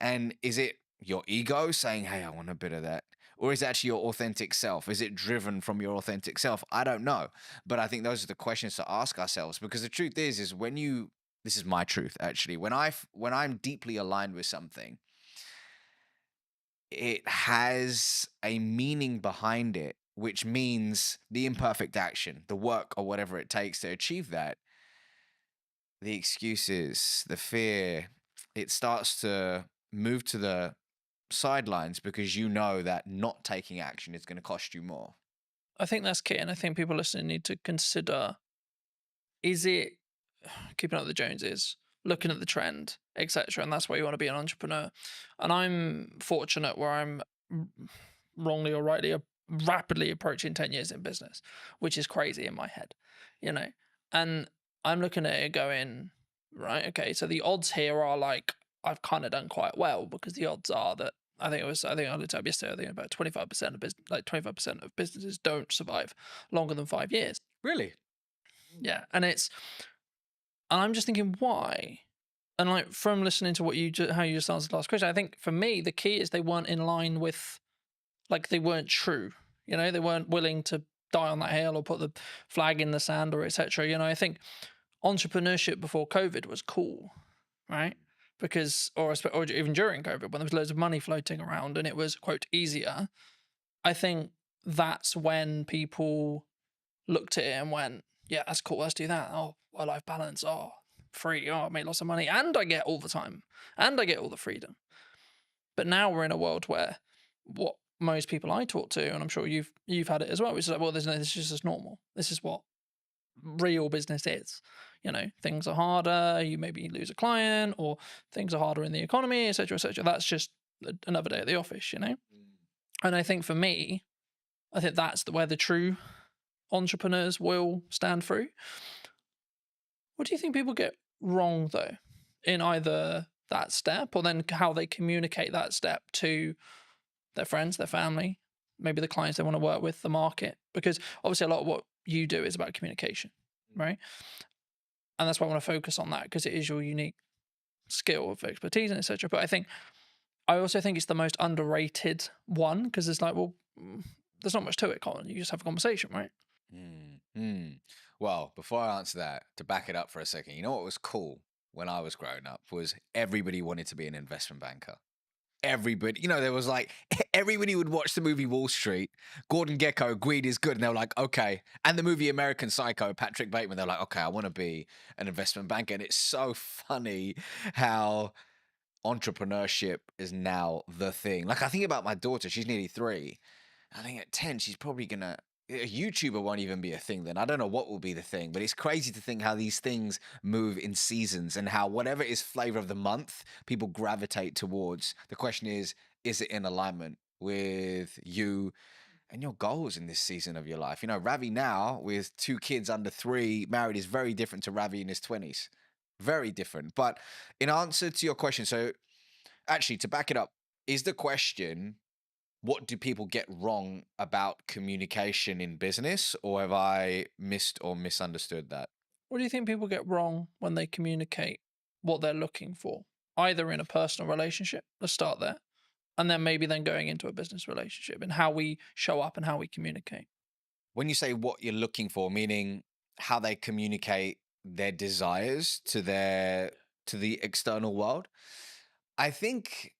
And is it your ego saying, hey, I want a bit of that? Or is it actually your authentic self? Is it driven from your authentic self? I don't know. But I think those are the questions to ask ourselves, because the truth is when you, this is my truth actually, when I'm deeply aligned with something, it has a meaning behind it, which means the imperfect action, the work or whatever it takes to achieve that, the excuses, the fear, it starts to move to the sidelines because you know that not taking action is going to cost you more. I think that's key, and I think people listening need to consider, is it keeping up with the Joneses, looking at the trend, etc., and that's why you want to be an entrepreneur. And I'm fortunate where I'm wrongly or rightly rapidly approaching 10 years in business, which is crazy in my head, you know. And I'm looking at it going, right, okay, so the odds here are like I've kind of done quite well, because the odds are that I think I looked up yesterday, I think about 25% of business, like 25% of businesses don't survive longer than 5 years. Really? Yeah, and I'm just thinking, why? And like from listening to what how you just answered the last question, I think for me the key is they weren't in line with, like, they weren't true. You know, they weren't willing to die on that hill or put the flag in the sand or etc. You know, I think entrepreneurship before COVID was cool, right? Because or even during COVID, when there was loads of money floating around and it was, quote, easier. I think that's when people looked at it and went, yeah, that's cool, let's do that. Oh, work-life balance. Oh, free. Oh, I make lots of money and I get all the time and I get all the freedom. But now we're in a world where what most people I talk to, and I'm sure you've had it as well, which is like, well, this is just as normal. This is what real business is. You know, things are harder, you maybe lose a client, or things are harder in the economy, etc., etc. That's just another day at the office, you know? And I think for me, I think that's where the true entrepreneurs will stand through. What do you think people get wrong, though, in either that step or then how they communicate that step to their friends, their family, maybe the clients they want to work with, the market? Because obviously a lot of what you do is about communication, right? And that's why I want to focus on that, because it is your unique skill of expertise and etc. But I also think it's the most underrated one, because it's like, well, there's not much to it, Colin. You just have a conversation, right? Well, before I answer that, to back it up for a second, you know what was cool when I was growing up was everybody wanted to be an investment banker. Everybody, you know, there was like, everybody would watch the movie Wall Street, Gordon Gekko, Greed is Good, and they were like, okay. And the movie American Psycho, Patrick Bateman, they're like, okay, I want to be an investment banker. And it's so funny how entrepreneurship is now the thing. Like, I think about my daughter, she's nearly 3. I think at 10, she's probably gonna, a YouTuber won't even be a thing then. I don't know what will be the thing, but it's crazy to think how these things move in seasons and how whatever is flavor of the month, people gravitate towards. The question is it in alignment with you and your goals in this season of your life? You know, Ravi now with 2 kids under 3, married, is very different to Ravi in his 20s. Very different. But in answer to your question, so actually to back it up, is the question, what do people get wrong about communication in business, or have I missed or misunderstood that? What do you think people get wrong when they communicate what they're looking for, either in a personal relationship, let's start there, and then maybe then going into a business relationship, and how we show up and how we communicate? When you say what you're looking for, meaning how they communicate their desires to the external world, I think,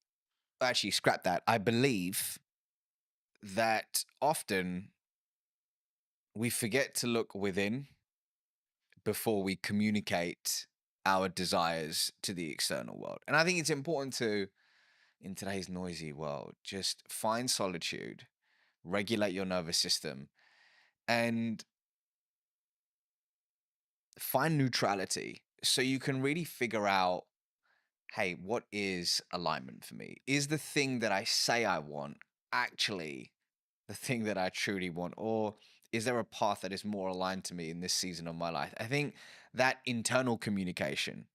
actually scrap that. I believe that often we forget to look within before we communicate our desires to the external world. And I think it's important to, in today's noisy world, just find solitude, regulate your nervous system, and find neutrality so you can really figure out, hey, what is alignment for me? Is the thing that I say I want actually the thing that I truly want? Or is there a path that is more aligned to me in this season of my life? I think that internal communication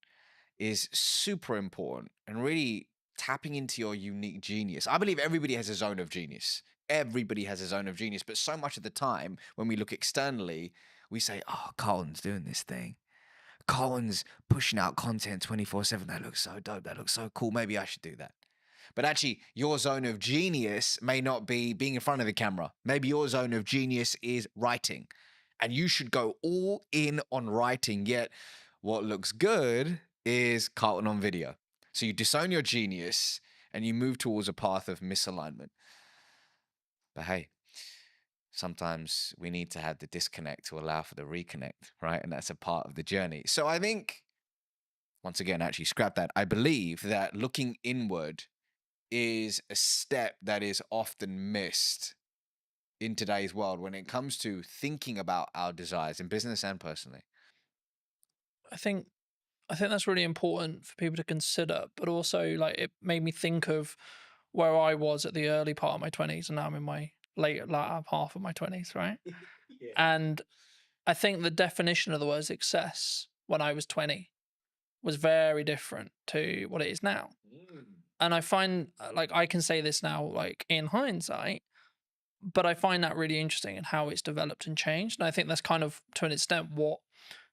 is super important and really tapping into your unique genius. I believe everybody has a zone of genius. Everybody has a zone of genius. But so much of the time, when we look externally, we say, oh, Colin's doing this thing. Colin's pushing out content 24/7. That looks so dope. That looks so cool. Maybe I should do that. But actually, your zone of genius may not be being in front of the camera. Maybe your zone of genius is writing. And you should go all in on writing. Yet, what looks good is Carlton on video. So you disown your genius and you move towards a path of misalignment. But hey, sometimes we need to have the disconnect to allow for the reconnect, right? And that's a part of the journey. So I think, once again, actually scrap that. I believe that looking inward is a step that is often missed in today's world when it comes to thinking about our desires in business and personally. I think that's really important for people to consider, but also like it made me think of where I was at the early part of my 20s, and now I'm in my later half of my 20s, right? Yeah. And I think the definition of the word success when I was 20 was very different to what it is now. And I find, like, I can say this now, like, in hindsight, but I find that really interesting in how it's developed and changed. And I think that's kind of, to an extent, what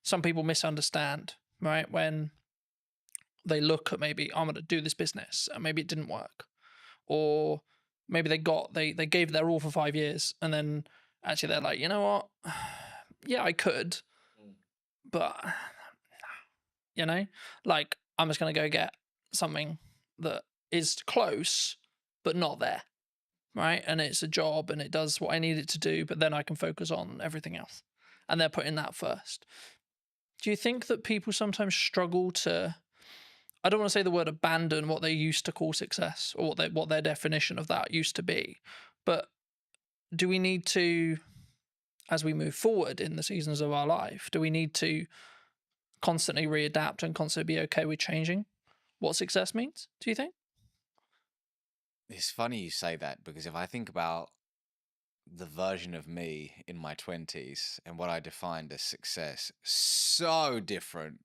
some people misunderstand, right? When they look at maybe, I'm going to do this business, and maybe it didn't work. Or maybe they gave their all for 5 years, and then actually they're like, you know what? Yeah, I could, but, you know, like, I'm just going to go get something that is close, but not there, right? And it's a job and it does what I need it to do, but then I can focus on everything else. And they're putting that first. Do you think that people sometimes struggle to, I don't want to say the word abandon what they used to call success, or what their definition of that used to be, but do we need to, as we move forward in the seasons of our life, do we need to constantly readapt and constantly be okay with changing what success means, do you think? It's funny you say that, because if I think about the version of me in my 20s and what I defined as success, so different.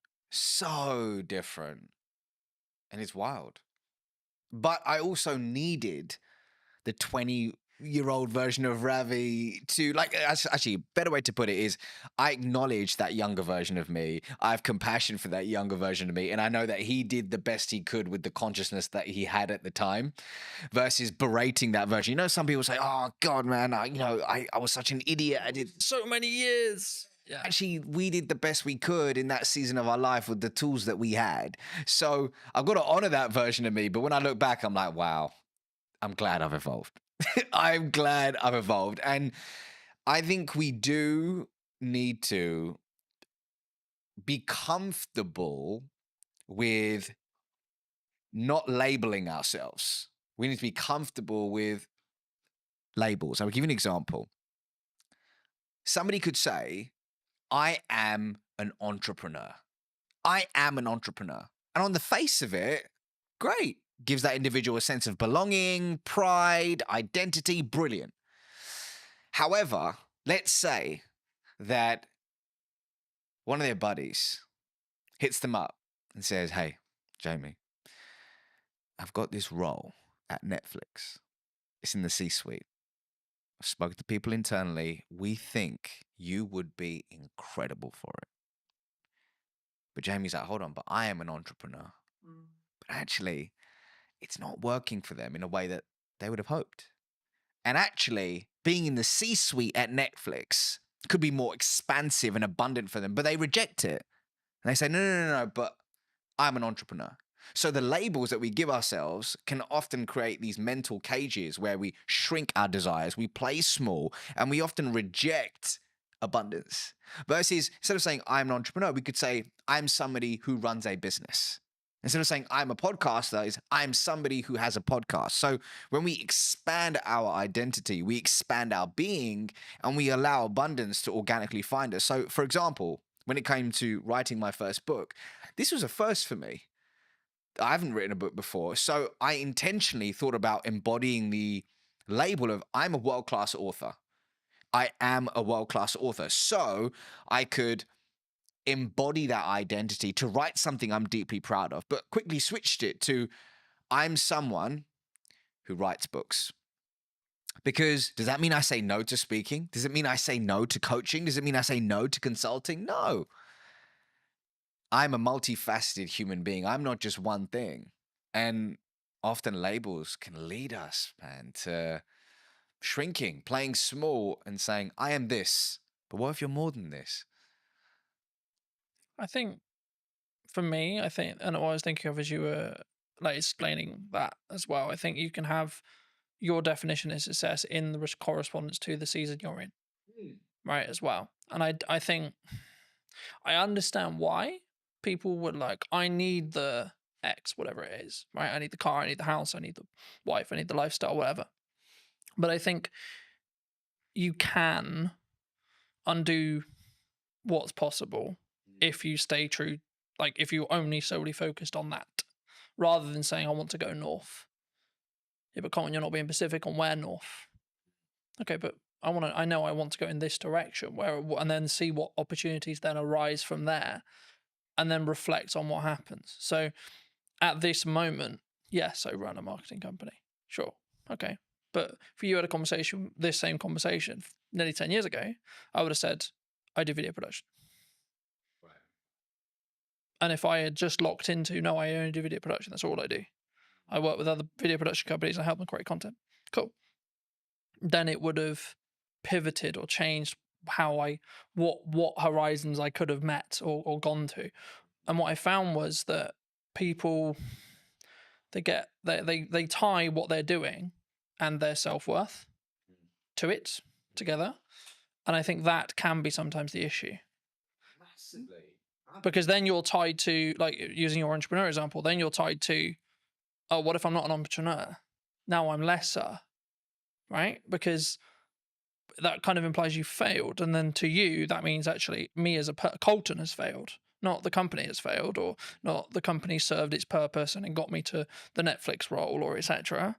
And it's wild. But I also needed the 20-year-old version of Ravi to, like, actually, a better way to put it is, I acknowledge that younger version of me. I have compassion for that younger version of me. And I know that he did the best he could with the consciousness that he had at the time, versus berating that version. You know, some people say, oh, God, man, I was such an idiot. I did so many years. Yeah. Actually, we did the best we could in that season of our life with the tools that we had. So I've got to honor that version of me. But when I look back, I'm like, wow, I'm glad I've evolved. I'm glad I've evolved. And I think we do need to be comfortable with not labeling ourselves. We need to be comfortable with labels. I will give you an example. Somebody could say, I am an entrepreneur. I am an entrepreneur. And on the face of it, great. Gives that individual a sense of belonging, pride, identity, brilliant. However, let's say that one of their buddies hits them up and says, hey, Jamie, I've got this role at Netflix. It's in the C-suite. I've spoken to people internally. We think you would be incredible for it. But Jamie's like, hold on, but I am an entrepreneur. But actually, it's not working for them in a way that they would have hoped. And actually, being in the C-suite at Netflix could be more expansive and abundant for them, but they reject it. And they say, no, but I'm an entrepreneur. So the labels that we give ourselves can often create these mental cages where we shrink our desires, we play small, and we often reject abundance. Versus, instead of saying I'm an entrepreneur, we could say I'm somebody who runs a business. Instead of saying I'm a podcaster, is I'm somebody who has a podcast. So when we expand our identity, we expand our being, and we allow abundance to organically find us. So, for example, when it came to writing my first book, this was a first for me. I haven't written a book before, so I intentionally thought about embodying the label of I'm a world-class author. I am a world-class author. So I could embody that identity to write something I'm deeply proud of, but quickly switched it to I'm someone who writes books. Because does that mean I say no to speaking? Does it mean I say no to coaching? Does it mean I say no to consulting? No. I'm a multifaceted human being. I'm not just one thing. And often labels can lead us, man, to shrinking, playing small and saying, I am this. But what if you're more than this? I think for me, and what I was thinking of as you were like explaining that as well, I think you can have your definition of success in the correspondence to the season you're in, right, as well. And I think I understand why people would like, I need the X, whatever it is, right? I need the car, I need the house, I need the wife, I need the lifestyle, whatever. But I think you can undo what's possible if you stay true, like if you only solely focused on that, rather than saying, I want to go north. Yeah, but Colin, you're not being specific on where north. Okay, but I know I want to go in this direction, and then see what opportunities then arise from there, and then reflect on what happens. So at this moment, yes, I run a marketing company. Sure. Okay. But if you had this same conversation nearly 10 years ago, I would have said, I do video production. Right. And if I had just locked into, no, I only do video production, that's all I do. I work with other video production companies and help them create content. Cool. Then it would have pivoted or changed what horizons I could have met or gone to. And what I found was that people, they tie what they're doing and their self-worth to it together. And I think that can be sometimes the issue. Massively. Because then you're tied to, like using your entrepreneur example, then you're tied to, oh, what if I'm not an entrepreneur? Now I'm lesser, right? Because that kind of implies you failed. And then to you, that means actually me as Colton has failed. Not the company has failed, or not the company served its purpose and it got me to the Netflix role, or etc.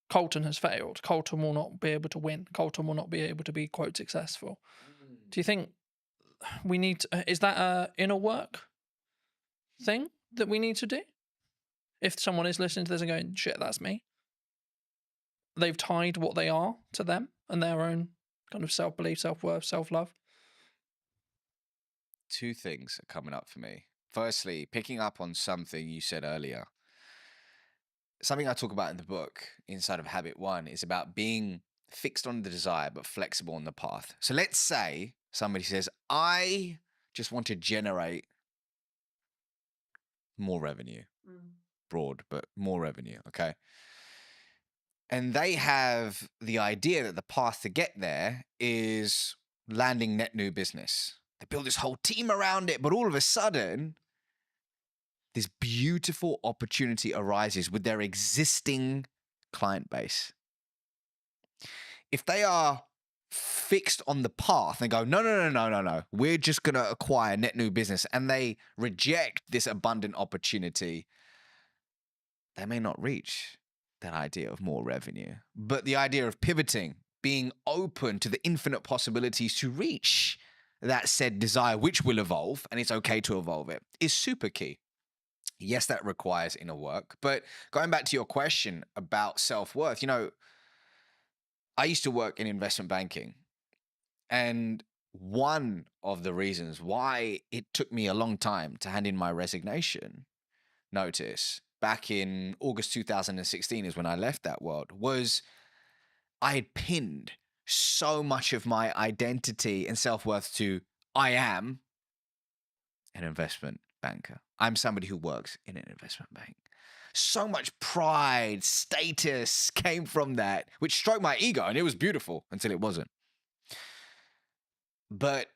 Colton has failed. Colton will not be able to win. Colton will not be able to be, quote, successful. Do you think we need to, is that a inner work thing that we need to do? If someone is listening to this and going, shit, that's me. They've tied what they are to them and their own kind of self-belief, self-worth, self-love. Two things are coming up for me. Firstly, picking up on something you said earlier. Something I talk about in the book, inside of Habit 1, is about being fixed on the desire, but flexible on the path. So let's say somebody says, I just want to generate more revenue. Broad, but more revenue, okay? And they have the idea that the path to get there is landing net new business. They build this whole team around it, but all of a sudden, this beautiful opportunity arises with their existing client base. If they are fixed on the path and go, no, we're just going to acquire net new business, and they reject this abundant opportunity, they may not reach that idea of more revenue. But the idea of pivoting, being open to the infinite possibilities to reach that said desire, which will evolve, and it's okay to evolve it, is super key. Yes, that requires inner work. But going back to your question about self-worth, I used to work in investment banking. And one of the reasons why it took me a long time to hand in my resignation notice back in August 2016 is when I left that world, was I had pinned so much of my identity and self-worth to I am an investment banker. I'm somebody who works in an investment bank. So much pride, status came from that, which stroked my ego, and it was beautiful until it wasn't. But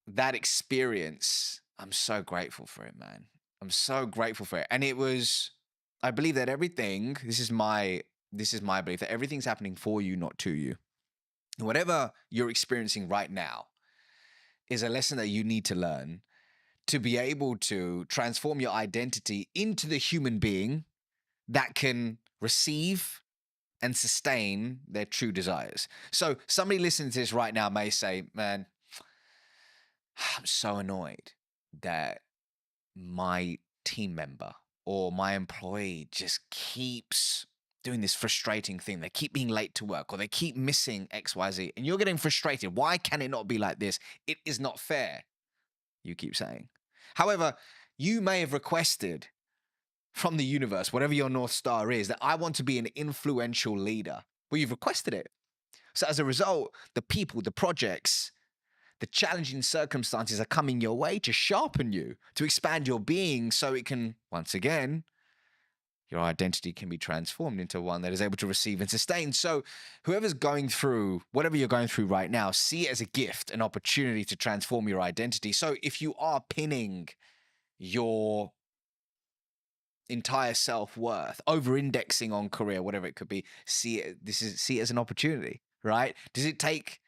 that experience, I'm so grateful for it, man. I'm so grateful for it. And it was, I believe that everything, this is my belief, that everything's happening for you, not to you. Whatever you're experiencing right now is a lesson that you need to learn to be able to transform your identity into the human being that can receive and sustain their true desires. So somebody listening to this right now may say, man, I'm so annoyed that my team member or my employee just keeps doing this frustrating thing. They keep being late to work or they keep missing XYZ and you're getting frustrated. Why can it not be like this? It is not fair, you keep saying. However, you may have requested from the universe, whatever your North Star is, that I want to be an influential leader. Well, you've requested it. So as a result, the people, the projects, the challenging circumstances are coming your way to sharpen you, to expand your being so it can, once again, your identity can be transformed into one that is able to receive and sustain. So whoever's going through, whatever you're going through right now, see it as a gift, an opportunity to transform your identity. So if you are pinning your entire self-worth, over-indexing on career, whatever it could be, see it as an opportunity, right? Does it take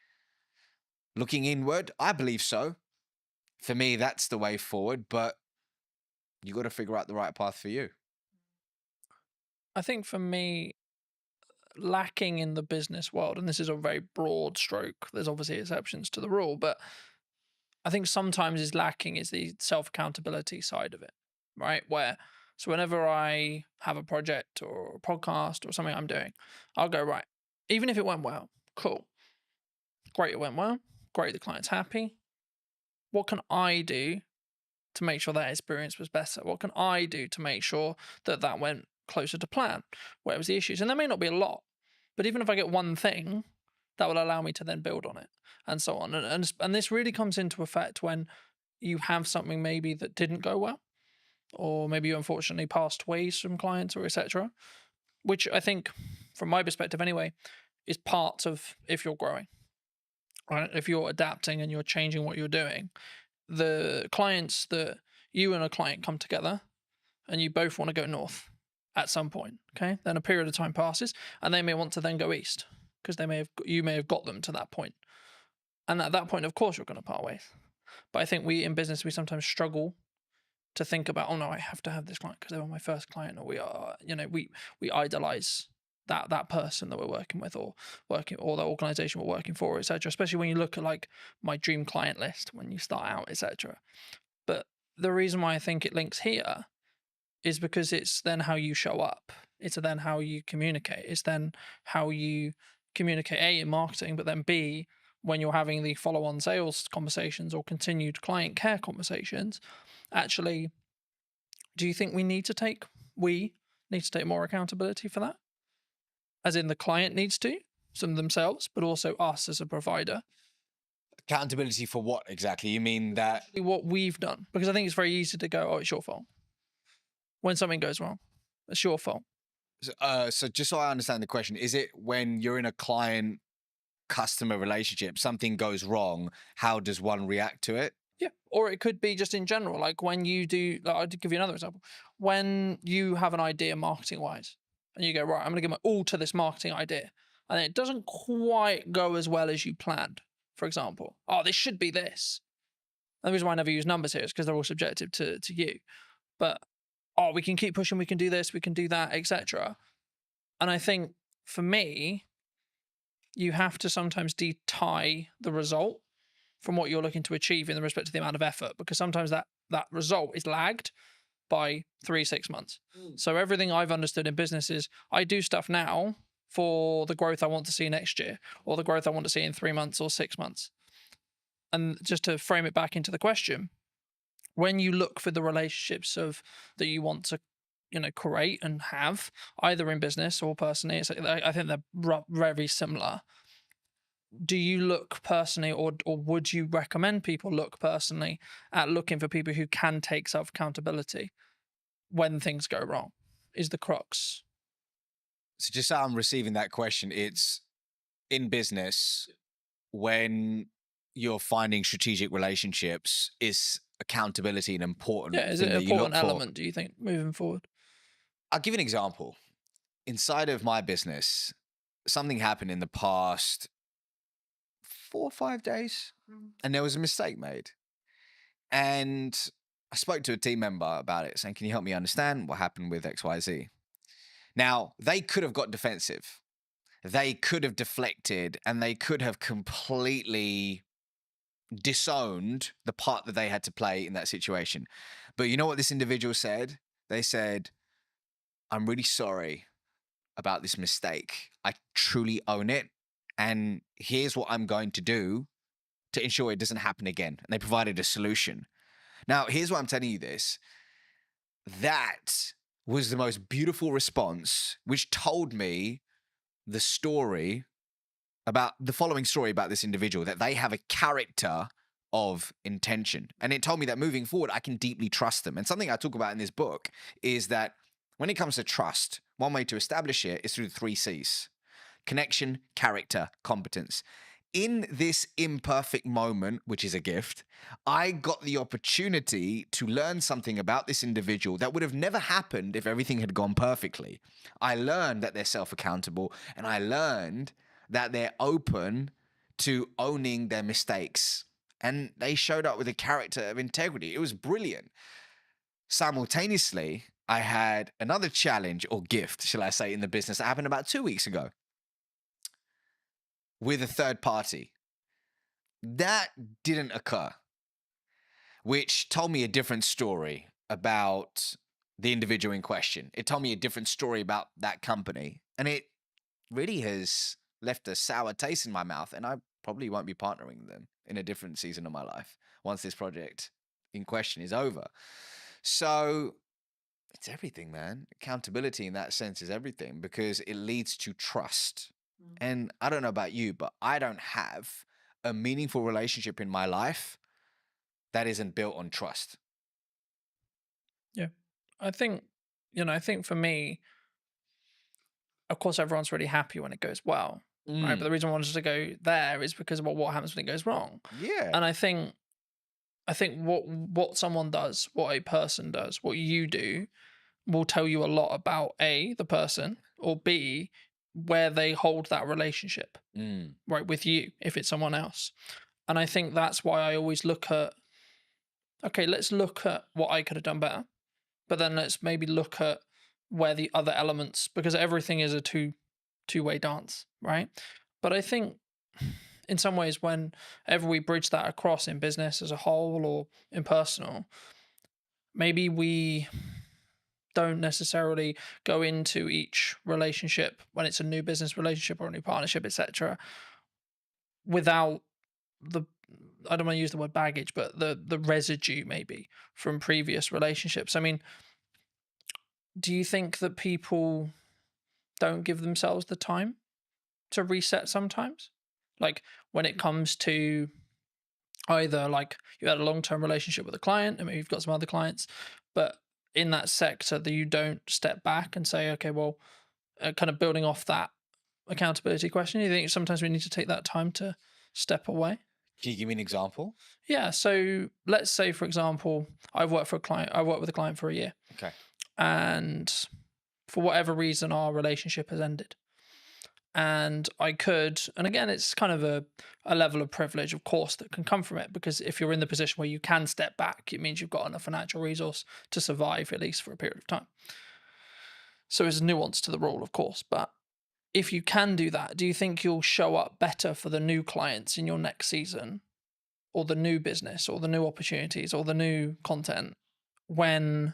looking inward? I believe so. For me, that's the way forward, but you got to figure out the right path for you. I think for me, lacking in the business world, and this is a very broad stroke, there's obviously exceptions to the rule, but I think sometimes is lacking is the self-accountability side of it, right? So whenever I have a project or a podcast or something I'm doing, I'll go, right, even if it went well, cool. Great, it went well. Great, the client's happy. What can I do to make sure that experience was better? What can I do to make sure that that went closer to plan? Where was the issues? And there may not be a lot, but even if I get one thing, that will allow me to then build on it and so on. And this really comes into effect when you have something maybe that didn't go well, or maybe you unfortunately passed away some clients or etc., which I think, from my perspective anyway, is part of if you're growing, right? If you're adapting and you're changing what you're doing, the clients that you and a client come together and you both want to go north at some point, okay? Then a period of time passes and they may want to then go east because you may have got them to that point. And at that point, of course, you're going to part ways. But I think we in business, we sometimes struggle to think about, oh no, I have to have this client because they were my first client, or we idolize that person that we're working with or the organization we're working for, etc. Especially when you look at like my dream client list when you start out, etc. But the reason why I think it links here is because it's then how you show up. It's then how you communicate. It's then how you communicate, A, in marketing, but then B, when you're having the follow-on sales conversations or continued client care conversations. Actually, do you think we need to take more accountability for that? As in the client needs to, some themselves, but also us as a provider. Accountability for what exactly? You mean that? What we've done. Because I think it's very easy to go, oh, it's your fault. When something goes wrong, it's your fault. So just so I understand the question, is it when you're in a client-customer relationship, something goes wrong, how does one react to it? Yeah, or it could be just in general, like when you do, I'll give you another example. When you have an idea marketing-wise, and you go, right, I'm going to give my all to this marketing idea, and it doesn't quite go as well as you planned, for example. Oh, this should be this. And the reason why I never use numbers here is because they're all subjective to you. But, oh, we can keep pushing, we can do this, we can do that, etc. And I think, for me, you have to sometimes tie the result from what you're looking to achieve in respect to the amount of effort, because sometimes that result is lagged by 3-6 months. So everything I've understood in business is I do stuff now for the growth I want to see next year, or the growth I want to see in 3 months or 6 months. And just to frame it back into the question, when you look for the relationships that you want to create and have, either in business or personally, I think they're very similar. Do you look personally, or would you recommend people look personally at looking for people who can take self-accountability when things go wrong? Is the crux. So just so I'm receiving that question, it's in business, when you're finding strategic relationships, is accountability an important is thing it that an you look important for? element, do you think, moving forward? I'll give you an example. Inside of my business, something happened in the past 4 or 5 days, and there was a mistake made. And I spoke to a team member about it, saying, can you help me understand what happened with XYZ? Now, they could have got defensive they could have deflected and they could have completely disowned the part that they had to play in that situation. But you know what this individual said? They said, I'm really sorry about this mistake. I truly own it. And here's what I'm going to do to ensure it doesn't happen again. And they provided a solution. Now, here's why I'm telling you this. That was the most beautiful response, which told me the story about the following story about this individual, that they have a character of intention. And it told me that moving forward, I can deeply trust them. And something I talk about in this book is that when it comes to trust, one way to establish it is through the 3 C's: connection, character, competence. In this imperfect moment, which is a gift, I got the opportunity to learn something about this individual that would have never happened if everything had gone perfectly. I learned that they're self-accountable, and I learned that they're open to owning their mistakes. And they showed up with a character of integrity. It was brilliant. Simultaneously, I had another challenge, or gift, shall I say, in the business that happened about 2 weeks ago with a third party. That didn't occur, which told me a different story about the individual in question. It told me a different story about that company. And it really has left a sour taste in my mouth. And I probably won't be partnering with them in a different season of my life once this project in question is over. So it's everything, man. Accountability in that sense is everything, because it leads to trust. And I don't know about you, but I don't have a meaningful relationship in my life that isn't built on trust. Yeah. I think for me, of course, everyone's really happy when it goes well, right? But the reason I wanted to go there is because of what happens when it goes wrong. Yeah. And I think what someone does, what a person does, what you do, will tell you a lot about A, the person, or B, where they hold that relationship, right, with you, if it's someone else. And I think that's why I always look at, okay, let's look at what I could have done better, but then let's maybe look at where the other elements, because everything is a two-way dance, right? But I think in some ways, whenever we bridge that across in business as a whole or in personal, maybe we don't necessarily go into each relationship when it's a new business relationship or a new partnership, etc., without the, I don't want to use the word baggage, but the residue maybe from previous relationships. I mean, do you think that people don't give themselves the time to reset sometimes? Like when it comes to either like you had a long-term relationship with a client and maybe you've got some other clients, but in that sector that you don't step back and say, okay, well, kind of building off that accountability question, you think sometimes we need to take that time to step away? Can you give me an example? Yeah. So let's say, for example, I worked with a client for a year. Okay. And for whatever reason, our relationship has ended. And I could, and again, it's kind of a level of privilege, of course, that can come from it, because if you're in the position where you can step back, it means you've got enough financial resource to survive, at least for a period of time. So there's a nuance to the rule, of course, but if you can do that, do you think you'll show up better for the new clients in your next season, or the new business, or the new opportunities, or the new content, when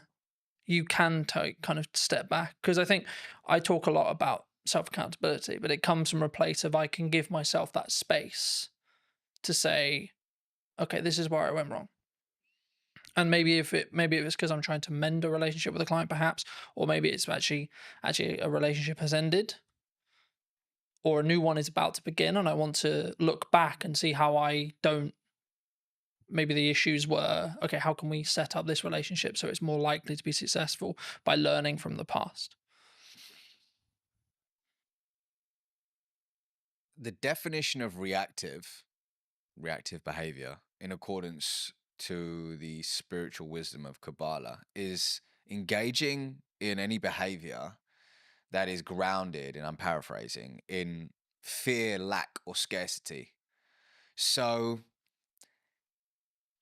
you can kind of step back? Because I think I talk a lot about self-accountability, but it comes from a place of I can give myself that space to say, okay, this is where I went wrong. And maybe if it's because I'm trying to mend a relationship with a client, perhaps, or maybe it's actually a relationship has ended, or a new one is about to begin, and I want to look back and see how I don't. Maybe the issues were, okay, how can we set up this relationship so it's more likely to be successful by learning from the past? The definition of reactive behavior, in accordance to the spiritual wisdom of Kabbalah, is engaging in any behavior that is grounded, and I'm paraphrasing, in fear, lack, or scarcity. So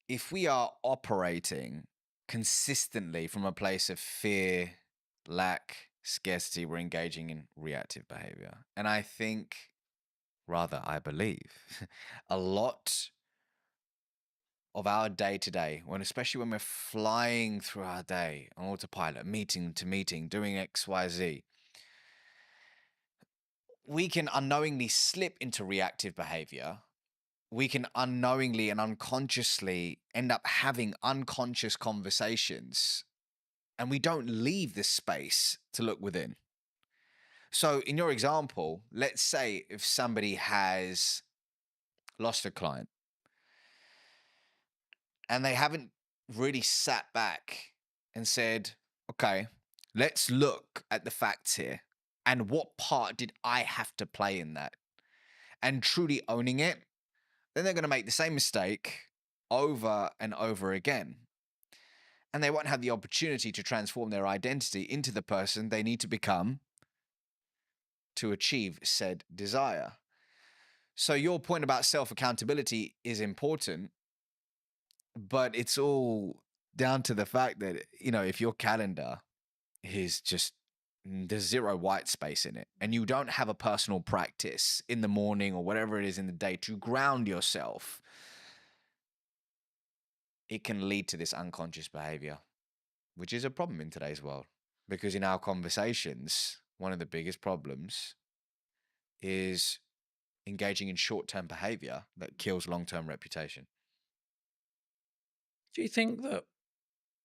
if we are operating consistently from a place of fear, lack, scarcity, we're engaging in reactive behavior. And I think, rather, I believe, a lot of our day to day, especially when we're flying through our day on autopilot, meeting to meeting, doing X, Y, Z, we can unknowingly slip into reactive behavior. We can unknowingly and unconsciously end up having unconscious conversations, and we don't leave this space to look within. So, in your example, let's say if somebody has lost a client and they haven't really sat back and said, okay, let's look at the facts here and what part did I have to play in that, and truly owning it, then they're going to make the same mistake over and over again. And they won't have the opportunity to transform their identity into the person they need to become to achieve said desire. So your point about self-accountability is important, but it's all down to the fact that, if your calendar is just, there's zero white space in it, and you don't have a personal practice in the morning or whatever it is in the day to ground yourself, it can lead to this unconscious behavior, which is a problem in today's world. Because in our conversations, one of the biggest problems is engaging in short-term behavior that kills long-term reputation. Do you think that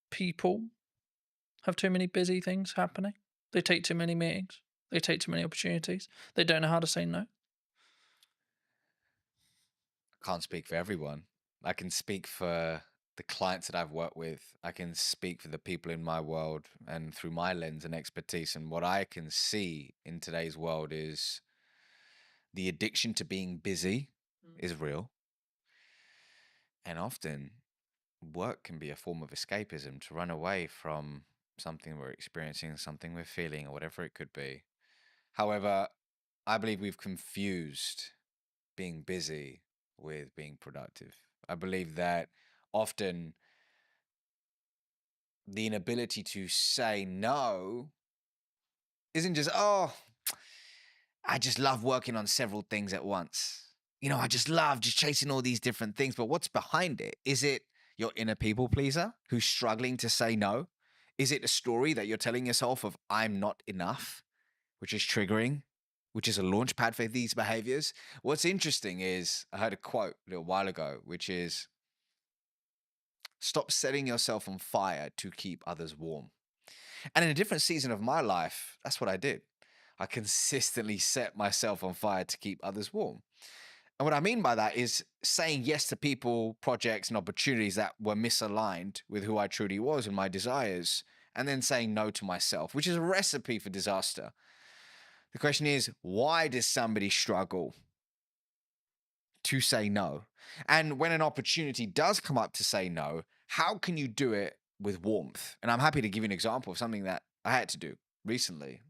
people have too many busy things happening? They take too many meetings. They take too many opportunities. They don't know how to say no. I can't speak for everyone. I can speak for the clients that I've worked with. I can speak for the people in my world and through my lens and expertise. And what I can see in today's world is the addiction to being busy is real. And often work can be a form of escapism to run away from something we're experiencing, something we're feeling, or whatever it could be. However, I believe we've confused being busy with being productive. I believe that often the inability to say no isn't just, oh, I just love working on several things at once. I just love just chasing all these different things. But what's behind it? Is it your inner people pleaser who's struggling to say no? Is it a story that you're telling yourself of I'm not enough, which is triggering, which is a launch pad for these behaviors? What's interesting is I heard a quote a little while ago, which is, stop setting yourself on fire to keep others warm. And in a different season of my life, that's what I did. I consistently set myself on fire to keep others warm. And what I mean by that is saying yes to people, projects, and opportunities that were misaligned with who I truly was and my desires, and then saying no to myself, which is a recipe for disaster. The question is, why does somebody struggle to say no? And when an opportunity does come up to say no, how can you do it with warmth? And I'm happy to give you an example of something that I had to do recently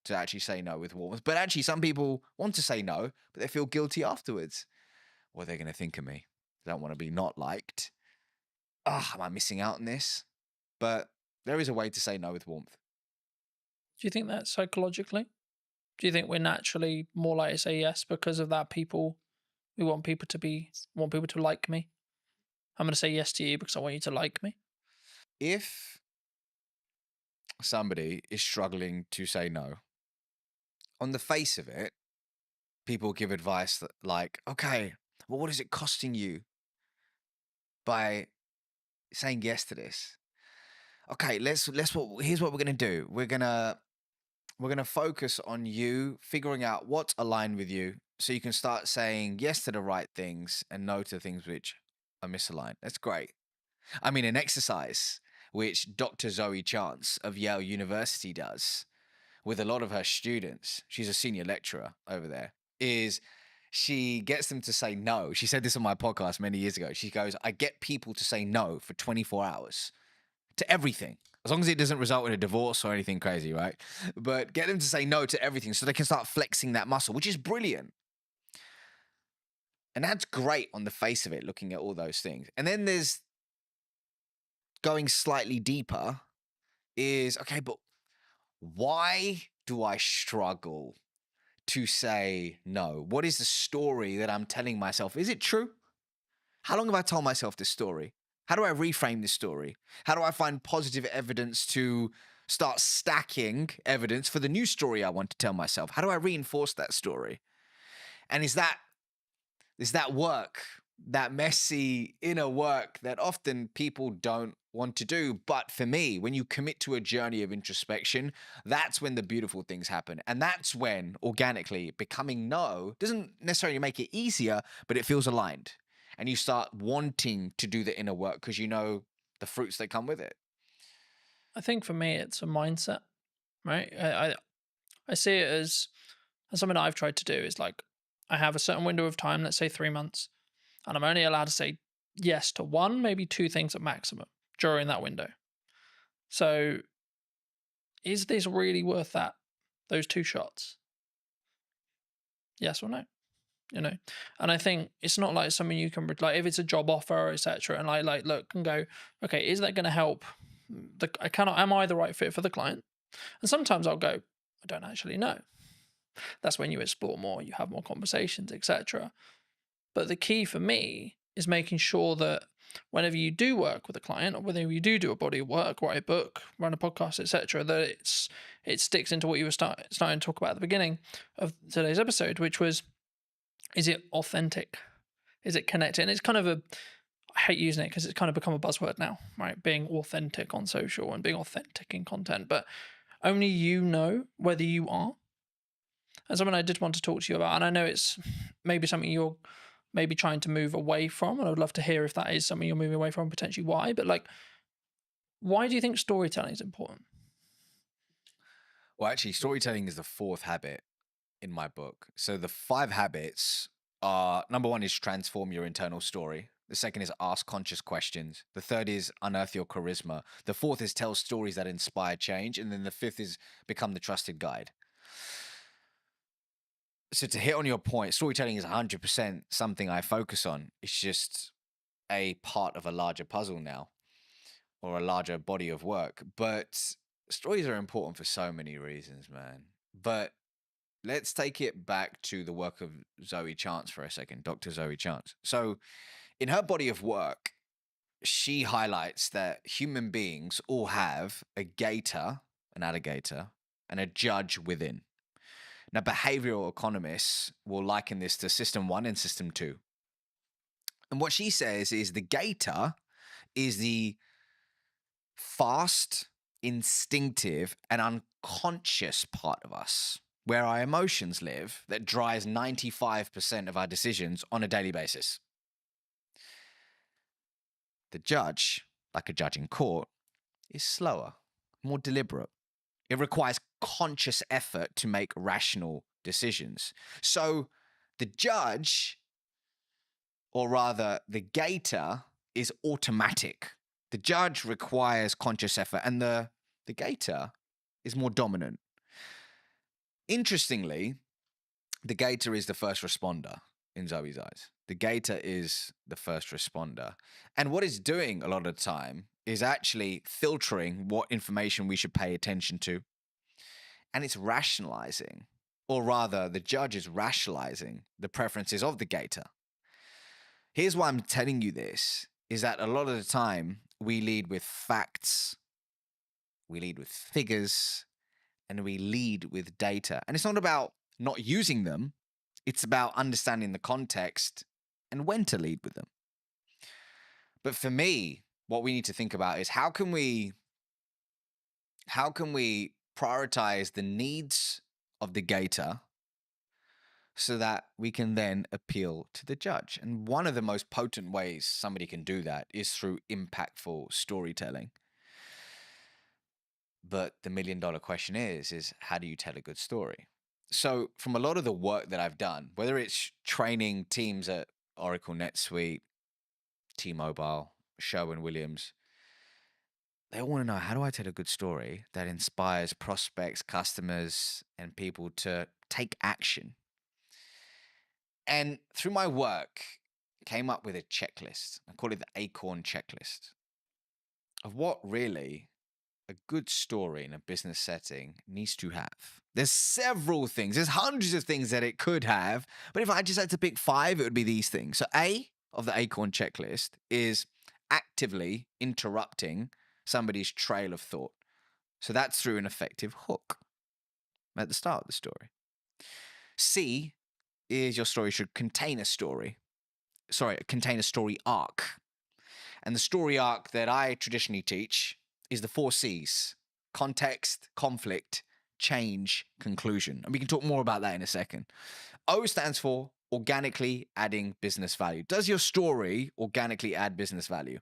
to actually say no with warmth. But actually, some people want to say no, but they feel guilty afterwards. What are they going to think of me? They don't want to be not liked. Am I missing out on this? But there is a way to say no with warmth. Do you think that psychologically? Do you think we're naturally more likely to say yes because of that? We want people to like me. I'm going to say yes to you because I want you to like me. If somebody is struggling to say no, on the face of it, people give advice that like, okay, well, what is it costing you by saying yes to this? Okay, here's what we're gonna do. We're gonna focus on you figuring out what's aligned with you, so you can start saying yes to the right things and no to things which are misaligned. That's great. I mean, an exercise which Dr. Zoe Chance of Yale University does with a lot of her students, she's a senior lecturer over there, is she gets them to say no. She said this on my podcast many years ago. She goes, I get people to say no for 24 hours to everything, as long as it doesn't result in a divorce or anything crazy, right? But get them to say no to everything so they can start flexing that muscle, which is brilliant. And that's great on the face of it, looking at all those things. And then there's going slightly deeper is, okay, but why do I struggle to say no? What is the story that I'm telling myself? Is it true? How long have I told myself this story? How do I reframe this story? How do I find positive evidence to start stacking evidence for the new story I want to tell myself? How do I reinforce that story? And is that work, that messy inner work that often people don't want to do? But for me, when you commit to a journey of introspection, that's when the beautiful things happen. And that's when organically becoming no doesn't necessarily make it easier, but it feels aligned. And you start wanting to do the inner work because you know the fruits that come with it. I think for me, it's a mindset, right? I see it as something I've tried to do is like, I have a certain window of time, let's say 3 months, and I'm only allowed to say yes to one, maybe two things at maximum during that window. So is this really worth those 2 shots? Yes or no? You know, and I think it's not like something you can like if it's a job offer, etc. And I like look and go, okay, is that going to help? Am I the right fit for the client? And sometimes I'll go, I don't actually know. That's when you explore more, you have more conversations, etc. But the key for me is making sure that whenever you do work with a client, or whether you do a body of work, write a book, run a podcast, etc., that it sticks into what you were starting to talk about at the beginning of today's episode, which was, is it authentic? Is it connected? And it's kind of I hate using it because it's kind of become a buzzword now, right? Being authentic on social and being authentic in content, but only you know whether you are. And something I did want to talk to you about, and I know it's maybe something you're maybe trying to move away from, and I would love to hear if that is something you're moving away from, potentially why, but like, why do you think storytelling is important? Well, actually, storytelling is the 4th habit in my book. So the 5 habits are, number 1 is transform your internal story. The 2nd is ask conscious questions. The 3rd is unearth your charisma. The 4th is tell stories that inspire change. And then the 5th is become the trusted guide. So to hit on your point, storytelling is 100% something I focus on. It's just a part of a larger puzzle now, or a larger body of work. But stories are important for so many reasons, man. But let's take it back to the work of Zoe Chance for a second, Dr. Zoe Chance. So in her body of work, she highlights that human beings all have a gator, an alligator, and a judge within. Now, behavioral economists will liken this to system 1 and system 2. And what she says is the gator is the fast, instinctive, and unconscious part of us, where our emotions live, that drives 95% of our decisions on a daily basis. The judge, like a judge in court, is slower, more deliberate. It requires conscious effort to make rational decisions. So the judge, or rather the gator, is automatic. The judge requires conscious effort, and the gator is more dominant. Interestingly, the gator is the first responder in Zoe's eyes. The gator is the first responder. And what it's doing a lot of the time is actually filtering what information we should pay attention to. And it's rationalizing, or rather, the judge is rationalizing the preferences of the gator. Here's why I'm telling you this, is that a lot of the time we lead with facts, we lead with figures, and we lead with data. And it's not about not using them, it's about understanding the context and when to lead with them. But for me, what we need to think about is how can we prioritize the needs of the gator so that we can then appeal to the judge. And one of the most potent ways somebody can do that is through impactful storytelling. But the $1 million question is how do you tell a good story? So from a lot of the work that I've done, whether it's training teams at Oracle NetSuite, T-Mobile, Sherwin-Williams, they all want to know, how do I tell a good story that inspires prospects, customers, and people to take action? And through my work, came up with a checklist. I call it the Acorn checklist of what really a good story in a business setting needs to have? There's several things. There's hundreds of things that it could have. But if I just had to pick 5, it would be these things. So A of the ACORN checklist is actively interrupting somebody's trail of thought. So that's through an effective hook at the start of the story. C is your story should contain a story. Contain a story arc. And the story arc that I traditionally teach is the 4 C's: context, conflict, change, conclusion. And we can talk more about that in a second. O stands for organically adding business value. Does your story organically add business value?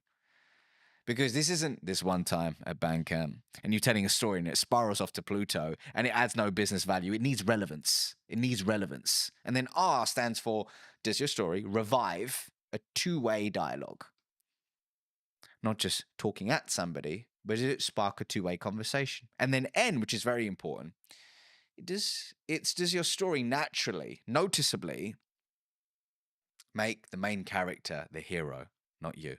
Because this isn't this one time at Bandcamp and you're telling a story and it spirals off to Pluto and it adds no business value. It needs relevance. It needs relevance. And then R stands for, does your story revive a 2-way dialogue? Not just talking at somebody, but does it spark a 2-way conversation? And then N, which is very important, does your story naturally, noticeably make the main character the hero, not you?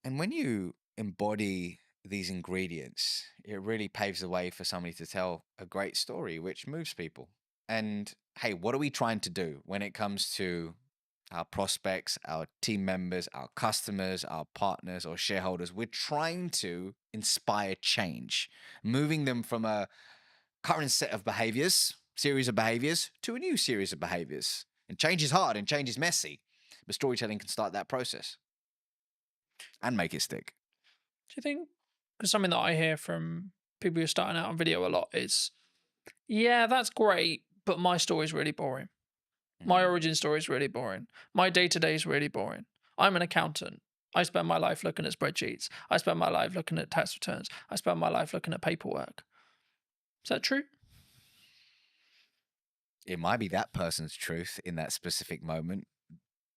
And when you embody these ingredients, it really paves the way for somebody to tell a great story, which moves people. And hey, what are we trying to do when it comes to our prospects, our team members, our customers, our partners or shareholders? We're trying to inspire change, moving them from a current set of behaviors, series of behaviors, to a new series of behaviors. And change is hard and change is messy, but storytelling can start that process and make it stick. Do you think, because something that I hear from people who are starting out on video a lot is, yeah, that's great, but my story's really boring. My origin story is really boring. My day-to-day is really boring. I'm an accountant. I spend my life looking at spreadsheets. I spend my life looking at tax returns. I spend my life looking at paperwork. Is that true? It might be that person's truth in that specific moment.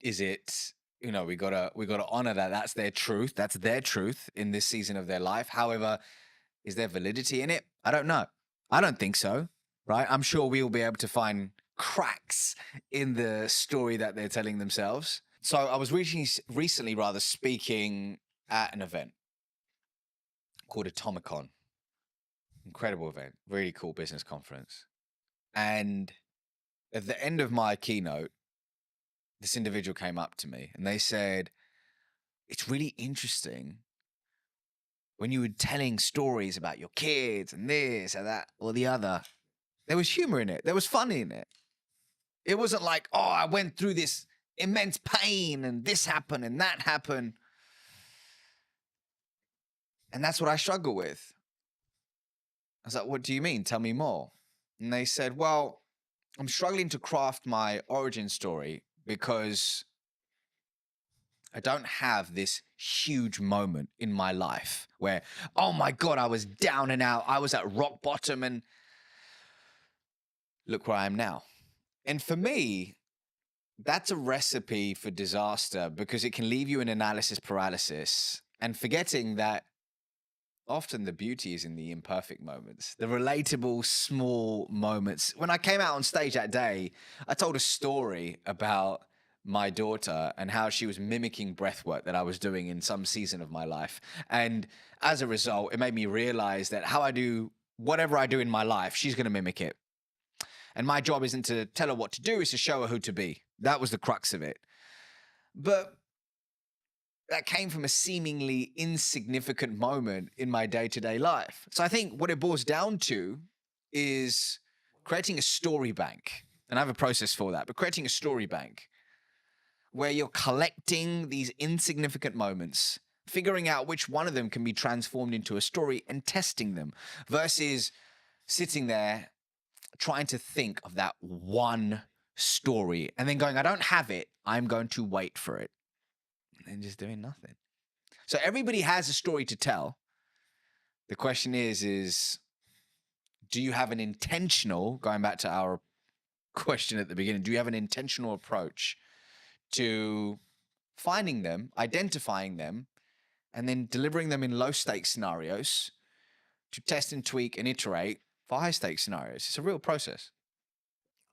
Is it, we gotta honor that that's their truth. That's their truth in this season of their life. However, is there validity in it? I don't know. I don't think so, right? I'm sure we'll be able to find cracks in the story that they're telling themselves. So I was recently speaking at an event called Atomicon. Incredible event, really cool business conference. And at the end of my keynote, this individual came up to me and they said, it's really interesting when you were telling stories about your kids and this and that or the other, there was humor in it. There was fun in it. It wasn't like, oh, I went through this immense pain and this happened and that happened. And that's what I struggle with. I was like, what do you mean? Tell me more. And they said, well, I'm struggling to craft my origin story because I don't have this huge moment in my life where, oh my God, I was down and out. I was at rock bottom and look where I am now. And for me, that's a recipe for disaster because it can leave you in analysis paralysis and forgetting that often the beauty is in the imperfect moments, the relatable small moments. When I came out on stage that day, I told a story about my daughter and how she was mimicking breath work that I was doing in some season of my life. And as a result, it made me realize that how I do whatever I do in my life, she's going to mimic it. And my job isn't to tell her what to do, it's to show her who to be. That was the crux of it. But that came from a seemingly insignificant moment in my day-to-day life. So I think what it boils down to is creating a story bank. And I have a process for that, but creating a story bank where you're collecting these insignificant moments, figuring out which one of them can be transformed into a story and testing them versus sitting there trying to think of that one story and then going, I don't have it. I'm going to wait for it. And then just doing nothing. So everybody has a story to tell. The question is, do you have an intentional, going back to our question at the beginning, do you have an intentional approach to finding them, identifying them, and then delivering them in low stakes scenarios to test and tweak and iterate for high stakes scenarios? It's a real process.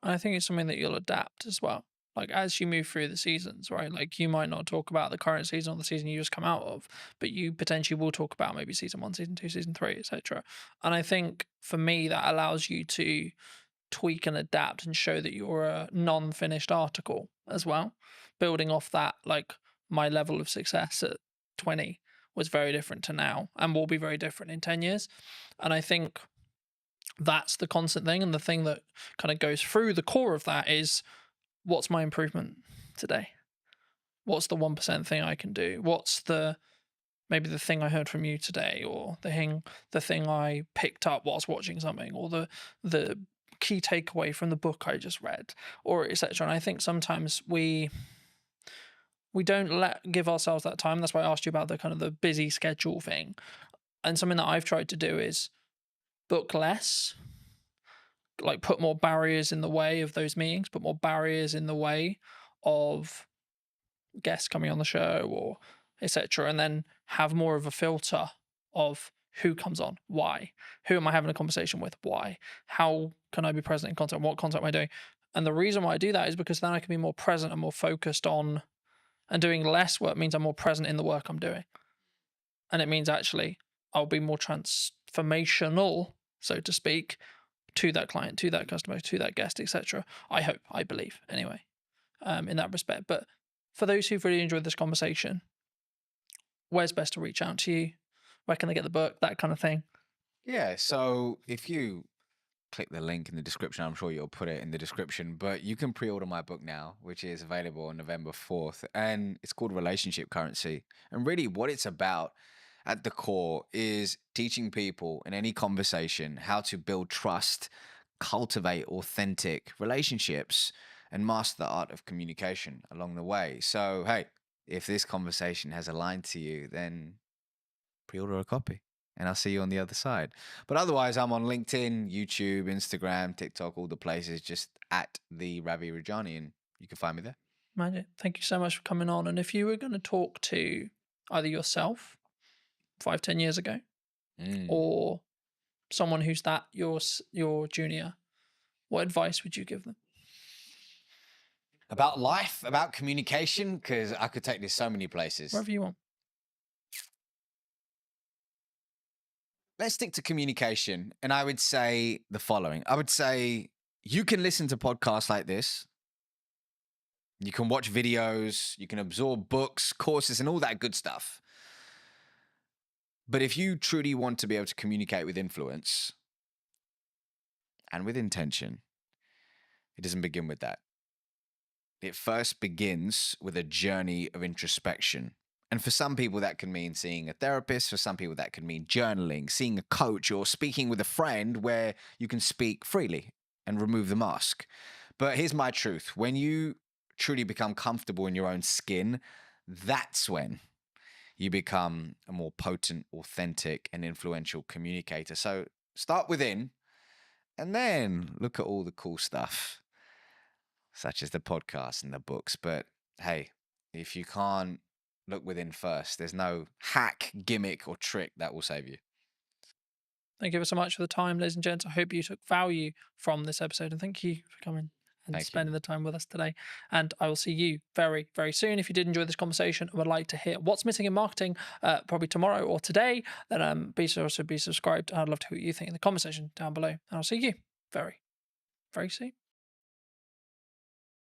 I think it's something that you'll adapt as well. like as you move through the seasons, right? Like you might not talk about the current season or the season you just come out of, but you potentially will talk about maybe season 1, season 2, season 3, etc. And I think for me that allows you to tweak and adapt and show that you're a non-finished article as well. Building off that, like my level of success at 20 was very different to now and will be very different in 10 years. And I think that's the constant thing, and the thing that kind of goes through the core of that is, what's my improvement today? What's the 1% thing I can do? What's maybe the thing I heard from you today, or the thing I picked up whilst watching something, or the key takeaway from the book I just read, or etc. And I think sometimes we don't give ourselves that time. That's why I asked you about the kind of the busy schedule thing. And something that I've tried to do is book less, like put more barriers in the way of those meetings, put more barriers in the way of guests coming on the show or etc. And then have more of a filter of who comes on, why, who am I having a conversation with, why, how can I be present in content, what content am I doing? And the reason why I do that is because then I can be more present and more focused on, and doing less work means I'm more present in the work I'm doing. And it means actually I'll be more transformational, so to speak, to that client, to that customer, to that guest, etc. I hope, I believe, anyway, in that respect. But for those who've really enjoyed this conversation, where's best to reach out to you? Where can they get the book? That kind of thing. Yeah, so if you click the link in the description, I'm sure you'll put it in the description, but you can pre-order my book now, which is available on November 4th, and it's called Relationship Currency. And really what it's about at the core is teaching people in any conversation how to build trust, cultivate authentic relationships, and master the art of communication along the way. So, hey, if this conversation has aligned to you, then pre-order a copy and I'll see you on the other side. But otherwise, I'm on LinkedIn, YouTube, Instagram, TikTok, all the places, just at the Ravi Rajani, and you can find me there. Magic. Thank you so much for coming on. And if you were going to talk to either yourself 5-10 years ago, or someone who's your junior, what advice would you give them? About life, about communication, because I could take this so many places. Wherever you want. Let's stick to communication. And I would say the following. I would say you can listen to podcasts like this. You can watch videos. You can absorb books, courses, and all that good stuff. But if you truly want to be able to communicate with influence and with intention, it doesn't begin with that. It first begins with a journey of introspection. And for some people, that can mean seeing a therapist. For some people, that can mean journaling, seeing a coach, or speaking with a friend where you can speak freely and remove the mask. But here's my truth. When you truly become comfortable in your own skin, that's when you become a more potent, authentic, and influential communicator. So start within, and then look at all the cool stuff, such as the podcast and the books. But hey, if you can't look within first, there's no hack, gimmick, or trick that will save you. Thank you so much for the time, ladies and gents. I hope you took value from this episode, and thank you for coming and spending the time with us today. And I will see you very, very soon. If you did enjoy this conversation and would like to hear what's missing in marketing, probably tomorrow or today, then be sure to be subscribed. I'd love to hear what you think in the comment section down below. And I'll see you very, very soon.